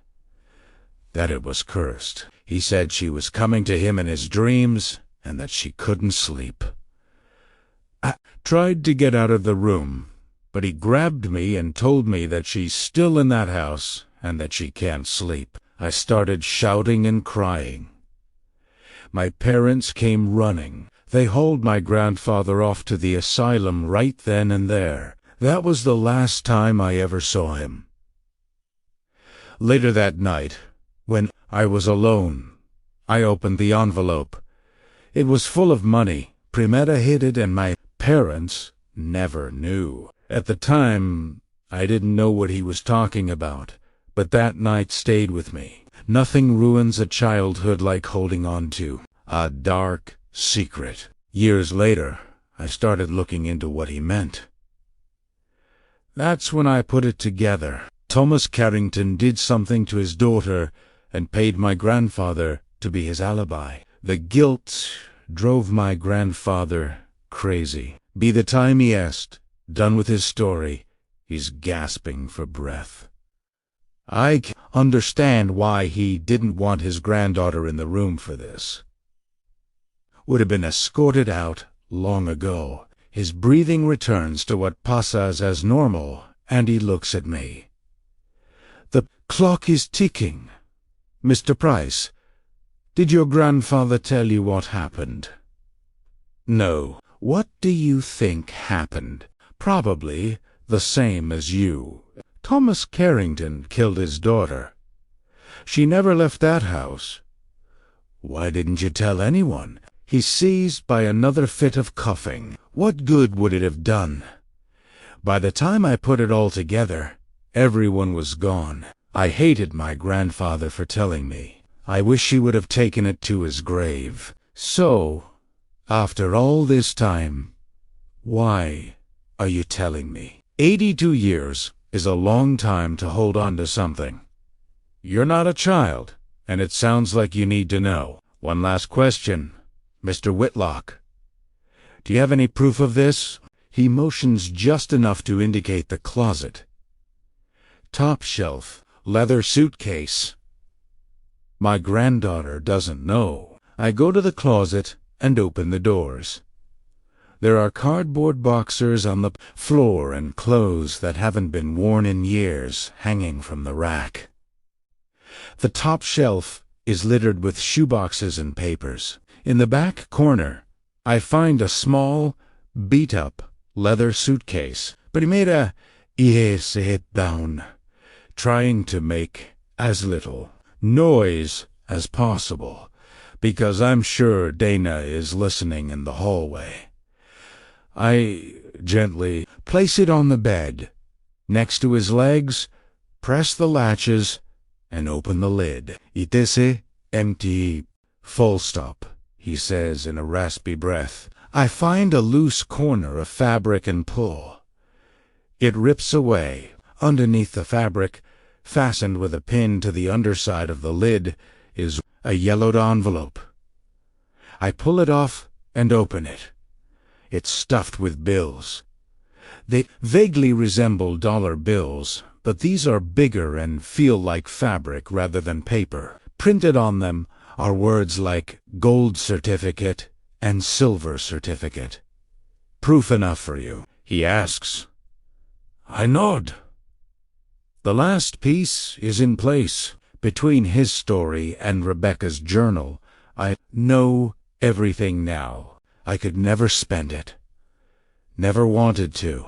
That it was cursed. He said she was coming to him in his dreams, and that she couldn't sleep. I tried to get out of the room, but he grabbed me and told me that she's still in that house, and that she can't sleep. I started shouting and crying. My parents came running. They hauled my grandfather off to the asylum right then and there. That was the last time I ever saw him. Later that night, when I was alone, I opened the envelope. It was full of money, premeditated, and my parents never knew. At the time, I didn't know what he was talking about, but that night stayed with me. Nothing ruins a childhood like holding on to a dark secret. Years later, I started looking into what he meant. That's when I put it together. Thomas Carrington did something to his daughter and paid my grandfather to be his alibi. The guilt drove my grandfather crazy. By the time he asked, done with his story, he's gasping for breath. I can understand why he didn't want his granddaughter in the room for this. Would have been escorted out long ago. His breathing returns to what passes as normal, and he looks at me. The clock is ticking. Mr. Price, did your grandfather tell you what happened? No. What do you think happened? Probably the same as you. Thomas Carrington killed his daughter. She never left that house. Why didn't you tell anyone? He's seized by another fit of coughing. What good would it have done? By the time I put it all together, everyone was gone. I hated my grandfather for telling me. I wish he would have taken it to his grave. So, after all this time, why are you telling me? 82 years is a long time to hold on to something. You're not a child, and it sounds like you need to know. One last question, Mr. Whitlock. Do you have any proof of this? He motions just enough to indicate the closet. Top shelf, leather suitcase. My granddaughter doesn't know. I go to the closet and open the doors. There are cardboard boxers on the floor and clothes that haven't been worn in years hanging from the rack. The top shelf is littered with shoeboxes and papers. In the back corner, I find a small, beat-up leather suitcase, but he made a sit down, trying to make as little noise as possible, because I'm sure Dana is listening in the hallway. I gently place it on the bed, next to his legs, press the latches, and open the lid. It is empty, full stop, he says in a raspy breath. I find a loose corner of fabric and pull. It rips away. Underneath the fabric, fastened with a pin to the underside of the lid, is a yellowed envelope. I pull it off and open it. It's stuffed with bills. They vaguely resemble dollar bills, but these are bigger and feel like fabric rather than paper. Printed on them are words like gold certificate and silver certificate. Proof enough for you? He asks. I nod. The last piece is in place. Between his story and Rebecca's journal, I know everything now. I could never spend it. Never wanted to.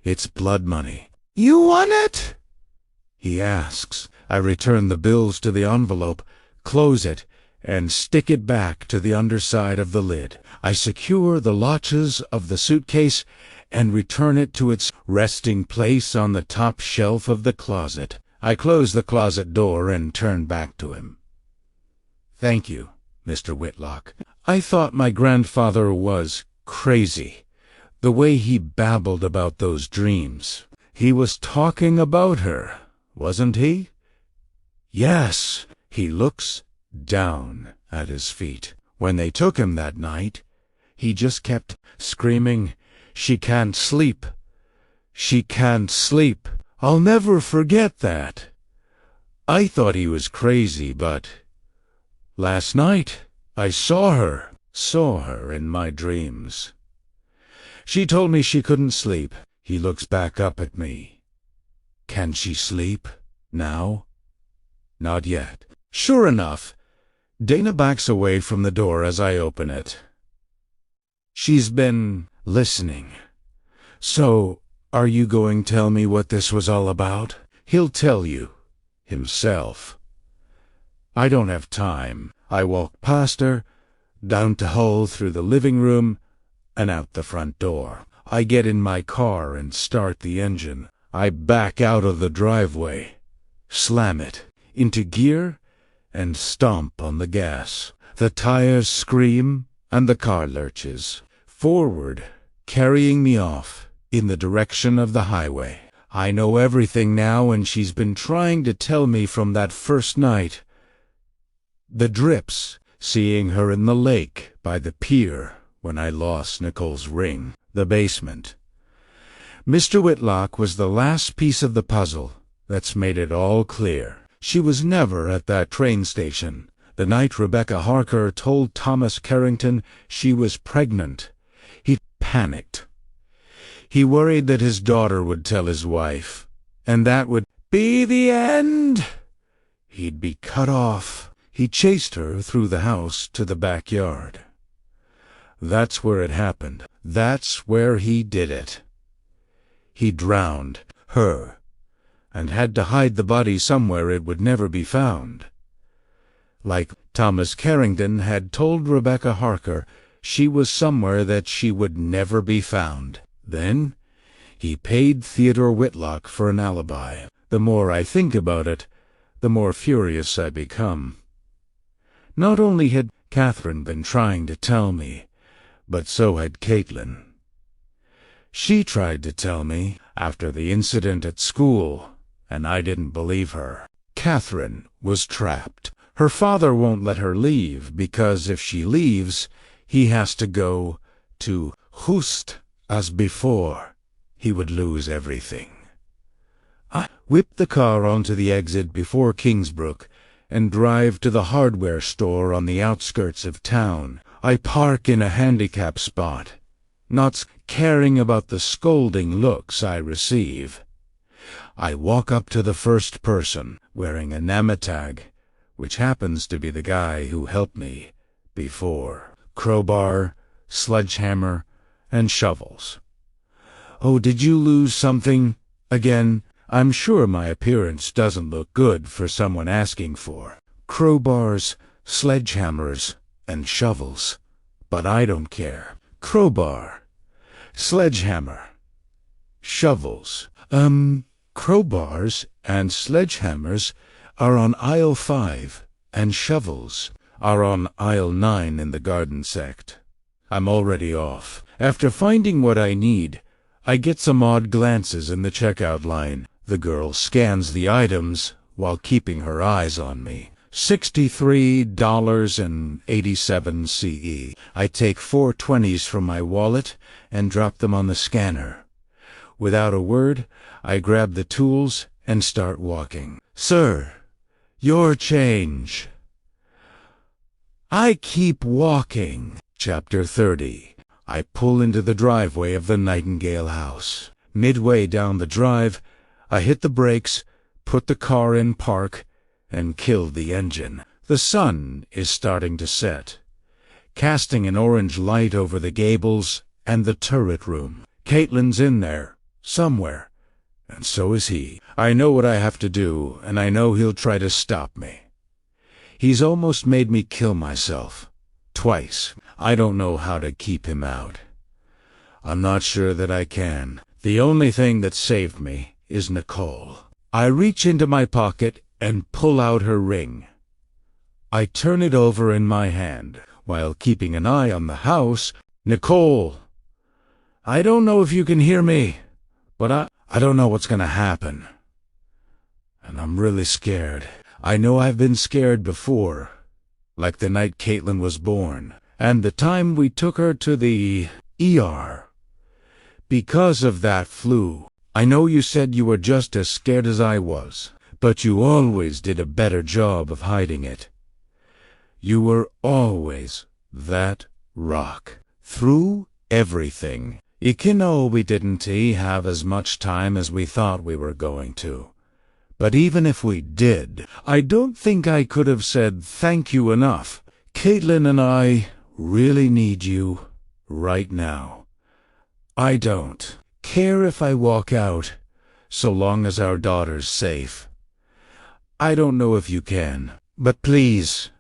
It's blood money. You want it? He asks. I return the bills to the envelope, close it, and stick it back to the underside of the lid. I secure the latches of the suitcase and return it to its resting place on the top shelf of the closet. I close the closet door and turn back to him. Thank you, Mr. Whitlock. I thought my grandfather was crazy, the way he babbled about those dreams. He was talking about her, wasn't he? Yes. He looks down at his feet. When they took him that night, he just kept screaming, "She can't sleep. She can't sleep." I'll never forget that. I thought he was crazy, but last night I saw her in my dreams. She told me she couldn't sleep. He looks back up at me. Can she sleep now? Not yet. Sure enough, Dana backs away from the door as I open it. She's been listening. So, are you going to tell me what this was all about? He'll tell you, himself. I don't have time. I walk past her, down the hall through the living room, and out the front door. I get in my car and start the engine. I back out of the driveway, slam it into gear, and stomp on the gas. The tires scream, and the car lurches forward, carrying me off in the direction of the highway. I know everything now, and she's been trying to tell me from that first night. The drips, seeing her in the lake by the pier when I lost Nicole's ring, the basement. Mr. Whitlock was the last piece of the puzzle that's made it all clear. She was never at that train station the night Rebecca Harker told Thomas Carrington she was pregnant. He panicked. He worried that his daughter would tell his wife, and that would be the end. He'd be cut off. He chased her through the house to the backyard. That's where it happened. That's where he did it. He drowned her, and had to hide the body somewhere it would never be found. Like Thomas Carrington had told Rebecca Harker, she was somewhere that she would never be found. Then he paid Theodore Whitlock for an alibi. The more I think about it, the more furious I become. Not only had Catherine been trying to tell me, but so had Caitlin. She tried to tell me after the incident at school, and I didn't believe her. Catherine was trapped. Her father won't let her leave, because if she leaves, he has to go to Hust as before. He would lose everything. I whip the car onto the exit before Kingsbrook and drive to the hardware store on the outskirts of town. I park in a handicap spot, not caring about the scolding looks I receive. I walk up to the first person, wearing a namatag, which happens to be the guy who helped me before. Crowbar, sledgehammer, and shovels. "Oh, did you lose something again? I'm sure my appearance doesn't look good for someone asking for crowbars, sledgehammers, and shovels. But I don't care. Crowbar, sledgehammer, shovels. Crowbars and sledgehammers are on aisle 5, and shovels are on aisle 9 in the garden sect." I'm already off. After finding what I need, I get some odd glances in the checkout line. The girl scans the items while keeping her eyes on me. $63.87 CE. I take 4 20s from my wallet and drop them on the scanner. Without a word, I grab the tools and start walking. "Sir, your change." I keep walking. Chapter 30. I pull into the driveway of the Nightingale House. Midway down the drive, I hit the brakes, put the car in park, and kill the engine. The sun is starting to set, casting an orange light over the gables and the turret room. Caitlin's in there, somewhere, and so is he. I know what I have to do, and I know he'll try to stop me. He's almost made me kill myself. Twice. I don't know how to keep him out. I'm not sure that I can. The only thing that saved me is Nicole. I reach into my pocket and pull out her ring. I turn it over in my hand, while keeping an eye on the house. "Nicole, I don't know if you can hear me, but I don't know what's gonna happen. And I'm really scared. I know I've been scared before, like the night Caitlin was born, and the time we took her to the ER. Because of that flu. I know you said you were just as scared as I was, but you always did a better job of hiding it. You were always that rock. Through everything. You know we didn't have as much time as we thought we were going to. But even if we did, I don't think I could have said thank you enough. Caitlin and I really need you right now. I don't care if I walk out, so long as our daughter's safe. I don't know if you can, but please,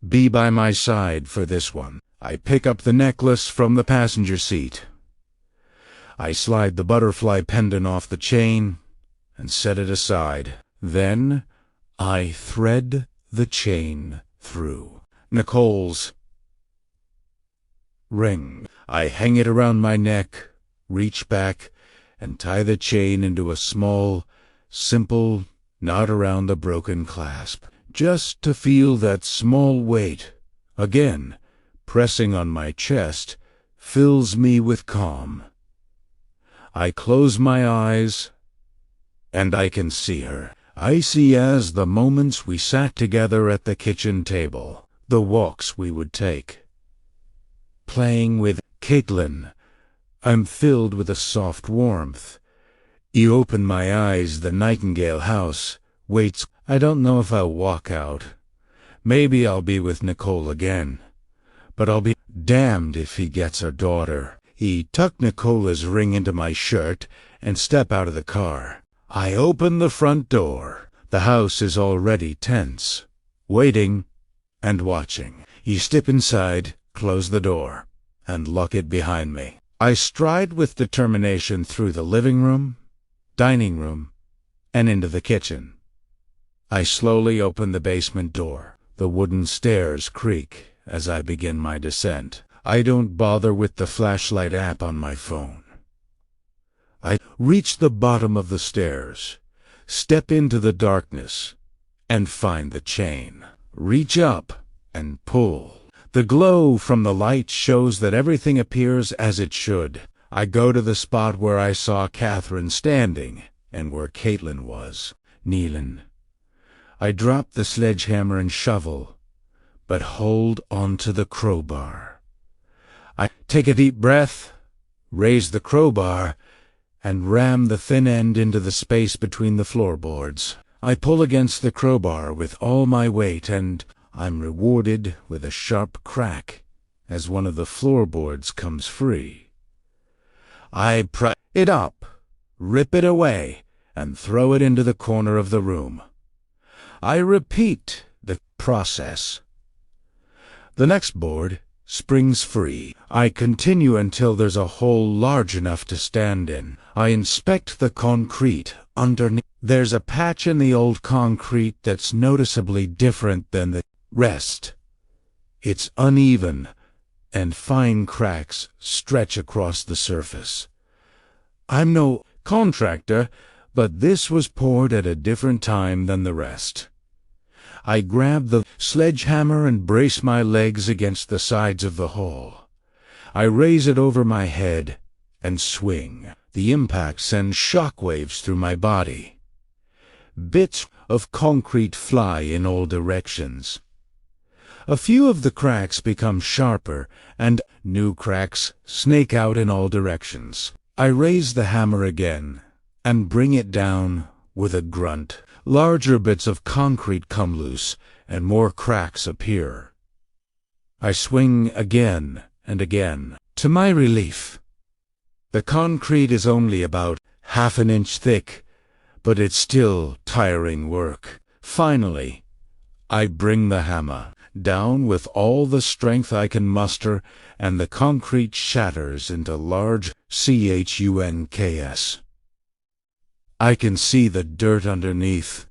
be by my side for this one." I pick up the necklace from the passenger seat. I slide the butterfly pendant off the chain and set it aside. Then I thread the chain through Nicole's ring. I hang it around my neck, reach back, and tie the chain into a small, simple knot around the broken clasp, just to feel that small weight, again, pressing on my chest, fills me with calm. I close my eyes, and I can see her. I see as the moments we sat together at the kitchen table, the walks we would take. Playing with Caitlin, I'm filled with a soft warmth. You open my eyes, the Nightingale House waits. I don't know if I'll walk out. Maybe I'll be with Nicole again. But I'll be damned if he gets our daughter. He tucked Nicola's ring into my shirt and step out of the car. I open the front door. The house is already tense, waiting and watching. You step inside, close the door, and lock it behind me. I stride with determination through the living room, dining room, and into the kitchen. I slowly open the basement door. The wooden stairs creak as I begin my descent. I don't bother with the flashlight app on my phone. I reach the bottom of the stairs, step into the darkness, and find the chain. Reach up and pull. The glow from the light shows that everything appears as it should. I go to the spot where I saw Catherine standing and where Caitlin was, kneeling. I drop the sledgehammer and shovel, but hold onto the crowbar. I take a deep breath, raise the crowbar, and ram the thin end into the space between the floorboards. I pull against the crowbar with all my weight, and I'm rewarded with a sharp crack as one of the floorboards comes free. I pry it up, rip it away, and throw it into the corner of the room. I repeat the process. The next board springs free. I continue until there's a hole large enough to stand in. I inspect the concrete underneath. There's a patch in the old concrete that's noticeably different than the rest. It's uneven, and fine cracks stretch across the surface. I'm no contractor, but this was poured at a different time than the rest. I grab the sledgehammer and brace my legs against the sides of the hole. I raise it over my head and swing. The impact sends shockwaves through my body. Bits of concrete fly in all directions. A few of the cracks become sharper, and new cracks snake out in all directions. I raise the hammer again and bring it down with a grunt. Larger bits of concrete come loose, and more cracks appear. I swing again and again. To my relief, the concrete is only about half an inch thick, but it's still tiring work. Finally, I bring the hammer down with all the strength I can muster, and the concrete shatters into large chunks. I can see the dirt underneath.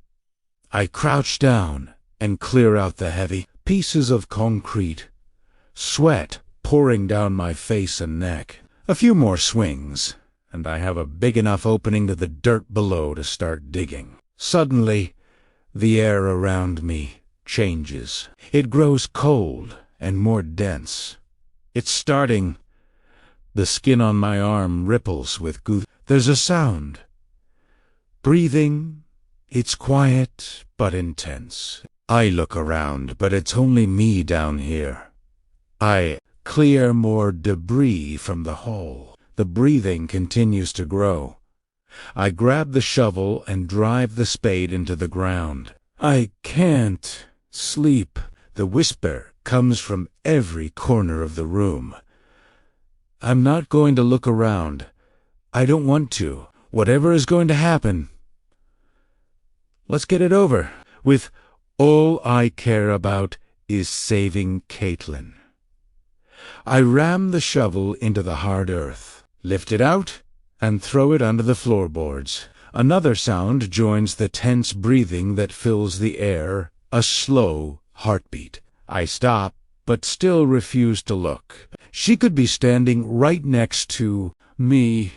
I crouch down and clear out the heavy pieces of concrete, sweat pouring down my face and neck. A few more swings, and I have a big enough opening to the dirt below to start digging. Suddenly, the air around me changes. It grows cold and more dense. It's starting. The skin on my arm ripples with goo. There's a sound. Breathing. It's quiet but intense. I look around, but it's only me down here. I clear more debris from the hole. The breathing continues to grow. I grab the shovel and drive the spade into the ground. I can't sleep. The whisper comes from every corner of the room. I'm not going to look around. I don't want to. Whatever is going to happen, let's get it over with. All I care about is saving Caitlin. I ram the shovel into the hard earth, lift it out, and throw it under the floorboards. Another sound joins the tense breathing that fills the air, a slow heartbeat. I stop, but still refuse to look. She could be standing right next to me,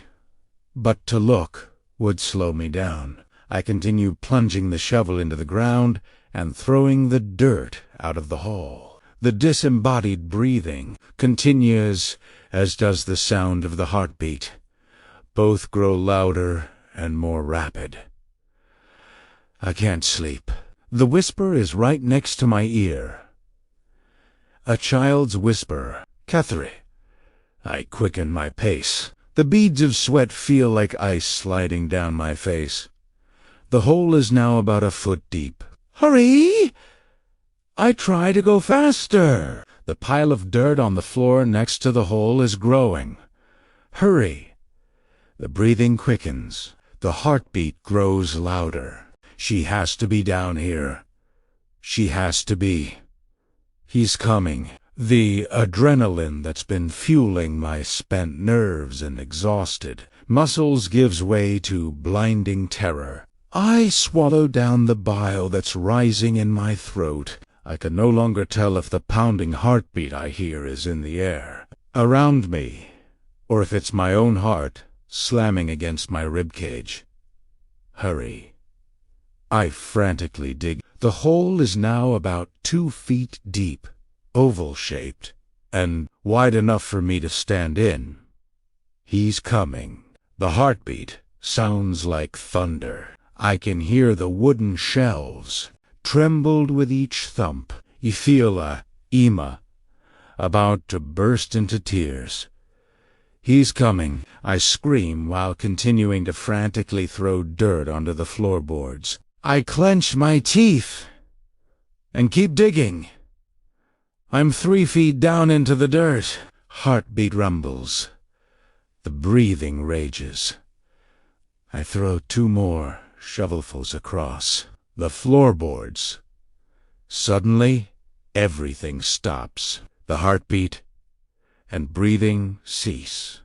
but to look would slow me down. I continue plunging the shovel into the ground and throwing the dirt out of the hole. The disembodied breathing continues, as does the sound of the heartbeat. Both grow louder and more rapid. I can't sleep. The whisper is right next to my ear. A child's whisper. Catherine. I quicken my pace. The beads of sweat feel like ice sliding down my face. The hole is now about a foot deep. Hurry! I try to go faster. The pile of dirt on the floor next to the hole is growing. Hurry! The breathing quickens. The heartbeat grows louder. She has to be down here. She has to be. He's coming. The adrenaline that's been fueling my spent nerves and exhausted muscles gives way to blinding terror. I swallow down the bile that's rising in my throat. I can no longer tell if the pounding heartbeat I hear is in the air around me, or if it's my own heart slamming against my ribcage. Hurry. I frantically dig. The hole is now about 2 feet deep, oval-shaped, and wide enough for me to stand in. He's coming. The heartbeat sounds like thunder. I can hear the wooden shelves trembled with each thump. You feel Emma about to burst into tears. He's coming. I scream while continuing to frantically throw dirt onto the floorboards. I clench my teeth and keep digging. I'm 3 feet down into the dirt. Heartbeat rumbles. The breathing rages. I throw 2 more shovelfuls across the floorboards. Suddenly, everything stops. The heartbeat and breathing cease.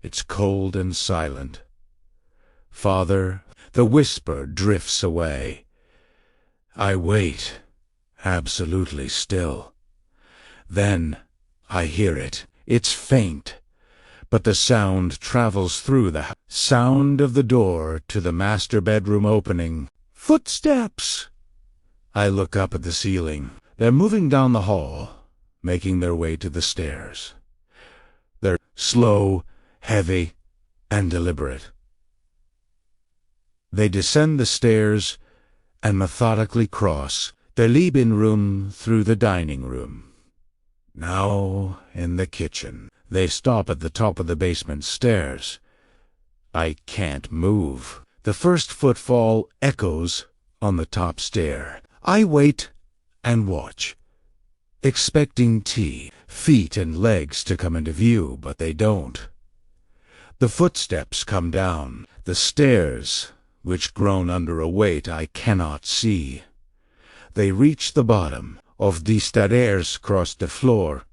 It's cold and silent. Father, the whisper drifts away. I wait, absolutely still. Then I hear it. It's faint, but the sound travels through the sound of the door to the master bedroom opening. Footsteps! I look up at the ceiling. They're moving down the hall, making their way to the stairs. They're slow, heavy, and deliberate. They descend the stairs and methodically cross the living room through the dining room. Now in the kitchen. They stop at the top of the basement stairs. I can't move. The first footfall echoes on the top stair. I wait and watch, expecting feet and legs to come into view, but they don't. The footsteps come down the stairs, which groan under a weight I cannot see. They reach the bottom of the stairs, cross the floor,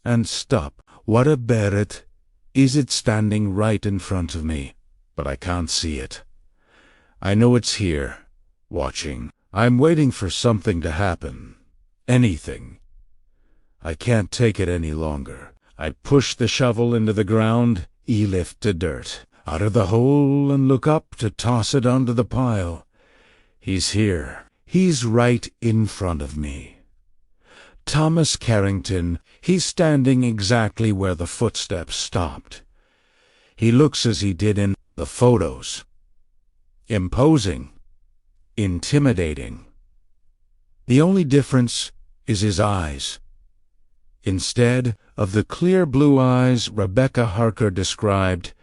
and stop. What about it? Is it standing right in front of me? But I can't see it. I know it's here, watching. I'm waiting for something to happen. Anything. I can't take it any longer. I push the shovel into the ground, lift the dirt out of the hole and look up to toss it onto the pile. He's here. He's right in front of me. Thomas Carrington. He's standing exactly where the footsteps stopped. He looks as he did in the photos. Imposing. Intimidating. The only difference is his eyes. Instead of the clear blue eyes Rebecca Harker described,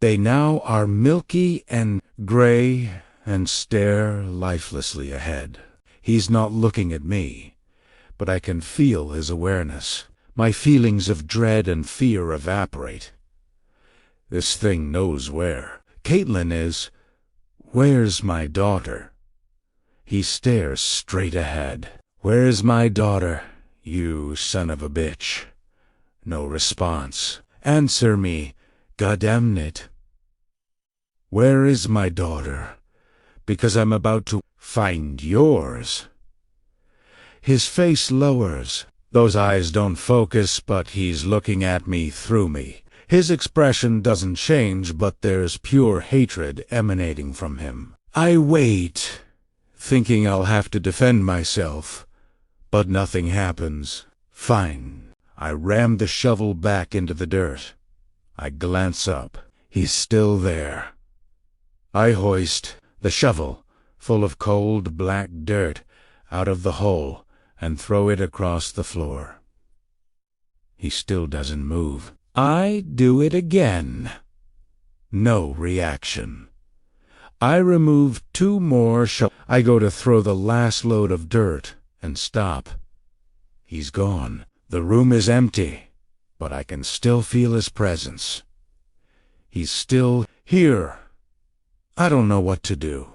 they now are milky and gray and stare lifelessly ahead. He's not looking at me, but I can feel his awareness. My feelings of dread and fear evaporate. This thing knows where Caitlin is. Where's my daughter? He stares straight ahead. Where's my daughter, you son of a bitch? No response. Answer me, goddamn it. Where is my daughter? Because I'm about to find yours. His face lowers. Those eyes don't focus, but he's looking at me through me. His expression doesn't change, but there's pure hatred emanating from him. I wait, thinking I'll have to defend myself, but nothing happens. Fine. I ram the shovel back into the dirt. I glance up. He's still there. I hoist the shovel, full of cold black dirt, out of the hole and throw it across the floor. He still doesn't move. I do it again. No reaction. I remove 2 more shovels. I go to throw the last load of dirt and stop. He's gone. The room is empty, but I can still feel his presence. He's still here. I don't know what to do.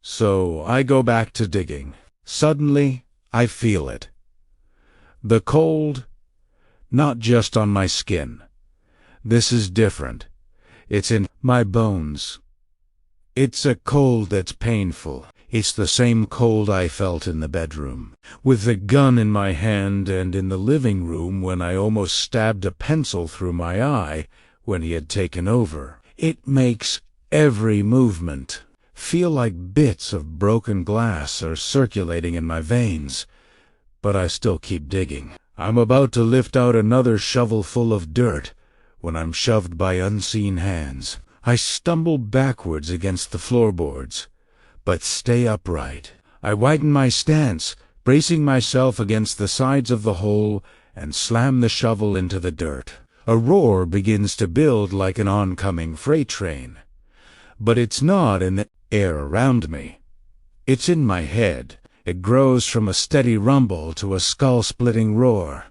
So I go back to digging. Suddenly, I feel it. The cold, not just on my skin. This is different. It's in my bones. It's a cold that's painful. It's the same cold I felt in the bedroom, with the gun in my hand, and in the living room when I almost stabbed a pencil through my eye when he had taken over. It makes every movement feel like bits of broken glass are circulating in my veins. But I still keep digging. I'm about to lift out another shovelful of dirt when I'm shoved by unseen hands. I stumble backwards against the floorboards, but stay upright. I widen my stance, bracing myself against the sides of the hole, and slam the shovel into the dirt. A roar begins to build like an oncoming freight train. But it's not, and air around me. It's in my head. It grows from a steady rumble to a skull-splitting roar.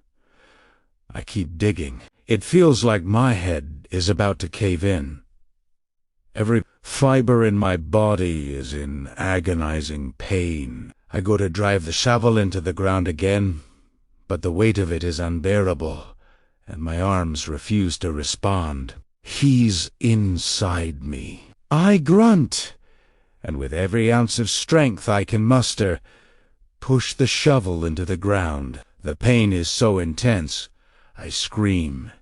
I keep digging. It feels like my head is about to cave in. Every fiber in my body is in agonizing pain. I go to drive the shovel into the ground again, but the weight of it is unbearable, and my arms refuse to respond. He's inside me. I grunt, and with every ounce of strength I can muster, push the shovel into the ground. The pain is so intense, I scream.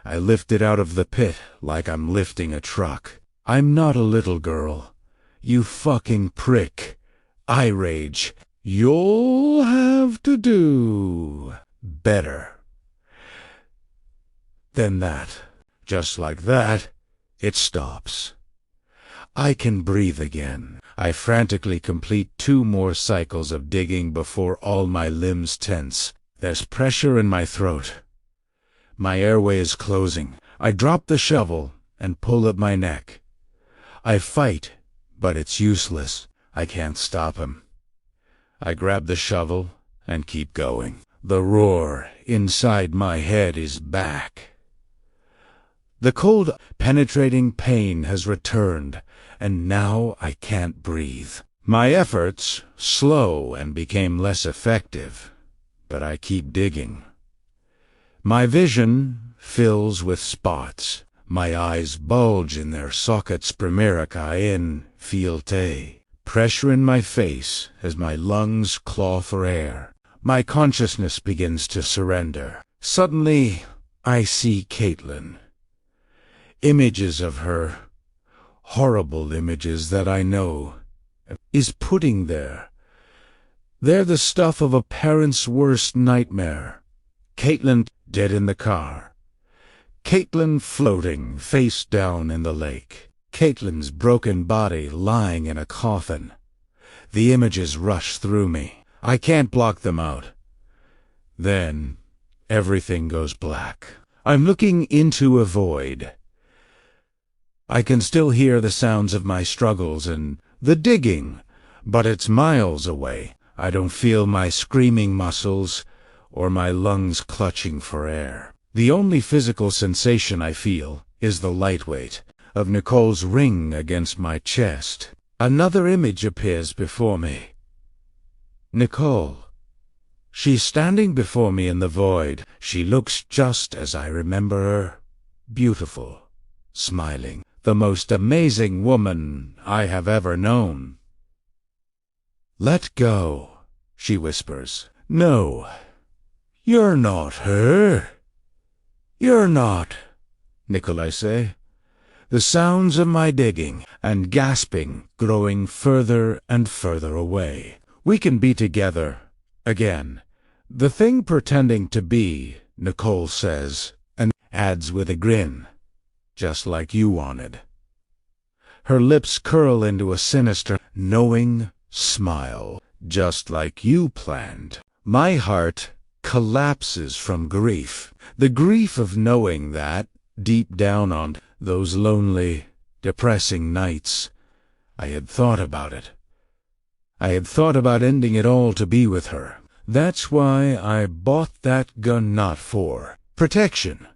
I lift it out of the pit like I'm lifting a truck. I'm not a little girl. You fucking prick. I rage. You'll have to do better than that. Just like that, it stops. I can breathe again. I frantically complete 2 more cycles of digging before all my limbs tense. There's pressure in my throat. My airway is closing. I drop the shovel and pull at my neck. I fight, but it's useless. I can't stop him. I grab the shovel and keep going. The roar inside my head is back. The cold, penetrating pain has returned, and now I can't breathe. My efforts slow and became less effective, but I keep digging. My vision fills with spots. My eyes bulge in their sockets primerica in filte. Pressure in my face as my lungs claw for air. My consciousness begins to surrender. Suddenly, I see Caitlin. Images of her, horrible images that I know, is putting there. They're the stuff of a parent's worst nightmare. Caitlin dead in the car. Caitlin floating face down in the lake. Caitlin's broken body lying in a coffin. The images rush through me. I can't block them out. Then everything goes black. I'm looking into a void. I can still hear the sounds of my struggles and the digging, but it's miles away. I don't feel my screaming muscles or my lungs clutching for air. The only physical sensation I feel is the light weight of Nicole's ring against my chest. Another image appears before me. Nicole. She's standing before me in the void. She looks just as I remember her. Beautiful, smiling. The most amazing woman I have ever known. Let go, she whispers. No, you're not her. You're not, Nicole, I say. The sounds of my digging and gasping growing further and further away. We can be together again. The thing pretending to be, Nicole says, and adds with a grin. Just like you wanted. Her lips curl into a sinister, knowing smile. Just like you planned. My heart collapses from grief. The grief of knowing that, deep down on those lonely, depressing nights, I had thought about it. I had thought about ending it all to be with her. That's why I bought that gun, not for protection,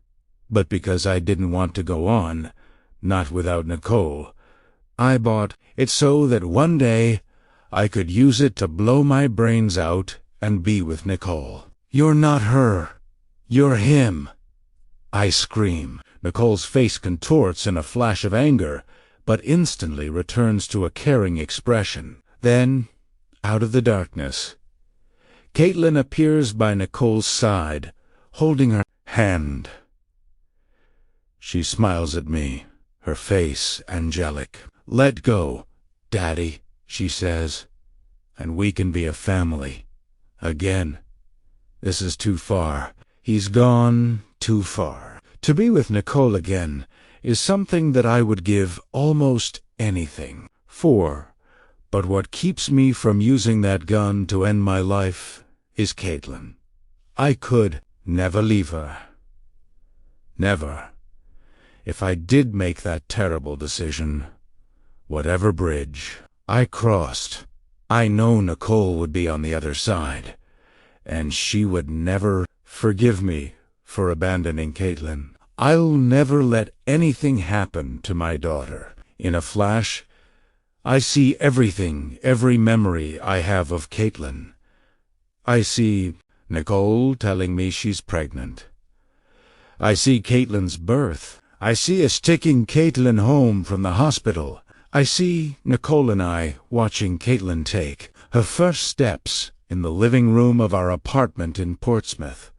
but because I didn't want to go on, not without Nicole. I bought it so that one day I could use it to blow my brains out and be with Nicole. You're not her. You're him. I scream. Nicole's face contorts in a flash of anger, but instantly returns to a caring expression. Then, out of the darkness, Caitlin appears by Nicole's side, holding her hand. She smiles at me, her face angelic. Let go, Daddy, she says, and we can be a family. Again. This is too far. He's gone too far. To be with Nicole again is something that I would give almost anything for. But what keeps me from using that gun to end my life is Caitlin. I could never leave her. Never. If I did make that terrible decision, Whatever bridge I crossed, I know Nicole would be on the other side, and she would never forgive me for abandoning Caitlin. I'll never let anything happen to my daughter. In a flash, I see everything, every memory I have of Caitlin. I see Nicole telling me she's pregnant. I see Caitlin's birth. I see us taking Caitlin home from the hospital. I see Nicole and I watching Caitlin take her first steps in the living room of our apartment in Portsmouth.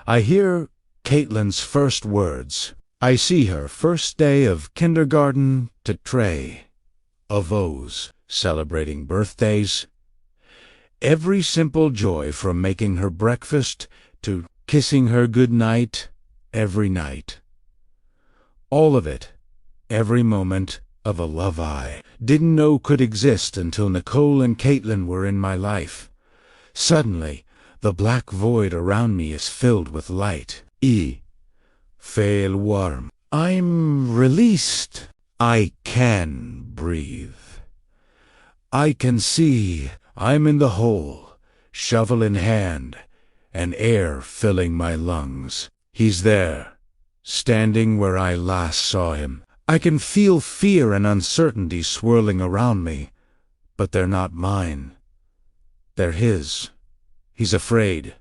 I hear Caitlin's first words. I see her first day of kindergarten to tray of O's, celebrating birthdays. Every simple joy from making her breakfast to kissing her good night every night. All of it, every moment of a love I didn't know could exist until Nicole and Caitlin were in my life. Suddenly, the black void around me is filled with light. Feel warm. I'm released. I can breathe. I can see. I'm in the hole, shovel in hand, and air filling my lungs. He's there, standing where I last saw him. I can feel fear and uncertainty swirling around me, but they're not mine. They're his. He's afraid.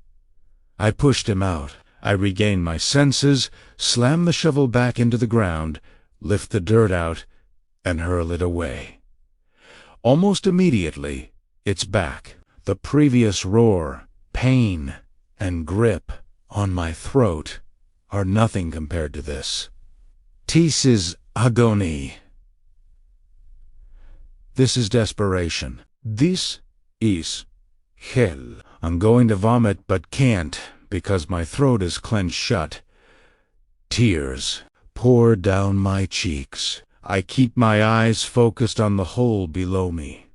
I pushed him out. I regain my senses, slam the shovel back into the ground, lift the dirt out, and hurl it away. Almost immediately, it's back. The previous roar, pain, and grip on my throat are nothing compared to this. This is agony. This is desperation. This is hell. I'm going to vomit but can't because my throat is clenched shut. Tears pour down my cheeks. I keep my eyes focused on the hole below me.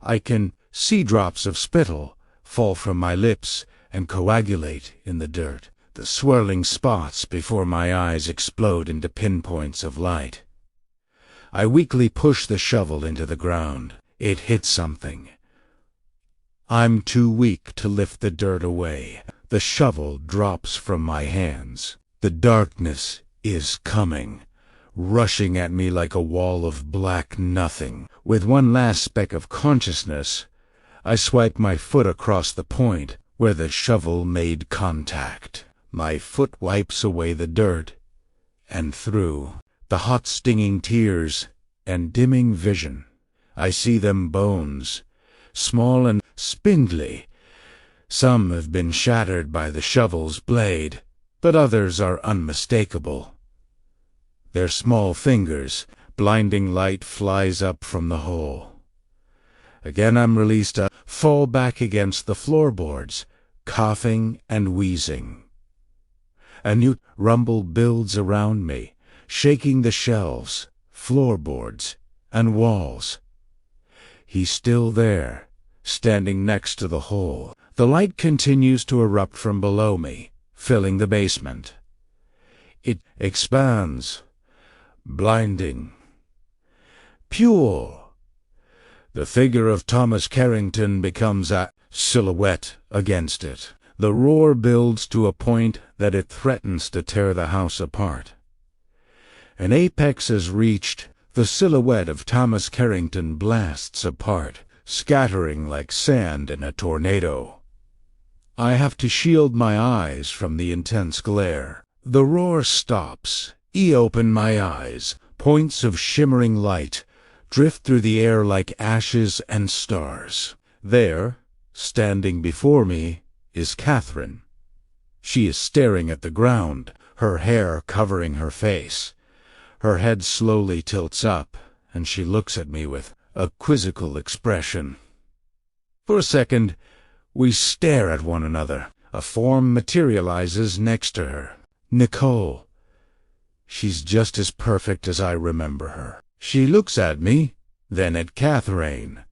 I can see drops of spittle fall from my lips and coagulate in the dirt. The swirling spots before my eyes explode into pinpoints of light. I weakly push the shovel into the ground. It hits something. I'm too weak to lift the dirt away. The shovel drops from my hands. The darkness is coming, rushing at me like a wall of black nothing. With one last speck of consciousness, I swipe my foot across the point where the shovel made contact. My foot wipes away the dirt, and through the hot stinging tears and dimming vision, I see them bones, small and spindly. Some have been shattered by the shovel's blade, but others are unmistakable. Their small fingers, blinding light flies up from the hole. Again I'm released to fall back against the floorboards, coughing and wheezing. A new rumble builds around me, shaking the shelves, floorboards, and walls. He's still there, standing next to the hole. The light continues to erupt from below me, filling the basement. It expands, blinding, pure. The figure of Thomas Carrington becomes a silhouette against it. The roar builds to a point that it threatens to tear the house apart. An apex is reached. The silhouette of Thomas Carrington blasts apart, scattering like sand in a tornado. I have to shield my eyes from the intense glare. The roar stops. I open my eyes. Points of shimmering light drift through the air like ashes and stars. There, standing before me, is Catherine. She is staring at the ground, her hair covering her face. Her head slowly tilts up, and she looks at me with a quizzical expression. For a second, we stare at one another. A form materializes next to her. Nicole. She's just as perfect as I remember her. She looks at me, then at Catherine.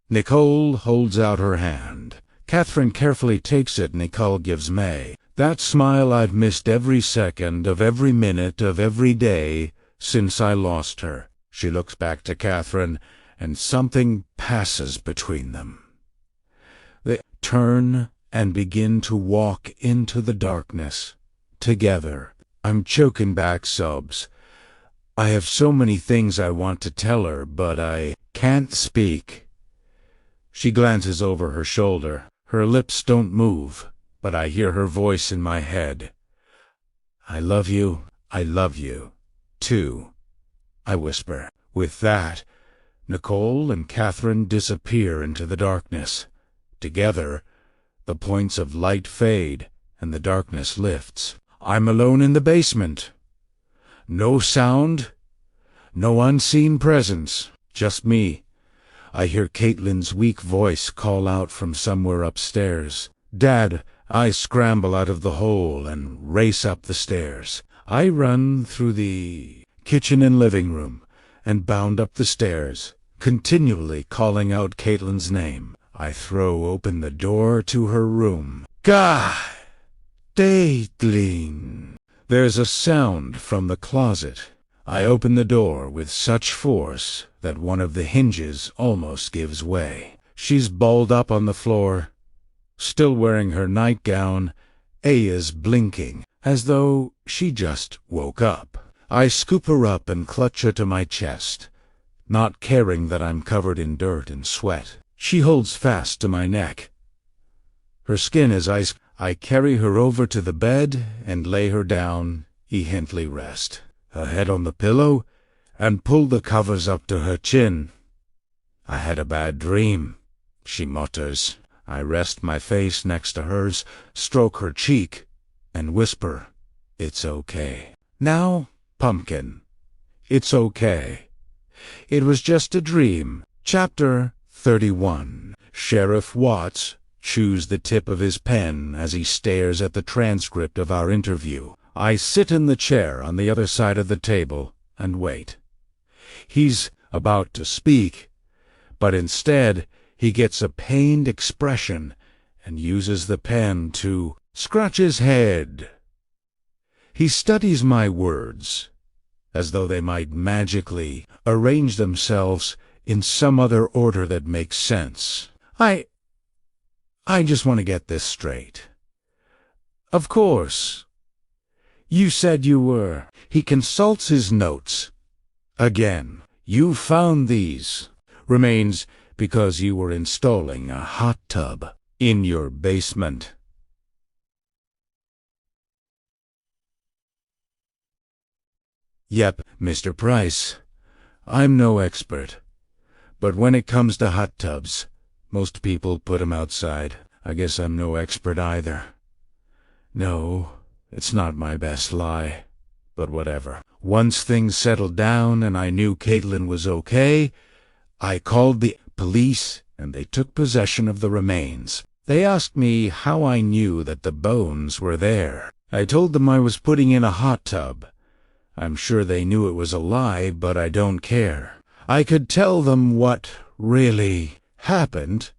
Nicole holds out her hand. Catherine carefully takes it. Nicole gives May that smile I've missed every second of every minute of every day since I lost her. She looks back to Catherine, and something passes between them. They turn and begin to walk into the darkness, together. I'm choking back sobs. I have so many things I want to tell her, but I can't speak. She glances over her shoulder. Her lips don't move, but I hear her voice in my head. I love you, too, I whisper. With that, Nicole and Catherine disappear into the darkness. Together, the points of light fade, and the darkness lifts. I'm alone in the basement. No sound, no unseen presence, just me. I hear Caitlin's weak voice call out from somewhere upstairs. Dad, I scramble out of the hole and race up the stairs. I run through the kitchen and living room and bound up the stairs, continually calling out Caitlin's name. I throw open the door to her room. Gah! Caitlin! There's a sound from the closet. I open the door with such force that one of the hinges almost gives way. She's balled up on the floor, still wearing her nightgown. Aya's blinking, as though she just woke up. I scoop her up and clutch her to my chest, not caring that I'm covered in dirt and sweat. She holds fast to my neck. Her skin is ice. I carry her over to the bed and lay her down, gently rest, her head on the pillow, and pull the covers up to her chin. I had a bad dream, she mutters. I rest my face next to hers, stroke her cheek, and whisper, "It's okay. Now, Pumpkin, it's okay. It was just a dream." Chapter 31. Sheriff Watts chews the tip of his pen as he stares at the transcript of our interview. I sit in the chair on the other side of the table and wait. He's about to speak, but instead he gets a pained expression and uses the pen to scratch his head. He studies my words, as though they might magically arrange themselves in some other order that makes sense. I just want to get this straight. Of course. You said you were. He consults his notes. Again. You found these remains because you were installing a hot tub in your basement. Yep, Mr. Price. I'm no expert. But when it comes to hot tubs, most people put 'em outside. I guess I'm no expert either. No, it's not my best lie. But whatever. Once things settled down and I knew Caitlin was okay, I called the police and they took possession of the remains. They asked me how I knew that the bones were there. I told them I was putting in a hot tub. I'm sure they knew it was a lie, but I don't care. I could tell them what really happened,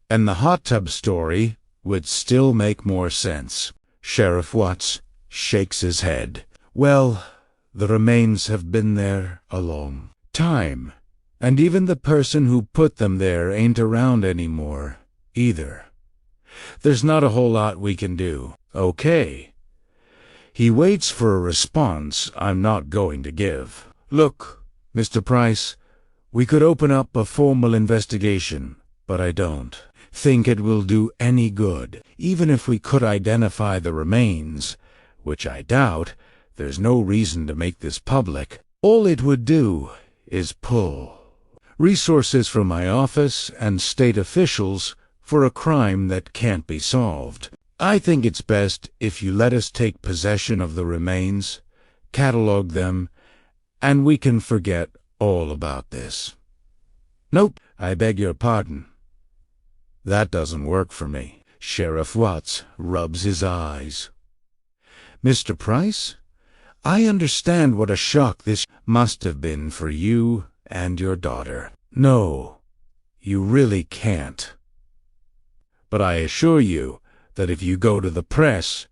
and the hot tub story would still make more sense. Sheriff Watts shakes his head. Well, the remains have been there a long time, and even the person who put them there ain't around anymore, either. There's not a whole lot we can do. Okay. He waits for a response I'm not going to give. Look, Mr. Price, we could open up a formal investigation, but I don't think it will do any good. Even if we could identify the remains, which I doubt, there's no reason to make this public. All it would do is pull resources from my office and state officials for a crime that can't be solved. I think it's best if you let us take possession of the remains, catalog them, and we can forget all about this. Nope, I beg your pardon. That doesn't work for me. Sheriff Watts rubs his eyes. Mr. Price, I understand what a shock this must have been for you and your daughter. No, you really can't. But I assure you that if you go to the press,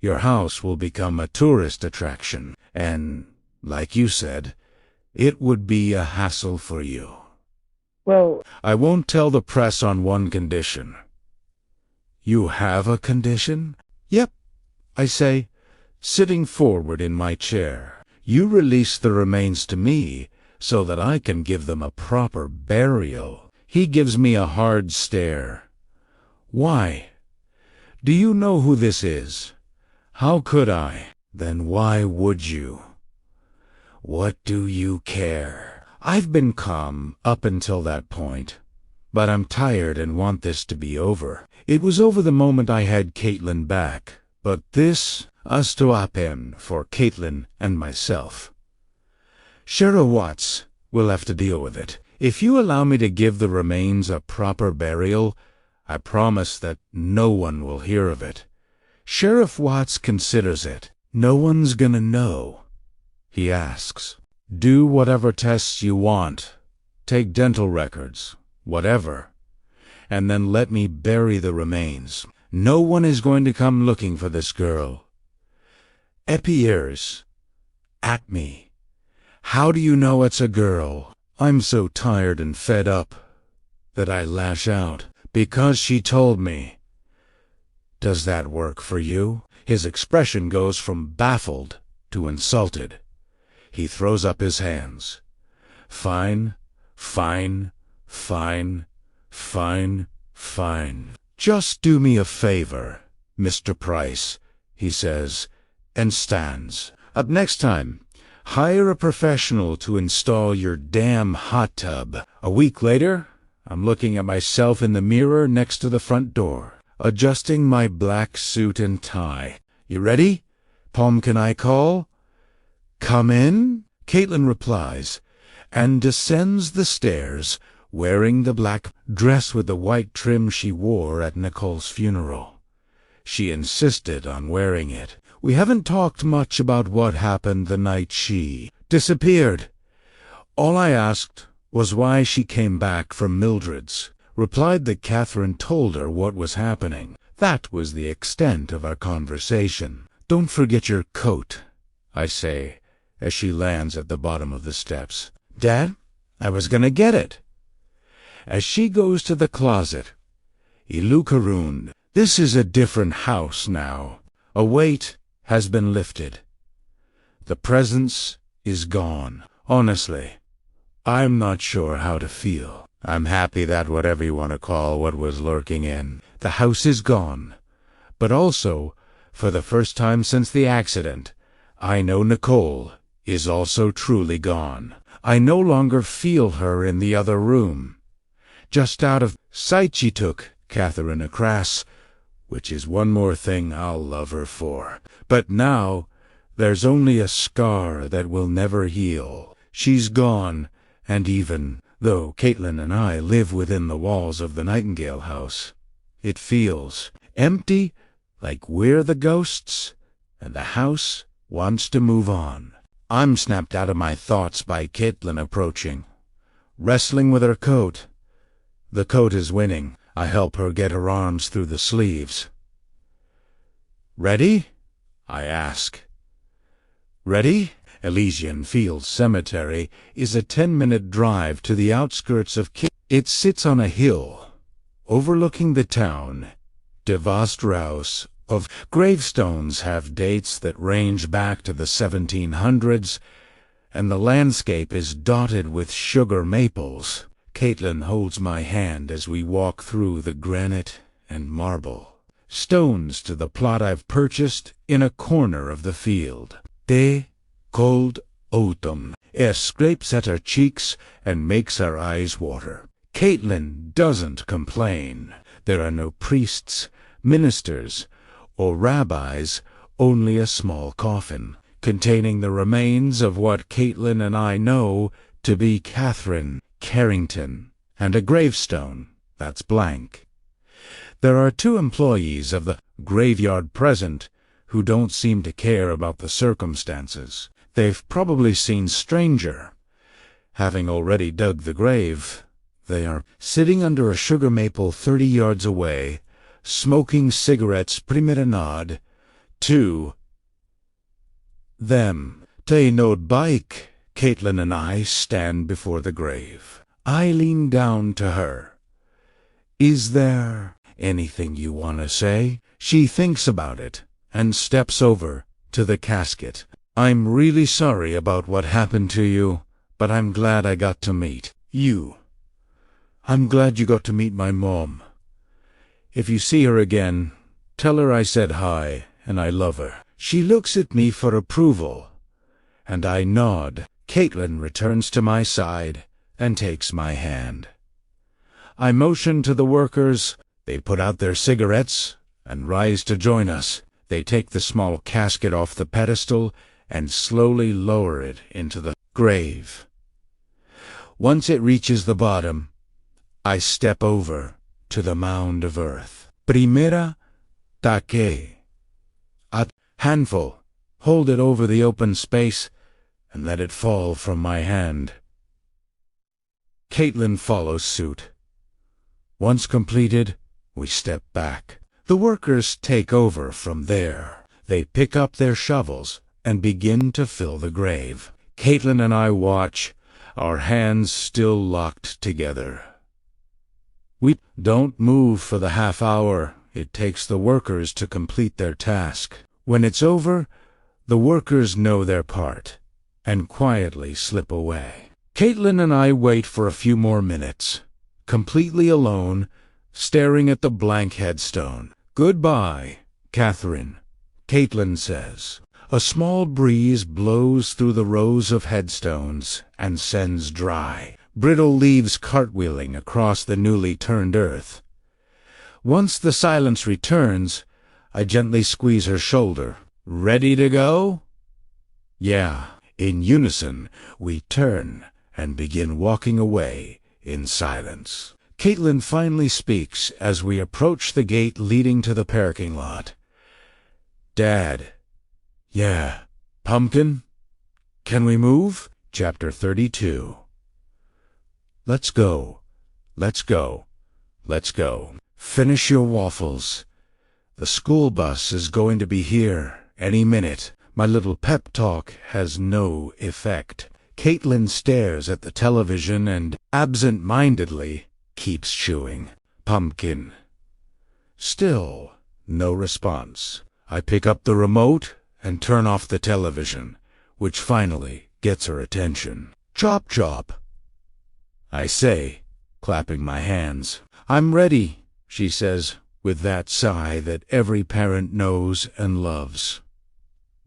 your house will become a tourist attraction, and, like you said, It would be a hassle for you. Well, I won't tell the press on one condition. You have a condition? Yep, I say, sitting forward in my chair. You release the remains to me so that I can give them a proper burial. He gives me a hard stare. Why? Do you know who this is? How could I? Then why would you? What do you care? I've been calm up until that point, but I'm tired and want this to be over. It was over the moment I had Caitlin back, but this has to happen for Caitlin and myself. Sheriff Watts will have to deal with it. If you allow me to give the remains a proper burial, I promise that no one will hear of it. Sheriff Watts considers it. No one's gonna know. He asks, do whatever tests you want. Take dental records, whatever. And then let me bury the remains. No one is going to come looking for this girl. Epier's at me. How do you know it's a girl? I'm so tired and fed up that I lash out. Because she told me. Does that work for you? His expression goes from baffled to insulted. He throws up his hands. Fine, fine, fine, fine, fine. Just do me a favor, Mr. Price, he says, and stands. Up next time, hire a professional to install your damn hot tub. A week later, I'm looking at myself in the mirror next to the front door, adjusting my black suit and tie. You ready? Palm, can I call? Come in, Caitlin replies, and descends the stairs, wearing the black dress with the white trim she wore at Nicole's funeral. She insisted on wearing it. We haven't talked much about what happened the night she disappeared. All I asked was why she came back from Mildred's, replied that Catherine told her what was happening. That was the extent of our conversation. Don't forget your coat, I say, as she lands at the bottom of the steps. Dad, I was gonna get it. As she goes to the closet, Ilukarund, this is a different house now. A weight has been lifted. The presence is gone. Honestly, I'm not sure how to feel. I'm happy that whatever you want to call what was lurking in, the house is gone. But also, for the first time since the accident, I know Nicole is also truly gone. I no longer feel her in the other room. Just out of sight she took Catherine across, which is one more thing I'll love her for. But now, there's only a scar that will never heal. She's gone, and even though Caitlin and I live within the walls of the Nightingale House, it feels empty, like we're the ghosts, and the house wants to move on. I'm snapped out of my thoughts by Caitlin approaching, wrestling with her coat. The coat is winning. I help her get her arms through the sleeves. Ready? I ask. Ready? Elysian Fields Cemetery is a 10-minute drive to the outskirts of It sits on a hill, overlooking the town. De vast rows of gravestones have dates that range back to the 1700s, and the landscape is dotted with sugar maples. Caitlin holds my hand as we walk through the granite and marble stones to the plot I've purchased in a corner of the field. The cold autumn air scrapes at her cheeks and makes her eyes water. Caitlin doesn't complain. There are no priests, ministers, or rabbis, only a small coffin containing the remains of what Caitlin and I know to be Catherine Carrington, and a gravestone that's blank. There are 2 employees of the graveyard present who don't seem to care about the circumstances. They've probably seen stranger. Having already dug the grave, they are sitting under a sugar maple 30 yards away, smoking cigarettes promenade to them. They no bike, Caitlin and I stand before the grave. I lean down to her. "Is there anything you want to say?" She thinks about it and steps over to the casket. "I'm really sorry about what happened to you, but I'm glad I got to meet you. I'm glad you got to meet my mom. If you see her again, tell her I said hi and I love her." She looks at me for approval, and I nod. Caitlin returns to my side and takes my hand. I motion to the workers. They put out their cigarettes and rise to join us. They take the small casket off the pedestal and slowly lower it into the grave. Once it reaches the bottom, I step over to the mound of earth. Primera take. A handful. Hold it over the open space and let it fall from my hand. Caitlin follows suit. Once completed, we step back. The workers take over from there. They pick up their shovels and begin to fill the grave. Caitlin and I watch, our hands still locked together. We don't move for the half hour it takes the workers to complete their task. When it's over, the workers know their part and quietly slip away. Caitlin and I wait for a few more minutes, completely alone, staring at the blank headstone. "Goodbye, Catherine," Caitlin says. A small breeze blows through the rows of headstones and sends dry, brittle leaves cartwheeling across the newly turned earth. Once the silence returns, I gently squeeze her shoulder. "Ready to go?" "Yeah." In unison, we turn and begin walking away in silence. Caitlin finally speaks as we approach the gate leading to the parking lot. "Dad." "Yeah." "Pumpkin? Can we move?" Chapter 32. Let's go. Let's go. Let's go. Finish your waffles. The school bus is going to be here any minute. My little pep talk has no effect. Caitlin stares at the television and, absent-mindedly, keeps chewing. "Pumpkin." Still no response. I pick up the remote and turn off the television, which finally gets her attention. "Chop chop," I say, clapping my hands. "I'm ready," she says, with that sigh that every parent knows and loves.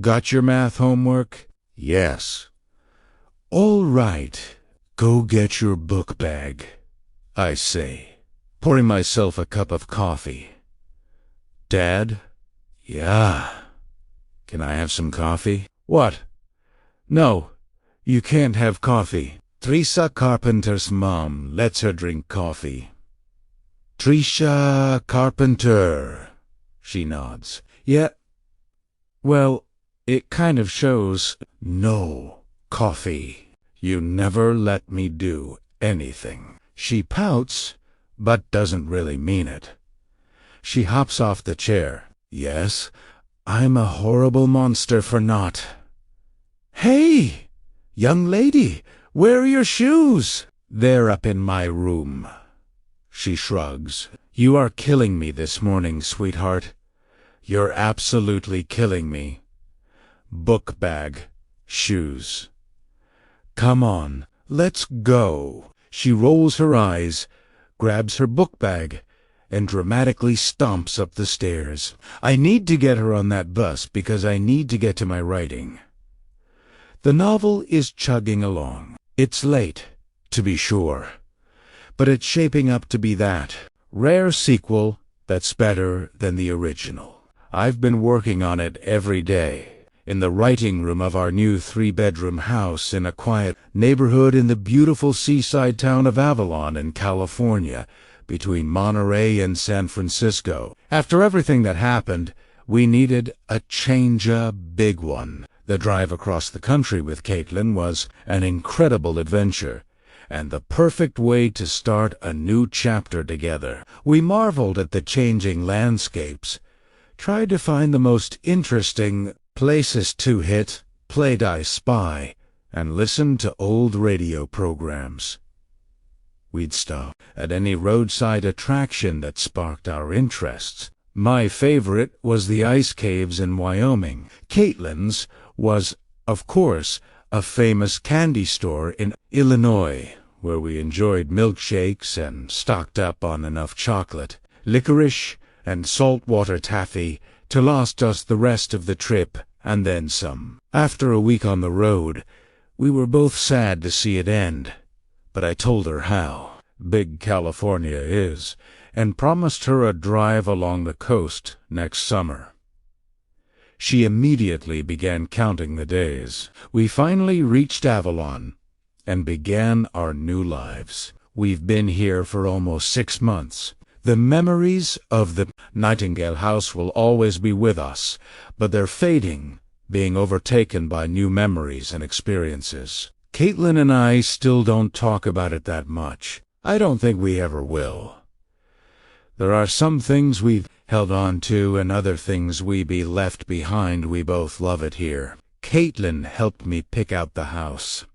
"Got your math homework?" "Yes." "All right, go get your book bag," I say, pouring myself a cup of coffee. "Dad?" "Yeah." "Can I have some coffee?" "What?" "No, you can't have coffee. Teresa Carpenter's mom lets her drink coffee." "Tricia Carpenter," she nods. "Yeah, well, it kind of shows." "No coffee. You never let me do anything." She pouts, but doesn't really mean it. She hops off the chair. "Yes, I'm a horrible monster for not." "Hey, young lady, where are your shoes?" "They're up in my room." She shrugs. "You are killing me this morning, sweetheart. You're absolutely killing me. Book bag, shoes. Come on, let's go." She rolls her eyes, grabs her book bag, and dramatically stomps up the stairs. I need to get her on that bus because I need to get to my writing. The novel is chugging along. It's late, to be sure, but it's shaping up to be that rare sequel that's better than the original. I've been working on it every day, in the writing room of our new 3-bedroom house in a quiet neighborhood in the beautiful seaside town of Avalon in California, between Monterey and San Francisco. After everything that happened, we needed a change, a big one. The drive across the country with Caitlin was an incredible adventure, and the perfect way to start a new chapter together. We marveled at the changing landscapes, tried to find the most interesting places to hit, play, die, spy, and listen to old radio programs. We'd stop at any roadside attraction that sparked our interests. My favorite was the ice caves in Wyoming. Caitlin's was, of course, a famous candy store in Illinois, where we enjoyed milkshakes and stocked up on enough chocolate, licorice, and saltwater taffy to last us the rest of the trip and then some. After a week on the road, we were both sad to see it end, but I told her how big California is, and promised her a drive along the coast next summer. She immediately began counting the days. We finally reached Avalon and began our new lives. We've been here for almost 6 months. The memories of the Nightingale House will always be with us, but they're fading, being overtaken by new memories and experiences. Caitlin and I still don't talk about it that much. I don't think we ever will. There are some things we've held on to and other things we be left behind. We both love it here. Caitlin helped me pick out the house.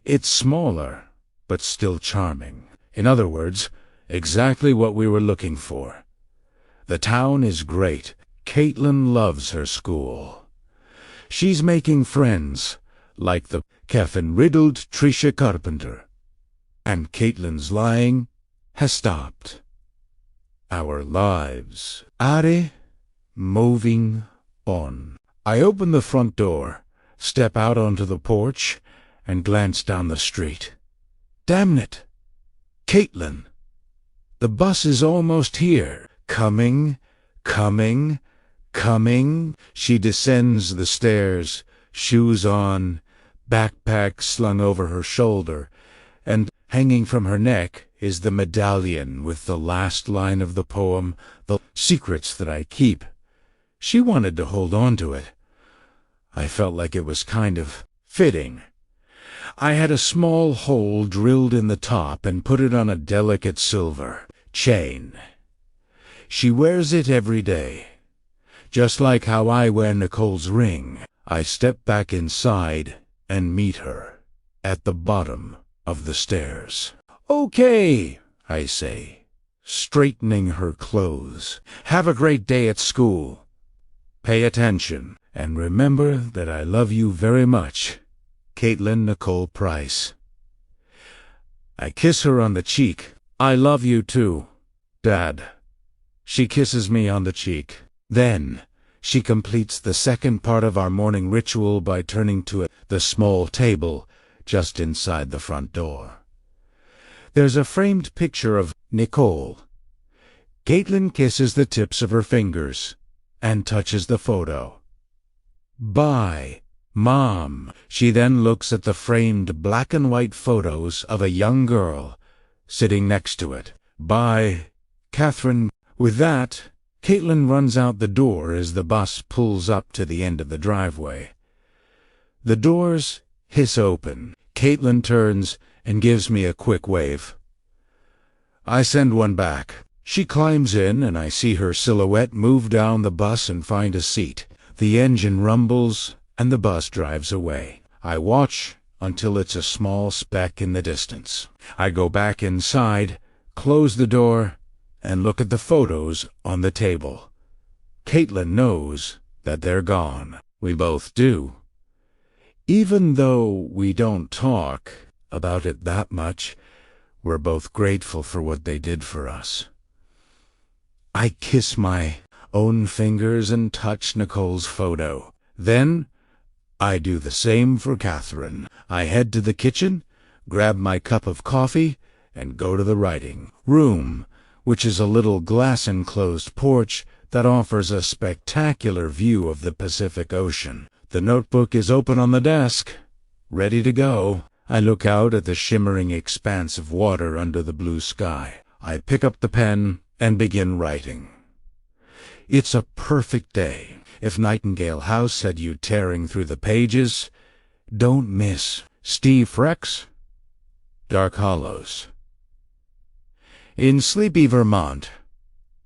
It's smaller, but still charming. In other words, exactly what we were looking for. The town is great. Caitlin loves her school. She's making friends, like the caffeine-riddled Tricia Carpenter. And Caitlin's lying has stopped. Our lives are moving on. I open the front door, step out onto the porch, and glance down the street. Damn it! Caitlin! The bus is almost here. Coming, coming, coming. She descends the stairs, shoes on, backpack slung over her shoulder, and hanging from her neck is the medallion with the last line of the poem, "The Secrets That I Keep." She wanted to hold on to it. I felt like it was kind of fitting. I had a small hole drilled in the top and put it on a delicate silver chain. She wears it every day, just like how I wear Nicole's ring. I step back inside and meet her at the bottom of the stairs. "Okay," I say, straightening her clothes. "Have a great day at school. Pay attention, and remember that I love you very much. Caitlin Nicole Price." I kiss her on the cheek. "I love you too, Dad." She kisses me on the cheek. Then she completes the second part of our morning ritual by turning to the small table just inside the front door. There's a framed picture of Nicole. Caitlin kisses the tips of her fingers and touches the photo. "Bye, Mom." She then looks at the framed black and white photos of a young girl sitting next to it. "Bye, Catherine." With that, Caitlin runs out the door as the bus pulls up to the end of the driveway. The doors hiss open. Caitlin turns and gives me a quick wave. I send one back. She climbs in, and I see her silhouette move down the bus and find a seat. The engine rumbles, and the bus drives away. I watch until it's a small speck in the distance. I go back inside, close the door, and look at the photos on the table. Caitlin knows that they're gone. We both do. Even though we don't talk about it that much, we're both grateful for what they did for us. I kiss my own fingers and touch Nicole's photo. Then I do the same for Catherine. I head to the kitchen, grab my cup of coffee, and go to the writing room, which is a little glass-enclosed porch that offers a spectacular view of the Pacific Ocean. The notebook is open on the desk, ready to go. I look out at the shimmering expanse of water under the blue sky. I pick up the pen and begin writing. It's a perfect day. If Nightingale House had you tearing through the pages, don't miss Steve Freck's Dark Hollows. In sleepy Vermont,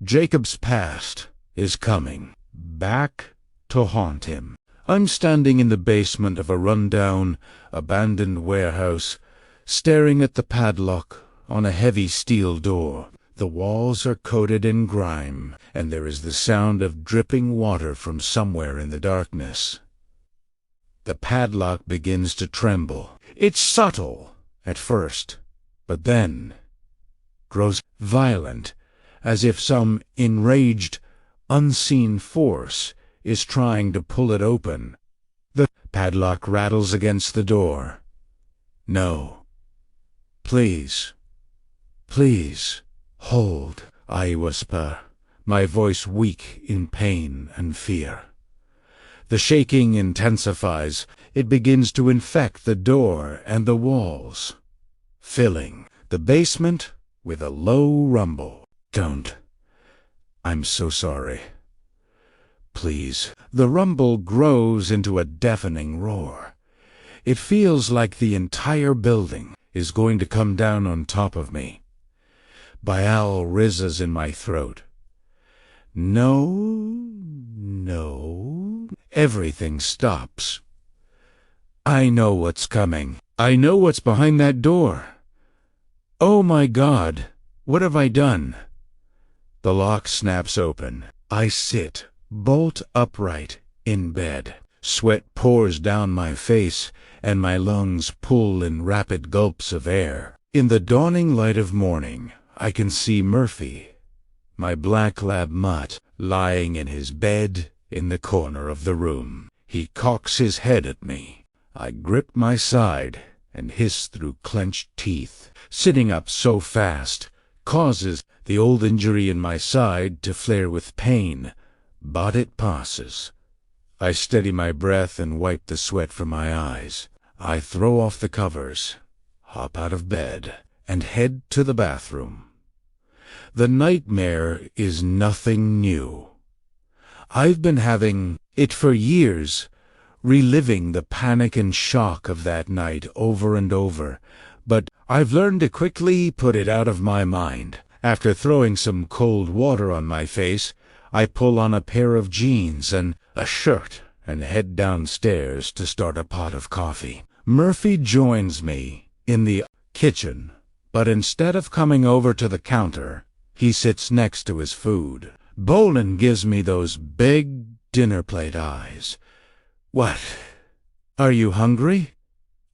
Jacob's past is coming back to haunt him. I'm standing in the basement of a run-down, abandoned warehouse, staring at the padlock on a heavy steel door. The walls are coated in grime, and there is the sound of dripping water from somewhere in the darkness. The padlock begins to tremble. It's subtle at first, but then grows violent, as if some enraged, unseen force is trying to pull it open. The padlock rattles against the door. "No. Please. Please. Hold," I whisper, my voice weak in pain and fear. The shaking intensifies. It begins to infect the door and the walls, filling the basement with a low rumble. "Don't. I'm so sorry. Please." The rumble grows into a deafening roar. It feels like the entire building is going to come down on top of me. Baal rises in my throat. No, no. Everything stops. I know what's coming. I know what's behind that door. Oh my God, what have I done? The lock snaps open. I sit bolt upright in bed. Sweat pours down my face, and my lungs pull in rapid gulps of air. In the dawning light of morning, I can see Murphy, my black lab mutt, lying in his bed in the corner of the room. He cocks his head at me. I grip my side and hiss through clenched teeth. Sitting up so fast causes the old injury in my side to flare with pain, but it passes. I steady my breath and wipe the sweat from my eyes. I throw off the covers, hop out of bed, and head to the bathroom. The nightmare is nothing new. I've been having it for years, reliving the panic and shock of that night over and over, but I've learned to quickly put it out of my mind. After throwing some cold water on my face, I pull on a pair of jeans and a shirt and head downstairs to start a pot of coffee. Murphy joins me in the kitchen, but instead of coming over to the counter, he sits next to his food. Bolin gives me those big dinner plate eyes. "What? Are you hungry?"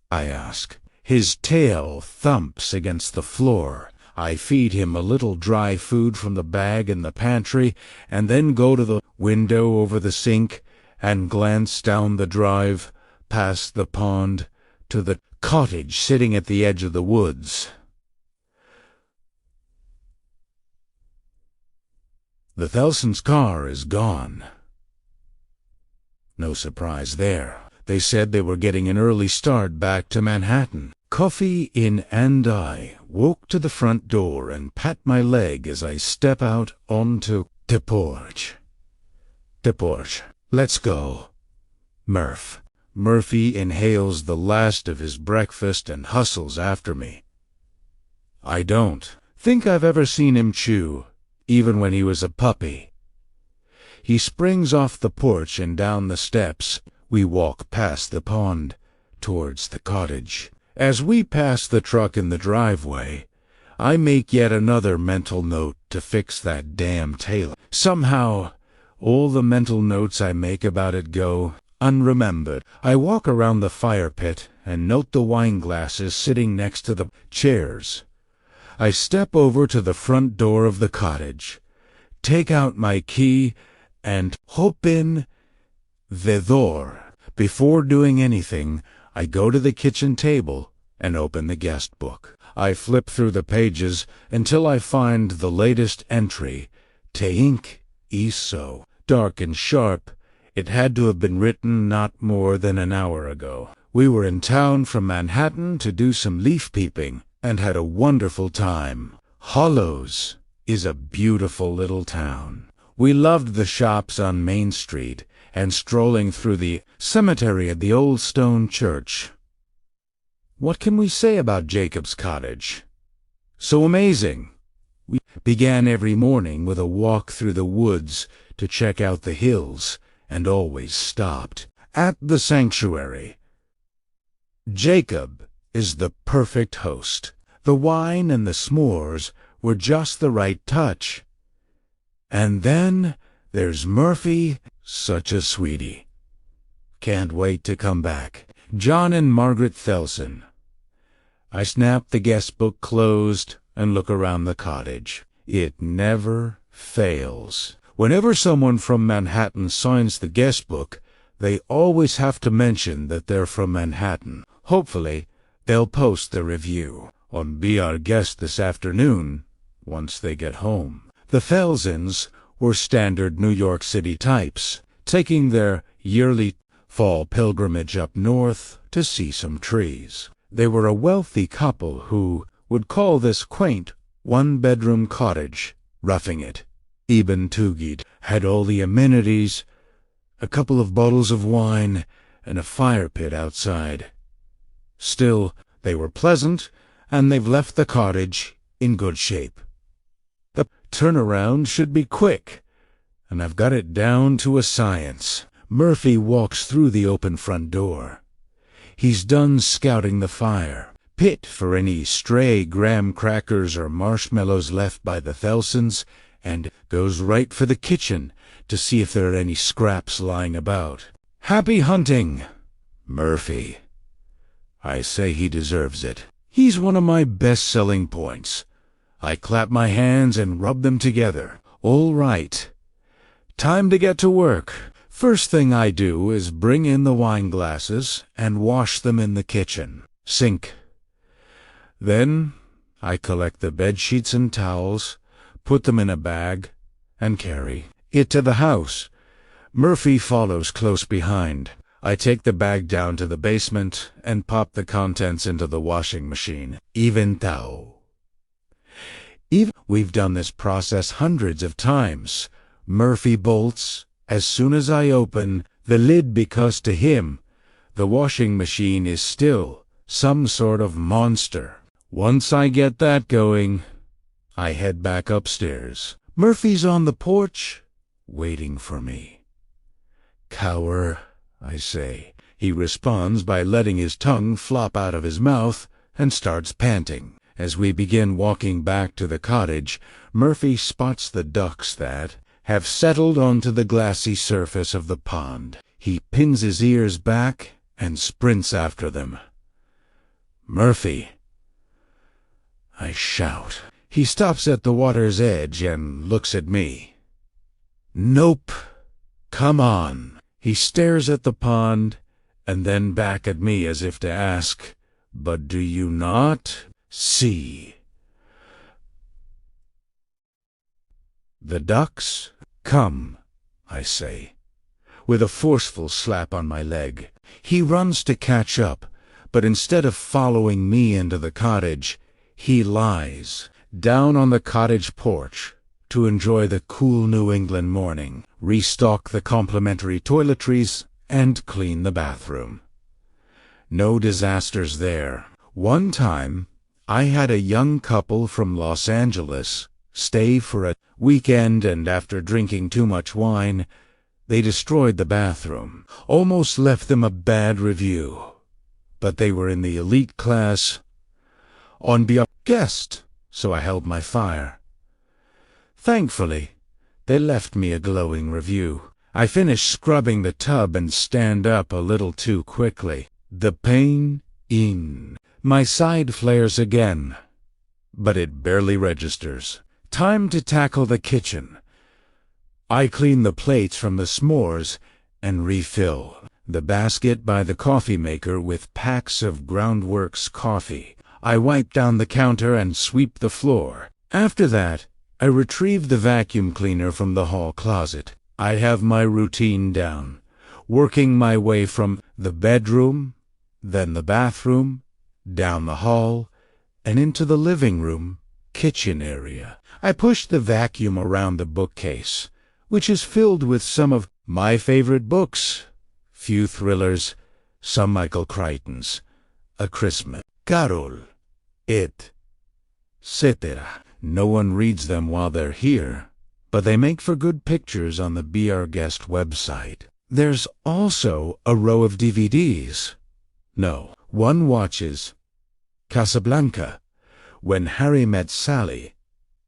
I ask. His tail thumps against the floor. I feed him a little dry food from the bag in the pantry, and then go to the window over the sink and glance down the drive, past the pond, to the cottage sitting at the edge of the woods. The Thelsons' car is gone. No surprise there. They said they were getting an early start back to Manhattan. Coffee in and I walk to the front door and pat my leg as I step out onto the porch. The porch. "Let's go, Murph." Murphy inhales the last of his breakfast and hustles after me. I don't think I've ever seen him chew, even when he was a puppy. He springs off the porch and down the steps. We walk past the pond, towards the cottage. As we pass the truck in the driveway, I make yet another mental note to fix that damn tail. Somehow, all the mental notes I make about it go unremembered. I walk around the fire pit and note the wine glasses sitting next to the chairs. I step over to the front door of the cottage, take out my key, and open the door. Before doing anything, I go to the kitchen table and open the guest book. I flip through the pages until I find the latest entry, Teink Iso. Dark and sharp, it had to have been written not more than an hour ago. We were in town from Manhattan to do some leaf peeping and had a wonderful time. Hollows is a beautiful little town. We loved the shops on Main Street and strolling through the cemetery at the old stone church. What can we say about Jacob's cottage? So amazing. We began every morning with a walk through the woods to check out the hills, and always stopped At the sanctuary, Jacob is the perfect host. The wine and the s'mores were just the right touch. And then there's Murphy, such a sweetie. Can't wait to come back. John and Margaret Thelson. I snap the guest book closed and look around the cottage. It never fails. Whenever someone from Manhattan signs the guest book, they always have to mention that they're from Manhattan. Hopefully, they'll post the review on Be Our Guest this afternoon once they get home. The Thelsons were standard New York City types, taking their yearly fall pilgrimage up north to see some trees. They were a wealthy couple who would call this quaint one-bedroom cottage roughing it. Eben Tugid had all the amenities, a couple of bottles of wine, and a fire pit outside. Still, they were pleasant, and they've left the cottage in good shape. The turnaround should be quick, and I've got it down to a science. Murphy walks through the open front door. He's done scouting the fire pit for any stray graham crackers or marshmallows left by the Thelsons, and goes right for the kitchen to see if there are any scraps lying about. Happy hunting, Murphy. I say he deserves it. He's one of my best selling points. I clap my hands and rub them together. All right. Time to get to work. First thing I do is bring in the wine glasses and wash them in the kitchen sink. Then I collect the bed sheets and towels, put them in a bag, and carry it to the house. Murphy follows close behind. I take the bag down to the basement and pop the contents into the washing machine. Even we've done this process hundreds of times. Murphy bolts as soon as I open the lid because to him, the washing machine is still some sort of monster. Once I get that going, I head back upstairs. Murphy's on the porch, waiting for me. Cower, I say. He responds by letting his tongue flop out of his mouth and starts panting. As we begin walking back to the cottage, Murphy spots the ducks that have settled onto the glassy surface of the pond. He pins his ears back and sprints after them. Murphy! I shout. He stops at the water's edge and looks at me. Nope. Come on. He stares at the pond and then back at me as if to ask, but do you not see? The ducks? Come, I say, with a forceful slap on my leg. He runs to catch up, but instead of following me into the cottage, he lies down on the cottage porch to enjoy the cool New England morning, restock the complimentary toiletries, and clean the bathroom. No disasters there. One time, I had a young couple from Los Angeles stay for a weekend, and after drinking too much wine, they destroyed the bathroom. Almost left them a bad review. But they were in the elite class on Be Our Guest, so I held my fire. Thankfully, they left me a glowing review. I finish scrubbing the tub and stand up a little too quickly. The pain in my side flares again, but it barely registers. Time to tackle the kitchen. I clean the plates from the s'mores and refill the basket by the coffee maker with packs of Groundworks coffee. I wipe down the counter and sweep the floor. After that, I retrieve the vacuum cleaner from the hall closet. I have my routine down, working my way from the bedroom, then the bathroom, down the hall, and into the living room, kitchen area. I push the vacuum around the bookcase, which is filled with some of my favorite books. Few thrillers, some Michael Crichtons, A Christmas Carol, etc. No one reads them while they're here, but they make for good pictures on the Be Our Guest website. There's also a row of DVDs. No, one watches Casablanca, When Harry Met Sally,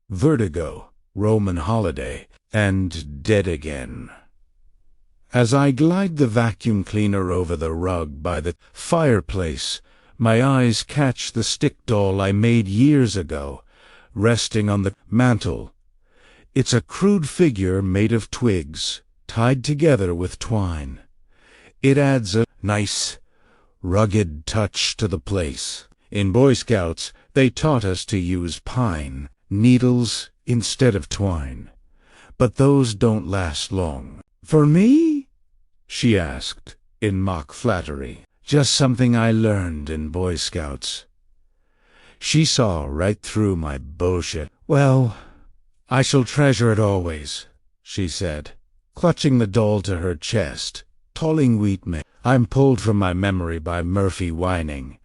Vertigo, Roman Holiday, and Dead Again. As I glide the vacuum cleaner over the rug by the fireplace, my eyes catch the stick doll I made years ago, resting on the mantel. It's a crude figure made of twigs, tied together with twine. It adds a nice, rugged touch to the place. In Boy Scouts, they taught us to use pine needles instead of twine. But those don't last long. "For me?" she asked, in mock flattery. "Just something I learned in Boy Scouts." She saw right through my bullshit. "Well, I shall treasure it always," she said, clutching the doll to her chest. Tolling Wheatman. I'm pulled from my memory by Murphy whining.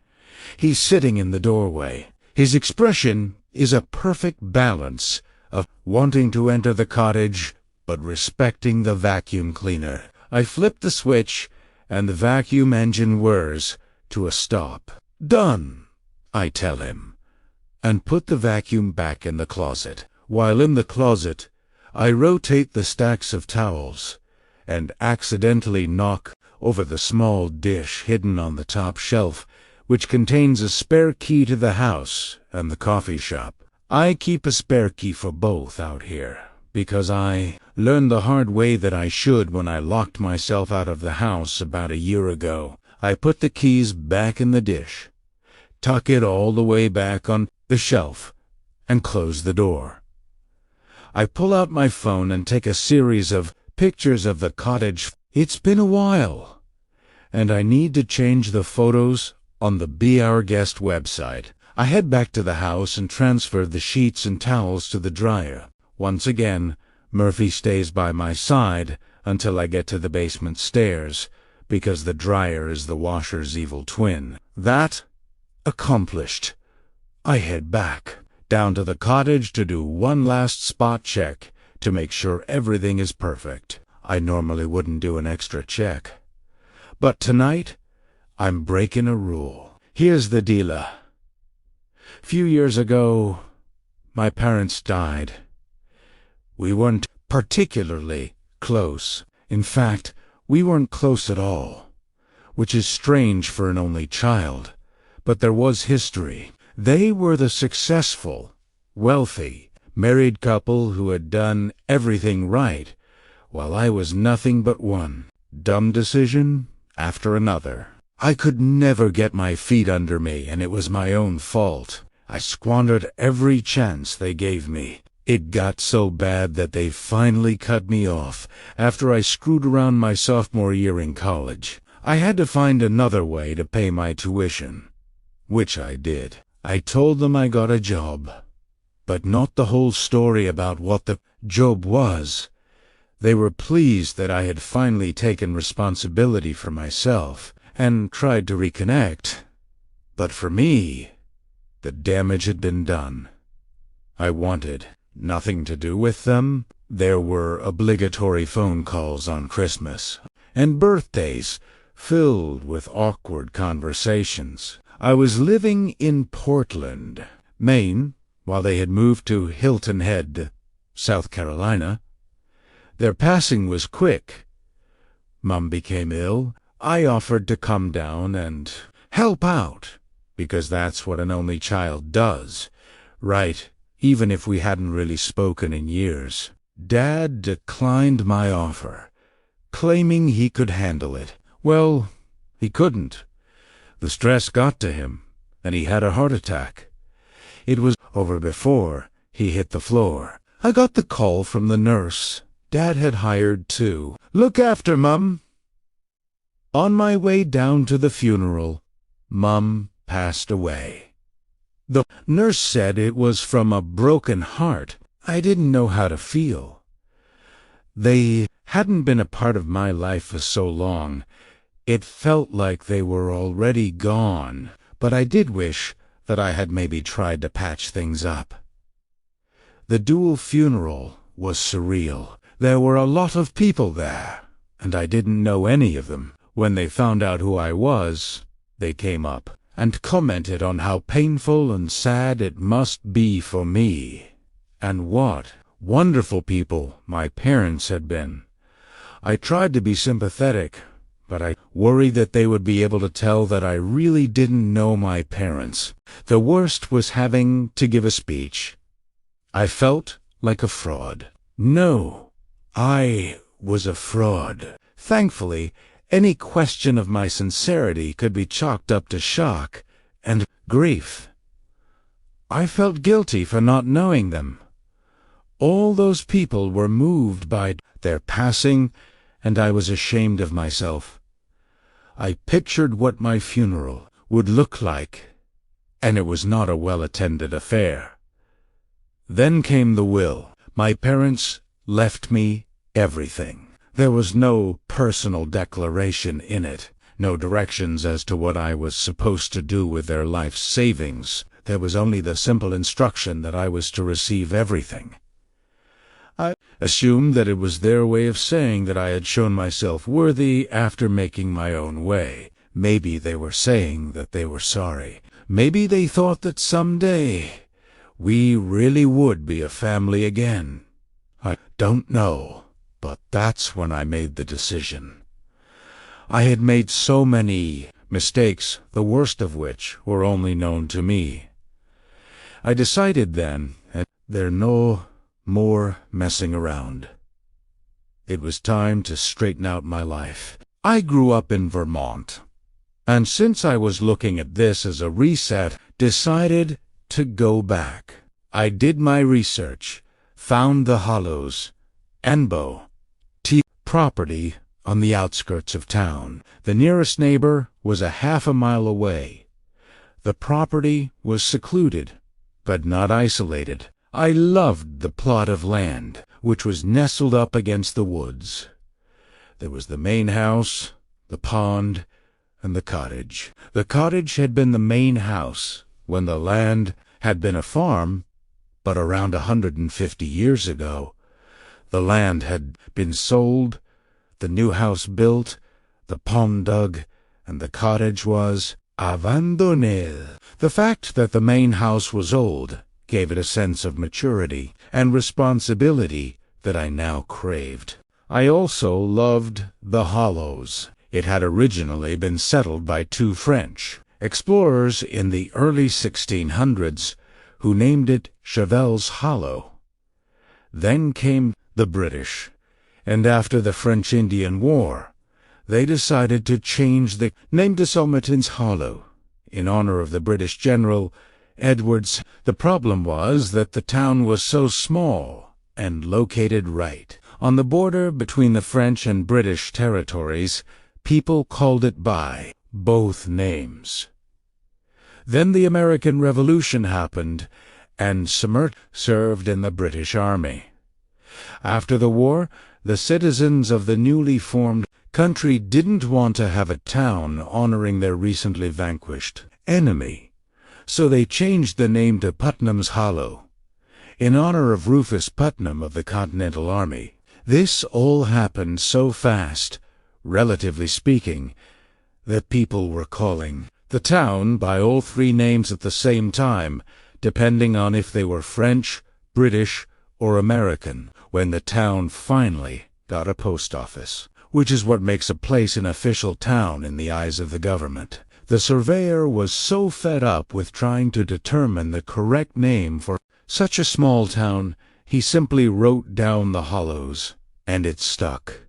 He's sitting in the doorway. His expression is a perfect balance of wanting to enter the cottage but respecting the vacuum cleaner. I flip the switch, and the vacuum engine whirs to a stop. "Done," I tell him, and put the vacuum back in the closet. While in the closet, I rotate the stacks of towels and accidentally knock over the small dish hidden on the top shelf, which contains a spare key to the house and the coffee shop. I keep a spare key for both out here, because I learned the hard way that I should when I locked myself out of the house about a year ago. I put the keys back in the dish, tuck it all the way back on the shelf, and close the door. I pull out my phone and take a series of pictures of the cottage. It's been a while, and I need to change the photos on the Be Our Guest website. I head back to the house and transfer the sheets and towels to the dryer. Once again, Murphy stays by my side until I get to the basement stairs, because the dryer is the washer's evil twin. That accomplished, I head back down to the cottage to do one last spot check to make sure everything is perfect. I normally wouldn't do an extra check, but tonight I'm breaking a rule. Here's the dealer. Few years ago, my parents died. We weren't particularly close. In fact, we weren't close at all, which is strange for an only child, but there was history. They were the successful, wealthy, married couple who had done everything right, while I was nothing but one dumb decision after another. I could never get my feet under me, and it was my own fault. I squandered every chance they gave me. It got so bad that they finally cut me off after I screwed around my sophomore year in college. I had to find another way to pay my tuition, which I did. I told them I got a job, but not the whole story about what the job was. They were pleased that I had finally taken responsibility for myself and tried to reconnect. But for me, the damage had been done. I wanted nothing to do with them. There were obligatory phone calls on Christmas and birthdays filled with awkward conversations. I was living in Portland, Maine, while they had moved to Hilton Head, South Carolina. Their passing was quick. Mom became ill. I offered to come down and help out, because that's what an only child does, right? Even if we hadn't really spoken in years. Dad declined my offer, claiming he could handle it. Well, he couldn't. The stress got to him, and he had a heart attack. It was over before he hit the floor. I got the call from the nurse Dad had hired to look after Mum. On my way down to the funeral, Mum passed away. The nurse said it was from a broken heart. I didn't know how to feel. They hadn't been a part of my life for so long. It felt like they were already gone, but I did wish that I had maybe tried to patch things up. The dual funeral was surreal. There were a lot of people there. and I didn't know any of them. When they found out who I was, they came up and commented on how painful and sad it must be for me, and what wonderful people my parents had been. I tried to be sympathetic, but I worried that they would be able to tell that I really didn't know my parents. The worst was having to give a speech. I felt like a fraud. No, I was a fraud. Thankfully, any question of my sincerity could be chalked up to shock and grief. I felt guilty for not knowing them. All those people were moved by their passing, and I was ashamed of myself. I pictured what my funeral would look like, and it was not a well-attended affair. Then came the will. My parents left me everything. There was no personal declaration in it, no directions as to what I was supposed to do with their life savings. There was only the simple instruction that I was to receive everything. I assumed that it was their way of saying that I had shown myself worthy after making my own way. Maybe they were saying that they were sorry. Maybe they thought that someday we really would be a family again. I don't know, but that's when I made the decision. I had made so many mistakes, the worst of which were only known to me. I decided then that there's no more messing around. It was time to straighten out my life. I grew up in Vermont, and since I was looking at this as a reset, decided to go back. I did my research, found the Hollows, Enbo, property on the outskirts of town. The nearest neighbor was a half a mile away. The property was secluded, but not isolated. I loved the plot of land, which was nestled up against the woods. There was the main house, the pond, and the cottage. The cottage had been the main house when the land had been a farm, but around 150 years ago, the land had been sold, the new house built, the pond dug, and the cottage was abandonné. The fact that the main house was old gave it a sense of maturity and responsibility that I now craved. I also loved the Hollows. It had originally been settled by two French explorers in the early 1600s who named it Cheval's Hollow. Then came the British, and after the French-Indian War, they decided to change the name to Somerton's Hollow in honor of the British general Edwards. The problem was that the town was so small and located right on the border between the French and British territories. People called it by both names. Then the American Revolution happened, and Somert served in the British Army. After the war, the citizens of the newly formed country didn't want to have a town honoring their recently vanquished enemy, so they changed the name to Putnam's Hollow, in honor of Rufus Putnam of the Continental Army. This all happened so fast, relatively speaking, that people were calling the town by all three names at the same time, depending on if they were French, British, or American. When the town finally got a post office, which is what makes a place an official town in the eyes of the government, the surveyor was so fed up with trying to determine the correct name for such a small town, he simply wrote down the Hollows, and it stuck.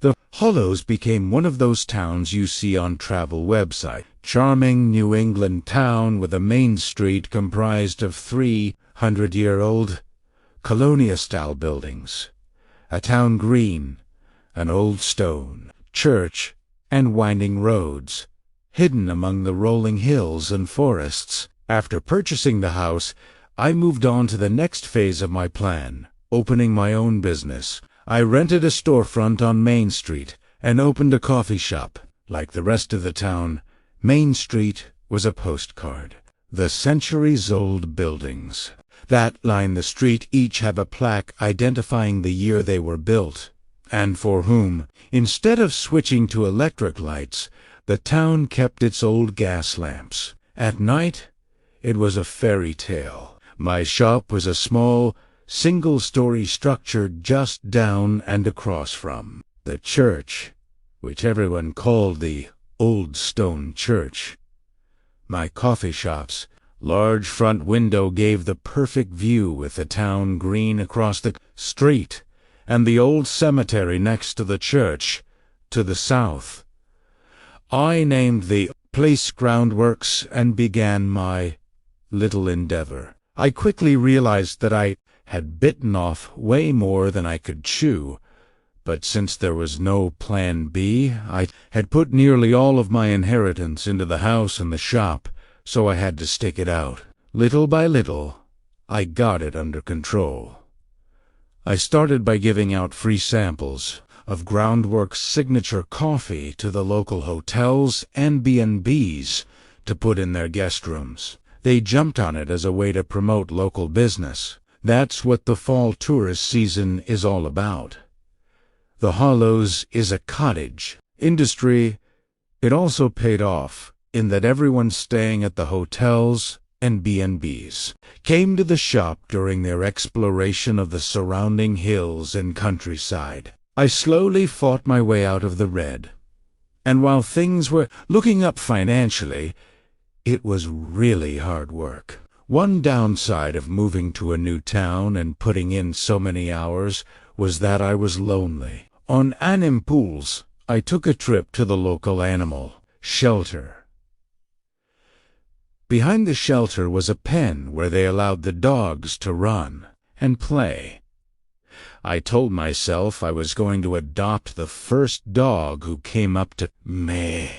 The Hollows became one of those towns you see on travel websites. Charming New England town with a main street comprised of 300-year-old colonial-style buildings, a town green, an old stone church, and winding roads, hidden among the rolling hills and forests. After purchasing the house, I moved on to the next phase of my plan, opening my own business. I rented a storefront on Main Street and opened a coffee shop. Like the rest of the town, Main Street was a postcard. The centuries-old buildings that line the street each have a plaque identifying the year they were built and for whom, instead of switching to electric lights, the town kept its old gas lamps. At night, it was a fairy tale. My shop was a small, single-story structure just down and across from the church, which everyone called the Old Stone Church. My coffee shop's large front window gave the perfect view with the town green across the street and the old cemetery next to the church to the south. I named the place Groundworks and began my little endeavor. I quickly realized that I had bitten off way more than I could chew, but since there was no plan B, I had put nearly all of my inheritance into the house and the shop, so I had to stick it out. Little by little, I got it under control. I started by giving out free samples of Groundworks' signature coffee to the local hotels and B&Bs to put in their guest rooms. They jumped on it as a way to promote local business. That's what the fall tourist season is all about. The Hollows is a cottage industry. It also paid off in that everyone staying at the hotels and B&Bs came to the shop during their exploration of the surrounding hills and countryside. I slowly fought my way out of the red, and while things were looking up financially, it was really hard work. One downside of moving to a new town and putting in so many hours was that I was lonely. On an impulse, I took a trip to the local animal shelter. Behind the shelter was a pen where they allowed the dogs to run and play. I told myself I was going to adopt the first dog who came up to me.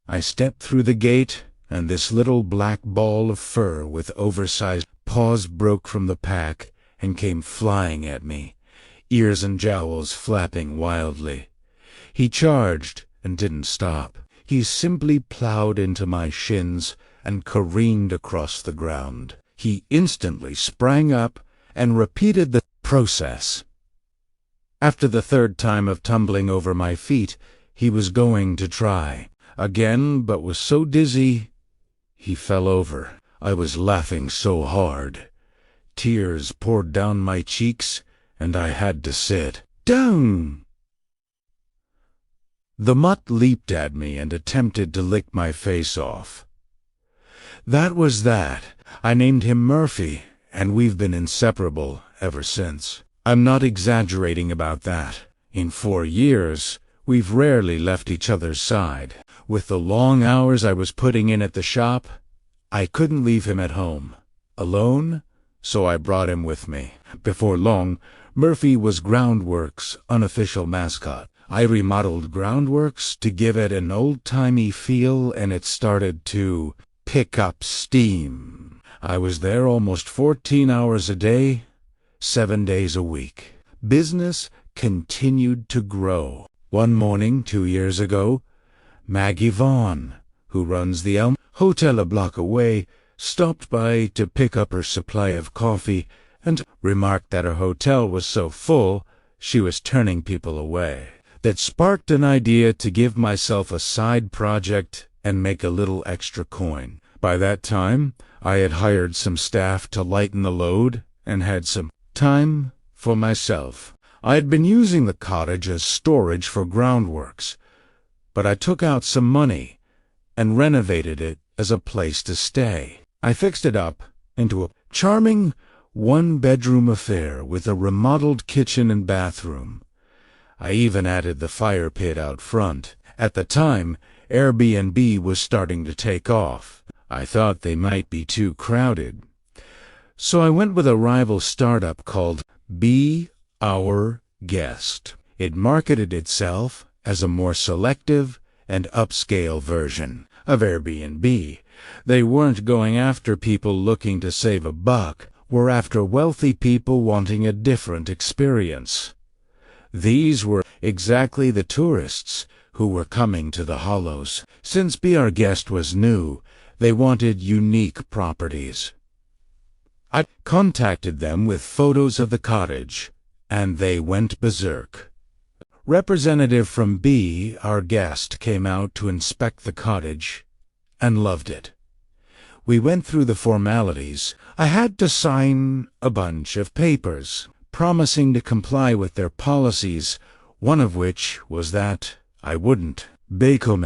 I stepped through the gate, and this little black ball of fur with oversized paws broke from the pack and came flying at me, ears and jowls flapping wildly. He charged and didn't stop. He simply plowed into my shins and careened across the ground. He instantly sprang up and repeated the process. After the third time of tumbling over my feet, he was going to try again, but was so dizzy, he fell over. I was laughing so hard. Tears poured down my cheeks, and I had to sit down. The mutt leaped at me and attempted to lick my face off. That was that. I named him Murphy, and we've been inseparable ever since. I'm not exaggerating about that. In 4 years, we've rarely left each other's side. With the long hours I was putting in at the shop, I couldn't leave him at home alone, so I brought him with me. Before long, Murphy was Groundworks' unofficial mascot. I remodeled Groundworks to give it an old-timey feel, and it started to pick up steam. I was there almost 14 hours a day, 7 days a week. Business continued to grow. One morning 2 years ago, Maggie Vaughn, who runs the Elm Hotel a block away, stopped by to pick up her supply of coffee and remarked that her hotel was so full she was turning people away. That sparked an idea to give myself a side project and make a little extra coin. By that time, I had hired some staff to lighten the load and had some time for myself. I had been using the cottage as storage for Groundworks, but I took out some money and renovated it as a place to stay. I fixed it up into a charming one-bedroom affair with a remodeled kitchen and bathroom. I even added the fire pit out front. At the time, Airbnb was starting to take off. I thought they might be too crowded, so I went with a rival startup called Be Our Guest. It marketed itself as a more selective and upscale version of Airbnb. They weren't going after people looking to save a buck, were after wealthy people wanting a different experience. These were exactly the tourists who were coming to the Hollows. Since Be Our Guest was new, they wanted unique properties. I contacted them with photos of the cottage, and they went berserk. Representative from B, our guest, came out to inspect the cottage and loved it. We went through the formalities. I had to sign a bunch of papers, promising to comply with their policies, one of which was that I wouldn't become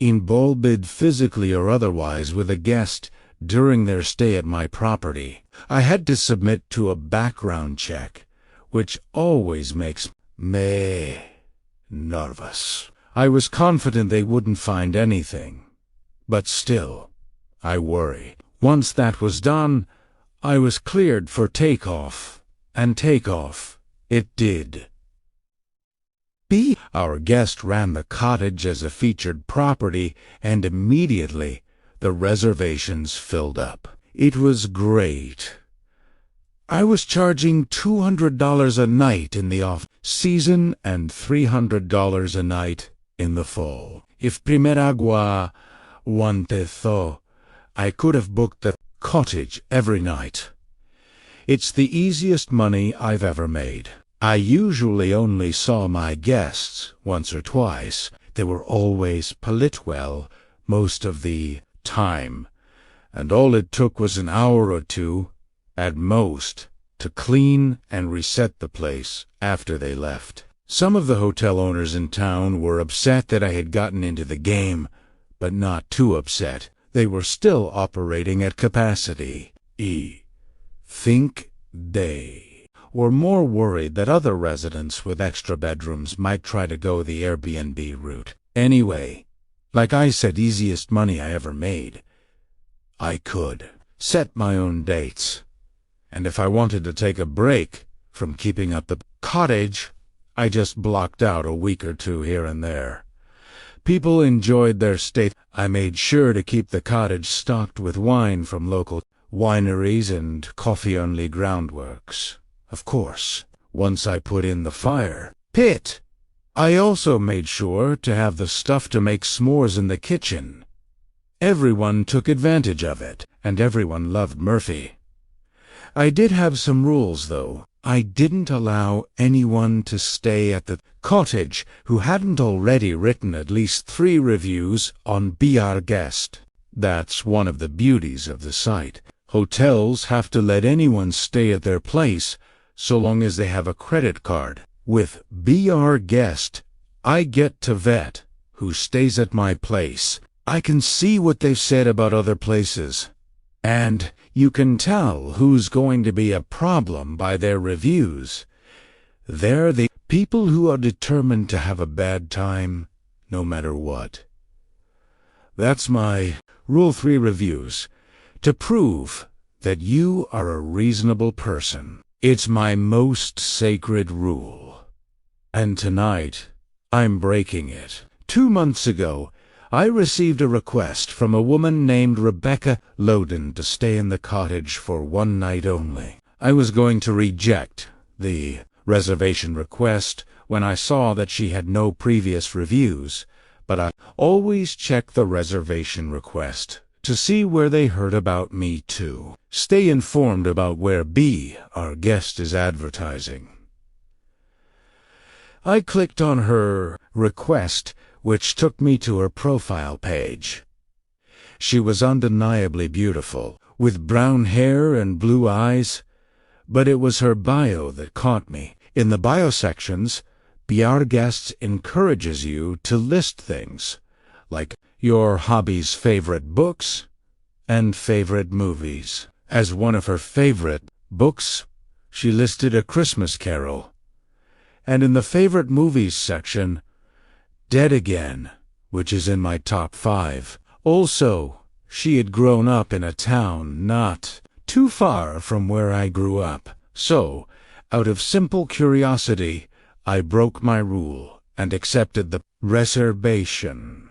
involved physically or otherwise with a guest during their stay at my property. I had to submit to a background check, which always makes me nervous. I was confident they wouldn't find anything, but still, I worry. Once that was done, I was cleared for takeoff, and takeoff it did. B, our guest, ran the cottage as a featured property, and immediately the reservations filled up. It was great. I was charging $200 a night in the off-season and $300 a night in the fall. If Primeragua wanted though, I could have booked the cottage every night. It's the easiest money I've ever made. I usually only saw my guests once or twice. They were always polite well most of the time, and all it took was an hour or two, at most, to clean and reset the place after they left. Some of the hotel owners in town were upset that I had gotten into the game, but not too upset. They were still operating at capacity. Think they were more worried that other residents with extra bedrooms might try to go the Airbnb route. Anyway, like I said, easiest money I ever made. I could set my own dates, and if I wanted to take a break from keeping up the cottage, I just blocked out a week or two here and there. People enjoyed their stay. I made sure to keep the cottage stocked with wine from local wineries and coffee-only groundworks. Of course, once I put in the fire pit, I also made sure to have the stuff to make s'mores in the kitchen. Everyone took advantage of it, and everyone loved Murphy. I did have some rules, though. I didn't allow anyone to stay at the cottage who hadn't already written at least 3 reviews on Be Our Guest. That's one of the beauties of the site. Hotels have to let anyone stay at their place so long as they have a credit card. With Be Our Guest, I get to vet who stays at my place. I can see what they've said about other places, and you can tell who's going to be a problem by their reviews. They're the people who are determined to have a bad time, no matter what. That's my Rule 3 reviews, to prove that you are a reasonable person. It's my most sacred rule. And tonight, I'm breaking it. 2 months ago, I received a request from a woman named Rebecca Loden to stay in the cottage for 1 night only. I was going to reject the reservation request when I saw that she had no previous reviews, but I always check the reservation request to see where they heard about me too. Stay informed about where B, our guest, is advertising. I clicked on her request, which took me to her profile page. She was undeniably beautiful, with brown hair and blue eyes, but it was her bio that caught me. In the bio sections, Be Our Guest encourages you to list things, like your hobby's favorite books and favorite movies. As one of her favorite books, she listed A Christmas Carol, and in the favorite movies section, Dead Again, which is in my top 5. Also, she had grown up in a town not too far from where I grew up. So, out of simple curiosity, I broke my rule and accepted the reservation.